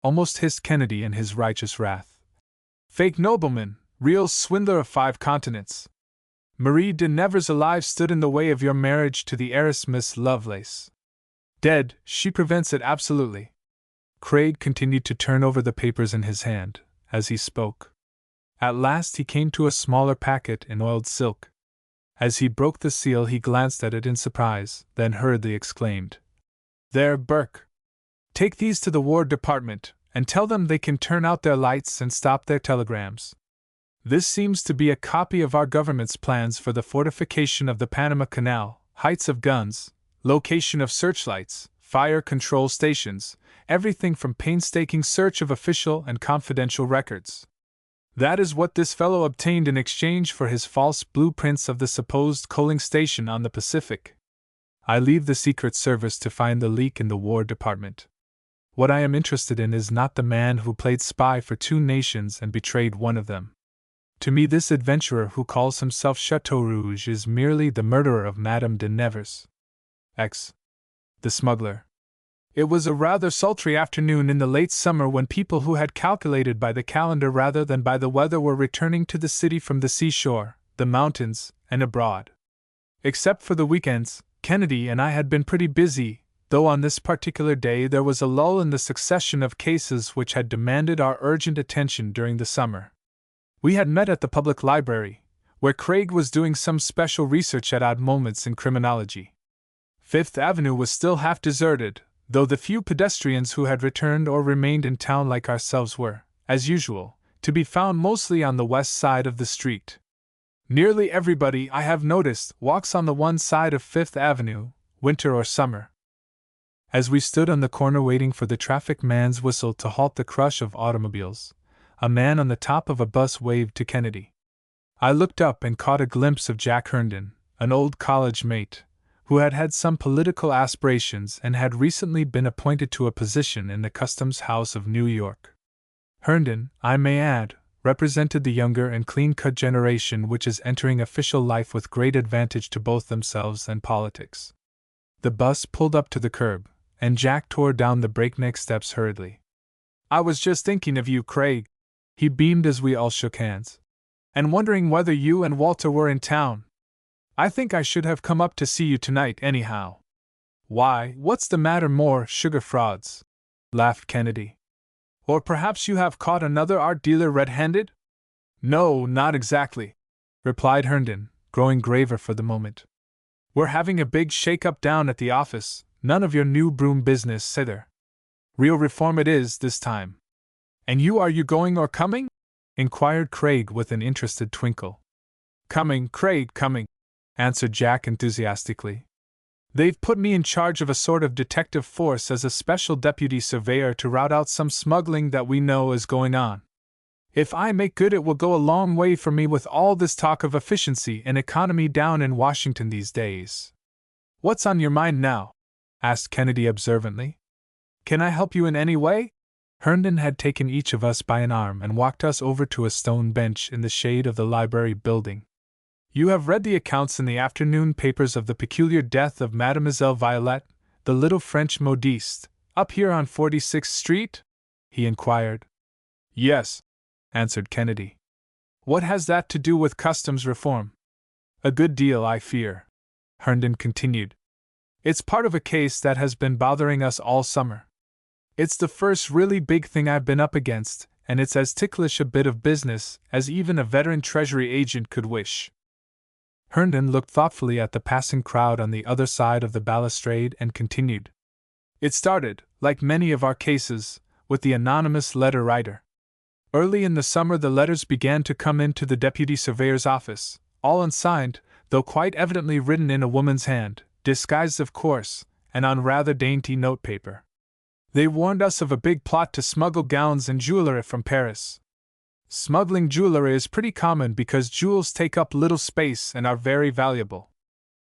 Almost hissed Kennedy in his righteous wrath. Fake nobleman, real swindler of 5 continents. Marie de Nevers alive stood in the way of your marriage to the heiress Miss Lovelace. Dead, she prevents it absolutely. Craig continued to turn over the papers in his hand as he spoke. At last he came to a smaller packet in oiled silk. As he broke the seal he glanced at it in surprise, then hurriedly exclaimed, There, Burke! Take these to the War Department, and tell them they can turn out their lights and stop their telegrams. This seems to be a copy of our government's plans for the fortification of the Panama Canal, heights of guns, location of searchlights, fire control stations, everything from painstaking search of official and confidential records. That is what this fellow obtained in exchange for his false blueprints of the supposed coaling station on the Pacific. I leave the Secret Service to find the leak in the War Department. What I am interested in is not the man who played spy for 2 nations and betrayed one of them. To me, this adventurer who calls himself Chateau Rouge is merely the murderer of Madame de Nevers. X. The smuggler. It was a rather sultry afternoon in the late summer when people who had calculated by the calendar rather than by the weather were returning to the city from the seashore, the mountains, and abroad. Except for the weekends, Kennedy and I had been pretty busy, though on this particular day there was a lull in the succession of cases which had demanded our urgent attention during the summer. We had met at the public library, where Craig was doing some special research at odd moments in criminology. Fifth Avenue was still half deserted, though the few pedestrians who had returned or remained in town like ourselves were, as usual, to be found mostly on the west side of the street. Nearly everybody, I have noticed, walks on the one side of Fifth Avenue, winter or summer. As we stood on the corner waiting for the traffic man's whistle to halt the crush of automobiles, a man on the top of a bus waved to Kennedy. I looked up and caught a glimpse of Jack Herndon, an old college mate, who had had some political aspirations and had recently been appointed to a position in the Customs House of New York. Herndon, I may add, represented the younger and clean-cut generation which is entering official life with great advantage to both themselves and politics. The bus pulled up to the curb, and Jack tore down the breakneck steps hurriedly. I was just thinking of you, Craig. He beamed as we all shook hands. And wondering whether you and Walter were in town. I think I should have come up to see you tonight anyhow. Why, what's the matter? More sugar frauds? Laughed Kennedy. Or perhaps you have caught another art dealer red-handed? No, not exactly, replied Herndon, growing graver for the moment. We're having a big shake-up down at the office, none of your new broom business, sither. Real reform it is this time. And are you going or coming? Inquired Craig with an interested twinkle. Coming, Craig, coming, answered Jack enthusiastically. They've put me in charge of a sort of detective force as a special deputy surveyor to rout out some smuggling that we know is going on. If I make good, it will go a long way for me with all this talk of efficiency and economy down in Washington these days. What's on your mind now? Asked Kennedy observantly. Can I help you in any way? Herndon had taken each of us by an arm and walked us over to a stone bench in the shade of the library building. You have read the accounts in the afternoon papers of the peculiar death of Mademoiselle Violette, the little French modiste, up here on 46th Street? He inquired. Yes, answered Kennedy. What has that to do with customs reform? A good deal, I fear, Herndon continued. It's part of a case that has been bothering us all summer. It's the first really big thing I've been up against, and it's as ticklish a bit of business as even a veteran Treasury agent could wish. Herndon looked thoughtfully at the passing crowd on the other side of the balustrade and continued. It started, like many of our cases, with the anonymous letter writer. Early in the summer the letters began to come into the deputy surveyor's office, all unsigned, though quite evidently written in a woman's hand, disguised of course, and on rather dainty notepaper. They warned us of a big plot to smuggle gowns and jewelry from Paris. Smuggling jewelry is pretty common because jewels take up little space and are very valuable.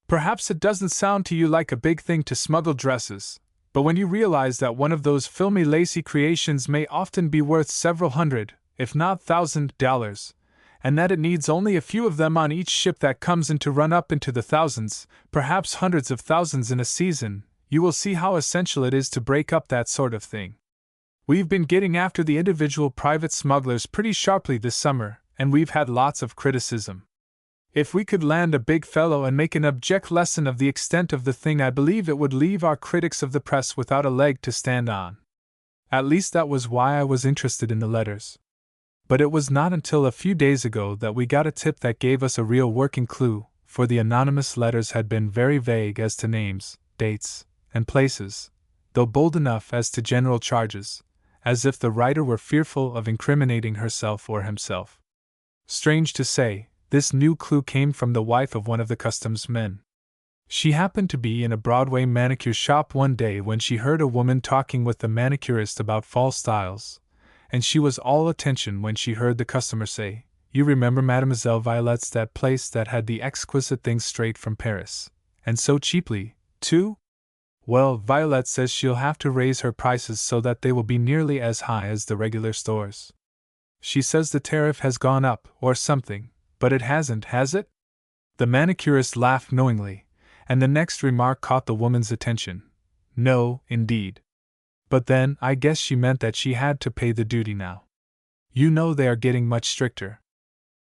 Perhaps it doesn't sound to you like a big thing to smuggle dresses, but when you realize that one of those filmy lacy creations may often be worth several hundred, if not $1,000, and that it needs only a few of them on each ship that comes in to run up into the thousands, perhaps hundreds of thousands in a season, you will see how essential it is to break up that sort of thing. We've been getting after the individual private smugglers pretty sharply this summer, and we've had lots of criticism. If we could land a big fellow and make an abject lesson of the extent of the thing, I believe it would leave our critics of the press without a leg to stand on. At least that was why I was interested in the letters. But it was not until a few days ago that we got a tip that gave us a real working clue, for the anonymous letters had been very vague as to names, dates, and places, though bold enough as to general charges, as if the writer were fearful of incriminating herself or himself. Strange to say, this new clue came from the wife of one of the customs men. She happened to be in a Broadway manicure shop one day when she heard a woman talking with the manicurist about fall styles, and she was all attention when she heard the customer say, "You remember Mademoiselle Violette's that place that had the exquisite things straight from Paris, and so cheaply, too? Well, Violet says she'll have to raise her prices so that they will be nearly as high as the regular stores. She says the tariff has gone up, or something, but it hasn't, has it?" The manicurist laughed knowingly, and the next remark caught the woman's attention. "No, indeed. But then, I guess she meant that she had to pay the duty now. You know they are getting much stricter.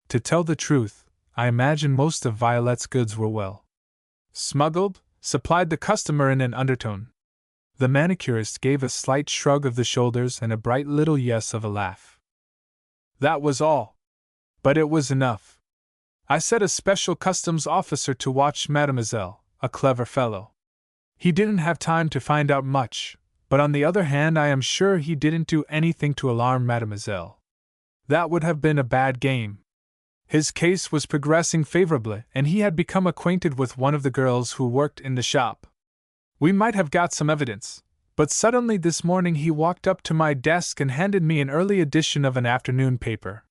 To tell the truth, I imagine most of Violet's goods were well smuggled," supplied the customer in an undertone. The manicurist gave a slight shrug of the shoulders and a bright little yes of a laugh. "That was all. But it was enough. I set a special customs officer to watch Mademoiselle, a clever fellow. He didn't have time to find out much, but on the other hand I am sure he didn't do anything to alarm Mademoiselle. That would have been a bad game. His case was progressing favorably, and he had become acquainted with one of the girls who worked in the shop. We might have got some evidence, but suddenly this morning he walked up to my desk and handed me an early edition of an afternoon paper.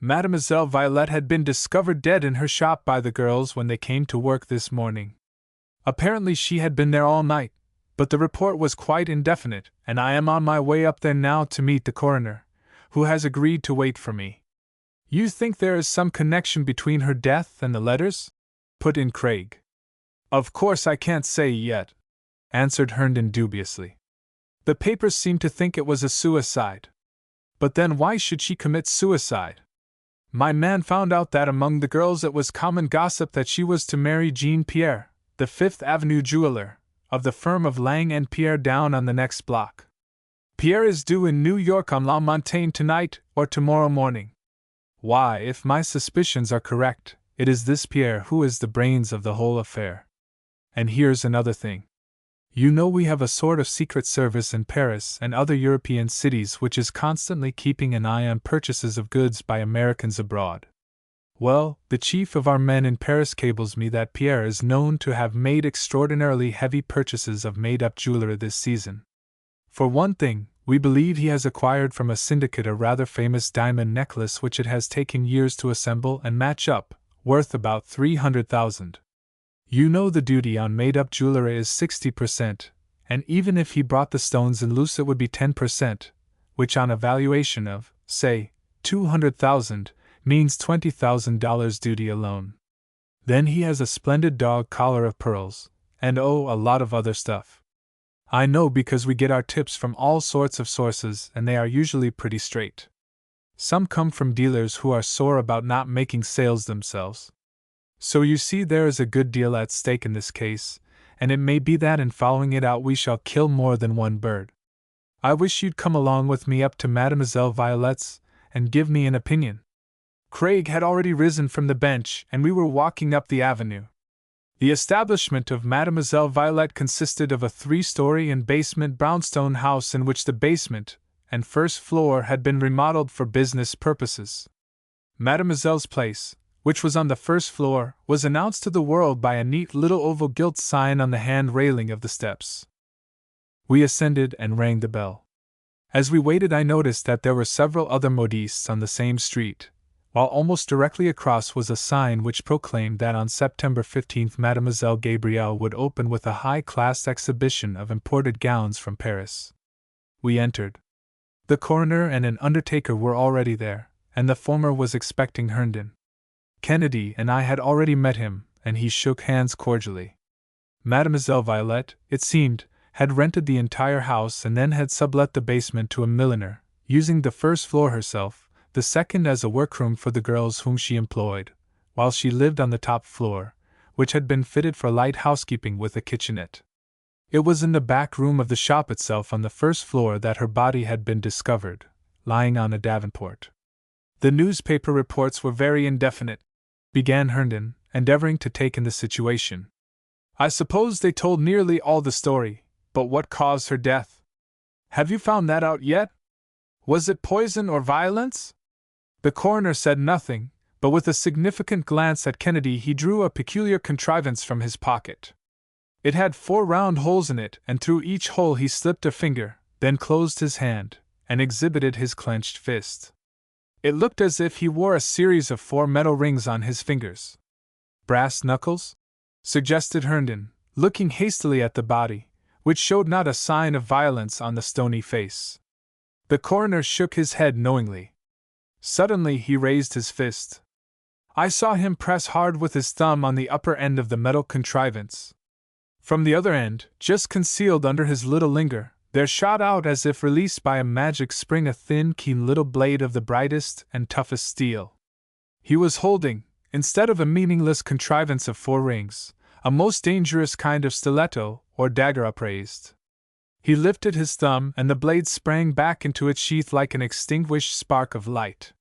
Mademoiselle Violette had been discovered dead in her shop by the girls when they came to work this morning. Apparently she had been there all night, but the report was quite indefinite, and I am on my way up there now to meet the coroner, who has agreed to wait for me." "You think there is some connection between her death and the letters?" put in Craig. "Of course I can't say yet," answered Herndon dubiously. "The papers seem to think it was a suicide. But then why should she commit suicide? My man found out that among the girls it was common gossip that she was to marry Jean Pierre, the Fifth Avenue jeweler, of the firm of Lang and Pierre down on the next block. Pierre is due in New York on La Montagne tonight or tomorrow morning. Why, if my suspicions are correct, it is this Pierre who is the brains of the whole affair. And here's another thing. You know we have a sort of secret service in Paris and other European cities which is constantly keeping an eye on purchases of goods by Americans abroad. Well, the chief of our men in Paris cables me that Pierre is known to have made extraordinarily heavy purchases of made-up jewelry this season. For one thing, we believe he has acquired from a syndicate a rather famous diamond necklace which it has taken years to assemble and match up, worth about 300,000. You know the duty on made-up jewelry is 60%, and even if he brought the stones in loose it would be 10%, which on a valuation of, say, 200,000, means $20,000 duty alone. Then he has a splendid dog collar of pearls, and oh, a lot of other stuff. I know because we get our tips from all sorts of sources and they are usually pretty straight. Some come from dealers who are sore about not making sales themselves. So you see there is a good deal at stake in this case, and it may be that in following it out we shall kill more than one bird." I wish you'd come along with me up to Mademoiselle Violette's and give me an opinion. Craig had already risen from the bench, and we were walking up the avenue. The establishment of Mademoiselle Violette consisted of a 3-story and basement brownstone house in which the basement and first floor had been remodeled for business purposes. Mademoiselle's place, which was on the first floor, was announced to the world by a neat little oval gilt sign on the hand railing of the steps. We ascended and rang the bell. As we waited, I noticed that there were several other modistes on the same street, while almost directly across was a sign which proclaimed that on September 15th Mademoiselle Gabrielle would open with a high-class exhibition of imported gowns from Paris. We entered. The coroner and an undertaker were already there, and the former was expecting Herndon. Kennedy and I had already met him, and he shook hands cordially. Mademoiselle Violette, it seemed, had rented the entire house and then had sublet the basement to a milliner, using the first floor herself, the second as a workroom for the girls whom she employed, while she lived on the top floor, which had been fitted for light housekeeping with a kitchenette. It was in the back room of the shop itself on the first floor that her body had been discovered, lying on a davenport. The newspaper reports were very indefinite, began Herndon, endeavoring to take in the situation. I suppose they told nearly all the story, but what caused her death? Have you found that out yet? Was it poison or violence? The coroner said nothing, but with a significant glance at Kennedy he drew a peculiar contrivance from his pocket. It had 4 round holes in it, and through each hole he slipped a finger, then closed his hand, and exhibited his clenched fist. It looked as if he wore a series of 4 metal rings on his fingers. Brass knuckles? Suggested Herndon, looking hastily at the body, which showed not a sign of violence on the stony face. The coroner shook his head knowingly. Suddenly he raised his fist. I saw him press hard with his thumb on the upper end of the metal contrivance. From the other end, just concealed under his little finger, there shot out as if released by a magic spring a thin, keen little blade of the brightest and toughest steel. He was holding, instead of a meaningless contrivance of 4 rings, a most dangerous kind of stiletto or dagger upraised. He lifted his thumb, and the blade sprang back into its sheath like an extinguished spark of light.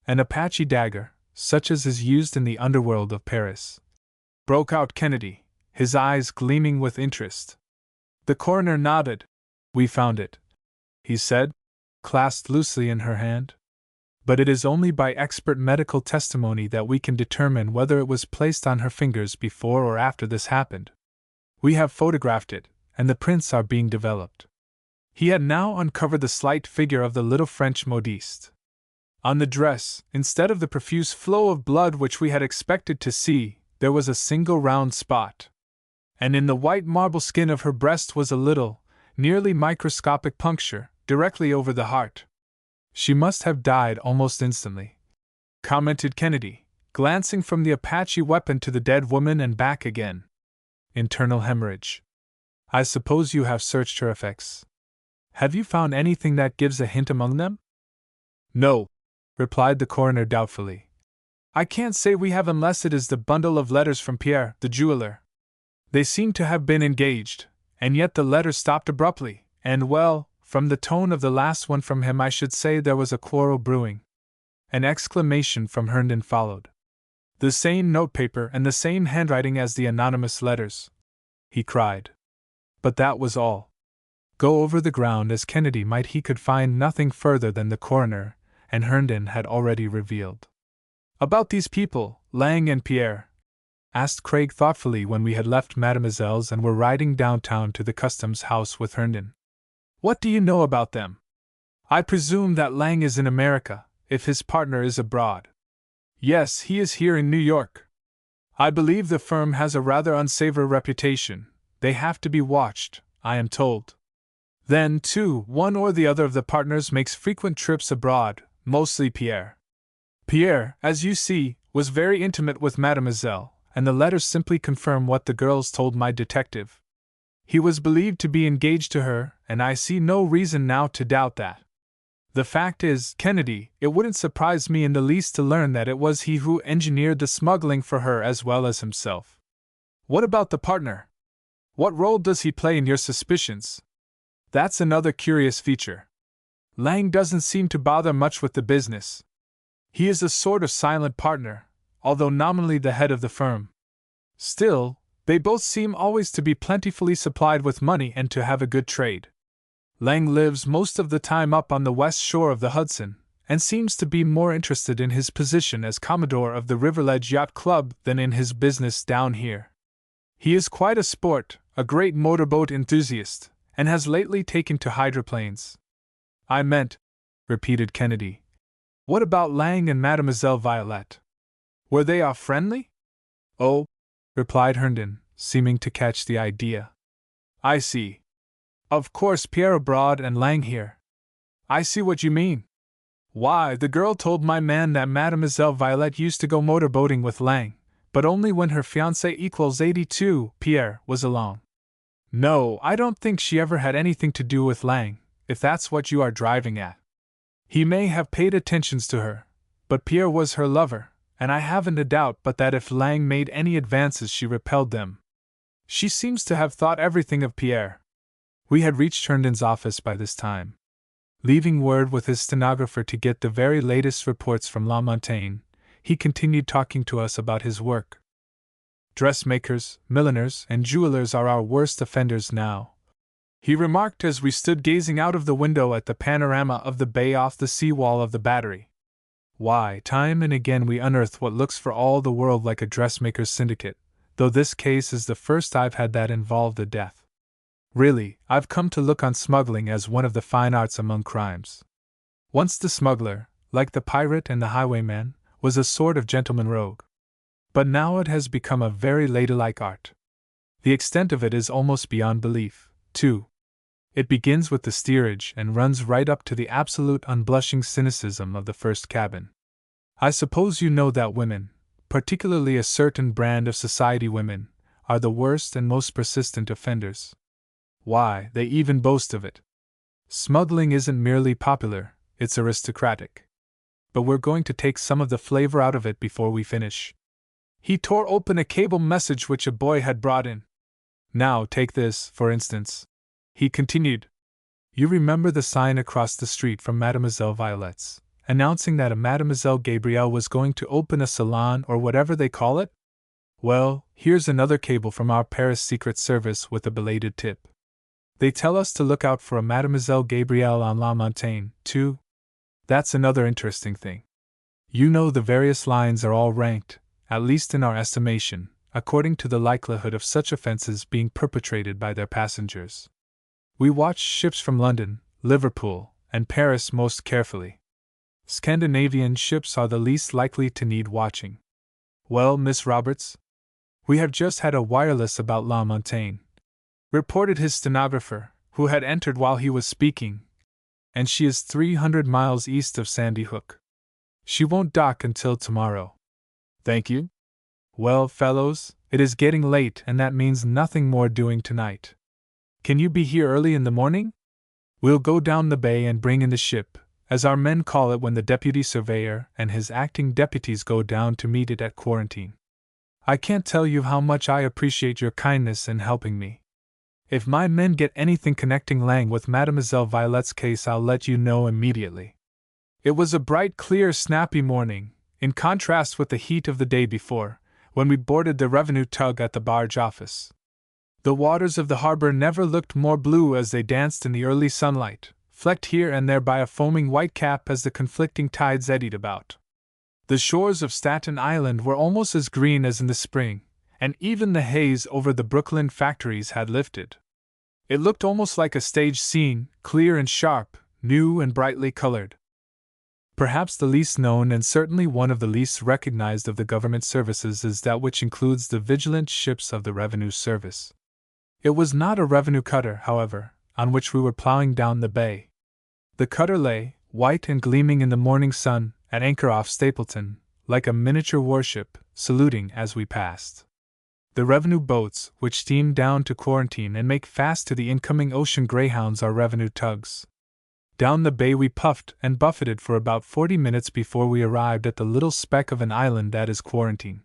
An Apache dagger, such as is used in the underworld of Paris, broke out Kennedy, his eyes gleaming with interest. The coroner nodded. We found it, he said, clasped loosely in her hand. But it is only by expert medical testimony that we can determine whether it was placed on her fingers before or after this happened. We have photographed it, and the prints are being developed. He had now uncovered the slight figure of the little French modiste. On the dress, instead of the profuse flow of blood which we had expected to see, there was a single round spot. And in the white marble skin of her breast was a little, nearly microscopic puncture, directly over the heart. She must have died almost instantly, commented Kennedy, glancing from the Apache weapon to the dead woman and back again. Internal hemorrhage. I suppose you have searched her effects. Have you found anything that gives a hint among them? No, replied the coroner doubtfully. I can't say we have unless it is the bundle of letters from Pierre, the jeweler. They seem to have been engaged, and yet the letters stopped abruptly, and well, from the tone of the last one from him I should say there was a quarrel brewing. An exclamation from Herndon followed. The same notepaper and the same handwriting as the anonymous letters, he cried. But that was all. Go over the ground as Kennedy might, he could find nothing further than the coroner and Herndon had already revealed. About these people, Lang and Pierre? Asked Craig thoughtfully when we had left Mademoiselle's and were riding downtown to the customs house with Herndon. What do you know about them? I presume that Lang is in America, if his partner is abroad. Yes, he is here in New York. I believe the firm has a rather unsavory reputation. They have to be watched, I am told. Then, too, one or the other of the partners makes frequent trips abroad, mostly Pierre. Pierre, as you see, was very intimate with Mademoiselle, and the letters simply confirm what the girls told my detective. He was believed to be engaged to her, and I see no reason now to doubt that. The fact is, Kennedy, it wouldn't surprise me in the least to learn that it was he who engineered the smuggling for her as well as himself. What about the partner? What role does he play in your suspicions? That's another curious feature. Lang doesn't seem to bother much with the business. He is a sort of silent partner, although nominally the head of the firm. Still, they both seem always to be plentifully supplied with money and to have a good trade. Lang lives most of the time up on the west shore of the Hudson, and seems to be more interested in his position as Commodore of the Riverledge Yacht Club than in his business down here. He is quite a sport, a great motorboat enthusiast, and has lately taken to hydroplanes. I meant, repeated Kennedy. What about Lang and Mademoiselle Violette? Were they all friendly? Oh, replied Herndon, seeming to catch the idea. I see. Of course, Pierre abroad and Lang here. I see what you mean. Why, the girl told my man that Mademoiselle Violette used to go motorboating with Lang, but only when her fiancé equals 82, Pierre, was along. No, I don't think she ever had anything to do with Lang, if that's what you are driving at. He may have paid attentions to her, but Pierre was her lover, and I haven't a doubt but that if Lang made any advances she repelled them. She seems to have thought everything of Pierre. We had reached Herndon's office by this time. Leaving word with his stenographer to get the very latest reports from La Montaigne, he continued talking to us about his work. Dressmakers, milliners, and jewelers are our worst offenders now, he remarked as we stood gazing out of the window at the panorama of the bay off the sea wall of the Battery. Why, time and again we unearth what looks for all the world like a dressmaker's syndicate, though this case is the first I've had that involved a death. Really, I've come to look on smuggling as one of the fine arts among crimes. Once the smuggler, like the pirate and the highwayman, was a sort of gentleman rogue. But now it has become a very ladylike art. The extent of it is almost beyond belief, too. It begins with the steerage and runs right up to the absolute unblushing cynicism of the first cabin. I suppose you know that women, particularly a certain brand of society women, are the worst and most persistent offenders. Why, they even boast of it. Smuggling isn't merely popular, it's aristocratic. But we're going to take some of the flavor out of it before we finish. He tore open a cable message which a boy had brought in. Now take this, for instance. He continued. You remember the sign across the street from Mademoiselle Violette's, announcing that a Mademoiselle Gabrielle was going to open a salon or whatever they call it? Well, here's another cable from our Paris Secret Service with a belated tip. They tell us to look out for a Mademoiselle Gabrielle on La Montaigne, too. That's another interesting thing. You know the various lines are all ranked, at least in our estimation, according to the likelihood of such offenses being perpetrated by their passengers. We watch ships from London, Liverpool, and Paris most carefully. Scandinavian ships are the least likely to need watching. Well, Miss Roberts? We have just had a wireless about La Montaigne, reported his stenographer, who had entered while he was speaking, and she is 300 miles east of Sandy Hook. She won't dock until tomorrow. Thank you. Well, fellows, it is getting late and that means nothing more doing tonight. Can you be here early in the morning? We'll go down the bay and bring in the ship, as our men call it when the deputy surveyor and his acting deputies go down to meet it at quarantine. I can't tell you how much I appreciate your kindness in helping me. If my men get anything connecting Lang with Mademoiselle Violette's case, I'll let you know immediately. It was a bright, clear, snappy morning, in contrast with the heat of the day before, when we boarded the revenue tug at the barge office. The waters of the harbor never looked more blue as they danced in the early sunlight, flecked here and there by a foaming white cap as the conflicting tides eddied about. The shores of Staten Island were almost as green as in the spring, and even the haze over the Brooklyn factories had lifted. It looked almost like a stage scene, clear and sharp, new and brightly colored. Perhaps the least known and certainly one of the least recognized of the government services is that which includes the vigilant ships of the Revenue Service. It was not a revenue cutter, however, on which we were plowing down the bay. The cutter lay, white and gleaming in the morning sun, at anchor off Stapleton, like a miniature warship, saluting as we passed. The revenue boats, which steam down to quarantine and make fast to the incoming ocean greyhounds, are revenue tugs. Down the bay we puffed and buffeted for about 40 minutes before we arrived at the little speck of an island that is quarantine.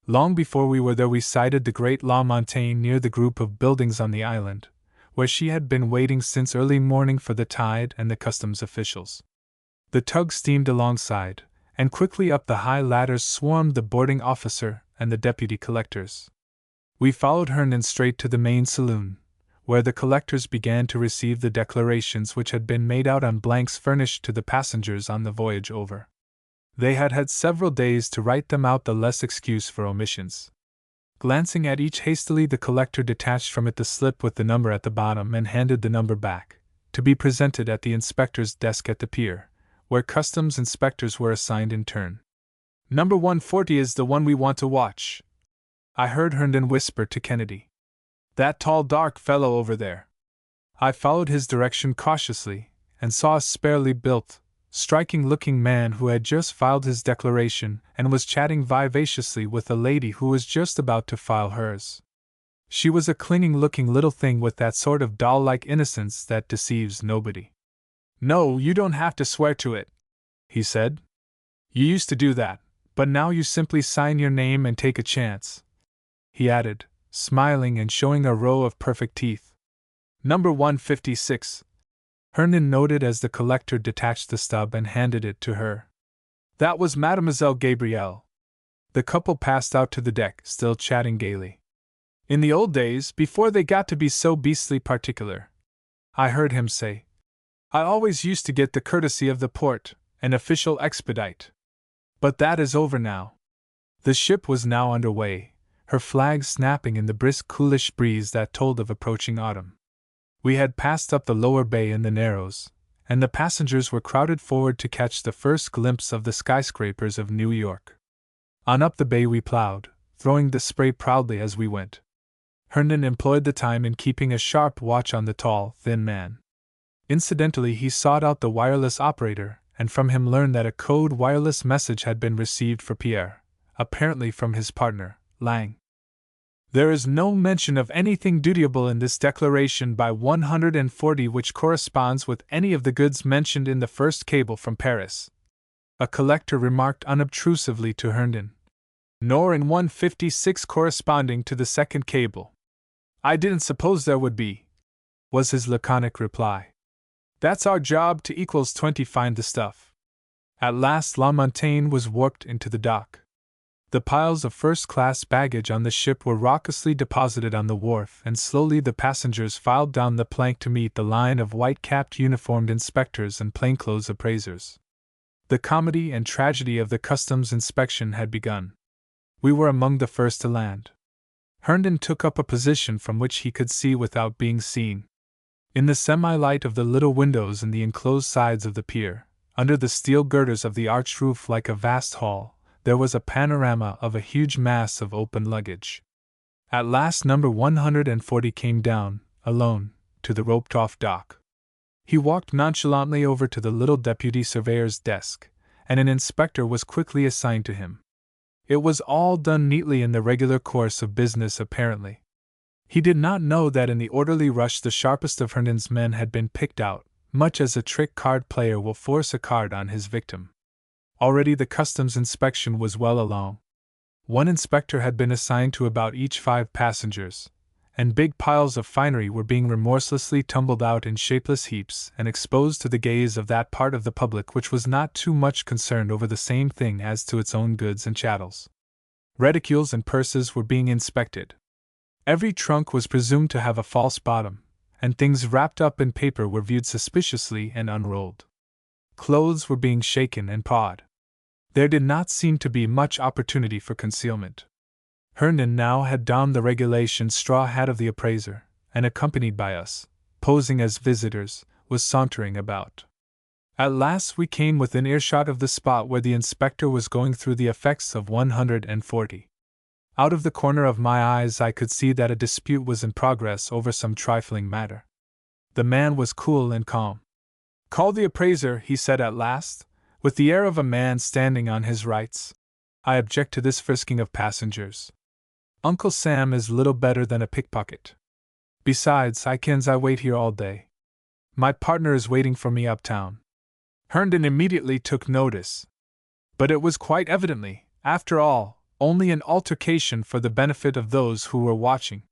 Long before we were there we sighted the great La Montaigne near the group of buildings on the island, where she had been waiting since early morning for the tide and the customs officials. The tug steamed alongside, and quickly up the high ladders swarmed the boarding officer and the deputy collectors. We followed Herndon straight to the main saloon, where the collectors began to receive the declarations which had been made out on blanks furnished to the passengers on the voyage over. They had had several days to write them out, the less excuse for omissions. Glancing at each hastily, the collector detached from it the slip with the number at the bottom and handed the number back, to be presented at the inspector's desk at the pier, where customs inspectors were assigned in turn. "Number 140 is the one we want to watch," I heard Herndon whisper to Kennedy. "That tall dark fellow over there." I followed his direction cautiously, and saw a sparely built, striking-looking man who had just filed his declaration and was chatting vivaciously with a lady who was just about to file hers. She was a clinging-looking little thing with that sort of doll-like innocence that deceives nobody. "No, you don't have to swear to it," he said. "You used to do that, but now you simply sign your name and take a chance," he added, smiling and showing a row of perfect teeth. "Number 156. Herndon noted as the collector detached the stub and handed it to her. "That was Mademoiselle Gabrielle." The couple passed out to the deck, still chatting gaily. "In the old days, before they got to be so beastly particular," I heard him say, "I always used to get the courtesy of the port, an official expedite. But that is over now." The ship was now under way, her flag snapping in the brisk coolish breeze that told of approaching autumn. We had passed up the lower bay in the Narrows, and the passengers were crowded forward to catch the first glimpse of the skyscrapers of New York. On up the bay we plowed, throwing the spray proudly as we went. Herndon employed the time in keeping a sharp watch on the tall, thin man. Incidentally, he sought out the wireless operator, and from him learned that a code wireless message had been received for Pierre, apparently from his partner, Lang. "There is no mention of anything dutiable in this declaration by 140 which corresponds with any of the goods mentioned in the first cable from Paris," a collector remarked unobtrusively to Herndon. "Nor in 156 corresponding to the second cable." "I didn't suppose there would be," was his laconic reply. "That's our job to equals 20 find the stuff." At last La Montaigne was warped into the dock. The piles of first-class baggage on the ship were raucously deposited on the wharf, and slowly the passengers filed down the plank to meet the line of white-capped uniformed inspectors and plainclothes appraisers. The comedy and tragedy of the customs inspection had begun. We were among the first to land. Herndon took up a position from which he could see without being seen. In the semi-light of the little windows in the enclosed sides of the pier, under the steel girders of the arched roof like a vast hall, there was a panorama of a huge mass of open luggage. At last number 140 came down, alone, to the roped-off dock. He walked nonchalantly over to the little deputy surveyor's desk, and an inspector was quickly assigned to him. It was all done neatly in the regular course of business apparently. He did not know that in the orderly rush the sharpest of Herndon's men had been picked out, much as a trick card player will force a card on his victim. Already the customs inspection was well along. One inspector had been assigned to about each 5 passengers, and big piles of finery were being remorselessly tumbled out in shapeless heaps and exposed to the gaze of that part of the public which was not too much concerned over the same thing as to its own goods and chattels. Reticules and purses were being inspected. Every trunk was presumed to have a false bottom, and things wrapped up in paper were viewed suspiciously and unrolled. Clothes were being shaken and pawed. There did not seem to be much opportunity for concealment. Herndon now had donned the regulation straw hat of the appraiser, and accompanied by us, posing as visitors, was sauntering about. At last we came within earshot of the spot where the inspector was going through the effects of 140. Out of the corner of my eyes I could see that a dispute was in progress over some trifling matter. The man was cool and calm. "Call the appraiser," he said at last, with the air of a man standing on his rights. "I object to this frisking of passengers. Uncle Sam is little better than a pickpocket. Besides, I kens I wait here all day. My partner is waiting for me uptown." Herndon immediately took notice. But it was quite evidently, after all, only an altercation for the benefit of those who were watching.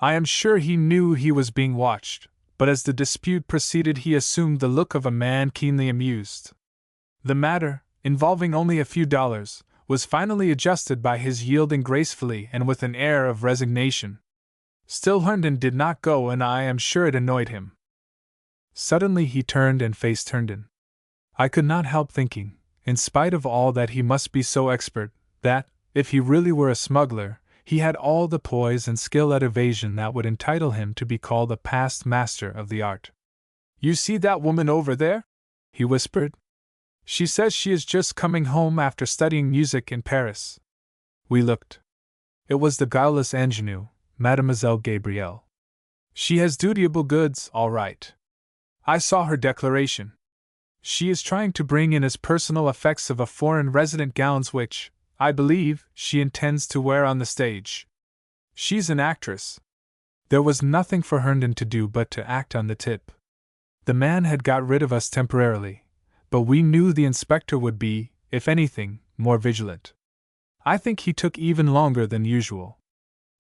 I am sure he knew he was being watched, but as the dispute proceeded he assumed the look of a man keenly amused. The matter, involving only a few dollars, was finally adjusted by his yielding gracefully and with an air of resignation. Still Herndon did not go, and I am sure it annoyed him. Suddenly he turned and faced Herndon. I could not help thinking, in spite of all that he must be so expert, that, if he really were a smuggler, he had all the poise and skill at evasion that would entitle him to be called a past master of the art. You see that woman over there? He whispered. She says she is just coming home after studying music in Paris. We looked. It was the guileless ingenue, Mademoiselle Gabrielle. She has dutiable goods, all right. I saw her declaration. She is trying to bring in as personal effects of a foreign resident gowns which, I believe, she intends to wear on the stage. She's an actress. There was nothing for Herndon to do but to act on the tip. The man had got rid of us temporarily, but we knew the inspector would be, if anything, more vigilant. I think he took even longer than usual.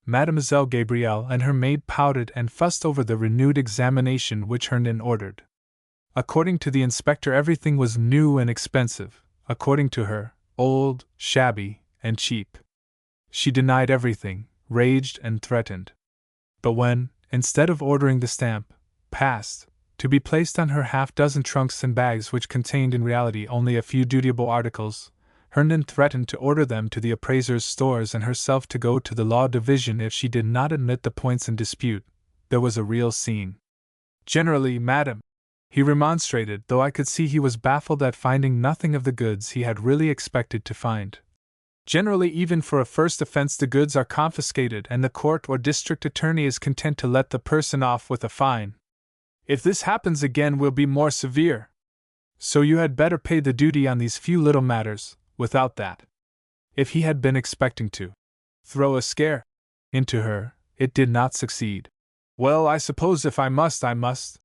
Mademoiselle Gabrielle and her maid pouted and fussed over the renewed examination which Herndon ordered. According to the inspector, everything was new and expensive; according to her, old, shabby, and cheap. She denied everything, raged and threatened. But when, instead of ordering the stamp, passed, to be placed on her half-dozen trunks and bags which contained in reality only a few dutiable articles, Herndon threatened to order them to the appraiser's stores and herself to go to the law division if she did not admit the points in dispute, there was a real scene. Generally, madam, he remonstrated, though I could see he was baffled at finding nothing of the goods he had really expected to find. Generally, even for a first offense, the goods are confiscated and the court or district attorney is content to let the person off with a fine. If this happens again, we'll be more severe. So you had better pay the duty on these few little matters. Without that, if he had been expecting to throw a scare into her, it did not succeed. Well, I suppose if I must, I must,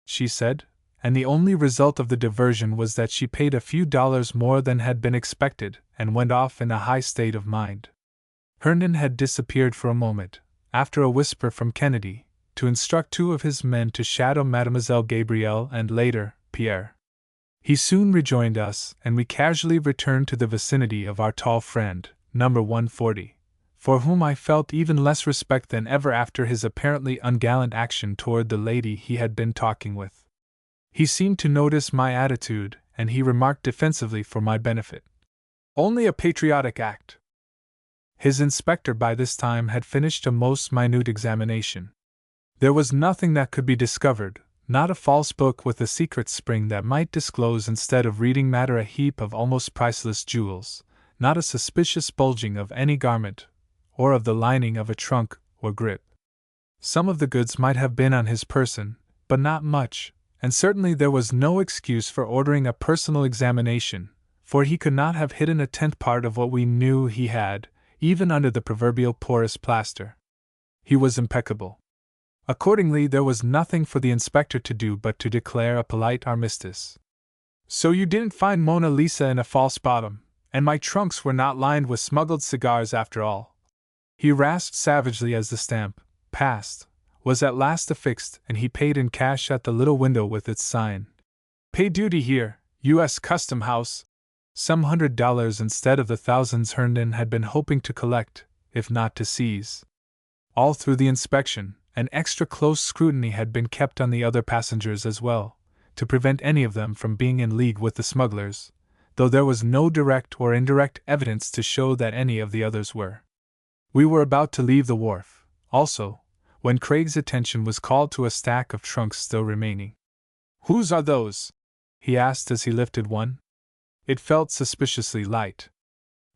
she said, and the only result of the diversion was that she paid a few dollars more than had been expected and went off in a high state of mind. Herndon had disappeared for a moment, after a whisper from Kennedy, to instruct two of his men to shadow Mademoiselle Gabrielle and later, Pierre. He soon rejoined us, and we casually returned to the vicinity of our tall friend, number 140, for whom I felt even less respect than ever after his apparently ungallant action toward the lady he had been talking with. He seemed to notice my attitude, and he remarked defensively for my benefit, "Only a patriotic act." His inspector by this time had finished a most minute examination. There was nothing that could be discovered, not a false book with a secret spring that might disclose instead of reading matter a heap of almost priceless jewels, not a suspicious bulging of any garment, or of the lining of a trunk or grip. Some of the goods might have been on his person, but not much, and certainly there was no excuse for ordering a personal examination, for he could not have hidden a tenth part of what we knew he had, even under the proverbial porous plaster. He was impeccable. Accordingly, there was nothing for the inspector to do but to declare a polite armistice. So you didn't find Mona Lisa in a false bottom, and my trunks were not lined with smuggled cigars after all? He rasped savagely as the stamp, passed, was at last affixed, and he paid in cash at the little window with its sign, "Pay duty here, U.S. Custom House," some $100 instead of the thousands Herndon had been hoping to collect, if not to seize. All through the inspection, an extra close scrutiny had been kept on the other passengers as well, to prevent any of them from being in league with the smugglers, though there was no direct or indirect evidence to show that any of the others were. We were about to leave the wharf, also, when Craig's attention was called to a stack of trunks still remaining. "Whose are those?" he asked as he lifted one. It felt suspiciously light.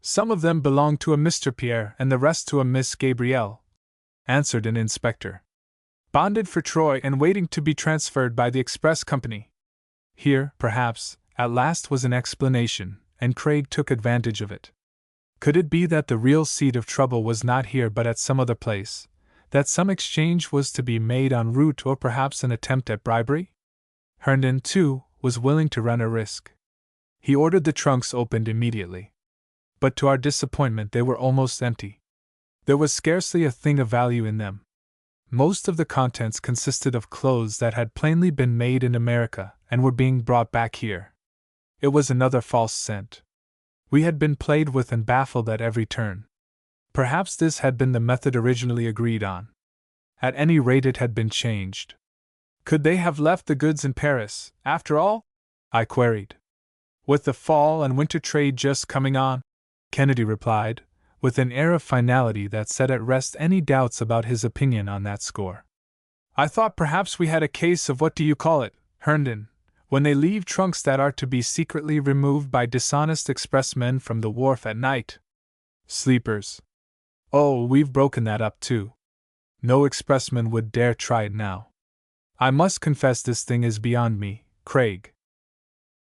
"Some of them belong to a Mr. Pierre and the rest to a Miss Gabrielle," answered an inspector. "Bonded for Troy and waiting to be transferred by the express company." Here, perhaps, at last was an explanation, and Craig took advantage of it. Could it be that the real seat of trouble was not here but at some other place, that some exchange was to be made en route or perhaps an attempt at bribery? Herndon, too, was willing to run a risk. He ordered the trunks opened immediately. But to our disappointment they were almost empty. There was scarcely a thing of value in them. Most of the contents consisted of clothes that had plainly been made in America and were being brought back here. It was another false scent. We had been played with and baffled at every turn. Perhaps this had been the method originally agreed on. At any rate, it had been changed. Could they have left the goods in Paris, after all? I queried. With the fall and winter trade just coming on? Kennedy replied, with an air of finality that set at rest any doubts about his opinion on that score. I thought perhaps we had a case of what do you call it, Herndon, when they leave trunks that are to be secretly removed by dishonest expressmen from the wharf at night. Sleepers. Oh, we've broken that up too. No expressman would dare try it now. I must confess this thing is beyond me, Craig.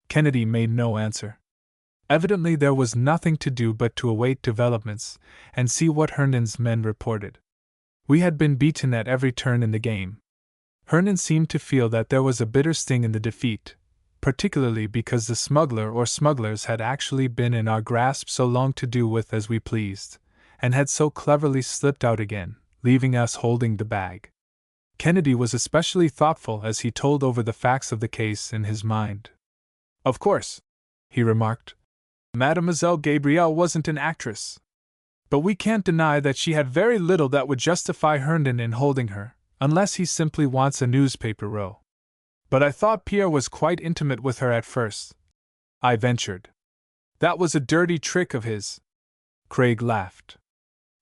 Kennedy made no answer. Evidently there was nothing to do but to await developments and see what Herndon's men reported. We had been beaten at every turn in the game. Herndon seemed to feel that there was a bitter sting in the defeat, particularly because the smuggler or smugglers had actually been in our grasp so long to do with as we pleased, and had so cleverly slipped out again, leaving us holding the bag. Kennedy was especially thoughtful as he told over the facts of the case in his mind. Of course, he remarked, Mademoiselle Gabrielle wasn't an actress. But we can't deny that she had very little that would justify Herndon in holding her, unless he simply wants a newspaper row. But I thought Pierre was quite intimate with her at first, I ventured. That was a dirty trick of his. Craig laughed.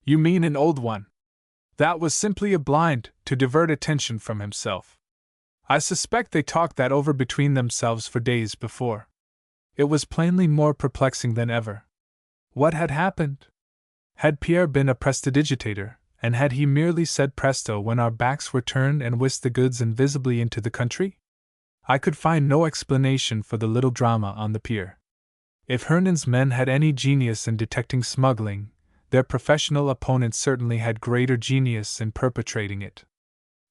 You mean an old one? That was simply a blind, to divert attention from himself. I suspect they talked that over between themselves for days before. It was plainly more perplexing than ever. What had happened? Had Pierre been a prestidigitator, and had he merely said presto when our backs were turned and whisked the goods invisibly into the country? I could find no explanation for the little drama on the pier. If Herndon's men had any genius in detecting smuggling, their professional opponents certainly had greater genius in perpetrating it.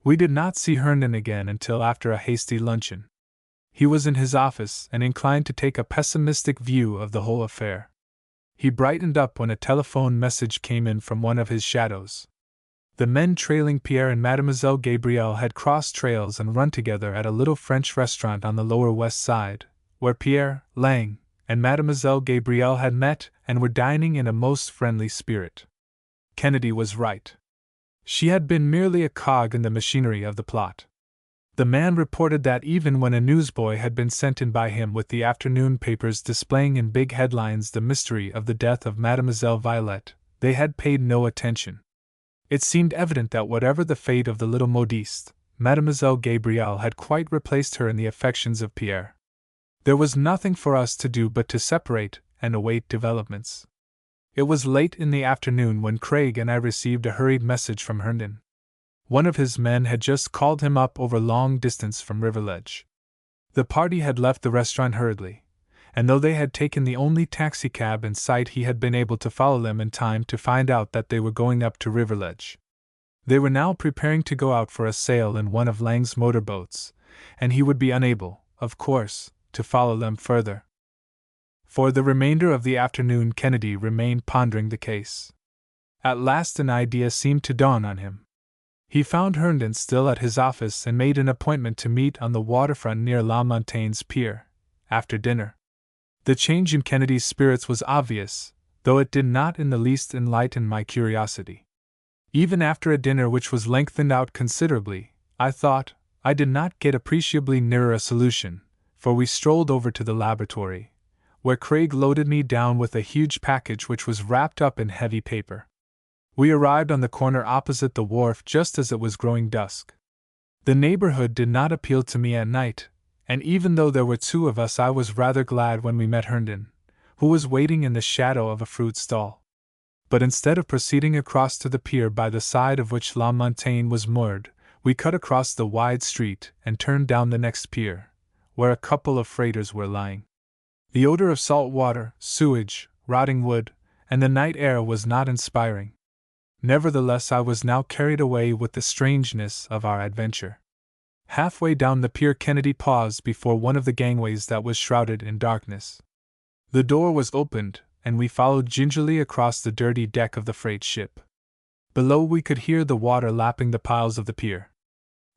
We did not see Herndon again until after a hasty luncheon. He was in his office and inclined to take a pessimistic view of the whole affair. He brightened up when a telephone message came in from one of his shadows. The men trailing Pierre and Mademoiselle Gabrielle had crossed trails and run together at a little French restaurant on the Lower West Side, where Pierre, Lang, and Mademoiselle Gabrielle had met and were dining in a most friendly spirit. Kennedy was right. She had been merely a cog in the machinery of the plot. The man reported that even when a newsboy had been sent in by him with the afternoon papers displaying in big headlines the mystery of the death of Mademoiselle Violette, they had paid no attention. It seemed evident that whatever the fate of the little modiste, Mademoiselle Gabrielle had quite replaced her in the affections of Pierre. There was nothing for us to do but to separate and await developments. It was late in the afternoon when Craig and I received a hurried message from Herndon. One of his men had just called him up over long distance from Riverledge. The party had left the restaurant hurriedly, and though they had taken the only taxicab in sight, he had been able to follow them in time to find out that they were going up to Riverledge. They were now preparing to go out for a sail in one of Lang's motorboats, and he would be unable, of course, to follow them further. For the remainder of the afternoon Kennedy remained pondering the case. At last an idea seemed to dawn on him. He found Herndon still at his office and made an appointment to meet on the waterfront near La Montaine's pier, after dinner. The change in Kennedy's spirits was obvious, though it did not in the least enlighten my curiosity. Even after a dinner which was lengthened out considerably, I thought, I did not get appreciably nearer a solution, for we strolled over to the laboratory, where Craig loaded me down with a huge package which was wrapped up in heavy paper. We arrived on the corner opposite the wharf just as it was growing dusk. The neighborhood did not appeal to me at night, and even though there were two of us I was rather glad when we met Herndon, who was waiting in the shadow of a fruit stall. But instead of proceeding across to the pier by the side of which La Montaigne was moored, we cut across the wide street and turned down the next pier, where a couple of freighters were lying. The odor of salt water, sewage, rotting wood, and the night air was not inspiring. Nevertheless, I was now carried away with the strangeness of our adventure. Halfway down the pier Kennedy paused before one of the gangways that was shrouded in darkness. The door was opened, and we followed gingerly across the dirty deck of the freight ship. Below we could hear the water lapping the piles of the pier.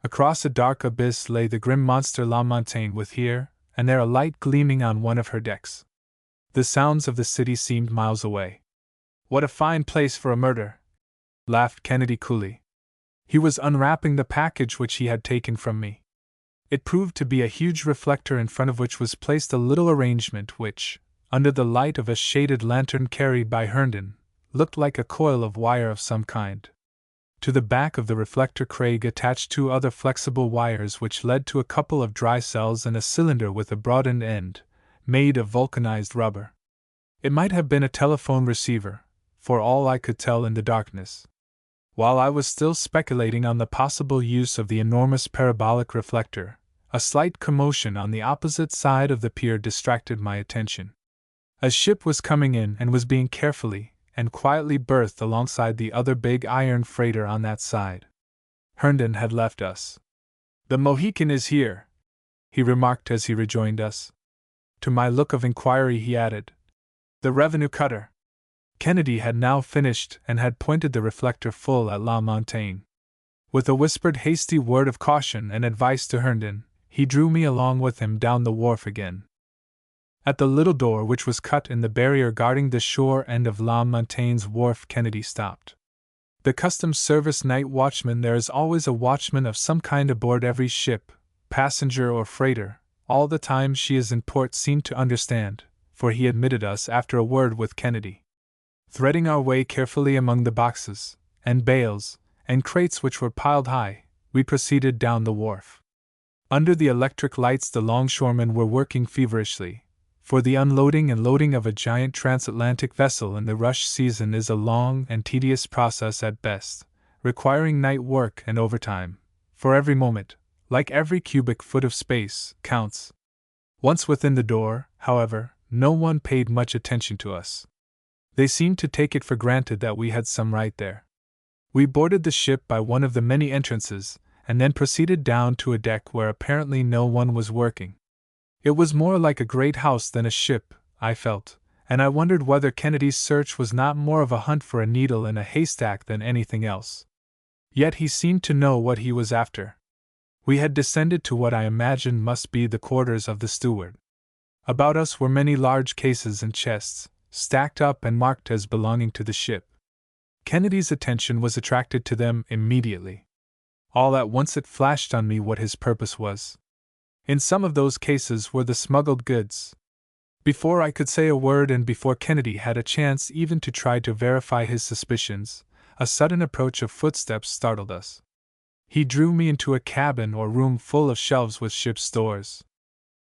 Across a dark abyss lay the grim monster La Montaigne with here and there a light gleaming on one of her decks. The sounds of the city seemed miles away. "What a fine place for a murder!" laughed Kennedy coolly. He was unwrapping the package which he had taken from me. It proved to be a huge reflector in front of which was placed a little arrangement which, under the light of a shaded lantern carried by Herndon, looked like a coil of wire of some kind. To the back of the reflector Craig attached two other flexible wires which led to a couple of dry cells and a cylinder with a broadened end, made of vulcanized rubber. It might have been a telephone receiver, for all I could tell in the darkness. While I was still speculating on the possible use of the enormous parabolic reflector, a slight commotion on the opposite side of the pier distracted my attention. A ship was coming in and was being carefully and quietly berthed alongside the other big iron freighter on that side. Herndon had left us. "The Mohican is here," he remarked as he rejoined us. To my look of inquiry he added, "The revenue cutter." Kennedy had now finished and had pointed the reflector full at La Montaigne. With a whispered hasty word of caution and advice to Herndon, he drew me along with him down the wharf again. At the little door which was cut in the barrier guarding the shore end of La Montaigne's wharf, Kennedy stopped. The customs service night watchman. There is always a watchman of some kind aboard every ship, passenger or freighter, all the time she is in port, seemed to understand, for he admitted us after a word with Kennedy. Threading our way carefully among the boxes, and bales, and crates which were piled high, we proceeded down the wharf. Under the electric lights the longshoremen were working feverishly, for the unloading and loading of a giant transatlantic vessel in the rush season is a long and tedious process at best, requiring night work and overtime, for every moment, like every cubic foot of space, counts. Once within the door, however, no one paid much attention to us. They seemed to take it for granted that we had some right there. We boarded the ship by one of the many entrances, and then proceeded down to a deck where apparently no one was working. It was more like a great house than a ship, I felt, and I wondered whether Kennedy's search was not more of a hunt for a needle in a haystack than anything else. Yet he seemed to know what he was after. We had descended to what I imagined must be the quarters of the steward. About us were many large cases and chests, stacked up and marked as belonging to the ship. Kennedy's attention was attracted to them immediately. All at once it flashed on me what his purpose was. In some of those cases were the smuggled goods. Before I could say a word and before Kennedy had a chance even to try to verify his suspicions, a sudden approach of footsteps startled us. He drew me into a cabin or room full of shelves with ship's stores.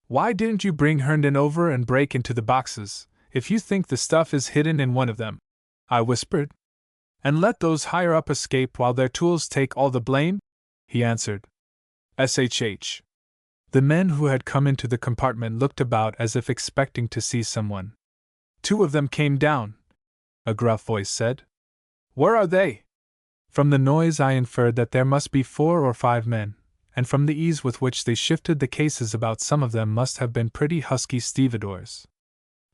"Why didn't you bring Herndon over and break into the boxes, if you think the stuff is hidden in one of them?" I whispered. "And let those higher up escape while their tools take all the blame?" he answered. SHH. The men who had come into the compartment looked about as if expecting to see someone. "Two of them came down," a gruff voice said. "Where are they?" From the noise I inferred that there must be 4 or 5 men, and from the ease with which they shifted the cases about some of them must have been pretty husky stevedores.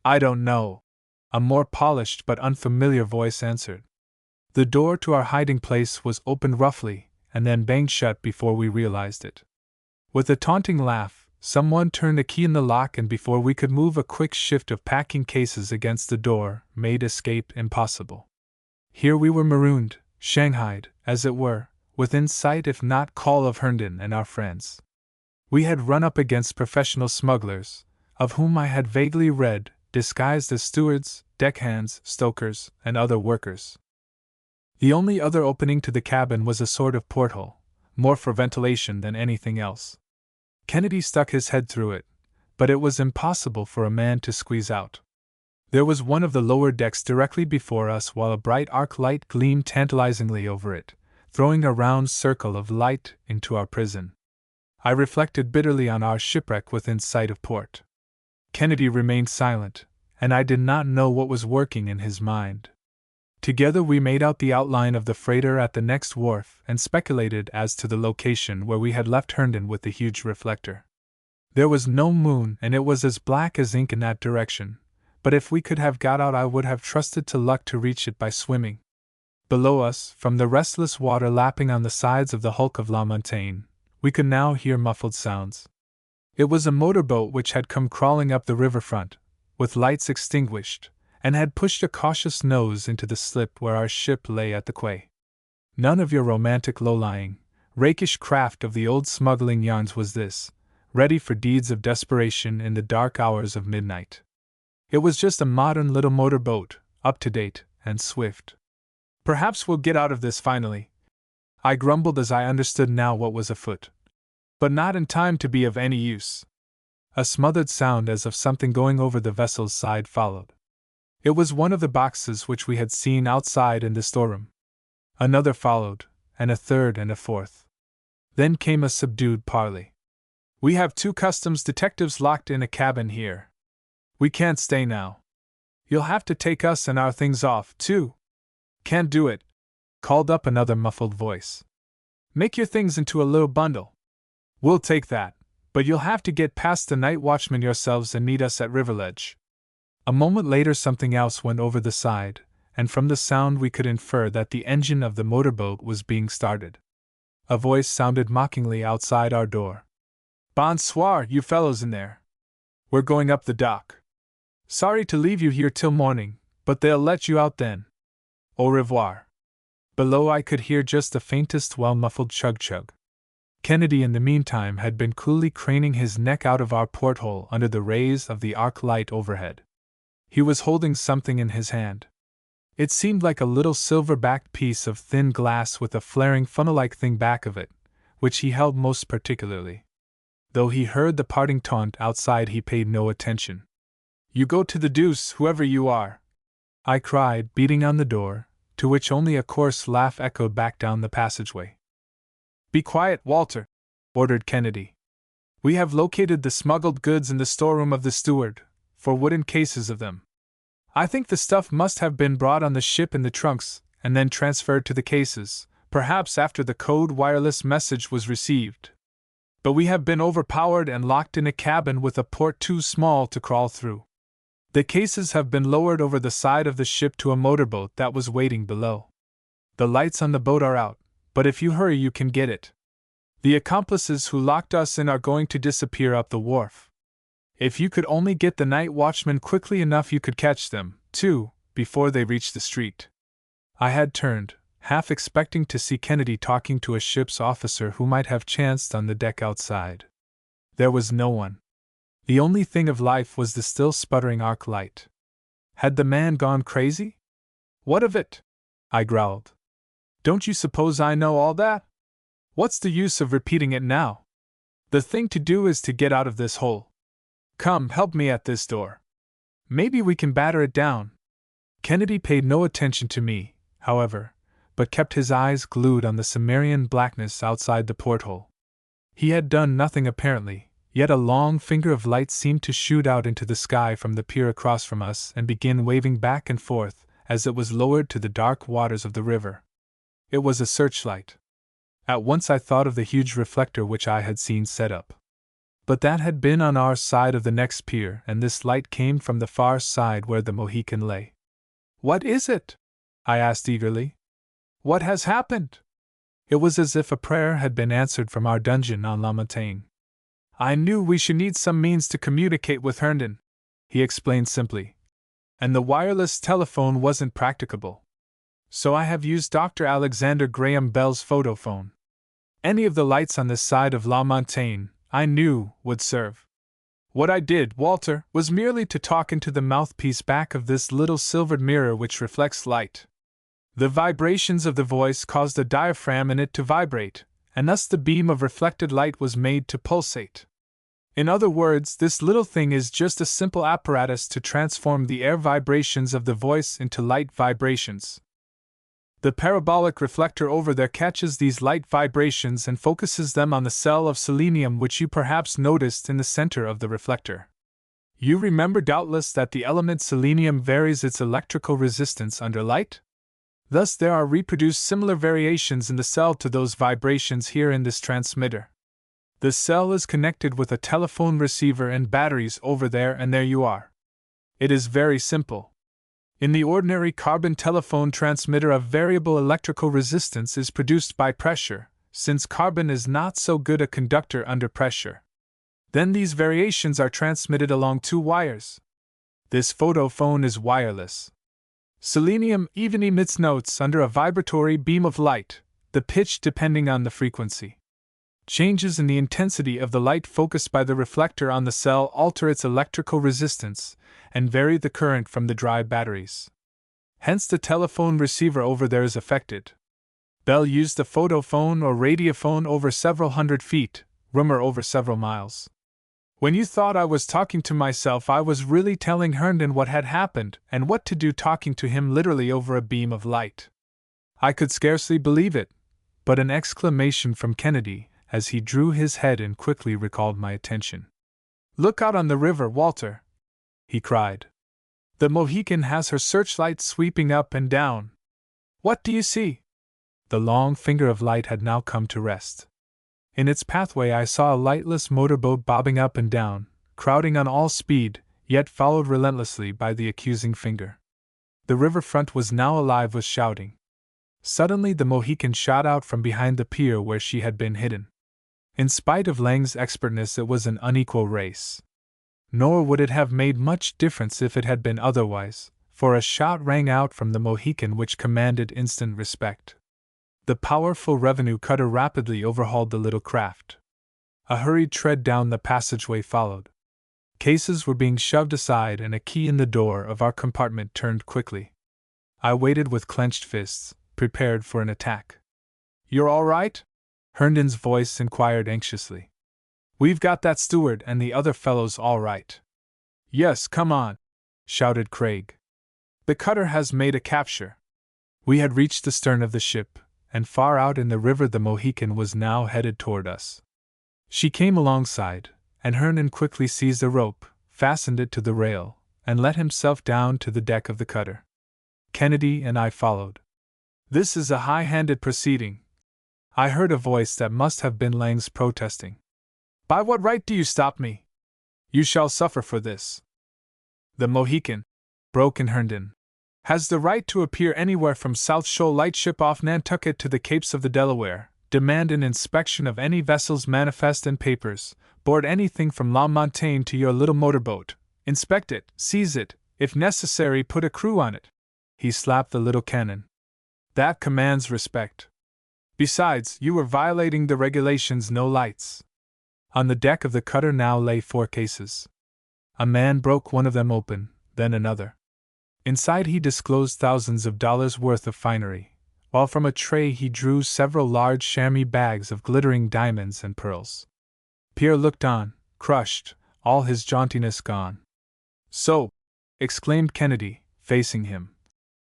"I don't know," a more polished but unfamiliar voice answered. The door to our hiding place was opened roughly, and then banged shut before we realized it. With a taunting laugh, someone turned the key in the lock, and before we could move a quick shift of packing cases against the door made escape impossible. Here we were marooned, shanghaied, as it were, within sight if not call of Herndon and our friends. We had run up against professional smugglers, of whom I had vaguely read, disguised as stewards, deckhands, stokers, and other workers. The only other opening to the cabin was a sort of porthole, more for ventilation than anything else. Kennedy stuck his head through it, but it was impossible for a man to squeeze out. There was one of the lower decks directly before us, while a bright arc light gleamed tantalizingly over it, throwing a round circle of light into our prison. I reflected bitterly on our shipwreck within sight of port. Kennedy remained silent, and I did not know what was working in his mind. Together we made out the outline of the freighter at the next wharf and speculated as to the location where we had left Herndon with the huge reflector. There was no moon and it was as black as ink in that direction, but if we could have got out I would have trusted to luck to reach it by swimming. Below us, from the restless water lapping on the sides of the hulk of La Montagne, we could now hear muffled sounds. It was a motorboat which had come crawling up the riverfront, with lights extinguished, and had pushed a cautious nose into the slip where our ship lay at the quay. None of your romantic low-lying, rakish craft of the old smuggling yarns was this, ready for deeds of desperation in the dark hours of midnight. It was just a modern little motorboat, up-to-date and swift. Perhaps we'll get out of this finally, I grumbled as I understood now what was afoot. But not in time to be of any use. A smothered sound as of something going over the vessel's side followed. It was one of the boxes which we had seen outside in the storeroom. Another followed, and a third and a fourth. Then came a subdued parley. "We have 2 customs detectives locked in a cabin here. We can't stay now. You'll have to take us and our things off, too." "Can't do it," called up another muffled voice. "Make your things into a little bundle." "We'll take that, but you'll have to get past the night watchman yourselves and meet us at Riverledge." A moment later something else went over the side, and from the sound we could infer that the engine of the motorboat was being started. A voice sounded mockingly outside our door. "Bonsoir, you fellows in there. We're going up the dock. Sorry to leave you here till morning, but they'll let you out then. Au revoir." Below I could hear just the faintest well-muffled chug-chug. Kennedy in the meantime had been coolly craning his neck out of our porthole under the rays of the arc light overhead. He was holding something in his hand. It seemed like a little silver-backed piece of thin glass with a flaring funnel-like thing back of it, which he held most particularly. Though he heard the parting taunt outside, he paid no attention. "You go to the deuce, whoever you are!" I cried, beating on the door, to which only a coarse laugh echoed back down the passageway. "Be quiet, Walter," ordered Kennedy. "We have located the smuggled goods in the storeroom of the steward, 4 wooden cases of them. I think the stuff must have been brought on the ship in the trunks, and then transferred to the cases, perhaps after the code wireless message was received. But we have been overpowered and locked in a cabin with a port too small to crawl through. The cases have been lowered over the side of the ship to a motorboat that was waiting below. The lights on the boat are out, but if you hurry you can get it. The accomplices who locked us in are going to disappear up the wharf. If you could only get the night watchman quickly enough you could catch them, too, before they reach the street." I had turned, half expecting to see Kennedy talking to a ship's officer who might have chanced on the deck outside. There was no one. The only thing of life was the still sputtering arc light. Had the man gone crazy? "What of it?" I growled. "Don't you suppose I know all that? What's the use of repeating it now? The thing to do is to get out of this hole. Come, help me at this door. Maybe we can batter it down." Kennedy paid no attention to me, however, but kept his eyes glued on the Cimmerian blackness outside the porthole. He had done nothing apparently, yet a long finger of light seemed to shoot out into the sky from the pier across from us and begin waving back and forth as it was lowered to the dark waters of the river. It was a searchlight. At once I thought of the huge reflector which I had seen set up. But that had been on our side of the next pier, and this light came from the far side where the Mohican lay. "What is it?" I asked eagerly. "What has happened?" It was as if a prayer had been answered from our dungeon on La Montagne. "I knew we should need some means to communicate with Herndon," he explained simply. "And the wireless telephone wasn't practicable. So I have used Dr. Alexander Graham Bell's photophone. Any of the lights on this side of La Montagne, I knew, would serve. What I did, Walter, was merely to talk into the mouthpiece back of this little silvered mirror which reflects light. The vibrations of the voice caused a diaphragm in it to vibrate, and thus the beam of reflected light was made to pulsate. In other words, this little thing is just a simple apparatus to transform the air vibrations of the voice into light vibrations. The parabolic reflector over there catches these light vibrations and focuses them on the cell of selenium which you perhaps noticed in the center of the reflector. You remember doubtless that the element selenium varies its electrical resistance under light? Thus there are reproduced similar variations in the cell to those vibrations here in this transmitter. The cell is connected with a telephone receiver and batteries over there, and there you are. It is very simple. In the ordinary carbon telephone transmitter, a variable electrical resistance is produced by pressure, since carbon is not so good a conductor under pressure. Then these variations are transmitted along two wires. This photophone is wireless. Selenium even emits notes under a vibratory beam of light, the pitch depending on the frequency. Changes in the intensity of the light focused by the reflector on the cell alter its electrical resistance and vary the current from the dry batteries. Hence the telephone receiver over there is affected. Bell used the photophone or radiophone over several hundred feet, Rumor over several miles. When you thought I was talking to myself, I was really telling Herndon what had happened and what to do, talking to him literally over a beam of light. I could scarcely believe it, but an exclamation from Kennedy, as he drew his head in quickly, recalled my attention. "Look out on the river, Walter!" he cried. "The Mohican has her searchlight sweeping up and down. What do you see?" The long finger of light had now come to rest. In its pathway I saw a lightless motorboat bobbing up and down, crowding on all speed, yet followed relentlessly by the accusing finger. The riverfront was now alive with shouting. Suddenly the Mohican shot out from behind the pier where she had been hidden. In spite of Lang's expertness, it was an unequal race. Nor would it have made much difference if it had been otherwise, for a shout rang out from the Mohican which commanded instant respect. The powerful revenue cutter rapidly overhauled the little craft. A hurried tread down the passageway followed. Cases were being shoved aside and a key in the door of our compartment turned quickly. I waited with clenched fists, prepared for an attack. "You're all right?" Herndon's voice inquired anxiously. "We've got that steward and the other fellows all right." "Yes, come on," shouted Craig. "The cutter has made a capture." We had reached the stern of the ship, and far out in the river the Mohican was now headed toward us. She came alongside, and Herndon quickly seized a rope, fastened it to the rail, and let himself down to the deck of the cutter. Kennedy and I followed. "This is a high-handed proceeding," I heard a voice that must have been Lang's protesting. "By what right do you stop me? You shall suffer for this." "The Mohican," broke in Herndon, "has the right to appear anywhere from South Shoal Lightship off Nantucket to the Capes of the Delaware, demand an inspection of any vessel's manifest and papers, board anything from La Montagne to your little motorboat, inspect it, seize it, if necessary put a crew on it." He slapped the little cannon. "That commands respect. Besides, you were violating the regulations, no lights." On the deck of the cutter now lay 4 cases. A man broke one of them open, then another. Inside he disclosed thousands of dollars worth of finery, while from a tray he drew several large chamois bags of glittering diamonds and pearls. Pierre looked on, crushed, all his jauntiness gone. "So," exclaimed Kennedy, facing him,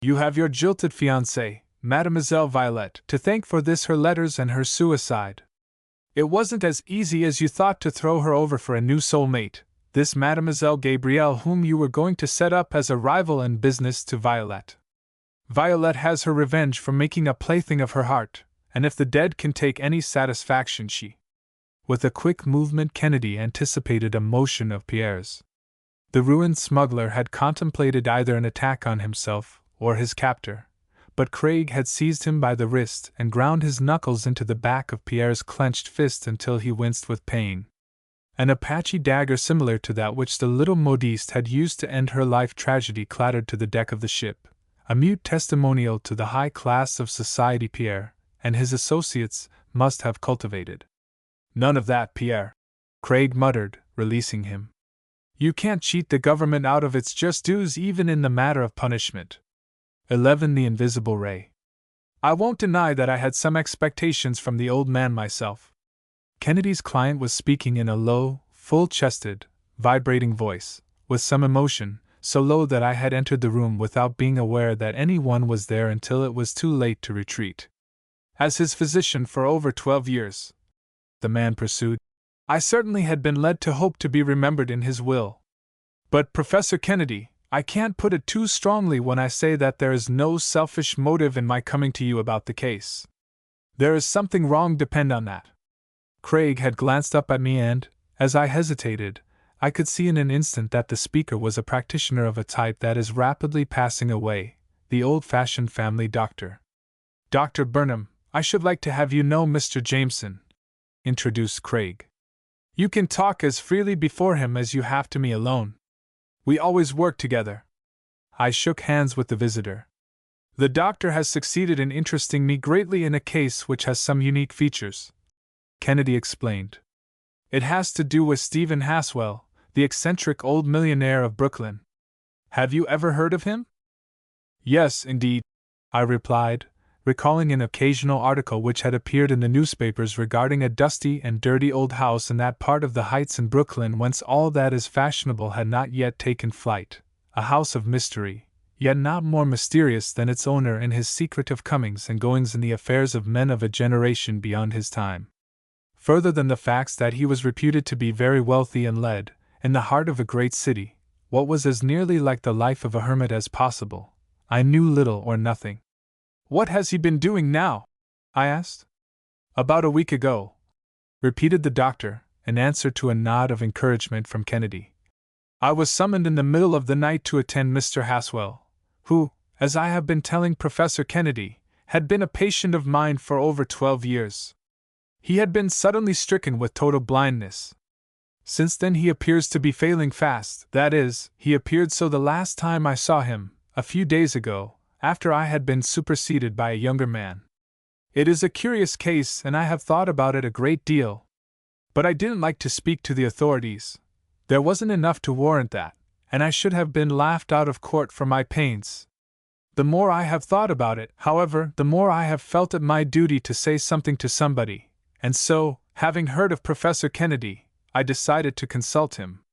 "you have your jilted fiancée, Mademoiselle Violette, to thank for this, her letters and her suicide. It wasn't as easy as you thought to throw her over for a new soulmate, this Mademoiselle Gabrielle whom you were going to set up as a rival in business to Violette. Violette has her revenge for making a plaything of her heart, and if the dead can take any satisfaction, she—" With a quick movement Kennedy anticipated a motion of Pierre's. The ruined smuggler had contemplated either an attack on himself or his captor, but Craig had seized him by the wrist and ground his knuckles into the back of Pierre's clenched fist until he winced with pain. An Apache dagger similar to that which the little modiste had used to end her life tragedy clattered to the deck of the ship, a mute testimonial to the high class of society Pierre and his associates must have cultivated. "None of that, Pierre," Craig muttered, releasing him. "You can't cheat the government out of its just dues even in the matter of punishment." 11. The Invisible Ray. I won't deny that I had some expectations from the old man myself. Kennedy's client was speaking in a low, full-chested, vibrating voice, with some emotion, so low that I had entered the room without being aware that any one was there until it was too late to retreat. "As his physician for over 12 years, the man pursued, "I certainly had been led to hope to be remembered in his will. But, Professor Kennedy, I can't put it too strongly when I say that there is no selfish motive in my coming to you about the case. There is something wrong, depend on that." Craig had glanced up at me and, as I hesitated, I could see in an instant that the speaker was a practitioner of a type that is rapidly passing away, the old-fashioned family doctor. "Dr. Burnham, I should like to have you know Mr. Jameson," introduced Craig. "You can talk as freely before him as you have to me alone. We always work together." I shook hands with the visitor. "The doctor has succeeded in interesting me greatly in a case which has some unique features," Kennedy explained. "It has to do with Stephen Haswell, the eccentric old millionaire of Brooklyn. Have you ever heard of him?" "Yes, indeed," I replied, recalling an occasional article which had appeared in the newspapers regarding a dusty and dirty old house in that part of the Heights in Brooklyn whence all that is fashionable had not yet taken flight, a house of mystery, yet not more mysterious than its owner in his secretive comings and goings in the affairs of men of a generation beyond his time. Further than the facts that he was reputed to be very wealthy and led, in the heart of a great city, what was as nearly like the life of a hermit as possible, I knew little or nothing. "What has he been doing now?" I asked. "About a week ago," repeated the doctor, in answer to a nod of encouragement from Kennedy. "I was summoned in the middle of the night to attend Mr. Haswell, who, as I have been telling Professor Kennedy, had been a patient of mine for over 12 years. He had been suddenly stricken with total blindness. Since then he appears to be failing fast, that is, he appeared so the last time I saw him, a few days ago, after I had been superseded by a younger man. It is a curious case and I have thought about it a great deal. But I didn't like to speak to the authorities. There wasn't enough to warrant that, and I should have been laughed out of court for my pains. The more I have thought about it, however, the more I have felt it my duty to say something to somebody, and so, having heard of Professor Kennedy, I decided to consult him.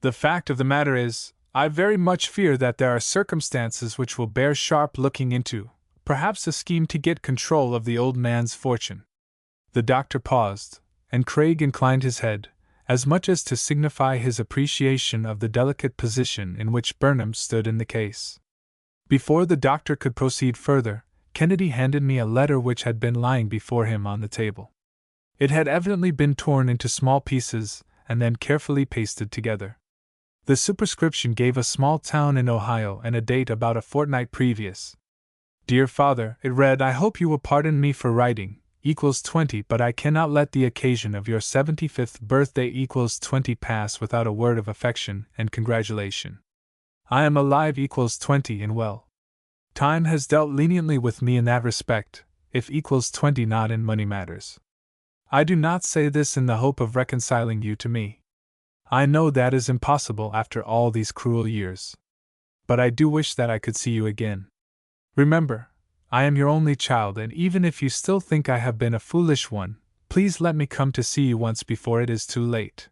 The fact of the matter is, I very much fear that there are circumstances which will bear sharp looking into, perhaps a scheme to get control of the old man's fortune." The doctor paused, and Craig inclined his head, as much as to signify his appreciation of the delicate position in which Burnham stood in the case. Before the doctor could proceed further, Kennedy handed me a letter which had been lying before him on the table. It had evidently been torn into small pieces and then carefully pasted together. The superscription gave a small town in Ohio and a date about a fortnight previous. "Dear Father," it read, "I hope you will pardon me for writing, equals 20, but I cannot let the occasion of your 75th birthday equals 20 pass without a word of affection and congratulation. I am alive equals 20 and well. Time has dealt leniently with me in that respect, if equals 20 not in money matters. I do not say this in the hope of reconciling you to me. I know that is impossible after all these cruel years. But I do wish that I could see you again. Remember, I am your only child, and even if you still think I have been a foolish one, please let me come to see you once before it is too late.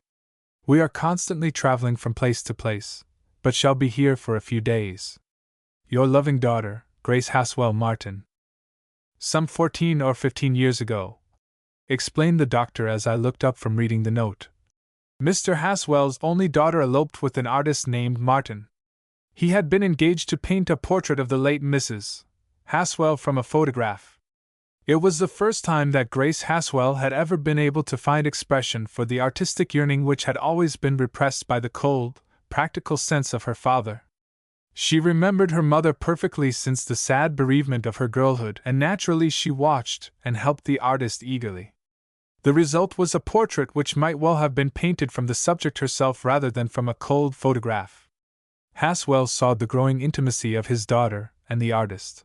We are constantly traveling from place to place, but shall be here for a few days. Your loving daughter, Grace Haswell Martin." "Some 14 or 15 years ago," explained the doctor as I looked up from reading the note, "Mr. Haswell's only daughter eloped with an artist named Martin. He had been engaged to paint a portrait of the late Mrs. Haswell from a photograph. It was the first time that Grace Haswell had ever been able to find expression for the artistic yearning which had always been repressed by the cold, practical sense of her father. She remembered her mother perfectly since the sad bereavement of her girlhood, and naturally she watched and helped the artist eagerly. The result was a portrait which might well have been painted from the subject herself rather than from a cold photograph." Haswell saw the growing intimacy of his daughter and the artist.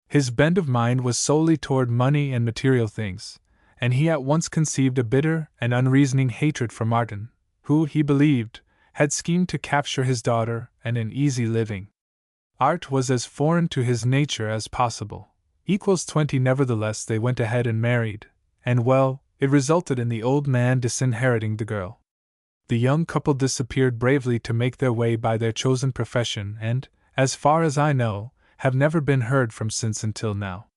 His bent of mind was solely toward money and material things, and he at once conceived a bitter and unreasoning hatred for Martin, who, he believed, had schemed to capture his daughter and an easy living. Art was as foreign to his nature as possible. Equals 20 nevertheless they went ahead and married, and well, it resulted in the old man disinheriting the girl. The young couple disappeared bravely to make their way by their chosen profession and, as far as I know, have never been heard from since until now.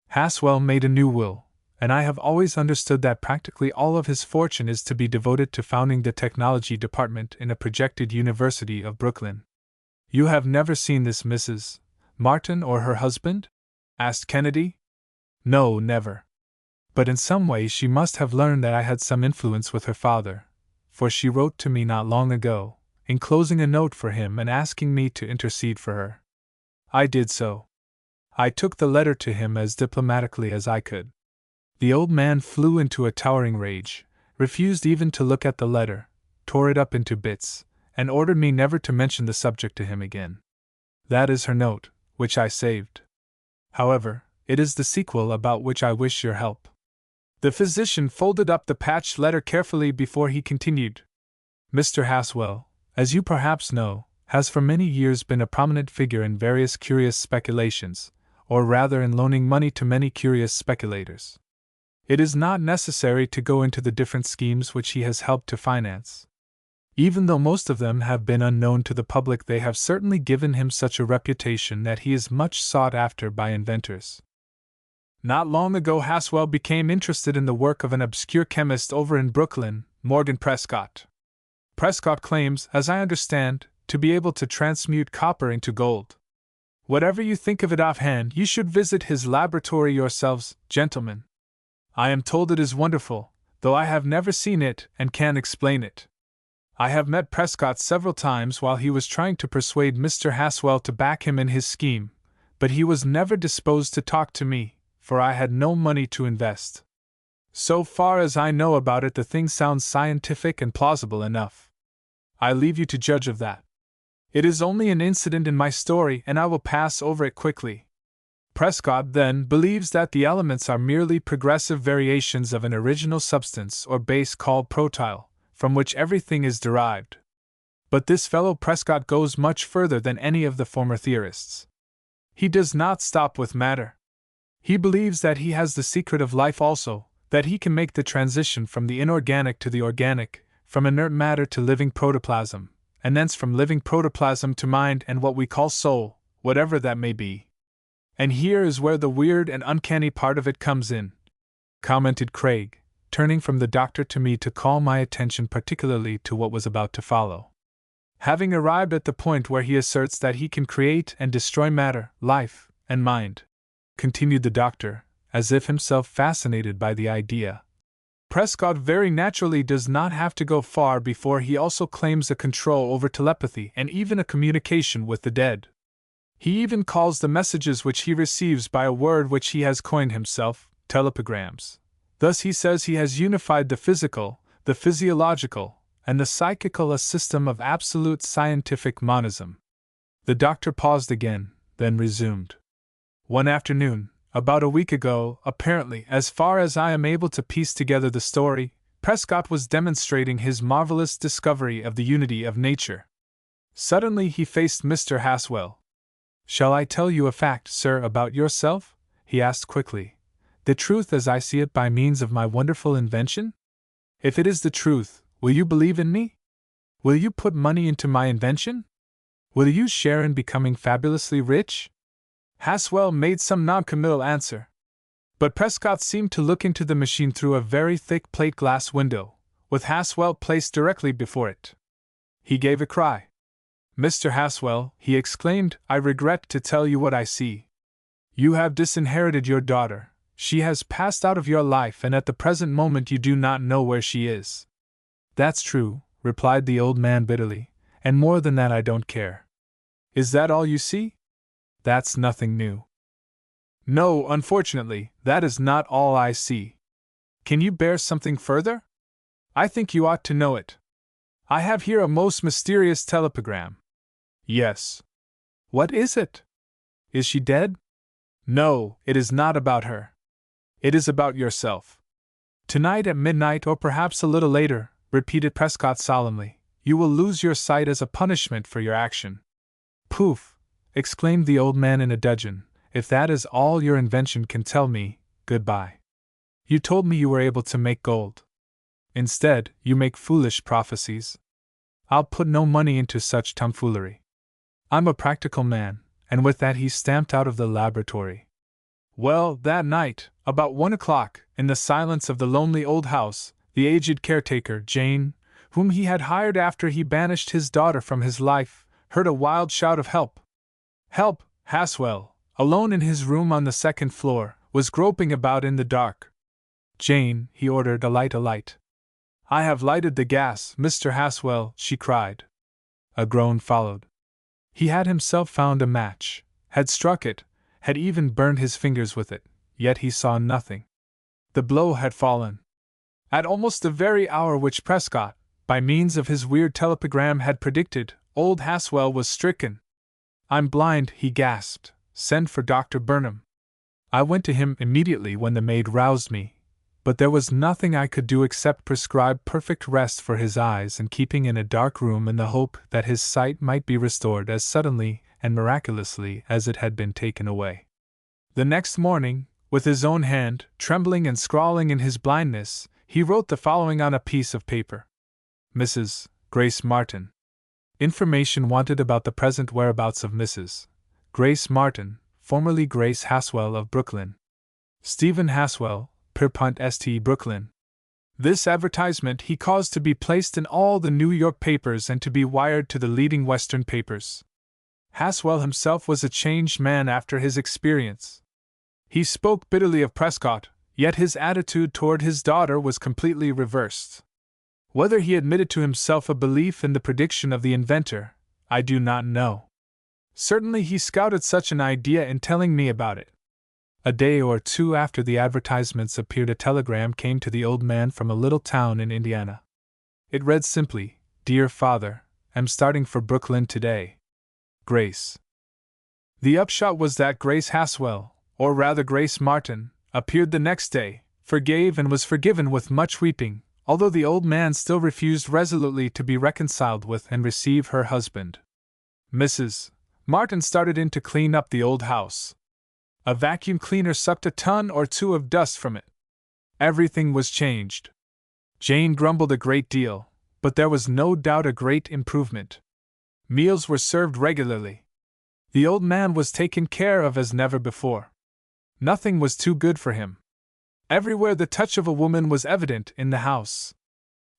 Haswell made a new will, and I have always understood that practically all of his fortune is to be devoted to founding the technology department in a projected University of Brooklyn. "You have never seen this Mrs. Martin or her husband?" asked Kennedy. "No, never. But in some way she must have learned that I had some influence with her father, for she wrote to me not long ago, enclosing a note for him and asking me to intercede for her. I did so. I took the letter to him as diplomatically as I could. The old man flew into a towering rage, refused even to look at the letter, tore it up into bits, and ordered me never to mention the subject to him again. That is her note, which I saved. However, it is the sequel about which I wish your help. The physician folded up the patched letter carefully before he continued. Mr. Haswell, as you perhaps know, has for many years been a prominent figure in various curious speculations, or rather in loaning money to many curious speculators. It is not necessary to go into the different schemes which he has helped to finance. Even though most of them have been unknown to the public, they have certainly given him such a reputation that he is much sought after by inventors. Not long ago Haswell became interested in the work of an obscure chemist over in Brooklyn, Morgan Prescott. Prescott claims, as I understand, to be able to transmute copper into gold. Whatever you think of it offhand, you should visit his laboratory yourselves, gentlemen. I am told it is wonderful, though I have never seen it and can't explain it. I have met Prescott several times while he was trying to persuade Mr. Haswell to back him in his scheme, but he was never disposed to talk to me, for I had no money to invest. So far as I know about it, the thing sounds scientific and plausible enough. I leave you to judge of that. It is only an incident in my story, and I will pass over it quickly. Prescott, then, believes that the elements are merely progressive variations of an original substance or base called protyle, from which everything is derived. But this fellow Prescott goes much further than any of the former theorists. He does not stop with matter. He believes that he has the secret of life also, that he can make the transition from the inorganic to the organic, from inert matter to living protoplasm, and thence from living protoplasm to mind and what we call soul, whatever that may be. And here is where the weird and uncanny part of it comes in, commented Craig, turning from the doctor to me to call my attention particularly to what was about to follow. Having arrived at the point where he asserts that he can create and destroy matter, life, and mind, continued the doctor, as if himself fascinated by the idea, Prescott very naturally does not have to go far before he also claims a control over telepathy and even a communication with the dead. He even calls the messages which he receives by a word which he has coined himself, telepagrams. Thus he says he has unified the physical, the physiological, and the psychical, a system of absolute scientific monism. The doctor paused again, then resumed. One afternoon, about a week ago, apparently, as far as I am able to piece together the story, Prescott was demonstrating his marvelous discovery of the unity of nature. Suddenly he faced Mr. Haswell. "Shall I tell you a fact, sir, about yourself?" he asked quickly. "The truth as I see it by means of my wonderful invention? If it is the truth, will you believe in me? Will you put money into my invention? Will you share in becoming fabulously rich?" Haswell made some non-committal answer. But Prescott seemed to look into the machine through a very thick plate glass window, with Haswell placed directly before it. He gave a cry. "Mr. Haswell," he exclaimed, "I regret to tell you what I see. You have disinherited your daughter. She has passed out of your life, and at the present moment you do not know where she is." "That's true," replied the old man bitterly, "and more than that I don't care." "Is that all you see?" "That's nothing new." "No, unfortunately, that is not all I see. Can you bear something further? I think you ought to know it. I have here a most mysterious telepagram." "Yes." "What is it? Is she dead?" "No, it is not about her. It is about yourself. Tonight at midnight, or perhaps a little later," repeated Prescott solemnly, "you will lose your sight as a punishment for your action." "Poof!" exclaimed the old man in a dudgeon. "If that is all your invention can tell me, goodbye. You told me you were able to make gold. Instead, you make foolish prophecies. I'll put no money into such tomfoolery. I'm a practical man," and with that he stamped out of the laboratory. Well, that night, about 1 o'clock, in the silence of the lonely old house, the aged caretaker, Jane, whom he had hired after he banished his daughter from his life, heard a wild shout of help. Help! Haswell, alone in his room on the second floor, was groping about in the dark. "Jane," he ordered, "a light, a light." "I have lighted the gas, Mr. Haswell," she cried. A groan followed. He had himself found a match, had struck it, had even burned his fingers with it, yet he saw nothing. The blow had fallen. At almost the very hour which Prescott, by means of his weird telepagram, had predicted, old Haswell was stricken. "I'm blind," he gasped. "Send for Dr. Burnham." I went to him immediately when the maid roused me, but there was nothing I could do except prescribe perfect rest for his eyes and keeping in a dark room in the hope that his sight might be restored as suddenly and miraculously as it had been taken away. The next morning, with his own hand, trembling and scrawling in his blindness, he wrote the following on a piece of paper: Mrs. Grace Martin. Information wanted about the present whereabouts of Mrs. Grace Martin, formerly Grace Haswell of Brooklyn. Stephen Haswell, Pierpont St. Brooklyn. This advertisement he caused to be placed in all the New York papers and to be wired to the leading Western papers. Haswell himself was a changed man after his experience. He spoke bitterly of Prescott, yet his attitude toward his daughter was completely reversed. Whether he admitted to himself a belief in the prediction of the inventor, I do not know. Certainly he scouted such an idea in telling me about it. A day or two after the advertisements appeared, a telegram came to the old man from a little town in Indiana. It read simply, "Dear Father, am starting for Brooklyn today. Grace." The upshot was that Grace Haswell, or rather Grace Martin, appeared the next day, forgave and was forgiven with much weeping, although the old man still refused resolutely to be reconciled with and receive her husband. Mrs. Martin started in to clean up the old house. A vacuum cleaner sucked a ton or two of dust from it. Everything was changed. Jane grumbled a great deal, but there was no doubt a great improvement. Meals were served regularly. The old man was taken care of as never before. Nothing was too good for him. Everywhere the touch of a woman was evident in the house.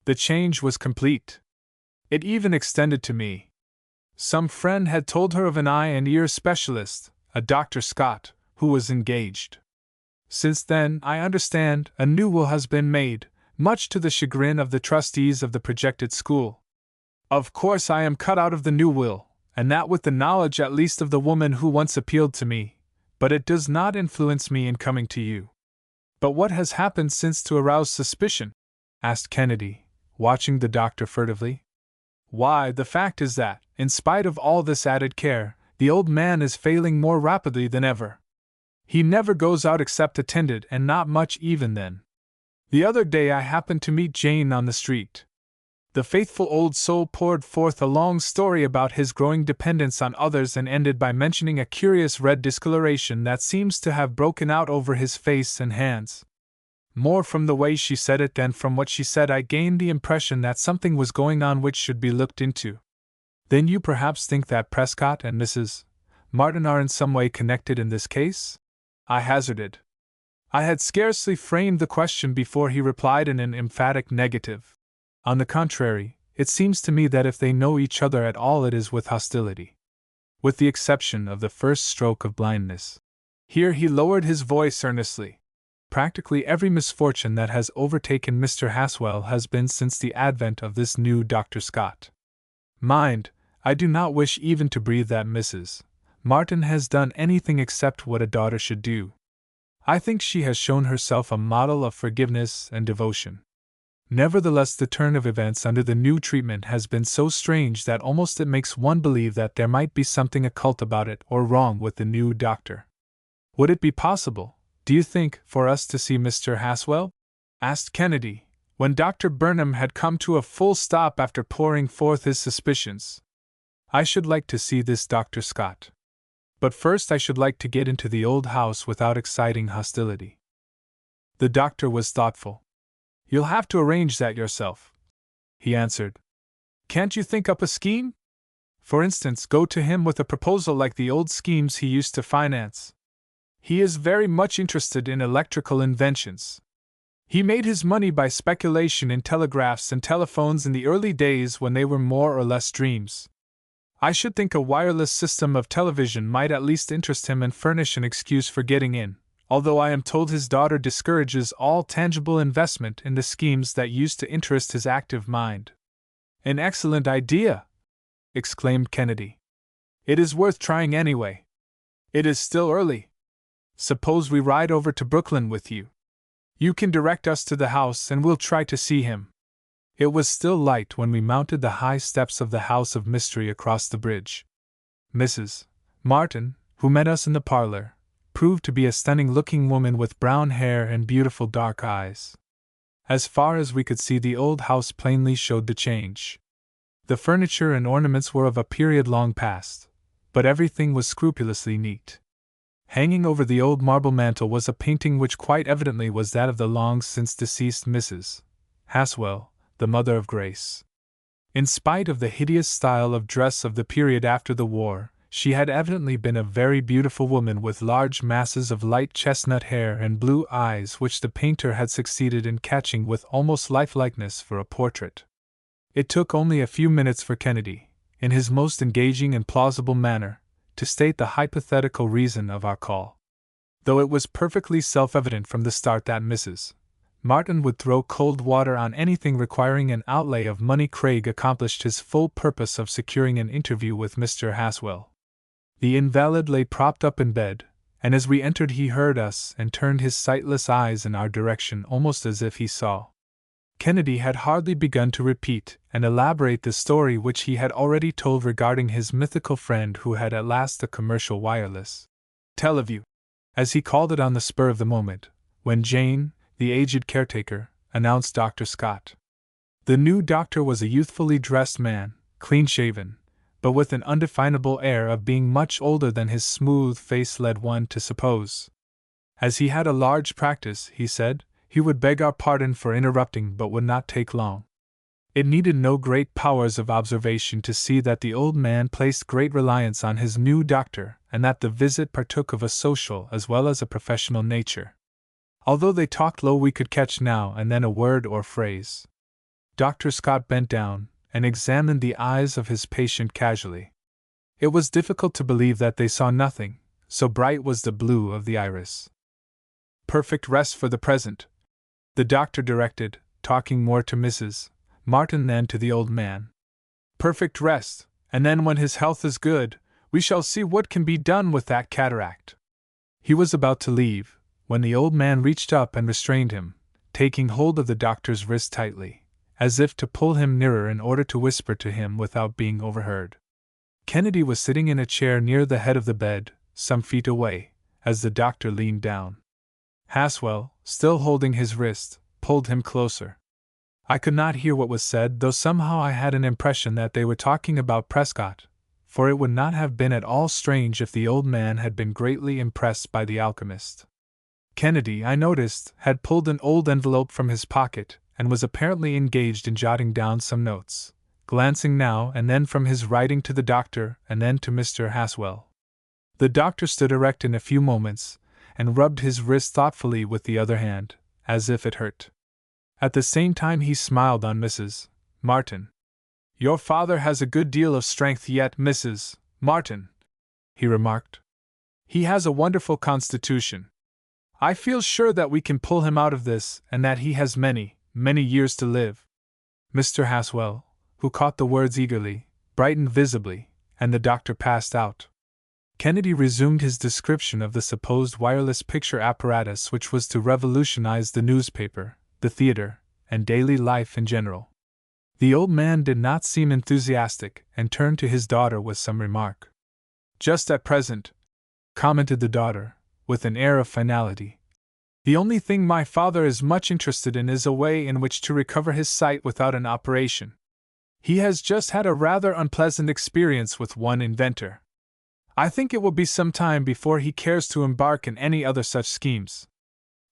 The change was complete. It even extended to me. Some friend had told her of an eye and ear specialist, a Dr. Scott, who was engaged. Since then, I understand, a new will has been made, much to the chagrin of the trustees of the projected school. Of course I am cut out of the new will, and that with the knowledge at least of the woman who once appealed to me, but it does not influence me in coming to you. But what has happened since to arouse suspicion? Asked Kennedy, watching the doctor furtively. Why, the fact is that, in spite of all this added care, the old man is failing more rapidly than ever. He never goes out except attended, and not much even then. The other day I happened to meet Jane on the street. The faithful old soul poured forth a long story about his growing dependence on others and ended by mentioning a curious red discoloration that seems to have broken out over his face and hands. More from the way she said it than from what she said, I gained the impression that something was going on which should be looked into. Then you perhaps think that Prescott and Mrs. Martin are in some way connected in this case? I hazarded. I had scarcely framed the question before he replied in an emphatic negative. On the contrary, it seems to me that if they know each other at all, it is with hostility. With the exception of the first stroke of blindness. Here he lowered his voice earnestly. Practically every misfortune that has overtaken Mr. Haswell has been since the advent of this new Dr. Scott. Mind, I do not wish even to breathe that Mrs. Martin has done anything except what a daughter should do. I think she has shown herself a model of forgiveness and devotion. Nevertheless, the turn of events under the new treatment has been so strange that almost it makes one believe that there might be something occult about it or wrong with the new doctor. Would it be possible, do you think, for us to see Mr. Haswell? Asked Kennedy, when Dr. Burnham had come to a full stop after pouring forth his suspicions. I should like to see this Dr. Scott. But first I should like to get into the old house without exciting hostility. The doctor was thoughtful. You'll have to arrange that yourself, he answered. Can't you think up a scheme? For instance, go to him with a proposal like the old schemes he used to finance. He is very much interested in electrical inventions. He made his money by speculation in telegraphs and telephones in the early days when they were more or less dreams. I should think a wireless system of television might at least interest him and furnish an excuse for getting in, although I am told his daughter discourages all tangible investment in the schemes that used to interest his active mind. An excellent idea! Exclaimed Kennedy. It is worth trying anyway. It is still early. Suppose we ride over to Brooklyn with you. You can direct us to the house and we'll try to see him. It was still light when we mounted the high steps of the house of mystery across the bridge. Mrs. Martin, who met us in the parlor, proved to be a stunning-looking woman with brown hair and beautiful dark eyes. As far as we could see, the old house plainly showed the change. The furniture and ornaments were of a period long past, but everything was scrupulously neat. Hanging over the old marble mantel was a painting which quite evidently was that of the long-since deceased Mrs. Haswell, the mother of Grace. In spite of the hideous style of dress of the period after the war, she had evidently been a very beautiful woman with large masses of light chestnut hair and blue eyes which the painter had succeeded in catching with almost lifelikeness for a portrait. It took only a few minutes for Kennedy, in his most engaging and plausible manner, to state the hypothetical reason of our call. Though it was perfectly self-evident from the start that Mrs. Martin would throw cold water on anything requiring an outlay of money, Craig accomplished his full purpose of securing an interview with Mr. Haswell. The invalid lay propped up in bed, and as we entered he heard us and turned his sightless eyes in our direction almost as if he saw. Kennedy had hardly begun to repeat and elaborate the story which he had already told regarding his mythical friend who had at last a commercial wireless teleview, as he called it on the spur of the moment, when Jane, the aged caretaker, announced Dr. Scott. The new doctor was a youthfully dressed man, clean-shaven, but with an undefinable air of being much older than his smooth face led one to suppose. As he had a large practice, he said, he would beg our pardon for interrupting, but would not take long. It needed no great powers of observation to see that the old man placed great reliance on his new doctor, and that the visit partook of a social as well as a professional nature. Although they talked low, we could catch now and then a word or phrase. Dr. Scott bent down and examined the eyes of his patient casually. It was difficult to believe that they saw nothing, so bright was the blue of the iris. Perfect rest for the present, the doctor directed, talking more to Mrs. Martin than to the old man. Perfect rest, and then when his health is good, we shall see what can be done with that cataract. He was about to leave, when the old man reached up and restrained him, taking hold of the doctor's wrist tightly, as if to pull him nearer in order to whisper to him without being overheard. Kennedy was sitting in a chair near the head of the bed, some feet away, as the doctor leaned down. Haswell, still holding his wrist, pulled him closer. I could not hear what was said, though somehow I had an impression that they were talking about Prescott, for it would not have been at all strange if the old man had been greatly impressed by the alchemist. Kennedy, I noticed, had pulled an old envelope from his pocket and was apparently engaged in jotting down some notes, glancing now and then from his writing to the doctor and then to Mr. Haswell. The doctor stood erect in a few moments and rubbed his wrist thoughtfully with the other hand, as if it hurt. At the same time he smiled on Mrs. Martin. "Your father has a good deal of strength yet, Mrs. Martin," he remarked. "He has a wonderful constitution. I feel sure that we can pull him out of this and that he has many, many years to live." Mr. Haswell, who caught the words eagerly, brightened visibly, and the doctor passed out. Kennedy resumed his description of the supposed wireless picture apparatus which was to revolutionize the newspaper, the theater, and daily life in general. The old man did not seem enthusiastic and turned to his daughter with some remark. "Just at present," commented the daughter, with an air of finality, "the only thing my father is much interested in is a way in which to recover his sight without an operation. He has just had a rather unpleasant experience with one inventor. I think it will be some time before he cares to embark in any other such schemes."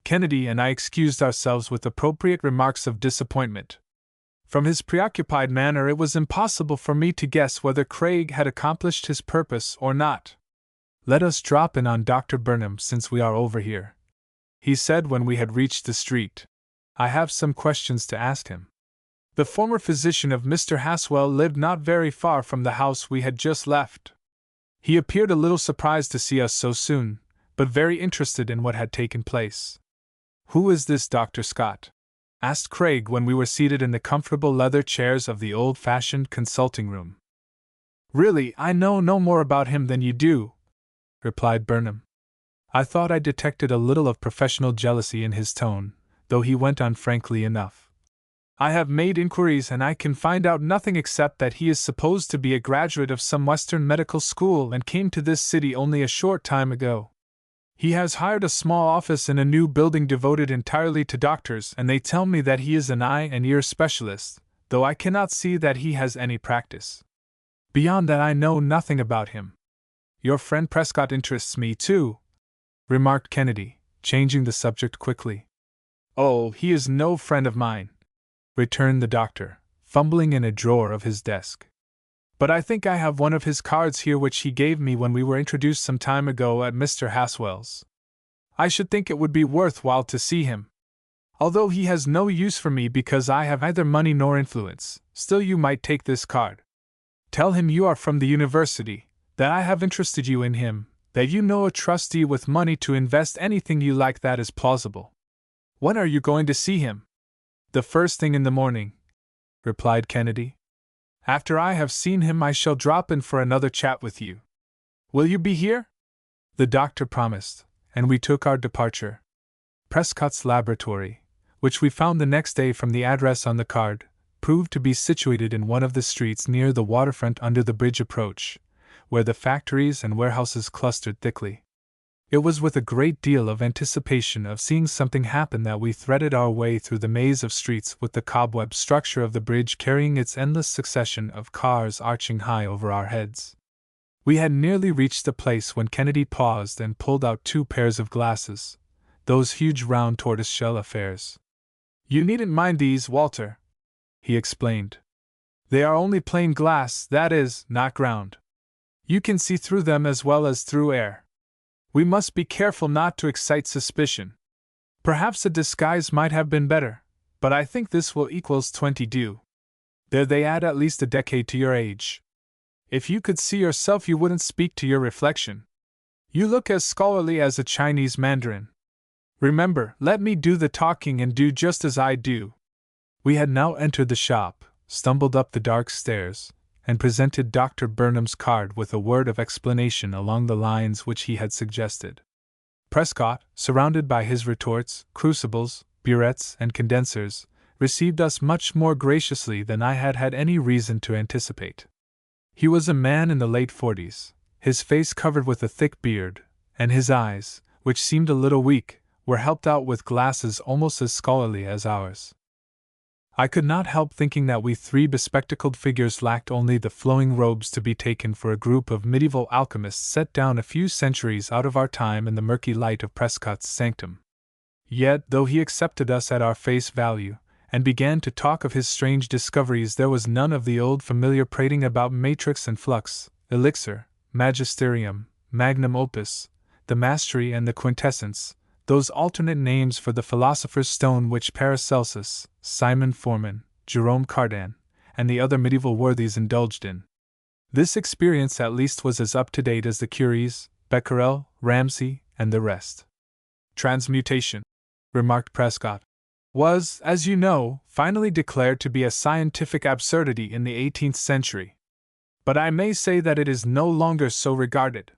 Kennedy and I excused ourselves with appropriate remarks of disappointment. From his preoccupied manner it was impossible for me to guess whether Craig had accomplished his purpose or not. "Let us drop in on Dr. Burnham since we are over here," he said when we had reached the street. "I have some questions to ask him." The former physician of Mr. Haswell lived not very far from the house we had just left. He appeared a little surprised to see us so soon, but very interested in what had taken place. "Who is this Dr. Scott?" asked Craig when we were seated in the comfortable leather chairs of the old-fashioned consulting room. "Really, I know no more about him than you do," replied Burnham. I thought I detected a little of professional jealousy in his tone, though he went on frankly enough. "I have made inquiries and I can find out nothing except that he is supposed to be a graduate of some Western medical school and came to this city only a short time ago. He has hired a small office in a new building devoted entirely to doctors, and they tell me that he is an eye and ear specialist, though I cannot see that he has any practice. Beyond that, I know nothing about him." "Your friend Prescott interests me too," remarked Kennedy, changing the subject quickly. "Oh, he is no friend of mine," returned the doctor, fumbling in a drawer of his desk. "But I think I have one of his cards here which he gave me when we were introduced some time ago at Mr. Haswell's. I should think it would be worthwhile to see him. Although he has no use for me because I have neither money nor influence, still you might take this card. Tell him you are from the university, that I have interested you in him, that you know a trustee with money to invest anything you like that is plausible. When are you going to see him?" "The first thing in the morning," replied Kennedy. "After I have seen him, I shall drop in for another chat with you. Will you be here?" The doctor promised, and we took our departure. Prescott's laboratory, which we found the next day from the address on the card, proved to be situated in one of the streets near the waterfront under the bridge approach, where the factories and warehouses clustered thickly. It was with a great deal of anticipation of seeing something happen that we threaded our way through the maze of streets with the cobweb structure of the bridge carrying its endless succession of cars arching high over our heads. We had nearly reached the place when Kennedy paused and pulled out 2 pairs of glasses, those huge round tortoise-shell affairs. "You needn't mind these, Walter," he explained. "They are only plain glass, that is, not ground. You can see through them as well as through air. We must be careful not to excite suspicion. Perhaps a disguise might have been better, but I think this will equals 20 do. There, they add at least a decade to your age. If you could see yourself, you wouldn't speak to your reflection. You look as scholarly as a Chinese mandarin. Remember, let me do the talking and do just as I do." We had now entered the shop, stumbled up the dark stairs, and presented Dr. Burnham's card with a word of explanation along the lines which he had suggested. Prescott, surrounded by his retorts, crucibles, burettes, and condensers, received us much more graciously than I had had any reason to anticipate. He was a man in the late 40s, his face covered with a thick beard, and his eyes, which seemed a little weak, were helped out with glasses almost as scholarly as ours. I could not help thinking that we 3 bespectacled figures lacked only the flowing robes to be taken for a group of medieval alchemists set down a few centuries out of our time in the murky light of Prescott's sanctum. Yet, though he accepted us at our face value, and began to talk of his strange discoveries, there was none of the old familiar prating about matrix and flux, elixir, magisterium, magnum opus, the mastery and the quintessence, those alternate names for the philosopher's stone which Paracelsus, Simon Forman, Jerome Cardan, and the other medieval worthies indulged in. This experience at least was as up-to-date as the Curies, Becquerel, Ramsay, and the rest. "Transmutation," remarked Prescott, "was, as you know, finally declared to be a scientific absurdity in the 18th century. But I may say that it is no longer so regarded.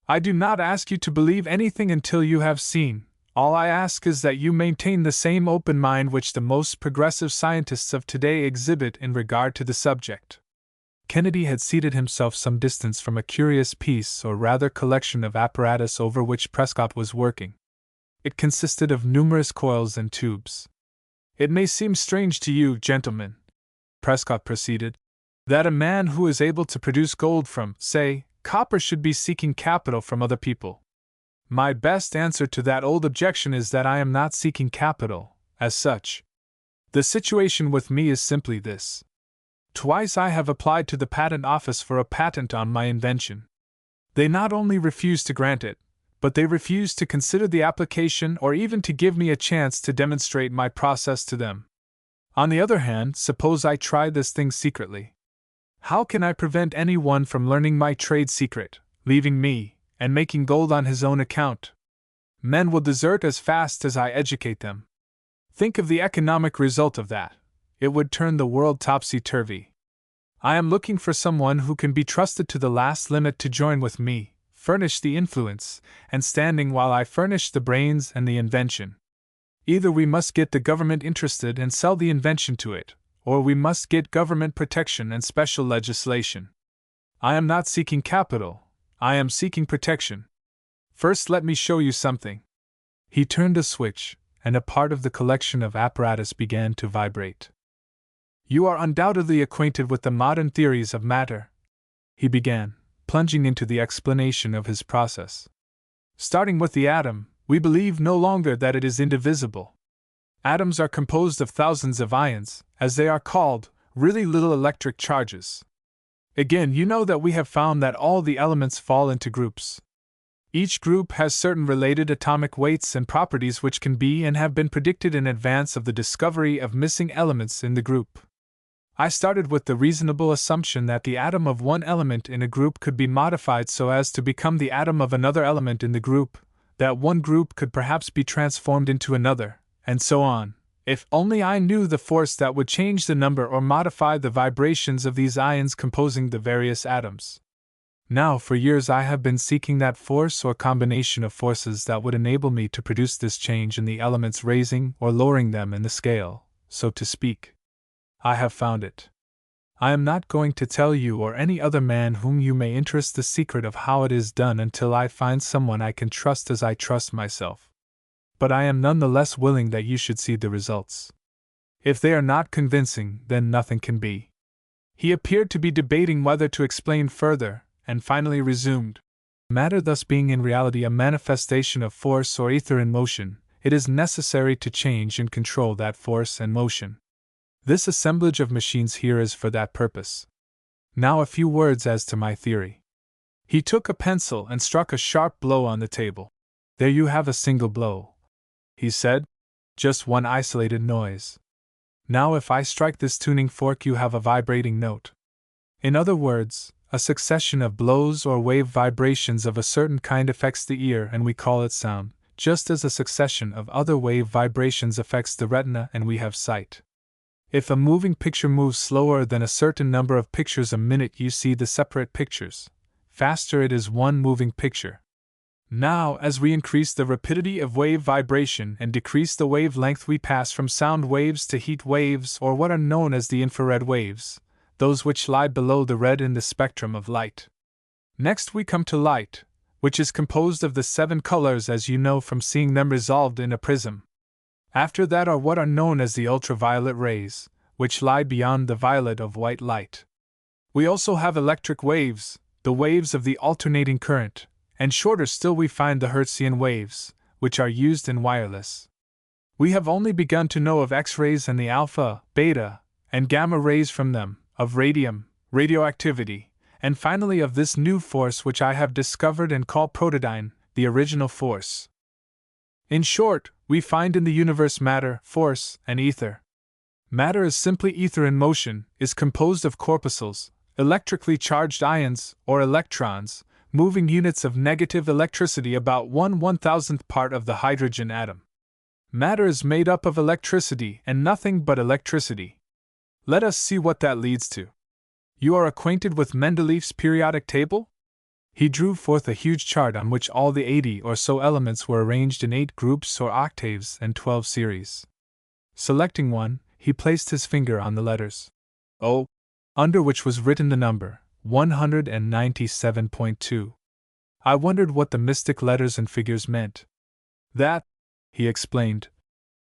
I do not ask you to believe anything until you have seen. All I ask is that you maintain the same open mind which the most progressive scientists of today exhibit in regard to the subject." Kennedy had seated himself some distance from a curious piece, or rather collection of apparatus over which Prescott was working. It consisted of numerous coils and tubes. "It may seem strange to you, gentlemen," Prescott proceeded, "that a man who is able to produce gold from, say, copper should be seeking capital from other people. My best answer to that old objection is that I am not seeking capital, as such. The situation with me is simply this. Twice I have applied to the Patent Office for a patent on my invention. They not only refuse to grant it, but they refuse to consider the application or even to give me a chance to demonstrate my process to them. On the other hand, suppose I try this thing secretly. How can I prevent anyone from learning my trade secret, leaving me, and making gold on his own account. Men will desert as fast as I educate them. Think of the economic result of that. It would turn the world topsy-turvy. I am looking for someone who can be trusted to the last limit to join with me, furnish the influence and standing while I furnish the brains and the invention. Either we must get the government interested and sell the invention to it, or we must get government protection and special legislation. I am not seeking capital, I am seeking protection. First, let me show you something. He turned a switch, and a part of the collection of apparatus began to vibrate. You are undoubtedly acquainted with the modern theories of matter, he began, plunging into the explanation of his process. Starting with the atom, we believe no longer that it is indivisible. Atoms are composed of thousands of ions, as they are called, really little electric charges. Again, you know that we have found that all the elements fall into groups. Each group has certain related atomic weights and properties which can be and have been predicted in advance of the discovery of missing elements in the group. I started with the reasonable assumption that the atom of one element in a group could be modified so as to become the atom of another element in the group, that one group could perhaps be transformed into another, and so on, if only I knew the force that would change the number or modify the vibrations of these ions composing the various atoms. Now, for years I have been seeking that force or combination of forces that would enable me to produce this change in the elements, raising or lowering them in the scale, so to speak. I have found it. I am not going to tell you or any other man whom you may interest the secret of how it is done until I find someone I can trust as I trust myself. But I am none the less willing that you should see the results. If they are not convincing, then nothing can be. He appeared to be debating whether to explain further, and finally resumed. Matter thus being in reality a manifestation of force or ether in motion, it is necessary to change and control that force and motion. This assemblage of machines here is for that purpose. Now a few words as to my theory. He took a pencil and struck a sharp blow on the table. There you have a single blow, he said. Just one isolated noise. Now if I strike this tuning fork you have a vibrating note. In other words, a succession of blows or wave vibrations of a certain kind affects the ear and we call it sound, just as a succession of other wave vibrations affects the retina and we have sight. If a moving picture moves slower than a certain number of pictures a minute you see the separate pictures. Faster it is one moving picture. Now, as we increase the rapidity of wave vibration and decrease the wavelength we pass from sound waves to heat waves or what are known as the infrared waves, those which lie below the red in the spectrum of light. Next we come to light, which is composed of the 7 colors as you know from seeing them resolved in a prism. After that are what are known as the ultraviolet rays, which lie beyond the violet of white light. We also have electric waves, the waves of the alternating current, and shorter still we find the Hertzian waves, which are used in wireless. We have only begun to know of X-rays and the alpha, beta, and gamma rays from them, of radium, radioactivity, and finally of this new force which I have discovered and call protodyne, the original force. In short, we find in the universe matter, force, and ether. Matter is simply ether in motion, is composed of corpuscles, electrically charged ions, or electrons, moving units of negative electricity about 1/1000th part of the hydrogen atom. Matter is made up of electricity and nothing but electricity. Let us see what that leads to. You are acquainted with Mendeleev's periodic table? He drew forth a huge chart on which all the 80 or so elements were arranged in 8 groups or octaves and 12 series. Selecting one, he placed his finger on the letters O, under which was written the number 197.2. I wondered what the mystic letters and figures meant. That, he explained,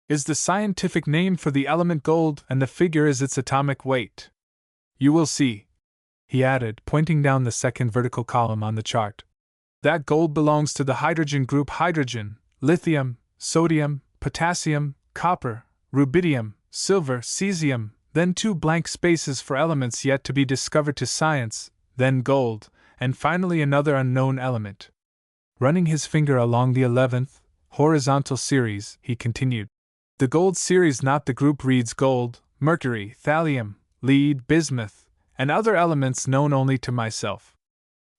is the scientific name for the element gold and the figure is its atomic weight. You will see, he added, pointing down the second vertical column on the chart, that gold belongs to the hydrogen group hydrogen, lithium, sodium, potassium, copper, rubidium, silver, cesium, then 2 blank spaces for elements yet to be discovered to science, then gold, and finally another unknown element. Running his finger along the 11th, horizontal series, he continued. The gold series, not the group, reads gold, mercury, thallium, lead, bismuth, and other elements known only to myself.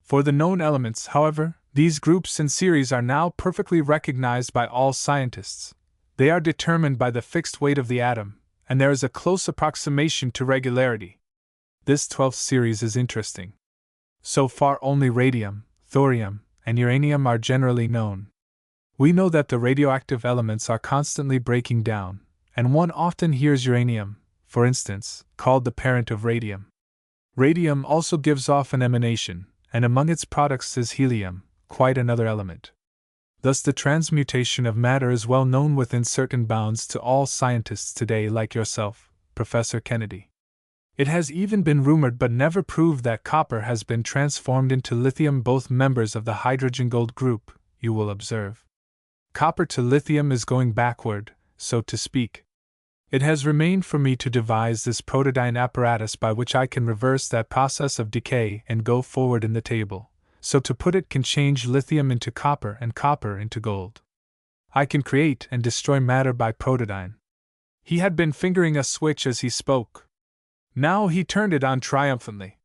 For the known elements, however, These groups and series are now perfectly recognized by all scientists. They are determined by the fixed weight of the atom, and there is a close approximation to regularity. This 12th series is interesting. So far only radium, thorium, and uranium are generally known. We know that the radioactive elements are constantly breaking down, and one often hears uranium, for instance, called the parent of radium. Radium also gives off an emanation, and among its products is helium, quite another element. Thus the transmutation of matter is well known within certain bounds to all scientists today like yourself, Professor Kennedy. It has even been rumored but never proved that copper has been transformed into lithium, both members of the hydrogen-gold group, you will observe. Copper to lithium is going backward, so to speak. It has remained for me to devise this protodyne apparatus by which I can reverse that process of decay and go forward in the table, so to put it can change lithium into copper and copper into gold. I can create and destroy matter by protodyne. He had been fingering a switch as he spoke. Now he turned it on triumphantly.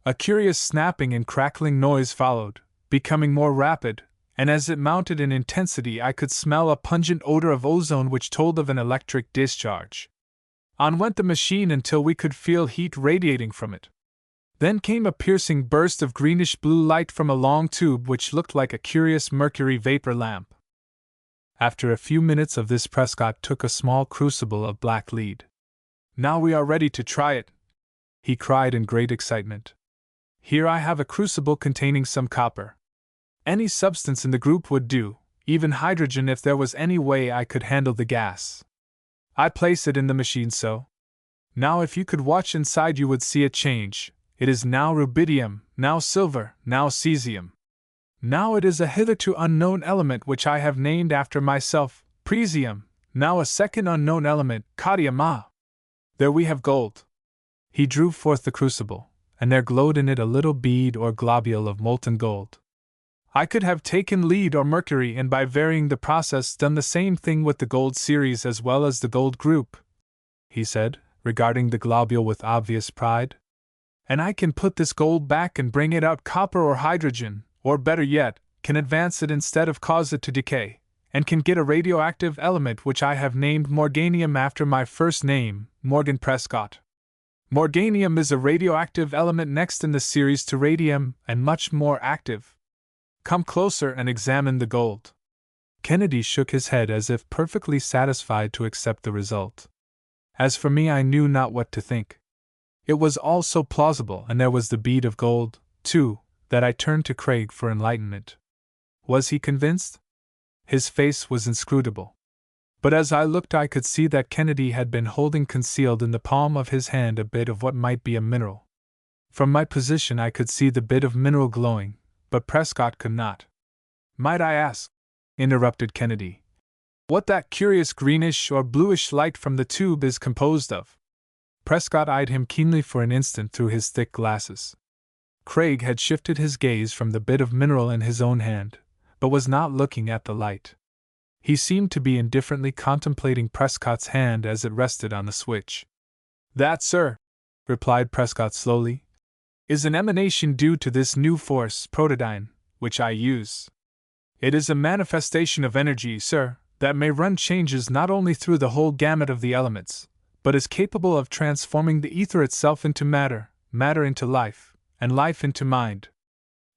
A curious snapping and crackling noise followed, becoming more rapid, and as it mounted in intensity I could smell a pungent odor of ozone which told of an electric discharge. On went the machine until we could feel heat radiating from it. Then came a piercing burst of greenish-blue light from a long tube which looked like a curious mercury vapor lamp. After a few minutes of this, Prescott took a small crucible of black lead. "Now we are ready to try it," he cried in great excitement. "Here I have a crucible containing some copper. Any substance in the group would do, even hydrogen if there was any way I could handle the gas. I place it in the machine so. Now if you could watch inside you would see it change. It is now rubidium, now silver, now cesium. Now it is a hitherto unknown element which I have named after myself, presium, now a second unknown element, cadmium. There we have gold." He drew forth the crucible, and there glowed in it a little bead or globule of molten gold. I could have taken lead or mercury and by varying the process done the same thing with the gold series as well as the gold group, he said, regarding the globule with obvious pride. "And I can put this gold back and bring it out copper or hydrogen, or better yet, can advance it instead of cause it to decay, and can get a radioactive element which I have named morganium after my first name, Morgan Prescott. Morganium is a radioactive element next in the series to radium and much more active. Come closer and examine the gold." Kennedy shook his head as if perfectly satisfied to accept the result. As for me, I knew not what to think. It was all so plausible, and there was the bead of gold, too, that I turned to Craig for enlightenment. Was he convinced? His face was inscrutable. But as I looked I could see that Kennedy had been holding concealed in the palm of his hand a bit of what might be a mineral. From my position I could see the bit of mineral glowing, but Prescott could not. "Might I ask," interrupted Kennedy, "what that curious greenish or bluish light from the tube is composed of?" Prescott eyed him keenly for an instant through his thick glasses. Craig had shifted his gaze from the bit of mineral in his own hand, but was not looking at the light. He seemed to be indifferently contemplating Prescott's hand as it rested on the switch. "That, sir," replied Prescott slowly, "is an emanation due to this new force, protodyne, which I use. It is a manifestation of energy, sir, that may run changes not only through the whole gamut of the elements, but is capable of transforming the ether itself into matter, matter into life, and life into mind.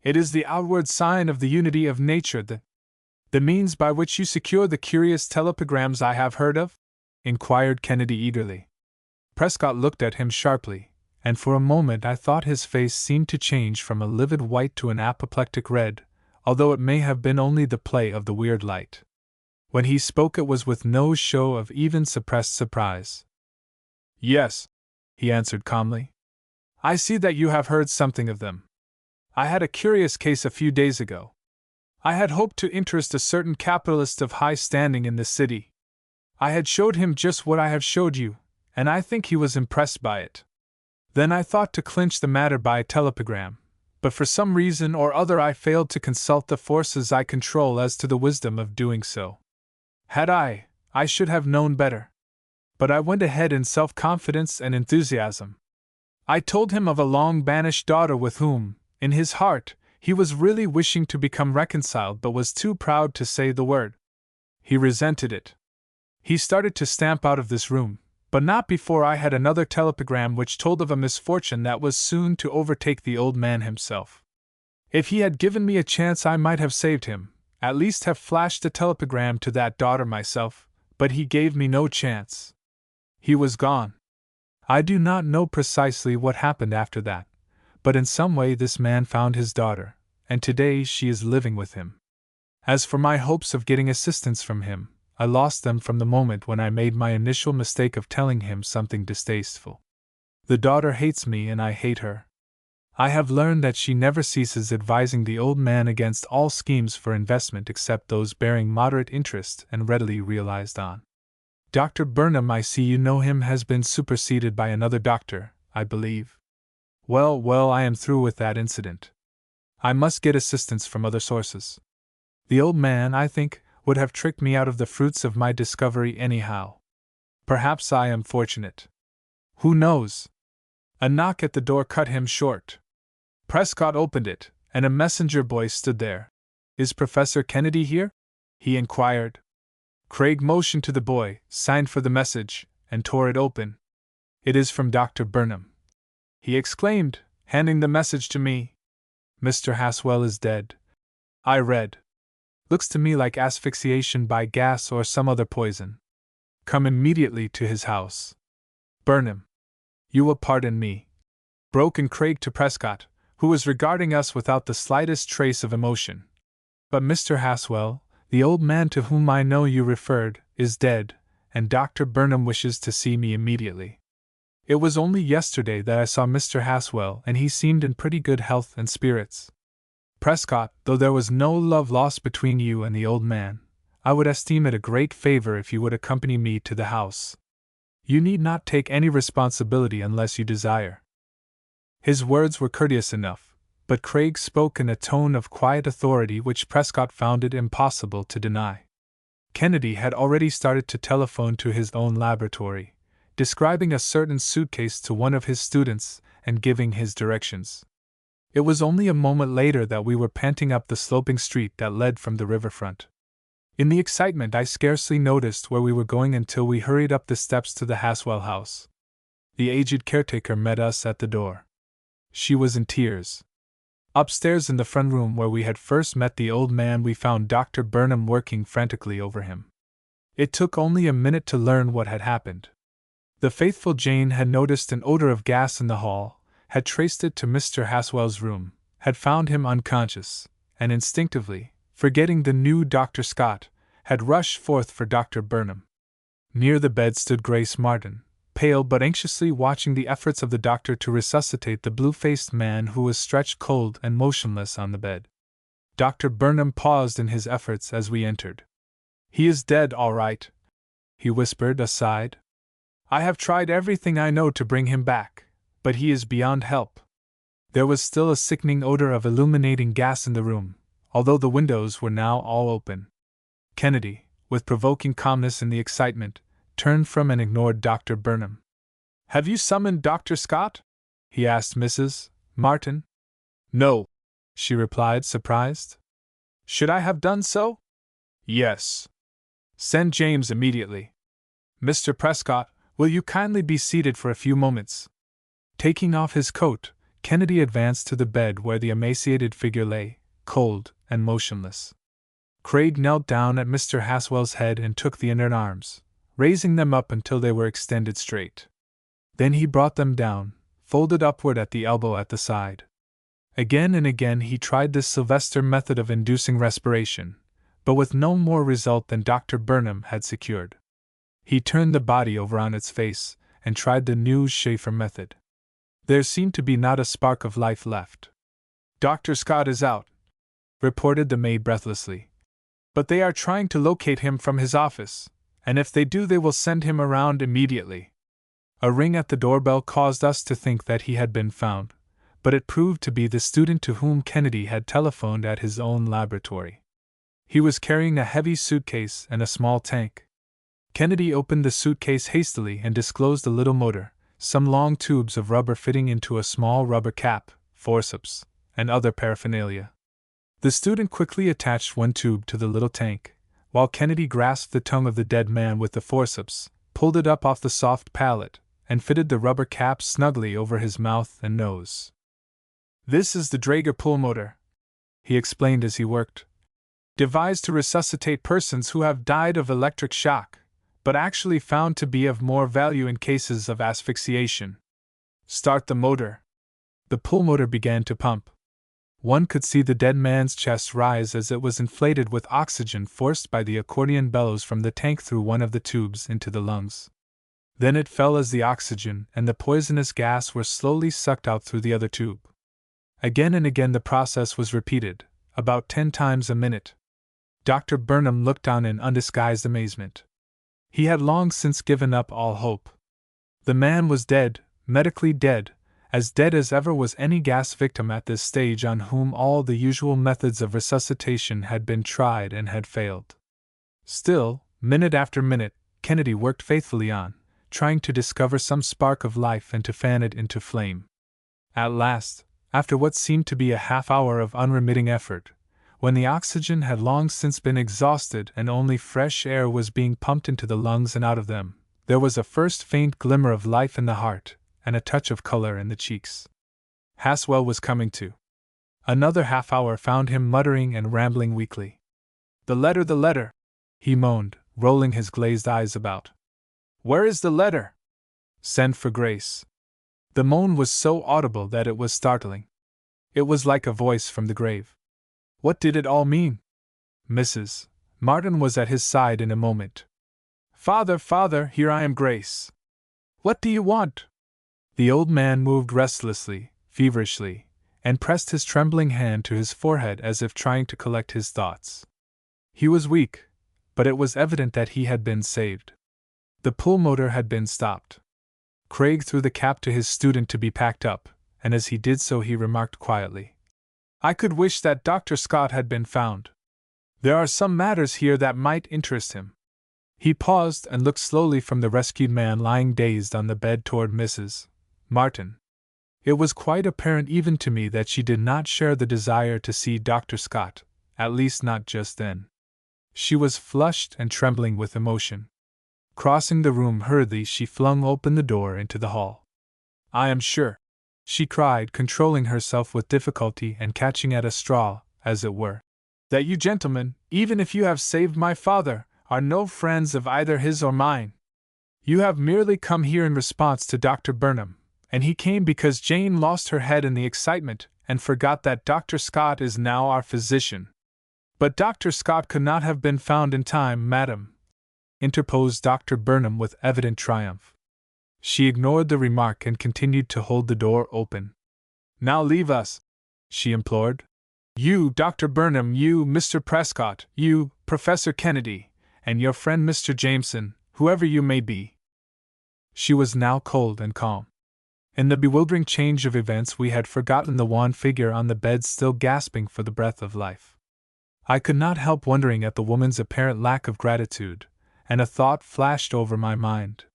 It is the outward sign of the unity of nature, the means by which you secure the curious telegrams I have heard of?" inquired Kennedy eagerly. Prescott looked at him sharply, and for a moment I thought his face seemed to change from a livid white to an apoplectic red, although it may have been only the play of the weird light. When he spoke it was with no show of even suppressed surprise. "Yes," he answered calmly. "I see that you have heard something of them. I had a curious case a few days ago. I had hoped to interest a certain capitalist of high standing in the city. I had showed him just what I have showed you, and I think he was impressed by it. Then I thought to clinch the matter by a telegram, but for some reason or other I failed to consult the forces I control as to the wisdom of doing so. Had I should have known better. But I went ahead in self-confidence and enthusiasm. I told him of a long-banished daughter with whom, in his heart, He was really wishing to become reconciled but was too proud to say the word. He resented it. He started to stamp out of this room, but not before I had another telegram which told of a misfortune that was soon to overtake the old man himself. If he had given me a chance, I might have saved him, at least have flashed a telegram to that daughter myself, but he gave me no chance. He was gone. I do not know precisely what happened after that, but in some way this man found his daughter, and today she is living with him. As for my hopes of getting assistance from him, I lost them from the moment when I made my initial mistake of telling him something distasteful. The daughter hates me and I hate her. I have learned that she never ceases advising the old man against all schemes for investment except those bearing moderate interest and readily realized on. Dr. Burnham, I see you know him, has been superseded by another doctor, I believe. Well, I am through with that incident. I must get assistance from other sources. The old man, I think, would have tricked me out of the fruits of my discovery anyhow. Perhaps I am fortunate. Who knows? A knock at the door cut him short. Prescott opened it, and a messenger boy stood there. Is Professor Kennedy here? He inquired. Craig motioned to the boy, signed for the message, and tore it open. It is from Dr. Burnham, he exclaimed, handing the message to me. Mr. Haswell is dead. I read. Looks to me like asphyxiation by gas or some other poison. Come immediately to his house. Burnham. You will pardon me, broke in Craig to Prescott, who was regarding us without the slightest trace of emotion. But Mr. Haswell, the old man to whom I know you referred, is dead, and Dr. Burnham wishes to see me immediately. It was only yesterday that I saw Mr. Haswell, and he seemed in pretty good health and spirits. Prescott, though there was no love lost between you and the old man, I would esteem it a great favor if you would accompany me to the house. You need not take any responsibility unless you desire. His words were courteous enough, but Craig spoke in a tone of quiet authority which Prescott found it impossible to deny. Kennedy had already started to telephone to his own laboratory, describing a certain suitcase to one of his students and giving his directions. It was only a moment later that we were panting up the sloping street that led from the riverfront. In the excitement, I scarcely noticed where we were going until we hurried up the steps to the Haswell house. The aged caretaker met us at the door. She was in tears. Upstairs in the front room where we had first met the old man, we found Dr. Burnham working frantically over him. It took only a minute to learn what had happened. The faithful Jane had noticed an odor of gas in the hall, had traced it to Mr. Haswell's room, had found him unconscious, and instinctively, forgetting the new Dr. Scott, had rushed forth for Dr. Burnham. Near the bed stood Grace Martin, pale but anxiously watching the efforts of the doctor to resuscitate the blue-faced man who was stretched cold and motionless on the bed. Dr. Burnham paused in his efforts as we entered. He is dead, all right, he whispered aside. I have tried everything I know to bring him back, but he is beyond help. There was still a sickening odor of illuminating gas in the room, although the windows were now all open. Kennedy, with provoking calmness in the excitement, turned from and ignored Dr. Burnham. Have you summoned Dr. Scott? He asked Mrs. Martin. No, she replied, surprised. Should I have done so? Yes. Send James immediately. Mr. Prescott, will you kindly be seated for a few moments? Taking off his coat, Kennedy advanced to the bed where the emaciated figure lay, cold and motionless. Craig knelt down at Mr. Haswell's head and took the inert arms, raising them up until they were extended straight. Then he brought them down, folded upward at the elbow at the side. Again and again he tried this Sylvester method of inducing respiration, but with no more result than Dr. Burnham had secured. He turned the body over on its face and tried the new Schaefer method. There seemed to be not a spark of life left. Dr. Scott is out, reported the maid breathlessly. But they are trying to locate him from his office, and if they do, they will send him around immediately. A ring at the doorbell caused us to think that he had been found, but it proved to be the student to whom Kennedy had telephoned at his own laboratory. He was carrying a heavy suitcase and a small tank. Kennedy opened the suitcase hastily and disclosed a little motor, some long tubes of rubber fitting into a small rubber cap, forceps, and other paraphernalia. The student quickly attached one tube to the little tank, while Kennedy grasped the tongue of the dead man with the forceps, pulled it up off the soft palate, and fitted the rubber cap snugly over his mouth and nose. "This is the Draeger pulmotor," he explained as he worked. "Devised to resuscitate persons who have died of electric shock, but actually found to be of more value in cases of asphyxiation. Start the motor." The pulmotor began to pump. One could see the dead man's chest rise as it was inflated with oxygen forced by the accordion bellows from the tank through one of the tubes into the lungs. Then it fell as the oxygen and the poisonous gas were slowly sucked out through the other tube. Again and again the process was repeated, about 10 times a minute. Dr. Burnham looked on in undisguised amazement. He had long since given up all hope. The man was dead, medically dead as ever was any gas victim at this stage on whom all the usual methods of resuscitation had been tried and had failed. Still, minute after minute, Kennedy worked faithfully on, trying to discover some spark of life and to fan it into flame. At last, after what seemed to be a half-hour of unremitting effort, when the oxygen had long since been exhausted and only fresh air was being pumped into the lungs and out of them, there was a first faint glimmer of life in the heart, and a touch of color in the cheeks. Haswell was coming to. Another half-hour found him muttering and rambling weakly. The letter, he moaned, rolling his glazed eyes about. "Where is the letter?" "Send for Grace." The moan was so audible that it was startling. It was like a voice from the grave. What did it all mean? Mrs. Martin was at his side in a moment. Father, here I am, Grace." "What do you want?" The old man moved restlessly, feverishly, and pressed his trembling hand to his forehead as if trying to collect his thoughts. He was weak, but it was evident that he had been saved. The pulmotor had been stopped. Craig threw the cap to his student to be packed up, and as he did so he remarked quietly, "I could wish that Dr. Scott had been found. There are some matters here that might interest him." He paused and looked slowly from the rescued man lying dazed on the bed toward Mrs. Martin. It was quite apparent even to me that she did not share the desire to see Dr. Scott, at least not just then. She was flushed and trembling with emotion. Crossing the room hurriedly, she flung open the door into the hall. "I am sure," she cried, controlling herself with difficulty and catching at a straw, as it were, "that you gentlemen, even if you have saved my father, are no friends of either his or mine. You have merely come here in response to Dr. Burnham, and he came because Jane lost her head in the excitement and forgot that Dr. Scott is now our physician." "But Dr. Scott could not have been found in time, madam," interposed Dr. Burnham with evident triumph. She ignored the remark and continued to hold the door open. "Now leave us," she implored. "You, Dr. Burnham, you, Mr. Prescott, you, Professor Kennedy, and your friend Mr. Jameson, whoever you may be." She was now cold and calm. In the bewildering change of events we had forgotten the wan figure on the bed still gasping for the breath of life. I could not help wondering at the woman's apparent lack of gratitude, and a thought flashed over my mind.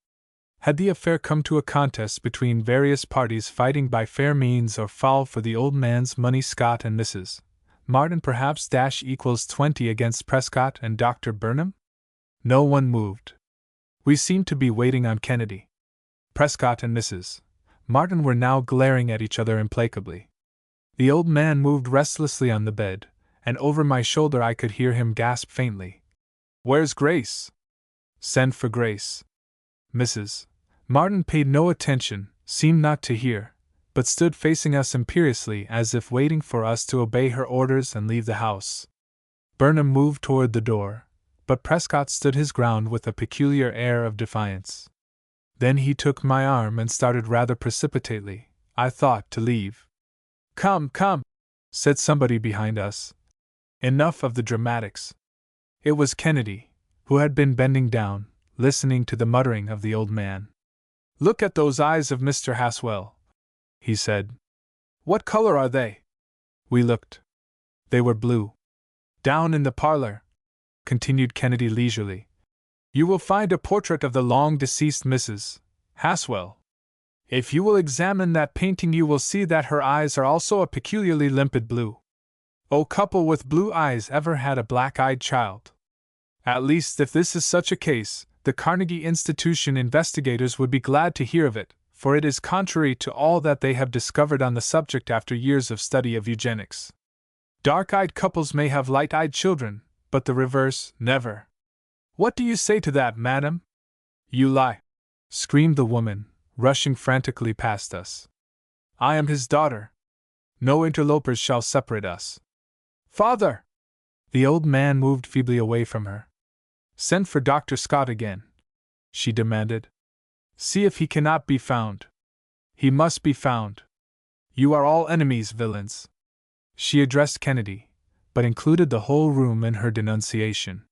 Had the affair come to a contest between various parties fighting by fair means or foul for the old man's money, Scott and Mrs. Martin perhaps == 20 against Prescott and Dr. Burnham? No one moved. We seemed to be waiting on Kennedy. Prescott and Mrs. Martin were now glaring at each other implacably. The old man moved restlessly on the bed, and over my shoulder I could hear him gasp faintly, "Where's Grace? Send for Grace." Mrs. Martin paid no attention, seemed not to hear, but stood facing us imperiously as if waiting for us to obey her orders and leave the house. Burnham moved toward the door, but Prescott stood his ground with a peculiar air of defiance. Then he took my arm and started rather precipitately, I thought, to leave. Come, said somebody behind us. Enough of the dramatics." It was Kennedy, who had been bending down, listening to the muttering of the old man. "Look at those eyes of Mr. Haswell," he said. "What color are they?" We looked. They were blue. "Down in the parlor," continued Kennedy leisurely, "you will find a portrait of the long-deceased Mrs. Haswell. If you will examine that painting, you will see that her eyes are also a peculiarly limpid blue. O couple with blue eyes ever had a black-eyed child? At least, if this is such a case, the Carnegie Institution investigators would be glad to hear of it, for it is contrary to all that they have discovered on the subject after years of study of eugenics. Dark-eyed couples may have light-eyed children, but the reverse, never. What do you say to that, madam? You lie, screamed the woman, rushing frantically past us. I am his daughter. No interlopers shall separate us. Father! The old man moved feebly away from her. Send for Dr. Scott again, she demanded. See if he cannot be found. He must be found. You are all enemies, villains. She addressed Kennedy, but included the whole room in her denunciation.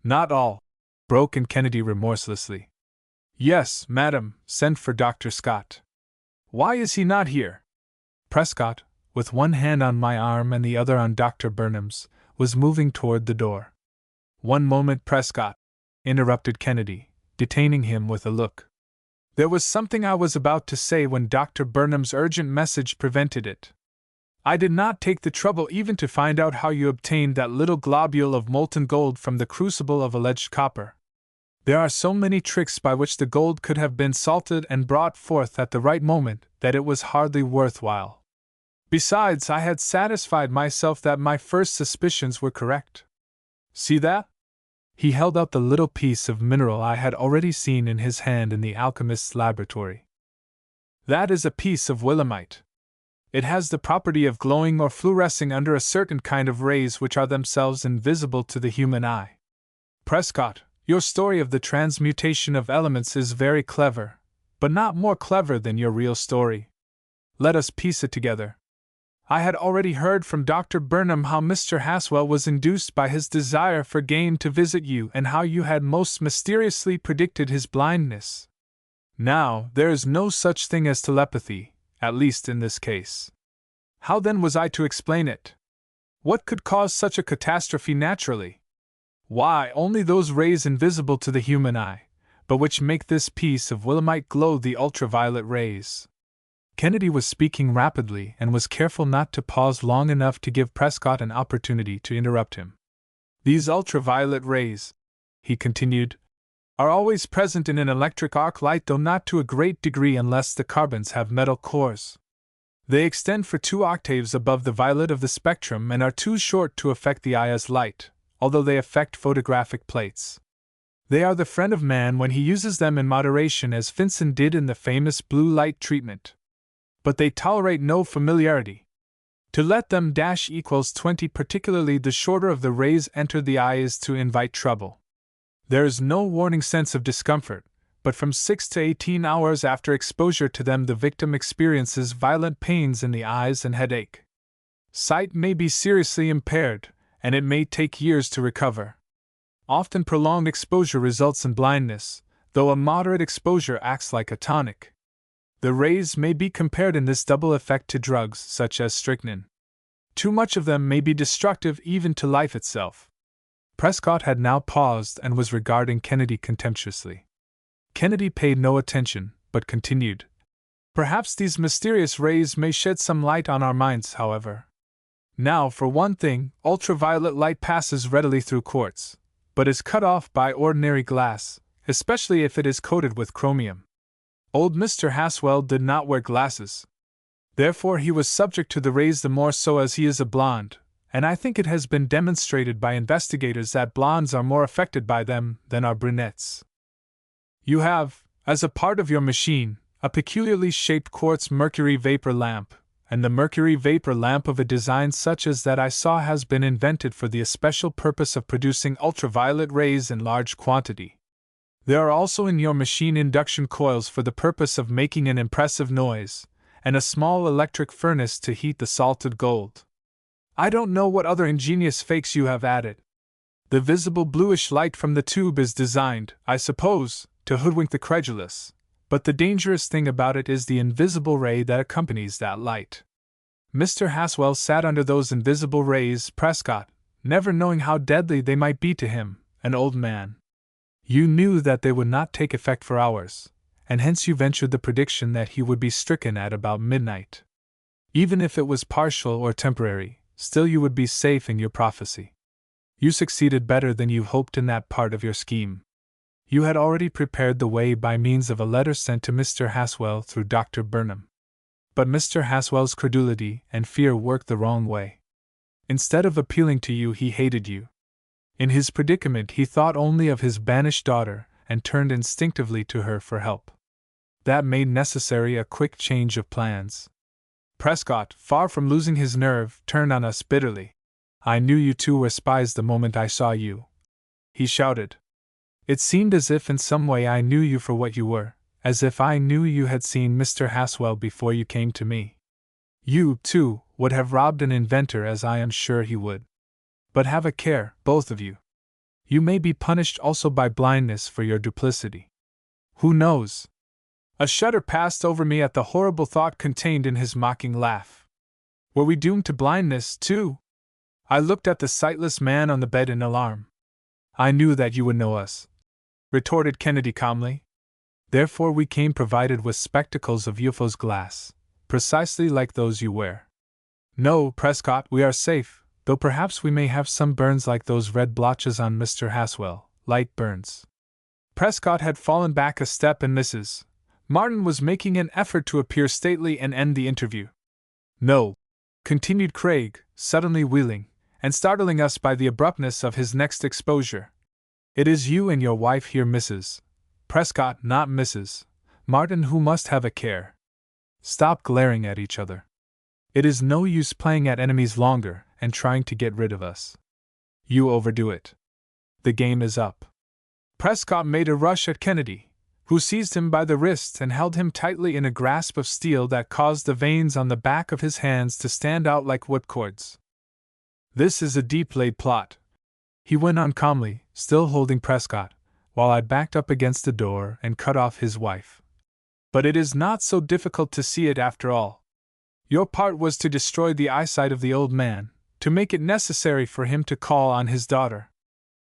Not all, broke in Kennedy remorselessly. Yes, madam, send for Dr. Scott. Why is he not here? Prescott, with one hand on my arm and the other on Dr. Burnham's, was moving toward the door. One moment, Prescott, interrupted Kennedy, detaining him with a look. There was something I was about to say when Dr. Burnham's urgent message prevented it. I did not take the trouble even to find out how you obtained that little globule of molten gold from the crucible of alleged copper. There are so many tricks by which the gold could have been salted and brought forth at the right moment that it was hardly worthwhile. Besides, I had satisfied myself that my first suspicions were correct. See that? He held out the little piece of mineral I had already seen in his hand in the alchemist's laboratory. That is a piece of willemite. It has the property of glowing or fluorescing under a certain kind of rays which are themselves invisible to the human eye. Prescott, your story of the transmutation of elements is very clever, but not more clever than your real story. Let us piece it together. I had already heard from Dr. Burnham how Mr. Haswell was induced by his desire for gain to visit you and how you had most mysteriously predicted his blindness. Now, there is no such thing as telepathy, at least in this case. How then was I to explain it? What could cause such a catastrophe naturally? Why, only those rays invisible to the human eye, but which make this piece of willemite glow, the ultraviolet rays. Kennedy was speaking rapidly and was careful not to pause long enough to give Prescott an opportunity to interrupt him. These ultraviolet rays, he continued, are always present in an electric arc light, though not to a great degree unless the carbons have metal cores. They extend for 2 octaves above the violet of the spectrum and are too short to affect the eye as light, although they affect photographic plates. They are the friend of man when he uses them in moderation, as Finson did in the famous blue light treatment. But they tolerate no familiarity. To let them dash equals 20, particularly the shorter of the rays enter the eye, is to invite trouble. There is no warning sense of discomfort, but from 6 to 18 hours after exposure to them the victim experiences violent pains in the eyes and headache. Sight may be seriously impaired, and it may take years to recover. Often prolonged exposure results in blindness, though a moderate exposure acts like a tonic. The rays may be compared in this double effect to drugs such as strychnine. Too much of them may be destructive even to life itself. Prescott had now paused and was regarding Kennedy contemptuously. Kennedy paid no attention, but continued. Perhaps these mysterious rays may shed some light on our minds, however. Now, for one thing, ultraviolet light passes readily through quartz, but is cut off by ordinary glass, especially if it is coated with chromium. Old Mr. Haswell did not wear glasses. Therefore he was subject to the rays the more so as he is a blonde, and I think it has been demonstrated by investigators that blondes are more affected by them than are brunettes. You have, as a part of your machine, a peculiarly shaped quartz mercury vapor lamp, and the mercury vapor lamp of a design such as that I saw has been invented for the especial purpose of producing ultraviolet rays in large quantity. There are also in your machine induction coils for the purpose of making an impressive noise, and a small electric furnace to heat the salted gold. I don't know what other ingenious fakes you have added. The visible bluish light from the tube is designed, I suppose, to hoodwink the credulous, but the dangerous thing about it is the invisible ray that accompanies that light. Mr. Haswell sat under those invisible rays, Prescott, never knowing how deadly they might be to him, an old man. You knew that they would not take effect for hours, and hence you ventured the prediction that he would be stricken at about midnight. Even if it was partial or temporary, still you would be safe in your prophecy. You succeeded better than you hoped in that part of your scheme. You had already prepared the way by means of a letter sent to Mr. Haswell through Dr. Burnham. But Mr. Haswell's credulity and fear worked the wrong way. Instead of appealing to you, he hated you. In his predicament, he thought only of his banished daughter and turned instinctively to her for help. That made necessary a quick change of plans. Prescott, far from losing his nerve, turned on us bitterly. "I knew you two were spies the moment I saw you," he shouted. "It seemed as if in some way I knew you for what you were, as if I knew you had seen Mr. Haswell before you came to me. You, too, would have robbed an inventor, as I am sure he would. But have a care, both of you. You may be punished also by blindness for your duplicity. Who knows?" A shudder passed over me at the horrible thought contained in his mocking laugh. Were we doomed to blindness, too? I looked at the sightless man on the bed in alarm. "I knew that you would know us," retorted Kennedy calmly. "Therefore we came provided with spectacles of UFO's glass, precisely like those you wear. No, Prescott, we are safe, though perhaps we may have some burns like those red blotches on Mr. Haswell, light burns." Prescott had fallen back a step and Mrs. Martin was making an effort to appear stately and end the interview. "No," continued Craig, suddenly wheeling, and startling us by the abruptness of his next exposure. "It is you and your wife here, Mrs. Prescott, not Mrs. Martin, who must have a care. Stop glaring at each other. It is no use playing at enemies longer and trying to get rid of us. You overdo it. The game is up." Prescott made a rush at Kennedy, who seized him by the wrist and held him tightly in a grasp of steel that caused the veins on the back of his hands to stand out like whipcords. "This is a deep-laid plot," he went on calmly, still holding Prescott, while I backed up against the door and cut off his wife. "But it is not so difficult to see it after all. Your part was to destroy the eyesight of the old man, to make it necessary for him to call on his daughter.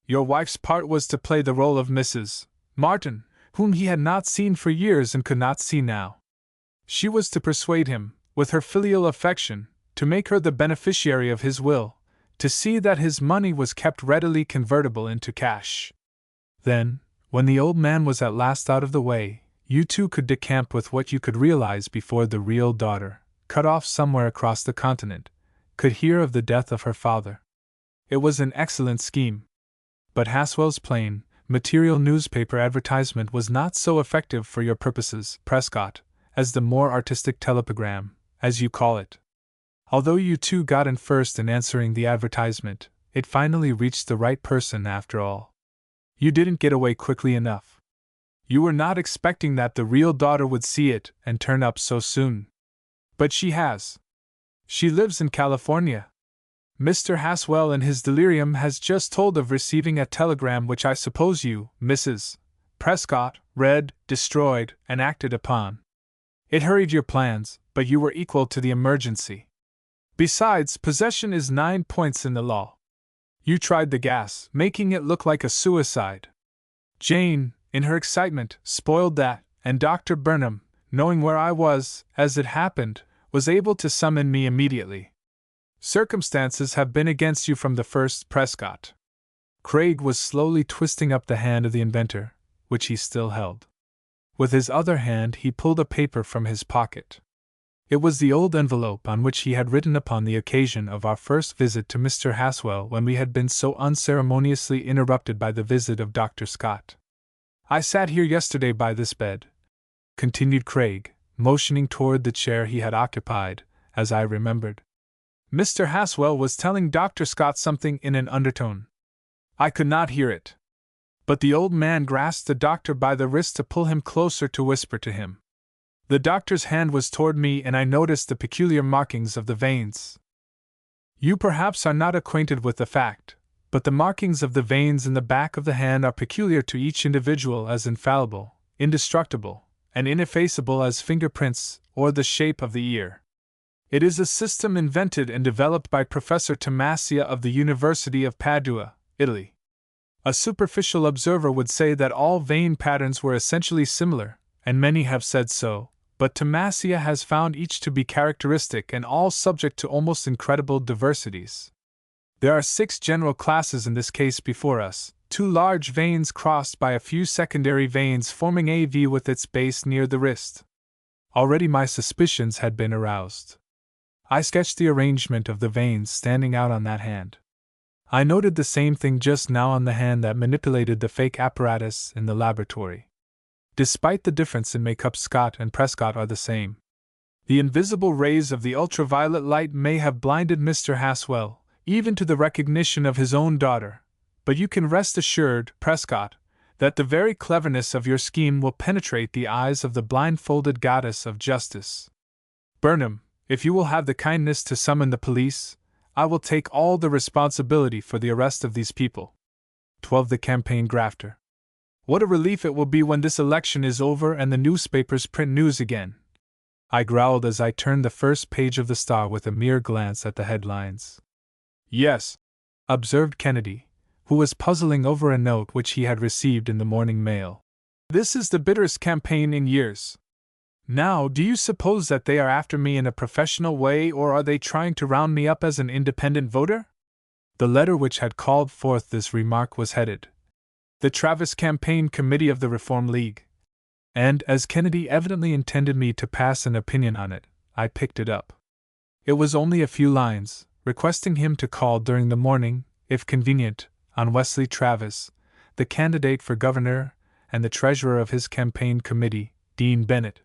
Your wife's part was to play the role of Mrs. Martin, whom he had not seen for years and could not see now. She was to persuade him, with her filial affection, to make her the beneficiary of his will, to see that his money was kept readily convertible into cash. Then, when the old man was at last out of the way, you two could decamp with what you could realize before the real daughter, cut off somewhere across the continent, could hear of the death of her father. It was an excellent scheme. But Haswell's plain, material newspaper advertisement was not so effective for your purposes, Prescott, as the more artistic telegram, as you call it. Although you two got in first in answering the advertisement, it finally reached the right person after all. You didn't get away quickly enough. You were not expecting that the real daughter would see it and turn up so soon. But she has. She lives in California. Mr. Haswell in his delirium has just told of receiving a telegram which I suppose you, Mrs. Prescott, read, destroyed, and acted upon. It hurried your plans, but you were equal to the emergency. Besides, possession is 9 points in the law. You tried the gas, making it look like a suicide. Jane, in her excitement, spoiled that, and Dr. Burnham, knowing where I was, as it happened, was able to summon me immediately. Circumstances have been against you from the first, Prescott." Craig was slowly twisting up the hand of the inventor, which he still held. With his other hand he pulled a paper from his pocket. It was the old envelope on which he had written upon the occasion of our first visit to Mr. Haswell when we had been so unceremoniously interrupted by the visit of Dr. Scott. "I sat here yesterday by this bed," continued Craig, motioning toward the chair he had occupied, as I remembered. "Mr. Haswell was telling Dr. Scott something in an undertone. I could not hear it. But the old man grasped the doctor by the wrist to pull him closer to whisper to him. The doctor's hand was toward me and I noticed the peculiar markings of the veins. You perhaps are not acquainted with the fact, but the markings of the veins in the back of the hand are peculiar to each individual as infallible, indestructible, and ineffaceable as fingerprints or the shape of the ear. It is a system invented and developed by Professor Tomasia of the University of Padua, Italy. A superficial observer would say that all vein patterns were essentially similar, and many have said so, but Demacia has found each to be characteristic and all subject to almost incredible diversities. There are 6 general classes in this case before us, 2 large veins crossed by a few secondary veins forming a V with its base near the wrist. Already my suspicions had been aroused. I sketched the arrangement of the veins standing out on that hand. I noted the same thing just now on the hand that manipulated the fake apparatus in the laboratory. Despite the difference in makeup, Scott and Prescott are the same. The invisible rays of the ultraviolet light may have blinded Mr. Haswell, even to the recognition of his own daughter, but you can rest assured, Prescott, that the very cleverness of your scheme will penetrate the eyes of the blindfolded goddess of justice. Burnham, if you will have the kindness to summon the police, I will take all the responsibility for the arrest of these people. 12. The campaign grafter. What a relief it will be when this election is over and the newspapers print news again, I growled as I turned the first page of the Star with a mere glance at the headlines. Yes, observed Kennedy, who was puzzling over a note which he had received in the morning mail. This is the bitterest campaign in years. Now, do you suppose that they are after me in a professional way, or are they trying to round me up as an independent voter? The letter which had called forth this remark was headed, "The Travis Campaign Committee of the Reform League," and, as Kennedy evidently intended me to pass an opinion on it, I picked it up. It was only a few lines, requesting him to call during the morning, if convenient, on Wesley Travis, the candidate for governor, and the treasurer of his campaign committee, Dean Bennett.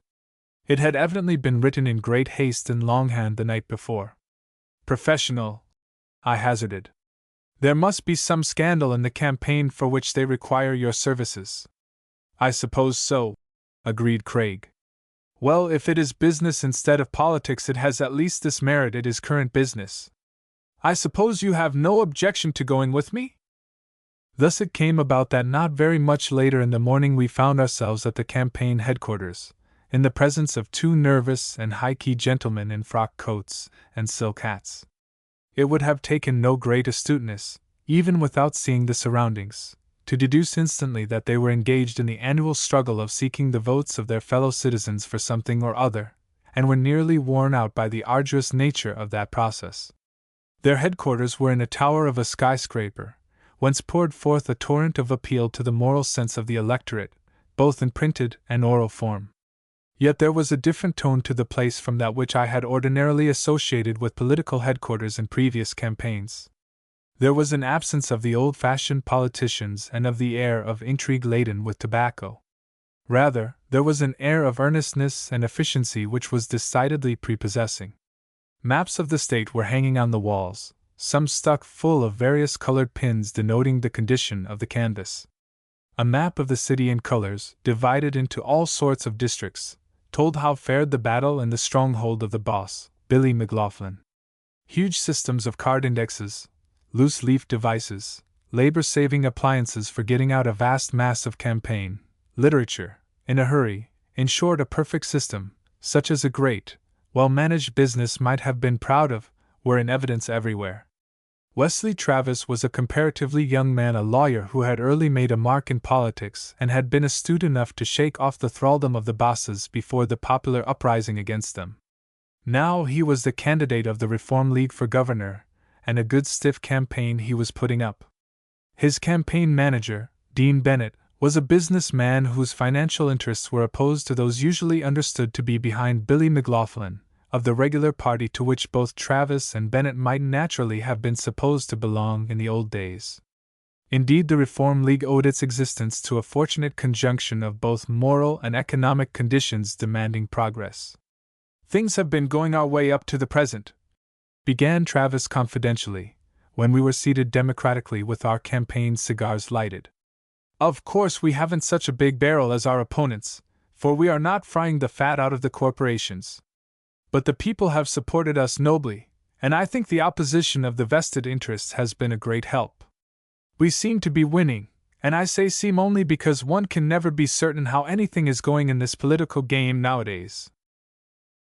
It had evidently been written in great haste in longhand the night before. Professional, I hazarded. There must be some scandal in the campaign for which they require your services. I suppose so, agreed Craig. Well, if it is business instead of politics, it has at least this merit: it is current business. I suppose you have no objection to going with me? Thus it came about that not very much later in the morning we found ourselves at the campaign headquarters, in the presence of 2 nervous and high-key gentlemen in frock coats and silk hats. It would have taken no great astuteness, even without seeing the surroundings, to deduce instantly that they were engaged in the annual struggle of seeking the votes of their fellow citizens for something or other, and were nearly worn out by the arduous nature of that process. Their headquarters were in a tower of a skyscraper, whence poured forth a torrent of appeal to the moral sense of the electorate, both in printed and oral form. Yet there was a different tone to the place from that which I had ordinarily associated with political headquarters in previous campaigns. There was an absence of the old-fashioned politicians and of the air of intrigue laden with tobacco. Rather, there was an air of earnestness and efficiency which was decidedly prepossessing. Maps of the state were hanging on the walls, some stuck full of various colored pins denoting the condition of the canvass. A map of the city in colors, divided into all sorts of districts, told how fared the battle in the stronghold of the boss, Billy McLaughlin. Huge systems of card indexes, loose-leaf devices, labor-saving appliances for getting out a vast mass of campaign literature, in a hurry, in short, a perfect system, such as a great, well-managed business might have been proud of, were in evidence everywhere. Wesley Travis was a comparatively young man, a lawyer who had early made a mark in politics and had been astute enough to shake off the thraldom of the bosses before the popular uprising against them. Now he was the candidate of the Reform League for governor, and a good stiff campaign he was putting up. His campaign manager, Dean Bennett, was a businessman whose financial interests were opposed to those usually understood to be behind Billy McLaughlin, of the regular party to which both Travis and Bennett might naturally have been supposed to belong in the old days. Indeed, the Reform League owed its existence to a fortunate conjunction of both moral and economic conditions demanding progress. "Things have been going our way up to the present," began Travis confidentially, when we were seated democratically with our campaign cigars lighted. "Of course we haven't such a big barrel as our opponents, for we are not frying the fat out of the corporations. But the people have supported us nobly, and I think the opposition of the vested interests has been a great help. We seem to be winning, and I say seem only because one can never be certain how anything is going in this political game nowadays.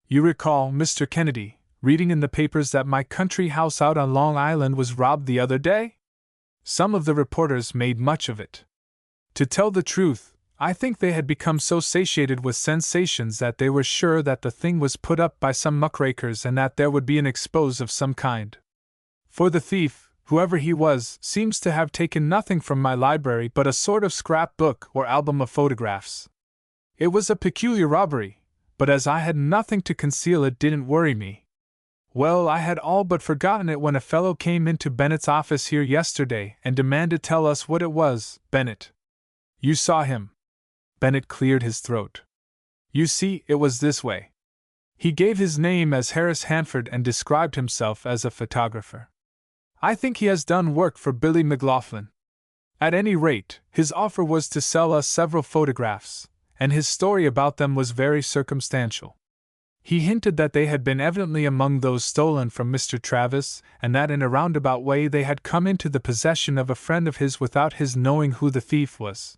You recall, Mr. Kennedy, reading in the papers that my country house out on Long Island was robbed the other day? Some of the reporters made much of it. To tell the truth, I think they had become so satiated with sensations that they were sure that the thing was put up by some muckrakers and that there would be an expose of some kind. For the thief, whoever he was, seems to have taken nothing from my library but a sort of scrap book or album of photographs. It was a peculiar robbery, but as I had nothing to conceal it didn't worry me. Well, I had all but forgotten it when a fellow came into Bennett's office here yesterday and demanded to tell us what it was. Bennett. You saw him. Bennett cleared his throat. You see, it was this way. He gave his name as Harris Hanford and described himself as a photographer. I think he has done work for Billy McLaughlin. At any rate, his offer was to sell us several photographs, and his story about them was very circumstantial. He hinted that they had been evidently among those stolen from Mr. Travis, and that in a roundabout way they had come into the possession of a friend of his without his knowing who the thief was.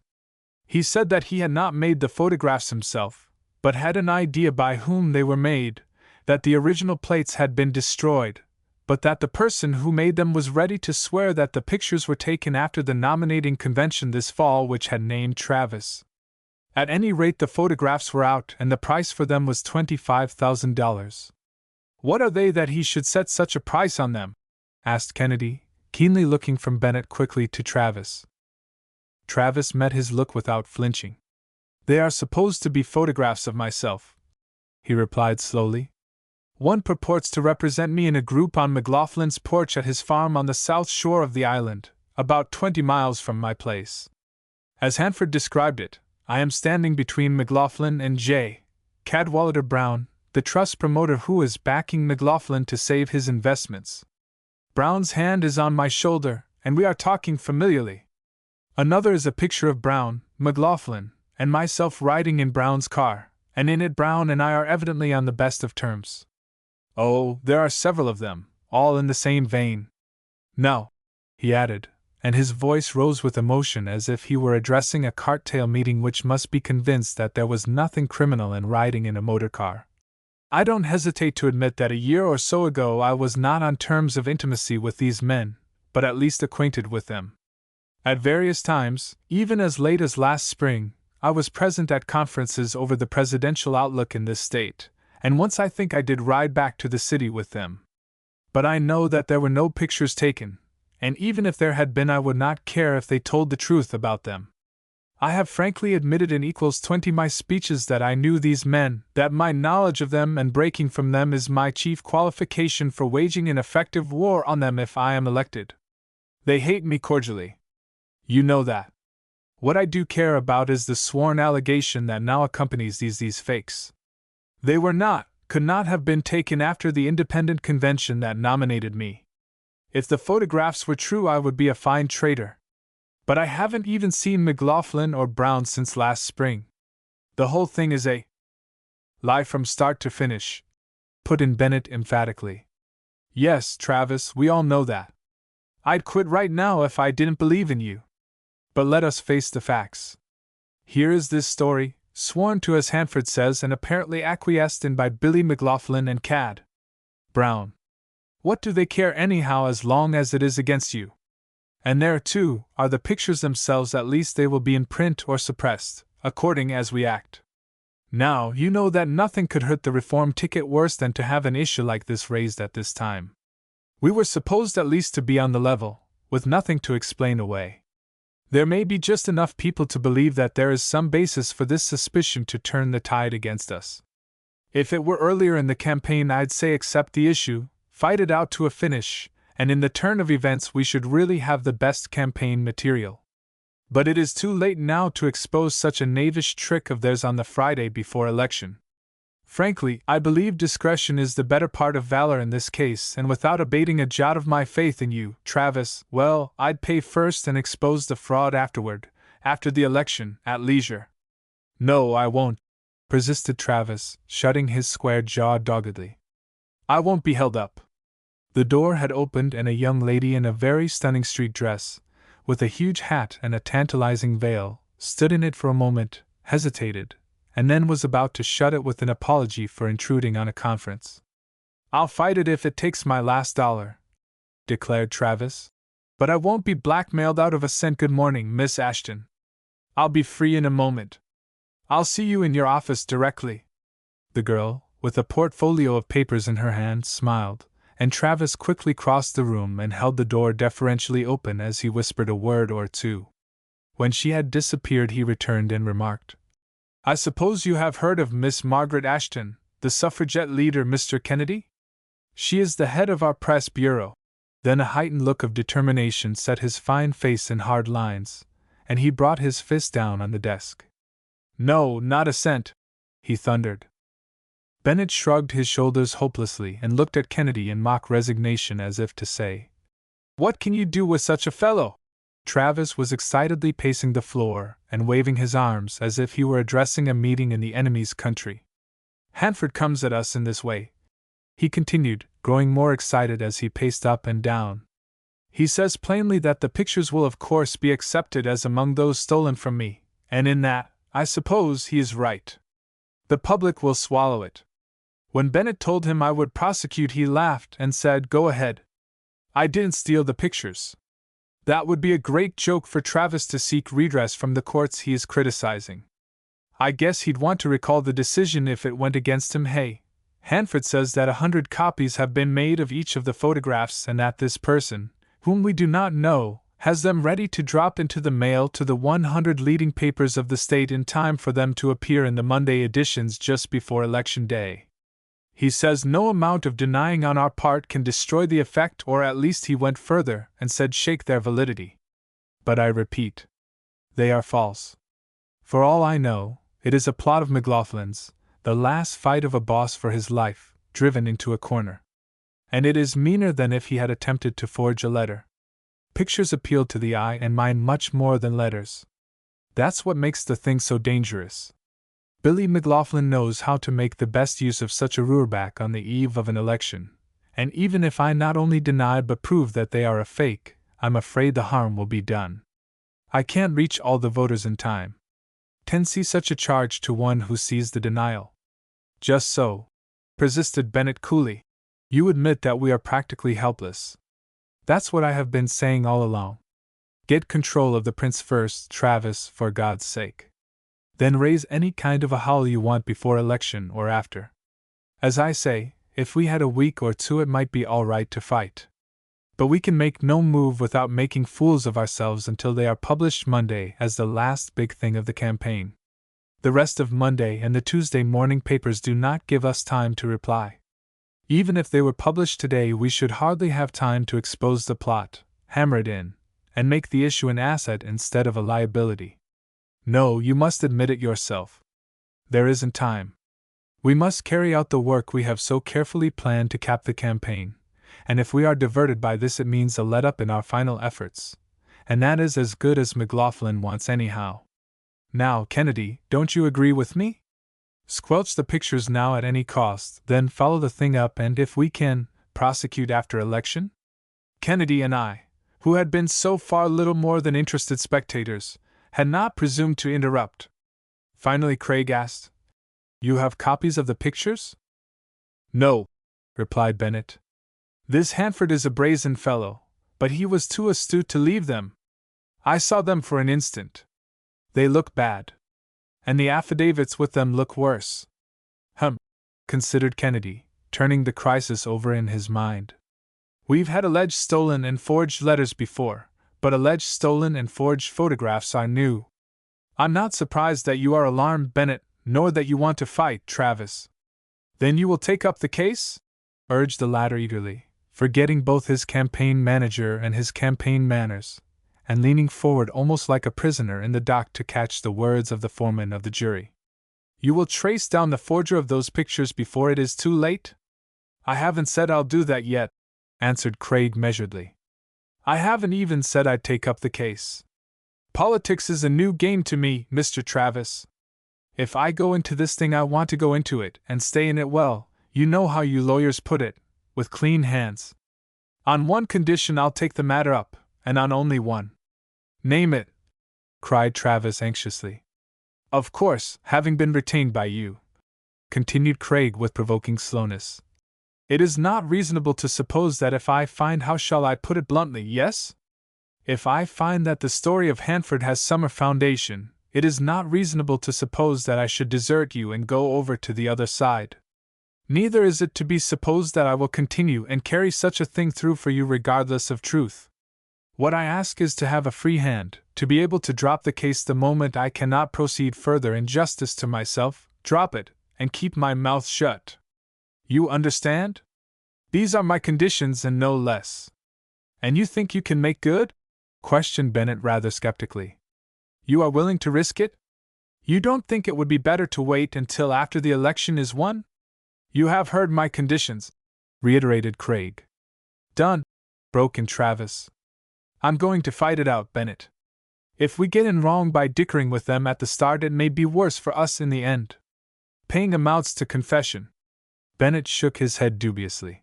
He said that he had not made the photographs himself, but had an idea by whom they were made, that the original plates had been destroyed, but that the person who made them was ready to swear that the pictures were taken after the nominating convention this fall which had named Travis. At any rate, the photographs were out, and the price for them was $25,000. What are they that he should set such a price on them? Asked Kennedy, keenly looking from Bennett quickly to Travis. Travis met his look without flinching. They are supposed to be photographs of myself, he replied slowly. One purports to represent me in a group on McLaughlin's porch at his farm on the south shore of the island, about 20 miles from my place. As Hanford described it, I am standing between McLaughlin and J. Cadwallader Brown, the trust promoter who is backing McLaughlin to save his investments. Brown's hand is on my shoulder, and we are talking familiarly. Another is a picture of Brown, McLaughlin, and myself riding in Brown's car, and in it Brown and I are evidently on the best of terms. Oh, there are several of them, all in the same vein. Now, he added, and his voice rose with emotion as if he were addressing a cart-tail meeting which must be convinced that there was nothing criminal in riding in a motor car. I don't hesitate to admit that a year or so ago I was not on terms of intimacy with these men, but at least acquainted with them. At various times, even as late as last spring, I was present at conferences over the presidential outlook in this state, and once I think I did ride back to the city with them. But I know that there were no pictures taken, and even if there had been I would not care if they told the truth about them. I have frankly admitted in equals 20 my speeches that I knew these men, that my knowledge of them and breaking from them is my chief qualification for waging an effective war on them if I am elected. They hate me cordially. You know that. What I do care about is the sworn allegation that now accompanies these fakes. They were not, could not have been taken after the independent convention that nominated me. If the photographs were true, I would be a fine traitor. But I haven't even seen McLaughlin or Brown since last spring. The whole thing is a lie from start to finish, put in Bennett emphatically. Yes, Travis, we all know that. I'd quit right now if I didn't believe in you. But let us face the facts. Here is this story, sworn to as Hanford says and apparently acquiesced in by Billy McLaughlin and Cad. Brown. What do they care anyhow as long as it is against you? And there, too, are the pictures themselves. At least they will be in print or suppressed, according as we act. Now, you know that nothing could hurt the reform ticket worse than to have an issue like this raised at this time. We were supposed at least to be on the level, with nothing to explain away. There may be just enough people to believe that there is some basis for this suspicion to turn the tide against us. If it were earlier in the campaign, I'd say accept the issue, fight it out to a finish, and in the turn of events we should really have the best campaign material. But it is too late now to expose such a knavish trick of theirs on the Friday before election. Frankly, I believe discretion is the better part of valor in this case, and without abating a jot of my faith in you, Travis, well, I'd pay first and expose the fraud afterward, after the election, at leisure. No, I won't, persisted Travis, shutting his square jaw doggedly. I won't be held up. The door had opened and a young lady in a very stunning street dress, with a huge hat and a tantalizing veil, stood in it for a moment, hesitated, and then was about to shut it with an apology for intruding on a conference. I'll fight it if it takes my last dollar, declared Travis. But I won't be blackmailed out of a cent. Good morning, Miss Ashton. I'll be free in a moment. I'll see you in your office directly. The girl, with a portfolio of papers in her hand, smiled, and Travis quickly crossed the room and held the door deferentially open as he whispered a word or two. When she had disappeared, he returned and remarked, I suppose you have heard of Miss Margaret Ashton, the suffragette leader, Mr. Kennedy? She is the head of our press bureau. Then a heightened look of determination set his fine face in hard lines, and he brought his fist down on the desk. No, not a cent, he thundered. Bennett shrugged his shoulders hopelessly and looked at Kennedy in mock resignation as if to say, What can you do with such a fellow? Travis was excitedly pacing the floor and waving his arms as if he were addressing a meeting in the enemy's country. Hanford comes at us in this way, he continued, growing more excited as he paced up and down. He says plainly that the pictures will of course be accepted as among those stolen from me, and in that, I suppose he is right. The public will swallow it. When Bennett told him I would prosecute, he laughed and said, Go ahead. I didn't steal the pictures. That would be a great joke for Travis to seek redress from the courts he is criticizing. I guess he'd want to recall the decision if it went against him. Hey, Hanford says that 100 copies have been made of each of the photographs and that this person, whom we do not know, has them ready to drop into the mail to the 100 leading papers of the state in time for them to appear in the Monday editions just before Election Day. He says no amount of denying on our part can destroy the effect, or at least he went further and said shake their validity. But I repeat, they are false. For all I know, it is a plot of McLaughlin's, the last fight of a boss for his life, driven into a corner. And it is meaner than if he had attempted to forge a letter. Pictures appeal to the eye and mind much more than letters. That's what makes the thing so dangerous. Billy McLaughlin knows how to make the best use of such a roorback on the eve of an election, and even if I not only deny but prove that they are a fake, I'm afraid the harm will be done. I can't reach all the voters in time. 10 see such a charge to one who sees the denial. Just so, persisted Bennett coolly. You admit that we are practically helpless. That's what I have been saying all along. Get control of the prince first, Travis, for God's sake. Then raise any kind of a howl you want before election or after. As I say, if we had a week or two it might be all right to fight. But we can make no move without making fools of ourselves until they are published Monday as the last big thing of the campaign. The rest of Monday and the Tuesday morning papers do not give us time to reply. Even if they were published today, we should hardly have time to expose the plot, hammer it in, and make the issue an asset instead of a liability. No, you must admit it yourself. There isn't time. We must carry out the work we have so carefully planned to cap the campaign, and if we are diverted by this it means a let-up in our final efforts, and that is as good as McLaughlin wants anyhow. Now, Kennedy, don't you agree with me? Squelch the pictures now at any cost, then follow the thing up and, if we can, prosecute after election? Kennedy and I, who had been so far little more than interested spectators, had not presumed to interrupt. Finally Craig asked, You have copies of the pictures? No, replied Bennett. This Hanford is a brazen fellow, but he was too astute to leave them. I saw them for an instant. They look bad. And the affidavits with them look worse. Considered Kennedy, turning the crisis over in his mind. We've had alleged stolen and forged letters before, but alleged stolen and forged photographs are new. I'm not surprised that you are alarmed, Bennett, nor that you want to fight, Travis. Then you will take up the case? Urged the latter eagerly, forgetting both his campaign manager and his campaign manners, and leaning forward almost like a prisoner in the dock to catch the words of the foreman of the jury. You will trace down the forger of those pictures before it is too late? I haven't said I'll do that yet, answered Craig measuredly. I haven't even said I'd take up the case. Politics is a new game to me, Mr. Travis. If I go into this thing I want to go into it and stay in it well, you know how you lawyers put it, with clean hands. On one condition I'll take the matter up, and on only one. Name it, cried Travis anxiously. Of course, having been retained by you, continued Craig with provoking slowness. It is not reasonable to suppose that if I find, how shall I put it bluntly, yes? If I find that the story of Hanford has some foundation, It is not reasonable to suppose that I should desert you and go over to the other side. Neither is it to be supposed that I will continue and carry such a thing through for you regardless of truth. What I ask is to have a free hand, to be able to drop the case the moment I cannot proceed further in justice to myself, drop it, and keep my mouth shut. You understand? These are my conditions and no less. And you think you can make good? Questioned Bennett rather skeptically. You are willing to risk it? You don't think it would be better to wait until after the election is won? You have heard my conditions, reiterated Craig. Done, broke in Travis. I'm going to fight it out, Bennett. If we get in wrong by dickering with them at the start, it may be worse for us in the end. Paying amounts to confession. Bennett shook his head dubiously.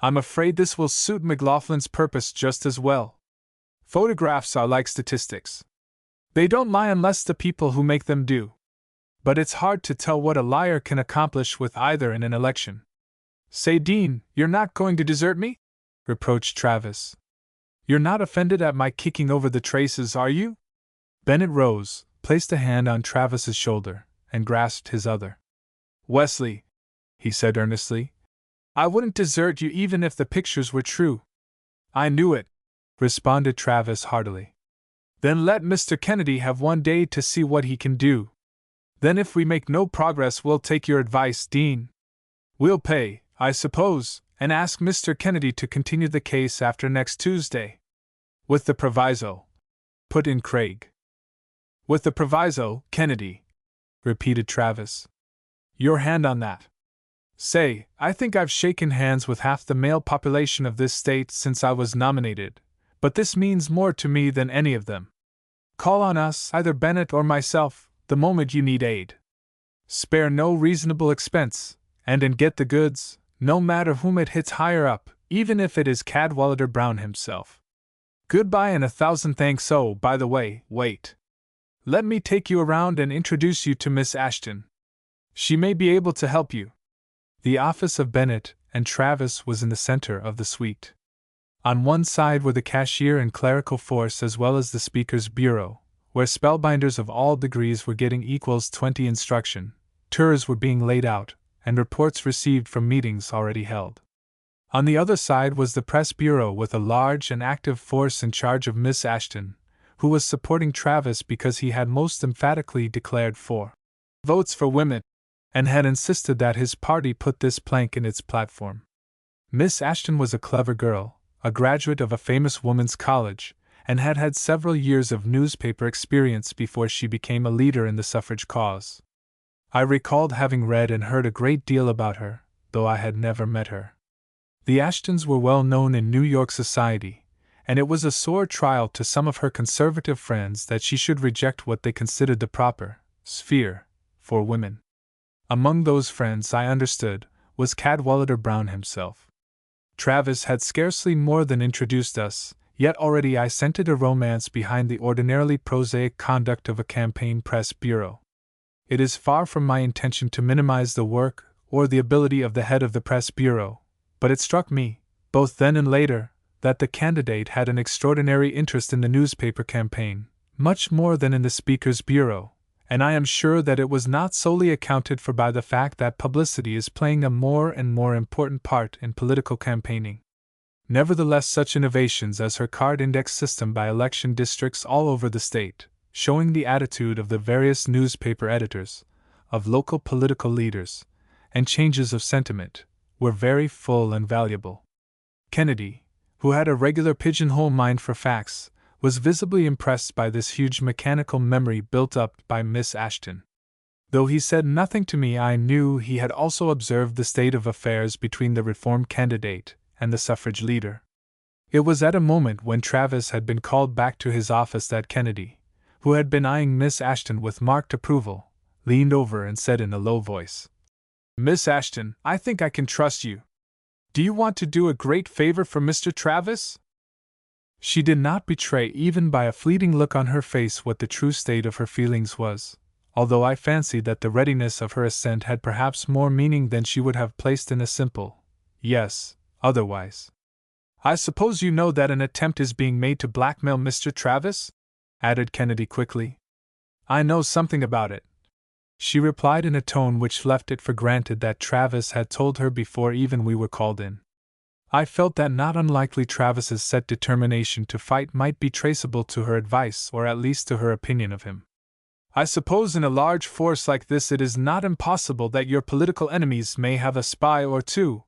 I'm afraid this will suit McLaughlin's purpose just as well. Photographs are like statistics. They don't lie unless the people who make them do. But it's hard to tell what a liar can accomplish with either in an election. Say, Dean, you're not going to desert me? Reproached Travis. You're not offended at my kicking over the traces, are you? Bennett rose, placed a hand on Travis's shoulder, and grasped his other. Wesley, he said earnestly, I wouldn't desert you even if the pictures were true. I knew it, responded Travis heartily. Then let Mr. Kennedy have one day to see what he can do. Then if we make no progress, we'll take your advice, Dean. We'll pay, I suppose, and ask Mr. Kennedy to continue the case after next Tuesday. With the proviso, put in Craig. With the proviso, Kennedy, repeated Travis. Your hand on that. Say, I think I've shaken hands with half the male population of this state since I was nominated, but this means more to me than any of them. Call on us, either Bennett or myself, the moment you need aid. Spare no reasonable expense, and get the goods, no matter whom it hits higher up, even if it is Cadwallader Brown himself. Goodbye and 1,000 thanks. Oh, by the way, wait. Let me take you around and introduce you to Miss Ashton. She may be able to help you. The office of Bennett and Travis was in the center of the suite. On one side were the cashier and clerical force as well as the speaker's bureau, where spellbinders of all degrees were getting equals 20 instruction, tours were being laid out, and reports received from meetings already held. On the other side was the press bureau with a large and active force in charge of Miss Ashton, who was supporting Travis because he had most emphatically declared for votes for women, and had insisted that his party put this plank in its platform. Miss Ashton was a clever girl, a graduate of a famous women's college, and had had several years of newspaper experience before she became a leader in the suffrage cause. I recalled having read and heard a great deal about her, though I had never met her. The Ashtons were well known in New York society, and it was a sore trial to some of her conservative friends that she should reject what they considered the proper sphere for women. Among those friends, I understood, was Cadwallader Brown himself. Travis had scarcely more than introduced us, yet already I scented a romance behind the ordinarily prosaic conduct of a campaign press bureau. It is far from my intention to minimize the work or the ability of the head of the press bureau, but it struck me, both then and later, that the candidate had an extraordinary interest in the newspaper campaign, much more than in the speaker's bureau, and I am sure that it was not solely accounted for by the fact that publicity is playing a more and more important part in political campaigning. Nevertheless, such innovations as her card index system by election districts all over the state, showing the attitude of the various newspaper editors, of local political leaders, and changes of sentiment, were very full and valuable. Kennedy, who had a regular pigeonhole mind for facts, was visibly impressed by this huge mechanical memory built up by Miss Ashton. Though he said nothing to me, I knew he had also observed the state of affairs between the Reform candidate and the suffrage leader. It was at a moment when Travis had been called back to his office that Kennedy, who had been eyeing Miss Ashton with marked approval, leaned over and said in a low voice, "Miss Ashton, I think I can trust you. Do you want to do a great favor for Mr. Travis?" She did not betray even by a fleeting look on her face what the true state of her feelings was, although I fancied that the readiness of her assent had perhaps more meaning than she would have placed in a simple yes, otherwise. "I suppose you know that an attempt is being made to blackmail Mr. Travis?" added Kennedy quickly. I know something about it, she replied in a tone which left it for granted that Travis had told her before even we were called in. I felt that not unlikely Travis's set determination to fight might be traceable to her advice or at least to her opinion of him. I suppose in a large force like this it is not impossible that your political enemies may have a spy or two,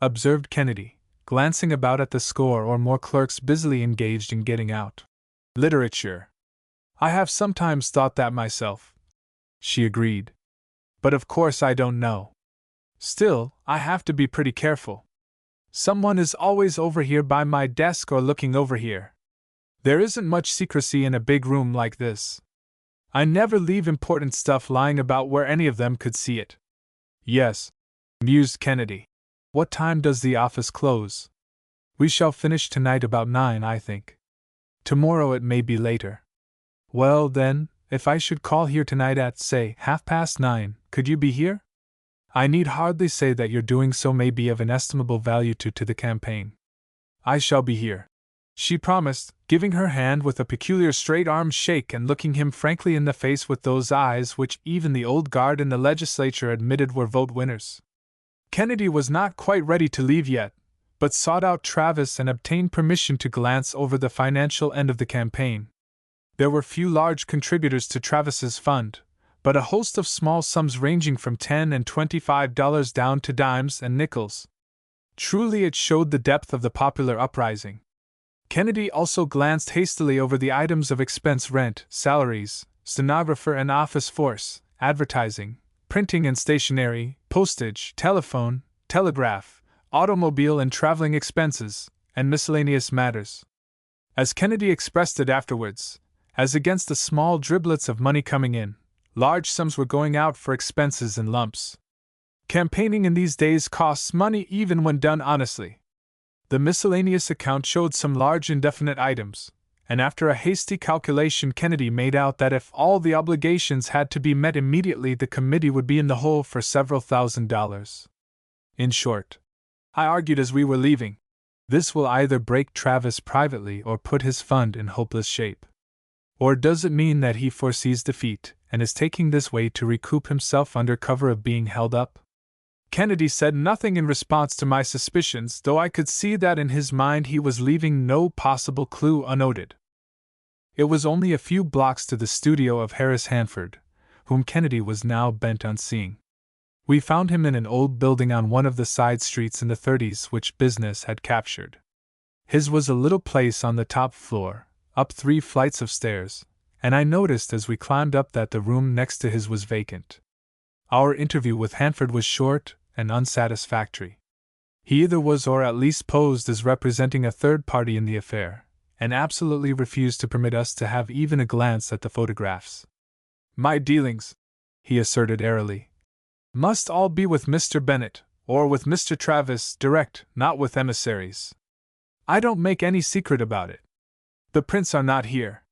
observed Kennedy, glancing about at the score or more clerks busily engaged in getting out literature. I have sometimes thought that myself, she agreed. But of course I don't know. Still, I have to be pretty careful. Someone is always over here by my desk or looking over here. There isn't much secrecy in a big room like this. I never leave important stuff lying about where any of them could see it. Yes, mused Kennedy. What time does the office close? We shall finish tonight about 9, I think. Tomorrow it may be later. Well, then, if I should call here tonight at, say, 9:30, could you be here? I need hardly say that your doing so may be of inestimable value to the campaign. I shall be here, she promised, giving her hand with a peculiar straight-arm shake and looking him frankly in the face with those eyes which even the old guard in the legislature admitted were vote winners. Kennedy was not quite ready to leave yet, but sought out Travis and obtained permission to glance over the financial end of the campaign. There were few large contributors to Travis's fund, but a host of small sums ranging from $10 and $25 down to dimes and nickels. Truly it showed the depth of the popular uprising. Kennedy also glanced hastily over the items of expense: rent, salaries, stenographer and office force, advertising, printing and stationery, postage, telephone, telegraph, automobile and traveling expenses, and miscellaneous matters. As Kennedy expressed it afterwards, as against the small driblets of money coming in, large sums were going out for expenses in lumps. Campaigning in these days costs money even when done honestly. The miscellaneous account showed some large indefinite items, and after a hasty calculation Kennedy made out that if all the obligations had to be met immediately the committee would be in the hole for several $1,000s. In short, I argued as we were leaving, this will either break Travis privately or put his fund in hopeless shape. Or does it mean that he foresees defeat, and is taking this way to recoup himself under cover of being held up? Kennedy said nothing in response to my suspicions, though I could see that in his mind he was leaving no possible clue unnoted. It was only a few blocks to the studio of Harris Hanford, whom Kennedy was now bent on seeing. We found him in an old building on one of the side streets in the 30s which business had captured. His was a little place on the top floor, up 3 flights of stairs, and I noticed as we climbed up that the room next to his was vacant. Our interview with Hanford was short and unsatisfactory. He either was or at least posed as representing a third party in the affair, and absolutely refused to permit us to have even a glance at the photographs. My dealings, he asserted airily, must all be with Mr. Bennet, or with Mr. Travis direct, not with emissaries. I don't make any secret about it. The prints are not here.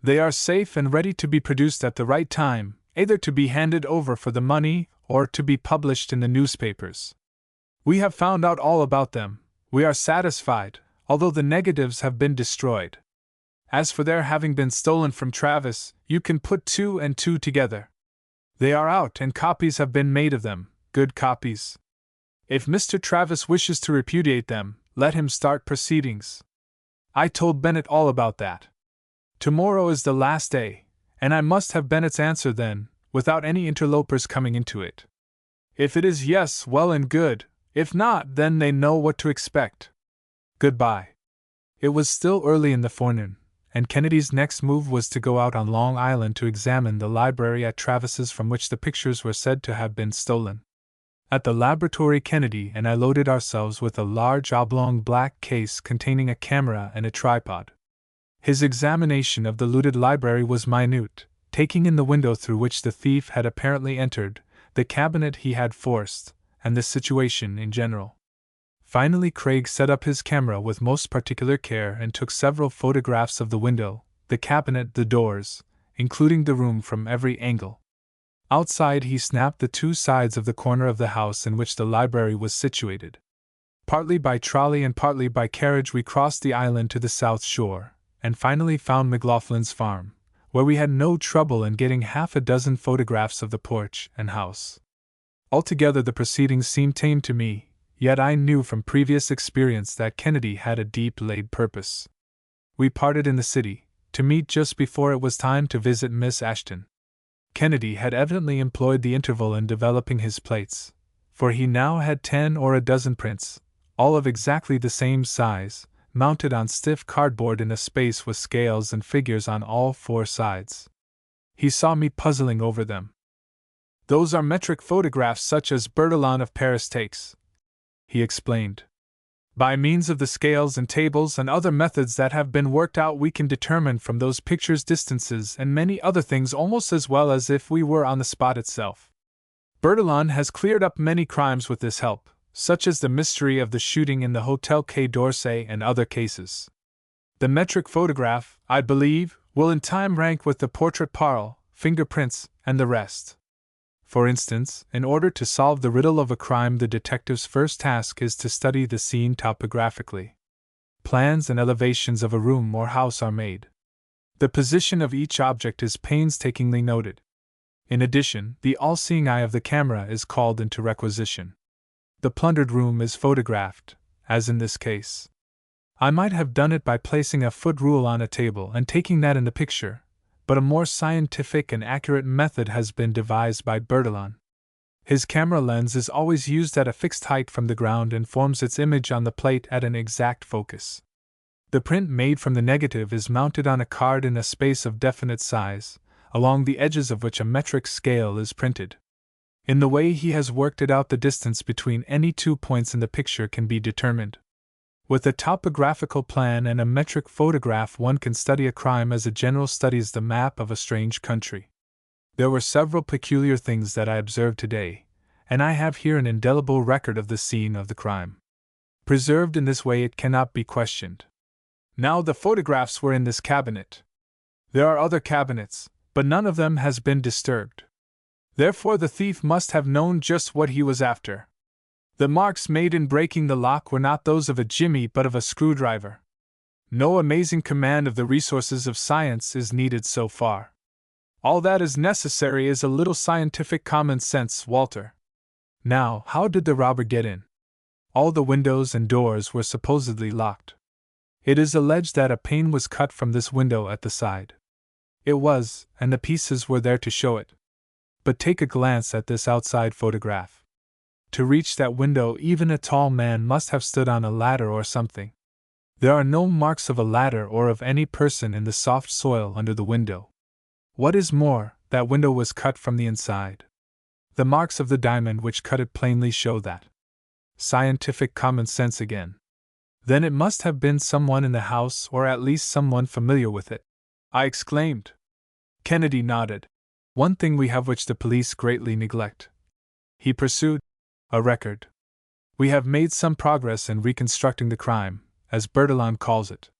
They are safe and ready to be produced at the right time, either to be handed over for the money or to be published in the newspapers. We have found out all about them. We are satisfied, although the negatives have been destroyed. As for their having been stolen from Travis, you can put 2 and 2 together. They are out and copies have been made of them, good copies. If Mr. Travis wishes to repudiate them, let him start proceedings. I told Bennet all about that. Tomorrow is the last day, and I must have Bennet's answer then, without any interlopers coming into it. If it is yes, well and good. If not, then they know what to expect. Goodbye. It was still early in the forenoon, and Kennedy's next move was to go out on Long Island to examine the library at Travis's from which the pictures were said to have been stolen. At the laboratory Kennedy and I loaded ourselves with a large oblong black case containing a camera and a tripod. His examination of the looted library was minute, taking in the window through which the thief had apparently entered, the cabinet he had forced, and the situation in general. Finally Craig set up his camera with most particular care and took several photographs of the window, the cabinet, the doors, including the room from every angle. Outside he snapped the 2 sides of the corner of the house in which the library was situated. Partly by trolley and partly by carriage we crossed the island to the south shore, and finally found McLaughlin's farm, where we had no trouble in getting half a dozen photographs of the porch and house. Altogether, the proceedings seemed tame to me, yet I knew from previous experience that Kennedy had a deep-laid purpose. We parted in the city, to meet just before it was time to visit Miss Ashton. Kennedy had evidently employed the interval in developing his plates, for he now had 10 or a dozen prints, all of exactly the same size, mounted on stiff cardboard in a space with scales and figures on all 4 sides. He saw me puzzling over them. "Those are metric photographs such as Bertillon of Paris takes," he explained. "By means of the scales and tables and other methods that have been worked out, we can determine from those pictures distances and many other things almost as well as if we were on the spot itself. Bertillon has cleared up many crimes with this help, such as the mystery of the shooting in the Hotel Quai d'Orsay and other cases. The metric photograph, I believe, will in time rank with the portrait parle, fingerprints, and the rest. For instance, in order to solve the riddle of a crime, the detective's first task is to study the scene topographically. Plans and elevations of a room or house are made. The position of each object is painstakingly noted. In addition, the all-seeing eye of the camera is called into requisition. The plundered room is photographed, as in this case. I might have done it by placing a foot rule on a table and taking that in the picture, but a more scientific and accurate method has been devised by Bertillon. His camera lens is always used at a fixed height from the ground and forms its image on the plate at an exact focus. The print made from the negative is mounted on a card in a space of definite size, along the edges of which a metric scale is printed. In the way he has worked it out, the distance between any 2 points in the picture can be determined. With a topographical plan and a metric photograph, one can study a crime as a general studies the map of a strange country. There were several peculiar things that I observed today, and I have here an indelible record of the scene of the crime. Preserved in this way, it cannot be questioned. Now, the photographs were in this cabinet. There are other cabinets, but none of them has been disturbed. Therefore, the thief must have known just what he was after. The marks made in breaking the lock were not those of a jimmy but of a screwdriver. No amazing command of the resources of science is needed so far. All that is necessary is a little scientific common sense, Walter. Now, how did the robber get in? All the windows and doors were supposedly locked. It is alleged that a pane was cut from this window at the side. It was, and the pieces were there to show it. But take a glance at this outside photograph. To reach that window, even a tall man must have stood on a ladder or something. There are no marks of a ladder or of any person in the soft soil under the window. What is more, that window was cut from the inside. The marks of the diamond which cut it plainly show that. Scientific common sense again. Then it must have been someone in the house, or at least someone familiar with it, I exclaimed. Kennedy nodded. One thing we have which the police greatly neglect, he pursued. A record. We have made some progress in reconstructing the crime, as Bertillon calls it.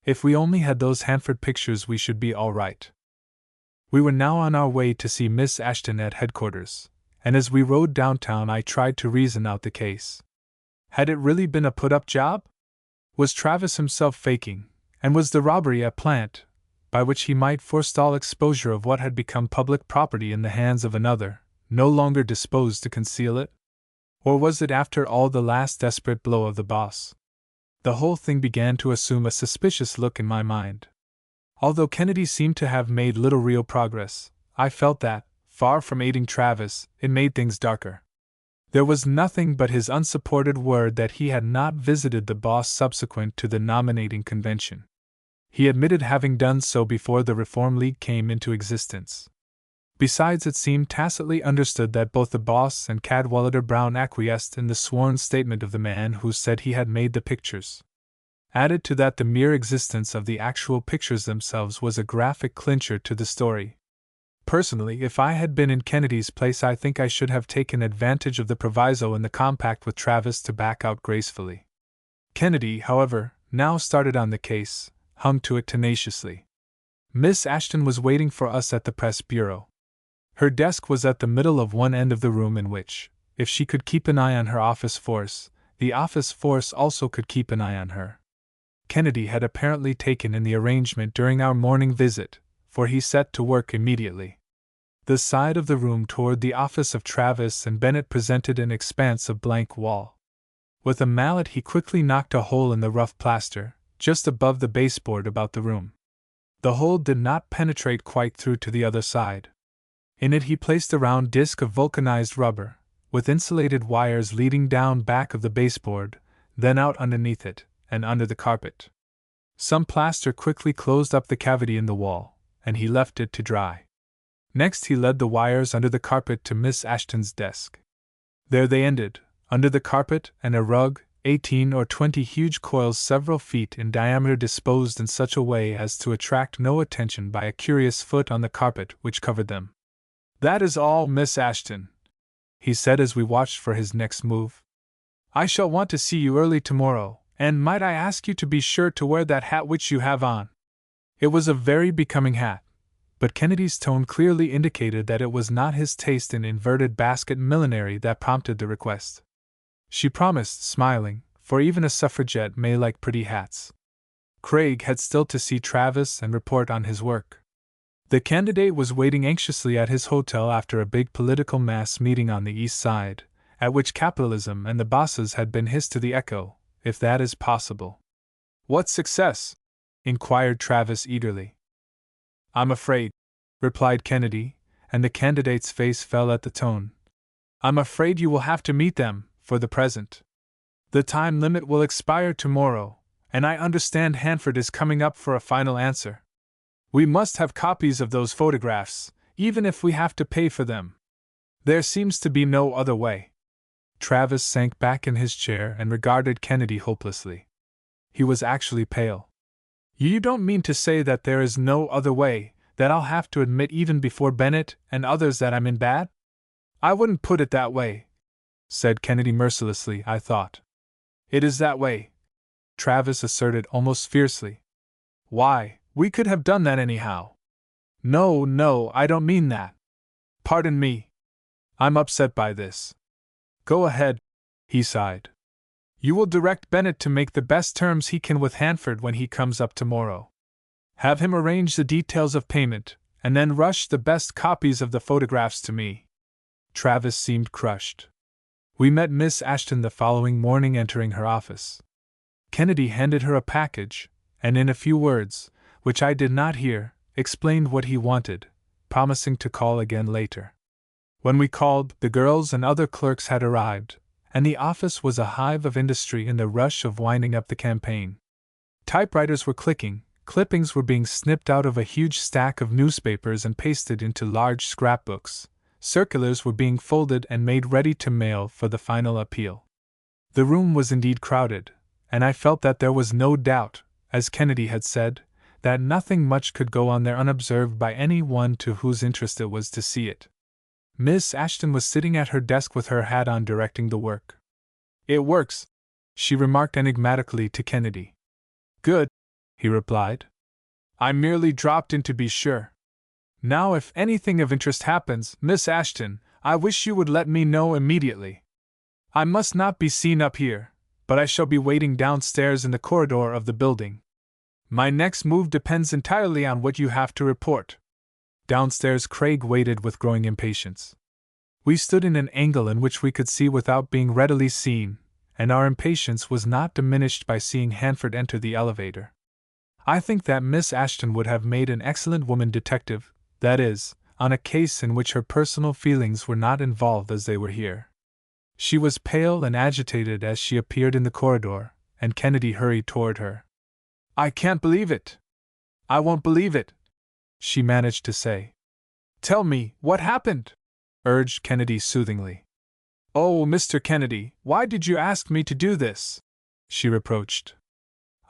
If we only had those Hanford pictures, we should be all right. We were now on our way to see Miss Ashton at headquarters, and as we rode downtown I tried to reason out the case. Had it really been a put-up job? Was Travis himself faking, and was the robbery a plant, by which he might forestall exposure of what had become public property in the hands of another, no longer disposed to conceal it? Or was it after all the last desperate blow of the boss? The whole thing began to assume a suspicious look in my mind. Although Kennedy seemed to have made little real progress, I felt that, far from aiding Travis, it made things darker. There was nothing but his unsupported word that he had not visited the boss subsequent to the nominating convention. He admitted having done so before the Reform League came into existence. Besides, it seemed tacitly understood that both the boss and Cadwallader Brown acquiesced in the sworn statement of the man who said he had made the pictures. Added to that, the mere existence of the actual pictures themselves was a graphic clincher to the story. Personally, if I had been in Kennedy's place, I think I should have taken advantage of the proviso in the compact with Travis to back out gracefully. Kennedy, however, now started on the case, hung to it tenaciously. Miss Ashton was waiting for us at the press bureau. Her desk was at the middle of one end of the room, in which, if she could keep an eye on her office force, the office force also could keep an eye on her. Kennedy had apparently taken in the arrangement during our morning visit, for he set to work immediately. The side of the room toward the office of Travis and Bennett presented an expanse of blank wall. With a mallet he quickly knocked a hole in the rough plaster, just above the baseboard about the room. The hole did not penetrate quite through to the other side. In it he placed a round disc of vulcanized rubber, with insulated wires leading down back of the baseboard, then out underneath it, and under the carpet. Some plaster quickly closed up the cavity in the wall, and he left it to dry. Next he led the wires under the carpet to Miss Ashton's desk. There they ended, under the carpet and a rug, 18 or 20 huge coils several feet in diameter disposed in such a way as to attract no attention by a curious foot on the carpet which covered them. "That is all, Miss Ashton," he said as we watched for his next move. "I shall want to see you early tomorrow, and might I ask you to be sure to wear that hat which you have on?" It was a very becoming hat, but Kennedy's tone clearly indicated that it was not his taste in inverted basket millinery that prompted the request. She promised, smiling, for even a suffragette may like pretty hats. Craig had still to see Travis and report on his work. The candidate was waiting anxiously at his hotel after a big political mass meeting on the East Side, at which capitalism and the bosses had been hissed to the echo, if that is possible. "What success?" inquired Travis eagerly. "I'm afraid," replied Kennedy, and the candidate's face fell at the tone. "I'm afraid you will have to meet them, for the present. The time limit will expire tomorrow, and I understand Hanford is coming up for a final answer. We must have copies of those photographs, even if we have to pay for them. There seems to be no other way." Travis sank back in his chair and regarded Kennedy hopelessly. He was actually pale. "You don't mean to say that there is no other way, that I'll have to admit even before Bennett and others that I'm in bad?" "I wouldn't put it that way," said Kennedy mercilessly. "I thought." "It is that way," Travis asserted almost fiercely. "Why, we could have done that anyhow." No, I don't mean that. Pardon me. I'm upset by this." "Go ahead," he sighed. "You will direct Bennett to make the best terms he can with Hanford when he comes up tomorrow. Have him arrange the details of payment, and then rush the best copies of the photographs to me." Travis seemed crushed. We met Miss Ashton the following morning entering her office. Kennedy handed her a package, and in a few words, which I did not hear, explained what he wanted, promising to call again later. When we called, the girls and other clerks had arrived, and the office was a hive of industry in the rush of winding up the campaign. Typewriters were clicking, clippings were being snipped out of a huge stack of newspapers and pasted into large scrapbooks, circulars were being folded and made ready to mail for the final appeal. The room was indeed crowded, and I felt that there was no doubt, as Kennedy had said, that nothing much could go on there unobserved by any one to whose interest it was to see it. Miss Ashton was sitting at her desk with her hat on directing the work. "It works," she remarked enigmatically to Kennedy. "Good," he replied. "I merely dropped in to be sure. Now if anything of interest happens, Miss Ashton, I wish you would let me know immediately. I must not be seen up here, but I shall be waiting downstairs in the corridor of the building. My next move depends entirely on what you have to report." Downstairs Craig waited with growing impatience. We stood in an angle in which we could see without being readily seen, and our impatience was not diminished by seeing Hanford enter the elevator. I think that Miss Ashton would have made an excellent woman detective, that is, on a case in which her personal feelings were not involved as they were here. She was pale and agitated as she appeared in the corridor, and Kennedy hurried toward her. "I can't believe it. I won't believe it," she managed to say. "Tell me, what happened?" urged Kennedy soothingly. "Oh, Mr. Kennedy, why did you ask me to do this?" she reproached.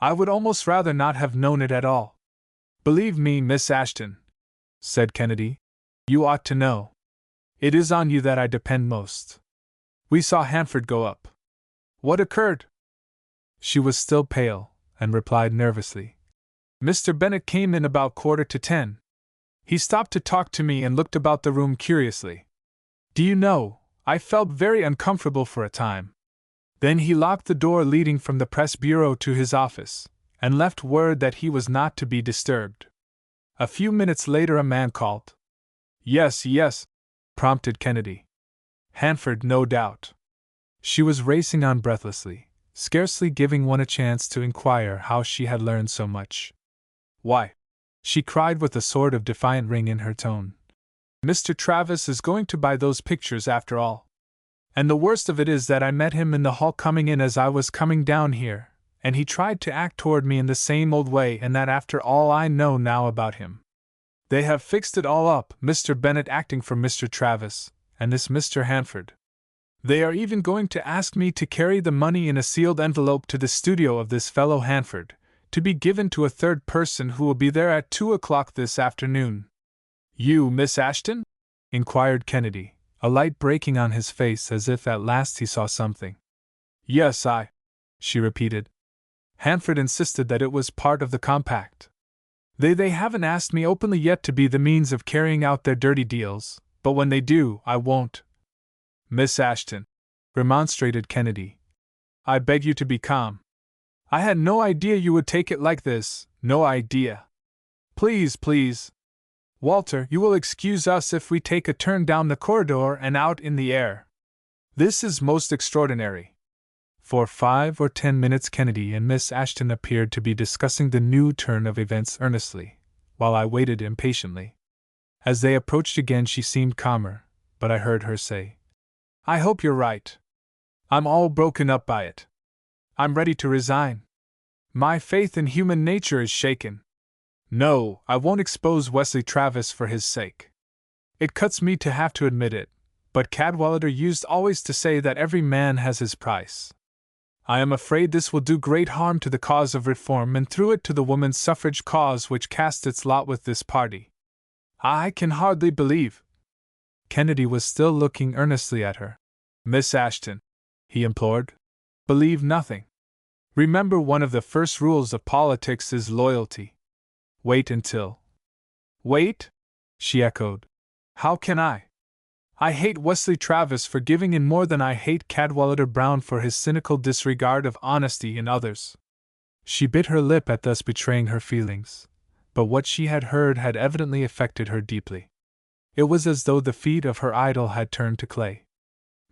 "I would almost rather not have known it at all." "Believe me, Miss Ashton," said Kennedy, "you ought to know. It is on you that I depend most. We saw Hanford go up. What occurred?" She was still pale, and replied nervously. "Mr. Bennett came in about 9:45. He stopped to talk to me and looked about the room curiously. Do you know, I felt very uncomfortable for a time. Then he locked the door leading from the press bureau to his office, and left word that he was not to be disturbed. A few minutes later a man called. Yes, yes, prompted Kennedy. Hanford, no doubt. She was racing on breathlessly, scarcely giving one a chance to inquire how she had learned so much. Why, she cried with a sort of defiant ring in her tone, Mr. Travis is going to buy those pictures after all. And the worst of it is that I met him in the hall coming in as I was coming down here, and he tried to act toward me in the same old way, and that after all I know now about him. They have fixed it all up, Mr. Bennet acting for Mr. Travis, and this Mr. Hanford. They are even going to ask me to carry the money in a sealed envelope to the studio of this fellow Hanford, to be given to a third person who will be there at 2 o'clock this afternoon. You, Miss Ashton? Inquired Kennedy, a light breaking on his face as if at last he saw something. Yes, I, she repeated. Hanford insisted that it was part of the compact. They haven't asked me openly yet to be the means of carrying out their dirty deals, but when they do, I won't. Miss Ashton, remonstrated Kennedy, I beg you to be calm. I had no idea you would take it like this, no idea. Please, please. Walter, you will excuse us if we take a turn down the corridor and out in the air. This is most extraordinary. For 5 or 10 minutes Kennedy and Miss Ashton appeared to be discussing the new turn of events earnestly, while I waited impatiently. As they approached again she seemed calmer, but I heard her say, I hope you're right. I'm all broken up by it. I'm ready to resign. My faith in human nature is shaken. No, I won't expose Wesley Travis for his sake. It cuts me to have to admit it, but Cadwallader used always to say that every man has his price. I am afraid this will do great harm to the cause of reform and through it to the woman's suffrage cause which cast its lot with this party. I can hardly believe. Kennedy was still looking earnestly at her. Miss Ashton, he implored, believe nothing. Remember, one of the first rules of politics is loyalty. Wait until. Wait? She echoed. How can I? I hate Wesley Travis for giving in more than I hate Cadwallader Brown for his cynical disregard of honesty in others. She bit her lip at thus betraying her feelings, but what she had heard had evidently affected her deeply. It was as though the feet of her idol had turned to clay.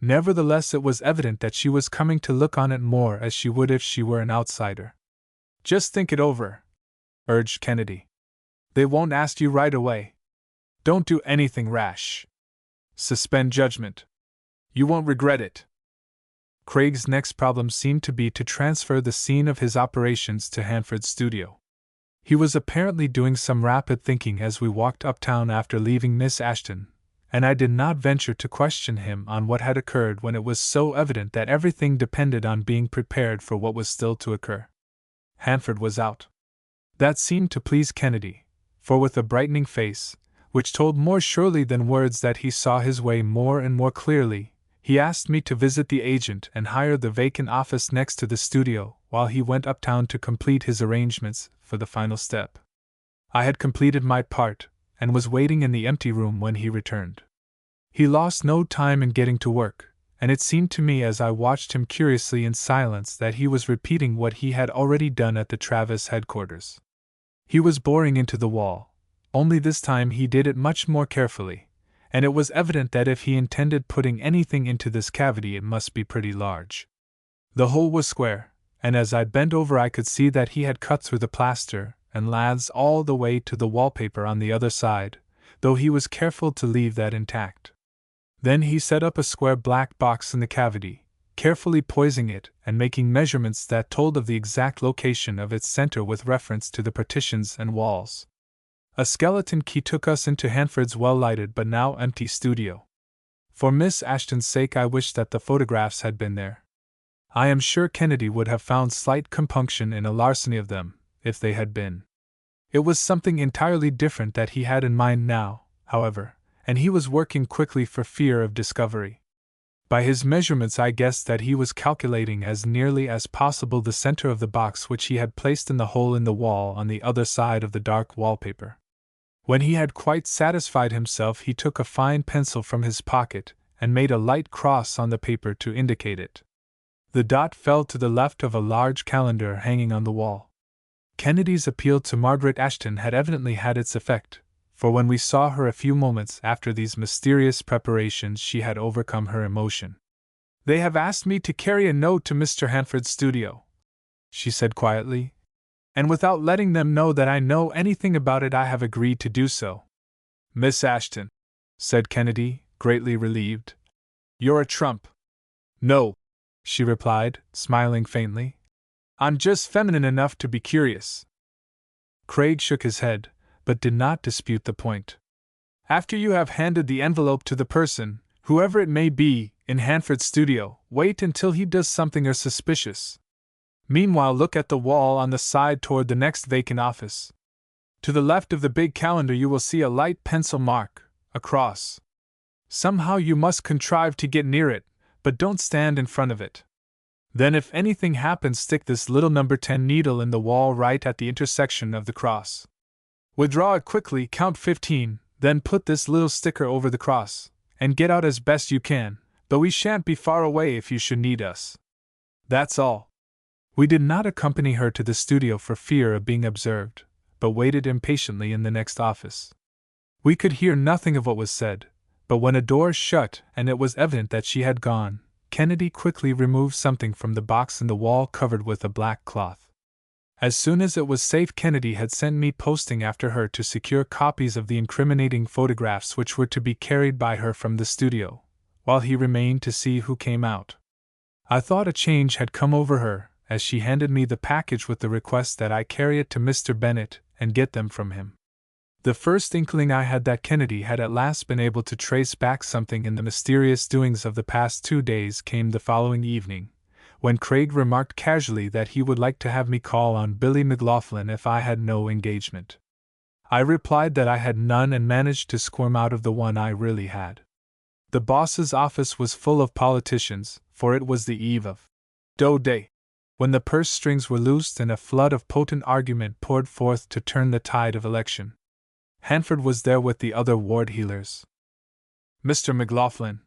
Nevertheless, it was evident that she was coming to look on it more as she would if she were an outsider. Just think it over, urged Kennedy. They won't ask you right away. Don't do anything rash. Suspend judgment. You won't regret it. Craig's next problem seemed to be to transfer the scene of his operations to Hanford's studio. He was apparently doing some rapid thinking as we walked uptown after leaving Miss Ashton, and I did not venture to question him on what had occurred when it was so evident that everything depended on being prepared for what was still to occur. Hanford was out. That seemed to please Kennedy, for with a brightening face, which told more surely than words that he saw his way more and more clearly, he asked me to visit the agent and hire the vacant office next to the studio while he went uptown to complete his arrangements for the final step. I had completed my part, and was waiting in the empty room when he returned. He lost no time in getting to work, and it seemed to me as I watched him curiously in silence that he was repeating what he had already done at the Travis headquarters. He was boring into the wall, only this time he did it much more carefully, and it was evident that if he intended putting anything into this cavity it must be pretty large. The hole was square, and as I bent over I could see that he had cut through the plaster and laths all the way to the wallpaper on the other side, though he was careful to leave that intact. Then he set up a square black box in the cavity, carefully poising it and making measurements that told of the exact location of its center with reference to the partitions and walls. A skeleton key took us into Hanford's well-lighted but now empty studio. For Miss Ashton's sake I wished that the photographs had been there. I am sure Kennedy would have found slight compunction in a larceny of them, if they had been. It was something entirely different that he had in mind now, however, and he was working quickly for fear of discovery. By his measurements I guessed that he was calculating as nearly as possible the center of the box which he had placed in the hole in the wall on the other side of the dark wallpaper. When he had quite satisfied himself he took a fine pencil from his pocket and made a light cross on the paper to indicate it. The dot fell to the left of a large calendar hanging on the wall. Kennedy's appeal to Margaret Ashton had evidently had its effect, for when we saw her a few moments after these mysterious preparations she had overcome her emotion. "They have asked me to carry a note to Mr. Hanford's studio," she said quietly, "and without letting them know that I know anything about it I have agreed to do so." "Miss Ashton," said Kennedy, greatly relieved, "you're a trump." "No," she replied, smiling faintly. "I'm just feminine enough to be curious." Craig shook his head, but did not dispute the point. "After you have handed the envelope to the person, whoever it may be, in Hanford's studio, wait until he does something suspicious. Meanwhile, look at the wall on the side toward the next vacant office. To the left of the big calendar you will see a light pencil mark, a cross. Somehow you must contrive to get near it, but don't stand in front of it. Then if anything happens, stick this little number 10 needle in the wall right at the intersection of the cross. Withdraw it quickly, count 15, then put this little sticker over the cross, and get out as best you can, though we shan't be far away if you should need us. That's all." We did not accompany her to the studio for fear of being observed, but waited impatiently in the next office. We could hear nothing of what was said, but when a door shut and it was evident that she had gone, Kennedy quickly removed something from the box in the wall covered with a black cloth. As soon as it was safe, Kennedy had sent me posting after her to secure copies of the incriminating photographs which were to be carried by her from the studio, while he remained to see who came out. I thought a change had come over her, as she handed me the package with the request that I carry it to Mr. Bennet and get them from him. The first inkling I had that Kennedy had at last been able to trace back something in the mysterious doings of the past 2 days came the following evening, when Craig remarked casually that he would like to have me call on Billy McLaughlin if I had no engagement. I replied that I had none and managed to squirm out of the one I really had. The boss's office was full of politicians, for it was the eve of Doe Day, when the purse strings were loosed and a flood of potent argument poured forth to turn the tide of election. Hanford was there with the other ward heelers. "Mr. McLaughlin,"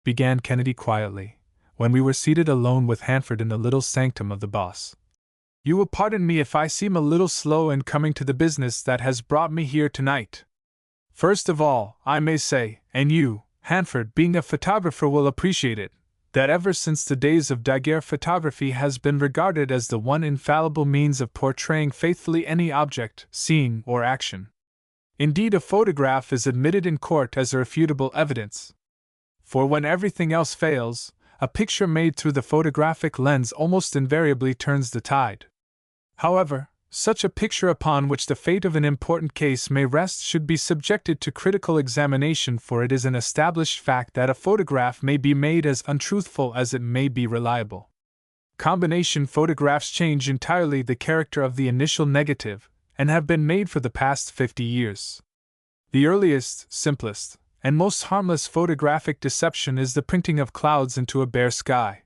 began Kennedy quietly, when we were seated alone with Hanford in the little sanctum of the boss, "you will pardon me if I seem a little slow in coming to the business that has brought me here tonight. First of all, I may say, and you, Hanford, being a photographer, will appreciate it, that ever since the days of daguerreotypography has been regarded as the one infallible means of portraying faithfully any object, scene, or action. Indeed, a photograph is admitted in court as irrefutable evidence. For when everything else fails, a picture made through the photographic lens almost invariably turns the tide. However, such a picture upon which the fate of an important case may rest should be subjected to critical examination, for it is an established fact that a photograph may be made as untruthful as it may be reliable. Combination photographs change entirely the character of the initial negative, and have been made for the past 50 years. The earliest, simplest, and most harmless photographic deception is the printing of clouds into a bare sky.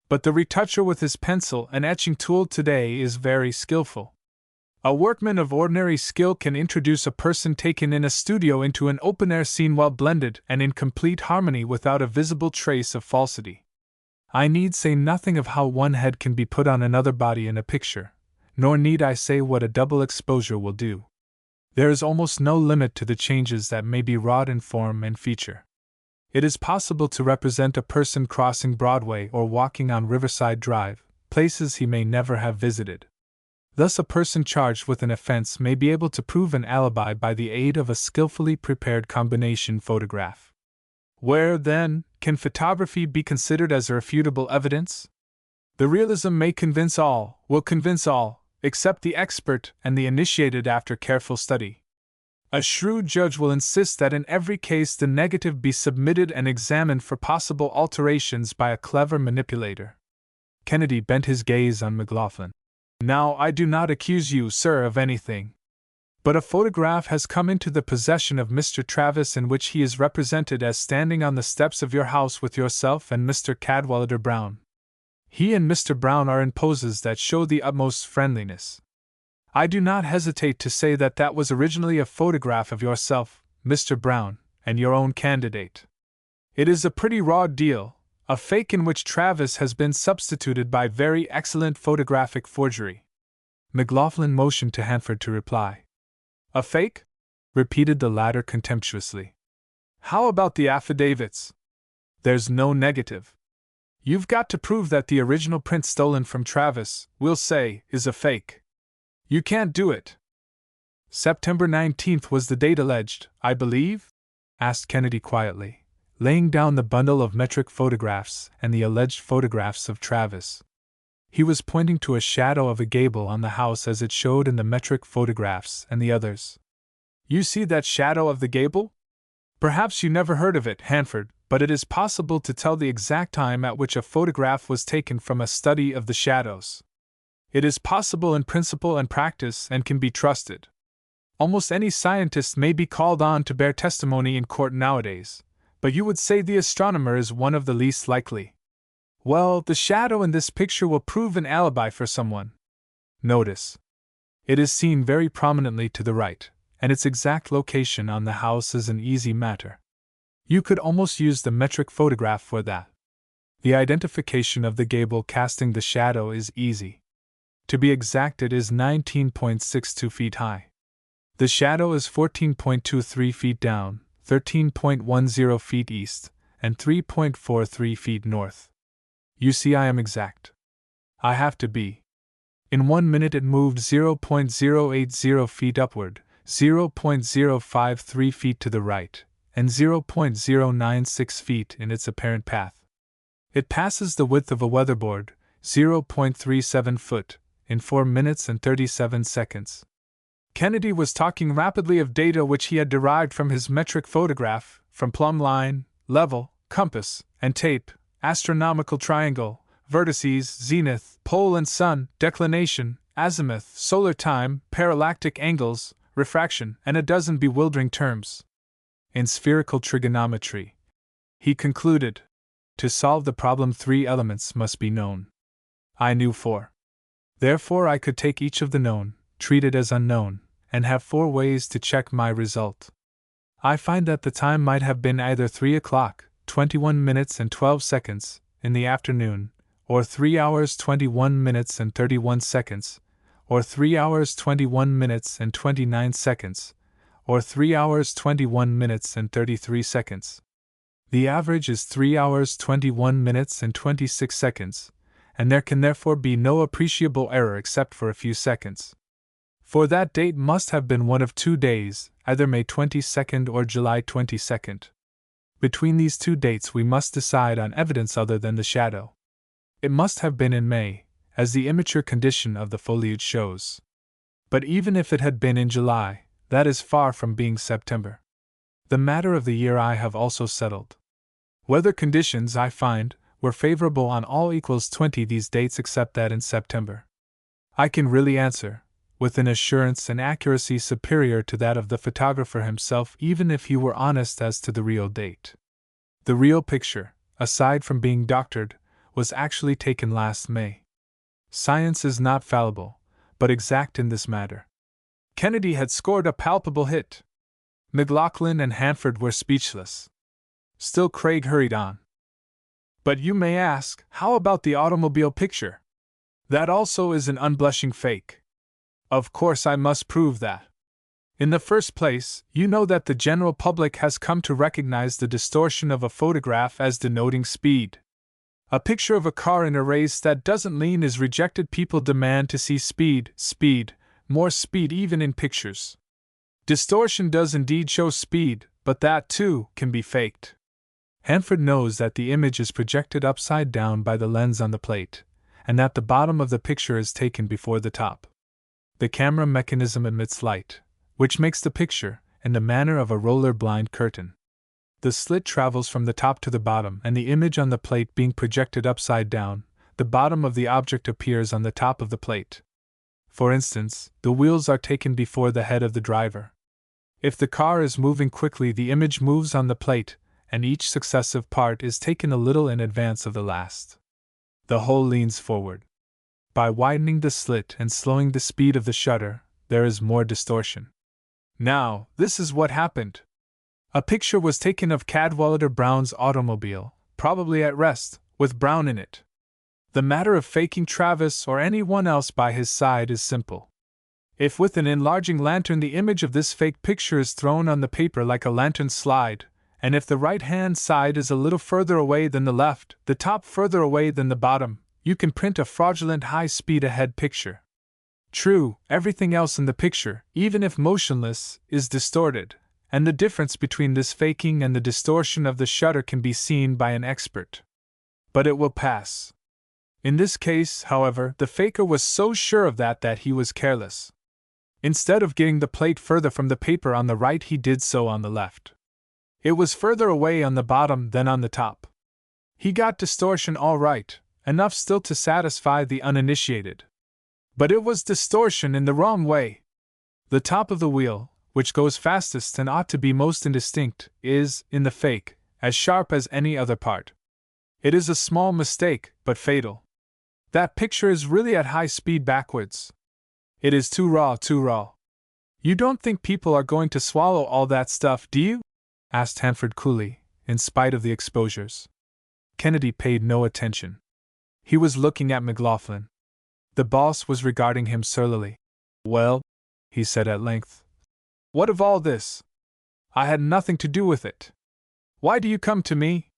But the retoucher with his pencil and etching tool today is very skillful. A workman of ordinary skill can introduce a person taken in a studio into an open-air scene well blended and in complete harmony without a visible trace of falsity. I need say nothing of how one head can be put on another body in a picture, nor need I say what a double exposure will do. There is almost no limit to the changes that may be wrought in form and feature. It is possible to represent a person crossing Broadway or walking on Riverside Drive, places he may never have visited. Thus, a person charged with an offense may be able to prove an alibi by the aid of a skillfully prepared combination photograph. Where, then, can photography be considered as irrefutable evidence? The realism may convince all, will convince all, except the expert and the initiated after careful study. A shrewd judge will insist that in every case the negative be submitted and examined for possible alterations by a clever manipulator. Kennedy bent his gaze on McLaughlin. "Now, I do not accuse you, sir, of anything. But a photograph has come into the possession of Mr. Travis in which he is represented as standing on the steps of your house with yourself and Mr. Cadwallader Brown. He and Mr. Brown are in poses that show the utmost friendliness. I do not hesitate to say that that was originally a photograph of yourself, Mr. Brown, and your own candidate. It is a pretty raw deal, a fake in which Travis has been substituted by very excellent photographic forgery. McLaughlin motioned to Hanford to reply. A fake? Repeated the latter contemptuously. How about the affidavits? There's no negative. You've got to prove that the original print stolen from Travis, we'll say, is a fake. You can't do it. September 19th was the date alleged, I believe? Asked Kennedy quietly, laying down the bundle of metric photographs and the alleged photographs of Travis. He was pointing to a shadow of a gable on the house as it showed in the metric photographs and the others. You see that shadow of the gable? Perhaps you never heard of it, Hanford, but it is possible to tell the exact time at which a photograph was taken from a study of the shadows. It is possible in principle and practice and can be trusted. Almost any scientist may be called on to bear testimony in court nowadays, but you would say the astronomer is one of the least likely. Well, the shadow in this picture will prove an alibi for someone. Notice. It is seen very prominently to the right, and its exact location on the house is an easy matter. You could almost use the metric photograph for that. The identification of the gable casting the shadow is easy. To be exact, it is 19.62 feet high. The shadow is 14.23 feet down, 13.10 feet east, and 3.43 feet north. You see, I am exact. I have to be. In 1 minute it moved 0.080 feet upward, 0.053 feet to the right, and 0.096 feet in its apparent path. It passes the width of a weatherboard, 0.37 foot, in 4 minutes and 37 seconds. Kennedy was talking rapidly of data which he had derived from his metric photograph, from plumb line, level, compass, and tape, astronomical triangle, vertices, zenith, pole and sun, declination, azimuth, solar time, parallactic angles, refraction, and a dozen bewildering terms. In spherical trigonometry, he concluded, to solve the problem 3 elements must be known. I knew 4. Therefore I could take each of the known, treat it as unknown, and have 4 ways to check my result. I find that the time might have been either 3 o'clock, 21 minutes and 12 seconds, in the afternoon, or 3 hours 21 minutes and 31 seconds, or 3 hours 21 minutes and 29 seconds, or 3 hours 21 minutes and 33 seconds. The average is 3 hours 21 minutes and 26 seconds, and there can therefore be no appreciable error except for a few seconds. For that date must have been one of 2 days, either May 22nd or July 22nd. Between these 2 dates we must decide on evidence other than the shadow. It must have been in May, as the immature condition of the foliage shows. But even if it had been in July, that is far from being September. The matter of the year I have also settled. Weather conditions, I find, were favorable on all equals 20 these dates except that in September. I can really answer, with an assurance and accuracy superior to that of the photographer himself, even if he were honest as to the real date. The real picture, aside from being doctored, was actually taken last May. Science is not fallible, but exact in this matter. Kennedy had scored a palpable hit. McLaughlin and Hanford were speechless. Still Craig hurried on. But you may ask, how about the automobile picture? That also is an unblushing fake. Of course I must prove that. In the first place, you know that the general public has come to recognize the distortion of a photograph as denoting speed. A picture of a car in a race that doesn't lean is rejected. People demand to see speed, more speed even in pictures. Distortion does indeed show speed, but that, too, can be faked. Hanford knows that the image is projected upside down by the lens on the plate, and that the bottom of the picture is taken before the top. The camera mechanism emits light, which makes the picture, in the manner of a roller-blind curtain. The slit travels from the top to the bottom, and the image on the plate being projected upside down, the bottom of the object appears on the top of the plate. For instance, the wheels are taken before the head of the driver. If the car is moving quickly, the image moves on the plate, and each successive part is taken a little in advance of the last. The whole leans forward. By widening the slit and slowing the speed of the shutter, there is more distortion. Now, this is what happened. A picture was taken of Cadwallader Brown's automobile, probably at rest, with Brown in it. The matter of faking Travis or anyone else by his side is simple. If with an enlarging lantern the image of this fake picture is thrown on the paper like a lantern slide, and if the right-hand side is a little further away than the left, the top further away than the bottom, you can print a fraudulent high-speed ahead picture. True, everything else in the picture, even if motionless, is distorted, and the difference between this faking and the distortion of the shutter can be seen by an expert. But it will pass. In this case, however, the faker was so sure of that he was careless. Instead of getting the plate further from the paper on the right, he did so on the left. It was further away on the bottom than on the top. He got distortion all right, enough still to satisfy the uninitiated. But it was distortion in the wrong way. The top of the wheel, which goes fastest and ought to be most indistinct, is, in the fake, as sharp as any other part. It is a small mistake, but fatal. That picture is really at high speed backwards. It is too raw, too raw. You don't think people are going to swallow all that stuff, do you? Asked Hanford coolly, in spite of the exposures. Kennedy paid no attention. He was looking at McLaughlin. The boss was regarding him surlily. Well, he said at length. What of all this? I had nothing to do with it. Why do you come to me?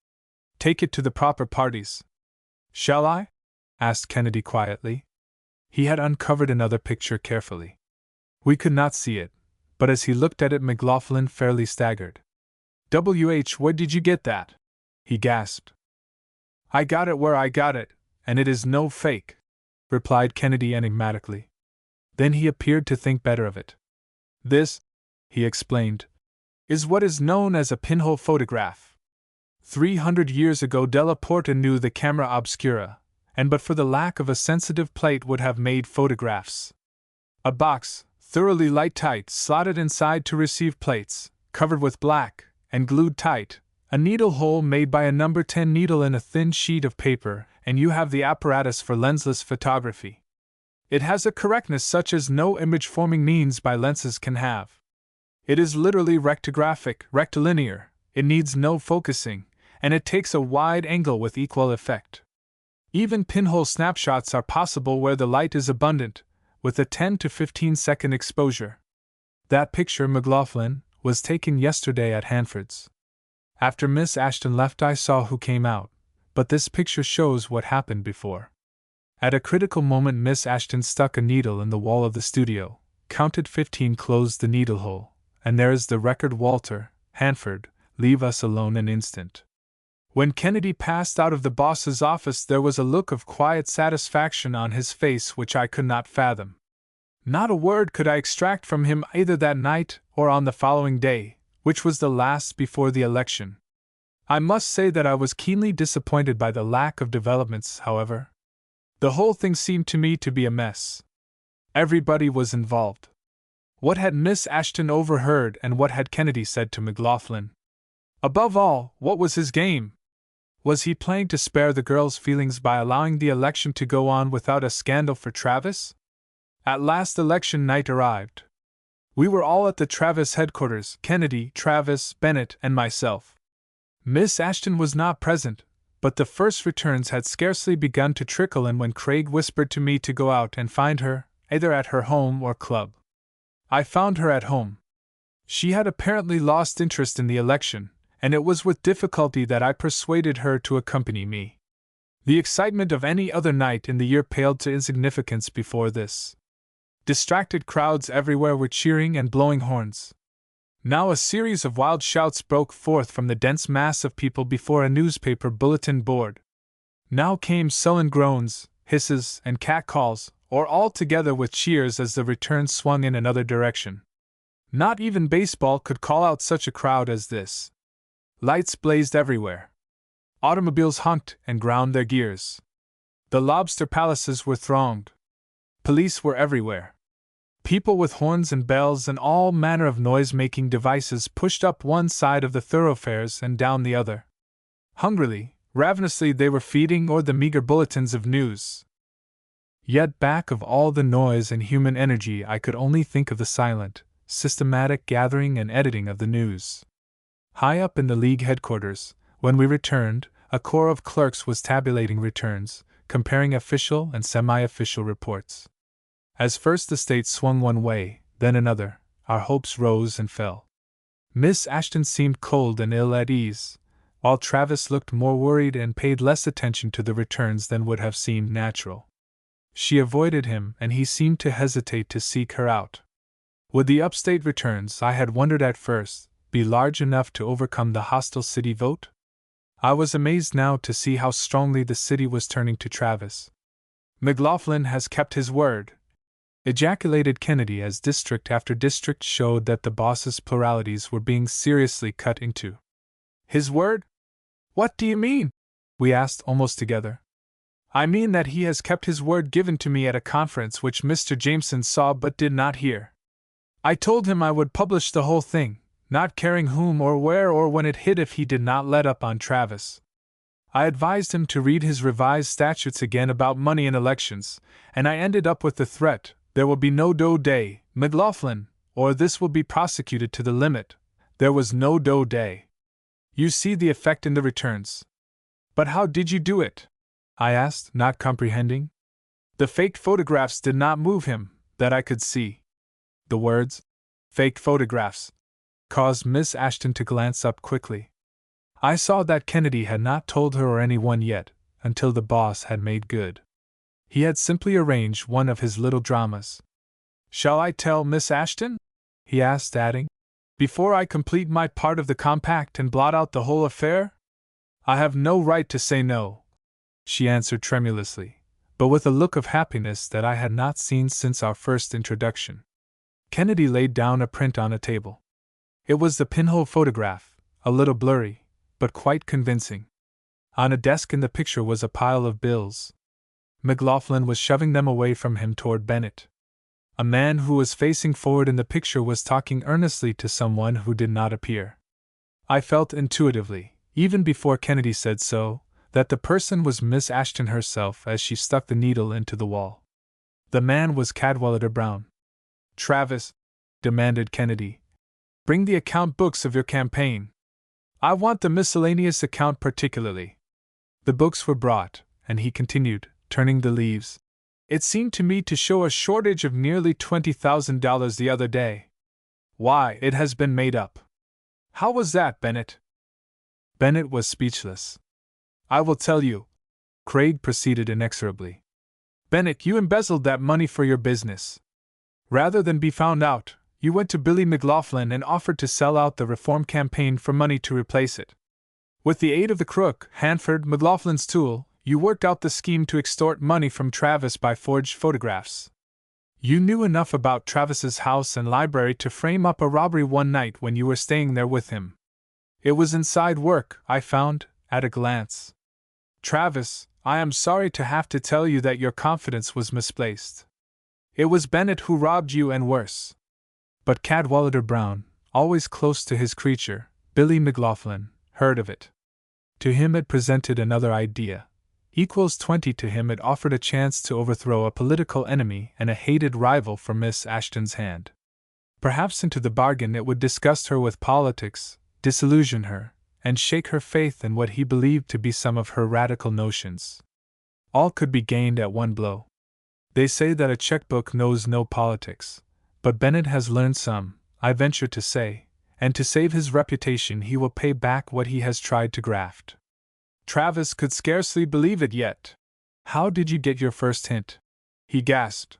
Take it to the proper parties. Shall I? Asked Kennedy quietly. He had uncovered another picture carefully. We could not see it, but as he looked at it, McLaughlin fairly staggered. Where did you get that? He gasped. I got it where I got it, and it is no fake, replied Kennedy enigmatically. Then he appeared to think better of it. This, he explained, is what is known as a pinhole photograph. 300 years ago Della Porta knew the camera obscura, and but for the lack of a sensitive plate would have made photographs. A box, thoroughly light-tight, slotted inside to receive plates, covered with black, and glued tight, a needle hole made by a number 10 needle in a thin sheet of paper, and you have the apparatus for lensless photography. It has a correctness such as no image-forming means by lenses can have. It is literally rectilinear, it needs no focusing, and it takes a wide angle with equal effect. Even pinhole snapshots are possible where the light is abundant, with a 10 to 15 second exposure. That picture, McLaughlin, was taken yesterday at Hanford's. After Miss Ashton left I saw who came out, but this picture shows what happened before. At a critical moment Miss Ashton stuck a needle in the wall of the studio, counted 15, closed the needle hole, and there is the record. Walter, Hanford, leave us alone an instant. When Kennedy passed out of the boss's office there was a look of quiet satisfaction on his face which I could not fathom. Not a word could I extract from him either that night or on the following day, which was the last before the election. I must say that I was keenly disappointed by the lack of developments, however. The whole thing seemed to me to be a mess. Everybody was involved. What had Miss Ashton overheard and what had Kennedy said to McLaughlin? Above all, what was his game? Was he playing to spare the girl's feelings by allowing the election to go on without a scandal for Travis? At last election night arrived. We were all at the Travis headquarters, Kennedy, Travis, Bennett, and myself. Miss Ashton was not present, but the first returns had scarcely begun to trickle in when Craig whispered to me to go out and find her, either at her home or club. I found her at home. She had apparently lost interest in the election, and it was with difficulty that I persuaded her to accompany me. The excitement of any other night in the year paled to insignificance before this. Distracted crowds everywhere were cheering and blowing horns. Now a series of wild shouts broke forth from the dense mass of people before a newspaper bulletin board. Now came sullen groans, hisses, and catcalls, or all together with cheers as the return swung in another direction. Not even baseball could call out such a crowd as this. Lights blazed everywhere. Automobiles honked and ground their gears. The lobster palaces were thronged. Police were everywhere. People with horns and bells and all manner of noise-making devices pushed up one side of the thoroughfares and down the other. Hungrily, ravenously they were feeding on the meager bulletins of news. Yet back of all the noise and human energy I could only think of the silent, systematic gathering and editing of the news. High up in the League headquarters, when we returned, a corps of clerks was tabulating returns, comparing official and semi-official reports. As first the state swung one way, then another, our hopes rose and fell. Miss Ashton seemed cold and ill at ease, while Travis looked more worried and paid less attention to the returns than would have seemed natural. She avoided him, and he seemed to hesitate to seek her out. Would the upstate returns, I had wondered at first, be large enough to overcome the hostile city vote? I was amazed now to see how strongly the city was turning to Travis. "McLaughlin has kept his word," ejaculated Kennedy as district after district showed that the boss's pluralities were being seriously cut into. "His word? What do you mean?" we asked almost together. "I mean that he has kept his word given to me at a conference which Mr. Jameson saw but did not hear. I told him I would publish the whole thing, not caring whom or where or when it hit if he did not let up on Travis. I advised him to read his revised statutes again about money in elections, and I ended up with the threat, there will be no dough day, McLaughlin, or this will be prosecuted to the limit. There was no dough day. You see the effect in the returns." "But how did you do it?" I asked, not comprehending. "The faked photographs did not move him, that I could see." The words, "faked photographs," caused Miss Ashton to glance up quickly. I saw that Kennedy had not told her or anyone yet, until the boss had made good. He had simply arranged one of his little dramas. "Shall I tell Miss Ashton?" he asked, adding, "before I complete my part of the compact and blot out the whole affair?" "I have no right to say no," she answered tremulously, but with a look of happiness that I had not seen since our first introduction. Kennedy laid down a print on a table. It was the pinhole photograph, a little blurry, but quite convincing. On a desk in the picture was a pile of bills. McLaughlin was shoving them away from him toward Bennett. A man who was facing forward in the picture was talking earnestly to someone who did not appear. I felt intuitively, even before Kennedy said so, that the person was Miss Ashton herself as she stuck the needle into the wall. The man was Cadwallader Brown. "Travis," demanded Kennedy, "bring the account books of your campaign. I want the miscellaneous account particularly." The books were brought, and he continued, turning the leaves. "It seemed to me to show a shortage of nearly $20,000 the other day. Why, it has been made up." "How was that, Bennett?" Bennett was speechless. "I will tell you," Craig proceeded inexorably. "Bennett, you embezzled that money for your business. Rather than be found out, you went to Billy McLaughlin and offered to sell out the reform campaign for money to replace it. With the aid of the crook, Hanford, McLaughlin's tool, you worked out the scheme to extort money from Travis by forged photographs. You knew enough about Travis's house and library to frame up a robbery one night when you were staying there with him. It was inside work, I found, at a glance. Travis, I am sorry to have to tell you that your confidence was misplaced. It was Bennett who robbed you and worse." But Cadwallader Brown, always close to his creature, Billy McLaughlin, heard of it. To him it presented another idea. Equals 20 to him it offered a chance to overthrow a political enemy and a hated rival for Miss Ashton's hand. Perhaps into the bargain it would disgust her with politics, disillusion her, and shake her faith in what he believed to be some of her radical notions. All could be gained at one blow. They say that a checkbook knows no politics, but Bennett has learned some, I venture to say, and to save his reputation he will pay back what he has tried to graft. Travis could scarcely believe it yet. "How did you get your first hint?" he gasped.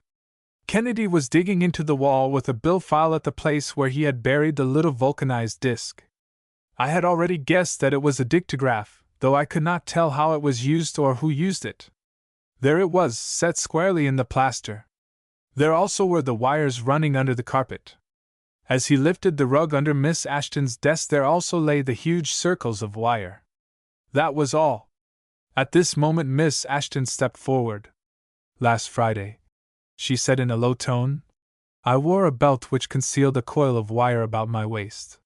Kennedy was digging into the wall with a bill file at the place where he had buried the little vulcanized disc. I had already guessed that it was a dictograph, though I could not tell how it was used or who used it. There it was, set squarely in the plaster. There also were the wires running under the carpet. As he lifted the rug under Miss Ashton's desk, there also lay the huge circles of wire. That was all. At this moment Miss Ashton stepped forward. "Last Friday," she said in a low tone, "I wore a belt which concealed a coil of wire about my waist.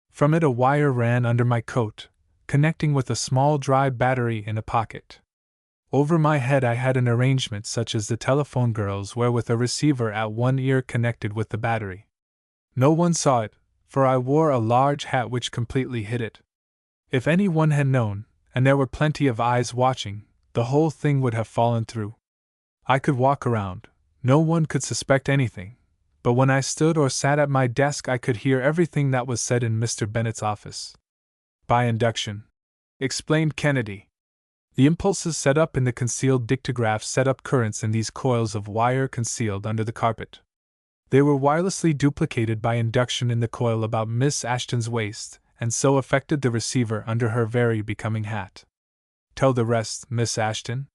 From it a wire ran under my coat, connecting with a small dry battery in a pocket. Over my head I had an arrangement such as the telephone girls wear with a receiver at one ear connected with the battery. No one saw it, for I wore a large hat which completely hid it. If anyone had known, and there were plenty of eyes watching, the whole thing would have fallen through. I could walk around, no one could suspect anything, but when I stood or sat at my desk I could hear everything that was said in Mr. Bennet's office. By induction, explained Kennedy. The impulses set up in the concealed dictograph set up currents in these coils of wire concealed under the carpet. They were wirelessly duplicated by induction in the coil about Miss Ashton's waist, and so affected the receiver under her very becoming hat. Tell the rest, Miss Ashton.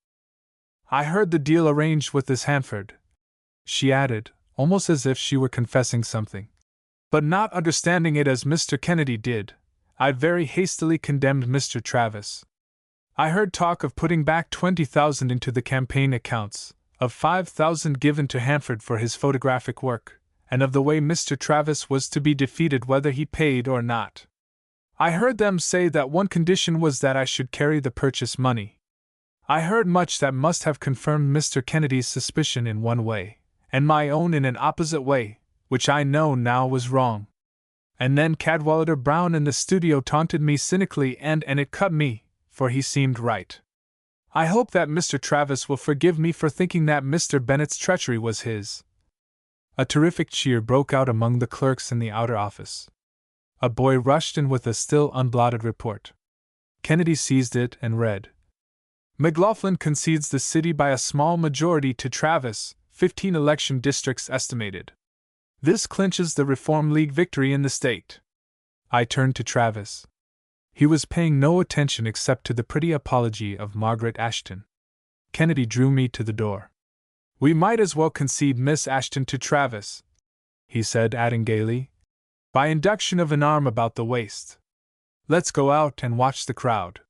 I heard the deal arranged with this Hanford, she added, almost as if she were confessing something. But not understanding it as Mr. Kennedy did, I very hastily condemned Mr. Travis. I heard talk of putting back 20,000 into the campaign accounts, of 5,000 given to Hanford for his photographic work, and of the way Mr. Travis was to be defeated whether he paid or not. I heard them say that one condition was that I should carry the purchase money. I heard much that must have confirmed Mr. Kennedy's suspicion in one way, and my own in an opposite way, which I know now was wrong. And then Cadwallader Brown in the studio taunted me cynically and it cut me, for he seemed right. I hope that Mr. Travis will forgive me for thinking that Mr. Bennet's treachery was his. A terrific cheer broke out among the clerks in the outer office. A boy rushed in with a still unblotted report. Kennedy seized it and read. McLaughlin concedes the city by a small majority to Travis, 15 election districts estimated. This clinches the Reform League victory in the state. I turned to Travis. He was paying no attention except to the pretty apology of Margaret Ashton. Kennedy drew me to the door. We might as well concede Miss Ashton to Travis, he said, adding gaily, by induction of an arm about the waist. Let's go out and watch the crowd.